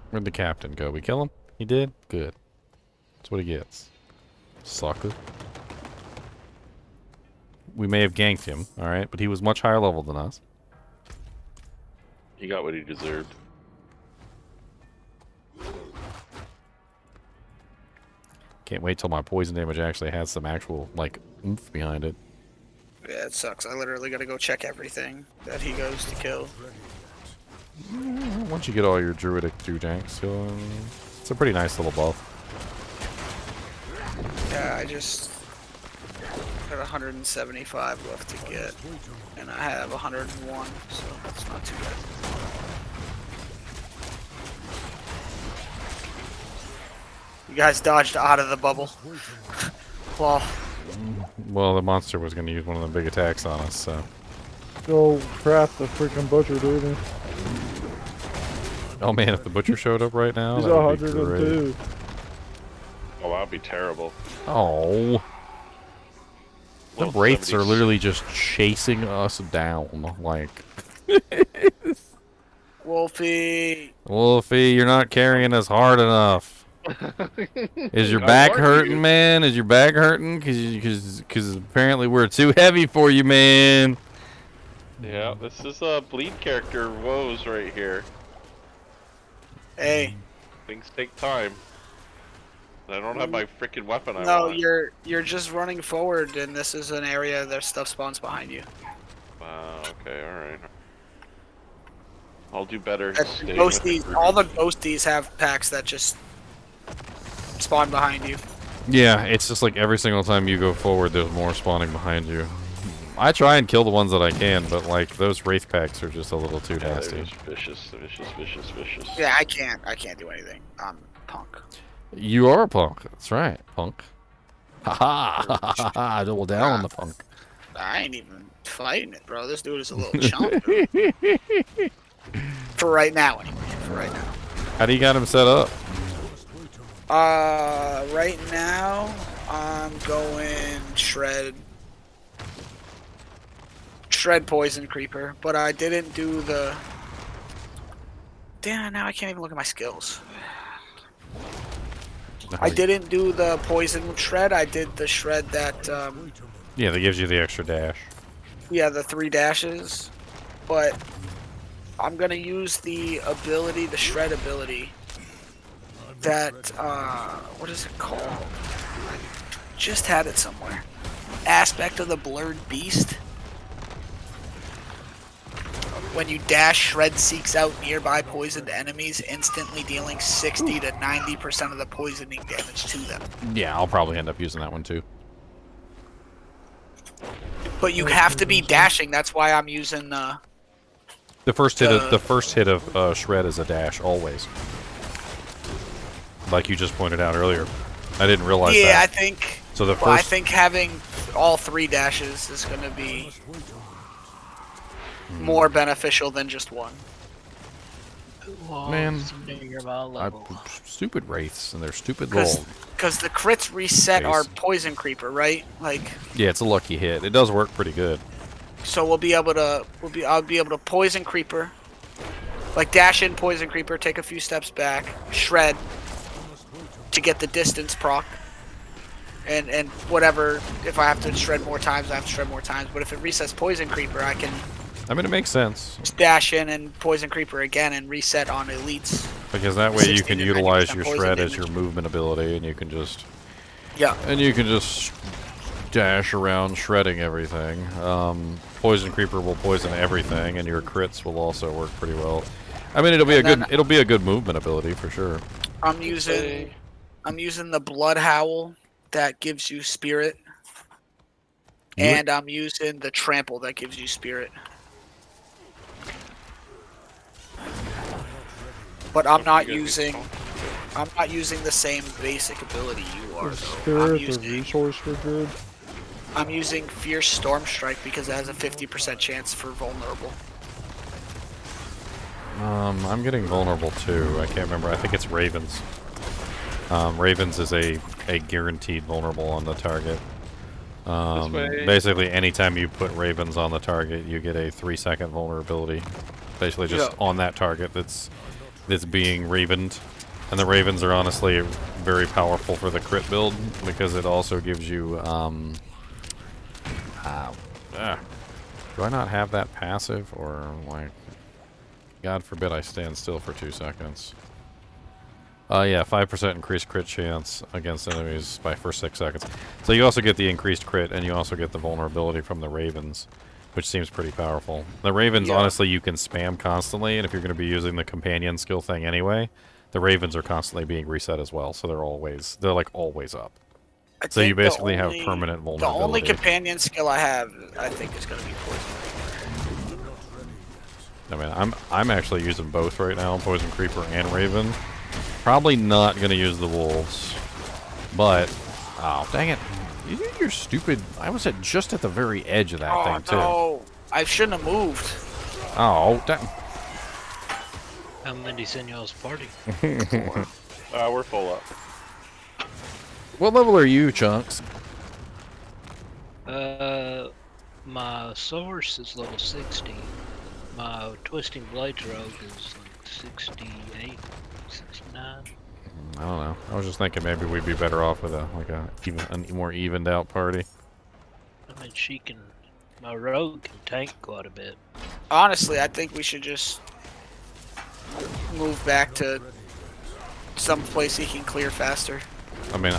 Where'd the captain go? We kill him? He did? Good. That's what he gets. Sucker. We may have ganked him, alright, but he was much higher level than us. He got what he deserved. Can't wait till my poison damage actually has some actual, like, oomph behind it. Yeah, it sucks. I literally gotta go check everything that he goes to kill. Once you get all your druidic janks, it's a pretty nice little buff. Yeah, I just got 175 left to get, and I have 101, so that's not too bad. You guys dodged out of the bubble. Well, Well, the monster was going to use one of the big attacks on us, so. Go craft the freaking butcher, dude. Oh man, if the butcher showed up right now, He's that would be 102. great. Oh, that'd be terrible. Oh. The Well, wraiths are 76. literally just chasing us down, like. Wolfie. Wolfie, you're not carrying us hard enough. Is your back hurting, man? Is your back hurting? Cause apparently we're too heavy for you, man. Yeah, this is a bleed character woes right here. Hey. Things take time. I don't have my freaking weapon. I No, want. you're just running forward, and this is an area that stuff spawns behind you. Okay, all right. I'll do better. staying with the Ghosties, group. all the ghosties have packs that just spawn behind you. Yeah, it's just like every single time you go forward, there's more spawning behind you. I try and kill the ones that I can, but like those wraith packs are just a little too Yeah, nasty. they're just vicious, vicious, vicious, vicious. Yeah, I can't do anything. I'm punk. You are a punk. That's right, punk. Ha ha ha! Double down on the punk. I ain't even fighting it, bro. This dude is a little chump. For right now, anyway. For right now. How do you got him set up? Right now, I'm going shred poison creeper, but I didn't do the. Damn, now I can't even look at my skills. I didn't do the poison shred. I did the shred that. Yeah, that gives you the extra dash. Yeah, the 3 dashes, but I'm gonna use the ability, the shred ability. That what is it called? I just had it somewhere. Aspect of the blurred beast. When you dash, shred seeks out nearby poisoned enemies, instantly dealing 60 to 90% of the poisoning damage to them. Yeah, I'll probably end up using that one too. But you have to be dashing. That's why I'm using the first hit of shred is a dash always. Like you just pointed out earlier. I didn't realize that. Yeah, I think. So the I first. think having all 3 dashes is going to be more beneficial than just one. Man, stupid wraiths and their stupid little. Because the crits reset our poison creeper, right? Like. Yeah, it's a lucky hit. It does work pretty good. So I'll be able to poison creeper, like dash in poison creeper, take a few steps back, shred to get the distance proc, and whatever. If I have to shred more times, I have to shred more times. But if it resets poison creeper, I can. I mean, it makes sense. Dash in and poison creeper again and reset on elites. Because that way you can utilize your shred as your movement ability, and you can just. Yeah. And you can just dash around shredding everything. Poison creeper will poison everything, and your crits will also work pretty well. I mean, it'll be a good movement ability for sure. I'm using the blood howl that gives you spirit, and I'm using the trample that gives you spirit. But I'm not using the same basic ability you are. I'm using Fierce Storm Strike because it has a 50% chance for vulnerable. I'm getting vulnerable too. I can't remember. I think it's Ravens. Ravens is a guaranteed vulnerable on the target. Basically, anytime you put Ravens on the target, you get a 3-second vulnerability. Basically, just on that target that's being Ravened. And the Ravens are honestly very powerful for the crit build because it also gives you. Do I not have that passive, or like? God forbid I stand still for 2 seconds. Yeah, 5% increased crit chance against enemies for 6 seconds. So you also get the increased crit, and you also get the vulnerability from the Ravens, which seems pretty powerful. The Ravens, honestly, you can spam constantly, and if you're going to be using the companion skill thing anyway, the Ravens are constantly being reset as well, so they're like always up. So you basically have permanent vulnerability. The only companion skill I have, I think, is going to be poison. I mean, I'm actually using both right now, Poison Creeper and Raven. Probably not going to use the wolves, but oh dang it! You're stupid. I was just at the very edge of that thing too. No, I shouldn't have moved. Oh, dang. How many's in y'all's party? We're full up. What level are you, Chunks? My source is level 60. My Twisting Blades Rogue is like 68, 69. I don't know. I was just thinking maybe we'd be better off with a more evened out party. I mean, my rogue can tank quite a bit. Honestly, I think we should just move back to some place he can clear faster. I mean,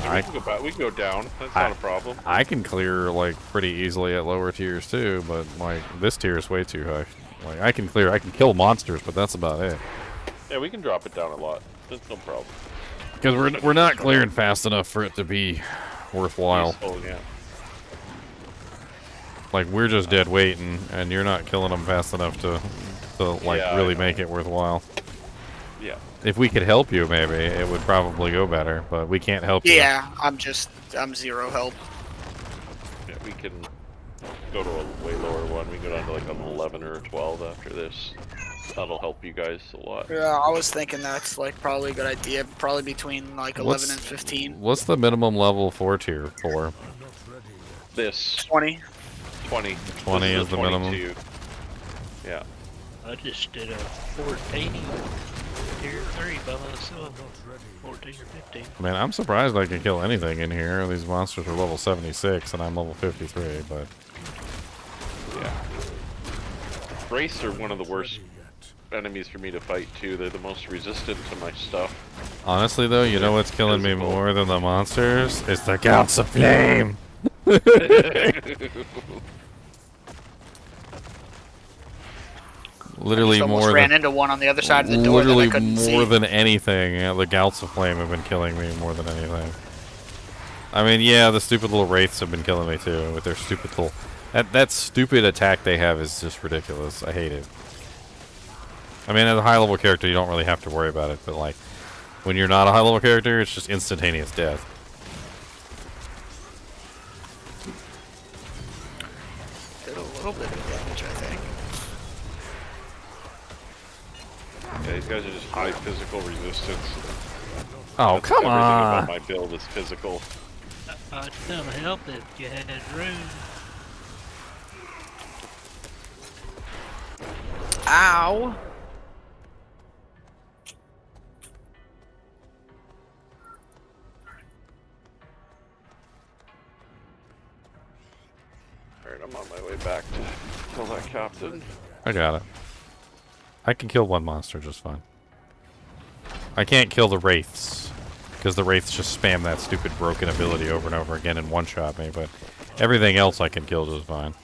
we can go down. That's not a problem. I can clear like pretty easily at lower tiers too, but like this tier is way too high. Like I can kill monsters, but that's about it. Yeah, we can drop it down a lot. That's no problem. Because we're not clearing fast enough for it to be worthwhile. Oh yeah. Like, we're just dead waiting, and you're not killing them fast enough to like, Yeah, really make it worthwhile. Yeah. If we could help you, maybe, it would probably go better, but we can't help you. Yeah, I'm 0 help. Yeah, we can go to a way lower one. We can go down to like an 11 or a 12 after this. That'll help you guys a lot. Yeah, I was thinking that's like probably a good idea. Probably between like 11 and 15. What's the minimum level for tier 4? This 20. 20. 20 This is the minimum. 22. Yeah. I just did a 14 tier 3 by myself. 14 or 15. Man, I'm surprised I can kill anything in here. These monsters are level 76, and I'm level 53, but... Yeah. Wraiths are one of the worst enemies for me to fight, too. They're the most resistant to my stuff. Honestly, though, you know what's killing me more than the monsters? It's the Gouts of Flame! Literally Almost more ran than... into one on the other side of the door Literally that I couldn't more see. than anything, the Gouts of Flame have been killing me more than anything. I mean, yeah, the stupid little Wraiths have been killing me, too, with their stupid little... That stupid attack they have is just ridiculous. I hate it. I mean, as a high-level character, you don't really have to worry about it, but, like, when you're not a high-level character, it's just instantaneous death. Did a little bit of damage, I think. Yeah, these guys are just high physical resistance. Oh, come Everything on! about my build is physical. I'd come help if you had room. Ow! Alright, I'm on my way back to kill that captain. I got it. I can kill one monster just fine. I can't kill the Wraiths, because the Wraiths just spam that stupid broken ability over and over again and one-shot me, but everything else I can kill just fine.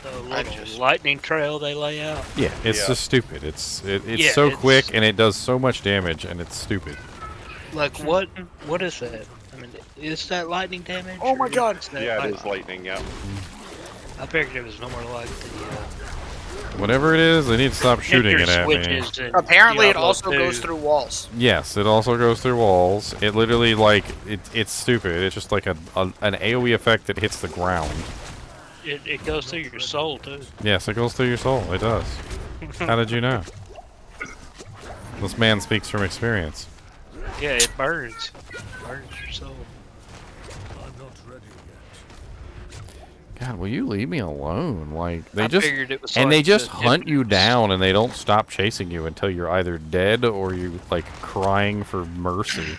The little lightning trail they lay out. Yeah, it's just stupid. It's Yeah, so it's- quick and it does so much damage and it's stupid. Like what? What is that? I mean, is that lightning damage? Oh my or god! is that Yeah, it like- is lightning, yeah. I figured it was no more like the. Whatever it is, they need to stop shooting it at me. switches in Apparently, it Diablo also 2. goes through walls. Yes, it also goes through walls. It literally, like, it's stupid. It's just like an AoE effect that hits the ground. It goes through your soul too. Yes, it goes through your soul. It does. How did you know? This man speaks from experience. Yeah, it burns. Burns your soul. God, will you leave me alone? Like, they I just... figured it was And like they just the hunt you down and they don't stop chasing you until you're either dead or you, like, crying for mercy.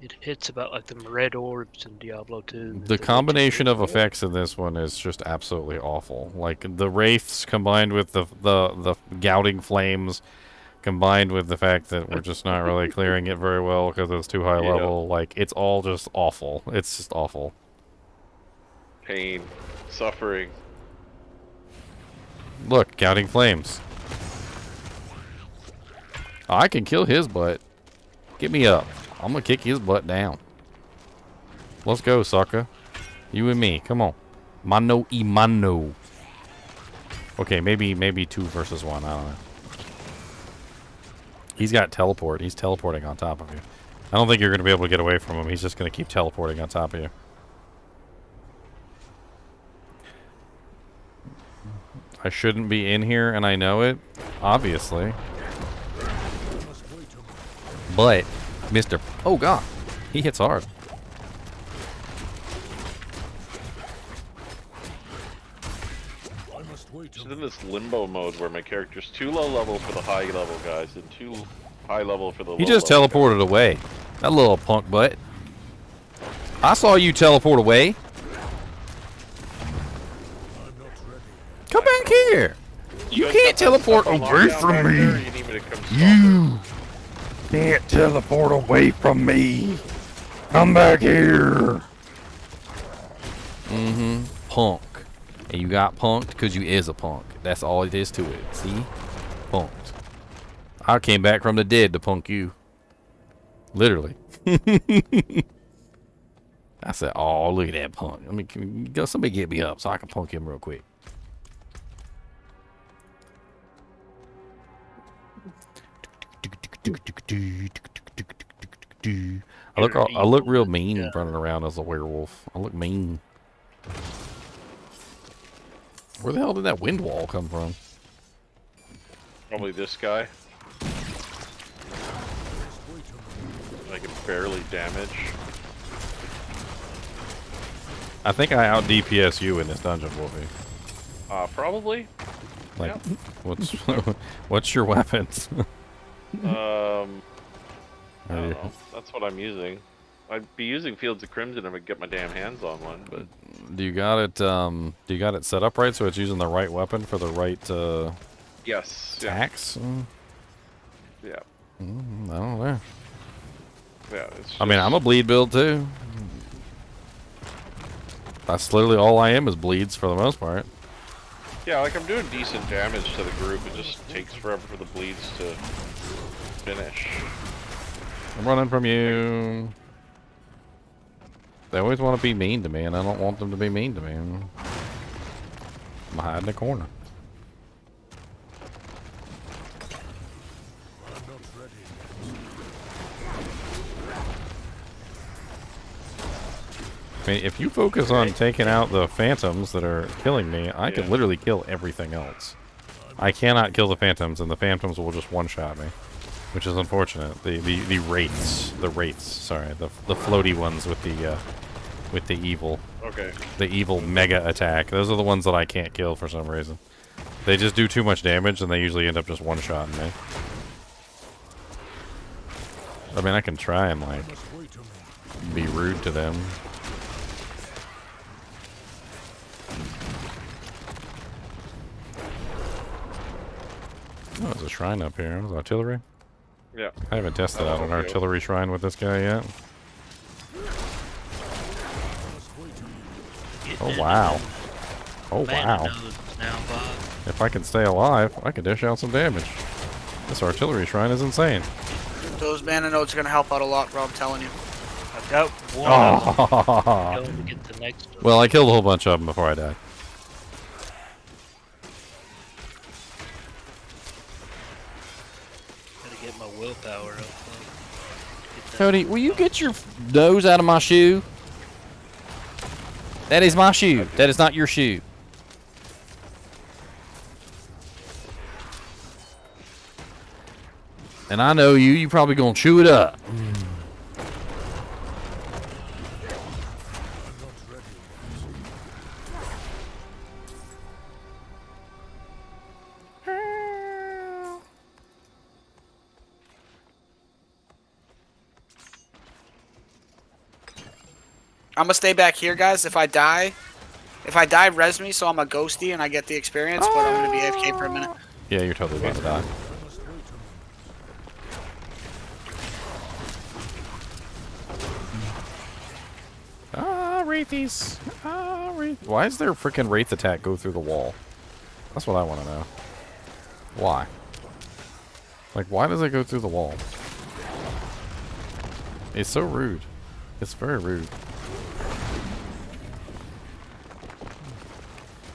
It hits about like the red orbs in Diablo 2. The combination of effects in this one is just absolutely awful. Like, the Wraiths combined with the gouting flames, combined with the fact that we're just not really clearing it very well because it's too high Yeah. level, like, it's all just awful. It's just awful. Pain, suffering. Look, gouting flames. I can kill his butt. Get me up. I'm gonna kick his butt down. Let's go, sucker. You and me. Come on. Mano y mano. Okay, maybe 2 versus 1. I don't know. He's got teleport. He's teleporting on top of you. I don't think you're gonna be able to get away from him. He's just gonna keep teleporting on top of you. I shouldn't be in here, and I know it. Obviously. But... Mr. Oh god, he hits hard. Just in this limbo mode where my character's too low level for the high level guys and too high level for the He low just level teleported away. That little punk butt. I saw you teleport away. Come back here. You can't teleport away from me. You can't teleport away from me. Come back here. Mm-hmm. Punk. And you got punked because you is a punk. That's all it is to it. See? Punked. I came back from the dead to punk you. Literally. I said, oh, look at that punk. I mean, can you go, somebody get me up so I can punk him real quick. I look real mean running around as a werewolf. I look mean. Where the hell did that wind wall come from? Probably this guy. I can barely damage. I think I out DPS you in this dungeon, Wolfie. Probably. Like, Yep. what's your weapons? I don't know. That's what I'm using. I'd be using Fields of Crimson if I could get my damn hands on one, but Do you got it? Do you got it set up right so it's using the right weapon for the right yes, attacks? yeah. I don't know. Yeah, it's I mean, I'm a bleed build too. That's literally all I am is bleeds for the most part. Yeah, like I'm doing decent damage to the group. It just takes forever for the bleeds to finish. I'm running from you. They always want to be mean to me, and I don't want them to be mean to me. I'm hiding in the corner. I mean, if you focus on taking out the phantoms that are killing me, I can literally kill everything else. I cannot kill the phantoms, and the phantoms will just one-shot me, which is unfortunate. The wraiths. Sorry, the floaty ones with the evil. Okay. The evil mega attack. Those are the ones that I can't kill for some reason. They just do too much damage, and they usually end up just one-shotting me. I mean, I can try and like be rude to them. Oh, there's a shrine up here. There's artillery. Yeah. I haven't tested out an okay. artillery shrine with this guy yet. Oh wow. Oh wow. If I can stay alive, I can dish out some damage. This artillery shrine is insane. Those mana nodes are gonna help out a lot, bro. I'm telling you. I've got one. Oh. Going to get the next one. Well, I killed a whole bunch of them before I died. Gotta get my willpower up. Cody, will you get your nose out of my shoe? That is my shoe. That is not your shoe. And I know you. You probably gonna chew it up. I'm gonna stay back here, guys. If I die, res me, so I'm a ghosty and I get the experience. But I'm gonna be AFK for a minute. Yeah, you're totally about to die. Ah, Wraithies. Ah, Wraith. Why does their freaking Wraith attack go through the wall? That's what I want to know. Why? Like, why does it go through the wall? It's so rude. It's very rude.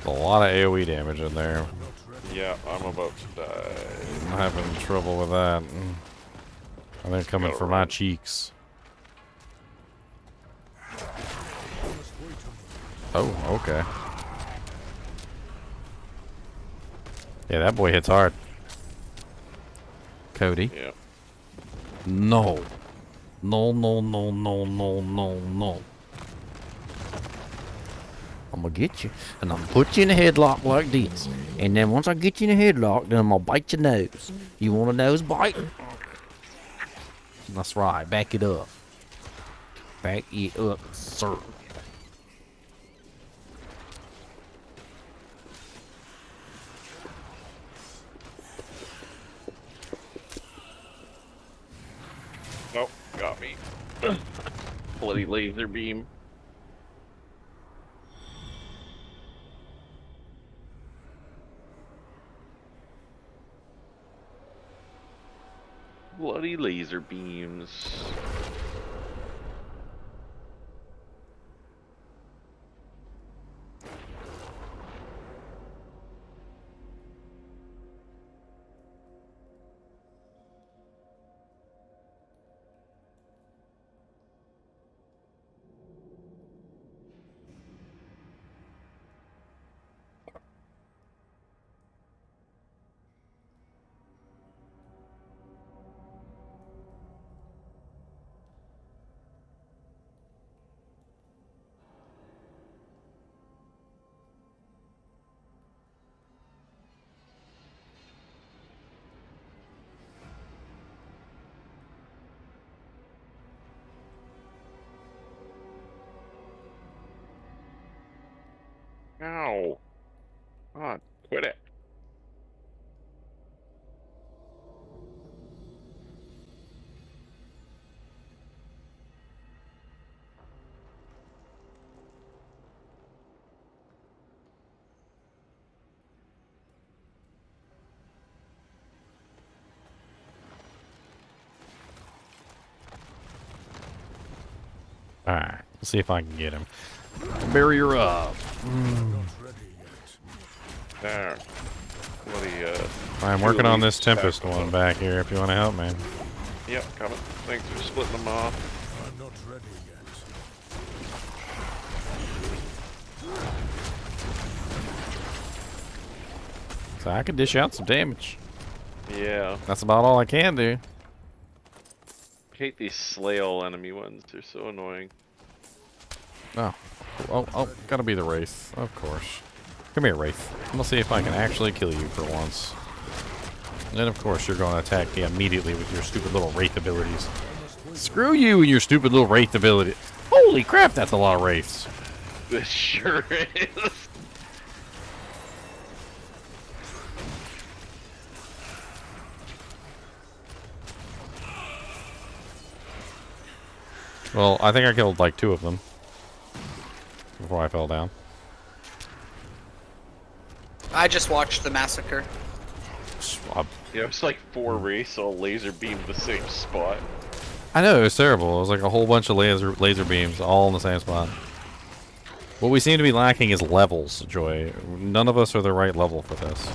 A lot of AoE damage in there. Yeah, I'm about to die. I'm having trouble with that. And they're coming for my cheeks. Oh, okay. Yeah, that boy hits hard. Cody. Yeah. No. No, no, no, no, no, no, no. I'm gonna get you, and I'm gonna put you in a headlock like this. And then once I get you in a headlock, then I'm gonna bite your nose. You want a nose bite? That's right. Back it up. Back it up, sir. Nope, got me. Bloody laser beam. Bloody laser beams. Ow. Ah, quit it. Alright, let's see if I can get him. Barrier up. There. Bloody, I'm working on this Tempest one back here if you want to help me. Yep, coming. Thanks for splitting them off. I'm not ready yet. So I can dish out some damage. Yeah. That's about all I can do. I hate these Slayle enemy ones. They're so annoying. Oh, gotta be the Wraith, of course. Come here, Wraith. I'm gonna see if I can actually kill you for once. And then, of course, you're gonna attack me immediately with your stupid little Wraith abilities. Screw you and your stupid little Wraith ability. Holy crap, that's a lot of Wraiths. This sure is. Well, I think I killed like 2 of them before I fell down. I just watched the massacre. Yeah, it was like 4 wraiths all laser beamed the same spot. I know, it was terrible. It was like a whole bunch of laser beams all in the same spot. What we seem to be lacking is levels, Joy. None of us are the right level for this.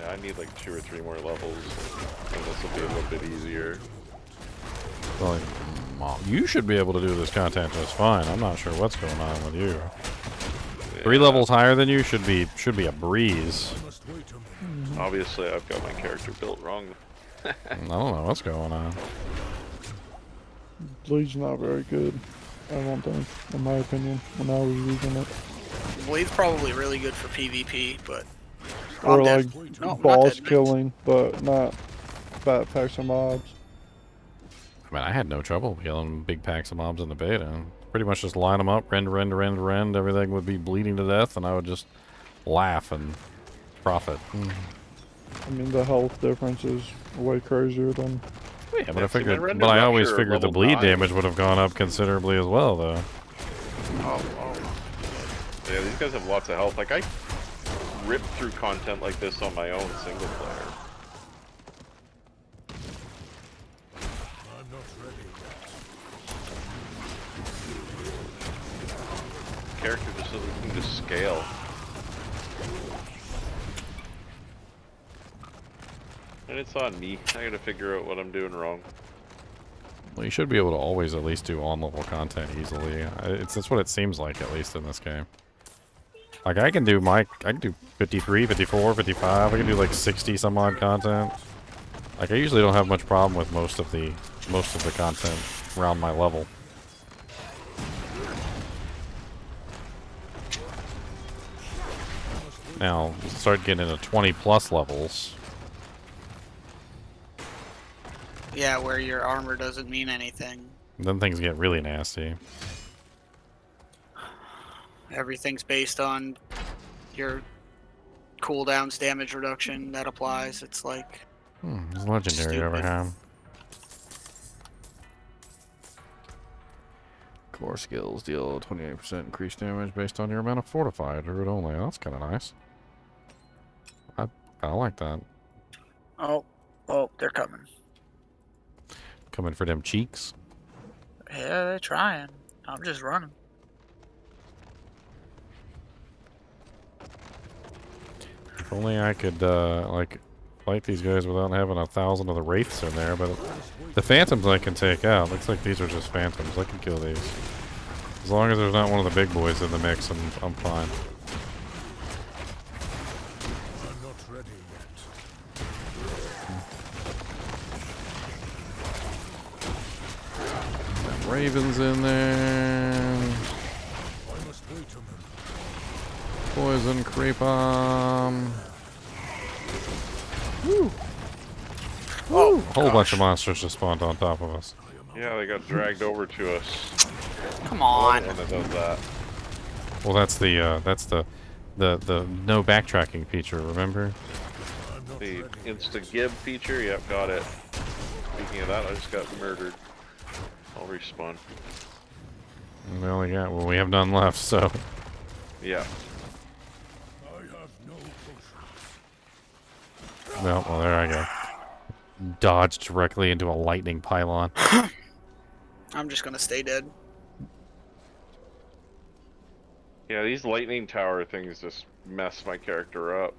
Yeah, I need like 2 or 3 more levels, and this will be a little bit easier. Well, Mom, you should be able to do this content just fine. I'm not sure what's going on with you. Yeah. 3 levels higher than you should be a breeze. Obviously, I've got my character built wrong. I don't know what's going on. Bleed's not very good, I don't think, in my opinion, when I was using it. Blade's probably really good for PvP, but Or I'm like dead. No, I'm not boss dead. killing, but not fat packs of mobs. I mean, I had no trouble killing big packs of mobs in the beta. Pretty much just line them up, rend, everything would be bleeding to death, and I would just laugh and profit. I mean, the health difference is way crazier than... Yeah, but I always figured the bleed damage would have gone up considerably as well, though. Oh. Yeah, these guys have lots of health. Like, I rip through content like this on my own single player. Character just doesn't seem to scale. And it's on me. I gotta figure out what I'm doing wrong. Well, you should be able to always at least do on-level content easily. That's what it seems like, at least in this game. Like, I can do 53, 54, 55. I can do like 60 some odd content. Like, I usually don't have much problem with most of the content around my level. Now, start getting into 20 plus levels. Yeah, where your armor doesn't mean anything. Then things get really nasty. Everything's based on your cooldowns, damage reduction that applies. It's like... It's legendary stupid. overhand. Core skills deal 28% increased damage based on your amount of fortified root only. That's kind of nice. I like that. Oh, they're coming. Coming for them cheeks. Yeah, they're trying. I'm just running. If only I could, like, fight these guys without having 1,000 of the wraiths in there, but the phantoms I can take out. Looks like these are just phantoms. I can kill these. As long as there's not one of the big boys in the mix, I'm fine. I'm not ready yet. Ravens in there. I must wait a minute. Poison creeper. Woo. Oh, A whole bunch of monsters just spawned on top of us. Yeah, they got dragged over to us. Come on. When it does that. Well, that's the no backtracking feature. Remember? The insta-gib feature. Yep, got it. Speaking of that, I just got murdered. I'll respawn. We only got. Well, we have none left. So. Yeah. No, well, there I go. Dodged directly into a lightning pylon. I'm just gonna stay dead. Yeah, these lightning tower things just mess my character up.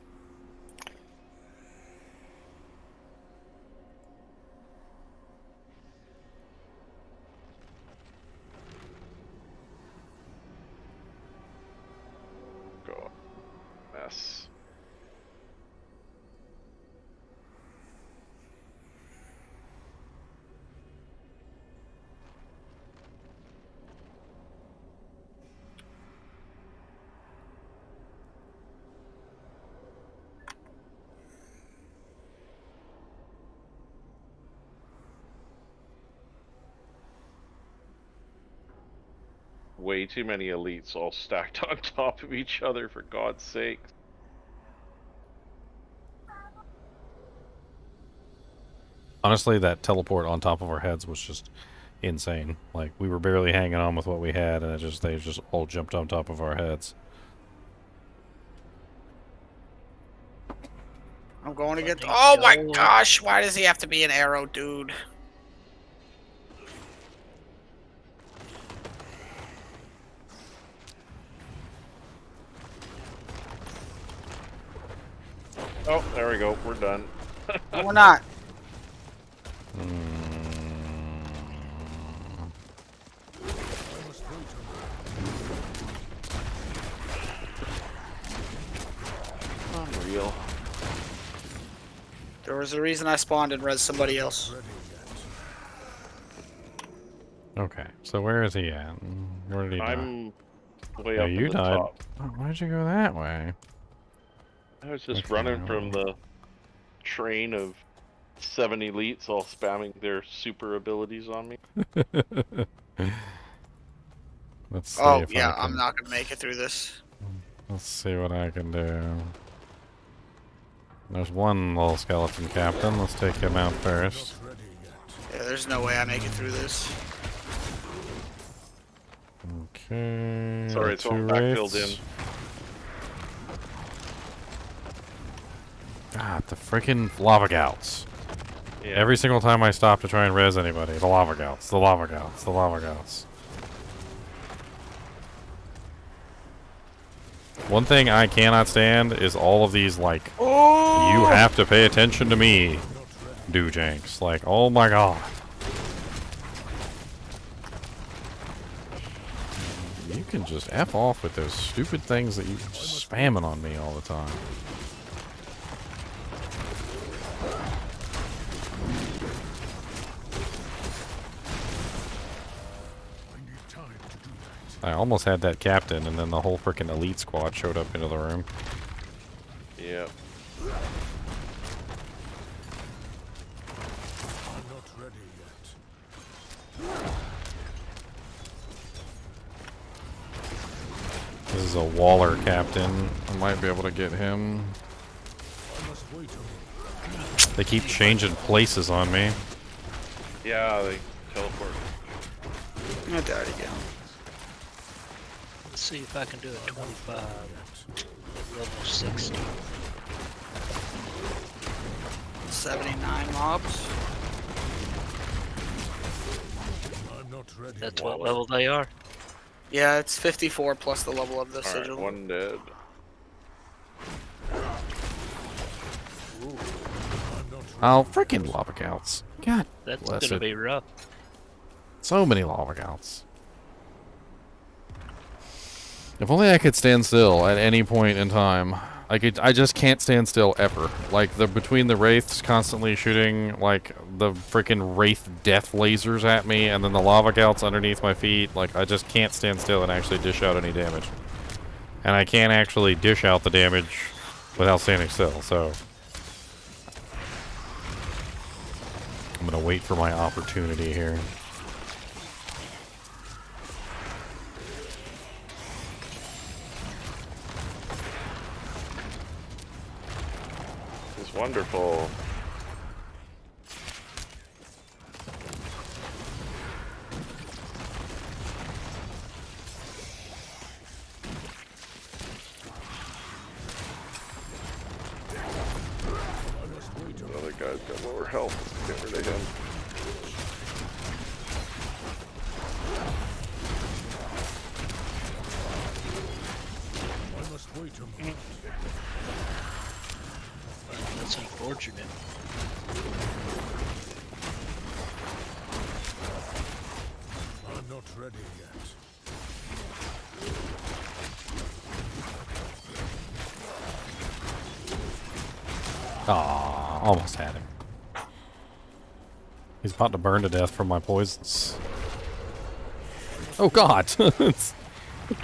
God. Mess. Way too many elites all stacked on top of each other, for God's sake. Honestly, that teleport on top of our heads was just insane. Like, we were barely hanging on with what we had, and they just all jumped on top of our heads. I'm going to get. Oh my gosh! Why does he have to be an arrow, dude? Oh, there we go. We're done. No, we're not. Unreal. There was a reason I spawned and res somebody else. Okay, so where is he at? Where did he die? I'm way Oh, up you at the died. top. Oh, why'd you go that way? I was just Okay, running from the train of 7 elites all spamming their super abilities on me. Let's see Oh if yeah, I can... I'm not gonna make it through this. Let's see what I can do. There's one little skeleton captain. Let's take him out first. Yeah, there's no way I make it through this. Okay. Sorry, it's all two backfilled wraiths. in. God, the freaking lava gouts. Yeah. Every single time I stop to try and res anybody, the lava gouts, the lava gouts, the lava gouts. One thing I cannot stand is all of these, like, you have to pay attention to me, do-janks. Like, oh my god. You can just F off with those stupid things that you keep spamming on me all the time. I almost had that captain, and then the whole frickin' elite squad showed up into the room. Yep. This is a Waller captain. I might be able to get him. They keep changing places on me. Yeah, they teleport. I died again. Let's see if I can do a 25 level 60. 79 mobs. That's what level they are. Yeah, it's 54 plus the level of the Alright, sigil. one dead. Oh, freaking lava gouts. God That's bless gonna it. be rough. So many lava gouts. If only I could stand still at any point in time. I just can't stand still ever. Like, between the wraiths constantly shooting, like, the freaking wraith death lasers at me, and then the lava gouts underneath my feet, like, I just can't stand still and actually dish out any damage. And I can't actually dish out the damage without standing still, so... I'm gonna wait for my opportunity here. It's wonderful. The other guy's got lower health. Let's get rid of him. I must wait a moment. That's unfortunate. I'm not ready yet. Aw, almost had him. He's about to burn to death from my poisons. Oh god!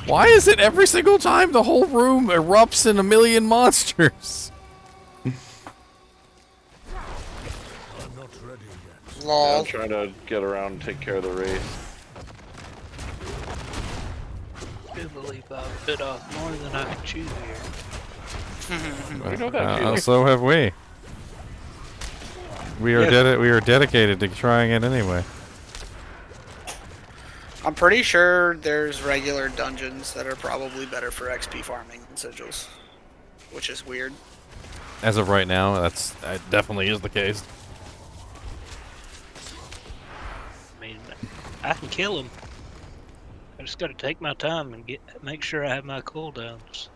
Why is it every single time the whole room erupts in a million monsters? I'm not ready yet. Yeah, I'm trying to get around and take care of the race. I do believe I bit off more than I could chew here. We know that feeling. So have we. We are dedicated to trying it anyway. I'm pretty sure there's regular dungeons that are probably better for XP farming than sigils, which is weird. As of right now, that definitely is the case. I mean, I can kill him. I just got to take my time and make sure I have my cooldowns.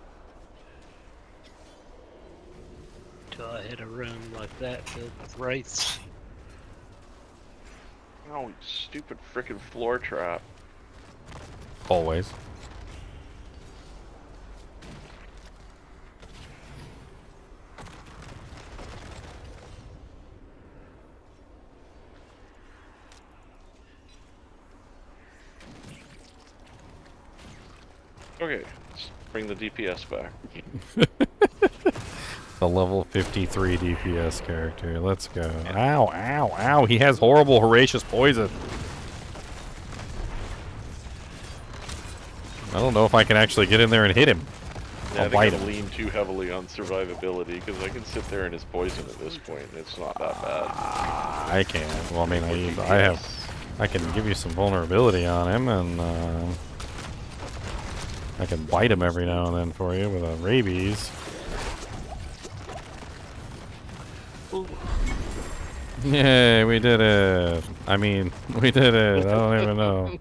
Till I hit a room like that filled with wraiths. Oh, stupid frickin' floor trap. Always. Okay, let's bring the DPS back. The level 53 DPS character. Let's go. Ow, ow, ow. He has horrible, voracious poison. I don't know if I can actually get in there and hit him. Yeah, I'll bite I him. think I lean too heavily on survivability because I can sit there in his poison at this point and it's not that bad. I can. Well, I mean, I can give you some vulnerability on him, and I can bite him every now and then for you with a rabies. Ooh. Yay, we did it. I mean, we did it. I don't even know.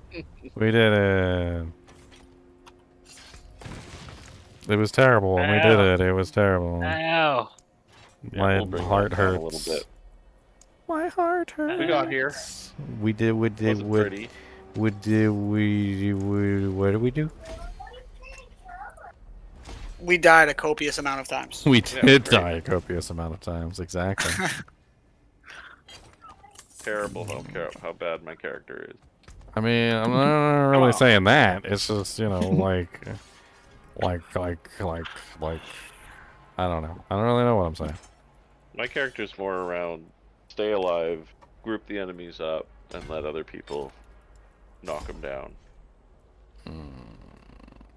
We did it. It was terrible, and we did it. It was terrible. Ow! My we'll bring heart that down hurts. a little bit. My heart hurts. We got here. We did. Wasn't pretty. What did we do? We died a copious amount of times. We did die a copious amount of times, exactly. Terrible how bad my character is. I mean, I'm not really saying that. It's just, you know, like, I don't know. I don't really know what I'm saying. My character's more around stay alive, group the enemies up, and let other people knock them down.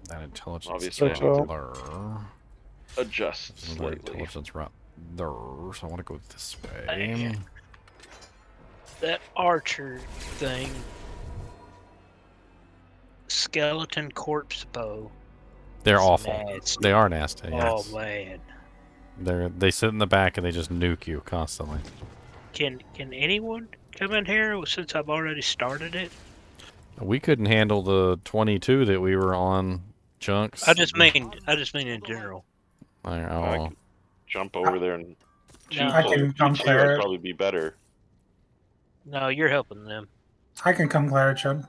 That intelligence Obviously, I need there. Adjust slightly. Intelligence right there, so I want to go this way. That archer thing. Skeleton corpse bow. They're is awful. nasty. They are nasty. Yes. Oh man. They sit in the back and they just nuke you constantly. Can anyone come in here since I've already started it? We couldn't handle the 22 that we were on, Chunks. I just mean in general. I can jump over there and I can come clear would it. probably be better. No, you're helping them. I can come clear it, Chug.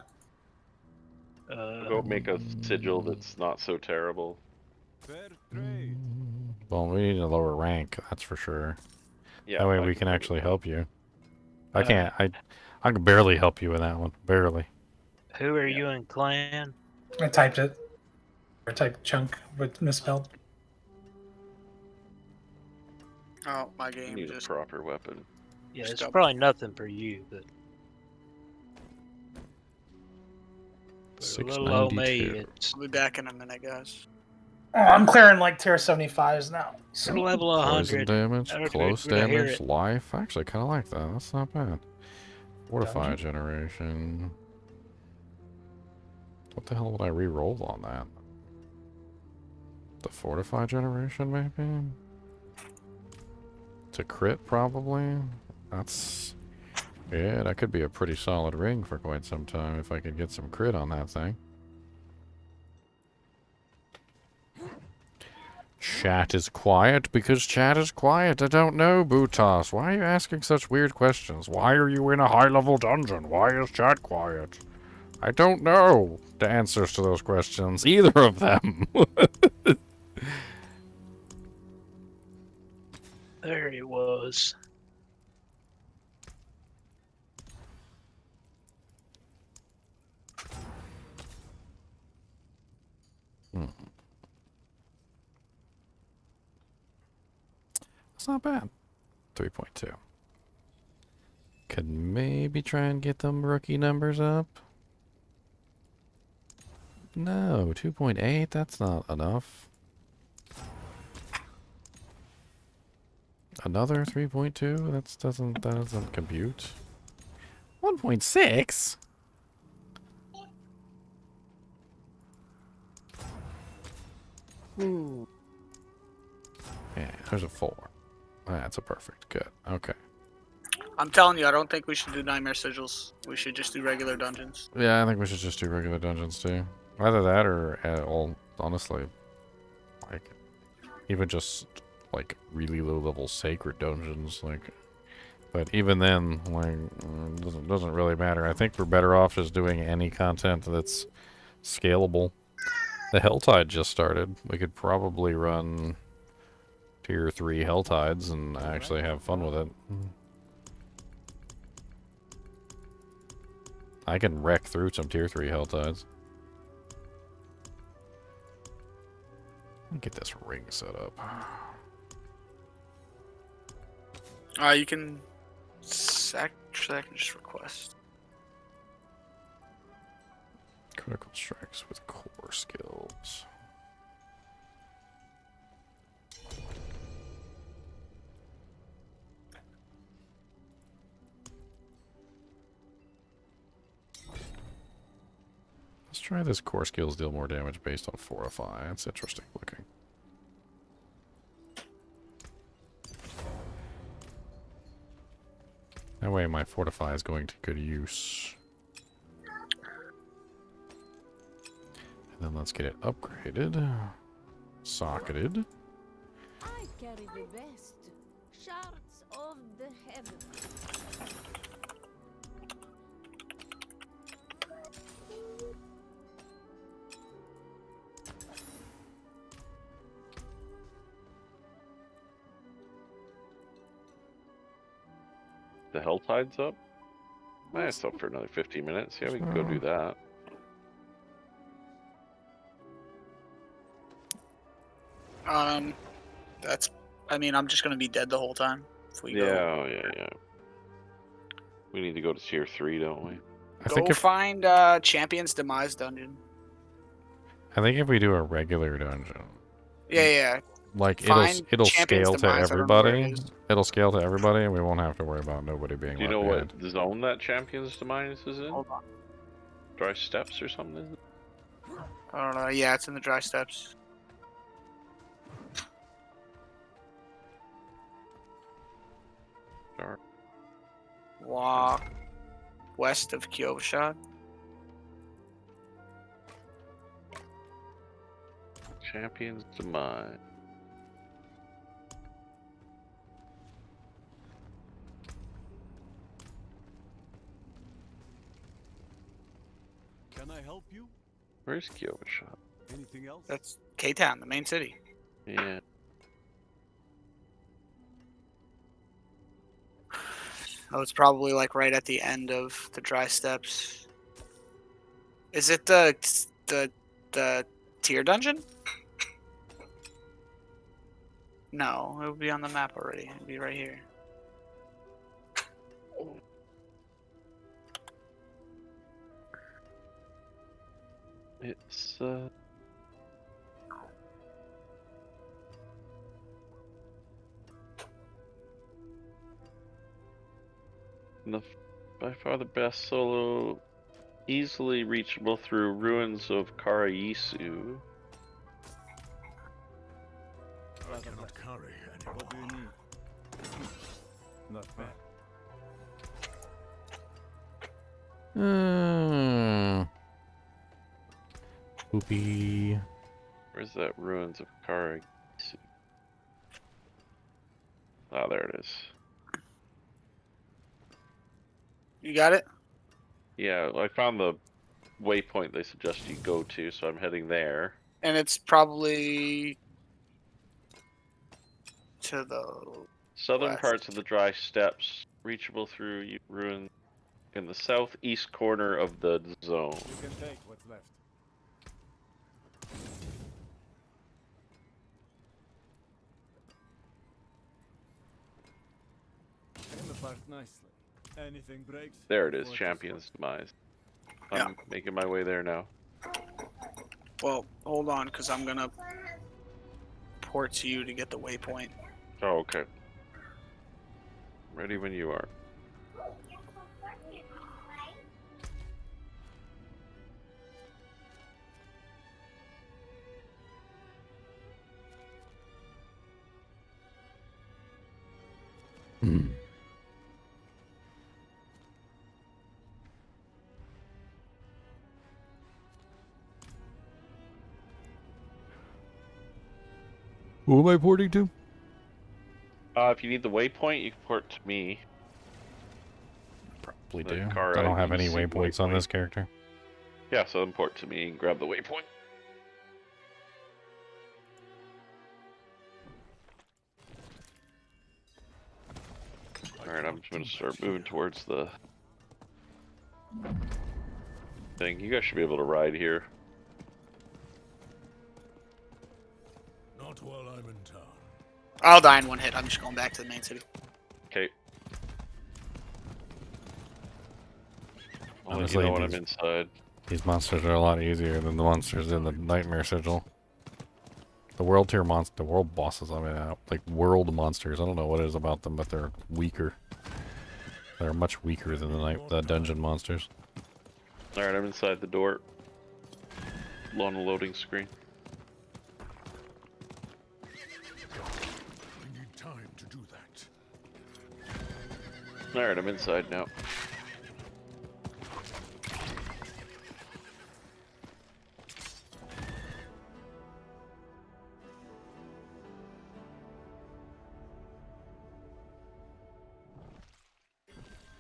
Go make a sigil that's not so terrible. Well, we need a lower rank, that's for sure. Yeah, that way we can actually help you. I can't. I can barely help you with that one. Barely. Who are you in clan? I typed it. Or type chunk with misspelled. Oh, my I game need a just. proper weapon. Yeah, it's Stop. probably nothing for you, but for a little old me, 692. it's I'll be back in a minute, guys. Oh, I'm clearing like tier 75s now. for level Poison 100. damage, close We're gonna hear damage, it. life. I actually kind of like that. That's not bad. Fortify Dungeon? generation. What the hell would I re-roll on that? The fortify generation, maybe? To crit, probably? That's... Yeah, that could be a pretty solid ring for quite some time if I could get some crit on that thing. Chat is quiet because chat is quiet. I don't know, Butas. Why are you asking such weird questions? Why are you in a high-level dungeon? Why is chat quiet? I don't know the answers to those questions. Either of them. There he was. That's not bad. 3.2. Could maybe try and get them rookie numbers up. No, 2.8. That's not enough. Another 3.2. That doesn't compute. 1.6. Yeah, there's a 4. That's a perfect. Good. Okay. I'm telling you, I don't think we should do Nightmare Sigils. We should just do regular dungeons. Yeah, I think we should just do regular dungeons too. Either that or, all honestly, like, even just, like, really low-level sacred dungeons, like, but even then, like, doesn't really matter. I think we're better off just doing any content that's scalable. The HellTide just started. We could probably run tier 3 HellTides and actually have fun with it. I can wreck through some tier 3 HellTides. Get this ring set up. You can. Actually, I can just request. Critical strikes with core skills. Let's try this core skills deal more damage based on fortify. That's interesting looking. That way my fortify is going to good use. And then let's get it upgraded. Socketed. I carry the best shards of the heavens. The HellTide's up? It's up for another 15 minutes. Yeah, we can go do that. That's. I mean, I'm just gonna be dead the whole time if we go. Yeah. We need to go to tier 3, don't we? Go find Champion's Demise dungeon. I think if we do a regular dungeon, Yeah. like Find it'll Champion's scale to Demise, I don't know where it everybody. is. It'll scale to everybody, and we won't have to worry about nobody being Do you left know behind. what zone that Champion's Demise is in? Hold on. Dry Steppes or something? I don't know. Yeah, it's in the Dry Steppes. Dark. Walk west of Kyovashad. Champion's Demise. Can I help you? Where's Kyovashad? Anything else? That's K-Town, the main city. Yeah. Oh, it's probably like right at the end of the Dry Steppes. Is it the Tier dungeon? No, it would be on the map already. It'd be right here. It's by far the best solo, easily reachable through ruins of Karayisu. I cannot carry anymore. What do you need? Not bad. Poopy. Where's that ruins of Karayisu? Ah, there it is. You got it? Yeah, I found the waypoint they suggest you go to, so I'm heading there. And it's probably to the Southern west. parts of the dry steppes, reachable through ruins in the southeast corner of the zone. You can take what's left. Came apart nicely. Anything breaks. There it is, Champion's Demise. I'm making my way there now. Well, hold on, because I'm gonna port to you to get the waypoint. Oh, okay. Ready when you are. Who am I porting to? If you need the waypoint, you can port to me. Probably The do. car I don't have any IEC waypoints on this character. Yeah, so then port to me and grab the waypoint. Alright, I'm just gonna start moving towards the thing. You guys should be able to ride here. Not while I'm in town. I'll die in one hit. I'm just going back to the main city. Okay. I'll let you Honestly, know when I'm inside. These monsters are a lot easier than the monsters in the Nightmare Sigil. The world tier monster, the world bosses, I mean, like world monsters. I don't know what it is about them, but they're weaker. They're much weaker than the dungeon monsters. Alright, I'm inside the door. On the loading screen. I need time to do that. Alright, I'm inside now.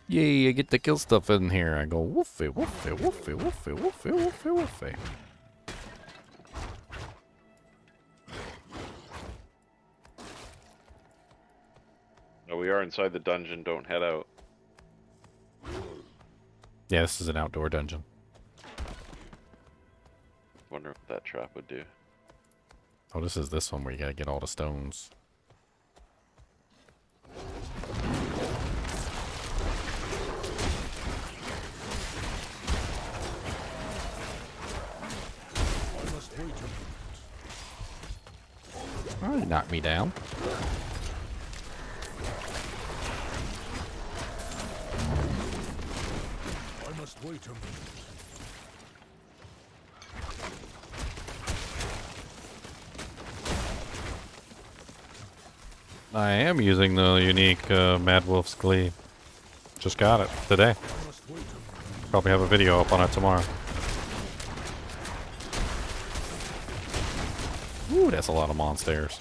Yay, I get to kill stuff in here. I go woofy, woofy, woofy, woofy, woofy, woofy, woofy. Oh, we are inside the dungeon, don't head out. Yeah, this is an outdoor dungeon. Wonder what that trap would do. Oh, this is this one where you gotta get all the stones. Oh, you knocked me down. I must wait a minute. I am using the unique Mad Wolf's Glee. Just got it today. Probably have a video up on it tomorrow. Ooh, that's a lot of monsters.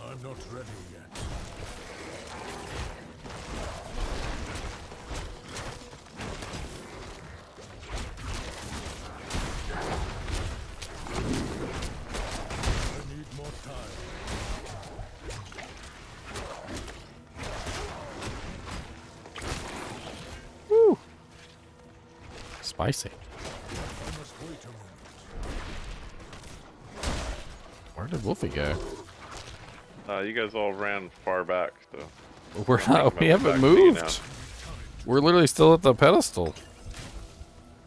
I'm not ready yet. I need more time. Woo! Spicy. I must wait a moment. Where did Wolfie go? You guys all ran far back, so. We're not. We haven't Back to you now. moved. We're literally still at the pedestal.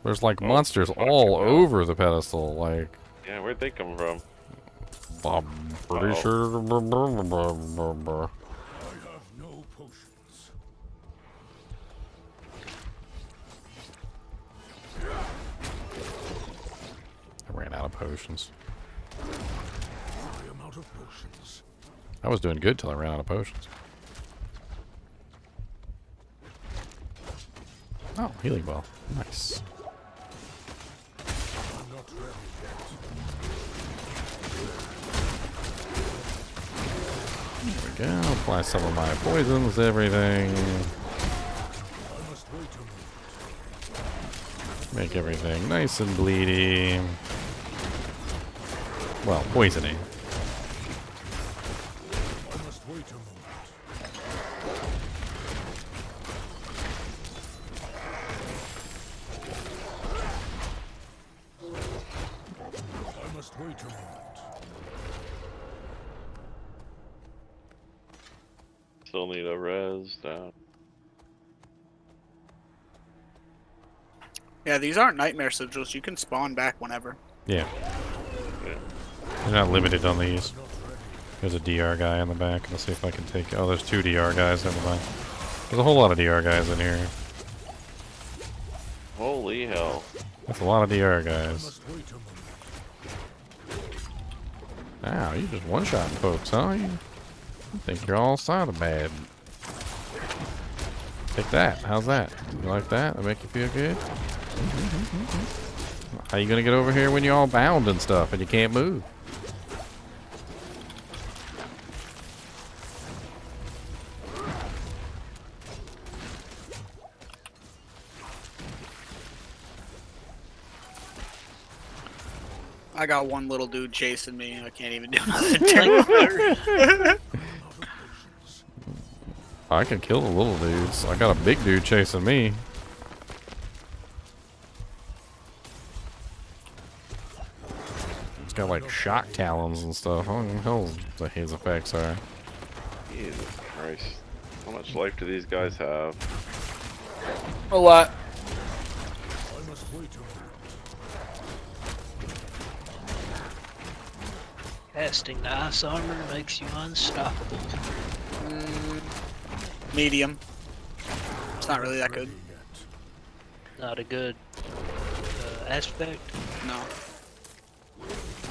There's like monsters all over the pedestal. Like. Yeah, where'd they come from? I'm pretty sure. I have no potions. I ran out of potions. I am out of potions. I was doing good till I ran out of potions. Oh, healing ball. Nice. I'm not ready yet. There we go. Apply some of my poisons, everything. I must wait a moment. Make everything nice and bleedy. Well, poisony. I must wait a moment. I must wait a moment. Still need a res down. Yeah, these aren't nightmare sigils. You can spawn back whenever. Yeah. You're not limited on these. There's a DR guy in the back. Let's see if I can take. Oh, there's 2 DR guys. Never mind. There's a whole lot of DR guys in here. Holy hell. That's a lot of DR guys. Wow, you just one-shotting folks, huh? You think you're all side of bad. Take that. How's that? You like that? That make you feel good? How you gonna get over here when you're all bound and stuff and you can't move? I got one little dude chasing me. I can't even do nothing. I can kill the little dudes. I got a big dude chasing me. He's got like shock talons and stuff. I don't know what his effects are. Jesus Christ. How much life do these guys have? A lot. I must wait a moment. Casting the ice armor makes you unstoppable. Medium. It's not really that good. Not a good aspect. No.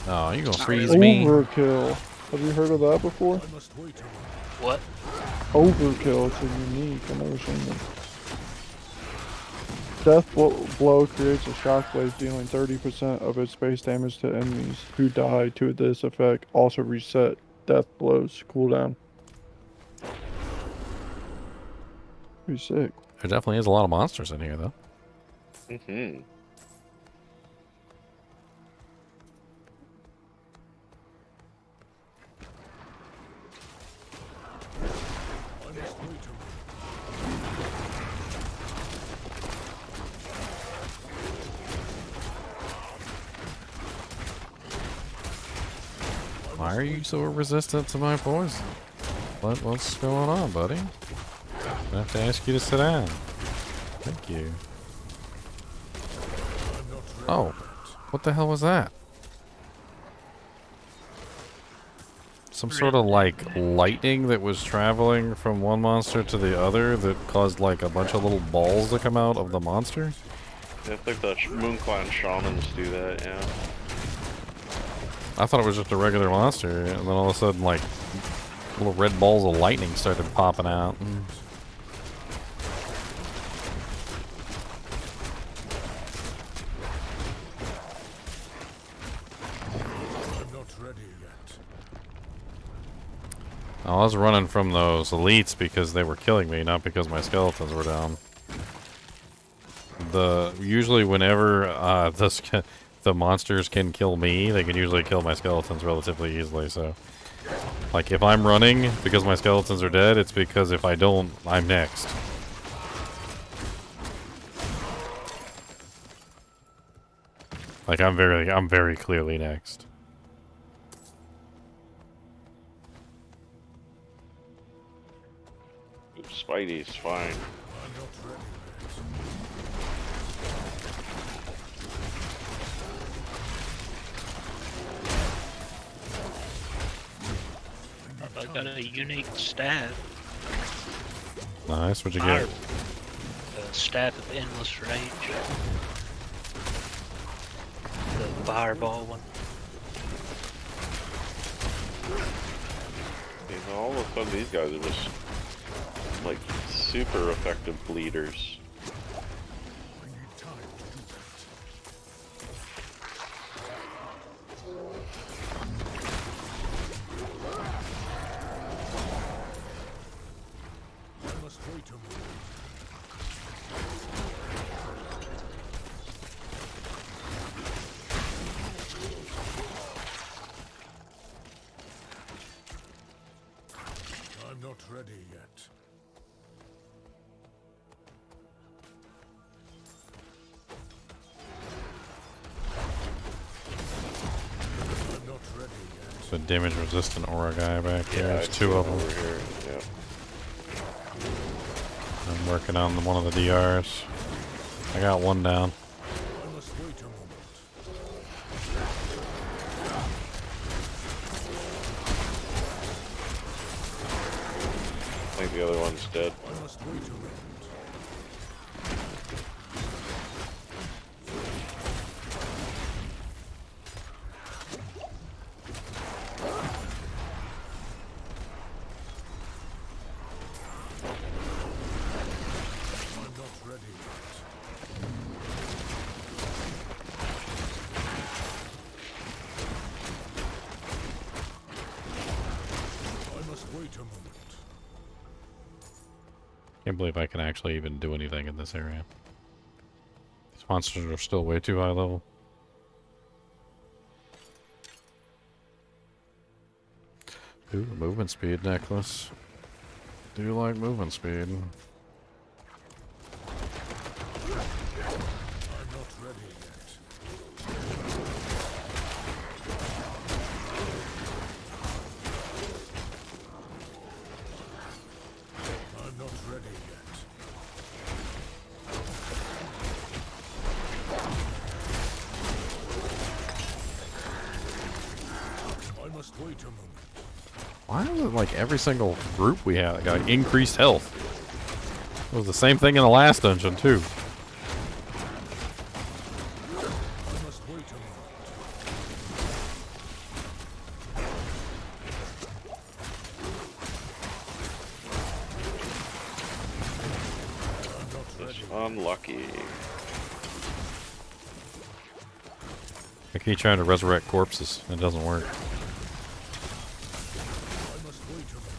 Oh, you gonna freeze me? Overkill. Have you heard of that before? What? Overkill. It's a unique. I've never seen it. Death blow creates a shockwave dealing 30% of its base damage to enemies who die to this effect. Also reset death blows cooldown. Pretty sick. There definitely is a lot of monsters in here, though. Mm-hmm. Why are you so resistant to my poison? What's going on, buddy? I have to ask you to sit down. Thank you. Oh, what the hell was that? Some sort of like lightning that was traveling from one monster to the other that caused like a bunch of little balls to come out of the monster? Yeah, I think the Moon Clan shamans do that, yeah. I thought it was just a regular monster, and then all of a sudden, like, little red balls of lightning started popping out. I'm not ready yet. I was running from those elites because they were killing me, not because my skeletons were down. Usually whenever the monsters can kill me, they can usually kill my skeletons relatively easily, so... Like, if I'm running because my skeletons are dead, it's because if I don't, I'm next. Like, I'm very clearly next. Spidey's fine. I got a unique staff. Nice. What'd you get? A staff of endless rage. The fireball one. You know, all of a sudden these guys are just like super effective bleeders. I'm not ready yet. I'm not ready yet. It's a damage resistant aura guy back here. Yeah, There's two of them. over here. Yeah. I'm working on one of the DRs. I got one down. I must wait a moment. I think the other one's dead. I must wait a moment. I'm not ready yet. I must wait a moment. Can't believe I can actually even do anything in this area. These monsters are still way too high level. Ooh, movement speed necklace. Do like movement speed. I'm not ready yet. I'm not ready yet. I must wait a moment. Why is it like every single group we have got increased health? It was the same thing in the last dungeon too. I must wait a moment. Just unlucky. I keep trying to resurrect corpses. It doesn't work. I must wait a moment.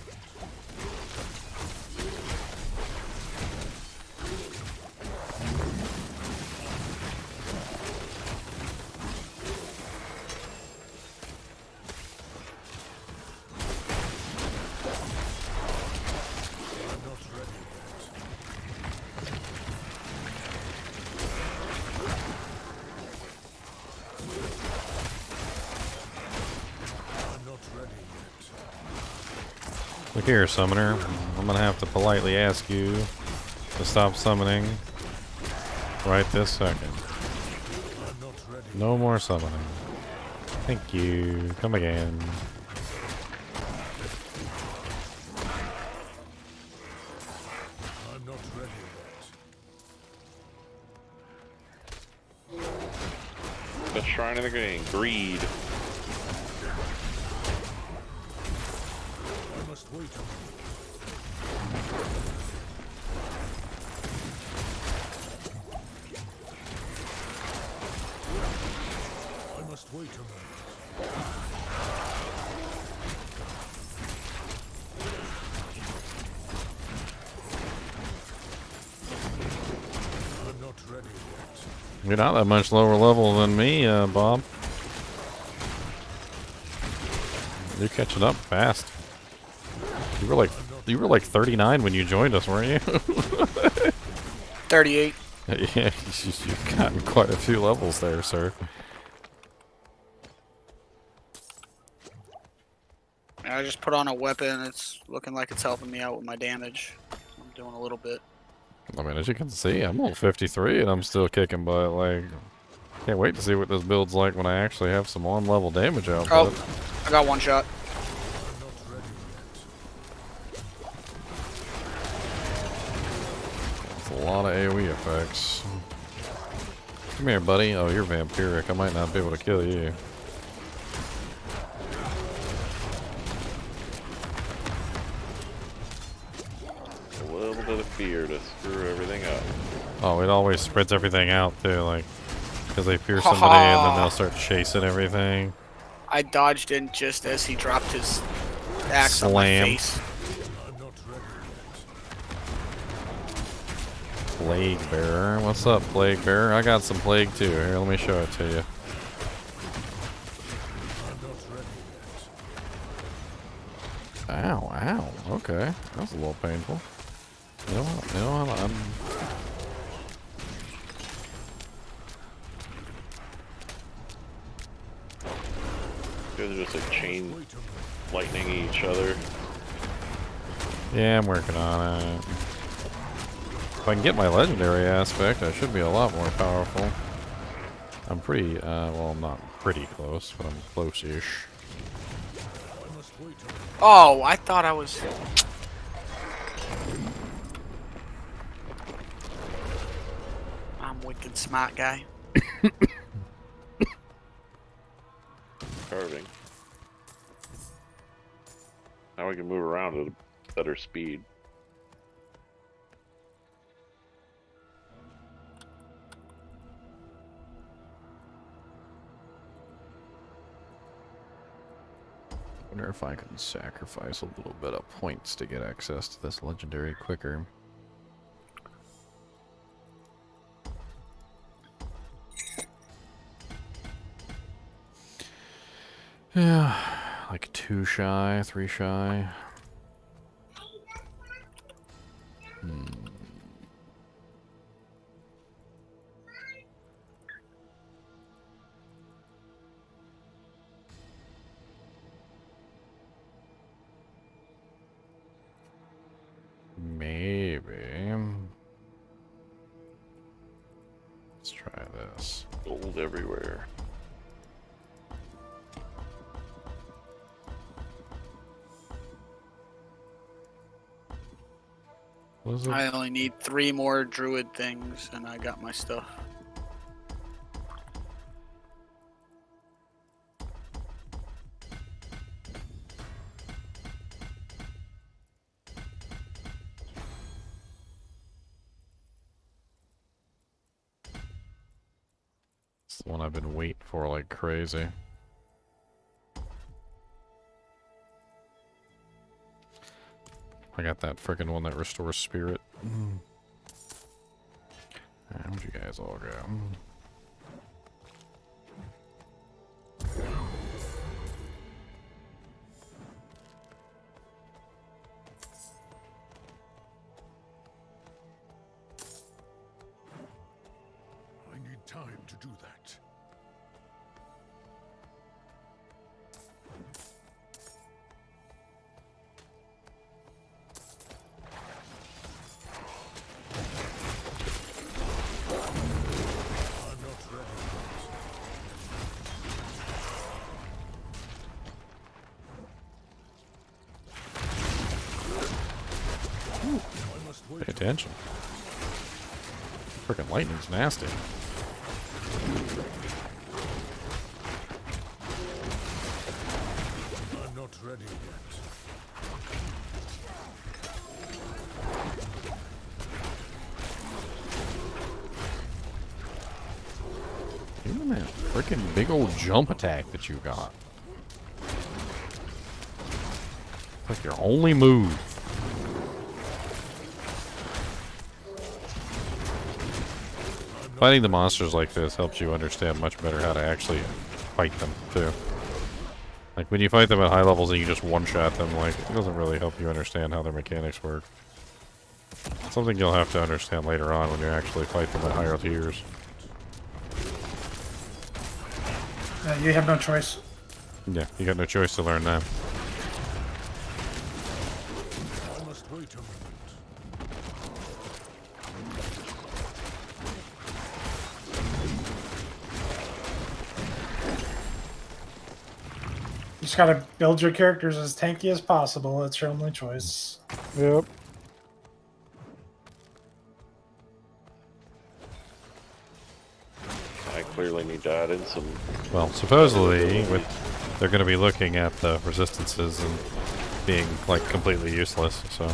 I'm not ready yet. I'm not ready yet. Look here, summoner. I'm gonna have to politely ask you to stop summoning right this second. I'm not ready. No more summoning. Thank you. Come again. I'm not ready yet. The Shrine of the Green. Greed. I must wait a moment. I must wait a moment. I'm not ready yet. You're not that much lower level than me, Bob. You're catching up fast. You were like 39 when you joined us, weren't you? 38. Yeah, you've gotten quite a few levels there, sir. I just put on a weapon. It's looking like it's helping me out with my damage. doing a little bit. I mean, as you can see, I'm level 53 and I'm still kicking butt. Like, can't wait to see what this build's like when I actually have some on-level damage output. Oh, I got one shot. That's a lot of AoE effects. Come here, buddy. Oh, you're vampiric. I might not be able to kill you. A little bit of fear to screw everything up. Oh, it always spreads everything out too, like, because they fear somebody and then they'll start chasing everything. I dodged in just as he dropped his axe Slam. on my face. Plague Bearer. What's up, Plague Bearer? I got some plague too. Here, let me show it to you. Ow, ow. Okay. That was a little painful. You know what? You guys are just like chain lightning each other. Yeah, I'm working on it. If I can get my legendary aspect, I should be a lot more powerful. I'm pretty, well, I'm not pretty close, but I'm close-ish. Oh, I thought I was... I'm wicked smart guy. Carving. Now we can move around at a better speed. I wonder if I can sacrifice a little bit of points to get access to this legendary quicker. Yeah, like 2 shy, 3 shy. Maybe. Let's try this. Gold everywhere. I only need 3 more druid things and I got my stuff. It's the one I've been waiting for like crazy. I got that freaking one that restores spirit. Where'd you guys all go? I need time to do that. Pay attention. Freaking lightning's nasty. I'm not ready yet. Even that freaking big old jump attack that you got. Like your only move. Fighting the monsters like this helps you understand much better how to actually fight them, too. Like, when you fight them at high levels and you just one-shot them, like, it doesn't really help you understand how their mechanics work. It's something you'll have to understand later on when you actually fight them at higher tiers. You have no choice. Yeah, you got no choice to learn that. I must wait a moment. just gotta build your characters as tanky as possible. It's your only choice. Yep. I clearly need to add in some. Well, supposedly, they're going to be looking at the resistances and being like completely useless. So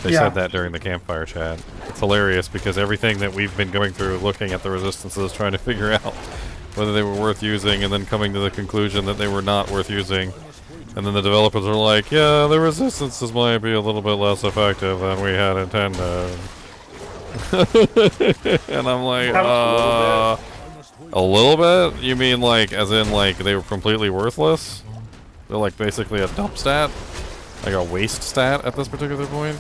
they said that during the campfire chat. It's hilarious because everything that we've been going through, looking at the resistances, trying to figure out whether they were worth using, and then coming to the conclusion that they were not worth using. And then the developers are like, yeah, the resistances might be a little bit less effective than we had intended. And I'm like, a little bit? You mean like, as in like they were completely worthless? They're like basically a dump stat? Like a waste stat at this particular point?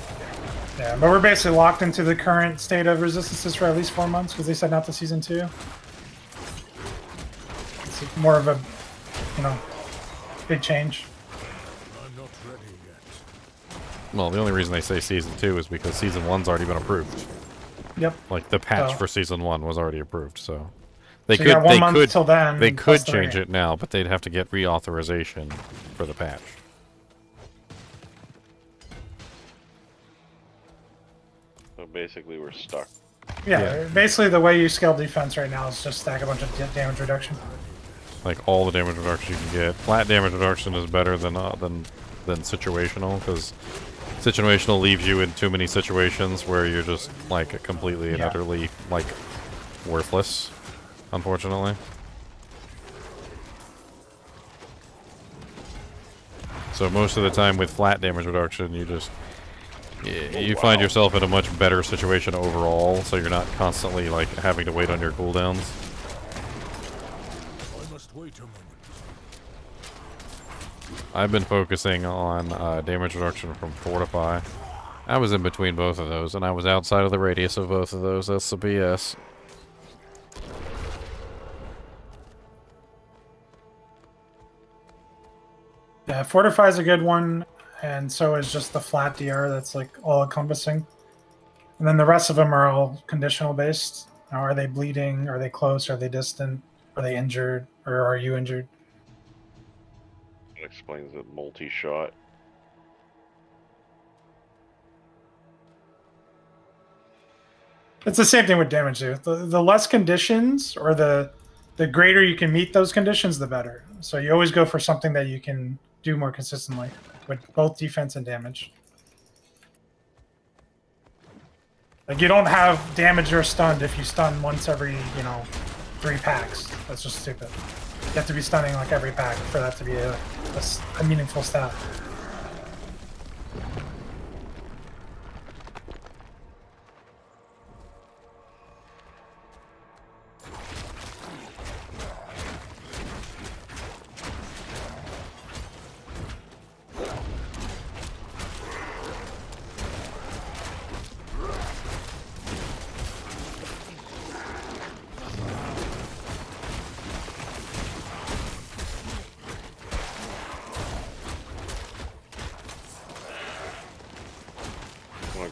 Yeah, but we're basically locked into the current state of resistances for at least 4 months because they said not to season 2. It's more of a, big change. Well, the only reason they say season 2 is because season 1's already been approved. Yep. Like the patch So- for season 1 was already approved, so they So you got 1 month till then, they plus could change 3. it now, but they'd have to get reauthorization for the patch. So basically, we're stuck. Yeah, basically the way you scale defense right now is just stack a bunch of damage reduction. Like all the damage reduction you can get. Flat damage reduction is better than situational, because situational leaves you in too many situations where you're just like completely and utterly like worthless, unfortunately. So most of the time with flat damage reduction, you find yourself in a much better situation overall, so you're not constantly like having to wait on your cooldowns. I must wait a moment. I've been focusing on damage reduction from Fortify. I was in between both of those, and I was outside of the radius of both of those. That's the BS. Yeah, Fortify is a good one, and so is just the flat DR that's like all encompassing. And then the rest of them are all conditional based. Now, are they bleeding? Are they close? Are they distant? Are they injured? Or are you injured? That explains the multi-shot. It's the same thing with damage too. The less conditions, or the greater you can meet those conditions, the better. So you always go for something that you can do more consistently with both defense and damage. Like you don't have damage or stunned if you stun once every 3 packs. That's just stupid. You have to be stunning like every pack for that to be a meaningful stat.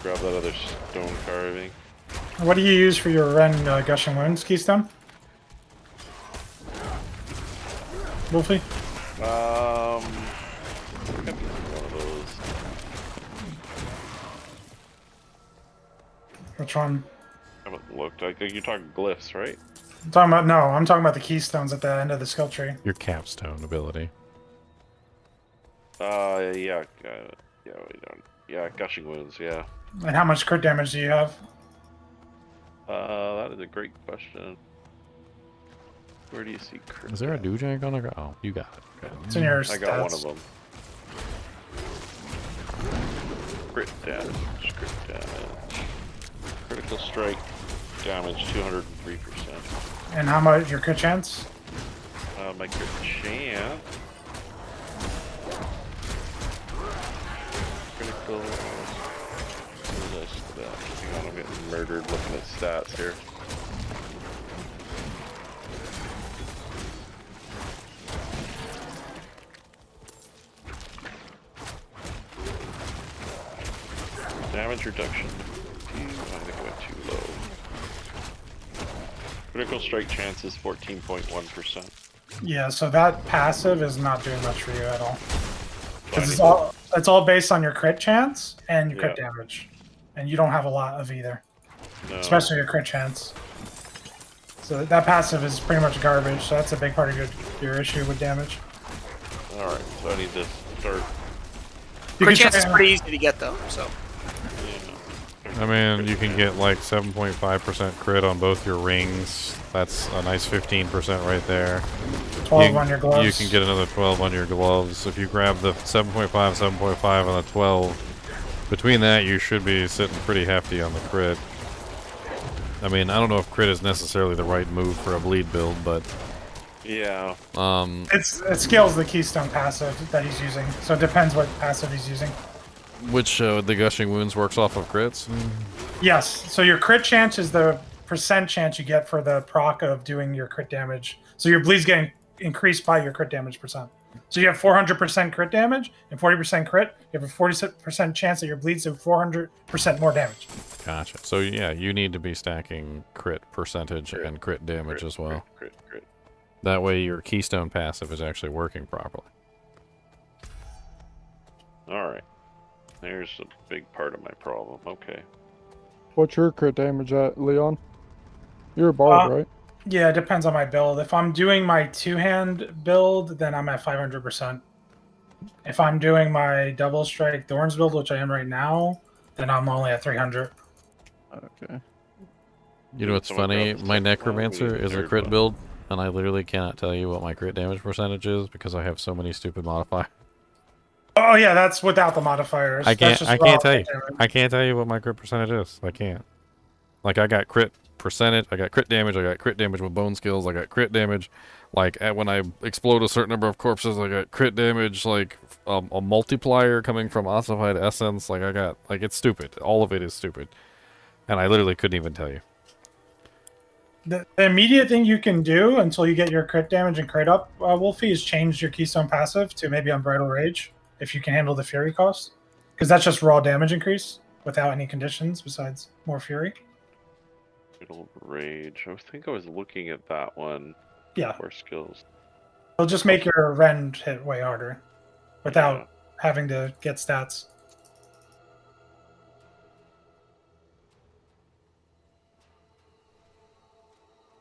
Grab that other stone carving. What do you use for your Ren Gushing Wounds, Keystone? Wolfie? One of those. Which one? I haven't looked. I think you're talking glyphs, right? I'm talking about the keystones at the end of the skill tree. Your capstone ability. Yeah, we don't. Yeah, gushing wounds. Yeah. And how much crit damage do you have? That is a great question. Where do you see crit? Is there a Dujang on the Oh, you got it. Okay. It's in your I got one stats. of them. Crit damage. Critical strike damage 203%. And how much your crit chance? My crit chance. Critical. Hang on, I'm getting murdered looking at stats here. Damage reduction. I think I went too low. Critical strike chance is 14.1%. Yeah, so that passive is not doing much for you at all. Because it's all based on your crit chance and your crit damage. And you don't have a lot of either. No. Especially your crit chance. So that passive is pretty much garbage, so that's a big part of your issue with damage. Alright, so I need to start. Crit chance is pretty easy to get though, so. I mean, you can get like 7.5% crit on both your rings. That's a nice 15% right there. 12 on your gloves. You can get another 12 on your gloves. If you grab the 7.5, 7.5 on the 12, between that you should be sitting pretty hefty on the crit. I mean, I don't know if crit is necessarily the right move for a bleed build, but... Yeah. It scales the Keystone passive that he's using, so it depends what passive he's using. Which the Gushing Wounds works off of crits? Yes, so your crit chance is the percent chance you get for the proc of doing your crit damage. So your bleed's getting increased by your crit damage percent. So you have 400% crit damage and 40% crit. You have a 40% chance that your bleeds do 400% more damage. Gotcha. So yeah, you need to be stacking crit percentage and crit damage as well. Crit. That way your Keystone passive is actually working properly. Alright. There's a big part of my problem. Okay. What's your crit damage at, Leon? You're a bard, right? Yeah, it depends on my build. If I'm doing my two-hand build, then I'm at 500%. If I'm doing my double strike Thorns build, which I am right now, then I'm only at 300. Okay. You know what's funny? My Necromancer is a crit build, and I literally cannot tell you what my crit damage percentage is because I have so many stupid modifiers. Oh yeah, that's without the modifiers. I can't tell you. Damage. I can't tell you what my crit percentage is. I can't. Like, I got crit percentage, I got crit damage, I got crit damage with bone skills, I got crit damage, like, when I explode a certain number of corpses, I got crit damage, like, a multiplier coming from ossified essence, like, I got, like, it's stupid. All of it is stupid. And I literally couldn't even tell you. The immediate thing you can do until you get your crit damage and crit up, Wolfie, is change your Keystone passive to maybe Unbridled Rage, if you can handle the Fury cost. Because that's just raw damage increase, without any conditions besides more Fury. Unbridled Rage. I think I was looking at that one. Yeah. For skills. It'll just make your rend hit way harder, without having to get stats.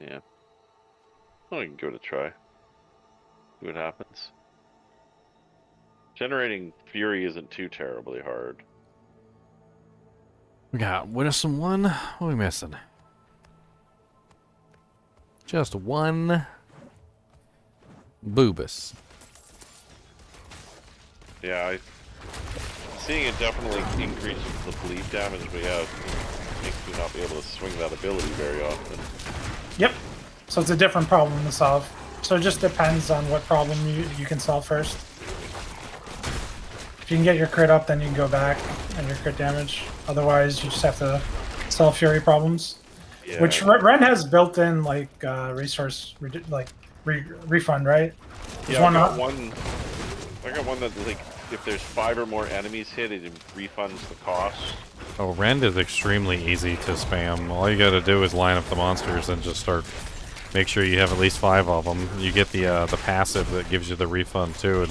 Yeah. Well, we can give it a try. See what happens. Generating Fury isn't too terribly hard. We got Winsome 1. What are we missing? Just one Boobus. Yeah, seeing it definitely increases the bleed damage we have. Makes me not be able to swing that ability very often. Yep. So it's a different problem to solve. So it just depends on what problem you can solve first. If you can get your crit up, then you can go back and your crit damage. Otherwise, you just have to solve Fury problems. Yeah. Which Ren has built-in like resource refund, right? Yeah, I got one that like if there's 5 or more enemies hit, it refunds the cost. Oh, Rend is extremely easy to spam. All you gotta do is line up the monsters and just start. Make sure you have at least 5 of them. You get the passive that gives you the refund too, and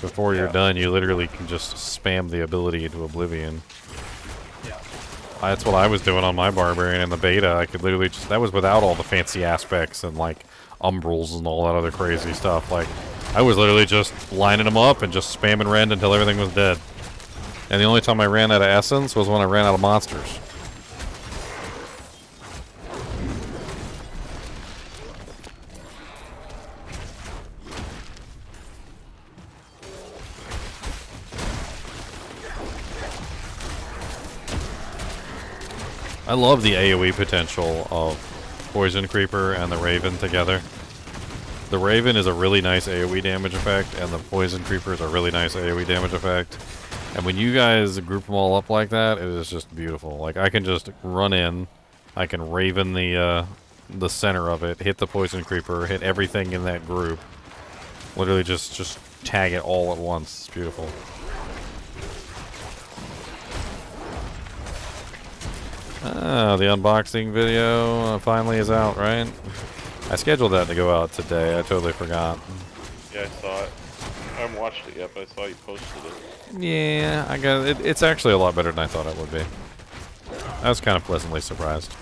before you're done, you literally can just spam the ability into oblivion. Yeah. That's what I was doing on my barbarian in the beta. I could literally just, that was without all the fancy aspects and like umbrals and all that other crazy stuff. Like, I was literally just lining them up and just spamming Rend until everything was dead. And the only time I ran out of essence was when I ran out of monsters. I love the AoE potential of Poison Creeper and the Raven together. The Raven is a really nice AoE damage effect, and the Poison Creeper is a really nice AoE damage effect. And when you guys group them all up like that, it is just beautiful. Like, I can just run in, I can Raven the center of it, hit the Poison Creeper, hit everything in that group. Literally just tag it all at once. It's beautiful. Ah, the unboxing video finally is out, right? I scheduled that to go out today. I totally forgot. Yeah, I saw it. I haven't watched it yet, but I saw you posted it. Yeah, I got it. It's actually a lot better than I thought it would be. I was kind of pleasantly surprised.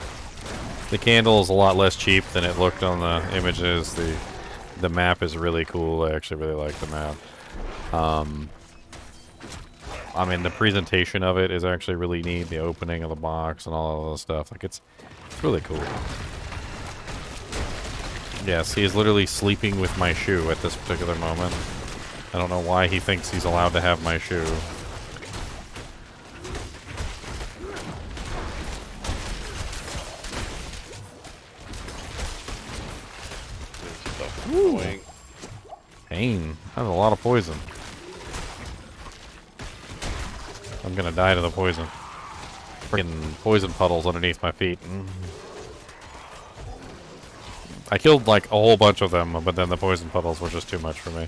The candle is a lot less cheap than it looked on the images. The map is really cool. I actually really like the map. I mean, the presentation of it is actually really neat. The opening of the box and all of the stuff. Like, it's really cool. Yes, he is literally sleeping with my shoe at this particular moment. I don't know why he thinks he's allowed to have my shoe. Ooh. Pain. That's a lot of poison. I'm gonna die to the poison. Freaking poison puddles underneath my feet. I killed like a whole bunch of them, but then the poison puddles were just too much for me.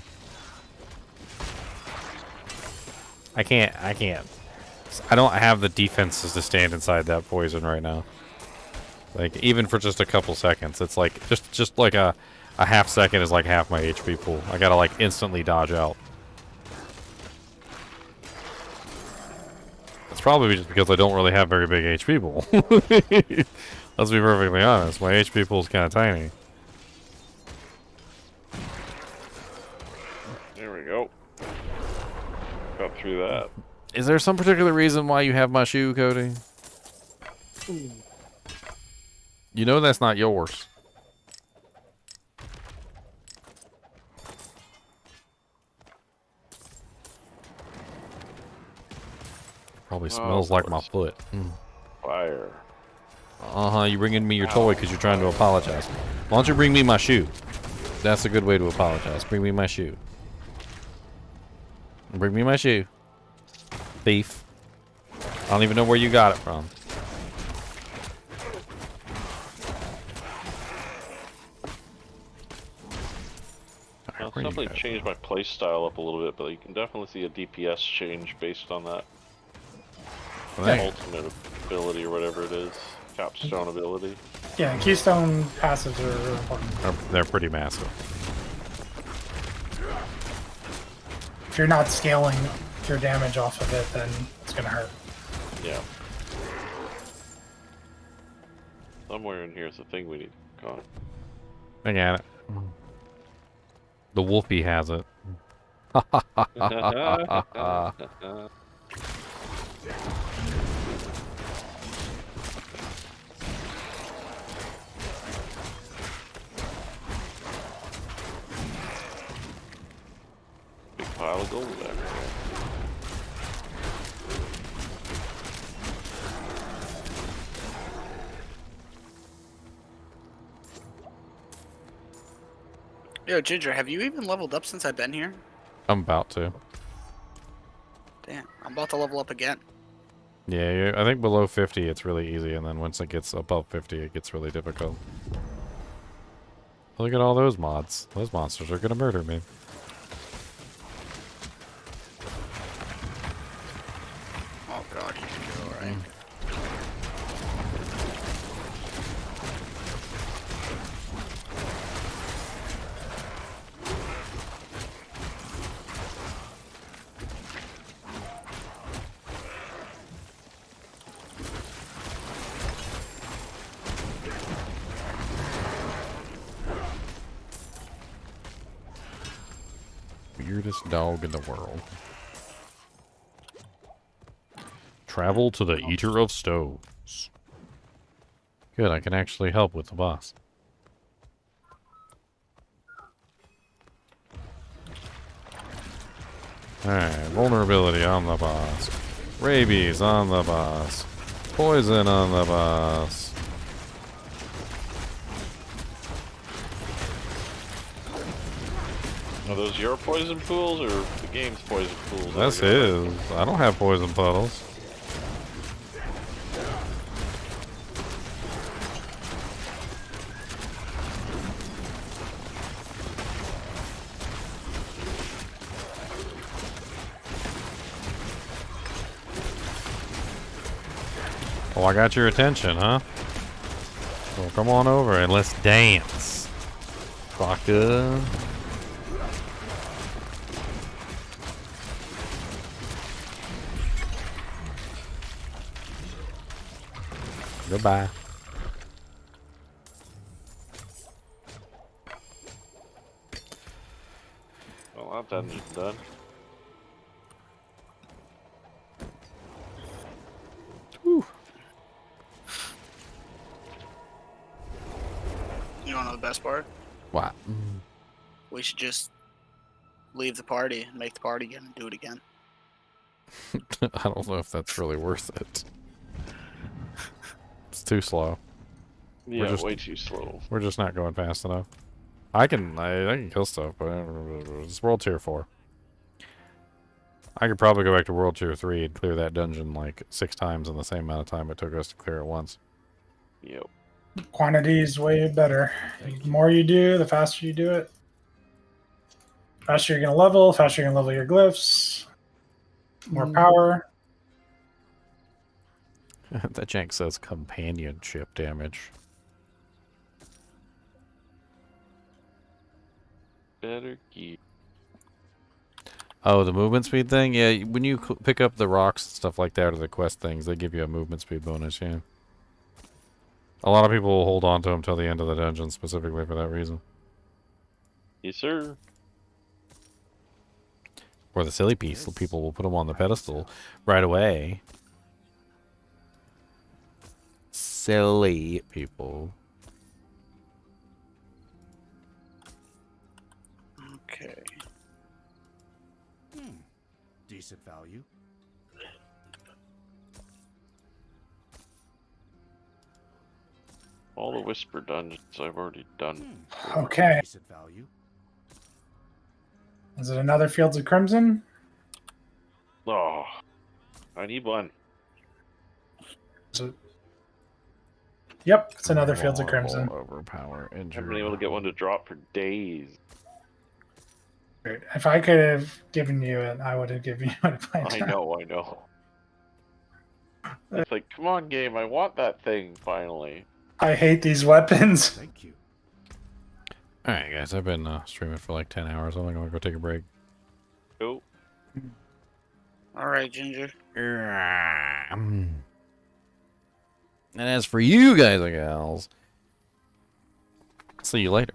I can't. I don't have the defenses to stand inside that poison right now. Like, even for just a couple seconds. It's like, just like a half second is like half my HP pool. I gotta like instantly dodge out. It's probably just because I don't really have very big HP pool. Let's be perfectly honest. My HP pool is kind of tiny. There we go. Got through that. Is there some particular reason why you have my shoe, Cody? You know that's not yours. Probably smells like my foot. Fire. You bringing me your toy because you're trying to apologize. Why don't you bring me my shoe? That's a good way to apologize. Bring me my shoe. Bring me my shoe. Thief. I don't even know where you got it from. I'll definitely change my play style up a little bit, but you can definitely see a DPS change based on that. Ultimate ability or whatever it is. Capstone ability. Yeah, Keystone passives are really important. They're pretty massive. If you're not scaling your damage off of it, then it's gonna hurt. Yeah. Somewhere in here is the thing we need to go. I got it. The Wolfie has it. Big pile of gold there. Yo, Ginger, have you even leveled up since I've been here? I'm about to. Damn, I'm about to level up again. Yeah, I think below 50 it's really easy, and then once it gets above 50 it gets really difficult. Look at all those mods. Those monsters are gonna murder me. Oh god, you can go, alright. Weirdest dog in the world. Travel to the Eater of Stones. Good, I can actually help with the boss. Alright, vulnerability on the boss. Rabies on the boss. Poison on the boss. Are those your poison pools or the game's poison pools? That's his. I don't have poison puddles. Oh, I got your attention, huh? Well, come on over and let's dance. Vodka. Goodbye. Well, that dungeon's done. Whew. You don't know the best part? What? We should just leave the party and make the party again and do it again. I don't know if that's really worth it. It's too slow. Yeah, way too slow. We're just not going fast enough. I can kill stuff, but it's World Tier 4. I could probably go back to World Tier 3 and clear that dungeon like 6 times in the same amount of time it took us to clear it once. Yep. Quantity is way better. The more you do, the faster you do it. Faster you're gonna level, faster you're gonna level your glyphs. More power. That jank says companionship damage. Better gear. Oh, the movement speed thing? Yeah, when you pick up the rocks and stuff like that or the quest things, they give you a movement speed bonus, yeah. A lot of people will hold on to them till the end of the dungeon specifically for that reason. Yes, sir. Or the silly piece, people will put them on the pedestal right away. Silly people. Okay. Decent value. All the whisper dungeons I've already done. Okay. Decent value. Is it another Fields of Crimson? Oh, I need one. Yep, it's another Fields of Crimson. Overpower I haven't been able to get one to drop for days. If I could have given you it, I would have given you it by I now. know. It's like, come on, game, I want that thing finally. I hate these weapons. Thank you. Alright, guys, I've been streaming for like 10 hours. I'm going to go take a break. Cool. All right, Ginger. And as for you guys and gals, see you later.